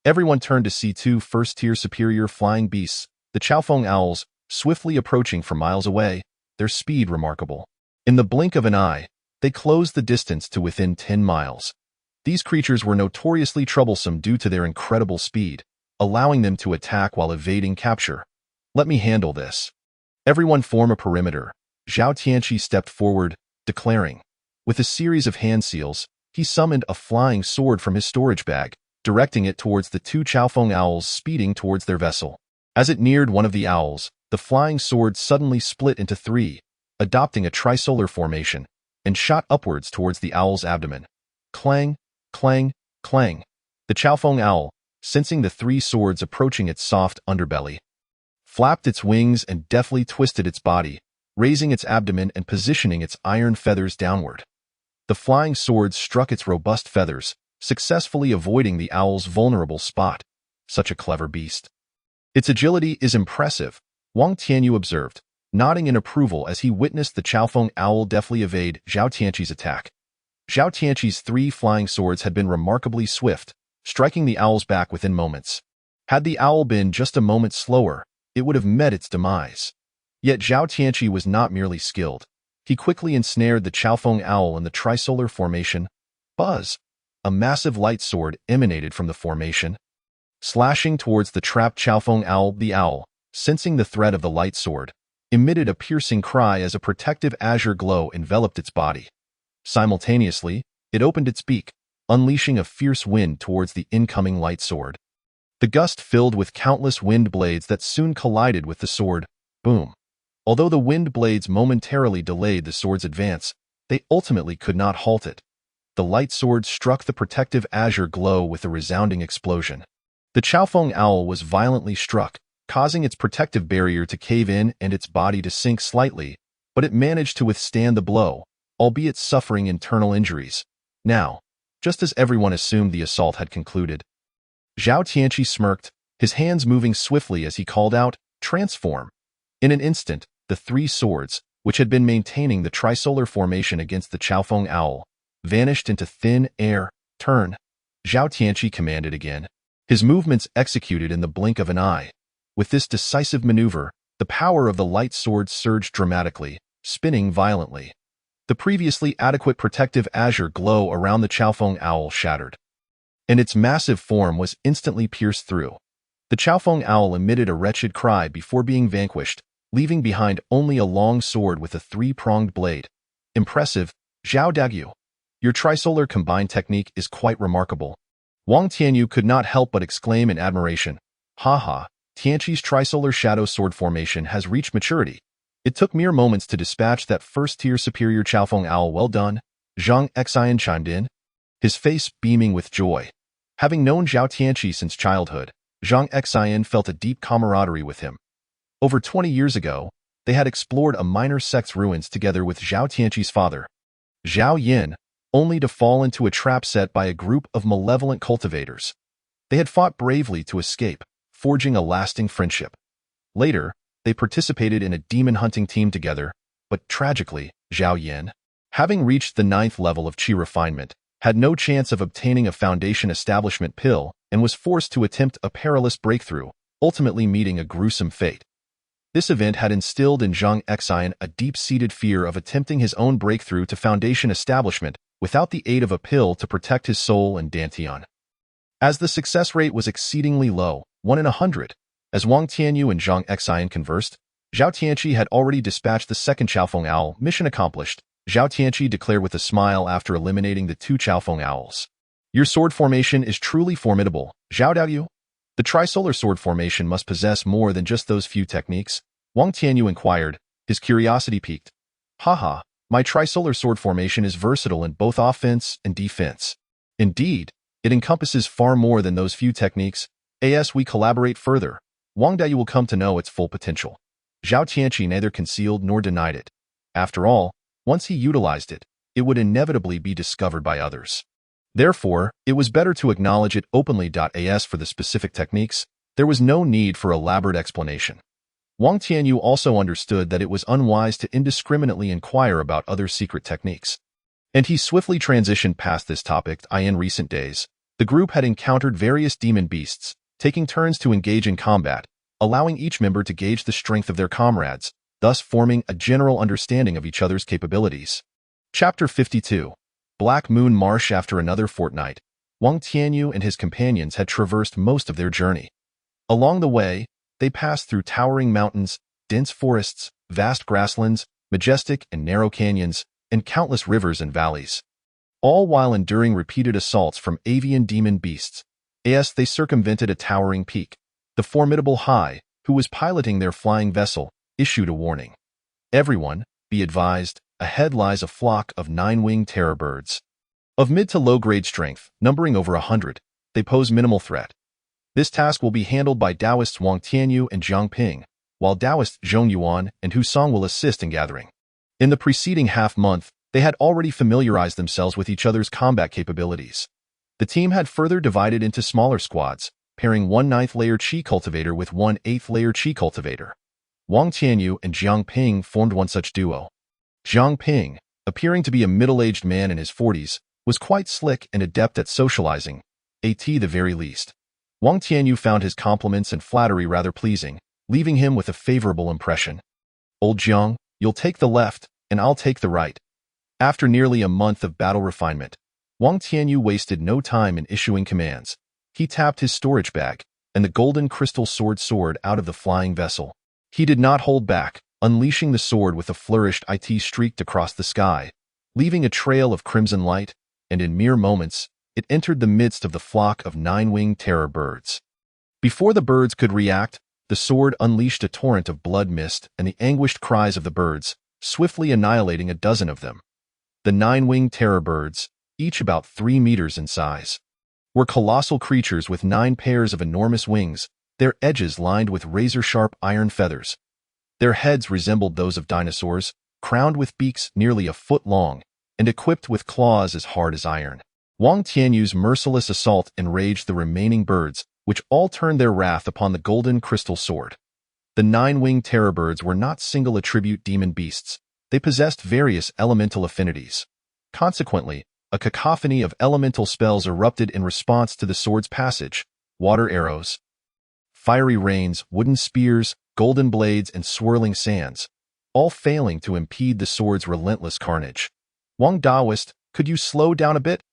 Everyone turned to see 2 first-tier superior flying beasts, the Chaofeng owls, swiftly approaching from miles away, their speed remarkable. In the blink of an eye, they closed the distance to within 10 miles. These creatures were notoriously troublesome due to their incredible speed, allowing them to attack while evading capture. "Let me handle this." Everyone form a perimeter. Zhao Tianqi stepped forward, declaring. With a series of hand seals, he summoned a flying sword from his storage bag, directing it towards the 2 Chaofeng owls speeding towards their vessel. As it neared one of the owls, the flying sword suddenly split into 3, adopting a trisolar formation, and shot upwards towards the owl's abdomen. Clang, clang, clang. The Chaofeng owl, sensing the 3 swords approaching its soft underbelly, flapped its wings and deftly twisted its body, raising its abdomen and positioning its iron feathers downward. The flying swords struck its robust feathers, successfully avoiding the owl's vulnerable spot. Such a clever beast. Its agility is impressive, Wang Tianyu observed, nodding in approval as he witnessed the Chaofeng owl deftly evade Zhao Tianqi's attack. Zhao Tianqi's 3 flying swords had been remarkably swift, striking the owl's back within moments. Had the owl been just a moment slower, it would have met its demise. Yet Zhao Tianqi was not merely skilled. He quickly ensnared the Chaofeng owl in the trisolar formation. Buzz! A massive light sword emanated from the formation, slashing towards the trapped Chaofeng owl. The owl, sensing the threat of the light sword, emitted a piercing cry as a protective azure glow enveloped its body. Simultaneously, it opened its beak, unleashing a fierce wind towards the incoming light sword. The gust filled with countless wind blades that soon collided with the sword. Boom! Although the wind blades momentarily delayed the sword's advance, they ultimately could not halt it. The light sword struck the protective azure glow with a resounding explosion. The Chaofeng owl was violently struck, causing its protective barrier to cave in and its body to sink slightly, but it managed to withstand the blow, albeit suffering internal injuries. Now, just as everyone assumed the assault had concluded. Zhao Tianqi smirked, his hands moving swiftly as he called out, "Transform!" In an instant, the three swords, which had been maintaining the trisolar formation against the Chaofeng owl, vanished into thin air. "Turn!" Zhao Tianqi commanded again, his movements executed in the blink of an eye. With this decisive maneuver, the power of the light sword surged dramatically, spinning violently. The previously adequate protective azure glow around the Chaofeng owl shattered, and its massive form was instantly pierced through. The Chaofeng owl emitted a wretched cry before being vanquished, leaving behind only a long sword with a three-pronged blade. "Impressive, Zhao Dagyu. Your trisolar combined technique is quite remarkable." Wang Tianyu could not help but exclaim in admiration. "Ha ha, Tianqi's trisolar shadow sword formation has reached maturity. It took mere moments to dispatch that first-tier superior Chaofeng owl. Well done," Zhang Xian chimed in, his face beaming with joy. Having known Zhao Tianqi since childhood, Zhang Xian felt a deep camaraderie with him. Over 20 years ago, they had explored a minor sect's ruins together with Zhao Tianqi's father, Zhao Yin, only to fall into a trap set by a group of malevolent cultivators. They had fought bravely to escape, forging a lasting friendship. Later, they participated in a demon-hunting team together, but tragically, Zhao Yin, having reached the 9th level of qi refinement, had no chance of obtaining a foundation establishment pill and was forced to attempt a perilous breakthrough, ultimately meeting a gruesome fate. This event had instilled in Zhang Xian a deep-seated fear of attempting his own breakthrough to foundation establishment without the aid of a pill to protect his soul and Dantian. As the success rate was exceedingly low, 1 in 100, as Wang Tianyu and Zhang Xian conversed, Zhao Tianqi had already dispatched the second Chaofeng owl. "Mission accomplished," Zhao Tianqi declared with a smile after eliminating the 2 Chaofeng owls. "Your sword formation is truly formidable, Zhao Daoyu. The trisolar sword formation must possess more than just those few techniques," Wang Tianyu inquired, his curiosity piqued. "Haha, my trisolar sword formation is versatile in both offense and defense. Indeed, it encompasses far more than those few techniques. As we collaborate further, Wang Daoyu will come to know its full potential." Zhao Tianqi neither concealed nor denied it. After all, once he utilized it, it would inevitably be discovered by others. Therefore, it was better to acknowledge it openly. As for the specific techniques, there was no need for elaborate explanation. Wang Tianyu also understood that it was unwise to indiscriminately inquire about other secret techniques, and he swiftly transitioned past this topic. In recent days, the group had encountered various demon beasts, taking turns to engage in combat, allowing each member to gauge the strength of their comrades, thus forming a general understanding of each other's capabilities. Chapter 52. Black Moon Marsh. After another fortnight, Wang Tianyu and his companions had traversed most of their journey. Along the way, they passed through towering mountains, dense forests, vast grasslands, majestic and narrow canyons, and countless rivers and valleys, all while enduring repeated assaults from avian demon beasts. As they circumvented a towering peak, the formidable Hai, who was piloting their flying vessel, issued a warning. "Everyone, be advised, ahead lies a flock of 9-winged terror birds. Of mid to low-grade strength, numbering over 100, they pose minimal threat. This task will be handled by Taoists Wang Tianyu and Jiang Ping, while Taoists Zhong Yuan and Hu Song will assist in gathering." In the preceding half-month, they had already familiarized themselves with each other's combat capabilities. The team had further divided into smaller squads, pairing 1 9th-layer Qi cultivator with 1 8th-layer Qi cultivator. Wang Tianyu and Jiang Ping formed one such duo. Jiang Ping, appearing to be a middle-aged man in his 40s, was quite slick and adept at socializing, at the very least. Wang Tianyu found his compliments and flattery rather pleasing, leaving him with a favorable impression. "Old Jiang, you'll take the left, and I'll take the right." After nearly a month of battle refinement, Wang Tianyu wasted no time in issuing commands. He tapped his storage bag, and the golden crystal sword soared out of the flying vessel. He did not hold back, unleashing the sword with a flourish. It streaked across the sky, leaving a trail of crimson light, and in mere moments, it entered the midst of the flock of 9-winged terror birds. Before the birds could react, the sword unleashed a torrent of blood mist and the anguished cries of the birds, swiftly annihilating a dozen of them. The 9-winged terror birds, each about 3 meters in size, were colossal creatures with 9 pairs of enormous wings, their edges lined with razor-sharp iron feathers. Their heads resembled those of dinosaurs, crowned with beaks nearly a foot long, and equipped with claws as hard as iron. Wang Tianyu's merciless assault enraged the remaining birds, which all turned their wrath upon the golden crystal sword. The nine-winged terror birds were not single attribute demon beasts. They possessed various elemental affinities. Consequently, a cacophony of elemental spells erupted in response to the sword's passage: water arrows, fiery rains, wooden spears, golden blades, and swirling sands, all failing to impede the sword's relentless carnage. Wang Daoist, could you slow down a bit?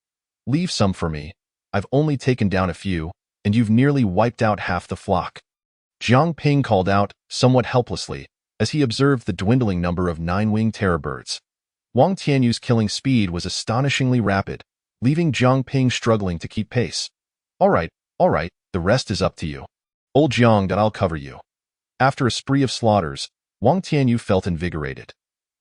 Leave some for me. I've only taken down a few, and you've nearly wiped out half the flock. Jiang Ping called out, somewhat helplessly, as he observed the dwindling number of nine-winged terror birds. Wang Tianyu's killing speed was astonishingly rapid, leaving Jiang Ping struggling to keep pace. All right, the rest is up to you. Old Jiang, I'll cover you. After a spree of slaughters, Wang Tianyu felt invigorated.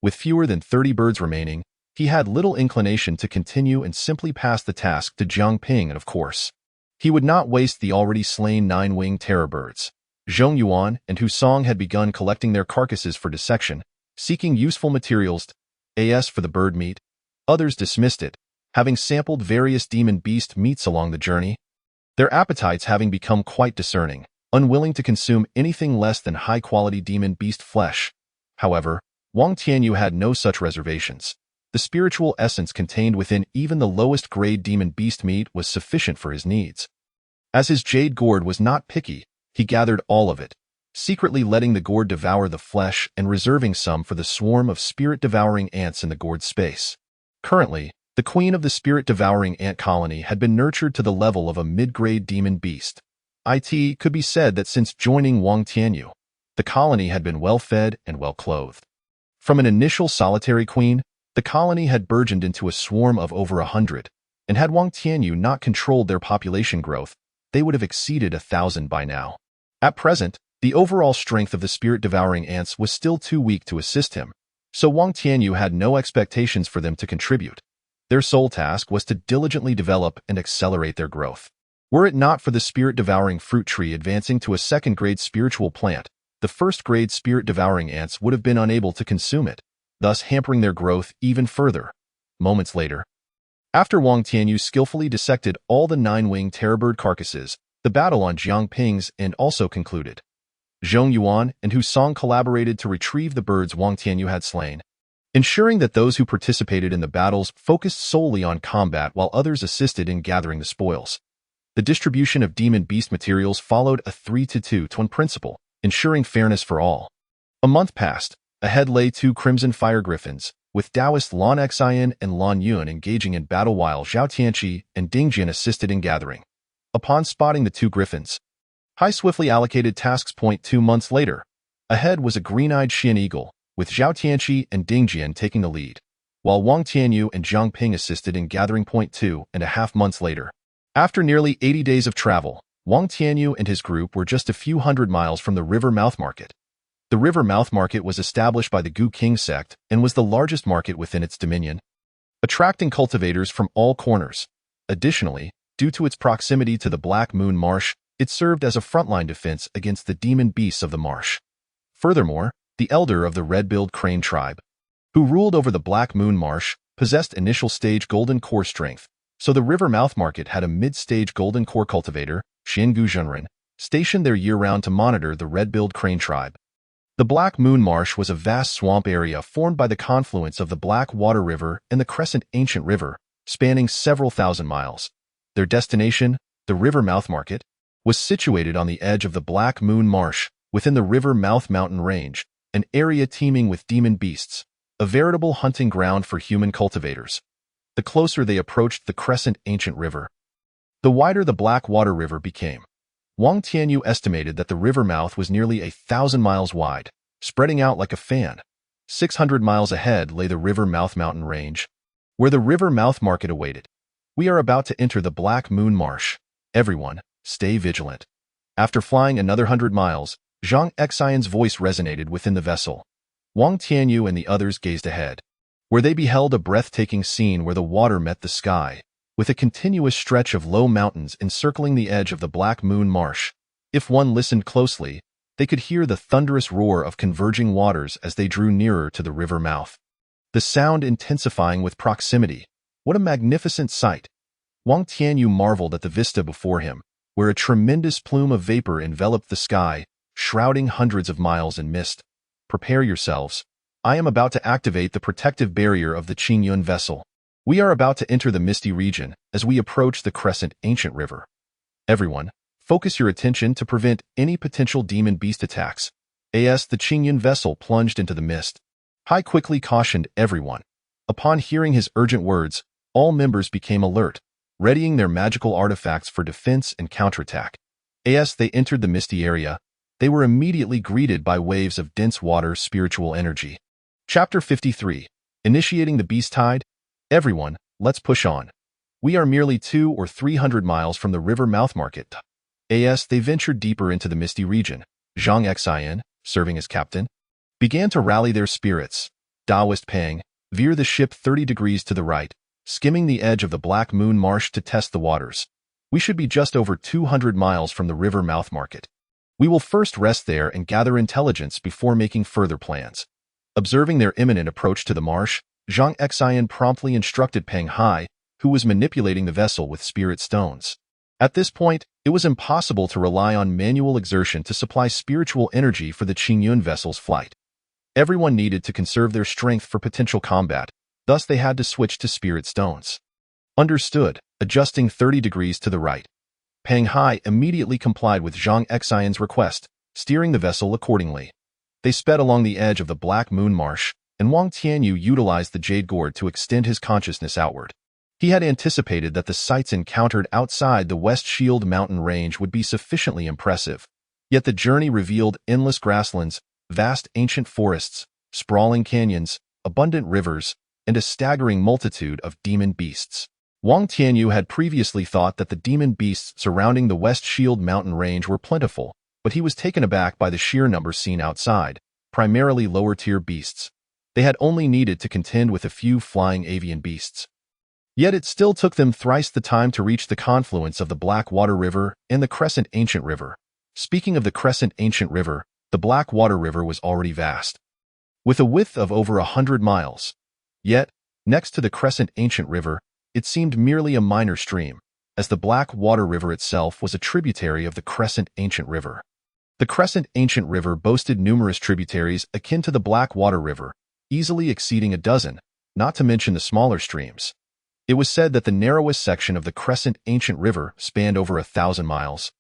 With fewer than 30 birds remaining, he had little inclination to continue and simply passed the task to Jiang Ping, and of course, he would not waste the already slain nine-winged terror birds. Zhong Yuan and Hu Song had begun collecting their carcasses for dissection, seeking useful materials for the bird meat. Others dismissed it, having sampled various demon beast meats along the journey, their appetites having become quite discerning, unwilling to consume anything less than high-quality demon beast flesh. However, Wang Tianyu had no such reservations. The spiritual essence contained within even the lowest-grade demon beast meat was sufficient for his needs. As his jade gourd was not picky, he gathered all of it, secretly letting the gourd devour the flesh and reserving some for the swarm of spirit-devouring ants in the gourd's space. Currently, the queen of the spirit-devouring ant colony had been nurtured to the level of a mid-grade demon beast. It could be said that since joining Wang Tianyu, the colony had been well-fed and well-clothed. From an initial solitary queen, the colony had burgeoned into a swarm of over 100, and had Wang Tianyu not controlled their population growth, they would have exceeded 1,000 by now. At present, the overall strength of the spirit-devouring ants was still too weak to assist him, so Wang Tianyu had no expectations for them to contribute. Their sole task was to diligently develop and accelerate their growth. Were it not for the spirit-devouring fruit tree advancing to a second-grade spiritual plant, the first-grade spirit-devouring ants would have been unable to consume it, thus hampering their growth even further. Moments later, after Wang Tianyu skillfully dissected all the nine-winged terrorbird carcasses, the battle on Jiang Ping's end also concluded. Zhong Yuan and Hu Song collaborated to retrieve the birds Wang Tianyu had slain, ensuring that those who participated in the battles focused solely on combat while others assisted in gathering the spoils. The distribution of demon beast materials followed a 3-to-2-to-1 principle, ensuring fairness for all. A month passed. Ahead lay two crimson fire griffins, with Taoist Lan Xian and Lan Yun engaging in battle while Zhao Tianqi and Ding Jian assisted in gathering. Upon spotting the two griffins, Hai swiftly allocated tasks. 2 months later, ahead was a green-eyed Xian eagle, with Zhao Tianqi and Ding Jian taking the lead, while Wang Tianyu and Jiang Ping assisted in gathering. 2.5 months later, after nearly 80 days of travel, Wang Tianyu and his group were just a few hundred miles from the river mouth market. The river mouth market was established by the Gu King sect and was the largest market within its dominion, attracting cultivators from all corners. Additionally, due to its proximity to the Black Moon Marsh, it served as a frontline defense against the demon beasts of the marsh. Furthermore, the elder of the red-billed crane tribe, who ruled over the Black Moon Marsh, possessed initial stage golden core strength, so the river mouth market had a mid-stage golden core cultivator, Xiangu Zhenren, stationed there year-round to monitor the red-billed crane tribe. The Black Moon Marsh was a vast swamp area formed by the confluence of the Black Water River and the Crescent Ancient River, spanning several thousand miles. Their destination, the river mouth market, was situated on the edge of the Black Moon Marsh, within the river mouth mountain range, an area teeming with demon beasts, a veritable hunting ground for human cultivators. The closer they approached the Crescent Ancient River, the wider the Black Water River became. Wang Tianyu estimated that the river mouth was nearly 1,000 miles wide, spreading out like a fan. 600 miles ahead lay the river mouth mountain range, where the river mouth market awaited. We are about to enter the Black Moon Marsh. Everyone, stay vigilant. After flying another 100 miles, Zhang Xian's voice resonated within the vessel. Wang Tianyu and the others gazed ahead, where they beheld a breathtaking scene where the water met the sky, with a continuous stretch of low mountains encircling the edge of the Black Moon Marsh. If one listened closely, they could hear the thunderous roar of converging waters as they drew nearer to the river mouth, the sound intensifying with proximity. What a magnificent sight! Wang Tianyu marveled at the vista before him, where a tremendous plume of vapor enveloped the sky, shrouding hundreds of miles in mist. Prepare yourselves. I am about to activate the protective barrier of the Qingyun vessel. We are about to enter the misty region as we approach the crescent ancient river. Everyone, focus your attention to prevent any potential demon beast attacks. As the Qingyun vessel plunged into the mist, Hai quickly cautioned everyone. Upon hearing his urgent words, all members became alert, readying their magical artifacts for defense and counterattack. As they entered the misty area, they were immediately greeted by waves of dense water spiritual energy. Chapter 53. Initiating the Beast Tide. Everyone, let's push on. We are merely 200 or 300 miles from the river mouth market. As they ventured deeper into the misty region, Zhang Xian, serving as captain, began to rally their spirits. Daoist Pang, veer the ship 30 degrees to the right, skimming the edge of the Black Moon Marsh to test the waters. We should be just over 200 miles from the river mouth market. We will first rest there and gather intelligence before making further plans. Observing their imminent approach to the marsh, Zhang Xian promptly instructed Peng Hai, who was manipulating the vessel with spirit stones. At this point, it was impossible to rely on manual exertion to supply spiritual energy for the Qingyun vessel's flight. Everyone needed to conserve their strength for potential combat, thus they had to switch to spirit stones. Understood, adjusting 30 degrees to the right. Peng Hai immediately complied with Zhang Xian's request, steering the vessel accordingly. They sped along the edge of the Black Moon Marsh, and Wang Tianyu utilized the Jade Gourd to extend his consciousness outward. He had anticipated that the sights encountered outside the West Shield mountain range would be sufficiently impressive, yet the journey revealed endless grasslands, vast ancient forests, sprawling canyons, abundant rivers, and a staggering multitude of demon beasts. Wang Tianyu had previously thought that the demon beasts surrounding the West Shield mountain range were plentiful, but he was taken aback by the sheer number seen outside, primarily lower-tier beasts. They had only needed to contend with a few flying avian beasts. Yet it still took them thrice the time to reach the confluence of the Blackwater River and the Crescent Ancient River. Speaking of the Crescent Ancient River, the Blackwater River was already vast, with a width of over 100 miles. Yet, next to the Crescent Ancient River, it seemed merely a minor stream, as the Blackwater River itself was a tributary of the Crescent Ancient River. The Crescent Ancient River boasted numerous tributaries akin to the Blackwater River, easily exceeding a dozen, not to mention the smaller streams. It was said that the narrowest section of the Crescent Ancient River spanned over 1,000 miles,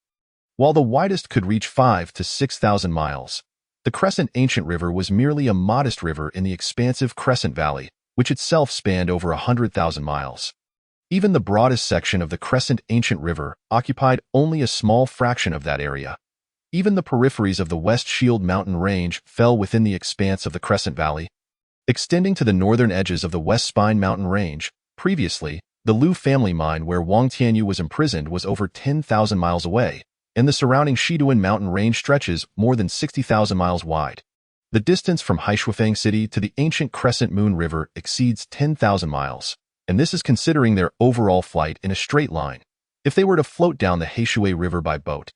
while the widest could reach 5,000 to 6,000 miles. The Crescent Ancient River was merely a modest river in the expansive Crescent Valley, which itself spanned over 100,000 miles. Even the broadest section of the Crescent Ancient River occupied only a small fraction of that area. Even the peripheries of the West Shield mountain range fell within the expanse of the Crescent Valley. Extending to the northern edges of the West Spine mountain range, previously, the Liu family mine where Wang Tianyu was imprisoned was over 10,000 miles away, and the surrounding Shiduan mountain range stretches more than 60,000 miles wide. The distance from Haishuafang City to the ancient Crescent Moon River exceeds 10,000 miles, and this is considering their overall flight in a straight line. If they were to float down the Haishui River by boat,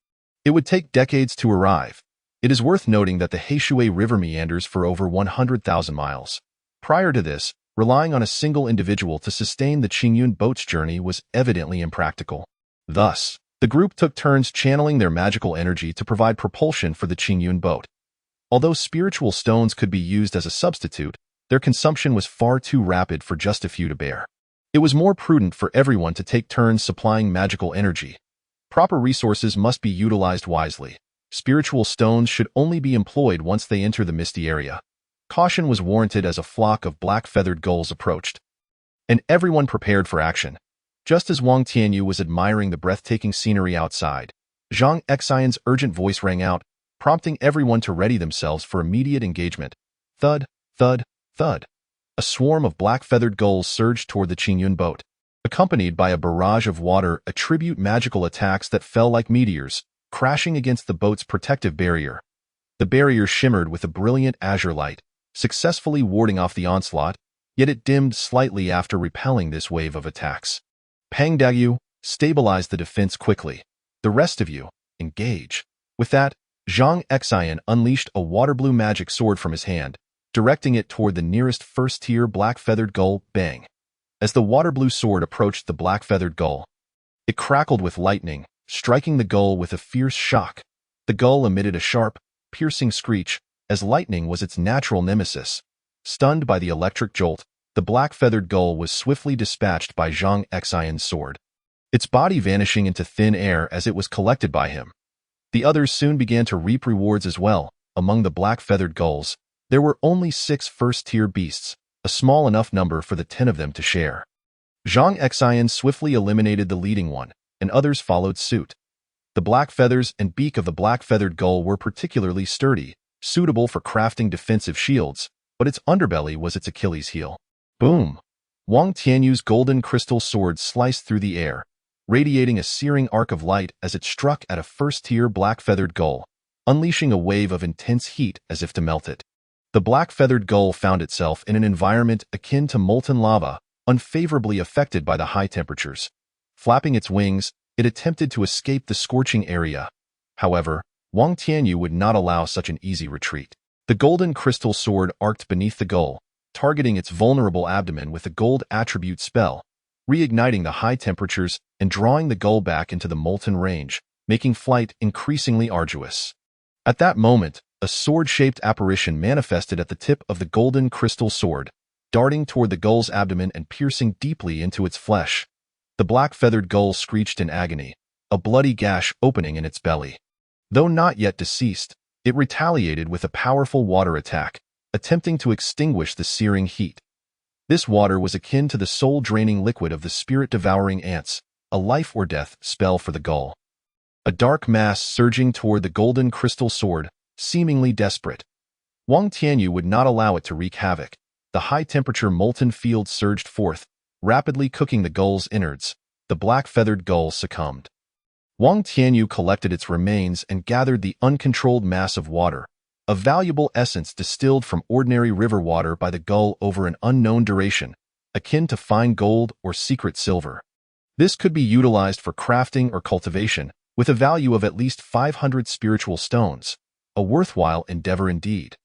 it would take decades to arrive. It is worth noting that the Haishui River meanders for over 100,000 miles. Prior to this, relying on a single individual to sustain the Qingyun boat's journey was evidently impractical. Thus, the group took turns channeling their magical energy to provide propulsion for the Qingyun boat. Although spiritual stones could be used as a substitute, their consumption was far too rapid for just a few to bear. It was more prudent for everyone to take turns supplying magical energy. Proper resources must be utilized wisely. Spiritual stones should only be employed once they enter the misty area. Caution was warranted as a flock of black-feathered gulls approached, and everyone prepared for action. Just as Wang Tianyu was admiring the breathtaking scenery outside, Zhang Xian's urgent voice rang out, prompting everyone to ready themselves for immediate engagement. Thud, thud, thud. A swarm of black-feathered gulls surged toward the Qingyun boat, accompanied by a barrage of water attribute magical attacks that fell like meteors, crashing against the boat's protective barrier. The barrier shimmered with a brilliant azure light, successfully warding off the onslaught, yet it dimmed slightly after repelling this wave of attacks. Pang Dagyu, stabilize the defense quickly. The rest of you, engage. With that, Zhang Xian unleashed a water-blue magic sword from his hand, directing it toward the nearest first-tier black-feathered gull, Bang. As the water-blue sword approached the black-feathered gull, It crackled with lightning, striking the gull with a fierce shock. The gull emitted a sharp, piercing screech, as lightning was its natural nemesis. Stunned by the electric jolt, the black-feathered gull was swiftly dispatched by Zhang Xian's sword, its body vanishing into thin air as it was collected by him. The others soon began to reap rewards as well. Among the black-feathered gulls, there were only 6 first-tier beasts, a small enough number for the 10 of them to share. Zhang Xian swiftly eliminated the leading one, and others followed suit. The black feathers and beak of the black-feathered gull were particularly sturdy, suitable for crafting defensive shields, but its underbelly was its Achilles heel. Boom! Wang Tianyu's golden crystal sword sliced through the air, radiating a searing arc of light as it struck at a first-tier black-feathered gull, unleashing a wave of intense heat as if to melt it. The black-feathered gull found itself in an environment akin to molten lava, unfavorably affected by the high temperatures. Flapping its wings, it attempted to escape the scorching area. However, Wang Tianyu would not allow such an easy retreat. The golden crystal sword arced beneath the gull, targeting its vulnerable abdomen with a gold attribute spell, reigniting the high temperatures and drawing the gull back into the molten range, making flight increasingly arduous. At that moment, a sword-shaped apparition manifested at the tip of the golden crystal sword, darting toward the gull's abdomen and piercing deeply into its flesh. The black-feathered gull screeched in agony, a bloody gash opening in its belly. Though not yet deceased, it retaliated with a powerful water attack, attempting to extinguish the searing heat. This water was akin to the soul-draining liquid of the spirit-devouring ants, a life-or-death spell for the gull. A dark mass surging toward the golden crystal sword, seemingly desperate. Wang Tianyu would not allow it to wreak havoc. The high-temperature molten field surged forth, rapidly cooking the gull's innards. The black-feathered gull succumbed. Wang Tianyu collected its remains and gathered the uncontrolled mass of water, a valuable essence distilled from ordinary river water by the gull over an unknown duration, akin to fine gold or secret silver. This could be utilized for crafting or cultivation, with a value of at least 500 spiritual stones, a worthwhile endeavor indeed.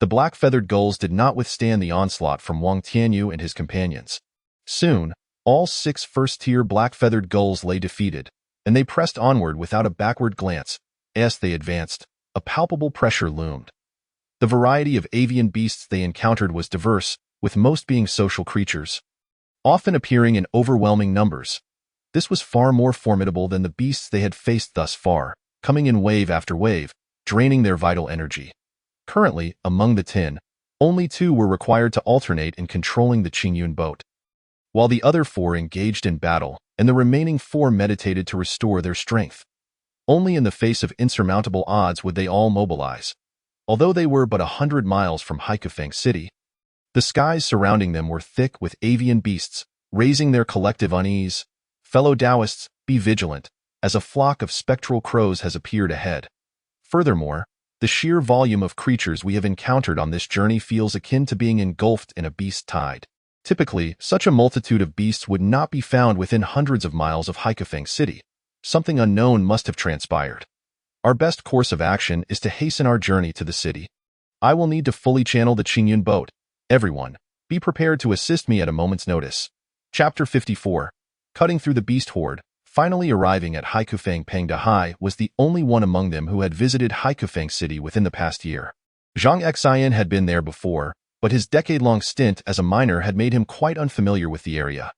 The black-feathered gulls did not withstand the onslaught from Wang Tianyu and his companions. Soon, all 6 first-tier black-feathered gulls lay defeated, and they pressed onward without a backward glance. As they advanced, a palpable pressure loomed. The variety of avian beasts they encountered was diverse, with most being social creatures, often appearing in overwhelming numbers. This was far more formidable than the beasts they had faced thus far, coming in wave after wave, draining their vital energy. Currently, among the 10, only 2 were required to alternate in controlling the Qingyun boat, while the other 4 engaged in battle, and the remaining 4 meditated to restore their strength. Only in the face of insurmountable odds would they all mobilize. Although they were but 100 miles from Haikufeng City, the skies surrounding them were thick with avian beasts, raising their collective unease. Fellow Taoists, be vigilant, as a flock of spectral crows has appeared ahead. Furthermore, the sheer volume of creatures we have encountered on this journey feels akin to being engulfed in a beast tide. Typically, such a multitude of beasts would not be found within hundreds of miles of Haikufeng City. Something unknown must have transpired. Our best course of action is to hasten our journey to the city. I will need to fully channel the Qingyun boat. Everyone, be prepared to assist me at a moment's notice. Chapter 54. Cutting through the beast horde. Finally arriving at Haikufeng, Peng Dehai was the only one among them who had visited Haikufeng City within the past year. Zhang Xian had been there before, but his decade-long stint as a miner had made him quite unfamiliar with the area.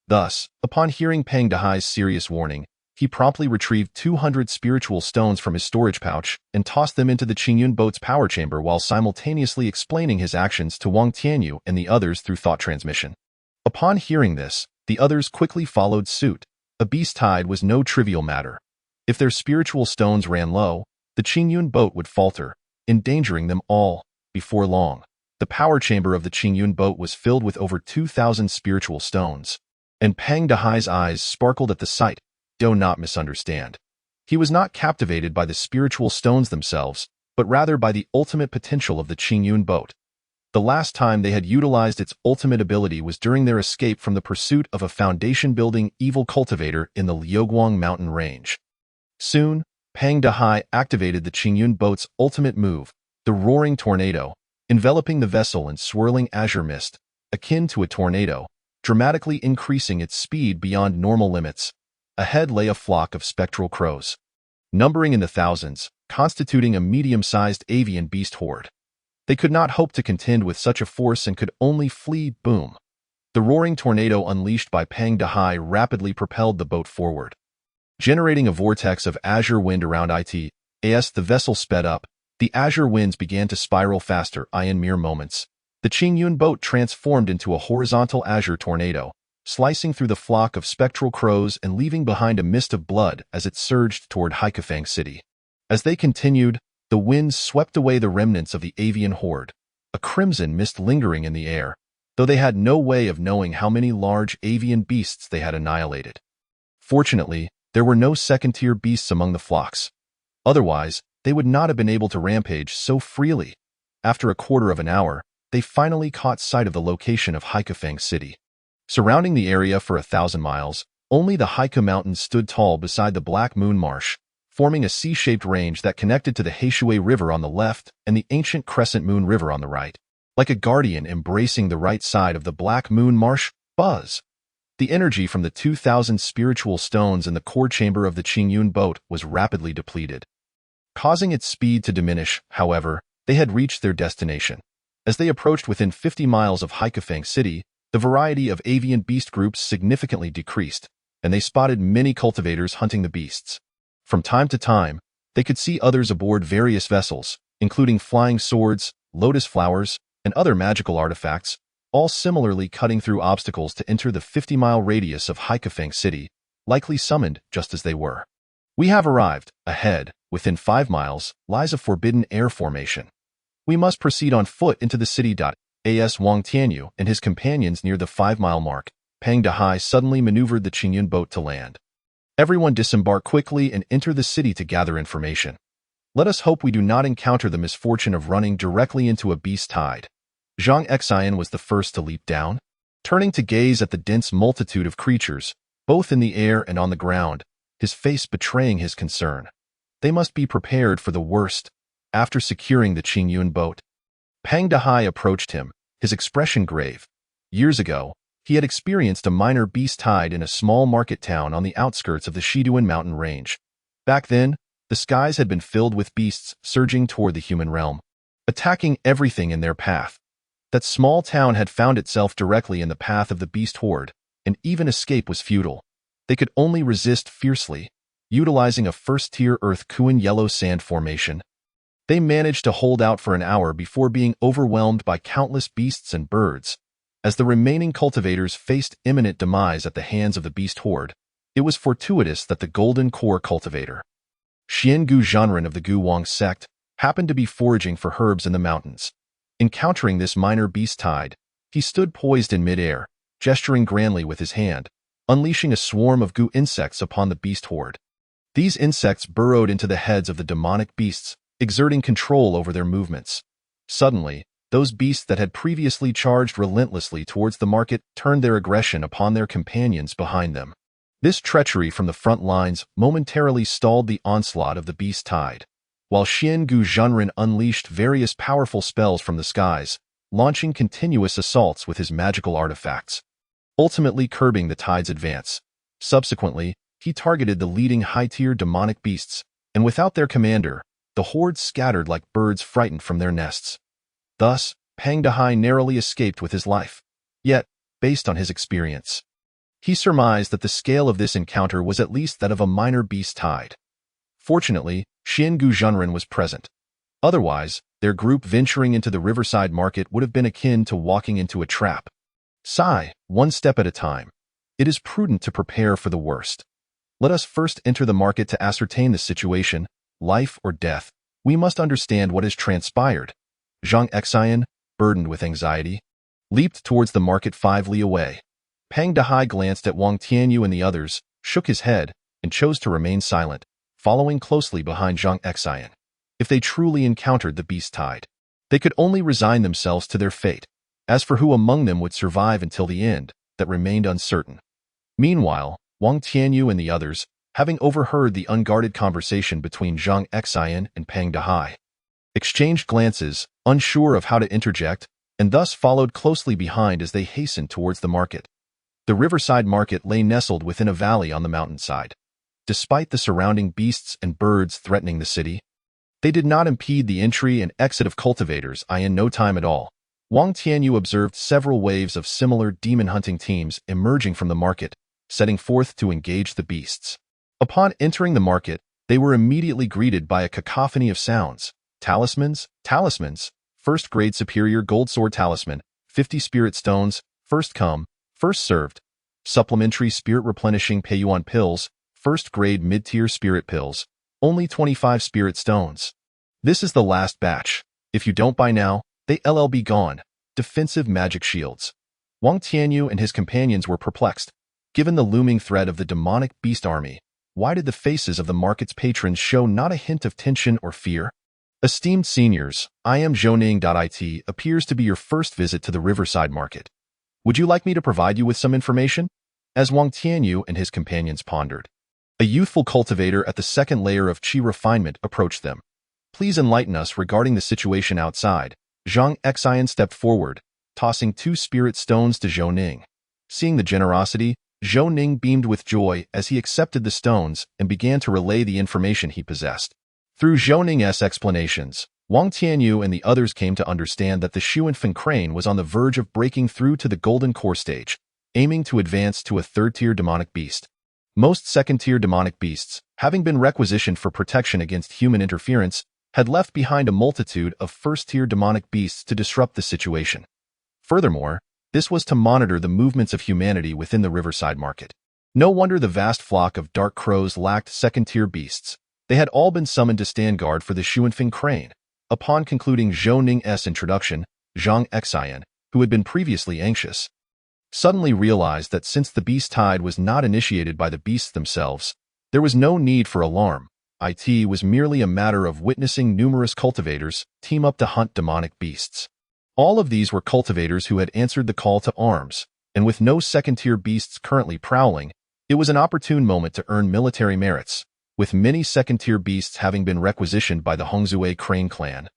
Thus, upon hearing Peng Dehai's serious warning, he promptly retrieved 200 spiritual stones from his storage pouch and tossed them into the Qingyun boat's power chamber while simultaneously explaining his actions to Wang Tianyu and the others through thought transmission. Upon hearing this, the others quickly followed suit. A beast tide was no trivial matter. If their spiritual stones ran low, the Qingyun boat would falter, endangering them all. Before long, the power chamber of the Qingyun boat was filled with over 2,000 spiritual stones, and Peng Dehai's eyes sparkled at the sight. Do not misunderstand. He was not captivated by the spiritual stones themselves, but rather by the ultimate potential of the Qingyun boat. The last time they had utilized its ultimate ability was during their escape from the pursuit of a foundation-building evil cultivator in the Liuguang mountain range. Soon, Peng Dehai activated the Qingyun boat's ultimate move, the Roaring Tornado, enveloping the vessel in swirling azure mist, akin to a tornado, dramatically increasing its speed beyond normal limits. ahead lay a flock of spectral crows, numbering in the thousands, constituting a medium-sized avian beast horde. They could not hope to contend with such a force and could only flee. Boom. The roaring tornado unleashed by Pang Dahai rapidly propelled the boat forward, generating a vortex of azure wind around it. As the vessel sped up, the azure winds began to spiral faster. In mere moments, the Qingyun boat transformed into a horizontal azure tornado, slicing through the flock of spectral crows and leaving behind a mist of blood as it surged toward Haikafang City. As they continued, the winds swept away the remnants of the avian horde, a crimson mist lingering in the air, though they had no way of knowing how many large avian beasts they had annihilated. Fortunately, there were no second-tier beasts among the flocks. Otherwise, they would not have been able to rampage so freely. After a quarter of an hour, they finally caught sight of the location of Haikafang City. Surrounding the area for 1,000 miles, only the Haika Mountains stood tall beside the Black Moon Marsh, forming a C-shaped range that connected to the Heishui River on the left and the ancient Crescent Moon River on the right. Like a guardian embracing the right side of the Black Moon Marsh, buzz. The energy from the 2,000 spiritual stones in the core chamber of the Qingyun boat was rapidly depleted, causing its speed to diminish. However, they had reached their destination. As they approached within 50 miles of Haikafang City, the variety of avian beast groups significantly decreased, and they spotted many cultivators hunting the beasts. From time to time, they could see others aboard various vessels, including flying swords, lotus flowers, and other magical artifacts, all similarly cutting through obstacles to enter the 50-mile radius of Haikafang City, likely summoned just as they were. We have arrived. Ahead, within 5 miles, lies a forbidden air formation. We must proceed on foot into the city. As Wang Tianyu and his companions near the 5-mile mark, Pang Dahai suddenly maneuvered the Qingyun boat to land. Everyone disembark quickly and enter the city to gather information. Let us hope we do not encounter the misfortune of running directly into a beast tide. Zhang Xian was the first to leap down, turning to gaze at the dense multitude of creatures, both in the air and on the ground, his face betraying his concern. They must be prepared for the worst. After securing the Qingyun boat, Pang Dahai approached him, his expression grave. Years ago, he had experienced a minor beast tide in a small market town on the outskirts of the Shiduan mountain range. Back then, the skies had been filled with beasts surging toward the human realm, attacking everything in their path. That small town had found itself directly in the path of the beast horde, and even escape was futile. They could only resist fiercely, utilizing a first-tier Earth Kuan yellow sand formation. They managed to hold out for an hour before being overwhelmed by countless beasts and birds. As the remaining cultivators faced imminent demise at the hands of the beast horde, it was fortuitous that the Golden Core cultivator, Xian Gu Zhanren of the Gu Wang sect, happened to be foraging for herbs in the mountains. Encountering this minor beast tide, he stood poised in midair, gesturing grandly with his hand, unleashing a swarm of Gu insects upon the beast horde. These insects burrowed into the heads of the demonic beasts, exerting control over their movements. Suddenly, those beasts that had previously charged relentlessly towards the market turned their aggression upon their companions behind them. This treachery from the front lines momentarily stalled the onslaught of the beast tide, while Xian Gu Zhanren unleashed various powerful spells from the skies, launching continuous assaults with his magical artifacts, ultimately curbing the tide's advance. Subsequently, he targeted the leading high-tier demonic beasts, and without their commander, the horde scattered like birds frightened from their nests. Thus, Pang Dahai narrowly escaped with his life. Yet, based on his experience, he surmised that the scale of this encounter was at least that of a minor beast tide. Fortunately, Xian Gu Zhanren was present. Otherwise, their group venturing into the riverside market would have been akin to walking into a trap. Sigh, one step at a time. It is prudent to prepare for the worst. Let us first enter the market to ascertain the situation, life or death. We must understand what has transpired. Zhang Xian, burdened with anxiety, leaped towards the market 5 li away. Pang Dahai glanced at Wang Tianyu and the others, shook his head, and chose to remain silent, following closely behind Zhang Xian. If they truly encountered the beast tide, they could only resign themselves to their fate. As for who among them would survive until the end, that remained uncertain. Meanwhile, Wang Tianyu and the others, having overheard the unguarded conversation between Zhang Xian and Pang Dahai, exchanged glances, unsure of how to interject, and thus followed closely behind as they hastened towards the market. The riverside market lay nestled within a valley on the mountainside. Despite the surrounding beasts and birds threatening the city, they did not impede the entry and exit of cultivators in no time at all. Wang Tianyu observed several waves of similar demon-hunting teams emerging from the market, setting forth to engage the beasts. Upon entering the market, they were immediately greeted by a cacophony of sounds. Talismans, first-grade superior gold sword talisman, 50 spirit stones, first come, first served. Supplementary spirit replenishing Peiyuan pills, first-grade mid-tier spirit pills, only 25 spirit stones. This is the last batch. If you don't buy now, they'll be gone. Defensive magic shields. Wang Tianyu and his companions were perplexed. Given the looming threat of the demonic beast army, why did the faces of the market's patrons show not a hint of tension or fear? Esteemed seniors, I am Zhouning.it appears to be your first visit to the Riverside Market. Would you like me to provide you with some information? As Wang Tianyu and his companions pondered, a youthful cultivator at the second layer of Qi refinement approached them. Please enlighten us regarding the situation outside. Zhang Xian stepped forward, tossing 2 spirit stones to Zhou Ning. Seeing the generosity, Zhou Ning beamed with joy as he accepted the stones and began to relay the information he possessed. Through Zhou Ning's explanations, Wang Tianyu and the others came to understand that the Xuanfeng crane was on the verge of breaking through to the golden core stage, aiming to advance to a third-tier demonic beast. Most second-tier demonic beasts, having been requisitioned for protection against human interference, had left behind a multitude of first-tier demonic beasts to disrupt the situation. Furthermore, this was to monitor the movements of humanity within the Riverside Market. No wonder the vast flock of dark crows lacked second-tier beasts. They had all been summoned to stand guard for the Xuanfeng crane. Upon concluding Zhou Ning's introduction, Zhang Xian, who had been previously anxious, suddenly realized that since the beast tide was not initiated by the beasts themselves, there was no need for alarm. It was merely a matter of witnessing numerous cultivators team up to hunt demonic beasts. All of these were cultivators who had answered the call to arms, and with no second-tier beasts currently prowling, it was an opportune moment to earn military merits, with many second-tier beasts having been requisitioned by the Hongzue Crane clan.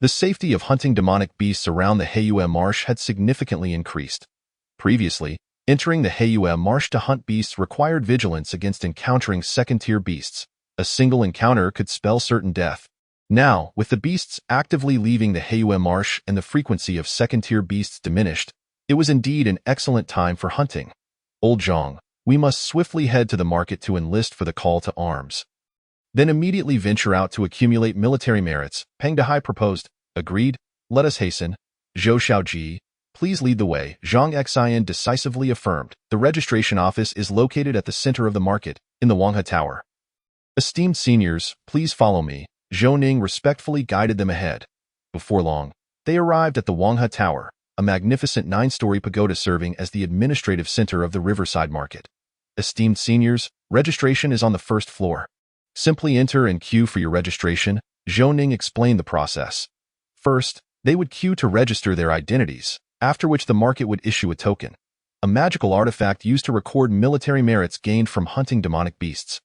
The safety of hunting demonic beasts around the Heiyue Marsh had significantly increased. Previously, entering the Heiyue Marsh to hunt beasts required vigilance against encountering second-tier beasts. A single encounter could spell certain death. Now, with the beasts actively leaving the Heiyue Marsh and the frequency of second-tier beasts diminished, it was indeed an excellent time for hunting. Old Zhang, we must swiftly head to the market to enlist for the call to arms. Then immediately venture out to accumulate military merits, Peng Dehai proposed. Agreed, let us hasten. Zhou Xiaoji, please lead the way, Zhang Xian decisively affirmed. The registration office is located at the center of the market, in the Wanghe Tower. Esteemed seniors, please follow me. Zhou Ning respectfully guided them ahead. Before long, they arrived at the Wanghe Tower, a magnificent 9-story pagoda serving as the administrative center of the Riverside Market. Esteemed seniors, registration is on the first floor. Simply enter and queue for your registration. Zhou Ning explained the process. First, they would queue to register their identities, after which the market would issue a token, a magical artifact used to record military merits gained from hunting demonic beasts.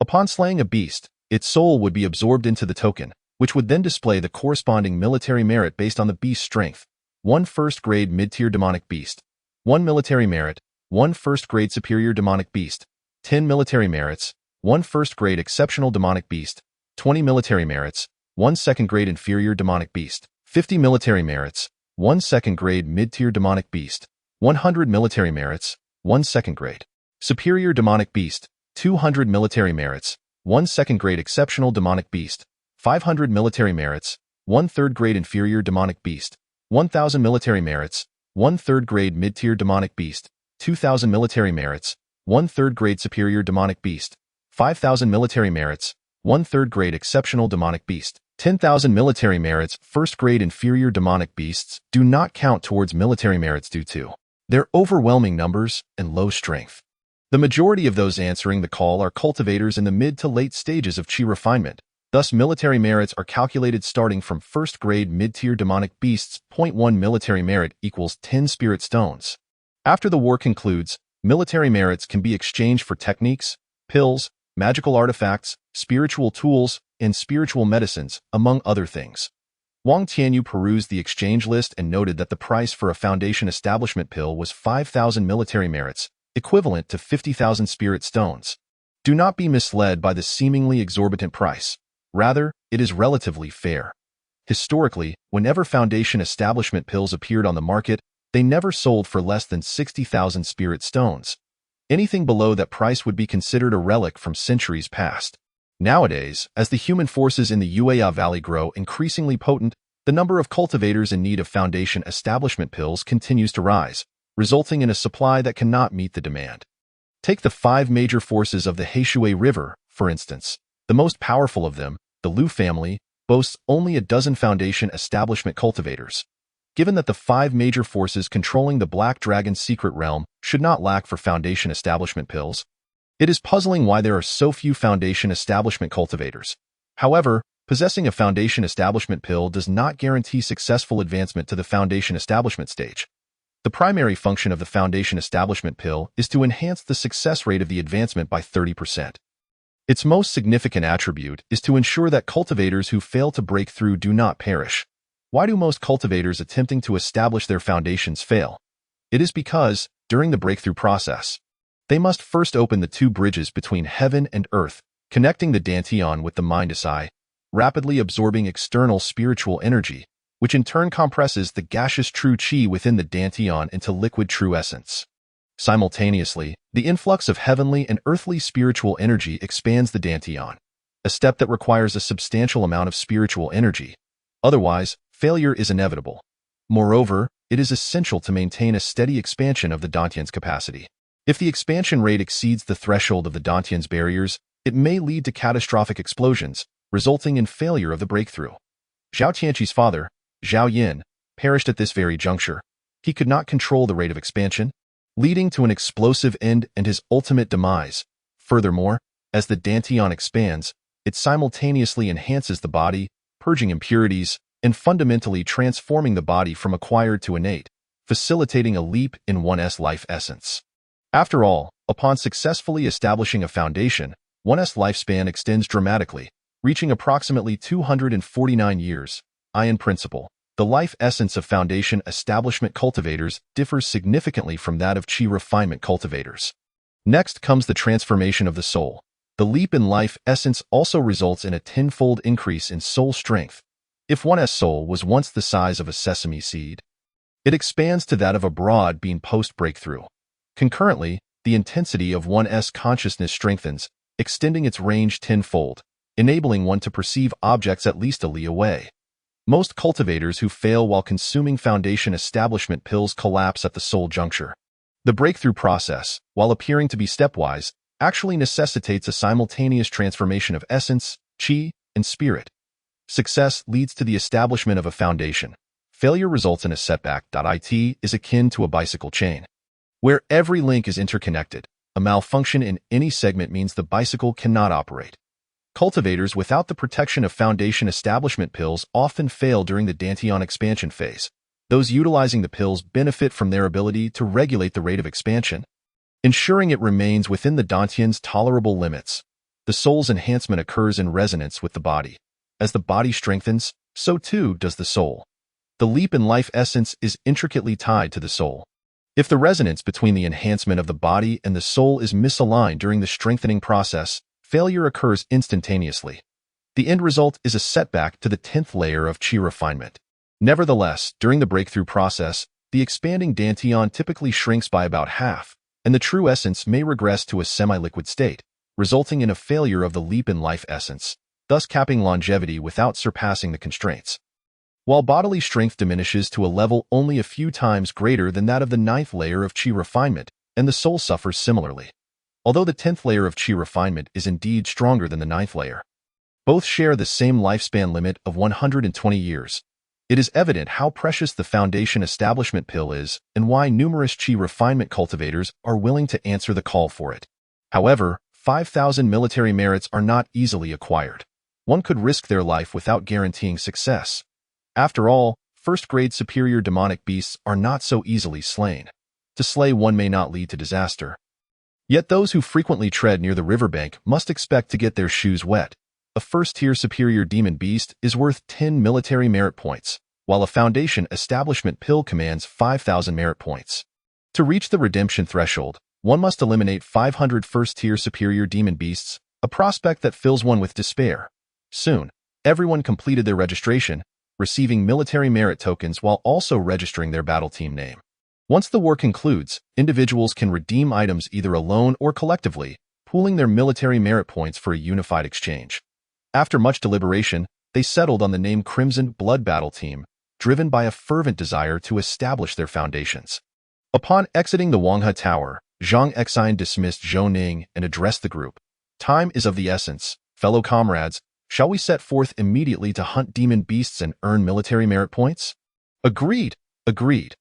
Upon slaying a beast, its soul would be absorbed into the token, which would then display the corresponding military merit based on the beast's strength. 1 first-grade mid-tier demonic beast, 1 military merit, 1 first-grade superior demonic beast, 10 military merits, 1 first-grade exceptional demonic beast, 20 military merits, 1 second-grade inferior demonic beast, 50 military merits, 1 second-grade mid-tier demonic beast, 100 military merits, 1 second-grade superior demonic beast, 200 military merits, 1 second-grade exceptional demonic beast, 500 military merits, 1 third-grade inferior demonic beast, 1,000 military merits, 1 third-grade mid-tier demonic beast, 2,000 military merits, 1 third-grade superior demonic beast, 5,000 military merits, 1 third-grade exceptional demonic beast, 10,000 military merits. First-grade inferior demonic beasts do not count towards military merits due to their overwhelming numbers and low strength. The majority of those answering the call are cultivators in the mid to late stages of Qi refinement. Thus, military merits are calculated starting from first-grade mid-tier demonic beasts. 0.1 military merit equals 10 spirit stones. After the war concludes, military merits can be exchanged for techniques, pills, magical artifacts, spiritual tools, and spiritual medicines, among other things. Wang Tianyu perused the exchange list and noted that the price for a Foundation establishment pill was 5,000 military merits, equivalent to 50,000 spirit stones. Do not be misled by the seemingly exorbitant price. Rather, it is relatively fair. Historically, whenever Foundation establishment pills appeared on the market, they never sold for less than 60,000 spirit stones. Anything below that price would be considered a relic from centuries past. Nowadays, as the human forces in the Uaya Valley grow increasingly potent, the number of cultivators in need of Foundation establishment pills continues to rise, resulting in a supply that cannot meet the demand. Take the 5 major forces of the Heishui River, for instance. The most powerful of them, the Lu family, boasts only a dozen Foundation establishment cultivators. Given that the 5 major forces controlling the Black Dragon's secret realm should not lack for Foundation establishment pills, it is puzzling why there are so few Foundation establishment cultivators. However, possessing a Foundation establishment pill does not guarantee successful advancement to the Foundation establishment stage. The primary function of the Foundation establishment pill is to enhance the success rate of the advancement by 30%. Its most significant attribute is to ensure that cultivators who fail to break through do not perish. Why do most cultivators attempting to establish their foundations fail? It is because, during the breakthrough process, they must first open the 2 bridges between heaven and earth, connecting the Dantian with the Mindesai, rapidly absorbing external spiritual energy, which in turn compresses the gaseous true chi within the Dantian into liquid true essence. Simultaneously, the influx of heavenly and earthly spiritual energy expands the Dantian, a step that requires a substantial amount of spiritual energy. Otherwise, failure is inevitable. Moreover, it is essential to maintain a steady expansion of the Dantian's capacity. If the expansion rate exceeds the threshold of the Dantian's barriers, it may lead to catastrophic explosions, resulting in failure of the breakthrough. Zhao Tianqi's father, Zhao Yin, perished at this very juncture. He could not control the rate of expansion, leading to an explosive end and his ultimate demise. Furthermore, as the Dantian expands, it simultaneously enhances the body, purging impurities, and fundamentally transforming the body from acquired to innate, facilitating a leap in one's life essence. After all, upon successfully establishing a foundation, one's lifespan extends dramatically, reaching approximately 249 years. In principle, the life essence of Foundation establishment cultivators differs significantly from that of Qi refinement cultivators. Next comes the transformation of the soul. The leap in life essence also results in a tenfold increase in soul strength. If one's soul was once the size of a sesame seed, it expands to that of a broad bean post-breakthrough. Concurrently, the intensity of one's consciousness strengthens, extending its range tenfold, enabling one to perceive objects at least a li away. Most cultivators who fail while consuming Foundation establishment pills collapse at the soul juncture. The breakthrough process, while appearing to be stepwise, actually necessitates a simultaneous transformation of essence, chi, and spirit. Success leads to the establishment of a foundation. Failure results in a setback. It is akin to a bicycle chain, where every link is interconnected. A malfunction in any segment means the bicycle cannot operate. Cultivators without the protection of Foundation establishment pills often fail during the Dantian expansion phase. Those utilizing the pills benefit from their ability to regulate the rate of expansion, ensuring it remains within the Dantian's tolerable limits. The soul's enhancement occurs in resonance with the body. As the body strengthens, so too does the soul. The leap in life essence is intricately tied to the soul. If the resonance between the enhancement of the body and the soul is misaligned during the strengthening process, failure occurs instantaneously. The end result is a setback to the 10th layer of Qi refinement. Nevertheless, during the breakthrough process, the expanding Dantian typically shrinks by about half, and the true essence may regress to a semi-liquid state, resulting in a failure of the leap in life essence, thus capping longevity without surpassing the constraints. While bodily strength diminishes to a level only a few times greater than that of the 9th layer of Qi refinement, and the soul suffers similarly. Although the 10th layer of Qi refinement is indeed stronger than the 9th layer, both share the same lifespan limit of 120 years. It is evident how precious the Foundation establishment pill is and why numerous Qi refinement cultivators are willing to answer the call for it. However, 5,000 military merits are not easily acquired. One could risk their life without guaranteeing success. After all, first-grade superior demonic beasts are not so easily slain. To slay one may not lead to disaster. Yet those who frequently tread near the riverbank must expect to get their shoes wet. a first-tier superior demon beast is worth 10 military merit points, while a Foundation establishment pill commands 5,000 merit points. To reach the redemption threshold, one must eliminate 500 first-tier superior demon beasts, a prospect that fills one with despair. Soon, everyone completed their registration, receiving military merit tokens while also registering their battle team name. Once the war concludes, individuals can redeem items either alone or collectively, pooling their military merit points for a unified exchange. After much deliberation, they settled on the name Crimson Blood Battle Team, driven by a fervent desire to establish their foundations. Upon exiting the Wanghe Tower, Zhang Exine dismissed Zhou Ning and addressed the group. Time is of the essence, fellow comrades. Shall we set forth immediately to hunt demon beasts and earn military merit points? Agreed, agreed.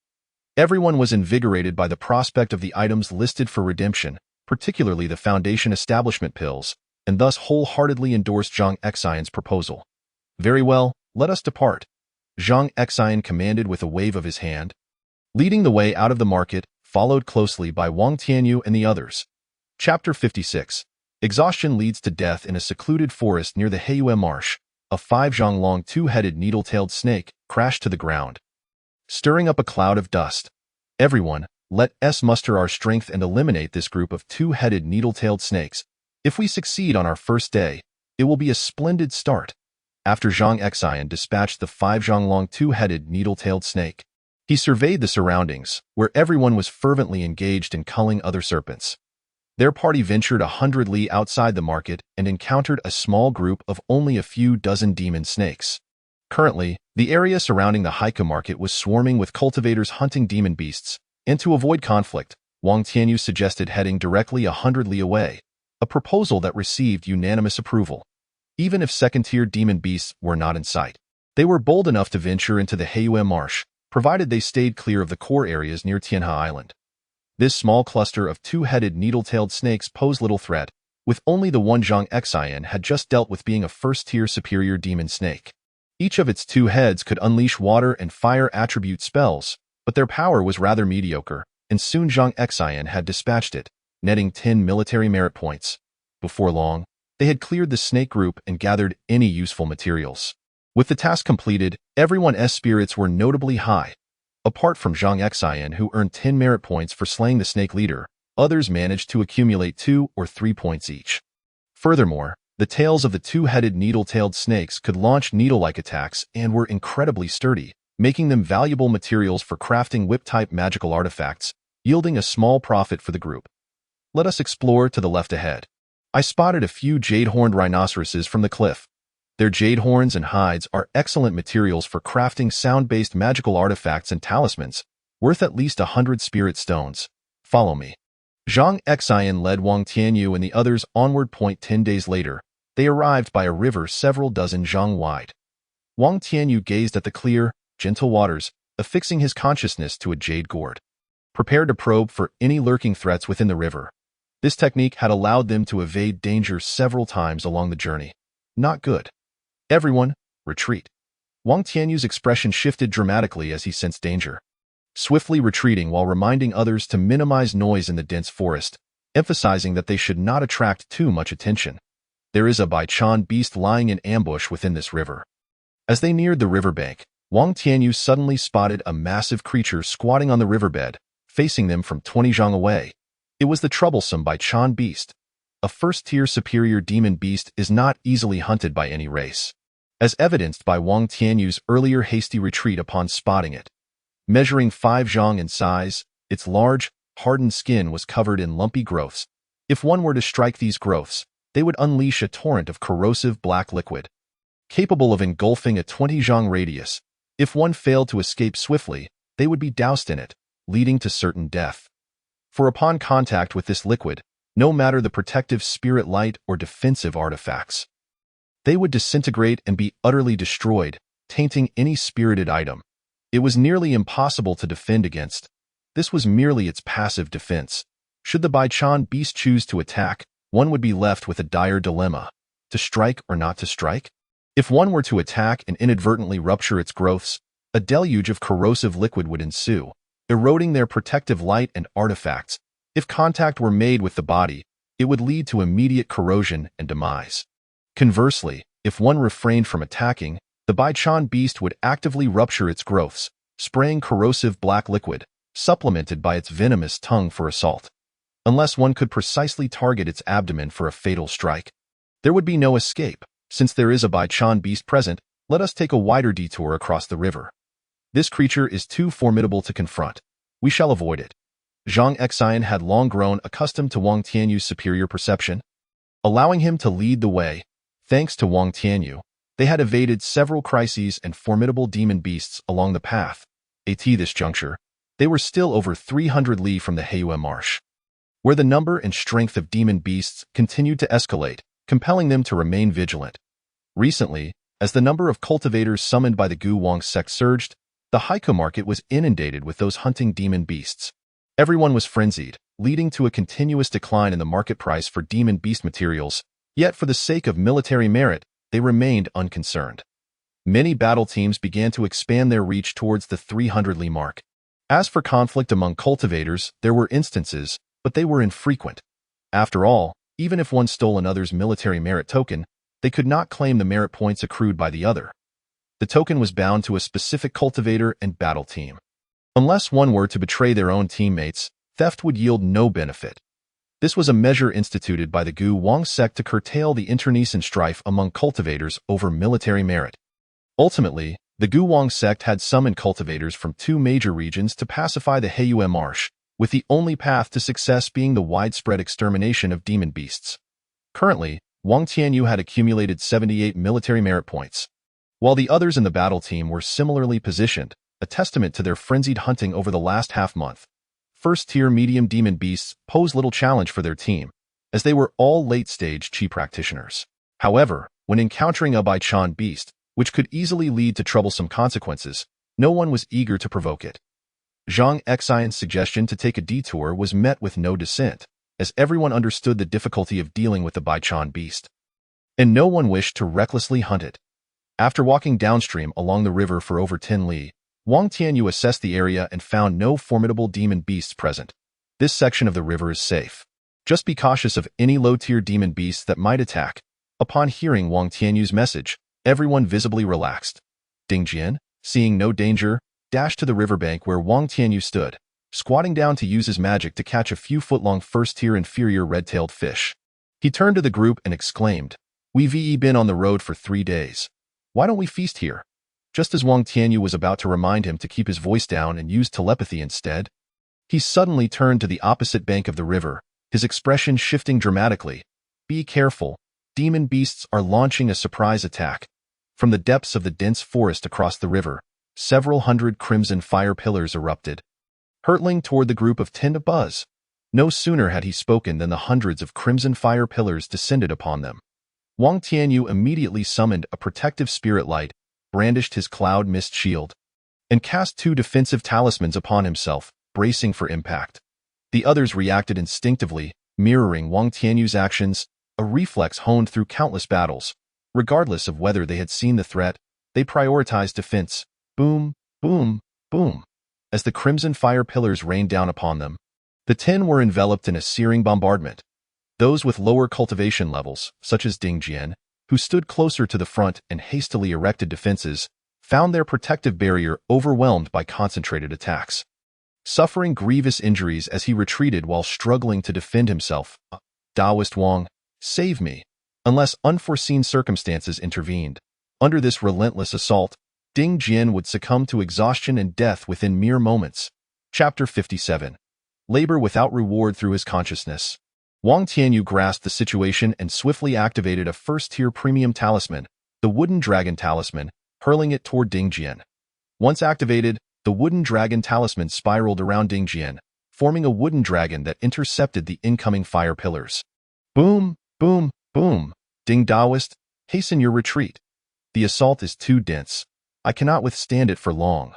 Everyone was invigorated by the prospect of the items listed for redemption, particularly the Foundation establishment pills, and thus wholeheartedly endorsed Zhang Exine's proposal. Very well, let us depart, Zhang Exine commanded with a wave of his hand. Leading the way out of the market, followed closely by Wang Tianyu and the others. Chapter 56. Exhaustion leads to death in a secluded forest near the Heiyue Marsh. A 5-zhang-long two-headed needle-tailed snake crashed to the ground, stirring up a cloud of dust. Everyone, let us muster our strength and eliminate this group of two-headed needle-tailed snakes. If we succeed on our first day, it will be a splendid start. After Zhang Exine dispatched the 5-zhang-long two-headed needle-tailed snake, he surveyed the surroundings, where everyone was fervently engaged in culling other serpents. Their party ventured 100 li outside the market and encountered a small group of only a few dozen demon snakes. Currently, the area surrounding the Heike market was swarming with cultivators hunting demon beasts, and to avoid conflict, Wang Tianyu suggested heading directly 100 li away, a proposal that received unanimous approval. Even if second-tier demon beasts were not in sight, they were bold enough to venture into the Heiyue Marsh, provided they stayed clear of the core areas near Tianhe Island. This small cluster of two-headed needle-tailed snakes posed little threat, with only the one Zhang Exine had just dealt with being a first-tier superior demon snake. Each of its two heads could unleash water and fire attribute spells, but their power was rather mediocre, and soon Zhang Exine had dispatched it, netting 10 military merit points. Before long, they had cleared the snake group and gathered any useful materials. With the task completed, everyone's spirits were notably high. Apart from Zhang Exine, who earned 10 merit points for slaying the snake leader, others managed to accumulate 2 or 3 points each. Furthermore, the tails of the two-headed needle-tailed snakes could launch needle-like attacks and were incredibly sturdy, making them valuable materials for crafting whip-type magical artifacts, yielding a small profit for the group. Let us explore to the left ahead. I spotted a few jade-horned rhinoceroses from the cliff. Their jade horns and hides are excellent materials for crafting sound-based magical artifacts and talismans, worth at least 100 spirit stones. Follow me. Zhang Exine led Wang Tianyu and the others onward. 10 days later, they arrived by a river several dozen zhang wide. Wang Tianyu gazed at the clear, gentle waters, affixing his consciousness to a jade gourd. Prepared to probe for any lurking threats within the river. This technique had allowed them to evade danger several times along the journey. Not good. Everyone, retreat. Wang Tianyu's expression shifted dramatically as he sensed danger. Swiftly retreating while reminding others to minimize noise in the dense forest, emphasizing that they should not attract too much attention. There is a Baichan beast lying in ambush within this river. As they neared the riverbank, Wang Tianyu suddenly spotted a massive creature squatting on the riverbed, facing them from 20 zhang away. It was the troublesome Baichan beast. A first-tier superior demon beast is not easily hunted by any race, as evidenced by Wang Tianyu's earlier hasty retreat upon spotting it. Measuring 5 zhang in size, its large, hardened skin was covered in lumpy growths. If one were to strike these growths, they would unleash a torrent of corrosive black liquid, capable of engulfing a 20 zhang radius. If one failed to escape swiftly, they would be doused in it, leading to certain death. For upon contact with this liquid, no matter the protective spirit light or defensive artifacts, they would disintegrate and be utterly destroyed, tainting any spirited item. It was nearly impossible to defend against. This was merely its passive defense. Should the Baichan beast choose to attack, one would be left with a dire dilemma: to strike or not to strike? If one were to attack and inadvertently rupture its growths, a deluge of corrosive liquid would ensue, eroding their protective light and artifacts. If contact were made with the body, it would lead to immediate corrosion and demise. Conversely, if one refrained from attacking, the Baichan beast would actively rupture its growths, spraying corrosive black liquid, supplemented by its venomous tongue for assault. Unless one could precisely target its abdomen for a fatal strike, there would be no escape. Since there is a Baichan beast present, let us take a wider detour across the river. This creature is too formidable to confront. We shall avoid it. Zhang Xian had long grown accustomed to Wang Tianyu's superior perception, allowing him to lead the way. Thanks to Wang Tianyu, they had evaded several crises and formidable demon beasts along the path. At this juncture, they were still over 300 li from the Heiyue Marsh, where the number and strength of demon beasts continued to escalate, compelling them to remain vigilant. Recently, as the number of cultivators summoned by the Gu Wang sect surged, the haiku market was inundated with those hunting demon beasts. Everyone was frenzied, leading to a continuous decline in the market price for demon beast materials, yet for the sake of military merit, they remained unconcerned. Many battle teams began to expand their reach towards the 300 li mark. As for conflict among cultivators, there were instances, but they were infrequent. After all, even if one stole another's military merit token, they could not claim the merit points accrued by the other. The token was bound to a specific cultivator and battle team. Unless one were to betray their own teammates, theft would yield no benefit. This was a measure instituted by the Gu Wang sect to curtail the internecine strife among cultivators over military merit. Ultimately, the Gu Wang sect had summoned cultivators from 2 major regions to pacify the Heiyue Marsh, with the only path to success being the widespread extermination of demon beasts. Currently, Wang Tianyu had accumulated 78 military merit points, while the others in the battle team were similarly positioned, a testament to their frenzied hunting over the last half-month. First-tier medium demon beasts posed little challenge for their team, as they were all late-stage chi practitioners. However, when encountering a Baichan beast, which could easily lead to troublesome consequences, no one was eager to provoke it. Zhang Xian's suggestion to take a detour was met with no dissent, as everyone understood the difficulty of dealing with the Baichan beast, and no one wished to recklessly hunt it. After walking downstream along the river for over 10 li, Wang Tianyu assessed the area and found no formidable demon beasts present. This section of the river is safe. Just be cautious of any low-tier demon beasts that might attack. Upon hearing Wang Tianyu's message, everyone visibly relaxed. Ding Jian, seeing no danger, dashed to the riverbank where Wang Tianyu stood, squatting down to use his magic to catch a few foot-long first-tier inferior red-tailed fish. He turned to the group and exclaimed, "We've been on the road for 3 days. Why don't we feast here?" Just as Wang Tianyu was about to remind him to keep his voice down and use telepathy instead, he suddenly turned to the opposite bank of the river, his expression shifting dramatically. "Be careful. Demon beasts are launching a surprise attack." From the depths of the dense forest across the river, several hundred crimson fire pillars erupted, hurtling toward the group of 10 to buzz. No sooner had he spoken than the hundreds of crimson fire pillars descended upon them. Wang Tianyu immediately summoned a protective spirit light, brandished his cloud mist shield, and cast 2 defensive talismans upon himself, bracing for impact. The others reacted instinctively, mirroring Wang Tianyu's actions, a reflex honed through countless battles. Regardless of whether they had seen the threat, they prioritized defense. Boom, boom, boom. As the crimson fire pillars rained down upon them, the 10 were enveloped in a searing bombardment. Those with lower cultivation levels, such as Ding Jian, who stood closer to the front and hastily erected defenses, found their protective barrier overwhelmed by concentrated attacks. Suffering grievous injuries as he retreated while struggling to defend himself, Taoist Wang, save me, unless unforeseen circumstances intervened. Under this relentless assault, Ding Jian would succumb to exhaustion and death within mere moments. Chapter 57. Labor without reward through his consciousness. Wang Tianyu grasped the situation and swiftly activated a first-tier premium talisman, the Wooden Dragon Talisman, hurling it toward Ding Jian. Once activated, the Wooden Dragon Talisman spiraled around Ding Jian, forming a wooden dragon that intercepted the incoming fire pillars. Boom, boom, boom. Ding Taoist, hasten your retreat. The assault is too dense. I cannot withstand it for long.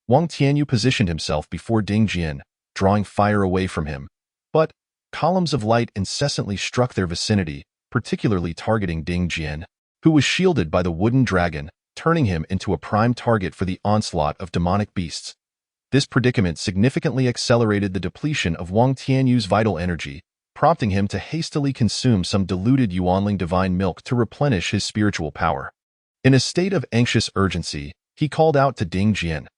Wang Tianyu positioned himself before Ding Jian, drawing fire away from him. But columns of light incessantly struck their vicinity, particularly targeting Ding Jian, who was shielded by the wooden dragon, turning him into a prime target for the onslaught of demonic beasts. This predicament significantly accelerated the depletion of Wang Tianyu's vital energy, prompting him to hastily consume some diluted Yuanling divine milk to replenish his spiritual power. In a state of anxious urgency, he called out to Ding Jian.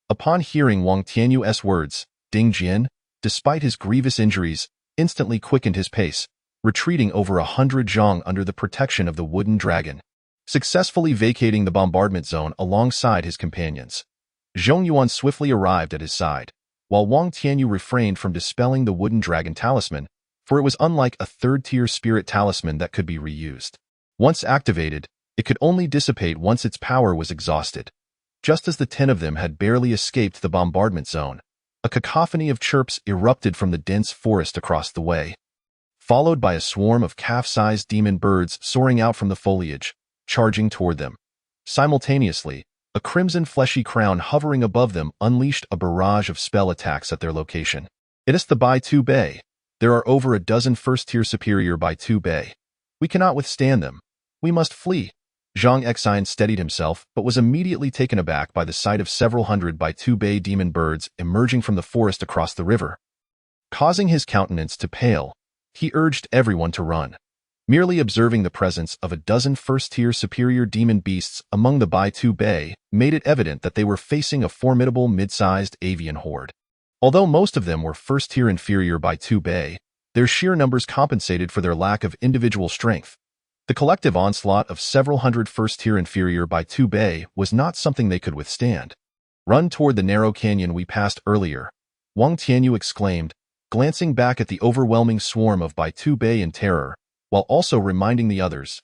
Upon hearing Wang Tianyu's words, Ding Jian, despite his grievous injuries, instantly quickened his pace, retreating over 100 zhang under the protection of the wooden dragon, successfully vacating the bombardment zone alongside his companions. Zhong Yuan swiftly arrived at his side, while Wang Tianyu refrained from dispelling the wooden dragon talisman, for it was unlike a third-tier spirit talisman that could be reused. Once activated, it could only dissipate once its power was exhausted. Just as the 10 of them had barely escaped the bombardment zone, a cacophony of chirps erupted from the dense forest across the way, followed by a swarm of calf-sized demon birds soaring out from the foliage, charging toward them. Simultaneously, a crimson fleshy crown hovering above them unleashed a barrage of spell attacks at their location. It is the Bai Tu Bei. There are over a dozen first-tier superior Bai Tu Bei. We cannot withstand them. We must flee. Zhang Exine steadied himself, but was immediately taken aback by the sight of several hundred Bai Tu Bei demon birds emerging from the forest across the river. Causing his countenance to pale, he urged everyone to run. Merely observing the presence of a dozen first-tier superior demon beasts among the Bai Tu Bei made it evident that they were facing a formidable mid-sized avian horde. Although most of them were first-tier inferior Bai Tu Bei, their sheer numbers compensated for their lack of individual strength. The collective onslaught of several hundred first-tier inferior Bai Tu Bei was not something they could withstand. Run toward the narrow canyon we passed earlier, Wang Tianyu exclaimed, glancing back at the overwhelming swarm of Bai Tu Bei in terror, while also reminding the others.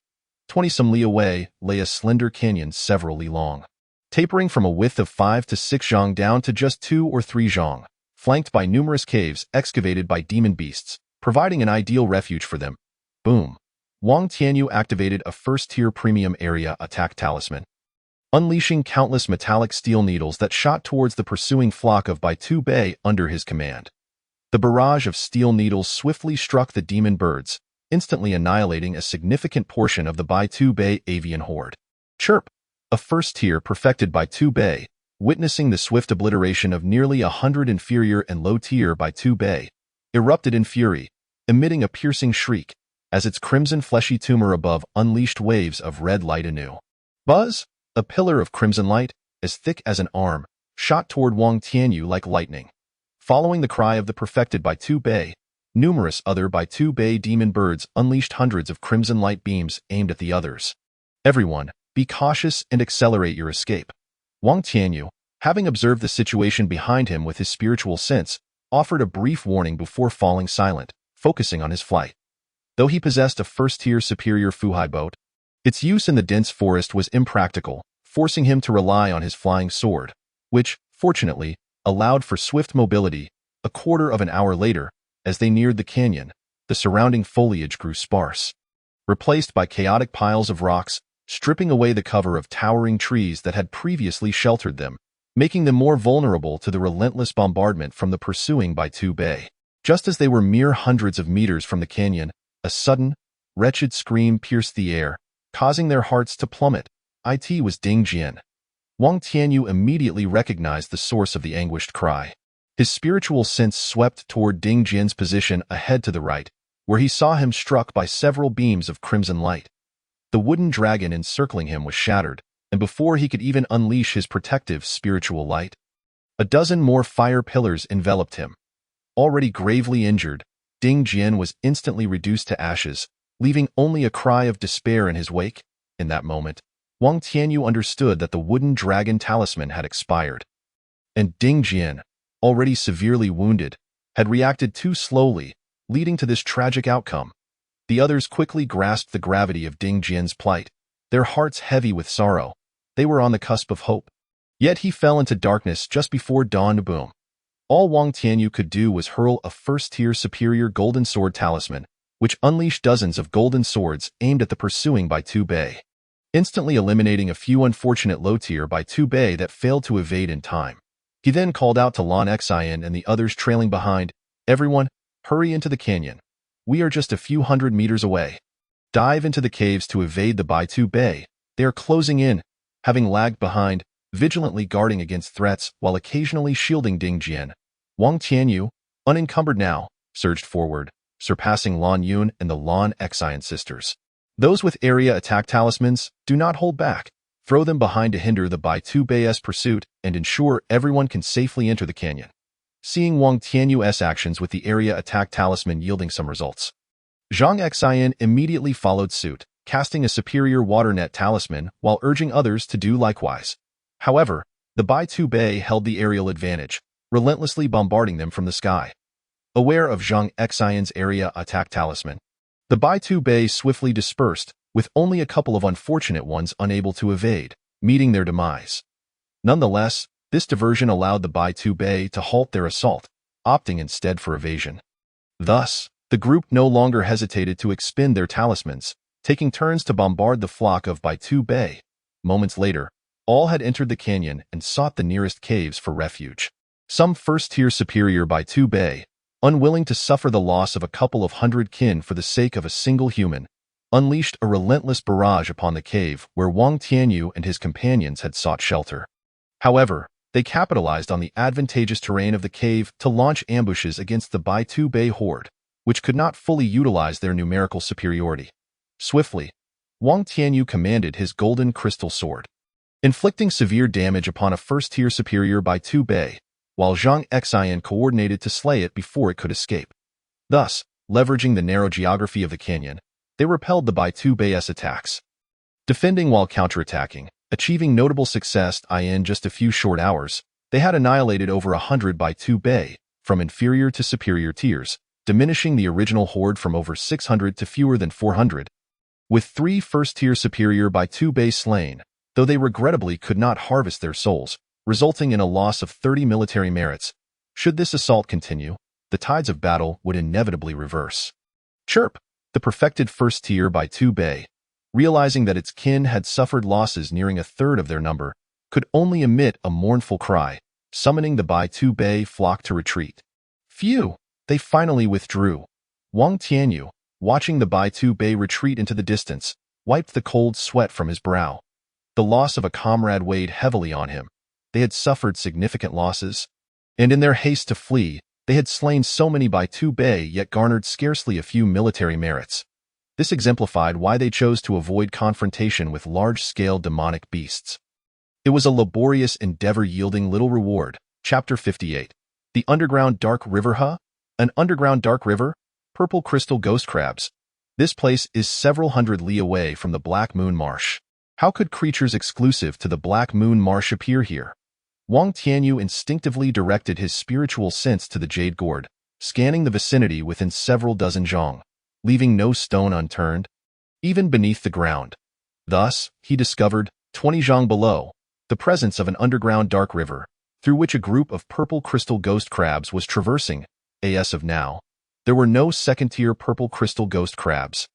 20-some li away lay a slender canyon several li long, tapering from a width of 5 to 6 zhang down to just 2 or 3 zhang, flanked by numerous caves excavated by demon beasts, providing an ideal refuge for them. Boom. Wang Tianyu activated a first-tier premium area attack talisman, unleashing countless metallic steel needles that shot towards the pursuing flock of Bai Tu Bei under his command. The barrage of steel needles swiftly struck the demon birds, instantly annihilating a significant portion of the Bai Tu Bei avian horde. Chirp! A first-tier perfected Bai Tu Bei, witnessing the swift obliteration of nearly 100 inferior and low-tier Bai Tu Bei, erupted in fury, emitting a piercing shriek, as its crimson fleshy tumor above unleashed waves of red light anew. Buzz! A pillar of crimson light, as thick as an arm, shot toward Wang Tianyu like lightning. Following the cry of the perfected Bai Tu Bei, numerous other Bai Tu Bei demon birds unleashed hundreds of crimson light beams aimed at the others. Everyone, be cautious and accelerate your escape. Wang Tianyu, having observed the situation behind him with his spiritual sense, offered a brief warning before falling silent, focusing on his flight. Though he possessed a first-tier superior Fuhai boat, its use in the dense forest was impractical, forcing him to rely on his flying sword, which, fortunately, allowed for swift mobility. A quarter of an hour later, as they neared the canyon, the surrounding foliage grew sparse, replaced by chaotic piles of rocks, stripping away the cover of towering trees that had previously sheltered them, making them more vulnerable to the relentless bombardment from the pursuing Bai Tu Bei. Just as they were mere hundreds of meters from the canyon, a sudden, wretched scream pierced the air, causing their hearts to plummet. It was Ding Jian. Wang Tianyu immediately recognized the source of the anguished cry. His spiritual sense swept toward Ding Jian's position ahead to the right, where he saw him struck by several beams of crimson light. The wooden dragon encircling him was shattered, and before he could even unleash his protective spiritual light, a dozen more fire pillars enveloped him. Already gravely injured, Ding Jian was instantly reduced to ashes, leaving only a cry of despair in his wake. In that moment, Wang Tianyu understood that the wooden dragon talisman had expired. And Ding Jian, already severely wounded, had reacted too slowly, leading to this tragic outcome. The others quickly grasped the gravity of Ding Jian's plight, their hearts heavy with sorrow. They were on the cusp of hope. Yet he fell into darkness just before dawn. Boom. All Wang Tianyu could do was hurl a first-tier superior golden sword talisman, which unleashed dozens of golden swords aimed at the pursuing Bai Tu Bei, instantly eliminating a few unfortunate low-tier Bai Tu Bei that failed to evade in time. He then called out to Lan Xian and the others trailing behind, "Everyone, hurry into the canyon. We are just a few hundred meters away. Dive into the caves to evade the Bai Tu Bei. They are closing in." Having lagged behind, vigilantly guarding against threats while occasionally shielding Ding Jian, Wang Tianyu, unencumbered now, surged forward, surpassing Lan Yun and the Lan Xian sisters. Those with area attack talismans do not hold back. Throw them behind to hinder the Bai Tu Bei's pursuit and ensure everyone can safely enter the canyon. Seeing Wang Tianyu's actions with the area attack talisman yielding some results, Zhang Xian immediately followed suit, casting a superior water net talisman while urging others to do likewise. However, the Bai Tu Bei held the aerial advantage, relentlessly bombarding them from the sky. Aware of Zhang Xian's area attack talisman, the Bai Tu Bei swiftly dispersed, with only a couple of unfortunate ones unable to evade, meeting their demise. Nonetheless, this diversion allowed the Bai Tu Bei to halt their assault, opting instead for evasion. Thus, the group no longer hesitated to expend their talismans, taking turns to bombard the flock of Bai Tu Bei. Moments later, all had entered the canyon and sought the nearest caves for refuge. Some first-tier superior Bai Tu Bei, unwilling to suffer the loss of a couple of hundred kin for the sake of a single human, unleashed a relentless barrage upon the cave where Wang Tianyu and his companions had sought shelter. However, they capitalized on the advantageous terrain of the cave to launch ambushes against the Bai Tu Bei horde, which could not fully utilize their numerical superiority. Swiftly, Wang Tianyu commanded his golden crystal sword, inflicting severe damage upon a first-tier superior Bai Tu Bei, while Zhang Xian coordinated to slay it before it could escape. Thus, leveraging the narrow geography of the canyon, they repelled the Bai Tu Bei's attacks, defending while counterattacking. Achieving notable success in just a few short hours, they had annihilated over 100 Bai Tu Bei, from inferior to superior tiers, diminishing the original horde from over 600 to fewer than 400. With 3 first-tier superior Bai Tu Bei slain, though they regrettably could not harvest their souls, resulting in a loss of 30 military merits. Should this assault continue, the tides of battle would inevitably reverse. Chirp, the perfected first-tier Bai Tu Bei, realizing that its kin had suffered losses nearing a third of their number, could only emit a mournful cry, summoning the Bai Tu Bei flock to retreat. Phew! They finally withdrew. Wang Tianyu, watching the Bai Tu Bei retreat into the distance, wiped the cold sweat from his brow. The loss of a comrade weighed heavily on him. They had suffered significant losses, and in their haste to flee, they had slain so many Bai Tu Bei yet garnered scarcely a few military merits. This exemplified why they chose to avoid confrontation with large-scale demonic beasts. It was a laborious endeavor yielding little reward. Chapter 58. The Underground Dark River. An underground dark river? Purple crystal ghost crabs. This place is several hundred li away from the Black Moon Marsh. How could creatures exclusive to the Black Moon Marsh appear here? Wang Tianyu instinctively directed his spiritual sense to the Jade Gourd, scanning the vicinity within several dozen zhong, leaving no stone unturned, even beneath the ground. Thus, he discovered, 20 zhang below, the presence of an underground dark river, through which a group of purple crystal ghost crabs was traversing. As of now, there were no second-tier purple crystal ghost crabs,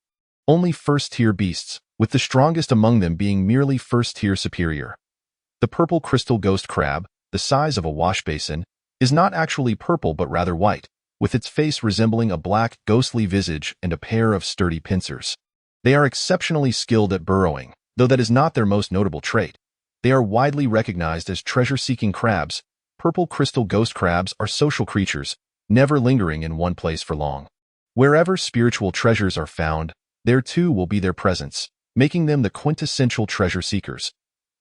only first-tier beasts, with the strongest among them being merely first-tier superior. The purple crystal ghost crab, the size of a wash basin, is not actually purple but rather white, with its face resembling a black, ghostly visage and a pair of sturdy pincers. They are exceptionally skilled at burrowing, though that is not their most notable trait. They are widely recognized as treasure-seeking crabs. Purple crystal ghost crabs are social creatures, never lingering in one place for long. Wherever spiritual treasures are found, there too will be their presence, making them the quintessential treasure seekers.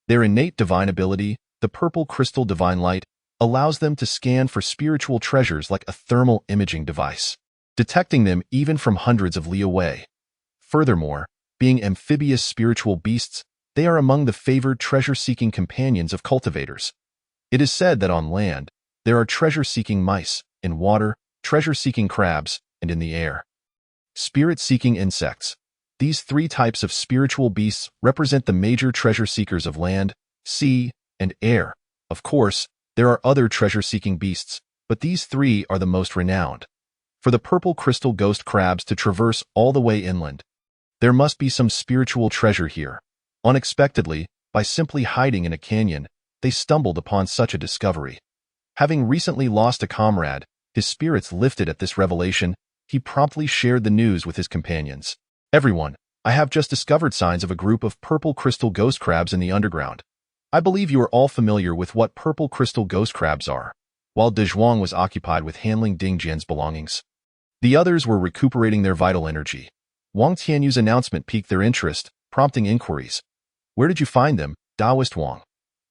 Their innate divine ability, the purple crystal divine light, allows them to scan for spiritual treasures like a thermal imaging device, detecting them even from hundreds of li away. Furthermore, being amphibious spiritual beasts, they are among the favored treasure-seeking companions of cultivators. It is said that on land, there are treasure-seeking mice, in water, treasure-seeking crabs, and in the air, spirit-seeking insects. These 3 types of spiritual beasts represent the major treasure seekers of land, sea, and air. Of course, there are other treasure-seeking beasts, but these 3 are the most renowned. For the purple crystal ghost crabs to traverse all the way inland, there must be some spiritual treasure here. Unexpectedly, by simply hiding in a canyon, they stumbled upon such a discovery. Having recently lost a comrade, his spirits lifted at this revelation. He promptly shared the news with his companions. Everyone, I have just discovered signs of a group of purple crystal ghost crabs in the underground. I believe you are all familiar with what purple crystal ghost crabs are. While De Zhuang was occupied with handling Ding Jian's belongings, The others were recuperating their vital energy. Wang Tianyu's announcement piqued their interest, prompting inquiries. Where did you find them, Taoist Wang?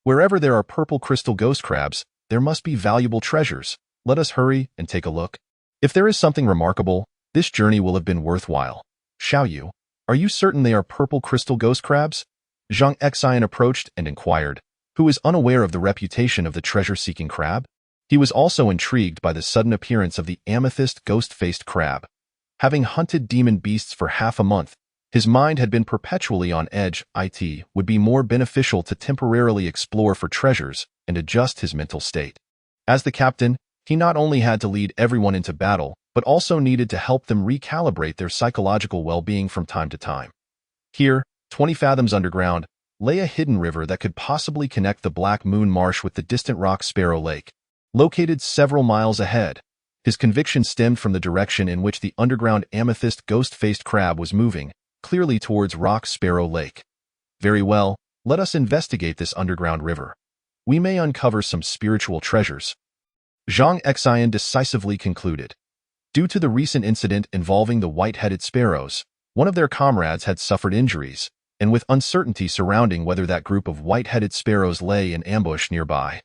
Wherever there are purple crystal ghost crabs, there must be valuable treasures. Let us hurry and take a look. If there is something remarkable, this journey will have been worthwhile. Xiaoyu, are you certain they are purple crystal ghost crabs? Zhang Xian approached and inquired, who was unaware of the reputation of the treasure-seeking crab. He was also intrigued by the sudden appearance of the amethyst ghost-faced crab. Having hunted demon beasts for half a month, his mind had been perpetually on edge. It would be more beneficial to temporarily explore for treasures and adjust his mental state. As the captain, he not only had to lead everyone into battle, but also needed to help them recalibrate their psychological well-being from time to time. Here, 20 fathoms underground, lay a hidden river that could possibly connect the Black Moon Marsh with the distant Rock Sparrow Lake. Located several miles ahead, his conviction stemmed from the direction in which the underground amethyst ghost-faced crab was moving, clearly towards Rock Sparrow Lake. Very well, let us investigate this underground river. We may uncover some spiritual treasures. Zhang Xian decisively concluded. Due to the recent incident involving the white-headed sparrows, one of their comrades had suffered injuries, and with uncertainty surrounding whether that group of white-headed sparrows lay in ambush nearby,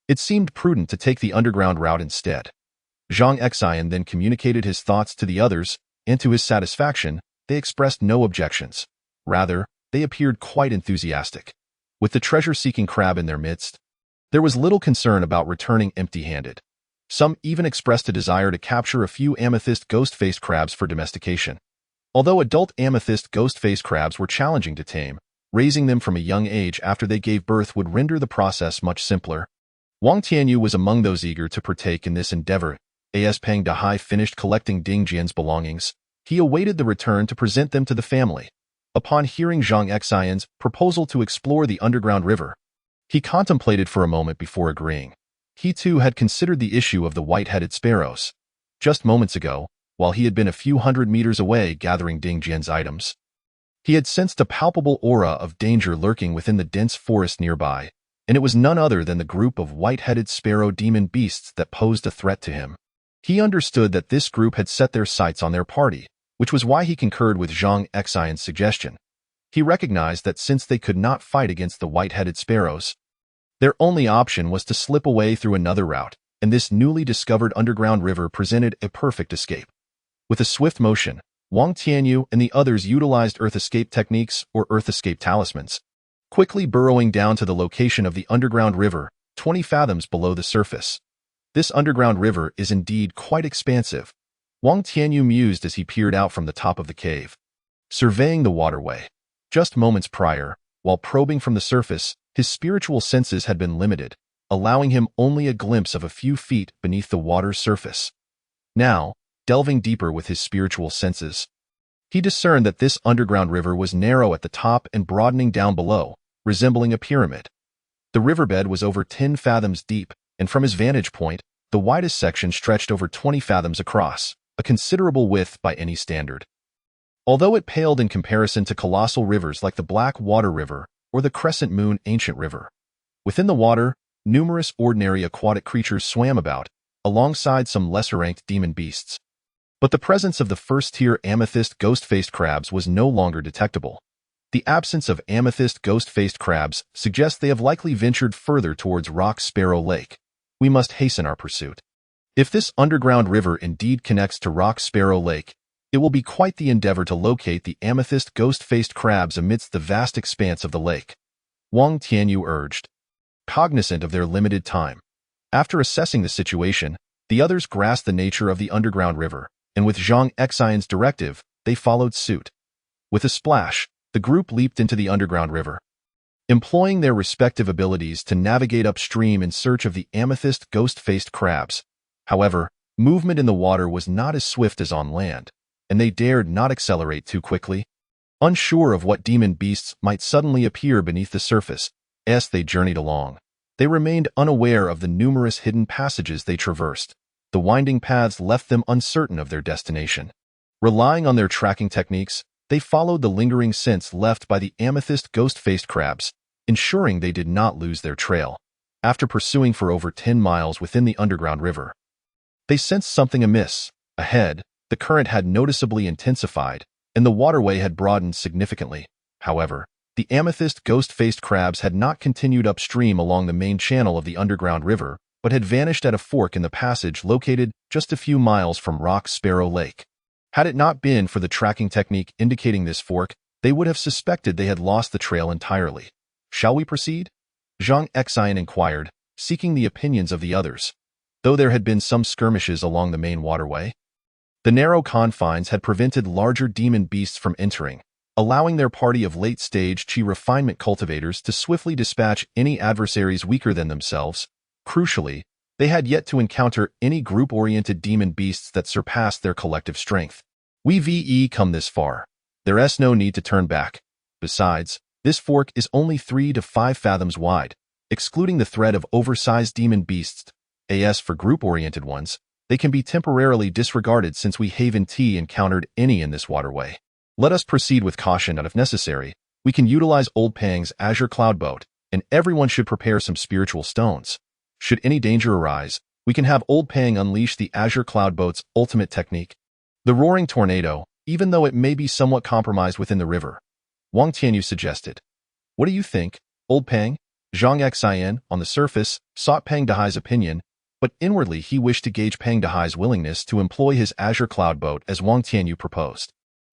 it seemed prudent to take the underground route instead. Zhang Xian then communicated his thoughts to the others, and to his satisfaction, they expressed no objections. Rather, they appeared quite enthusiastic. With the treasure-seeking crab in their midst, there was little concern about returning empty-handed. Some even expressed a desire to capture a few amethyst ghost-faced crabs for domestication. Although adult amethyst ghost-faced crabs were challenging to tame, raising them from a young age after they gave birth would render the process much simpler. Wang Tianyu was among those eager to partake in this endeavor. As Peng Dahai finished collecting Ding Jian's belongings, he awaited the return to present them to the family. Upon hearing Zhang Xian's proposal to explore the underground river, he contemplated for a moment before agreeing. He too had considered the issue of the white-headed sparrows. Just moments ago, while he had been a few hundred meters away gathering Ding Jian's items, he had sensed a palpable aura of danger lurking within the dense forest nearby, and it was none other than the group of white-headed sparrow demon beasts that posed a threat to him. He understood that this group had set their sights on their party, which was why he concurred with Zhang Xian's suggestion. He recognized that since they could not fight against the white-headed sparrows, their only option was to slip away through another route, and this newly discovered underground river presented a perfect escape. With a swift motion, Wang Tianyu and the others utilized earth escape techniques or earth escape talismans, quickly burrowing down to the location of the underground river, 20 fathoms below the surface. This underground river is indeed quite expansive, Wang Tianyu mused as he peered out from the top of the cave, surveying the waterway. Just moments prior, while probing from the surface, his spiritual senses had been limited, allowing him only a glimpse of a few feet beneath the water's surface. Now, delving deeper with his spiritual senses, he discerned that this underground river was narrow at the top and broadening down below, resembling a pyramid. The riverbed was over 10 fathoms deep, and from his vantage point, the widest section stretched over 20 fathoms across, a considerable width by any standard. Although it paled in comparison to colossal rivers like the Black Water River or the Crescent Moon Ancient River, within the water, numerous ordinary aquatic creatures swam about, alongside some lesser-ranked demon beasts. But the presence of the first-tier amethyst ghost-faced crabs was no longer detectable. The absence of amethyst ghost-faced crabs suggests they have likely ventured further towards Rock Sparrow Lake. We must hasten our pursuit. If this underground river indeed connects to Rock Sparrow Lake, it will be quite the endeavor to locate the amethyst ghost-faced crabs amidst the vast expanse of the lake, Wang Tianyu urged, cognizant of their limited time. After assessing the situation, the others grasped the nature of the underground river, and with Zhang Xian's directive, they followed suit. With a splash, the group leaped into the underground river, employing their respective abilities to navigate upstream in search of the amethyst ghost-faced crabs. However, movement in the water was not as swift as on land, and they dared not accelerate too quickly. Unsure of what demon beasts might suddenly appear beneath the surface, as they journeyed along, they remained unaware of the numerous hidden passages they traversed. The winding paths left them uncertain of their destination. Relying on their tracking techniques, they followed the lingering scents left by the amethyst ghost-faced crabs, ensuring they did not lose their trail. After pursuing for over 10 miles within the underground river, they sensed something amiss. Ahead, The current had noticeably intensified, and the waterway had broadened significantly. However, the amethyst ghost-faced crabs had not continued upstream along the main channel of the underground river, but had vanished at a fork in the passage located just a few miles from Rock Sparrow Lake. Had it not been for the tracking technique indicating this fork, they would have suspected they had lost the trail entirely. Shall we proceed? Zhang Xian inquired, seeking the opinions of the others. Though there had been some skirmishes along the main waterway, the narrow confines had prevented larger demon beasts from entering, allowing their party of late-stage Qi refinement cultivators to swiftly dispatch any adversaries weaker than themselves. Crucially, they had yet to encounter any group-oriented demon beasts that surpassed their collective strength. We've come this far. There's no need to turn back. Besides, this fork is only 3 to 5 fathoms wide, excluding the threat of oversized demon beasts. As for group-oriented ones, they can be temporarily disregarded since we haven't encountered any in this waterway. Let us proceed with caution, and if necessary, we can utilize Old Pang's Azure Cloud Boat, and everyone should prepare some spiritual stones. Should any danger arise, we can have Old Pang unleash the Azure Cloud Boat's ultimate technique, the Roaring Tornado, even though it may be somewhat compromised within the river. Wang Tianyu suggested. What do you think, Old Pang? Zhang Xian, on the surface, sought Pang Dehai's opinion, but inwardly he wished to gauge Pang Dehai's willingness to employ his Azure Cloud Boat as Wang Tianyu proposed.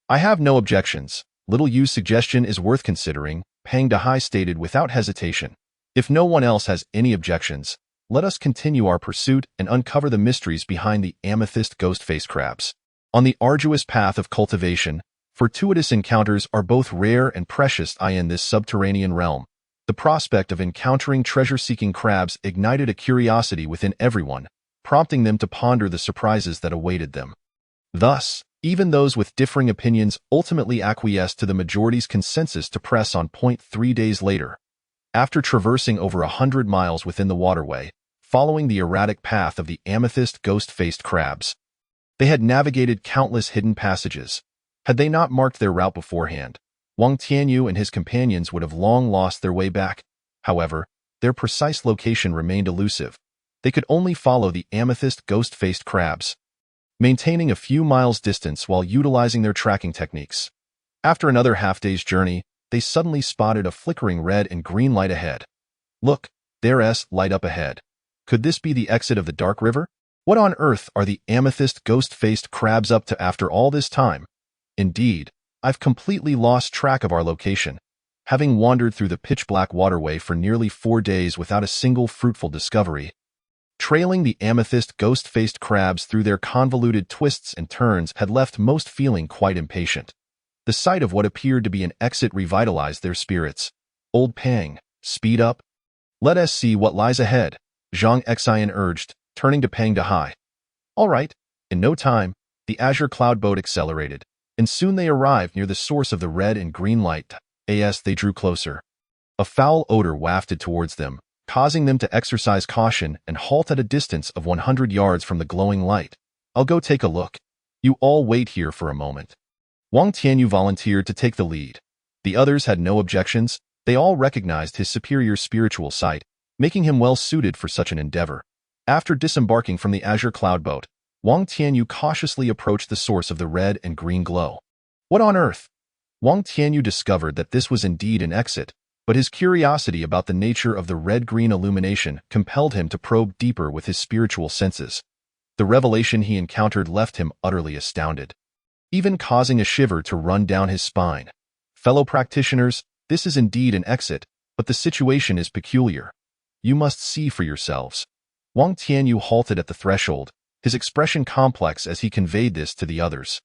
I have no objections. Little Yu's suggestion is worth considering, Pang Dehai stated without hesitation. If no one else has any objections, let us continue our pursuit and uncover the mysteries behind the amethyst ghost-faced crabs. On the arduous path of cultivation, fortuitous encounters are both rare and precious in this subterranean realm. The prospect of encountering treasure-seeking crabs ignited a curiosity within everyone, prompting them to ponder the surprises that awaited them. Thus, even those with differing opinions ultimately acquiesced to the majority's consensus to press on point 3 days later. After traversing over 100 miles within the waterway, following the erratic path of the amethyst ghost-faced crabs, they had navigated countless hidden passages. Had they not marked their route beforehand, Wang Tianyu and his companions would have long lost their way back. However, their precise location remained elusive. They could only follow the amethyst ghost-faced crabs, maintaining a few miles distance while utilizing their tracking techniques. After another half-day's journey, they suddenly spotted a flickering red and green light ahead. Look, there's light up ahead. Could this be the exit of the Dark River? What on earth are the amethyst ghost-faced crabs up to after all this time? Indeed, I've completely lost track of our location, having wandered through the pitch-black waterway for nearly 4 days without a single fruitful discovery. Trailing the amethyst ghost-faced crabs through their convoluted twists and turns had left most feeling quite impatient. The sight of what appeared to be an exit revitalized their spirits. Old Pang, speed up. Let us see what lies ahead, Zhang Xian urged, turning to Pang Dehai. All right. In no time, the Azure Cloud Boat accelerated, and soon they arrived near the source of the red and green light. As they drew closer, a foul odor wafted towards them, causing them to exercise caution and halt at a distance of 100 yards from the glowing light. I'll go take a look. You all wait here for a moment. Wang Tianyu volunteered to take the lead. The others had no objections. They all recognized his superior spiritual sight, making him well suited for such an endeavor. After disembarking from the Azure Cloud Boat, Wang Tianyu cautiously approached the source of the red and green glow. What on earth? Wang Tianyu discovered that this was indeed an exit, but his curiosity about the nature of the red-green illumination compelled him to probe deeper with his spiritual senses. The revelation he encountered left him utterly astounded, even causing a shiver to run down his spine. Fellow practitioners, this is indeed an exit, but the situation is peculiar. You must see for yourselves. Wang Tianyu halted at the threshold, his expression complex as he conveyed this to the others.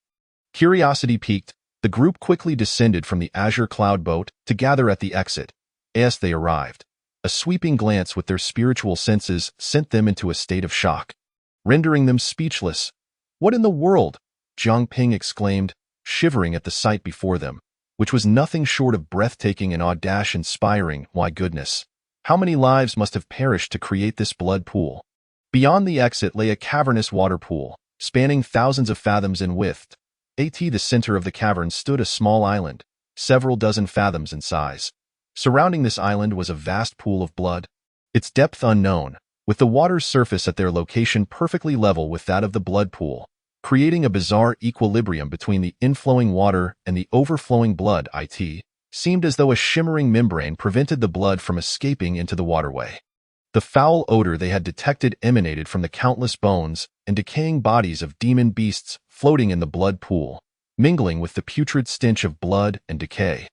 Curiosity piqued, the group quickly descended from the Azure Cloud Boat to gather at the exit. As they arrived, a sweeping glance with their spiritual senses sent them into a state of shock, rendering them speechless. What in the world? Zhang Ping exclaimed, shivering at the sight before them, which was nothing short of breathtaking and audacious-inspiring. My goodness, how many lives must have perished to create this blood pool? Beyond the exit lay a cavernous water pool, spanning thousands of fathoms in width. At the center of the cavern stood a small island, several dozen fathoms in size. Surrounding this island was a vast pool of blood, its depth unknown, with the water's surface at their location perfectly level with that of the blood pool. creating a bizarre equilibrium between the inflowing water and the overflowing blood. It seemed as though a shimmering membrane prevented the blood from escaping into the waterway. The foul odor they had detected emanated from the countless bones and decaying bodies of demon beasts floating in the blood pool, mingling with the putrid stench of blood and decay,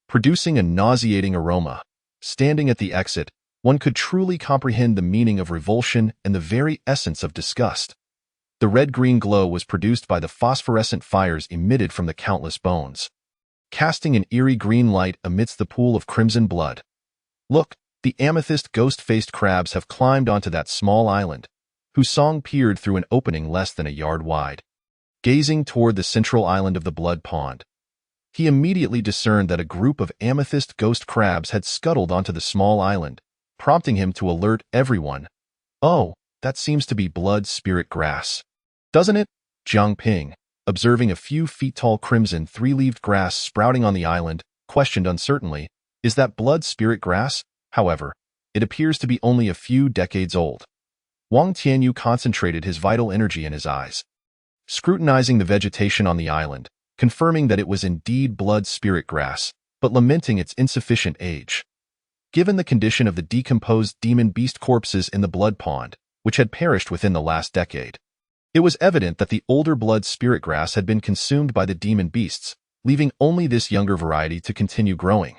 producing a nauseating aroma. Standing at the exit, one could truly comprehend the meaning of revulsion and the very essence of disgust. The red-green glow was produced by the phosphorescent fires emitted from the countless bones, casting an eerie green light amidst the pool of crimson blood. Look, the amethyst ghost-faced crabs have climbed onto that small island, whose song peered through an opening less than a yard wide. Gazing toward the central island of the blood pond, he immediately discerned that a group of amethyst ghost crabs had scuttled onto the small island, prompting him to alert everyone. "Oh, that seems to be blood spirit grass, doesn't it?" Jiang Ping, observing a few feet tall crimson three-leaved grass sprouting on the island, questioned uncertainly, "Is that blood spirit grass?" However, it appears to be only a few decades old. Wang Tianyu concentrated his vital energy in his eyes, scrutinizing the vegetation on the island, confirming that it was indeed blood spirit grass, but lamenting its insufficient age. Given the condition of the decomposed demon beast corpses in the blood pond, which had perished within the last decade, it was evident that the older blood spirit grass had been consumed by the demon beasts, leaving only this younger variety to continue growing.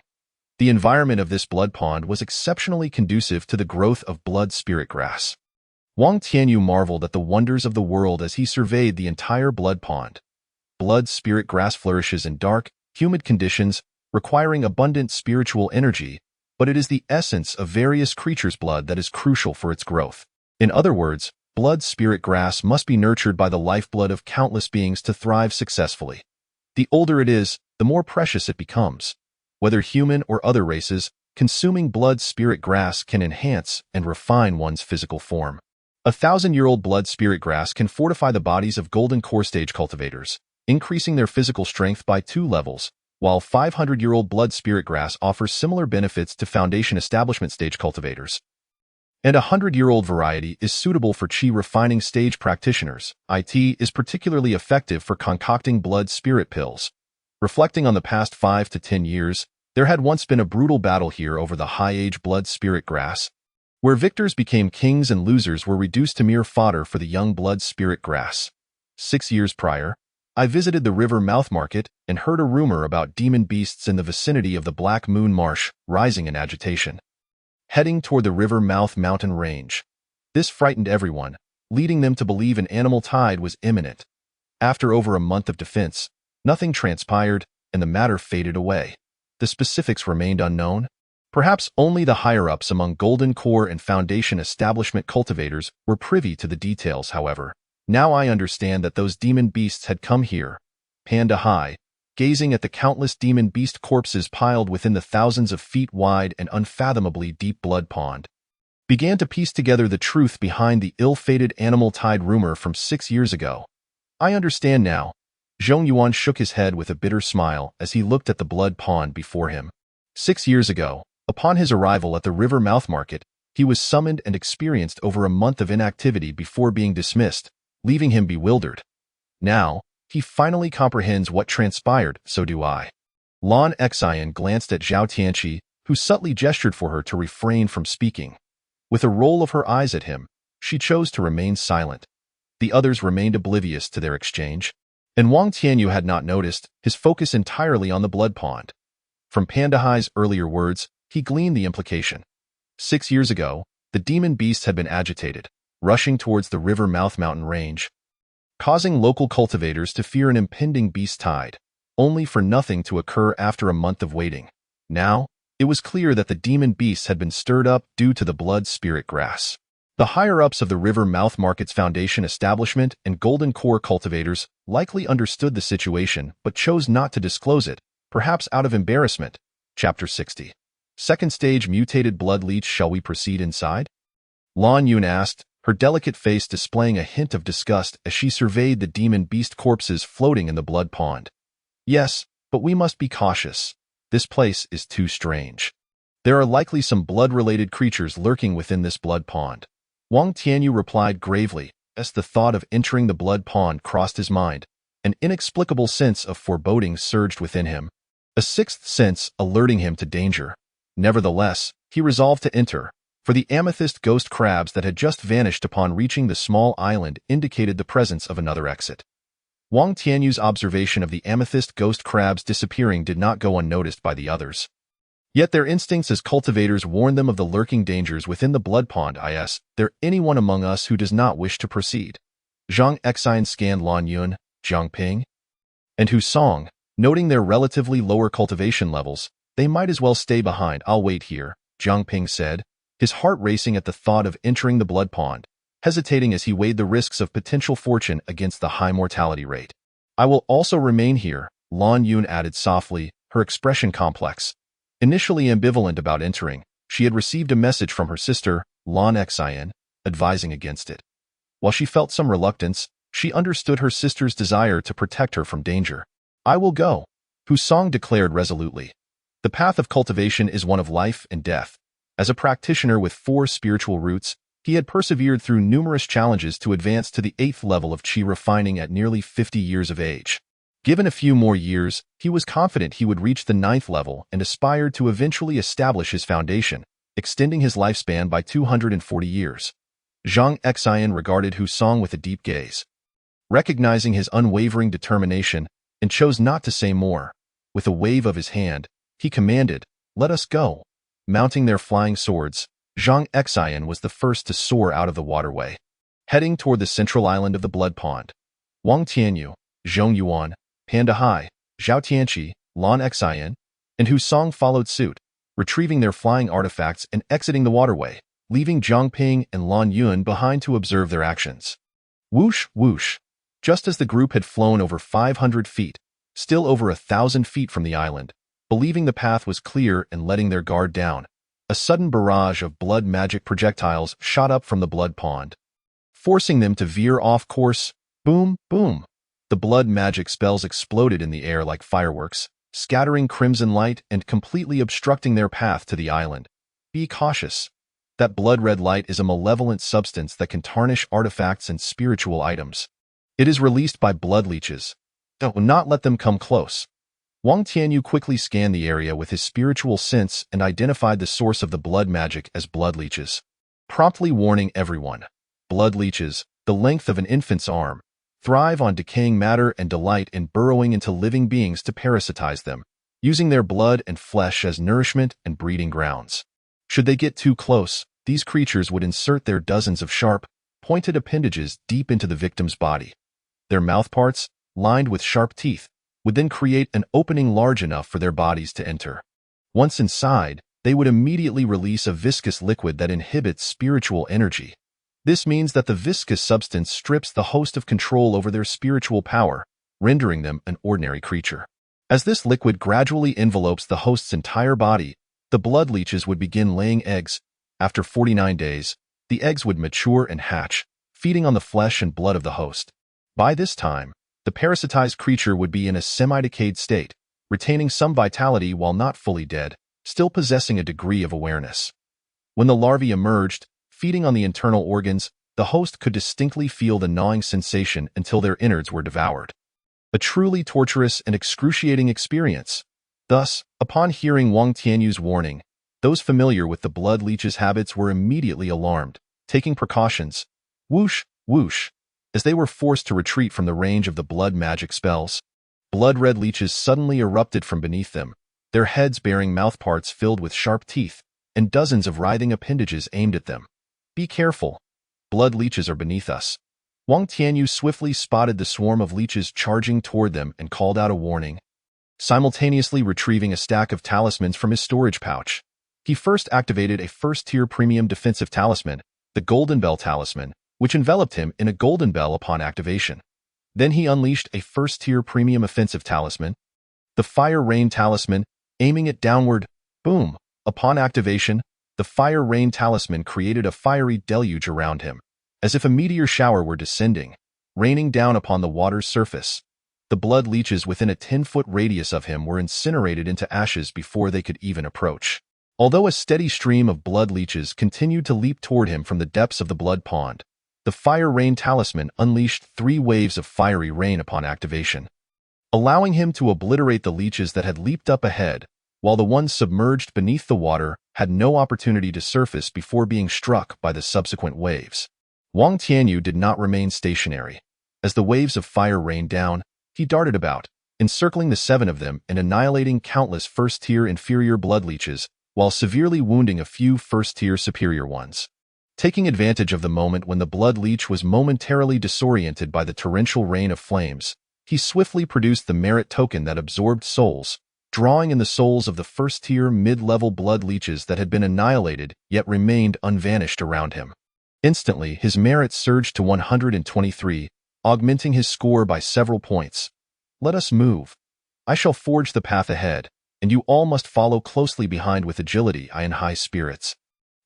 The environment of this blood pond was exceptionally conducive to the growth of blood spirit grass. Wang Tianyu marveled at the wonders of the world as he surveyed the entire blood pond. Blood spirit grass flourishes in dark, humid conditions, requiring abundant spiritual energy, but it is the essence of various creatures' blood that is crucial for its growth. In other words, blood spirit grass must be nurtured by the lifeblood of countless beings to thrive successfully. The older it is, the more precious it becomes. Whether human or other races, consuming blood spirit grass can enhance and refine one's physical form. 1,000-year-old blood spirit grass can fortify the bodies of golden core stage cultivators, increasing their physical strength by 2 levels, while 500-year-old blood spirit grass offers similar benefits to foundation establishment stage cultivators. And a 100-year-old variety is suitable for chi refining stage practitioners. It is particularly effective for concocting blood spirit pills. Reflecting on the past 5 to 10 years, there had once been a brutal battle here over the high-age blood spirit grass, where victors became kings and losers were reduced to mere fodder for the young blood spirit grass. 6 years prior, I visited the river mouth market and heard a rumor about demon beasts in the vicinity of the Black Moon Marsh, rising in agitation, heading toward the river mouth mountain range. This frightened everyone, leading them to believe an animal tide was imminent. After over a month of defense, nothing transpired, and the matter faded away. The specifics remained unknown. Perhaps only the higher-ups among Golden Core and Foundation establishment cultivators were privy to the details, however. Now I understand that those demon beasts had come here, Panda High, gazing at the countless demon beast corpses piled within the thousands of feet wide and unfathomably deep blood pond, began to piece together the truth behind the ill-fated animal tide rumor from 6 years ago. I understand now. Zhong Yuan shook his head with a bitter smile as he looked at the blood pond before him. 6 years ago, upon his arrival at the river mouth market, he was summoned and experienced over a month of inactivity before being dismissed, leaving him bewildered. Now, he finally comprehends what transpired, so do I. Lan Xian glanced at Zhao Tianqi, who subtly gestured for her to refrain from speaking. With a roll of her eyes at him, she chose to remain silent. The others remained oblivious to their exchange, and Wang Tianyu had not noticed, his focus entirely on the blood pond. From Panda Hai's earlier words, he gleaned the implication. 6 years ago, the demon beasts had been agitated, rushing towards the river mouth mountain range, causing local cultivators to fear an impending beast tide, only for nothing to occur after a month of waiting. Now, it was clear that the demon beasts had been stirred up due to the blood spirit grass. The higher-ups of the River Mouth Market's Foundation establishment and Golden Core cultivators likely understood the situation but chose not to disclose it, perhaps out of embarrassment. Chapter 60. Second stage mutated blood leech. Shall we proceed inside? Lan Yun asked, her delicate face displaying a hint of disgust as she surveyed the demon beast corpses floating in the blood pond. Yes, but we must be cautious. This place is too strange. There are likely some blood-related creatures lurking within this blood pond. Wang Tianyu replied gravely, As the thought of entering the blood pond crossed his mind, an inexplicable sense of foreboding surged within him, a sixth sense alerting him to danger. Nevertheless, he resolved to enter, for the amethyst ghost crabs that had just vanished upon reaching the small island indicated the presence of another exit. Wang Tianyu's observation of the amethyst ghost crabs disappearing did not go unnoticed by the others. Yet their instincts as cultivators warned them of the lurking dangers within the blood pond. Is there anyone among us who does not wish to proceed? Zhang Exine scanned Lan Yun, Jiang Ping, and Hu Song, noting their relatively lower cultivation levels. They might as well stay behind. I'll wait here, Jiang Ping said, his heart racing at the thought of entering the blood pond, hesitating as he weighed the risks of potential fortune against the high mortality rate. I will also remain here, Lan Yun added softly, her expression complex. Initially ambivalent about entering, she had received a message from her sister, Lan Xian, advising against it. While she felt some reluctance, she understood her sister's desire to protect her from danger. I will go, Hu Song declared resolutely. The path of cultivation is one of life and death. As a practitioner with 4 spiritual roots, he had persevered through numerous challenges to advance to the 8th level of qi refining at nearly 50 years of age. Given a few more years, he was confident he would reach the 9th level and aspired to eventually establish his foundation, extending his lifespan by 240 years. Zhang Exine regarded Hu Song with a deep gaze, recognizing his unwavering determination, and chose not to say more. With a wave of his hand, he commanded, "Let us go." Mounting their flying swords, Zhang Exine was the first to soar out of the waterway, heading toward the central island of the blood pond. Wang Tianyu, Zhong Yuan, Panda Hai, Zhao Tianqi, Lan Exine, and Hu Song followed suit, retrieving their flying artifacts and exiting the waterway, leaving Jiang Ping and Lan Yun behind to observe their actions. Whoosh, whoosh. Just as the group had flown over 500 feet, still over 1,000 feet from the island, believing the path was clear and letting their guard down, a sudden barrage of blood magic projectiles shot up from the blood pond, forcing them to veer off course. Boom, boom. The blood magic spells exploded in the air like fireworks, scattering crimson light and completely obstructing their path to the island. Be cautious. That blood-red light is a malevolent substance that can tarnish artifacts and spiritual items. It is released by blood leeches. Do not let them come close. Wang Tianyu quickly scanned the area with his spiritual sense and identified the source of the blood magic as blood leeches, promptly warning everyone. Blood leeches, the length of an infant's arm, thrive on decaying matter and delight in burrowing into living beings to parasitize them, using their blood and flesh as nourishment and breeding grounds. Should they get too close, these creatures would insert their dozens of sharp, pointed appendages deep into the victim's body. Their mouthparts, lined with sharp teeth, would then create an opening large enough for their bodies to enter. Once inside, they would immediately release a viscous liquid that inhibits spiritual energy. This means that the viscous substance strips the host of control over their spiritual power, rendering them an ordinary creature. As this liquid gradually envelopes the host's entire body, the blood leeches would begin laying eggs. After 49 days, the eggs would mature and hatch, feeding on the flesh and blood of the host. By this time, the parasitized creature would be in a semi-decayed state, retaining some vitality while not fully dead, still possessing a degree of awareness. When the larvae emerged, feeding on the internal organs, the host could distinctly feel the gnawing sensation until their innards were devoured. A truly torturous and excruciating experience. Thus, upon hearing Wang Tianyu's warning, those familiar with the blood leech's habits were immediately alarmed, taking precautions. Whoosh, whoosh. As they were forced to retreat from the range of the blood magic spells, blood-red leeches suddenly erupted from beneath them, their heads bearing mouthparts filled with sharp teeth, and dozens of writhing appendages aimed at them. Be careful. Blood leeches are beneath us. Wang Tianyu swiftly spotted the swarm of leeches charging toward them and called out a warning, simultaneously retrieving a stack of talismans from his storage pouch. He first activated a first-tier premium defensive talisman, the Golden Bell Talisman, which enveloped him in a golden bell upon activation. Then he unleashed a first-tier premium offensive talisman, the Fire Rain Talisman, aiming it downward. Boom! Upon activation, the Fire Rain Talisman created a fiery deluge around him, as if a meteor shower were descending, raining down upon the water's surface. The blood leeches within a 10-foot radius of him were incinerated into ashes before they could even approach. Although a steady stream of blood leeches continued to leap toward him from the depths of the blood pond, the Fire Rain Talisman unleashed 3 waves of fiery rain upon activation, allowing him to obliterate the leeches that had leaped up ahead, while the ones submerged beneath the water had no opportunity to surface before being struck by the subsequent waves. Wang Tianyu did not remain stationary. As the waves of fire rained down, he darted about, encircling the 7 of them and annihilating countless first-tier inferior blood leeches, while severely wounding a few first-tier superior ones. Taking advantage of the moment when the blood leech was momentarily disoriented by the torrential rain of flames, he swiftly produced the merit token that absorbed souls, drawing in the souls of the first-tier mid-level blood leeches that had been annihilated yet remained unvanished around him. Instantly, his merit surged to 123, augmenting his score by several points. Let us move. I shall forge the path ahead, and you all must follow closely behind with agility and high spirits.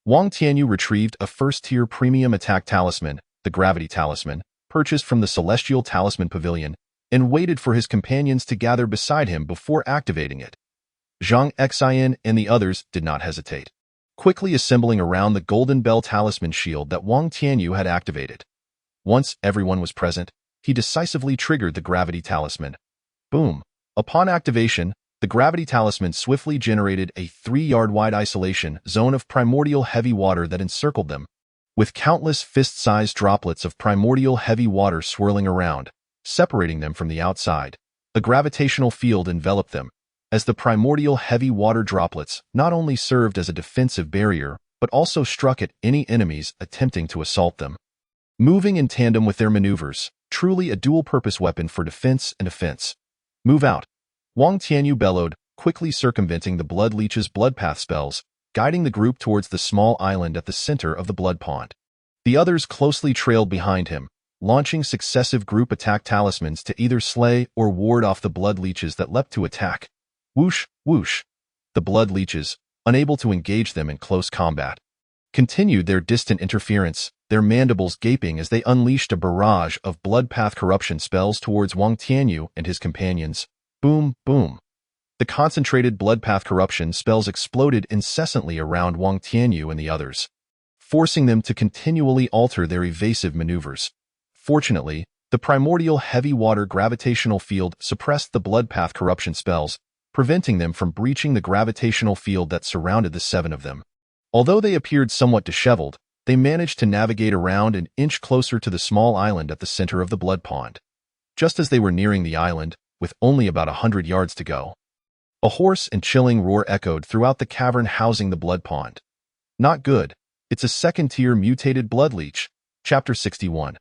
Wang Tianyu retrieved a first-tier premium attack talisman, the Gravity Talisman, purchased from the Celestial Talisman Pavilion, and waited for his companions to gather beside him before activating it. Zhang Xian and the others did not hesitate, quickly assembling around the Golden Bell Talisman shield that Wang Tianyu had activated. Once everyone was present, he decisively triggered the Gravity Talisman. Boom! Upon activation, the Gravity Talisman swiftly generated a 3-yard-wide isolation zone of primordial heavy water that encircled them, with countless fist-sized droplets of primordial heavy water swirling around, separating them from the outside. A gravitational field enveloped them, as the primordial heavy water droplets not only served as a defensive barrier, but also struck at any enemies attempting to assault them. Moving in tandem with their maneuvers, truly a dual-purpose weapon for defense and offense. Move out! Wang Tianyu bellowed, quickly circumventing the blood leech's blood path spells, guiding the group towards the small island at the center of the blood pond. The others closely trailed behind him, launching successive group attack talismans to either slay or ward off the blood leeches that leapt to attack. Whoosh, whoosh. The blood leeches, unable to engage them in close combat, continued their distant interference, their mandibles gaping as they unleashed a barrage of blood path corruption spells towards Wang Tianyu and his companions. Boom, boom. The concentrated blood path corruption spells exploded incessantly around Wang Tianyu and the others, forcing them to continually alter their evasive maneuvers. Fortunately, the primordial heavy water gravitational field suppressed the blood path corruption spells, preventing them from breaching the gravitational field that surrounded the 7 of them. Although they appeared somewhat disheveled, they managed to navigate around and inch closer to the small island at the center of the blood pond. Just as they were nearing the island, with only about 100 yards to go, a hoarse and chilling roar echoed throughout the cavern housing the blood pond. Not good. It's a second-tier mutated blood leech. Chapter 61.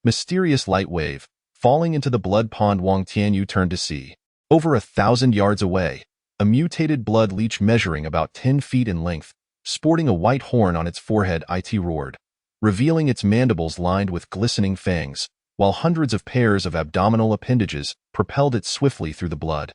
Mysterious light wave. Falling into the blood pond, Wang Tianyu turned to see, over 1,000 yards away, a mutated blood leech measuring about 10 feet in length, sporting a white horn on its forehead. It roared, revealing its mandibles lined with glistening fangs, while hundreds of pairs of abdominal appendages propelled it swiftly through the blood,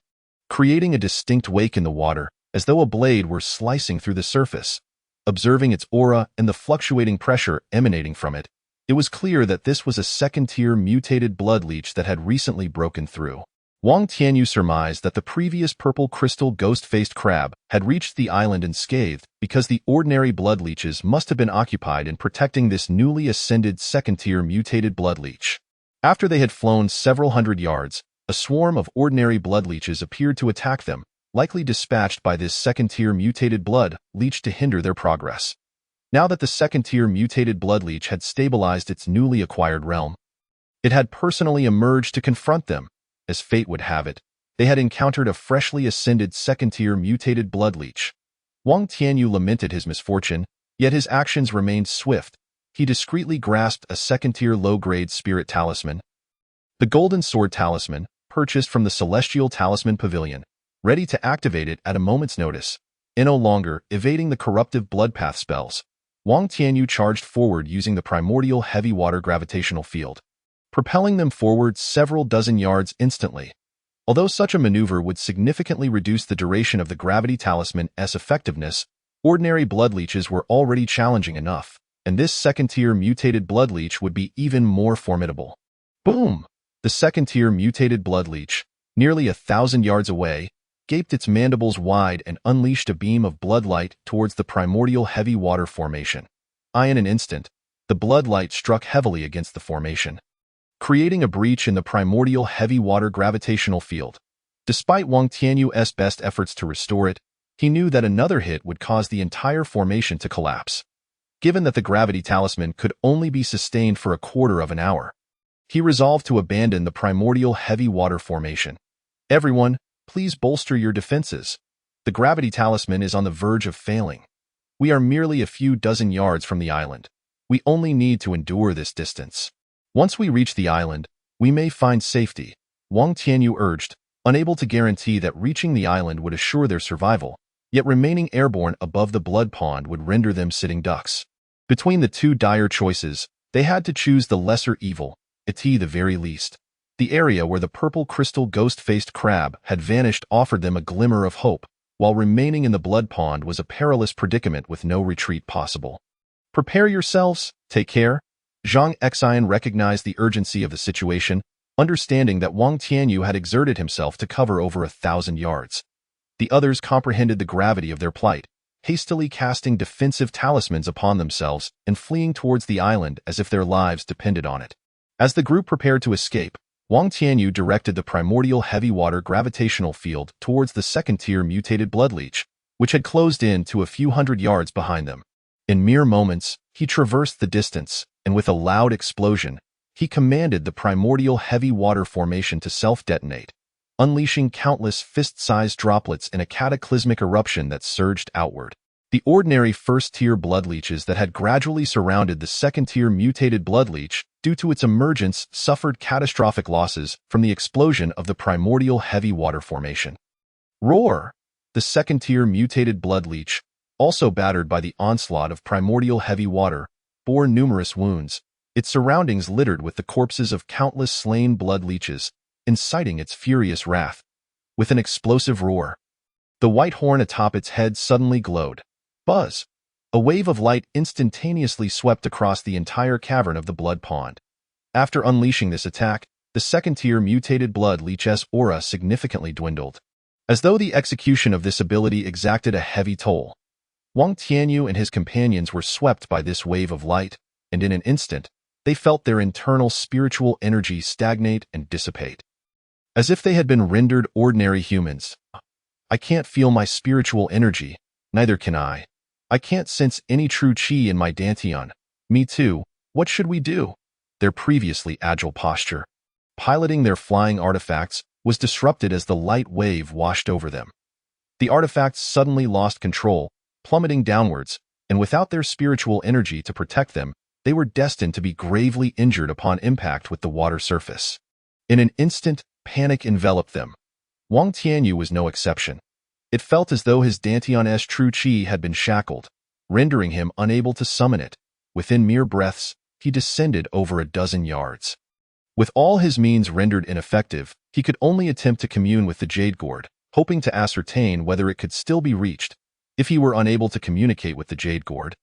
creating a distinct wake in the water, as though a blade were slicing through the surface. Observing its aura and the fluctuating pressure emanating from it, it was clear that this was a second-tier mutated blood leech that had recently broken through. Wang Tianyu surmised that the previous purple crystal ghost-faced crab had reached the island unscathed because the ordinary blood leeches must have been occupied in protecting this newly ascended second-tier mutated blood leech. After they had flown several hundred yards, a swarm of ordinary blood leeches appeared to attack them, likely dispatched by this second-tier mutated blood leech to hinder their progress. Now that the second-tier mutated blood leech had stabilized its newly acquired realm, it had personally emerged to confront them. As fate would have it, they had encountered a freshly ascended second-tier mutated blood leech. Wang Tianyu lamented his misfortune, yet his actions remained swift. He discreetly grasped a second-tier low-grade spirit talisman, the Golden Sword Talisman, purchased from the Celestial Talisman Pavilion, ready to activate it at a moment's notice. No longer evading the corruptive blood path spells, Wang Tianyu charged forward using the primordial heavy water gravitational field, propelling them forward several dozen yards instantly. Although such a maneuver would significantly reduce the duration of the Gravity Talisman's effectiveness, ordinary blood leeches were already challenging enough, and this second-tier mutated blood leech would be even more formidable. Boom! The second-tier mutated blood leech, nearly 1,000 yards away, gaped its mandibles wide and unleashed a beam of blood light towards the primordial heavy water formation. In an instant, The blood light struck heavily against the formation, creating a breach in the primordial heavy water gravitational field. Despite Wang Tianyu's best efforts to restore it, he knew that another hit would cause the entire formation to collapse. Given that the gravity talisman could only be sustained for a quarter of an hour, he resolved to abandon the primordial heavy water formation. Everyone, please bolster your defenses. The gravity talisman is on the verge of failing. We are merely a few dozen yards from the island. We only need to endure this distance. Once we reach the island, we may find safety, Wang Tianyu urged, unable to guarantee that reaching the island would assure their survival, yet remaining airborne above the blood pond would render them sitting ducks. Between the two dire choices, they had to choose the lesser evil, at the very least. The area where the purple crystal ghost-faced crab had vanished offered them a glimmer of hope, while remaining in the blood pond was a perilous predicament with no retreat possible. Prepare yourselves, take care. Zhang Xian recognized the urgency of the situation, understanding that Wang Tianyu had exerted himself to cover over 1,000 yards. The others comprehended the gravity of their plight, hastily casting defensive talismans upon themselves and fleeing towards the island as if their lives depended on it. As the group prepared to escape, Wang Tianyu directed the primordial heavy water gravitational field towards the second-tier mutated blood leech, which had closed in to a few hundred yards behind them. In mere moments, he traversed the distance, and with a loud explosion, he commanded the primordial heavy water formation to self-detonate, unleashing countless fist-sized droplets in a cataclysmic eruption that surged outward. The ordinary first-tier blood leeches that had gradually surrounded the second-tier mutated blood leech due to its emergence suffered catastrophic losses from the explosion of the primordial heavy water formation. Roar! The second-tier mutated blood leech, also battered by the onslaught of primordial heavy water, bore numerous wounds, its surroundings littered with the corpses of countless slain blood leeches, inciting its furious wrath. With an explosive roar, the white horn atop its head suddenly glowed. Buzz! A wave of light instantaneously swept across the entire cavern of the blood pond. After unleashing this attack, the second-tier mutated blood leech's aura significantly dwindled. As though the execution of this ability exacted a heavy toll, Wang Tianyu and his companions were swept by this wave of light, and in an instant, they felt their internal spiritual energy stagnate and dissipate. As if they had been rendered ordinary humans. I can't feel my spiritual energy, neither can I. I can't sense any true chi in my dantian. Me too, what should we do? Their previously agile posture, piloting their flying artifacts, was disrupted as the light wave washed over them. The artifacts suddenly lost control, plummeting downwards, and without their spiritual energy to protect them, they were destined to be gravely injured upon impact with the water surface. In an instant, panic enveloped them. Wang Tianyu was no exception. It felt as though his dantian's true chi had been shackled, rendering him unable to summon it. Within mere breaths, he descended over a dozen yards. With all his means rendered ineffective, he could only attempt to commune with the jade gourd, hoping to ascertain whether it could still be reached. If he were unable to communicate with the jade gourd,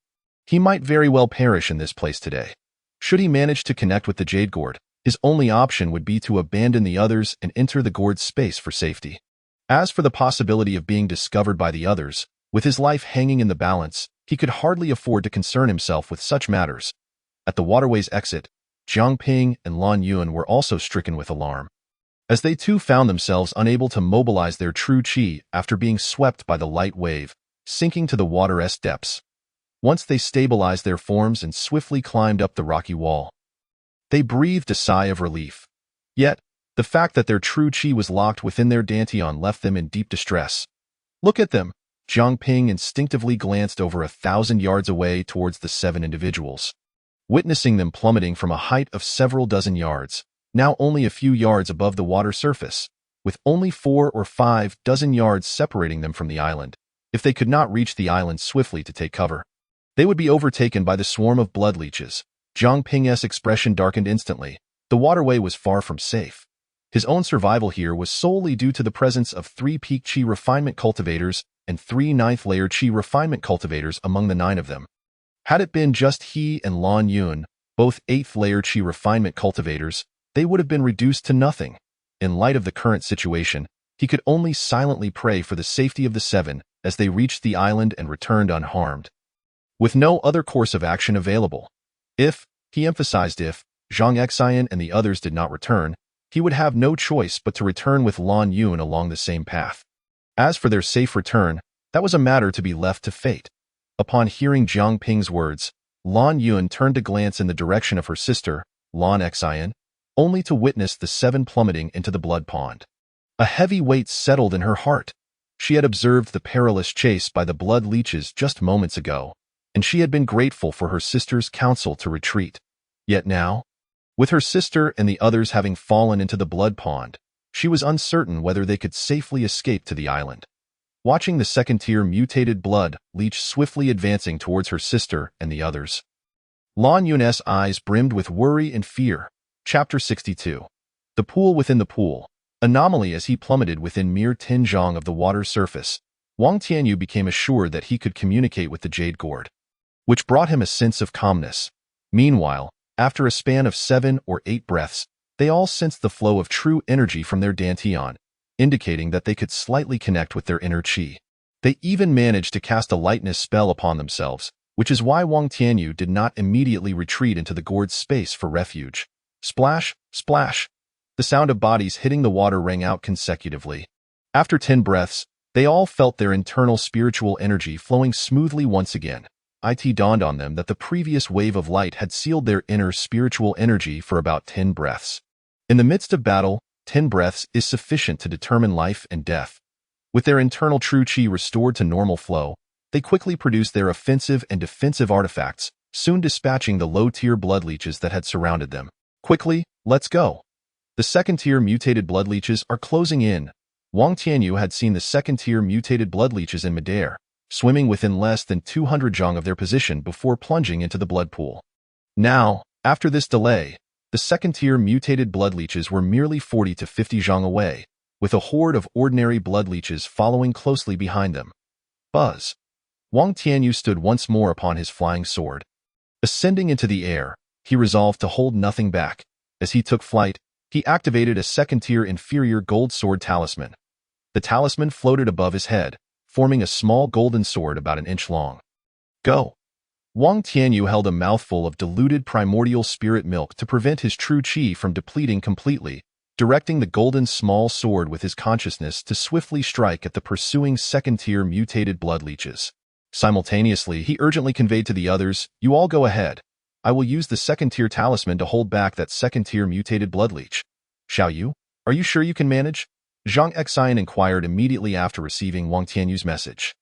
he might very well perish in this place today. Should he manage to connect with the jade gourd, his only option would be to abandon the others and enter the gourd's space for safety. As for the possibility of being discovered by the others, with his life hanging in the balance, he could hardly afford to concern himself with such matters. At the waterway's exit, Jiang Ping and Lan Yun were also stricken with alarm, as they too found themselves unable to mobilize their true chi after being swept by the light wave, sinking to the water's depths. Once they stabilized their forms and swiftly climbed up the rocky wall, they breathed a sigh of relief. Yet, the fact that their true chi was locked within their dantian left them in deep distress. Look at them! Jiang Ping instinctively glanced over 1,000 yards away towards the 7 individuals. Witnessing them plummeting from a height of several dozen yards, now only a few yards above the water surface, with only 4 or 5 dozen yards separating them from the island. If they could not reach the island swiftly to take cover, they would be overtaken by the swarm of blood leeches. Jiang Ping's expression darkened instantly. The waterway was far from safe. His own survival here was solely due to the presence of 3 peak chi refinement cultivators and 3 ninth-layer chi refinement cultivators among the 9 of them. Had it been just he and Lan Yun, both 8th-layer chi refinement cultivators, they would have been reduced to nothing. In light of the current situation, he could only silently pray for the safety of the 7 as they reached the island and returned unharmed. With no other course of action available, He emphasized if, Zhang Xian and the others did not return, he would have no choice but to return with Lan Yun along the same path. As for their safe return, that was a matter to be left to fate. Upon hearing Jiang Ping's words, Lan Yun turned to glance in the direction of her sister, Lan Xian, only to witness the seven plummeting into the blood pond. A heavy weight settled in her heart. She had observed the perilous chase by the blood leeches just moments ago, and she had been grateful for her sister's counsel to retreat. Yet now, with her sister and the others having fallen into the blood pond, she was uncertain whether they could safely escape to the island. Watching the second-tier mutated blood leech swiftly advancing towards her sister and the others, Lan Yun's eyes brimmed with worry and fear. Chapter 62. The pool within the pool. Anomaly. As he plummeted within mere 10 zhang of the water's surface, Wang Tianyu became assured that he could communicate with the jade gourd, which brought him a sense of calmness. Meanwhile, after a span of 7 or 8 breaths, they all sensed the flow of true energy from their dantian, indicating that they could slightly connect with their inner qi. They even managed to cast a lightness spell upon themselves, which is why Wang Tianyu did not immediately retreat into the gourd's space for refuge. Splash, splash. The sound of bodies hitting the water rang out consecutively. After 10 breaths, they all felt their internal spiritual energy flowing smoothly once again. It dawned on them that the previous wave of light had sealed their inner spiritual energy for about 10 breaths. In the midst of battle, 10 breaths is sufficient to determine life and death. With their internal true qi restored to normal flow, they quickly produced their offensive and defensive artifacts, soon dispatching the low-tier blood leeches that had surrounded them. Quickly, let's go. The second-tier mutated blood leeches are closing in. Wang Tianyu had seen the second-tier mutated blood leeches in midair, swimming within less than 200 zhang of their position before plunging into the blood pool. Now, after this delay, the second-tier mutated blood leeches were merely 40 to 50 zhang away, with a horde of ordinary blood leeches following closely behind them. Buzz. Wang Tianyu stood once more upon his flying sword. Ascending into the air, he resolved to hold nothing back. As he took flight, he activated a second-tier inferior gold sword talisman. The talisman floated above his head, forming a small golden sword about an inch long. Go! Wang Tianyu held a mouthful of diluted primordial spirit milk to prevent his true qi from depleting completely, directing the golden small sword with his consciousness to swiftly strike at the pursuing second-tier mutated blood leeches. Simultaneously, he urgently conveyed to the others, "You all go ahead. I will use the second-tier talisman to hold back that second-tier mutated blood leech. Xiao Yu, are you sure you can manage?" Zhang Xian inquired immediately after receiving Wang Tianyu's message.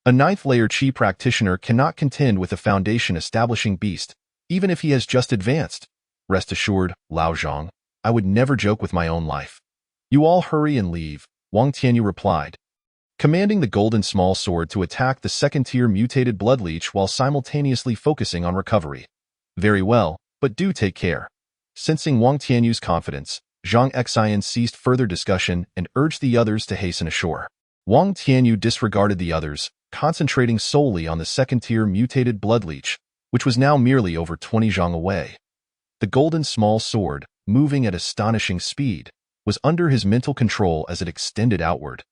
A 9th-layer qi practitioner cannot contend with a foundation-establishing beast, even if he has just advanced. Rest assured, Lao Zhang, I would never joke with my own life. You all hurry and leave, Wang Tianyu replied, commanding the golden small sword to attack the second-tier mutated blood leech while simultaneously focusing on recovery. Very well, but do take care. Sensing Wang Tianyu's confidence, Zhang Xian ceased further discussion and urged the others to hasten ashore. Wang Tianyu disregarded the others, concentrating solely on the second-tier mutated blood leech, which was now merely over 20 zhang away. The golden small sword, moving at astonishing speed, was under his mental control as it extended outward,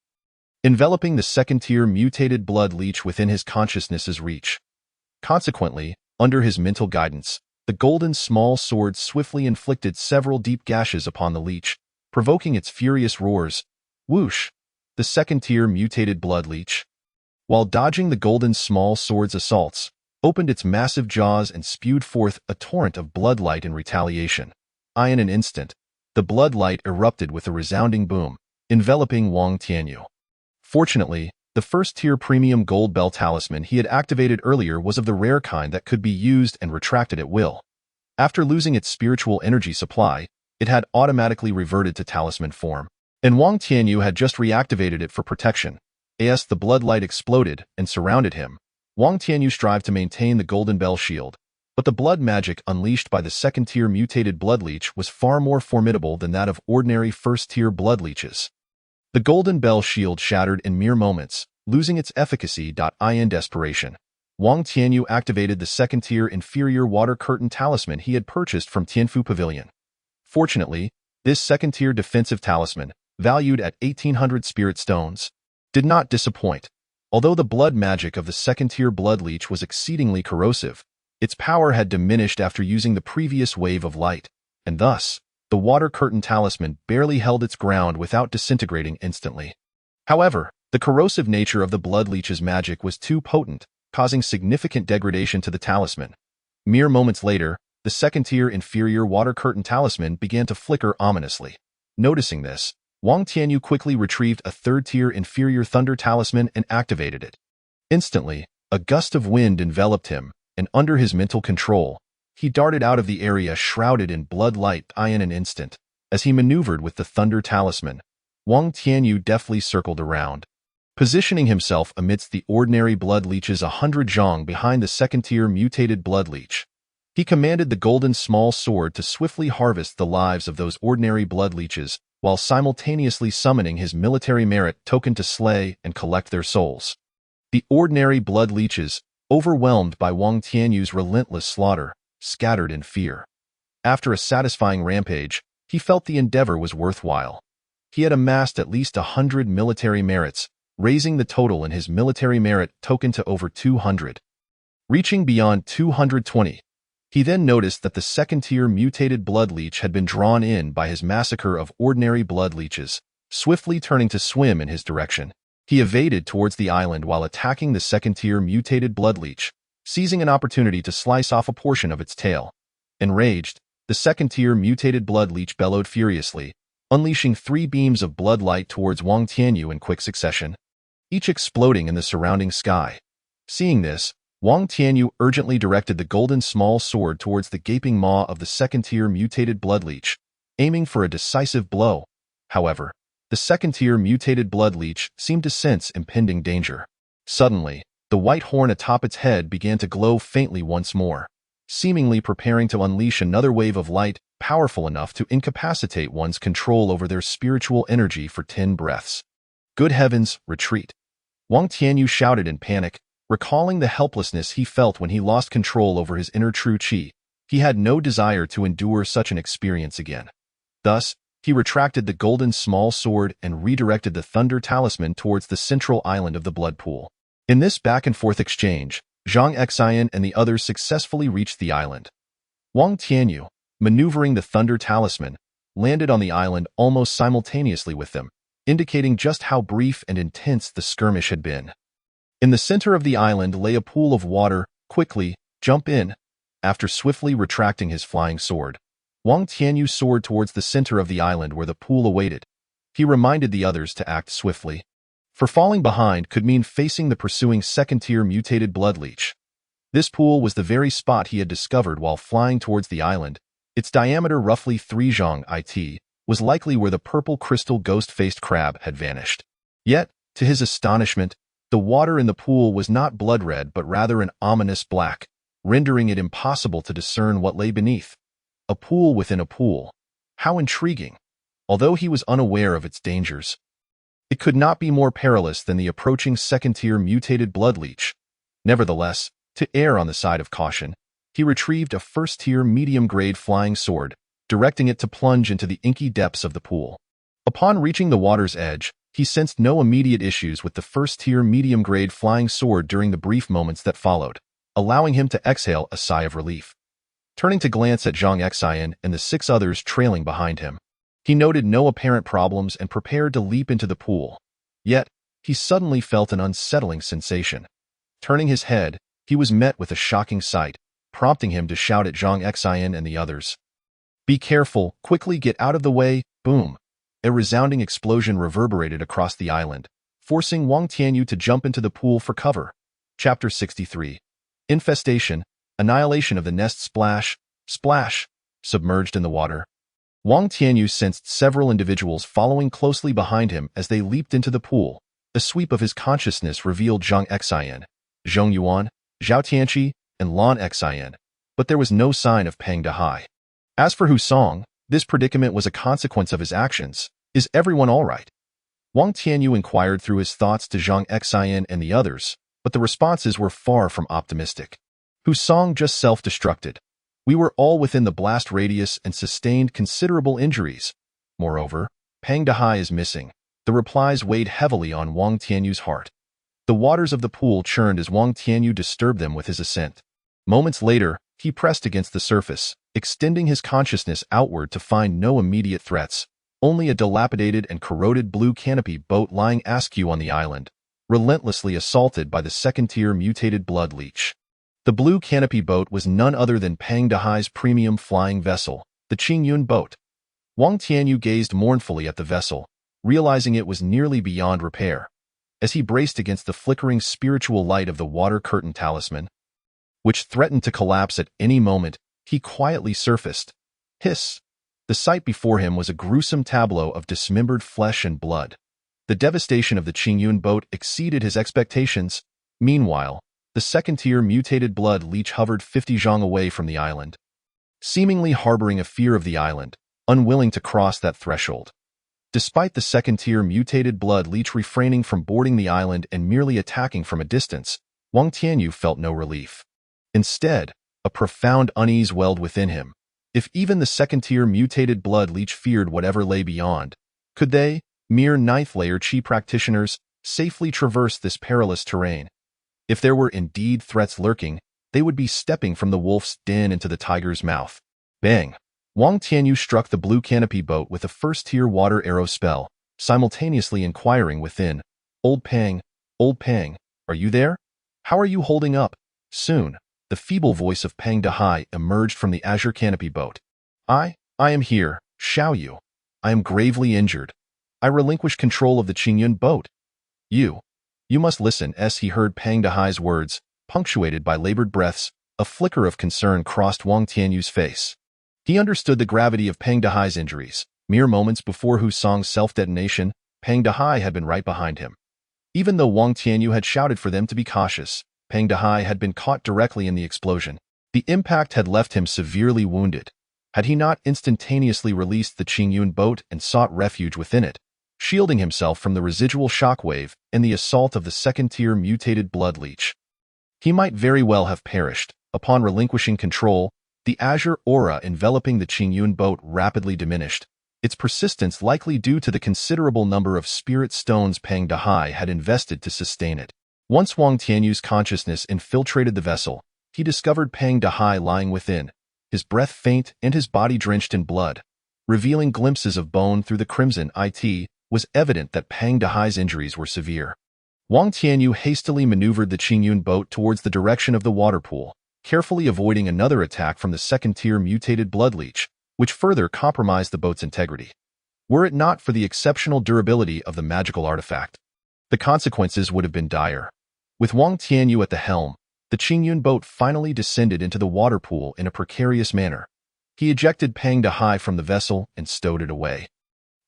enveloping the second-tier mutated blood leech within his consciousness's reach. Consequently, under his mental guidance, the golden small sword swiftly inflicted several deep gashes upon the leech, provoking its furious roars. Whoosh! The second-tier mutated blood leech, while dodging the golden small sword's assaults, opened its massive jaws and spewed forth a torrent of blood light in retaliation. In an instant, the blood light erupted with a resounding boom, enveloping Wang Tianyu. Fortunately, the first-tier premium gold bell talisman he had activated earlier was of the rare kind that could be used and retracted at will. After losing its spiritual energy supply, it had automatically reverted to talisman form, and Wang Tianyu had just reactivated it for protection. As the blood light exploded and surrounded him, Wang Tianyu strived to maintain the golden bell shield, but the blood magic unleashed by the second-tier mutated blood leech was far more formidable than that of ordinary first-tier blood leeches. The golden bell shield shattered in mere moments, losing its efficacy. In desperation, Wang Tianyu activated the second-tier inferior water curtain talisman he had purchased from Tianfu Pavilion. Fortunately, this second-tier defensive talisman, valued at 1,800 spirit stones, did not disappoint. Although the blood magic of the second-tier blood leech was exceedingly corrosive, Its power had diminished after using the previous wave of light, and thus, the water curtain talisman barely held its ground without disintegrating instantly. However, the corrosive nature of the blood leech's magic was too potent, causing significant degradation to the talisman. Mere moments later, the second-tier inferior water curtain talisman began to flicker ominously. Noticing this, Wang Tianyu quickly retrieved a third-tier inferior thunder talisman and activated it. Instantly, a gust of wind enveloped him, and under his mental control, he darted out of the area shrouded in blood light in an instant. As he maneuvered with the thunder talisman, Wang Tianyu deftly circled around, positioning himself amidst the ordinary blood leeches 100 zhang behind the second-tier mutated blood leech. He commanded the golden small sword to swiftly harvest the lives of those ordinary blood leeches, while simultaneously summoning his military merit token to slay and collect their souls. The ordinary blood leeches, overwhelmed by Wang Tianyu's relentless slaughter, scattered in fear. After a satisfying rampage, he felt the endeavor was worthwhile. He had amassed at least 100 military merits, raising the total in his military merit token to over 200. Reaching beyond 220, he then noticed that the second-tier mutated blood leech had been drawn in by his massacre of ordinary blood leeches. Swiftly turning to swim in his direction, he evaded towards the island while attacking the second-tier mutated blood leech, seizing an opportunity to slice off a portion of its tail. Enraged, the second-tier mutated blood leech bellowed furiously, unleashing 3 beams of blood light towards Wang Tianyu in quick succession, each exploding in the surrounding sky. Seeing this, Wang Tianyu urgently directed the golden small sword towards the gaping maw of the second-tier mutated blood leech, aiming for a decisive blow. However, the second-tier mutated blood leech seemed to sense impending danger. Suddenly, the white horn atop its head began to glow faintly once more, seemingly preparing to unleash another wave of light powerful enough to incapacitate one's control over their spiritual energy for 10 breaths. Good heavens, retreat! Wang Tianyu shouted in panic, recalling the helplessness he felt when he lost control over his inner true qi. He had no desire to endure such an experience again. Thus, he retracted the golden small sword and redirected the thunder talisman towards the central island of the blood pool. In this back-and-forth exchange, Zhang Xian and the others successfully reached the island. Wang Tianyu, maneuvering the thunder talisman, landed on the island almost simultaneously with them, indicating just how brief and intense the skirmish had been. In the center of the island lay a pool of water. Quickly, jump in. After swiftly retracting his flying sword, Wang Tianyu soared towards the center of the island where the pool awaited. He reminded the others to act swiftly, for falling behind could mean facing the pursuing second-tier mutated blood leech. This pool was the very spot he had discovered while flying towards the island. Its diameter, roughly 3 zhang it, was likely where the purple crystal ghost-faced crab had vanished. Yet, to his astonishment, the water in the pool was not blood red but rather an ominous black, rendering it impossible to discern what lay beneath. A pool within a pool. How intriguing! Although he was unaware of its dangers, it could not be more perilous than the approaching second-tier mutated blood leech. Nevertheless, to err on the side of caution, he retrieved a first-tier medium-grade flying sword, directing it to plunge into the inky depths of the pool. Upon reaching the water's edge, he sensed no immediate issues with the first-tier medium-grade flying sword during the brief moments that followed, allowing him to exhale a sigh of relief. Turning to glance at Zhang Xian and the 6 others trailing behind him, he noted no apparent problems and prepared to leap into the pool. Yet, he suddenly felt an unsettling sensation. Turning his head, he was met with a shocking sight, prompting him to shout at Zhang Xian and the others. "Be careful, quickly get out of the way!" Boom! A resounding explosion reverberated across the island, forcing Wang Tianyu to jump into the pool for cover. Chapter 63. Infestation, Annihilation of the Nest. Splash, splash, submerged in the water. Wang Tianyu sensed several individuals following closely behind him as they leaped into the pool. A sweep of his consciousness revealed Zhang Xian, Zhong Yuan, Zhao Tianqi, and Lan Xian, but there was no sign of Peng Dehai. As for Hu Song, this predicament was a consequence of his actions. Is everyone all right? Wang Tianyu inquired through his thoughts to Zhang Xian and the others, but the responses were far from optimistic. Hu Song just self-destructed. We were all within the blast radius and sustained considerable injuries. Moreover, Peng Dehai is missing. The replies weighed heavily on Wang Tianyu's heart. The waters of the pool churned as Wang Tianyu disturbed them with his ascent. Moments later, he pressed against the surface, extending his consciousness outward to find no immediate threats, only a dilapidated and corroded blue canopy boat lying askew on the island, relentlessly assaulted by the second-tier mutated blood leech. The blue canopy boat was none other than Pang Dehai's premium flying vessel, the Qingyun boat. Wang Tianyu gazed mournfully at the vessel, realizing it was nearly beyond repair. As he braced against the flickering spiritual light of the water curtain talisman, which threatened to collapse at any moment, he quietly surfaced. Hiss! The sight before him was a gruesome tableau of dismembered flesh and blood. The devastation of the Qingyun boat exceeded his expectations. Meanwhile, the second-tier mutated blood leech hovered 50 zhang away from the island, seemingly harboring a fear of the island, unwilling to cross that threshold. Despite the second-tier mutated blood leech refraining from boarding the island and merely attacking from a distance, Wang Tianyu felt no relief. Instead, a profound unease welled within him. If even the second-tier mutated blood leech feared whatever lay beyond, could they, mere ninth-layer Qi practitioners, safely traverse this perilous terrain? If there were indeed threats lurking, they would be stepping from the wolf's den into the tiger's mouth. Bang! Wang Tianyu struck the blue canopy boat with a first-tier water arrow spell, simultaneously inquiring within, Old Pang, are you there? How are you holding up? Soon, the feeble voice of Pang Dehai emerged from the azure canopy boat. I am here, Xiao Yu. I am gravely injured. I relinquished control of the Qingyun boat. You must listen. As he heard Pang Dehai's words, punctuated by labored breaths, a flicker of concern crossed Wang Tianyu's face. He understood the gravity of Pang Dehai's injuries. Mere moments before Hu Song's self-detonation, Pang Dehai had been right behind him. Even though Wang Tianyu had shouted for them to be cautious, Pang Dehai had been caught directly in the explosion. The impact had left him severely wounded. Had he not instantaneously released the Qingyun boat and sought refuge within it, shielding himself from the residual shockwave and the assault of the second-tier mutated blood leech, he might very well have perished. Upon relinquishing control, the azure aura enveloping the Qingyun boat rapidly diminished, its persistence likely due to the considerable number of spirit stones Pang Dehai had invested to sustain it. Once Wang Tianyu's consciousness infiltrated the vessel, he discovered Pang Dehai lying within, his breath faint and his body drenched in blood. Revealing glimpses of bone through the crimson, it was evident that Pang Dehai's injuries were severe. Wang Tianyu hastily maneuvered the Qingyun boat towards the direction of the water pool, carefully avoiding another attack from the second-tier mutated blood leech, which further compromised the boat's integrity. Were it not for the exceptional durability of the magical artifact, the consequences would have been dire. With Wang Tianyu at the helm, the Qingyun boat finally descended into the water pool in a precarious manner. He ejected Pang Dehai from the vessel and stowed it away,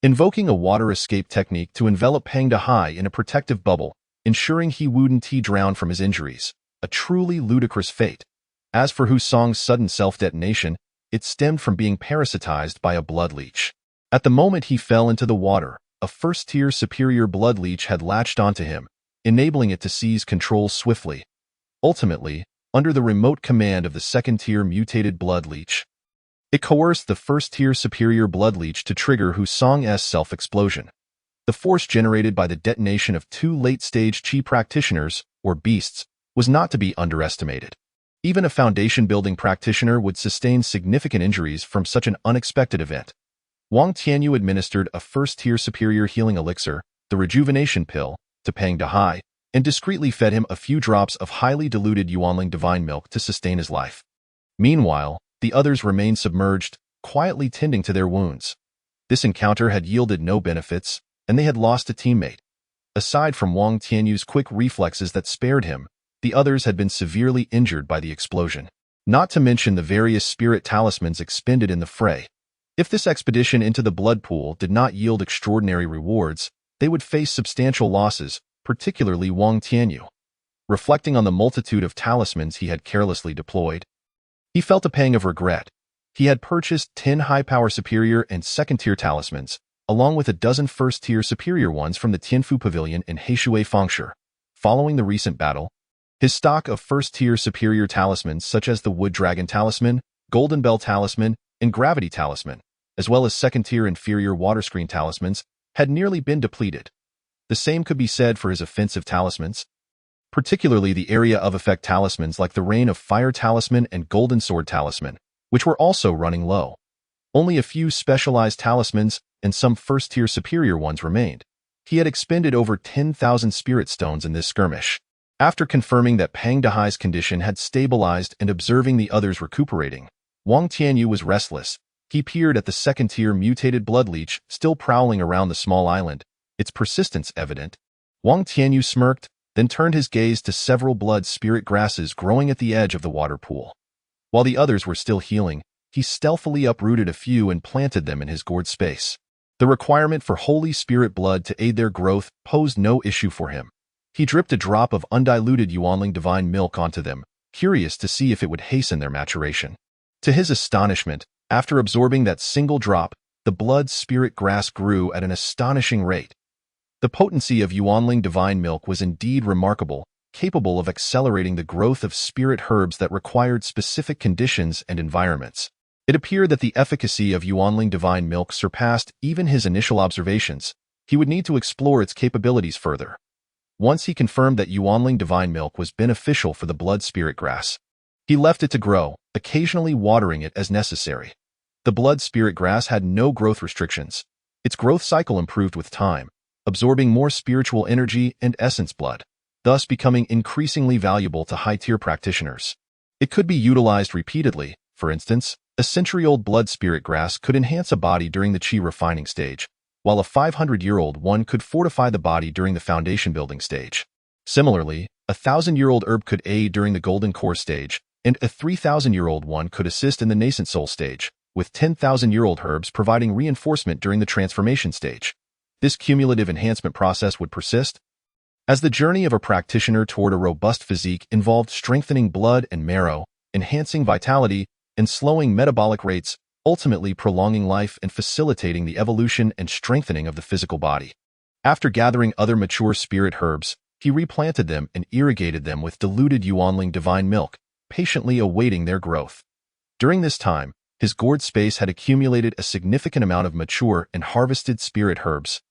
invoking a water escape technique to envelop Pang Dehai in a protective bubble, ensuring he wouldn't drown from his injuries. A truly ludicrous fate. As for Hu Song's sudden self-detonation, it stemmed from being parasitized by a blood leech. At the moment he fell into the water, a first-tier superior blood leech had latched onto him, enabling it to seize control swiftly. Ultimately, under the remote command of the second-tier mutated blood leech, it coerced the first-tier superior blood leech to trigger Hu Song's self-explosion. The force generated by the detonation of two late-stage Qi practitioners, or beasts, was not to be underestimated. Even a foundation-building practitioner would sustain significant injuries from such an unexpected event. Wang Tianyu administered a first-tier superior healing elixir, the rejuvenation pill, to Pang Dehai, and discreetly fed him a few drops of highly diluted Yuanling divine milk to sustain his life. Meanwhile, the others remained submerged, quietly tending to their wounds. This encounter had yielded no benefits, and they had lost a teammate. Aside from Wang Tianyu's quick reflexes that spared him, the others had been severely injured by the explosion. Not to mention the various spirit talismans expended in the fray. If this expedition into the blood pool did not yield extraordinary rewards, they would face substantial losses, particularly Wang Tianyu. Reflecting on the multitude of talismans he had carelessly deployed, he felt a pang of regret. He had purchased 10 high-power superior and second-tier talismans, along with a dozen first-tier superior ones from the Tianfu Pavilion in Heishui Fengshe. Following the recent battle, his stock of first-tier superior talismans such as the Wood Dragon Talisman, Golden Bell Talisman, and Gravity Talisman, as well as second-tier inferior Water Screen Talismans, had nearly been depleted. The same could be said for his offensive talismans. particularly the area of effect talismans like the Rain of Fire Talisman and Golden Sword Talisman, which were also running low. Only a few specialized talismans and some first-tier superior ones remained. He had expended over 10,000 spirit stones in this skirmish. After confirming that Pang Dehai's condition had stabilized and observing the others recuperating, Wang Tianyu was restless. He peered at the second-tier mutated blood leech still prowling around the small island, its persistence evident. Wang Tianyu smirked, then turned his gaze to several blood spirit grasses growing at the edge of the water pool. While the others were still healing, he stealthily uprooted a few and planted them in his gourd space. The requirement for holy spirit blood to aid their growth posed no issue for him. He dripped a drop of undiluted Yuanling divine milk onto them, curious to see if it would hasten their maturation. To his astonishment, after absorbing that single drop, the blood spirit grass grew at an astonishing rate. The potency of Yuanling divine milk was indeed remarkable, capable of accelerating the growth of spirit herbs that required specific conditions and environments. It appeared that the efficacy of Yuanling divine milk surpassed even his initial observations. He would need to explore its capabilities further. Once he confirmed that Yuanling divine milk was beneficial for the blood spirit grass, he left it to grow, occasionally watering it as necessary. The blood spirit grass had no growth restrictions. Its growth cycle improved with time, absorbing more spiritual energy and essence blood, thus becoming increasingly valuable to high-tier practitioners. It could be utilized repeatedly. For instance, a century-old blood spirit grass could enhance a body during the qi refining stage, while a 500-year-old one could fortify the body during the foundation building stage. Similarly, a 1,000-year-old herb could aid during the golden core stage, and a 3,000-year-old one could assist in the nascent soul stage, with 10,000-year-old herbs providing reinforcement during the transformation stage. This cumulative enhancement process would persist. As the journey of a practitioner toward a robust physique involved strengthening blood and marrow, enhancing vitality, and slowing metabolic rates, ultimately prolonging life and facilitating the evolution and strengthening of the physical body. After gathering other mature spirit herbs, he replanted them and irrigated them with diluted Yuanling divine milk, patiently awaiting their growth. During this time, his gourd space had accumulated a significant amount of mature and harvested spirit herbs,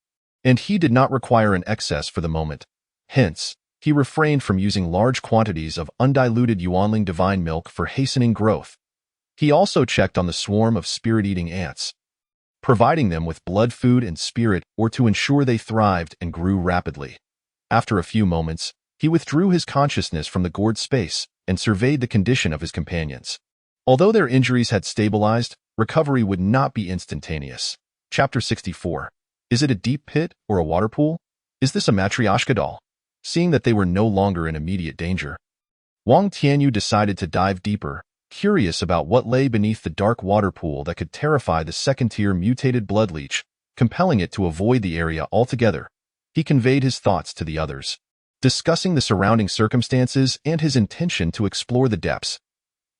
and he did not require an excess for the moment. Hence, he refrained from using large quantities of undiluted Yuanling divine milk for hastening growth. He also checked on the swarm of spirit-eating ants, providing them with blood food and spirit or to ensure they thrived and grew rapidly. After a few moments, he withdrew his consciousness from the gourd space and surveyed the condition of his companions. Although their injuries had stabilized, recovery would not be instantaneous. Chapter 64. Is it a deep pit or a water pool? Is this a Matryoshka doll? Seeing that they were no longer in immediate danger, Wang Tianyu decided to dive deeper, curious about what lay beneath the dark water pool that could terrify the second-tier mutated blood leech, compelling it to avoid the area altogether. He conveyed his thoughts to the others, discussing the surrounding circumstances and his intention to explore the depths.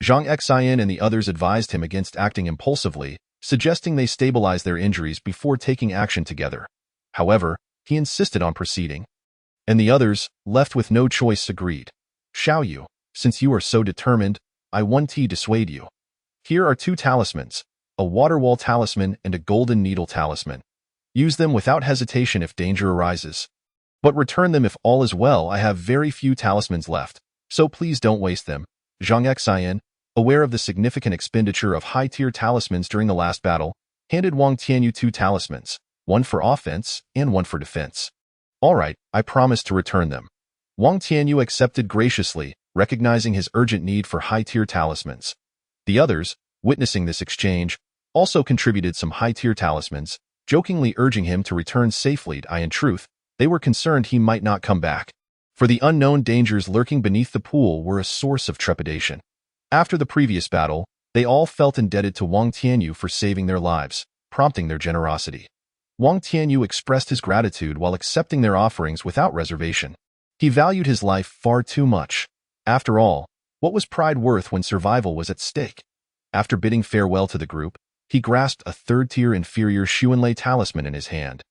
Zhang Xian and the others advised him against acting impulsively, suggesting they stabilize their injuries before taking action together. However, he insisted on proceeding, and the others, left with no choice, agreed. Xiaoyu, since you are so determined, I want to dissuade you. Here are 2 talismans, a water wall talisman and a golden needle talisman. Use them without hesitation if danger arises. But return them if all is well. I have very few talismans left, so please don't waste them. Zhang Xian, aware of the significant expenditure of high-tier talismans during the last battle, handed Wang Tianyu 2 talismans, one for offense and one for defense. All right, I promise to return them. Wang Tianyu accepted graciously, recognizing his urgent need for high-tier talismans. The others, witnessing this exchange, also contributed some high-tier talismans, jokingly urging him to return safely. In truth, they were concerned he might not come back, for the unknown dangers lurking beneath the pool were a source of trepidation. After the previous battle, they all felt indebted to Wang Tianyu for saving their lives, prompting their generosity. Wang Tianyu expressed his gratitude while accepting their offerings without reservation. He valued his life far too much. After all, what was pride worth when survival was at stake? After bidding farewell to the group, he grasped a third-tier inferior Xuanlei talisman in his hand,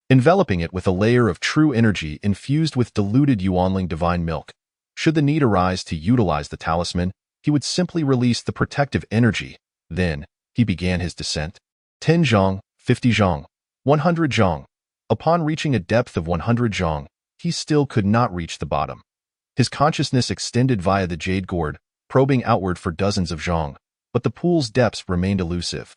enveloping it with a layer of true energy infused with diluted Yuanling divine milk. Should the need arise to utilize the talisman, he would simply release the protective energy. Then, he began his descent. 10 zhang, 50 zhang, 100 zhang. Upon reaching a depth of 100 zhang, he still could not reach the bottom. His consciousness extended via the jade gourd, probing outward for dozens of zhong, but the pool's depths remained elusive.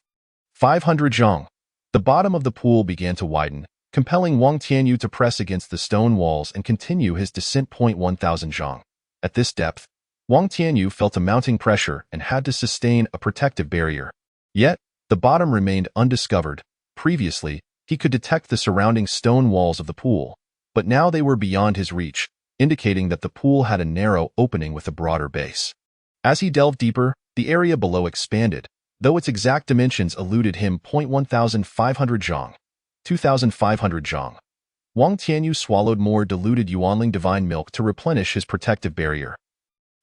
500 zhong. The bottom of the pool began to widen, compelling Wang Tianyu to press against the stone walls and continue his descent. 1000 zhong. At this depth, Wang Tianyu felt a mounting pressure and had to sustain a protective barrier. Yet, the bottom remained undiscovered. Previously, he could detect the surrounding stone walls of the pool, but now they were beyond his reach, indicating that the pool had a narrow opening with a broader base. As he delved deeper, the area below expanded, though its exact dimensions eluded him. 1500 zhong. 2500 zhong. Wang Tianyu swallowed more diluted Yuanling divine milk to replenish his protective barrier,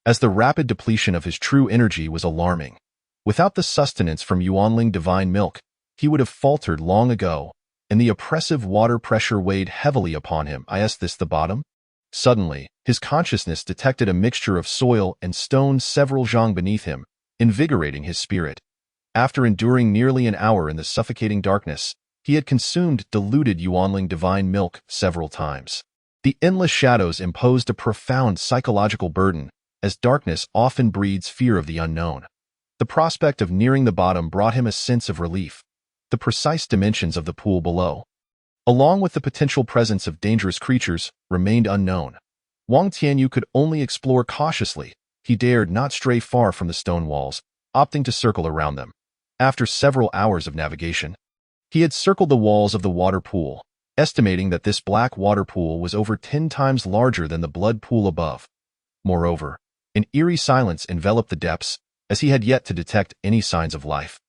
as the rapid depletion of his true energy was alarming. Without the sustenance from Yuanling divine milk, he would have faltered long ago, and the oppressive water pressure weighed heavily upon him. Is this the bottom? Suddenly, his consciousness detected a mixture of soil and stone several zhong beneath him, invigorating his spirit. After enduring nearly an hour in the suffocating darkness, he had consumed diluted Yuanling divine milk several times. The endless shadows imposed a profound psychological burden, as darkness often breeds fear of the unknown. The prospect of nearing the bottom brought him a sense of relief. The precise dimensions of the pool below, along with the potential presence of dangerous creatures, remained unknown. Wang Tianyu could only explore cautiously. He dared not stray far from the stone walls, opting to circle around them. After several hours of navigation, he had circled the walls of the water pool, estimating that this black water pool was over 10 times larger than the blood pool above. Moreover, an eerie silence enveloped the depths, as he had yet to detect any signs of life.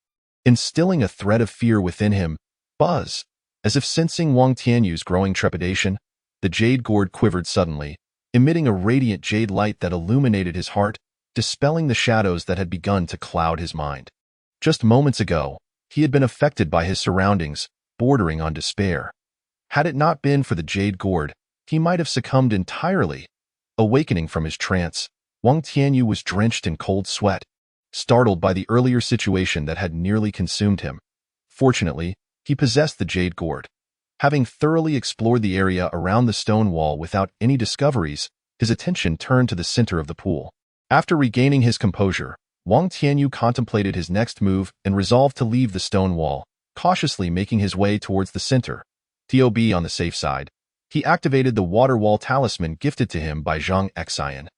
Instilling a thread of fear within him, Buzz, as if sensing Wang Tianyu's growing trepidation, the jade gourd quivered suddenly, emitting a radiant jade light that illuminated his heart, dispelling the shadows that had begun to cloud his mind. Just moments ago, he had been affected by his surroundings, bordering on despair. Had it not been for the jade gourd, he might have succumbed entirely. Awakening from his trance, Wang Tianyu was drenched in cold sweat, startled by the earlier situation that had nearly consumed him. Fortunately, he possessed the jade gourd. Having thoroughly explored the area around the stone wall without any discoveries, his attention turned to the center of the pool. After regaining his composure, Wang Tianyu contemplated his next move and resolved to leave the stone wall, cautiously making his way towards the center. To be on the safe side, he activated the water wall talisman gifted to him by Zhang Xian.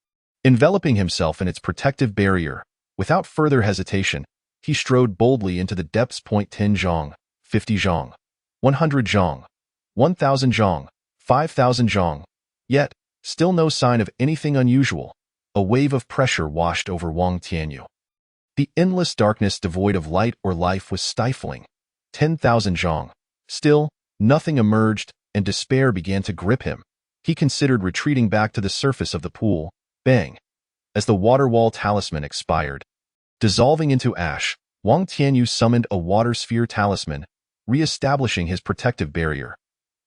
Enveloping himself in its protective barrier, without further hesitation, he strode boldly into the depths. 10 zhong, 50 zhong, 100 zhong, 1000 zhong, 5000 zhong. Yet, still no sign of anything unusual. A wave of pressure washed over Wang Tianyu. The endless darkness devoid of light or life was stifling. 10,000 zhong. Still, nothing emerged, and despair began to grip him. He considered retreating back to the surface of the pool. Bang! As the water wall talisman expired, dissolving into ash, Wang Tianyu summoned a water sphere talisman, re-establishing his protective barrier.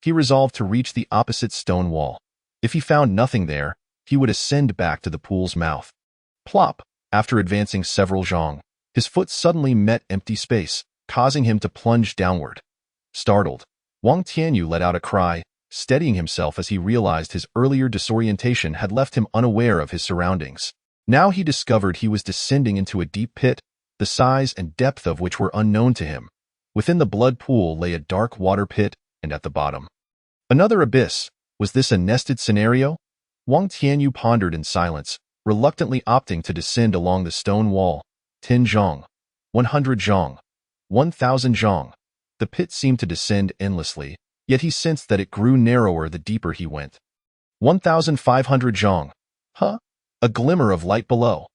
He resolved to reach the opposite stone wall. If he found nothing there, he would ascend back to the pool's mouth. Plop! After advancing several zhong, his foot suddenly met empty space, causing him to plunge downward. Startled, Wang Tianyu let out a cry, steadying himself as he realized his earlier disorientation had left him unaware of his surroundings. Now he discovered he was descending into a deep pit, the size and depth of which were unknown to him. Within the blood pool lay a dark water pit, and at the bottom, another abyss. Was this a nested scenario? Wang Tianyu pondered in silence, reluctantly opting to descend along the stone wall. 10 zhong, 100 zhong, 1000 zhong. The pit seemed to descend endlessly, yet he sensed that it grew narrower the deeper he went. 1500 zhong. Huh? A glimmer of light below.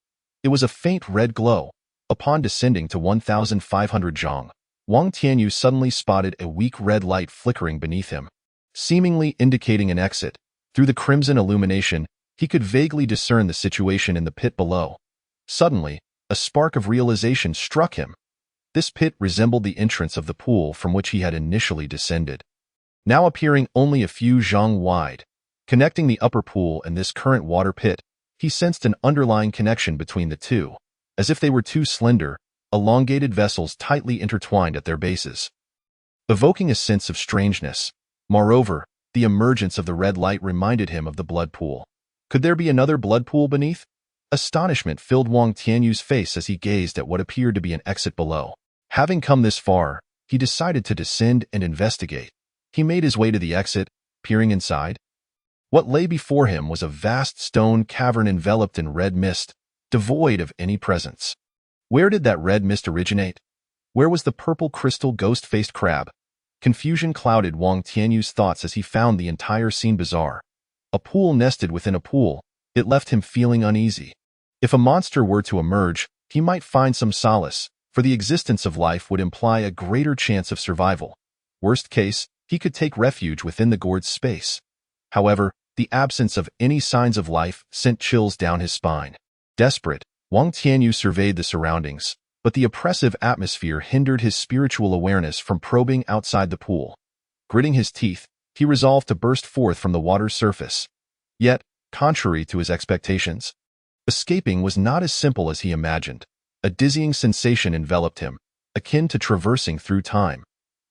It was a faint red glow. Upon descending to 1500 zhong, Wang Tianyu suddenly spotted a weak red light flickering beneath him, seemingly indicating an exit. Through the crimson illumination, he could vaguely discern the situation in the pit below. Suddenly, a spark of realization struck him. This pit resembled the entrance of the pool from which he had initially descended, now appearing only a few zhong wide. Connecting the upper pool and this current water pit, he sensed an underlying connection between the two, as if they were two slender, elongated vessels tightly intertwined at their bases, evoking a sense of strangeness. Moreover, the emergence of the red light reminded him of the blood pool. Could there be another blood pool beneath? Astonishment filled Wang Tianyu's face as he gazed at what appeared to be an exit below. Having come this far, he decided to descend and investigate. He made his way to the exit, peering inside. What lay before him was a vast stone cavern enveloped in red mist, devoid of any presence. Where did that red mist originate? Where was the purple crystal ghost-faced crab? Confusion clouded Wang Tianyu's thoughts as he found the entire scene bizarre. A pool nested within a pool. It left him feeling uneasy. If a monster were to emerge, he might find some solace, for the existence of life would imply a greater chance of survival. Worst case, he could take refuge within the gourd's space. However, the absence of any signs of life sent chills down his spine. Desperate, Wang Tianyu surveyed the surroundings, but the oppressive atmosphere hindered his spiritual awareness from probing outside the pool. Gritting his teeth, he resolved to burst forth from the water's surface. Yet, contrary to his expectations, escaping was not as simple as he imagined. A dizzying sensation enveloped him, akin to traversing through time.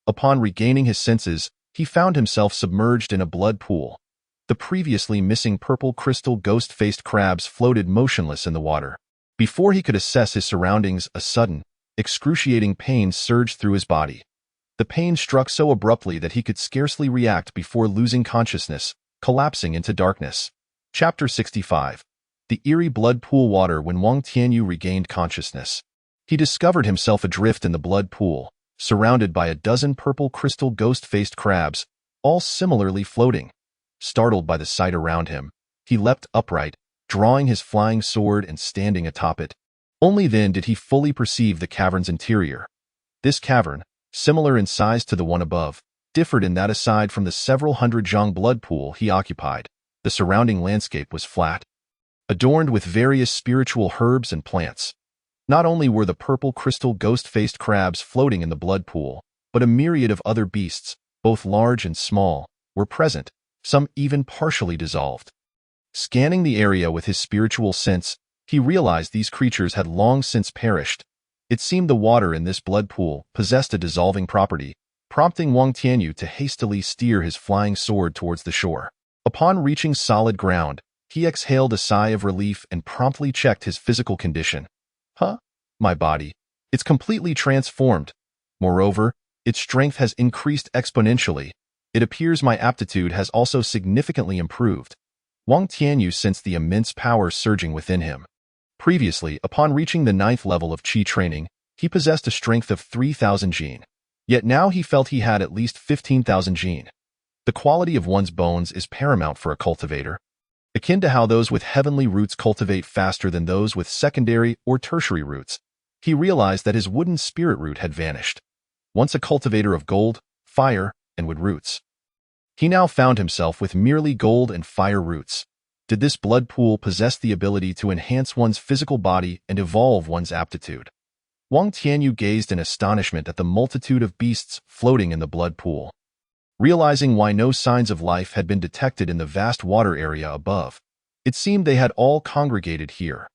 Upon regaining his senses, he found himself submerged in a blood pool. The previously missing purple crystal ghost-faced crabs floated motionless in the water. Before he could assess his surroundings, a sudden, excruciating pain surged through his body. The pain struck so abruptly that he could scarcely react before losing consciousness, collapsing into darkness. Chapter 65. The eerie blood pool water. When Wang Tianyu regained consciousness, he discovered himself adrift in the blood pool, surrounded by a dozen purple crystal ghost-faced crabs, all similarly floating. Startled by the sight around him, he leapt upright, drawing his flying sword and standing atop it. Only then did he fully perceive the cavern's interior. This cavern, similar in size to the one above, differed in that aside from the several hundred zhang blood pool he occupied, the surrounding landscape was flat, adorned with various spiritual herbs and plants. Not only were the purple crystal ghost-faced crabs floating in the blood pool, but a myriad of other beasts, both large and small, were present, some even partially dissolved. Scanning the area with his spiritual sense, he realized these creatures had long since perished. It seemed the water in this blood pool possessed a dissolving property, prompting Wang Tianyu to hastily steer his flying sword towards the shore. Upon reaching solid ground, he exhaled a sigh of relief and promptly checked his physical condition. My body. It's completely transformed. Moreover, its strength has increased exponentially. It appears my aptitude has also significantly improved. Wang Tianyu sensed the immense power surging within him. Previously, upon reaching the 9th level of Qi training, he possessed a strength of 3,000 jin. Yet now he felt he had at least 15,000 jin. The quality of one's bones is paramount for a cultivator. Akin to how those with heavenly roots cultivate faster than those with secondary or tertiary roots, he realized that his wooden spirit root had vanished. Once a cultivator of gold, fire, and wood roots, he now found himself with merely gold and fire roots. Did this blood pool possess the ability to enhance one's physical body and evolve one's aptitude? Wang Tianyu gazed in astonishment at the multitude of beasts floating in the blood pool. Realizing why no signs of life had been detected in the vast water area above, it seemed they had all congregated here.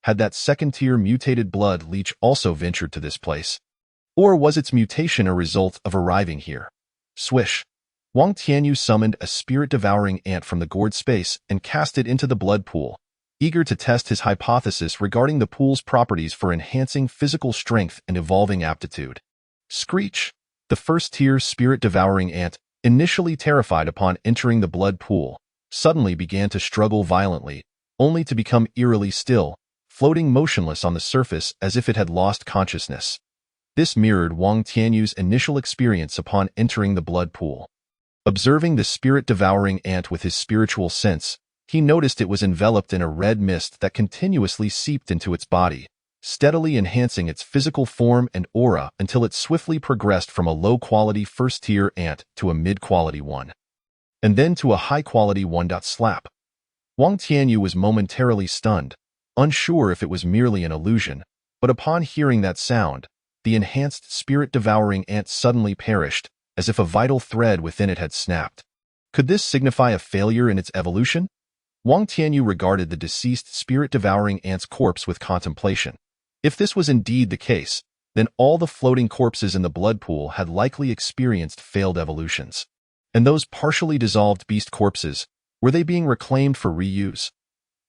Had that second-tier mutated blood leech also ventured to this place? Or was its mutation a result of arriving here? Swish! Wang Tianyu summoned a spirit-devouring ant from the gourd space and cast it into the blood pool, eager to test his hypothesis regarding the pool's properties for enhancing physical strength and evolving aptitude. Screech! The first-tier spirit-devouring ant, initially terrified upon entering the blood pool, suddenly began to struggle violently, only to become eerily still, floating motionless on the surface as if it had lost consciousness. This mirrored Wang Tianyu's initial experience upon entering the blood pool. Observing the spirit-devouring ant with his spiritual sense, he noticed it was enveloped in a red mist that continuously seeped into its body, steadily enhancing its physical form and aura until it swiftly progressed from a low-quality first-tier ant to a mid-quality one, and then to a high-quality one. Slap. Wang Tianyu was momentarily stunned, unsure if it was merely an illusion, but upon hearing that sound, the enhanced spirit-devouring ant suddenly perished, as if a vital thread within it had snapped. Could this signify a failure in its evolution? Wang Tianyu regarded the deceased spirit-devouring ant's corpse with contemplation. If this was indeed the case, then all the floating corpses in the blood pool had likely experienced failed evolutions. And those partially dissolved beast corpses, were they being reclaimed for reuse?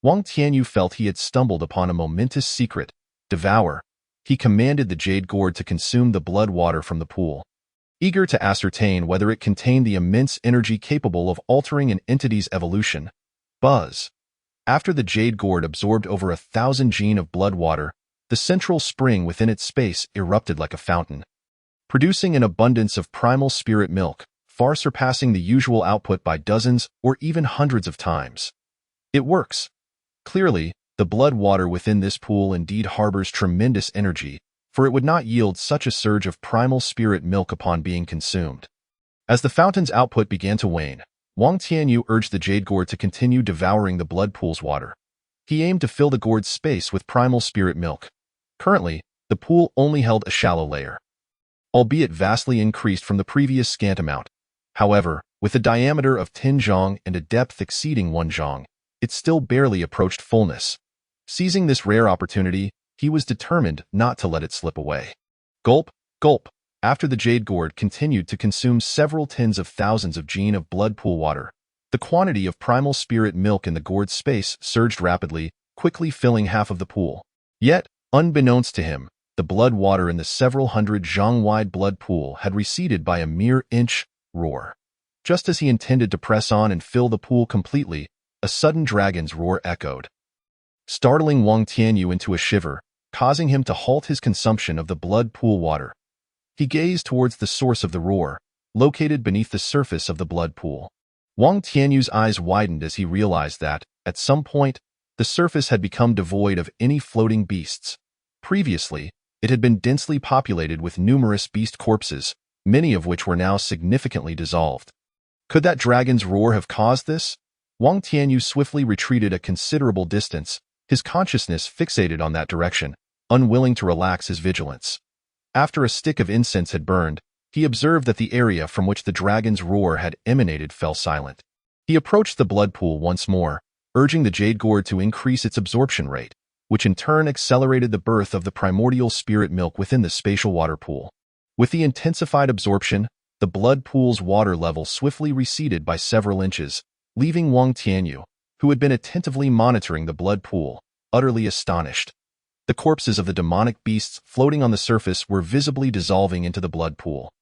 Wang Tianyu felt he had stumbled upon a momentous secret. Devour. He commanded the jade gourd to consume the blood water from the pool, eager to ascertain whether it contained the immense energy capable of altering an entity's evolution. Buzz. After the jade gourd absorbed over 1,000 gene of blood water, the central spring within its space erupted like a fountain, producing an abundance of primal spirit milk, far surpassing the usual output by dozens or even hundreds of times. It works. Clearly, the blood water within this pool indeed harbors tremendous energy, for it would not yield such a surge of primal spirit milk upon being consumed. As the fountain's output began to wane, Wang Tianyu urged the jade gourd to continue devouring the blood pool's water. He aimed to fill the gourd's space with primal spirit milk. Currently, the pool only held a shallow layer, albeit vastly increased from the previous scant amount. However, with a diameter of 10 zhang and a depth exceeding 1 zhang, it still barely approached fullness. Seizing this rare opportunity, he was determined not to let it slip away. Gulp, gulp. After the jade gourd continued to consume several tens of thousands of gene of blood pool water, the quantity of primal spirit milk in the gourd's space surged rapidly, quickly filling half of the pool. Yet, unbeknownst to him, the blood water in the several hundred zhang-wide blood pool had receded by a mere inch. Roar. Just as he intended to press on and fill the pool completely, a sudden dragon's roar echoed, startling Wang Tianyu into a shiver, causing him to halt his consumption of the blood pool water. He gazed towards the source of the roar, located beneath the surface of the blood pool. Wang Tianyu's eyes widened as he realized that, at some point, the surface had become devoid of any floating beasts. Previously, it had been densely populated with numerous beast corpses, many of which were now significantly dissolved. Could that dragon's roar have caused this? Wang Tianyu swiftly retreated a considerable distance, his consciousness fixated on that direction, unwilling to relax his vigilance. After a stick of incense had burned, he observed that the area from which the dragon's roar had emanated fell silent. He approached the blood pool once more, urging the jade gourd to increase its absorption rate, which in turn accelerated the birth of the primordial spirit milk within the spatial water pool. With the intensified absorption, the blood pool's water level swiftly receded by several inches, leaving Wang Tianyu, who had been attentively monitoring the blood pool, utterly astonished. The corpses of the demonic beasts floating on the surface were visibly dissolving into the blood pool,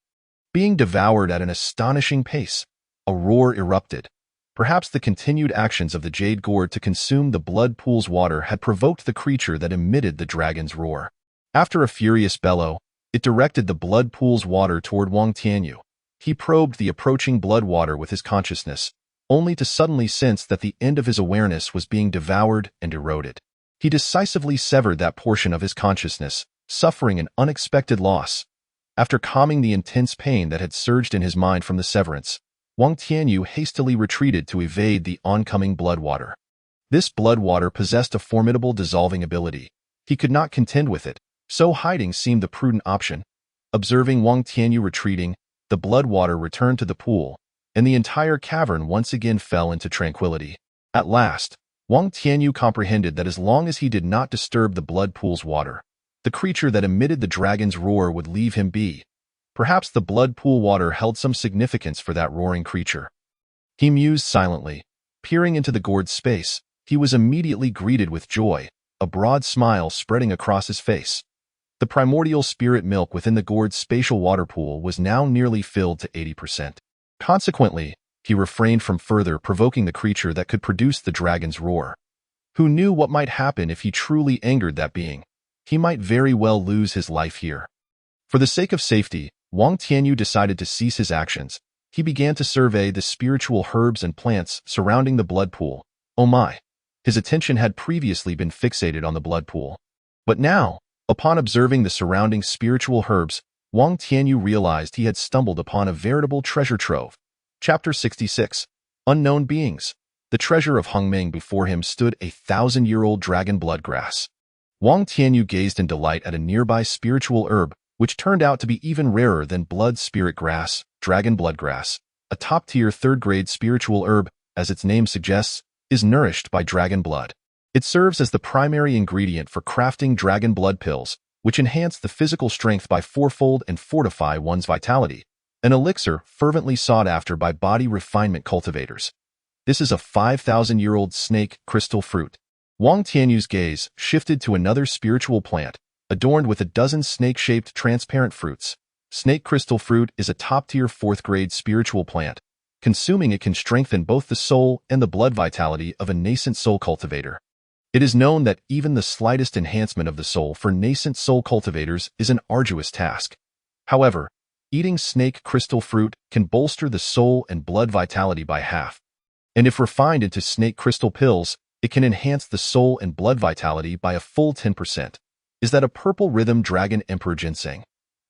being devoured at an astonishing pace. A roar erupted. Perhaps the continued actions of the jade gourd to consume the blood pool's water had provoked the creature that emitted the dragon's roar. After a furious bellow, it directed the blood pool's water toward Wang Tianyu. He probed the approaching blood water with his consciousness, only to suddenly sense that the end of his awareness was being devoured and eroded. He decisively severed that portion of his consciousness, suffering an unexpected loss. After calming the intense pain that had surged in his mind from the severance, Wang Tianyu hastily retreated to evade the oncoming blood water. This blood water possessed a formidable dissolving ability. He could not contend with it, so hiding seemed the prudent option. Observing Wang Tianyu retreating, the blood water returned to the pool, and the entire cavern once again fell into tranquility. At last, Wang Tianyu comprehended that as long as he did not disturb the blood pool's water, the creature that emitted the dragon's roar would leave him be. Perhaps the blood pool water held some significance for that roaring creature. He mused silently. Peering into the gourd's space, he was immediately greeted with joy, a broad smile spreading across his face. The primordial spirit milk within the gourd's spatial water pool was now nearly filled to 80%. Consequently, he refrained from further provoking the creature that could produce the dragon's roar. Who knew what might happen if he truly angered that being? He might very well lose his life here. For the sake of safety, Wang Tianyu decided to cease his actions. He began to survey the spiritual herbs and plants surrounding the blood pool. Oh my! His attention had previously been fixated on the blood pool. But now, upon observing the surrounding spiritual herbs, Wang Tianyu realized he had stumbled upon a veritable treasure trove. Chapter 66. Unknown Beings. The treasure of Hongmeng before him stood a 1,000-year-old dragon blood grass. Wang Tianyu gazed in delight at a nearby spiritual herb, which turned out to be even rarer than blood spirit grass, dragon blood grass. A top-tier third-grade spiritual herb, as its name suggests, is nourished by dragon blood. It serves as the primary ingredient for crafting dragon blood pills, which enhance the physical strength by fourfold and fortify one's vitality. An elixir fervently sought after by body refinement cultivators. This is a 5,000-year-old snake crystal fruit. Wang Tianyu's gaze shifted to another spiritual plant, adorned with a dozen snake-shaped transparent fruits. Snake crystal fruit is a top-tier fourth-grade spiritual plant. Consuming it can strengthen both the soul and the blood vitality of a nascent soul cultivator. It is known that even the slightest enhancement of the soul for nascent soul cultivators is an arduous task. However, eating snake crystal fruit can bolster the soul and blood vitality by half. And if refined into snake crystal pills, it can enhance the soul and blood vitality by a full 10%. Is that a purple rhythm dragon emperor ginseng?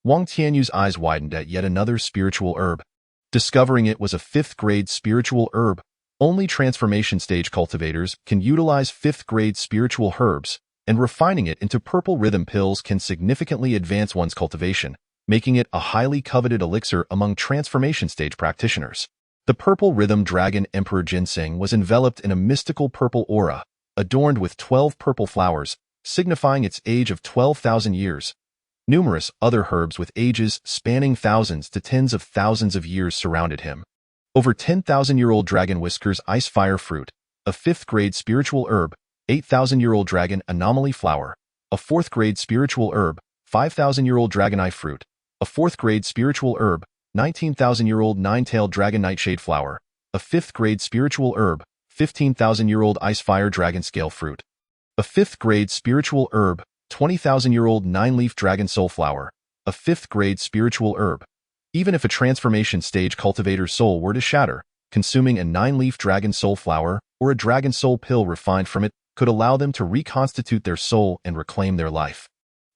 Wang Tianyu's eyes widened at yet another spiritual herb. Discovering it was a fifth-grade spiritual herb. Only transformation stage cultivators can utilize fifth-grade spiritual herbs, and refining it into purple rhythm pills can significantly advance one's cultivation, making it a highly coveted elixir among transformation stage practitioners. The purple rhythm dragon emperor ginseng was enveloped in a mystical purple aura, adorned with 12 purple flowers, signifying its age of 12,000 years. Numerous other herbs with ages spanning thousands to tens of thousands of years surrounded him. Over 10,000-year-old dragon whiskers ice fire fruit, a fifth-grade spiritual herb, 8,000-year-old dragon anomaly flower, a fourth-grade spiritual herb, 5,000-year-old dragon eye fruit, a fourth-grade spiritual herb, 19,000-year-old nine-tailed dragon nightshade flower, a fifth-grade spiritual herb, 15,000-year-old ice fire dragon scale fruit, a fifth-grade spiritual herb, 20,000-year-old nine-leaf dragon soul flower, a fifth-grade spiritual herb. Even if a transformation stage cultivator's soul were to shatter, consuming a nine-leaf dragon soul flower or a dragon soul pill refined from it could allow them to reconstitute their soul and reclaim their life.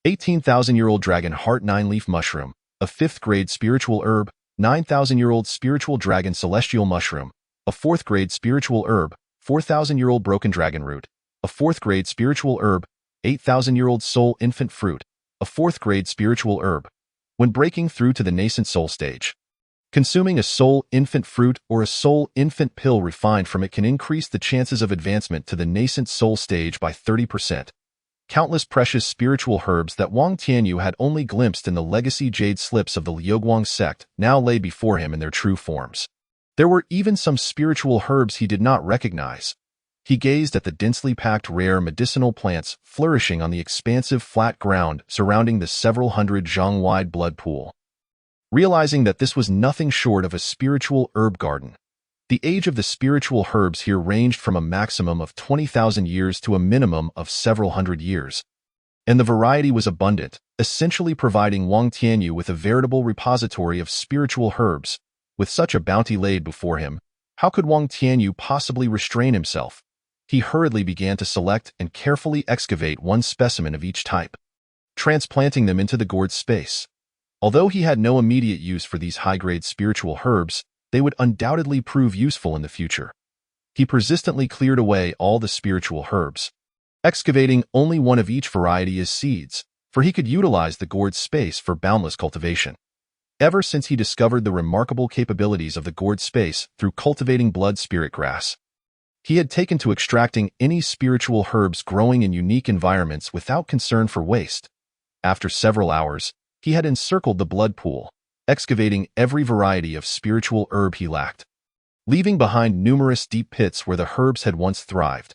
18,000-year-old dragon heart nine-leaf mushroom, a fifth-grade spiritual herb, 9,000-year-old spiritual dragon celestial mushroom, a fourth-grade spiritual herb, 4,000-year-old broken dragon root, a fourth-grade spiritual herb, 8,000-year-old soul infant fruit, a fourth-grade spiritual herb. When breaking through to the nascent soul stage, consuming a soul infant fruit or a soul infant pill refined from it can increase the chances of advancement to the nascent soul stage by 30%. Countless precious spiritual herbs that Wang Tianyu had only glimpsed in the legacy jade slips of the Liuguang sect now lay before him in their true forms. There were even some spiritual herbs he did not recognize. He gazed at the densely packed rare medicinal plants flourishing on the expansive flat ground surrounding the several hundred zhang-wide blood pool. Realizing that this was nothing short of a spiritual herb garden, the age of the spiritual herbs here ranged from a maximum of 20,000 years to a minimum of several hundred years. And the variety was abundant, essentially providing Wang Tianyu with a veritable repository of spiritual herbs. With such a bounty laid before him, how could Wang Tianyu possibly restrain himself? He hurriedly began to select and carefully excavate one specimen of each type, transplanting them into the gourd space. Although he had no immediate use for these high-grade spiritual herbs, they would undoubtedly prove useful in the future. He persistently cleared away all the spiritual herbs, excavating only one of each variety as seeds, for he could utilize the gourd space for boundless cultivation. Ever since he discovered the remarkable capabilities of the gourd space through cultivating blood spirit grass, he had taken to extracting any spiritual herbs growing in unique environments without concern for waste. After several hours, he had encircled the blood pool, excavating every variety of spiritual herb he lacked, leaving behind numerous deep pits where the herbs had once thrived.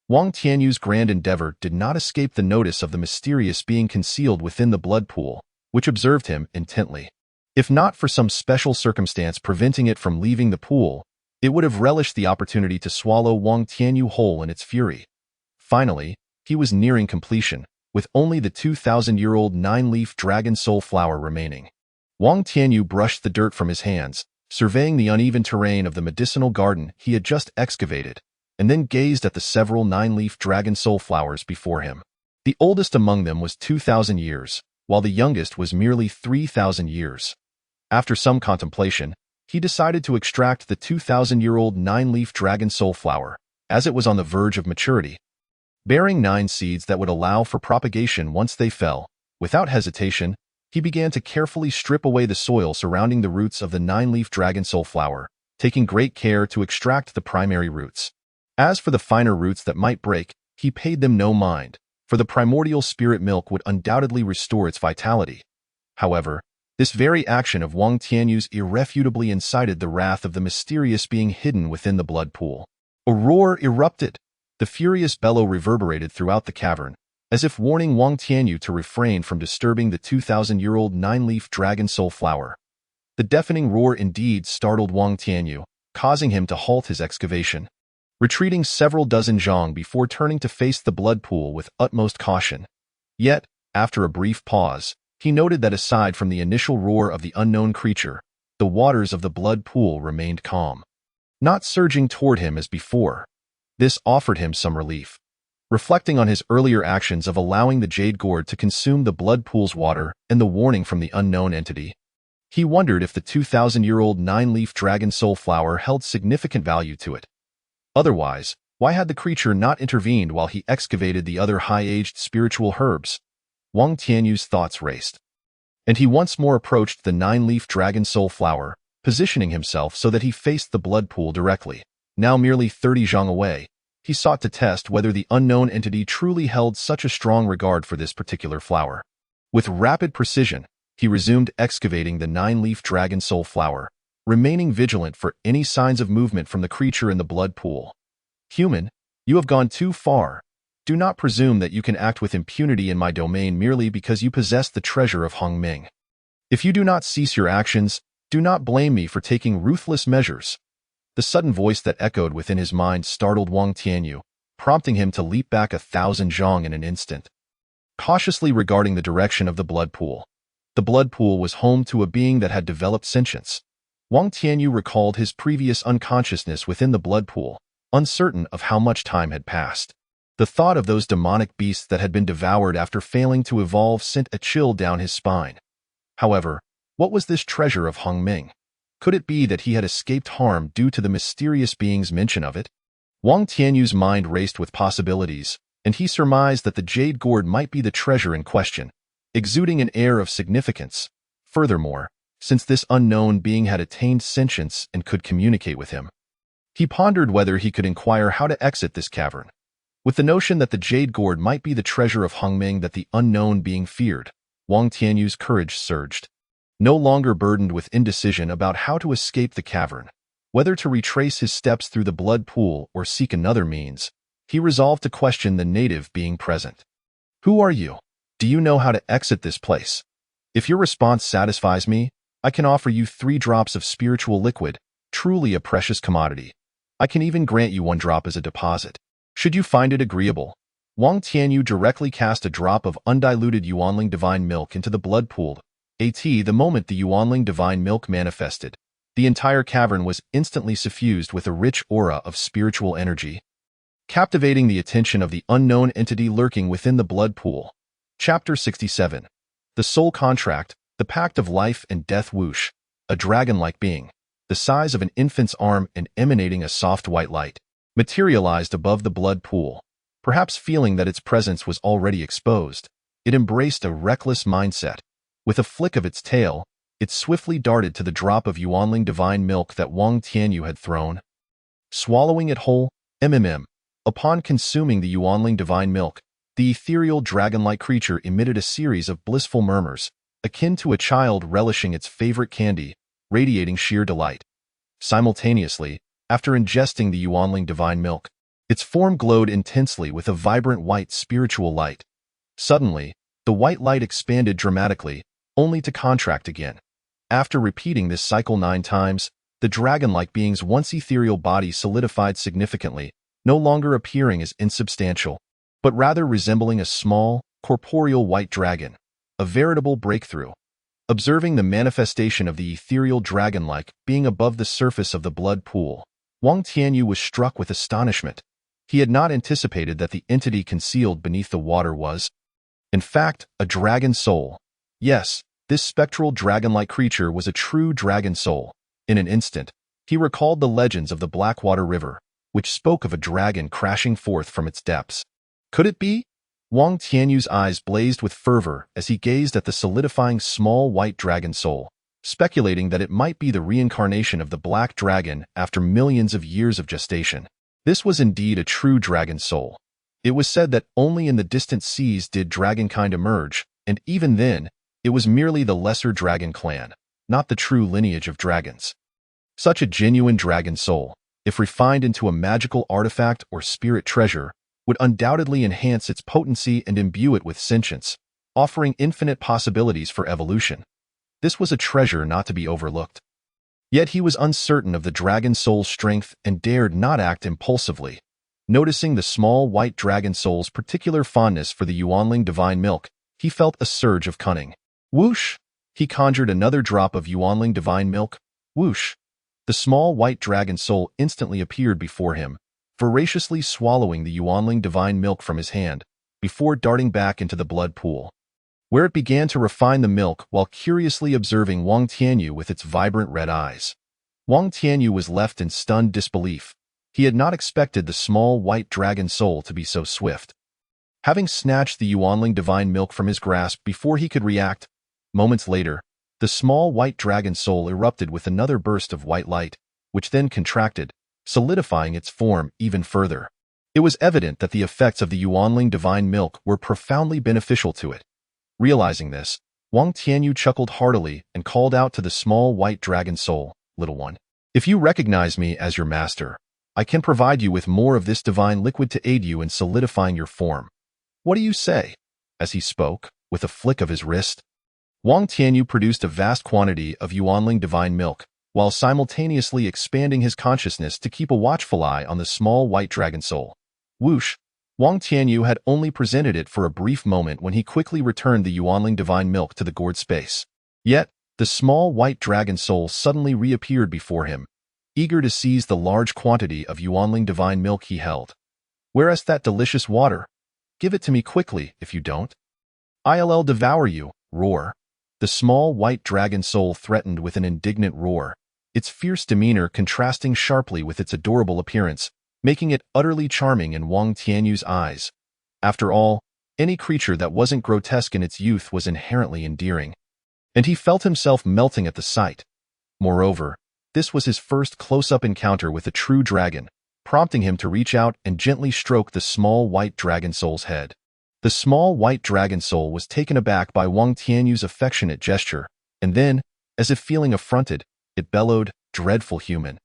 Wang Tianyu's grand endeavor did not escape the notice of the mysterious being concealed within the blood pool, which observed him intently. If not for some special circumstance preventing it from leaving the pool, it would have relished the opportunity to swallow Wang Tianyu whole in its fury. Finally, he was nearing completion, with only the 2,000-year-old nine-leaf dragon soul flower remaining. Wang Tianyu brushed the dirt from his hands, surveying the uneven terrain of the medicinal garden he had just excavated, and then gazed at the several nine-leaf dragon soul flowers before him. The oldest among them was 2,000 years, while the youngest was merely 3,000 years. After some contemplation, he decided to extract the 2,000-year-old nine-leaf dragon soul flower, as it was on the verge of maturity, bearing 9 seeds that would allow for propagation once they fell. Without hesitation, he began to carefully strip away the soil surrounding the roots of the nine-leaf dragon soul flower, taking great care to extract the primary roots. As for the finer roots that might break, he paid them no mind, for the primordial spirit milk would undoubtedly restore its vitality. However, this very action of Wang Tianyu's irrefutably incited the wrath of the mysterious being hidden within the blood pool. A roar erupted. The furious bellow reverberated throughout the cavern, as if warning Wang Tianyu to refrain from disturbing the 2,000-year-old nine-leaf dragon soul flower. The deafening roar indeed startled Wang Tianyu, causing him to halt his excavation, retreating several dozen zhang before turning to face the blood pool with utmost caution. Yet, after a brief pause, he noted that aside from the initial roar of the unknown creature, the waters of the blood pool remained calm, not surging toward him as before. This offered him some relief. Reflecting on his earlier actions of allowing the jade gourd to consume the blood pool's water and the warning from the unknown entity, he wondered if the 2,000-year-old nine-leaf dragon soul flower held significant value to it. Otherwise, why had the creature not intervened while he excavated the other high-aged spiritual herbs? Wang Tianyu's thoughts raced, and he once more approached the nine-leaf dragon soul flower, positioning himself so that he faced the blood pool directly. Now merely 30 zhang away, he sought to test whether the unknown entity truly held such a strong regard for this particular flower. With rapid precision, he resumed excavating the nine-leaf dragon soul flower, remaining vigilant for any signs of movement from the creature in the blood pool. Human, you have gone too far. Do not presume that you can act with impunity in my domain merely because you possess the treasure of Hongming. If you do not cease your actions, do not blame me for taking ruthless measures. The sudden voice that echoed within his mind startled Wang Tianyu, prompting him to leap back 1,000 zhang in an instant. Cautiously regarding the direction of the blood pool. The blood pool was home to a being that had developed sentience. Wang Tianyu recalled his previous unconsciousness within the blood pool, uncertain of how much time had passed. The thought of those demonic beasts that had been devoured after failing to evolve sent a chill down his spine. However, what was this treasure of Hongming? Could it be that he had escaped harm due to the mysterious being's mention of it? Wang Tianyu's mind raced with possibilities, and he surmised that the jade gourd might be the treasure in question, exuding an air of significance. Furthermore, since this unknown being had attained sentience and could communicate with him, he pondered whether he could inquire how to exit this cavern. With the notion that the jade gourd might be the treasure of Hongming that the unknown being feared, Wang Tianyu's courage surged. No longer burdened with indecision about how to escape the cavern, whether to retrace his steps through the blood pool or seek another means, he resolved to question the native being present. Who are you? Do you know how to exit this place? If your response satisfies me, I can offer you 3 drops of spiritual liquid, truly a precious commodity. I can even grant you 1 drop as a deposit. Should you find it agreeable, Wang Tianyu directly cast a drop of undiluted Yuanling divine milk into the blood pool. The moment the Yuanling divine milk manifested, the entire cavern was instantly suffused with a rich aura of spiritual energy, captivating the attention of the unknown entity lurking within the blood pool. Chapter 67. The Soul Contract, the Pact of Life and Death. Whoosh, a dragon-like being, the size of an infant's arm and emanating a soft white light, materialized above the blood pool. Perhaps feeling that its presence was already exposed, it embraced a reckless mindset. With a flick of its tail, it swiftly darted to the drop of Yuanling divine milk that Wang Tianyu had thrown. Swallowing it whole, upon consuming the Yuanling divine milk, the ethereal dragon-like creature emitted a series of blissful murmurs, akin to a child relishing its favorite candy, radiating sheer delight. Simultaneously, after ingesting the Yuanling divine milk, its form glowed intensely with a vibrant white spiritual light. Suddenly, the white light expanded dramatically, only to contract again. After repeating this cycle 9 times, the dragon-like being's once ethereal body solidified significantly, no longer appearing as insubstantial, but rather resembling a small, corporeal white dragon, a veritable breakthrough. Observing the manifestation of the ethereal dragon-like being above the surface of the blood pool, Wang Tianyu was struck with astonishment. He had not anticipated that the entity concealed beneath the water was, in fact, a dragon soul. Yes, this spectral dragon-like creature was a true dragon soul. In an instant, he recalled the legends of the Blackwater River, which spoke of a dragon crashing forth from its depths. Could it be? Wang Tianyu's eyes blazed with fervor as he gazed at the solidifying small white dragon soul, speculating that it might be the reincarnation of the black dragon after millions of years of gestation. This was indeed a true dragon soul. It was said that only in the distant seas did dragonkind emerge, and even then, it was merely the lesser dragon clan, not the true lineage of dragons. Such a genuine dragon soul. if refined into a magical artifact or spirit treasure, would undoubtedly enhance its potency and imbue it with sentience, offering infinite possibilities for evolution. This was a treasure not to be overlooked. Yet he was uncertain of the dragon soul's strength and dared not act impulsively. Noticing the small white dragon soul's particular fondness for the Yuanling divine milk, he felt a surge of cunning. Whoosh! He conjured another drop of Yuanling divine milk. Whoosh! The small white dragon soul instantly appeared before him, voraciously swallowing the Yuanling divine milk from his hand, before darting back into the blood pool, where it began to refine the milk while curiously observing Wang Tianyu with its vibrant red eyes. Wang Tianyu was left in stunned disbelief. He had not expected the small white dragon soul to be so swift. Having snatched the Yuanling divine milk from his grasp before he could react, moments later, the small white dragon soul erupted with another burst of white light, which then contracted, solidifying its form even further. It was evident that the effects of the Yuanling divine milk were profoundly beneficial to it. Realizing this, Wang Tianyu chuckled heartily and called out to the small white dragon soul, "Little one, if you recognize me as your master, I can provide you with more of this divine liquid to aid you in solidifying your form. What do you say?" As he spoke, with a flick of his wrist, Wang Tianyu produced a vast quantity of Yuanling divine milk, while simultaneously expanding his consciousness to keep a watchful eye on the small white dragon soul. Whoosh! Wang Tianyu had only presented it for a brief moment when he quickly returned the Yuanling divine milk to the gourd space. Yet, the small white dragon soul suddenly reappeared before him, eager to seize the large quantity of Yuanling divine milk he held. "Where's that delicious water? Give it to me quickly, if you don't. I'll devour you." Roar. The small white dragon soul threatened with an indignant roar, its fierce demeanor contrasting sharply with its adorable appearance, making it utterly charming in Wang Tianyu's eyes. After all, any creature that wasn't grotesque in its youth was inherently endearing, and he felt himself melting at the sight. Moreover, this was his first close-up encounter with a true dragon, prompting him to reach out and gently stroke the small white dragon soul's head. The small white dragon soul was taken aback by Wang Tianyu's affectionate gesture, and then, as if feeling affronted, it bellowed, "Dreadful human!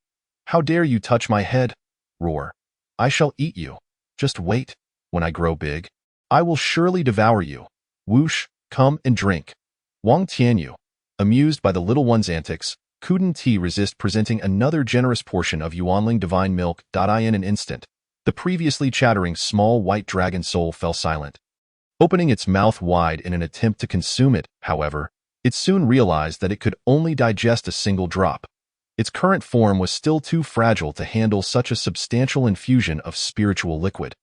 How dare you touch my head?" Roar. "I shall eat you. Just wait. When I grow big, I will surely devour you. Whoosh, come and drink." Wang Tianyu, amused by the little one's antics, couldn't resist presenting another generous portion of Yuanling divine milk. In an instant, the previously chattering small white dragon soul fell silent. Opening its mouth wide in an attempt to consume it, however, it soon realized that it could only digest a single drop. Its current form was still too fragile to handle such a substantial infusion of spiritual liquid.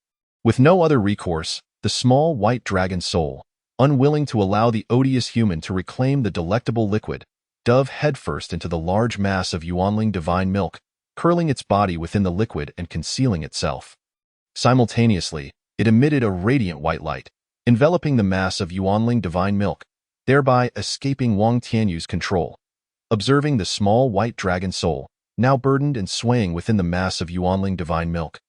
With no other recourse, the small white dragon soul, unwilling to allow the odious human to reclaim the delectable liquid, dove headfirst into the large mass of Yuanling divine milk, curling its body within the liquid and concealing itself. Simultaneously, it emitted a radiant white light, enveloping the mass of Yuanling divine milk, thereby escaping Wang Tianyu's control. Observing the small white dragon soul, now burdened and swaying within the mass of Yuanling divine milk.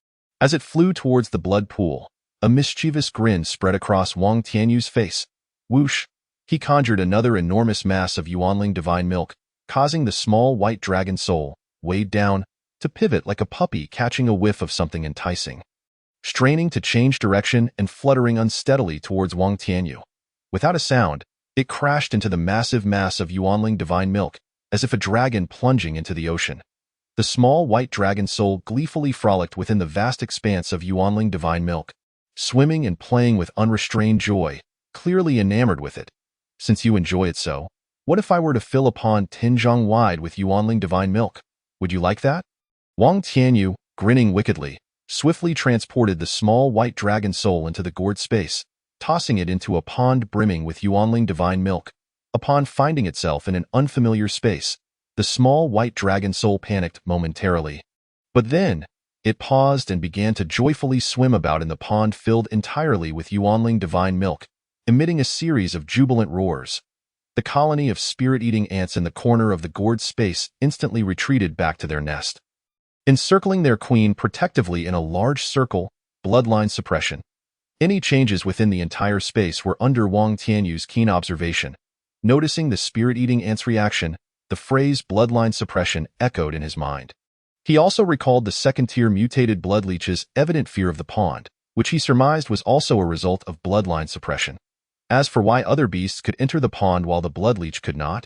As it flew towards the blood pool, a mischievous grin spread across Wang Tianyu's face. Whoosh! He conjured another enormous mass of Yuanling divine milk, causing the small white dragon soul, weighed down, to pivot like a puppy catching a whiff of something enticing. Straining to change direction and fluttering unsteadily towards Wang Tianyu. Without a sound, it crashed into the massive mass of Yuanling divine milk, as if a dragon plunging into the ocean. The small white dragon soul gleefully frolicked within the vast expanse of Yuanling divine milk, swimming and playing with unrestrained joy, clearly enamored with it. "Since you enjoy it so, what if I were to fill a pond 10 zhang wide with Yuanling divine milk? Would you like that?" Wang Tianyu, grinning wickedly, swiftly transported the small white dragon soul into the gourd space, tossing it into a pond brimming with Yuanling divine milk. Upon finding itself in an unfamiliar space, the small white dragon soul panicked momentarily. But then, it paused and began to joyfully swim about in the pond filled entirely with Yuanling divine milk, emitting a series of jubilant roars. The colony of spirit-eating ants in the corner of the gourd space instantly retreated back to their nest, encircling their queen protectively in a large circle. Bloodline suppression. Any changes within the entire space were under Wang Tianyu's keen observation. Noticing the spirit-eating ants' reaction, the phrase bloodline suppression echoed in his mind. He also recalled the second-tier mutated blood leech's evident fear of the pond, which he surmised was also a result of bloodline suppression. As for why other beasts could enter the pond while the blood leech could not,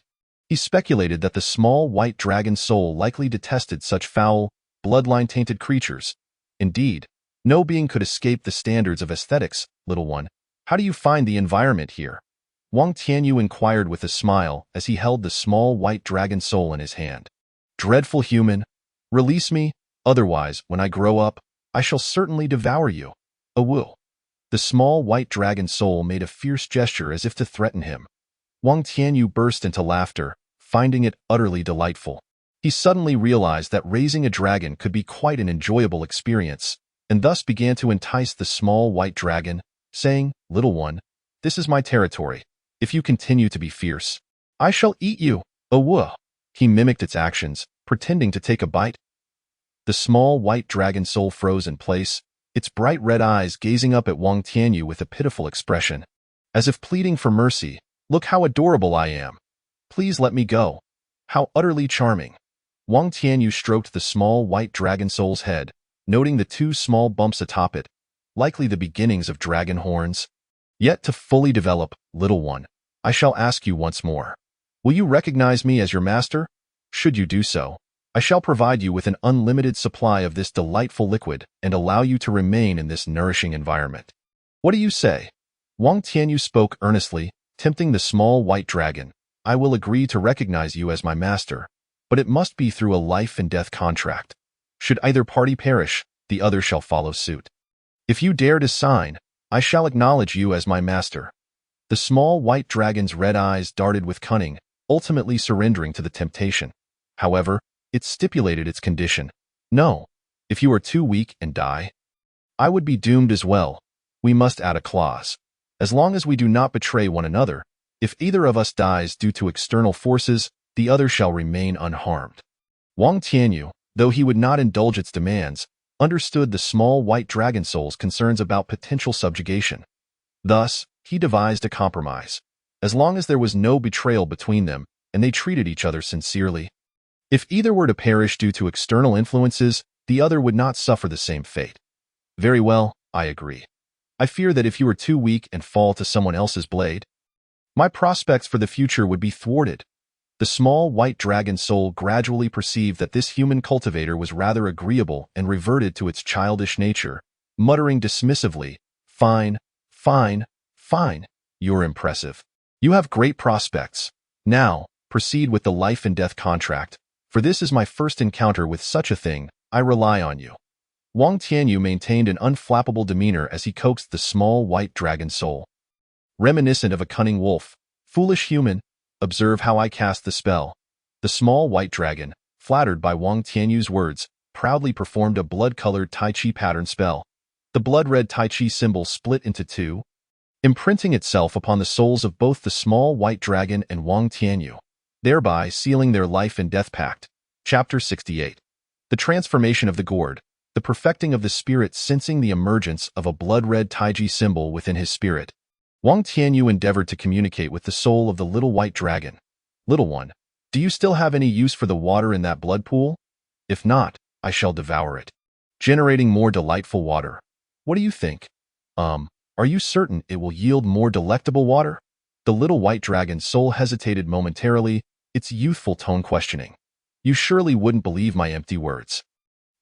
he speculated that the small white dragon soul likely detested such foul, bloodline-tainted creatures. Indeed, no being could escape the standards of aesthetics, little one. How do you find the environment here? Wang Tianyu inquired with a smile as he held the small white dragon soul in his hand. Dreadful human, release me, otherwise, when I grow up, I shall certainly devour you. Awoo. The small white dragon soul made a fierce gesture as if to threaten him. Wang Tianyu burst into laughter, finding it utterly delightful. He suddenly realized that raising a dragon could be quite an enjoyable experience, and thus began to entice the small white dragon, saying, Little one, this is my territory. If you continue to be fierce, I shall eat you. Awoo. He mimicked its actions, pretending to take a bite. The small white dragon soul froze in place, its bright red eyes gazing up at Wang Tianyu with a pitiful expression. As if pleading for mercy, look how adorable I am. Please let me go. How utterly charming. Wang Tianyu stroked the small white dragon soul's head, noting the two small bumps atop it, likely the beginnings of dragon horns. Yet to fully develop, little one, I shall ask you once more. Will you recognize me as your master? Should you do so, I shall provide you with an unlimited supply of this delightful liquid and allow you to remain in this nourishing environment. What do you say? Wang Tianyu spoke earnestly, tempting the small white dragon. I will agree to recognize you as my master, but it must be through a life and death contract. Should either party perish, the other shall follow suit. If you dare to sign, I shall acknowledge you as my master. The small white dragon's red eyes darted with cunning, ultimately surrendering to the temptation. However, it stipulated its condition. No, if you are too weak and die, I would be doomed as well. We must add a clause. As long as we do not betray one another, if either of us dies due to external forces, the other shall remain unharmed. Wang Tianyu, though he would not indulge its demands, understood the small white dragon soul's concerns about potential subjugation. Thus, he devised a compromise. As long as there was no betrayal between them, and they treated each other sincerely. If either were to perish due to external influences, the other would not suffer the same fate. Very well, I agree. I fear that if you are too weak and fall to someone else's blade, my prospects for the future would be thwarted. The small white dragon soul gradually perceived that this human cultivator was rather agreeable and reverted to its childish nature, muttering dismissively, Fine, fine, fine. You're impressive. You have great prospects. Now, proceed with the life and death contract. For this is my first encounter with such a thing, I rely on you. Wang Tianyu maintained an unflappable demeanor as he coaxed the small white dragon soul. Reminiscent of a cunning wolf, foolish human, observe how I cast the spell. The small white dragon, flattered by Wang Tianyu's words, proudly performed a blood-colored Tai Chi pattern spell. The blood-red Tai Chi symbol split into two, imprinting itself upon the souls of both the small white dragon and Wang Tianyu, thereby sealing their life and death pact. Chapter 68. The transformation of the gourd, the perfecting of the spirit sensing the emergence of a blood-red Taiji symbol within his spirit. Wang Tianyu endeavored to communicate with the soul of the little white dragon. Little one, do you still have any use for the water in that blood pool? If not, I shall devour it, generating more delightful water. What do you think? Are you certain it will yield more delectable water? The little white dragon's soul hesitated momentarily, its youthful tone questioning. You surely wouldn't believe my empty words.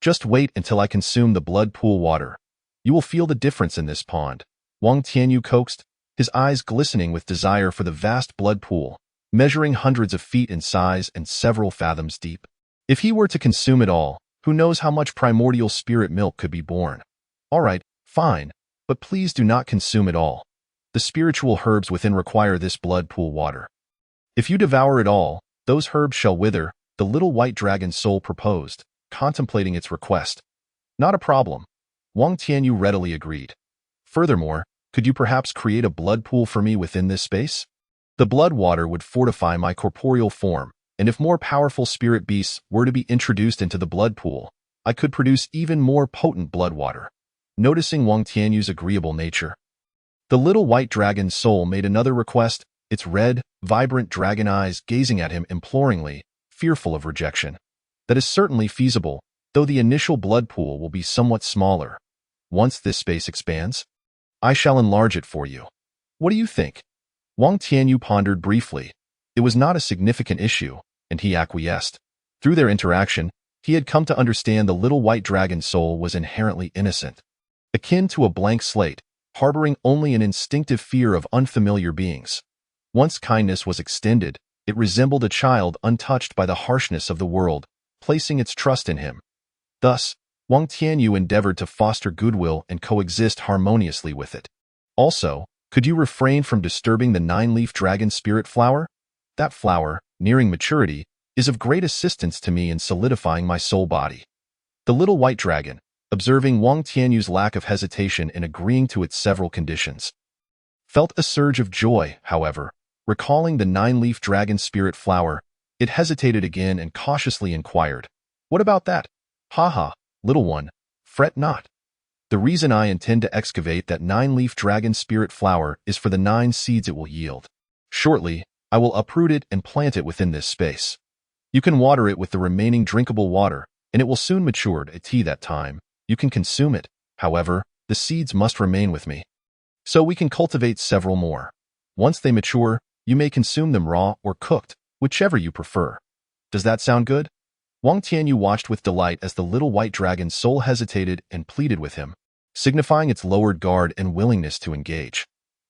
Just wait until I consume the blood pool water. You will feel the difference in this pond. Wang Tianyu coaxed, his eyes glistening with desire for the vast blood pool, measuring hundreds of feet in size and several fathoms deep. If he were to consume it all, who knows how much primordial spirit milk could be born. All right, fine, but please do not consume it all. The spiritual herbs within require this blood pool water. If you devour it all, those herbs shall wither, the little white dragon's soul proposed, contemplating its request. Not a problem. Wang Tianyu readily agreed. Furthermore, could you perhaps create a blood pool for me within this space? The blood water would fortify my corporeal form, and if more powerful spirit beasts were to be introduced into the blood pool, I could produce even more potent blood water. Noticing Wang Tianyu's agreeable nature, the little white dragon's soul made another request, its red, vibrant dragon eyes gazing at him imploringly, fearful of rejection. That is certainly feasible, though the initial blood pool will be somewhat smaller. Once this space expands, I shall enlarge it for you. What do you think? Wang Tianyu pondered briefly. It was not a significant issue, and he acquiesced. Through their interaction, he had come to understand the little white dragon's soul was inherently innocent, akin to a blank slate, harboring only an instinctive fear of unfamiliar beings. Once kindness was extended, it resembled a child untouched by the harshness of the world, placing its trust in him. Thus, Wang Tianyu endeavored to foster goodwill and coexist harmoniously with it. Also, could you refrain from disturbing the nine-leaf dragon spirit flower? That flower, nearing maturity, is of great assistance to me in solidifying my soul body. The little white dragon, observing Wang Tianyu's lack of hesitation in agreeing to its several conditions, felt a surge of joy, however. Recalling the nine-leaf dragon spirit flower, it hesitated again and cautiously inquired, "What about that?" "Ha, little one, fret not. The reason I intend to excavate that nine-leaf dragon spirit flower is for the 9 seeds it will yield. Shortly, I will uproot it and plant it within this space. You can water it with the remaining drinkable water, and it will soon mature. At that time, you can consume it. However, the seeds must remain with me. So we can cultivate several more. Once they mature, you may consume them raw or cooked, whichever you prefer. Does that sound good?" Wang Tianyu watched with delight as the little white dragon's soul hesitated and pleaded with him, signifying its lowered guard and willingness to engage.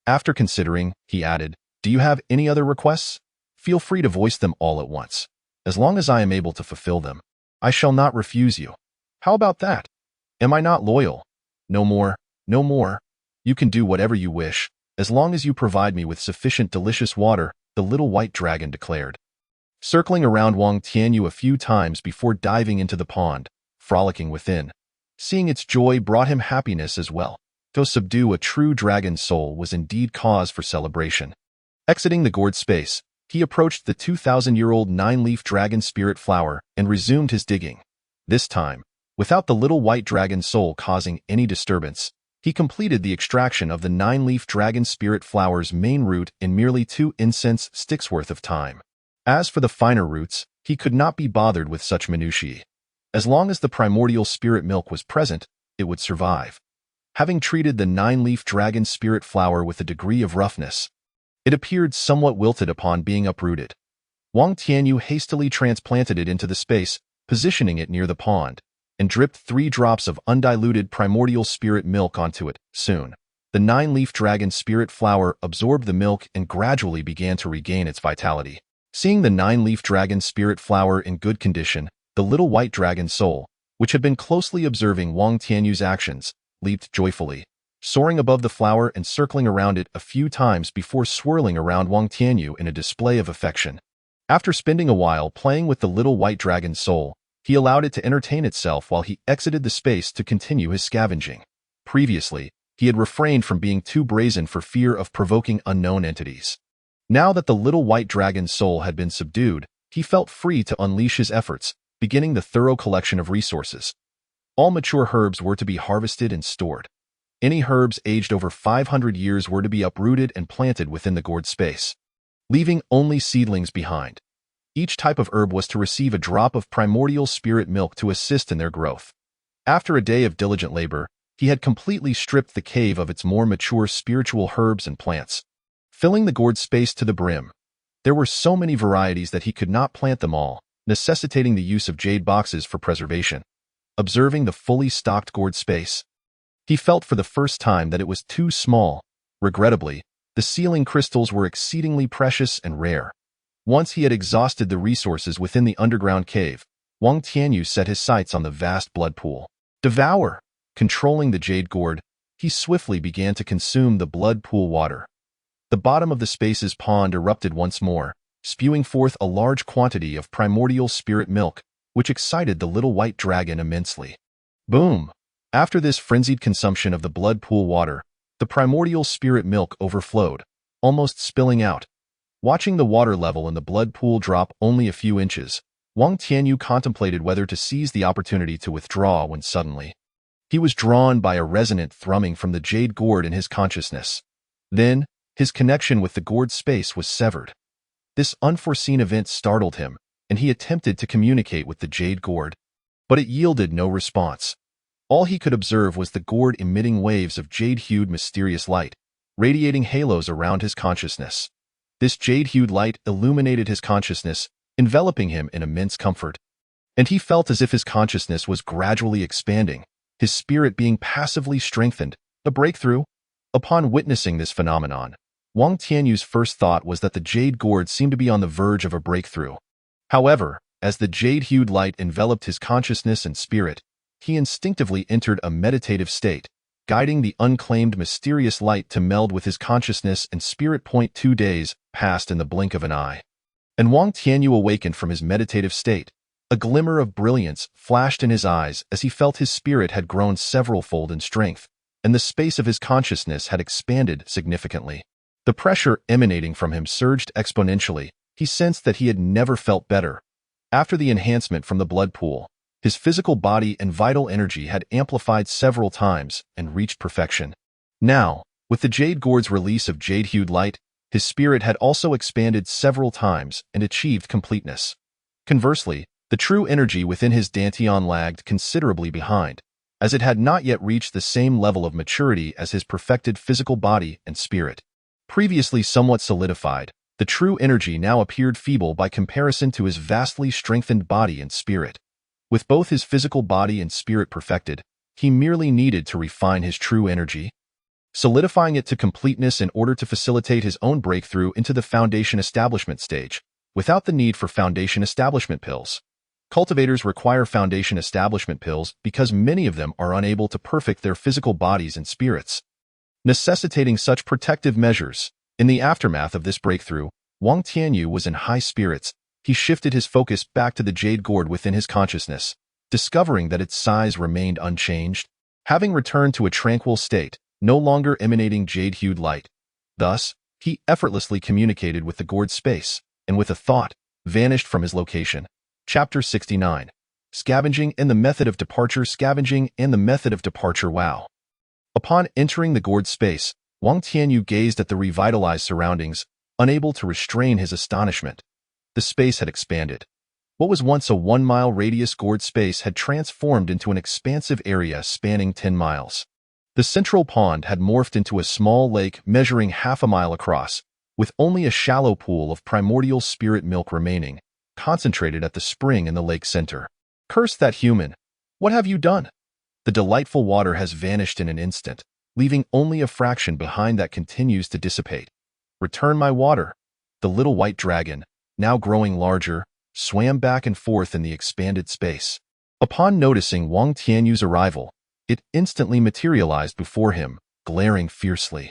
After considering, he added, "Do you have any other requests? Feel free to voice them all at once. As long as I am able to fulfill them, I shall not refuse you. How about that? Am I not loyal? No more, no more. You can do whatever you wish, as long as you provide me with sufficient delicious water," the little white dragon declared. Circling around Wang Tianyu a few times before diving into the pond, frolicking within. Seeing its joy brought him happiness as well. To subdue a true dragon's soul was indeed cause for celebration. Exiting the gourd space, he approached the 2,000-year-old nine-leaf dragon spirit flower and resumed his digging. This time, without the little white dragon's soul causing any disturbance, he completed the extraction of the nine-leaf dragon spirit flower's main root in merely 2 incense sticks worth of time. As for the finer roots, he could not be bothered with such minutiae. As long as the primordial spirit milk was present, it would survive. Having treated the nine-leaf dragon spirit flower with a degree of roughness, it appeared somewhat wilted upon being uprooted. Wang Tianyu hastily transplanted it into the space, positioning it near the pond, and dripped 3 drops of undiluted primordial spirit milk onto it. Soon, the nine-leaf dragon spirit flower absorbed the milk and gradually began to regain its vitality. Seeing the nine-leaf dragon spirit flower in good condition, the little white dragon soul, which had been closely observing Wang Tianyu's actions, leaped joyfully, soaring above the flower and circling around it a few times before swirling around Wang Tianyu in a display of affection. After spending a while playing with the little white dragon soul, he allowed it to entertain itself while he exited the space to continue his scavenging. Previously, he had refrained from being too brazen for fear of provoking unknown entities. Now that the little white dragon's soul had been subdued, he felt free to unleash his efforts, beginning the thorough collection of resources. All mature herbs were to be harvested and stored. Any herbs aged over 500 years were to be uprooted and planted within the gourd space, leaving only seedlings behind. Each type of herb was to receive a drop of primordial spirit milk to assist in their growth. After a day of diligent labor, he had completely stripped the cave of its more mature spiritual herbs and plants, filling the gourd space to the brim. There were so many varieties that he could not plant them all, necessitating the use of jade boxes for preservation. Observing the fully stocked gourd space, he felt for the first time that it was too small. Regrettably, the sealing crystals were exceedingly precious and rare. Once he had exhausted the resources within the underground cave, Wang Tianyu set his sights on the vast blood pool. Devour! Controlling the jade gourd, he swiftly began to consume the blood pool water. The bottom of the space's pond erupted once more, spewing forth a large quantity of primordial spirit milk, which excited the little white dragon immensely. Boom! After this frenzied consumption of the blood pool water, the primordial spirit milk overflowed, almost spilling out. Watching the water level in the blood pool drop only a few inches, Wang Tianyu contemplated whether to seize the opportunity to withdraw when suddenly he was drawn by a resonant thrumming from the jade gourd in his consciousness. Then, his connection with the gourd space was severed. This unforeseen event startled him, and he attempted to communicate with the jade gourd. but it yielded no response. All he could observe was the gourd emitting waves of jade-hued mysterious light, radiating halos around his consciousness. This jade-hued light illuminated his consciousness, enveloping him in immense comfort. And he felt as if his consciousness was gradually expanding, his spirit being passively strengthened. A breakthrough? Upon witnessing this phenomenon, Wang Tianyu's first thought was that the jade gourd seemed to be on the verge of a breakthrough. However, as the jade-hued light enveloped his consciousness and spirit, he instinctively entered a meditative state, guiding the unclaimed mysterious light to meld with his consciousness and spirit. 2 days passed in the blink of an eye. And Wang Tianyu awakened from his meditative state. A glimmer of brilliance flashed in his eyes as he felt his spirit had grown several-fold in strength, and the space of his consciousness had expanded significantly. The pressure emanating from him surged exponentially. He sensed that he had never felt better. After the enhancement from the blood pool, his physical body and vital energy had amplified several times and reached perfection. Now, with the jade gourd's release of jade-hued light, his spirit had also expanded several times and achieved completeness. Conversely, the true energy within his dantian lagged considerably behind, as it had not yet reached the same level of maturity as his perfected physical body and spirit. Previously somewhat solidified, the true energy now appeared feeble by comparison to his vastly strengthened body and spirit. With both his physical body and spirit perfected, he merely needed to refine his true energy, solidifying it to completeness in order to facilitate his own breakthrough into the foundation establishment stage, without the need for foundation establishment pills. Cultivators require foundation establishment pills because many of them are unable to perfect their physical bodies and spirits, necessitating such protective measures. In the aftermath of this breakthrough, Wang Tianyu was in high spirits. He shifted his focus back to the jade gourd within his consciousness, discovering that its size remained unchanged, having returned to a tranquil state, no longer emanating jade-hued light. Thus, he effortlessly communicated with the gourd space, and with a thought, vanished from his location. Chapter 69. Scavenging and the Method of Departure. Scavenging and the Method of Departure. Wow. Upon entering the gourd space, Wang Tianyu gazed at the revitalized surroundings, unable to restrain his astonishment. The space had expanded. What was once a 1-mile radius gourd space had transformed into an expansive area spanning 10 miles. The central pond had morphed into a small lake measuring half a mile across, with only a shallow pool of primordial spirit milk remaining, concentrated at the spring in the lake center. Curse that human! What have you done? The delightful water has vanished in an instant, leaving only a fraction behind that continues to dissipate. Return my water. The little white dragon, now growing larger, swam back and forth in the expanded space. Upon noticing Wang Tianyu's arrival, it instantly materialized before him, glaring fiercely.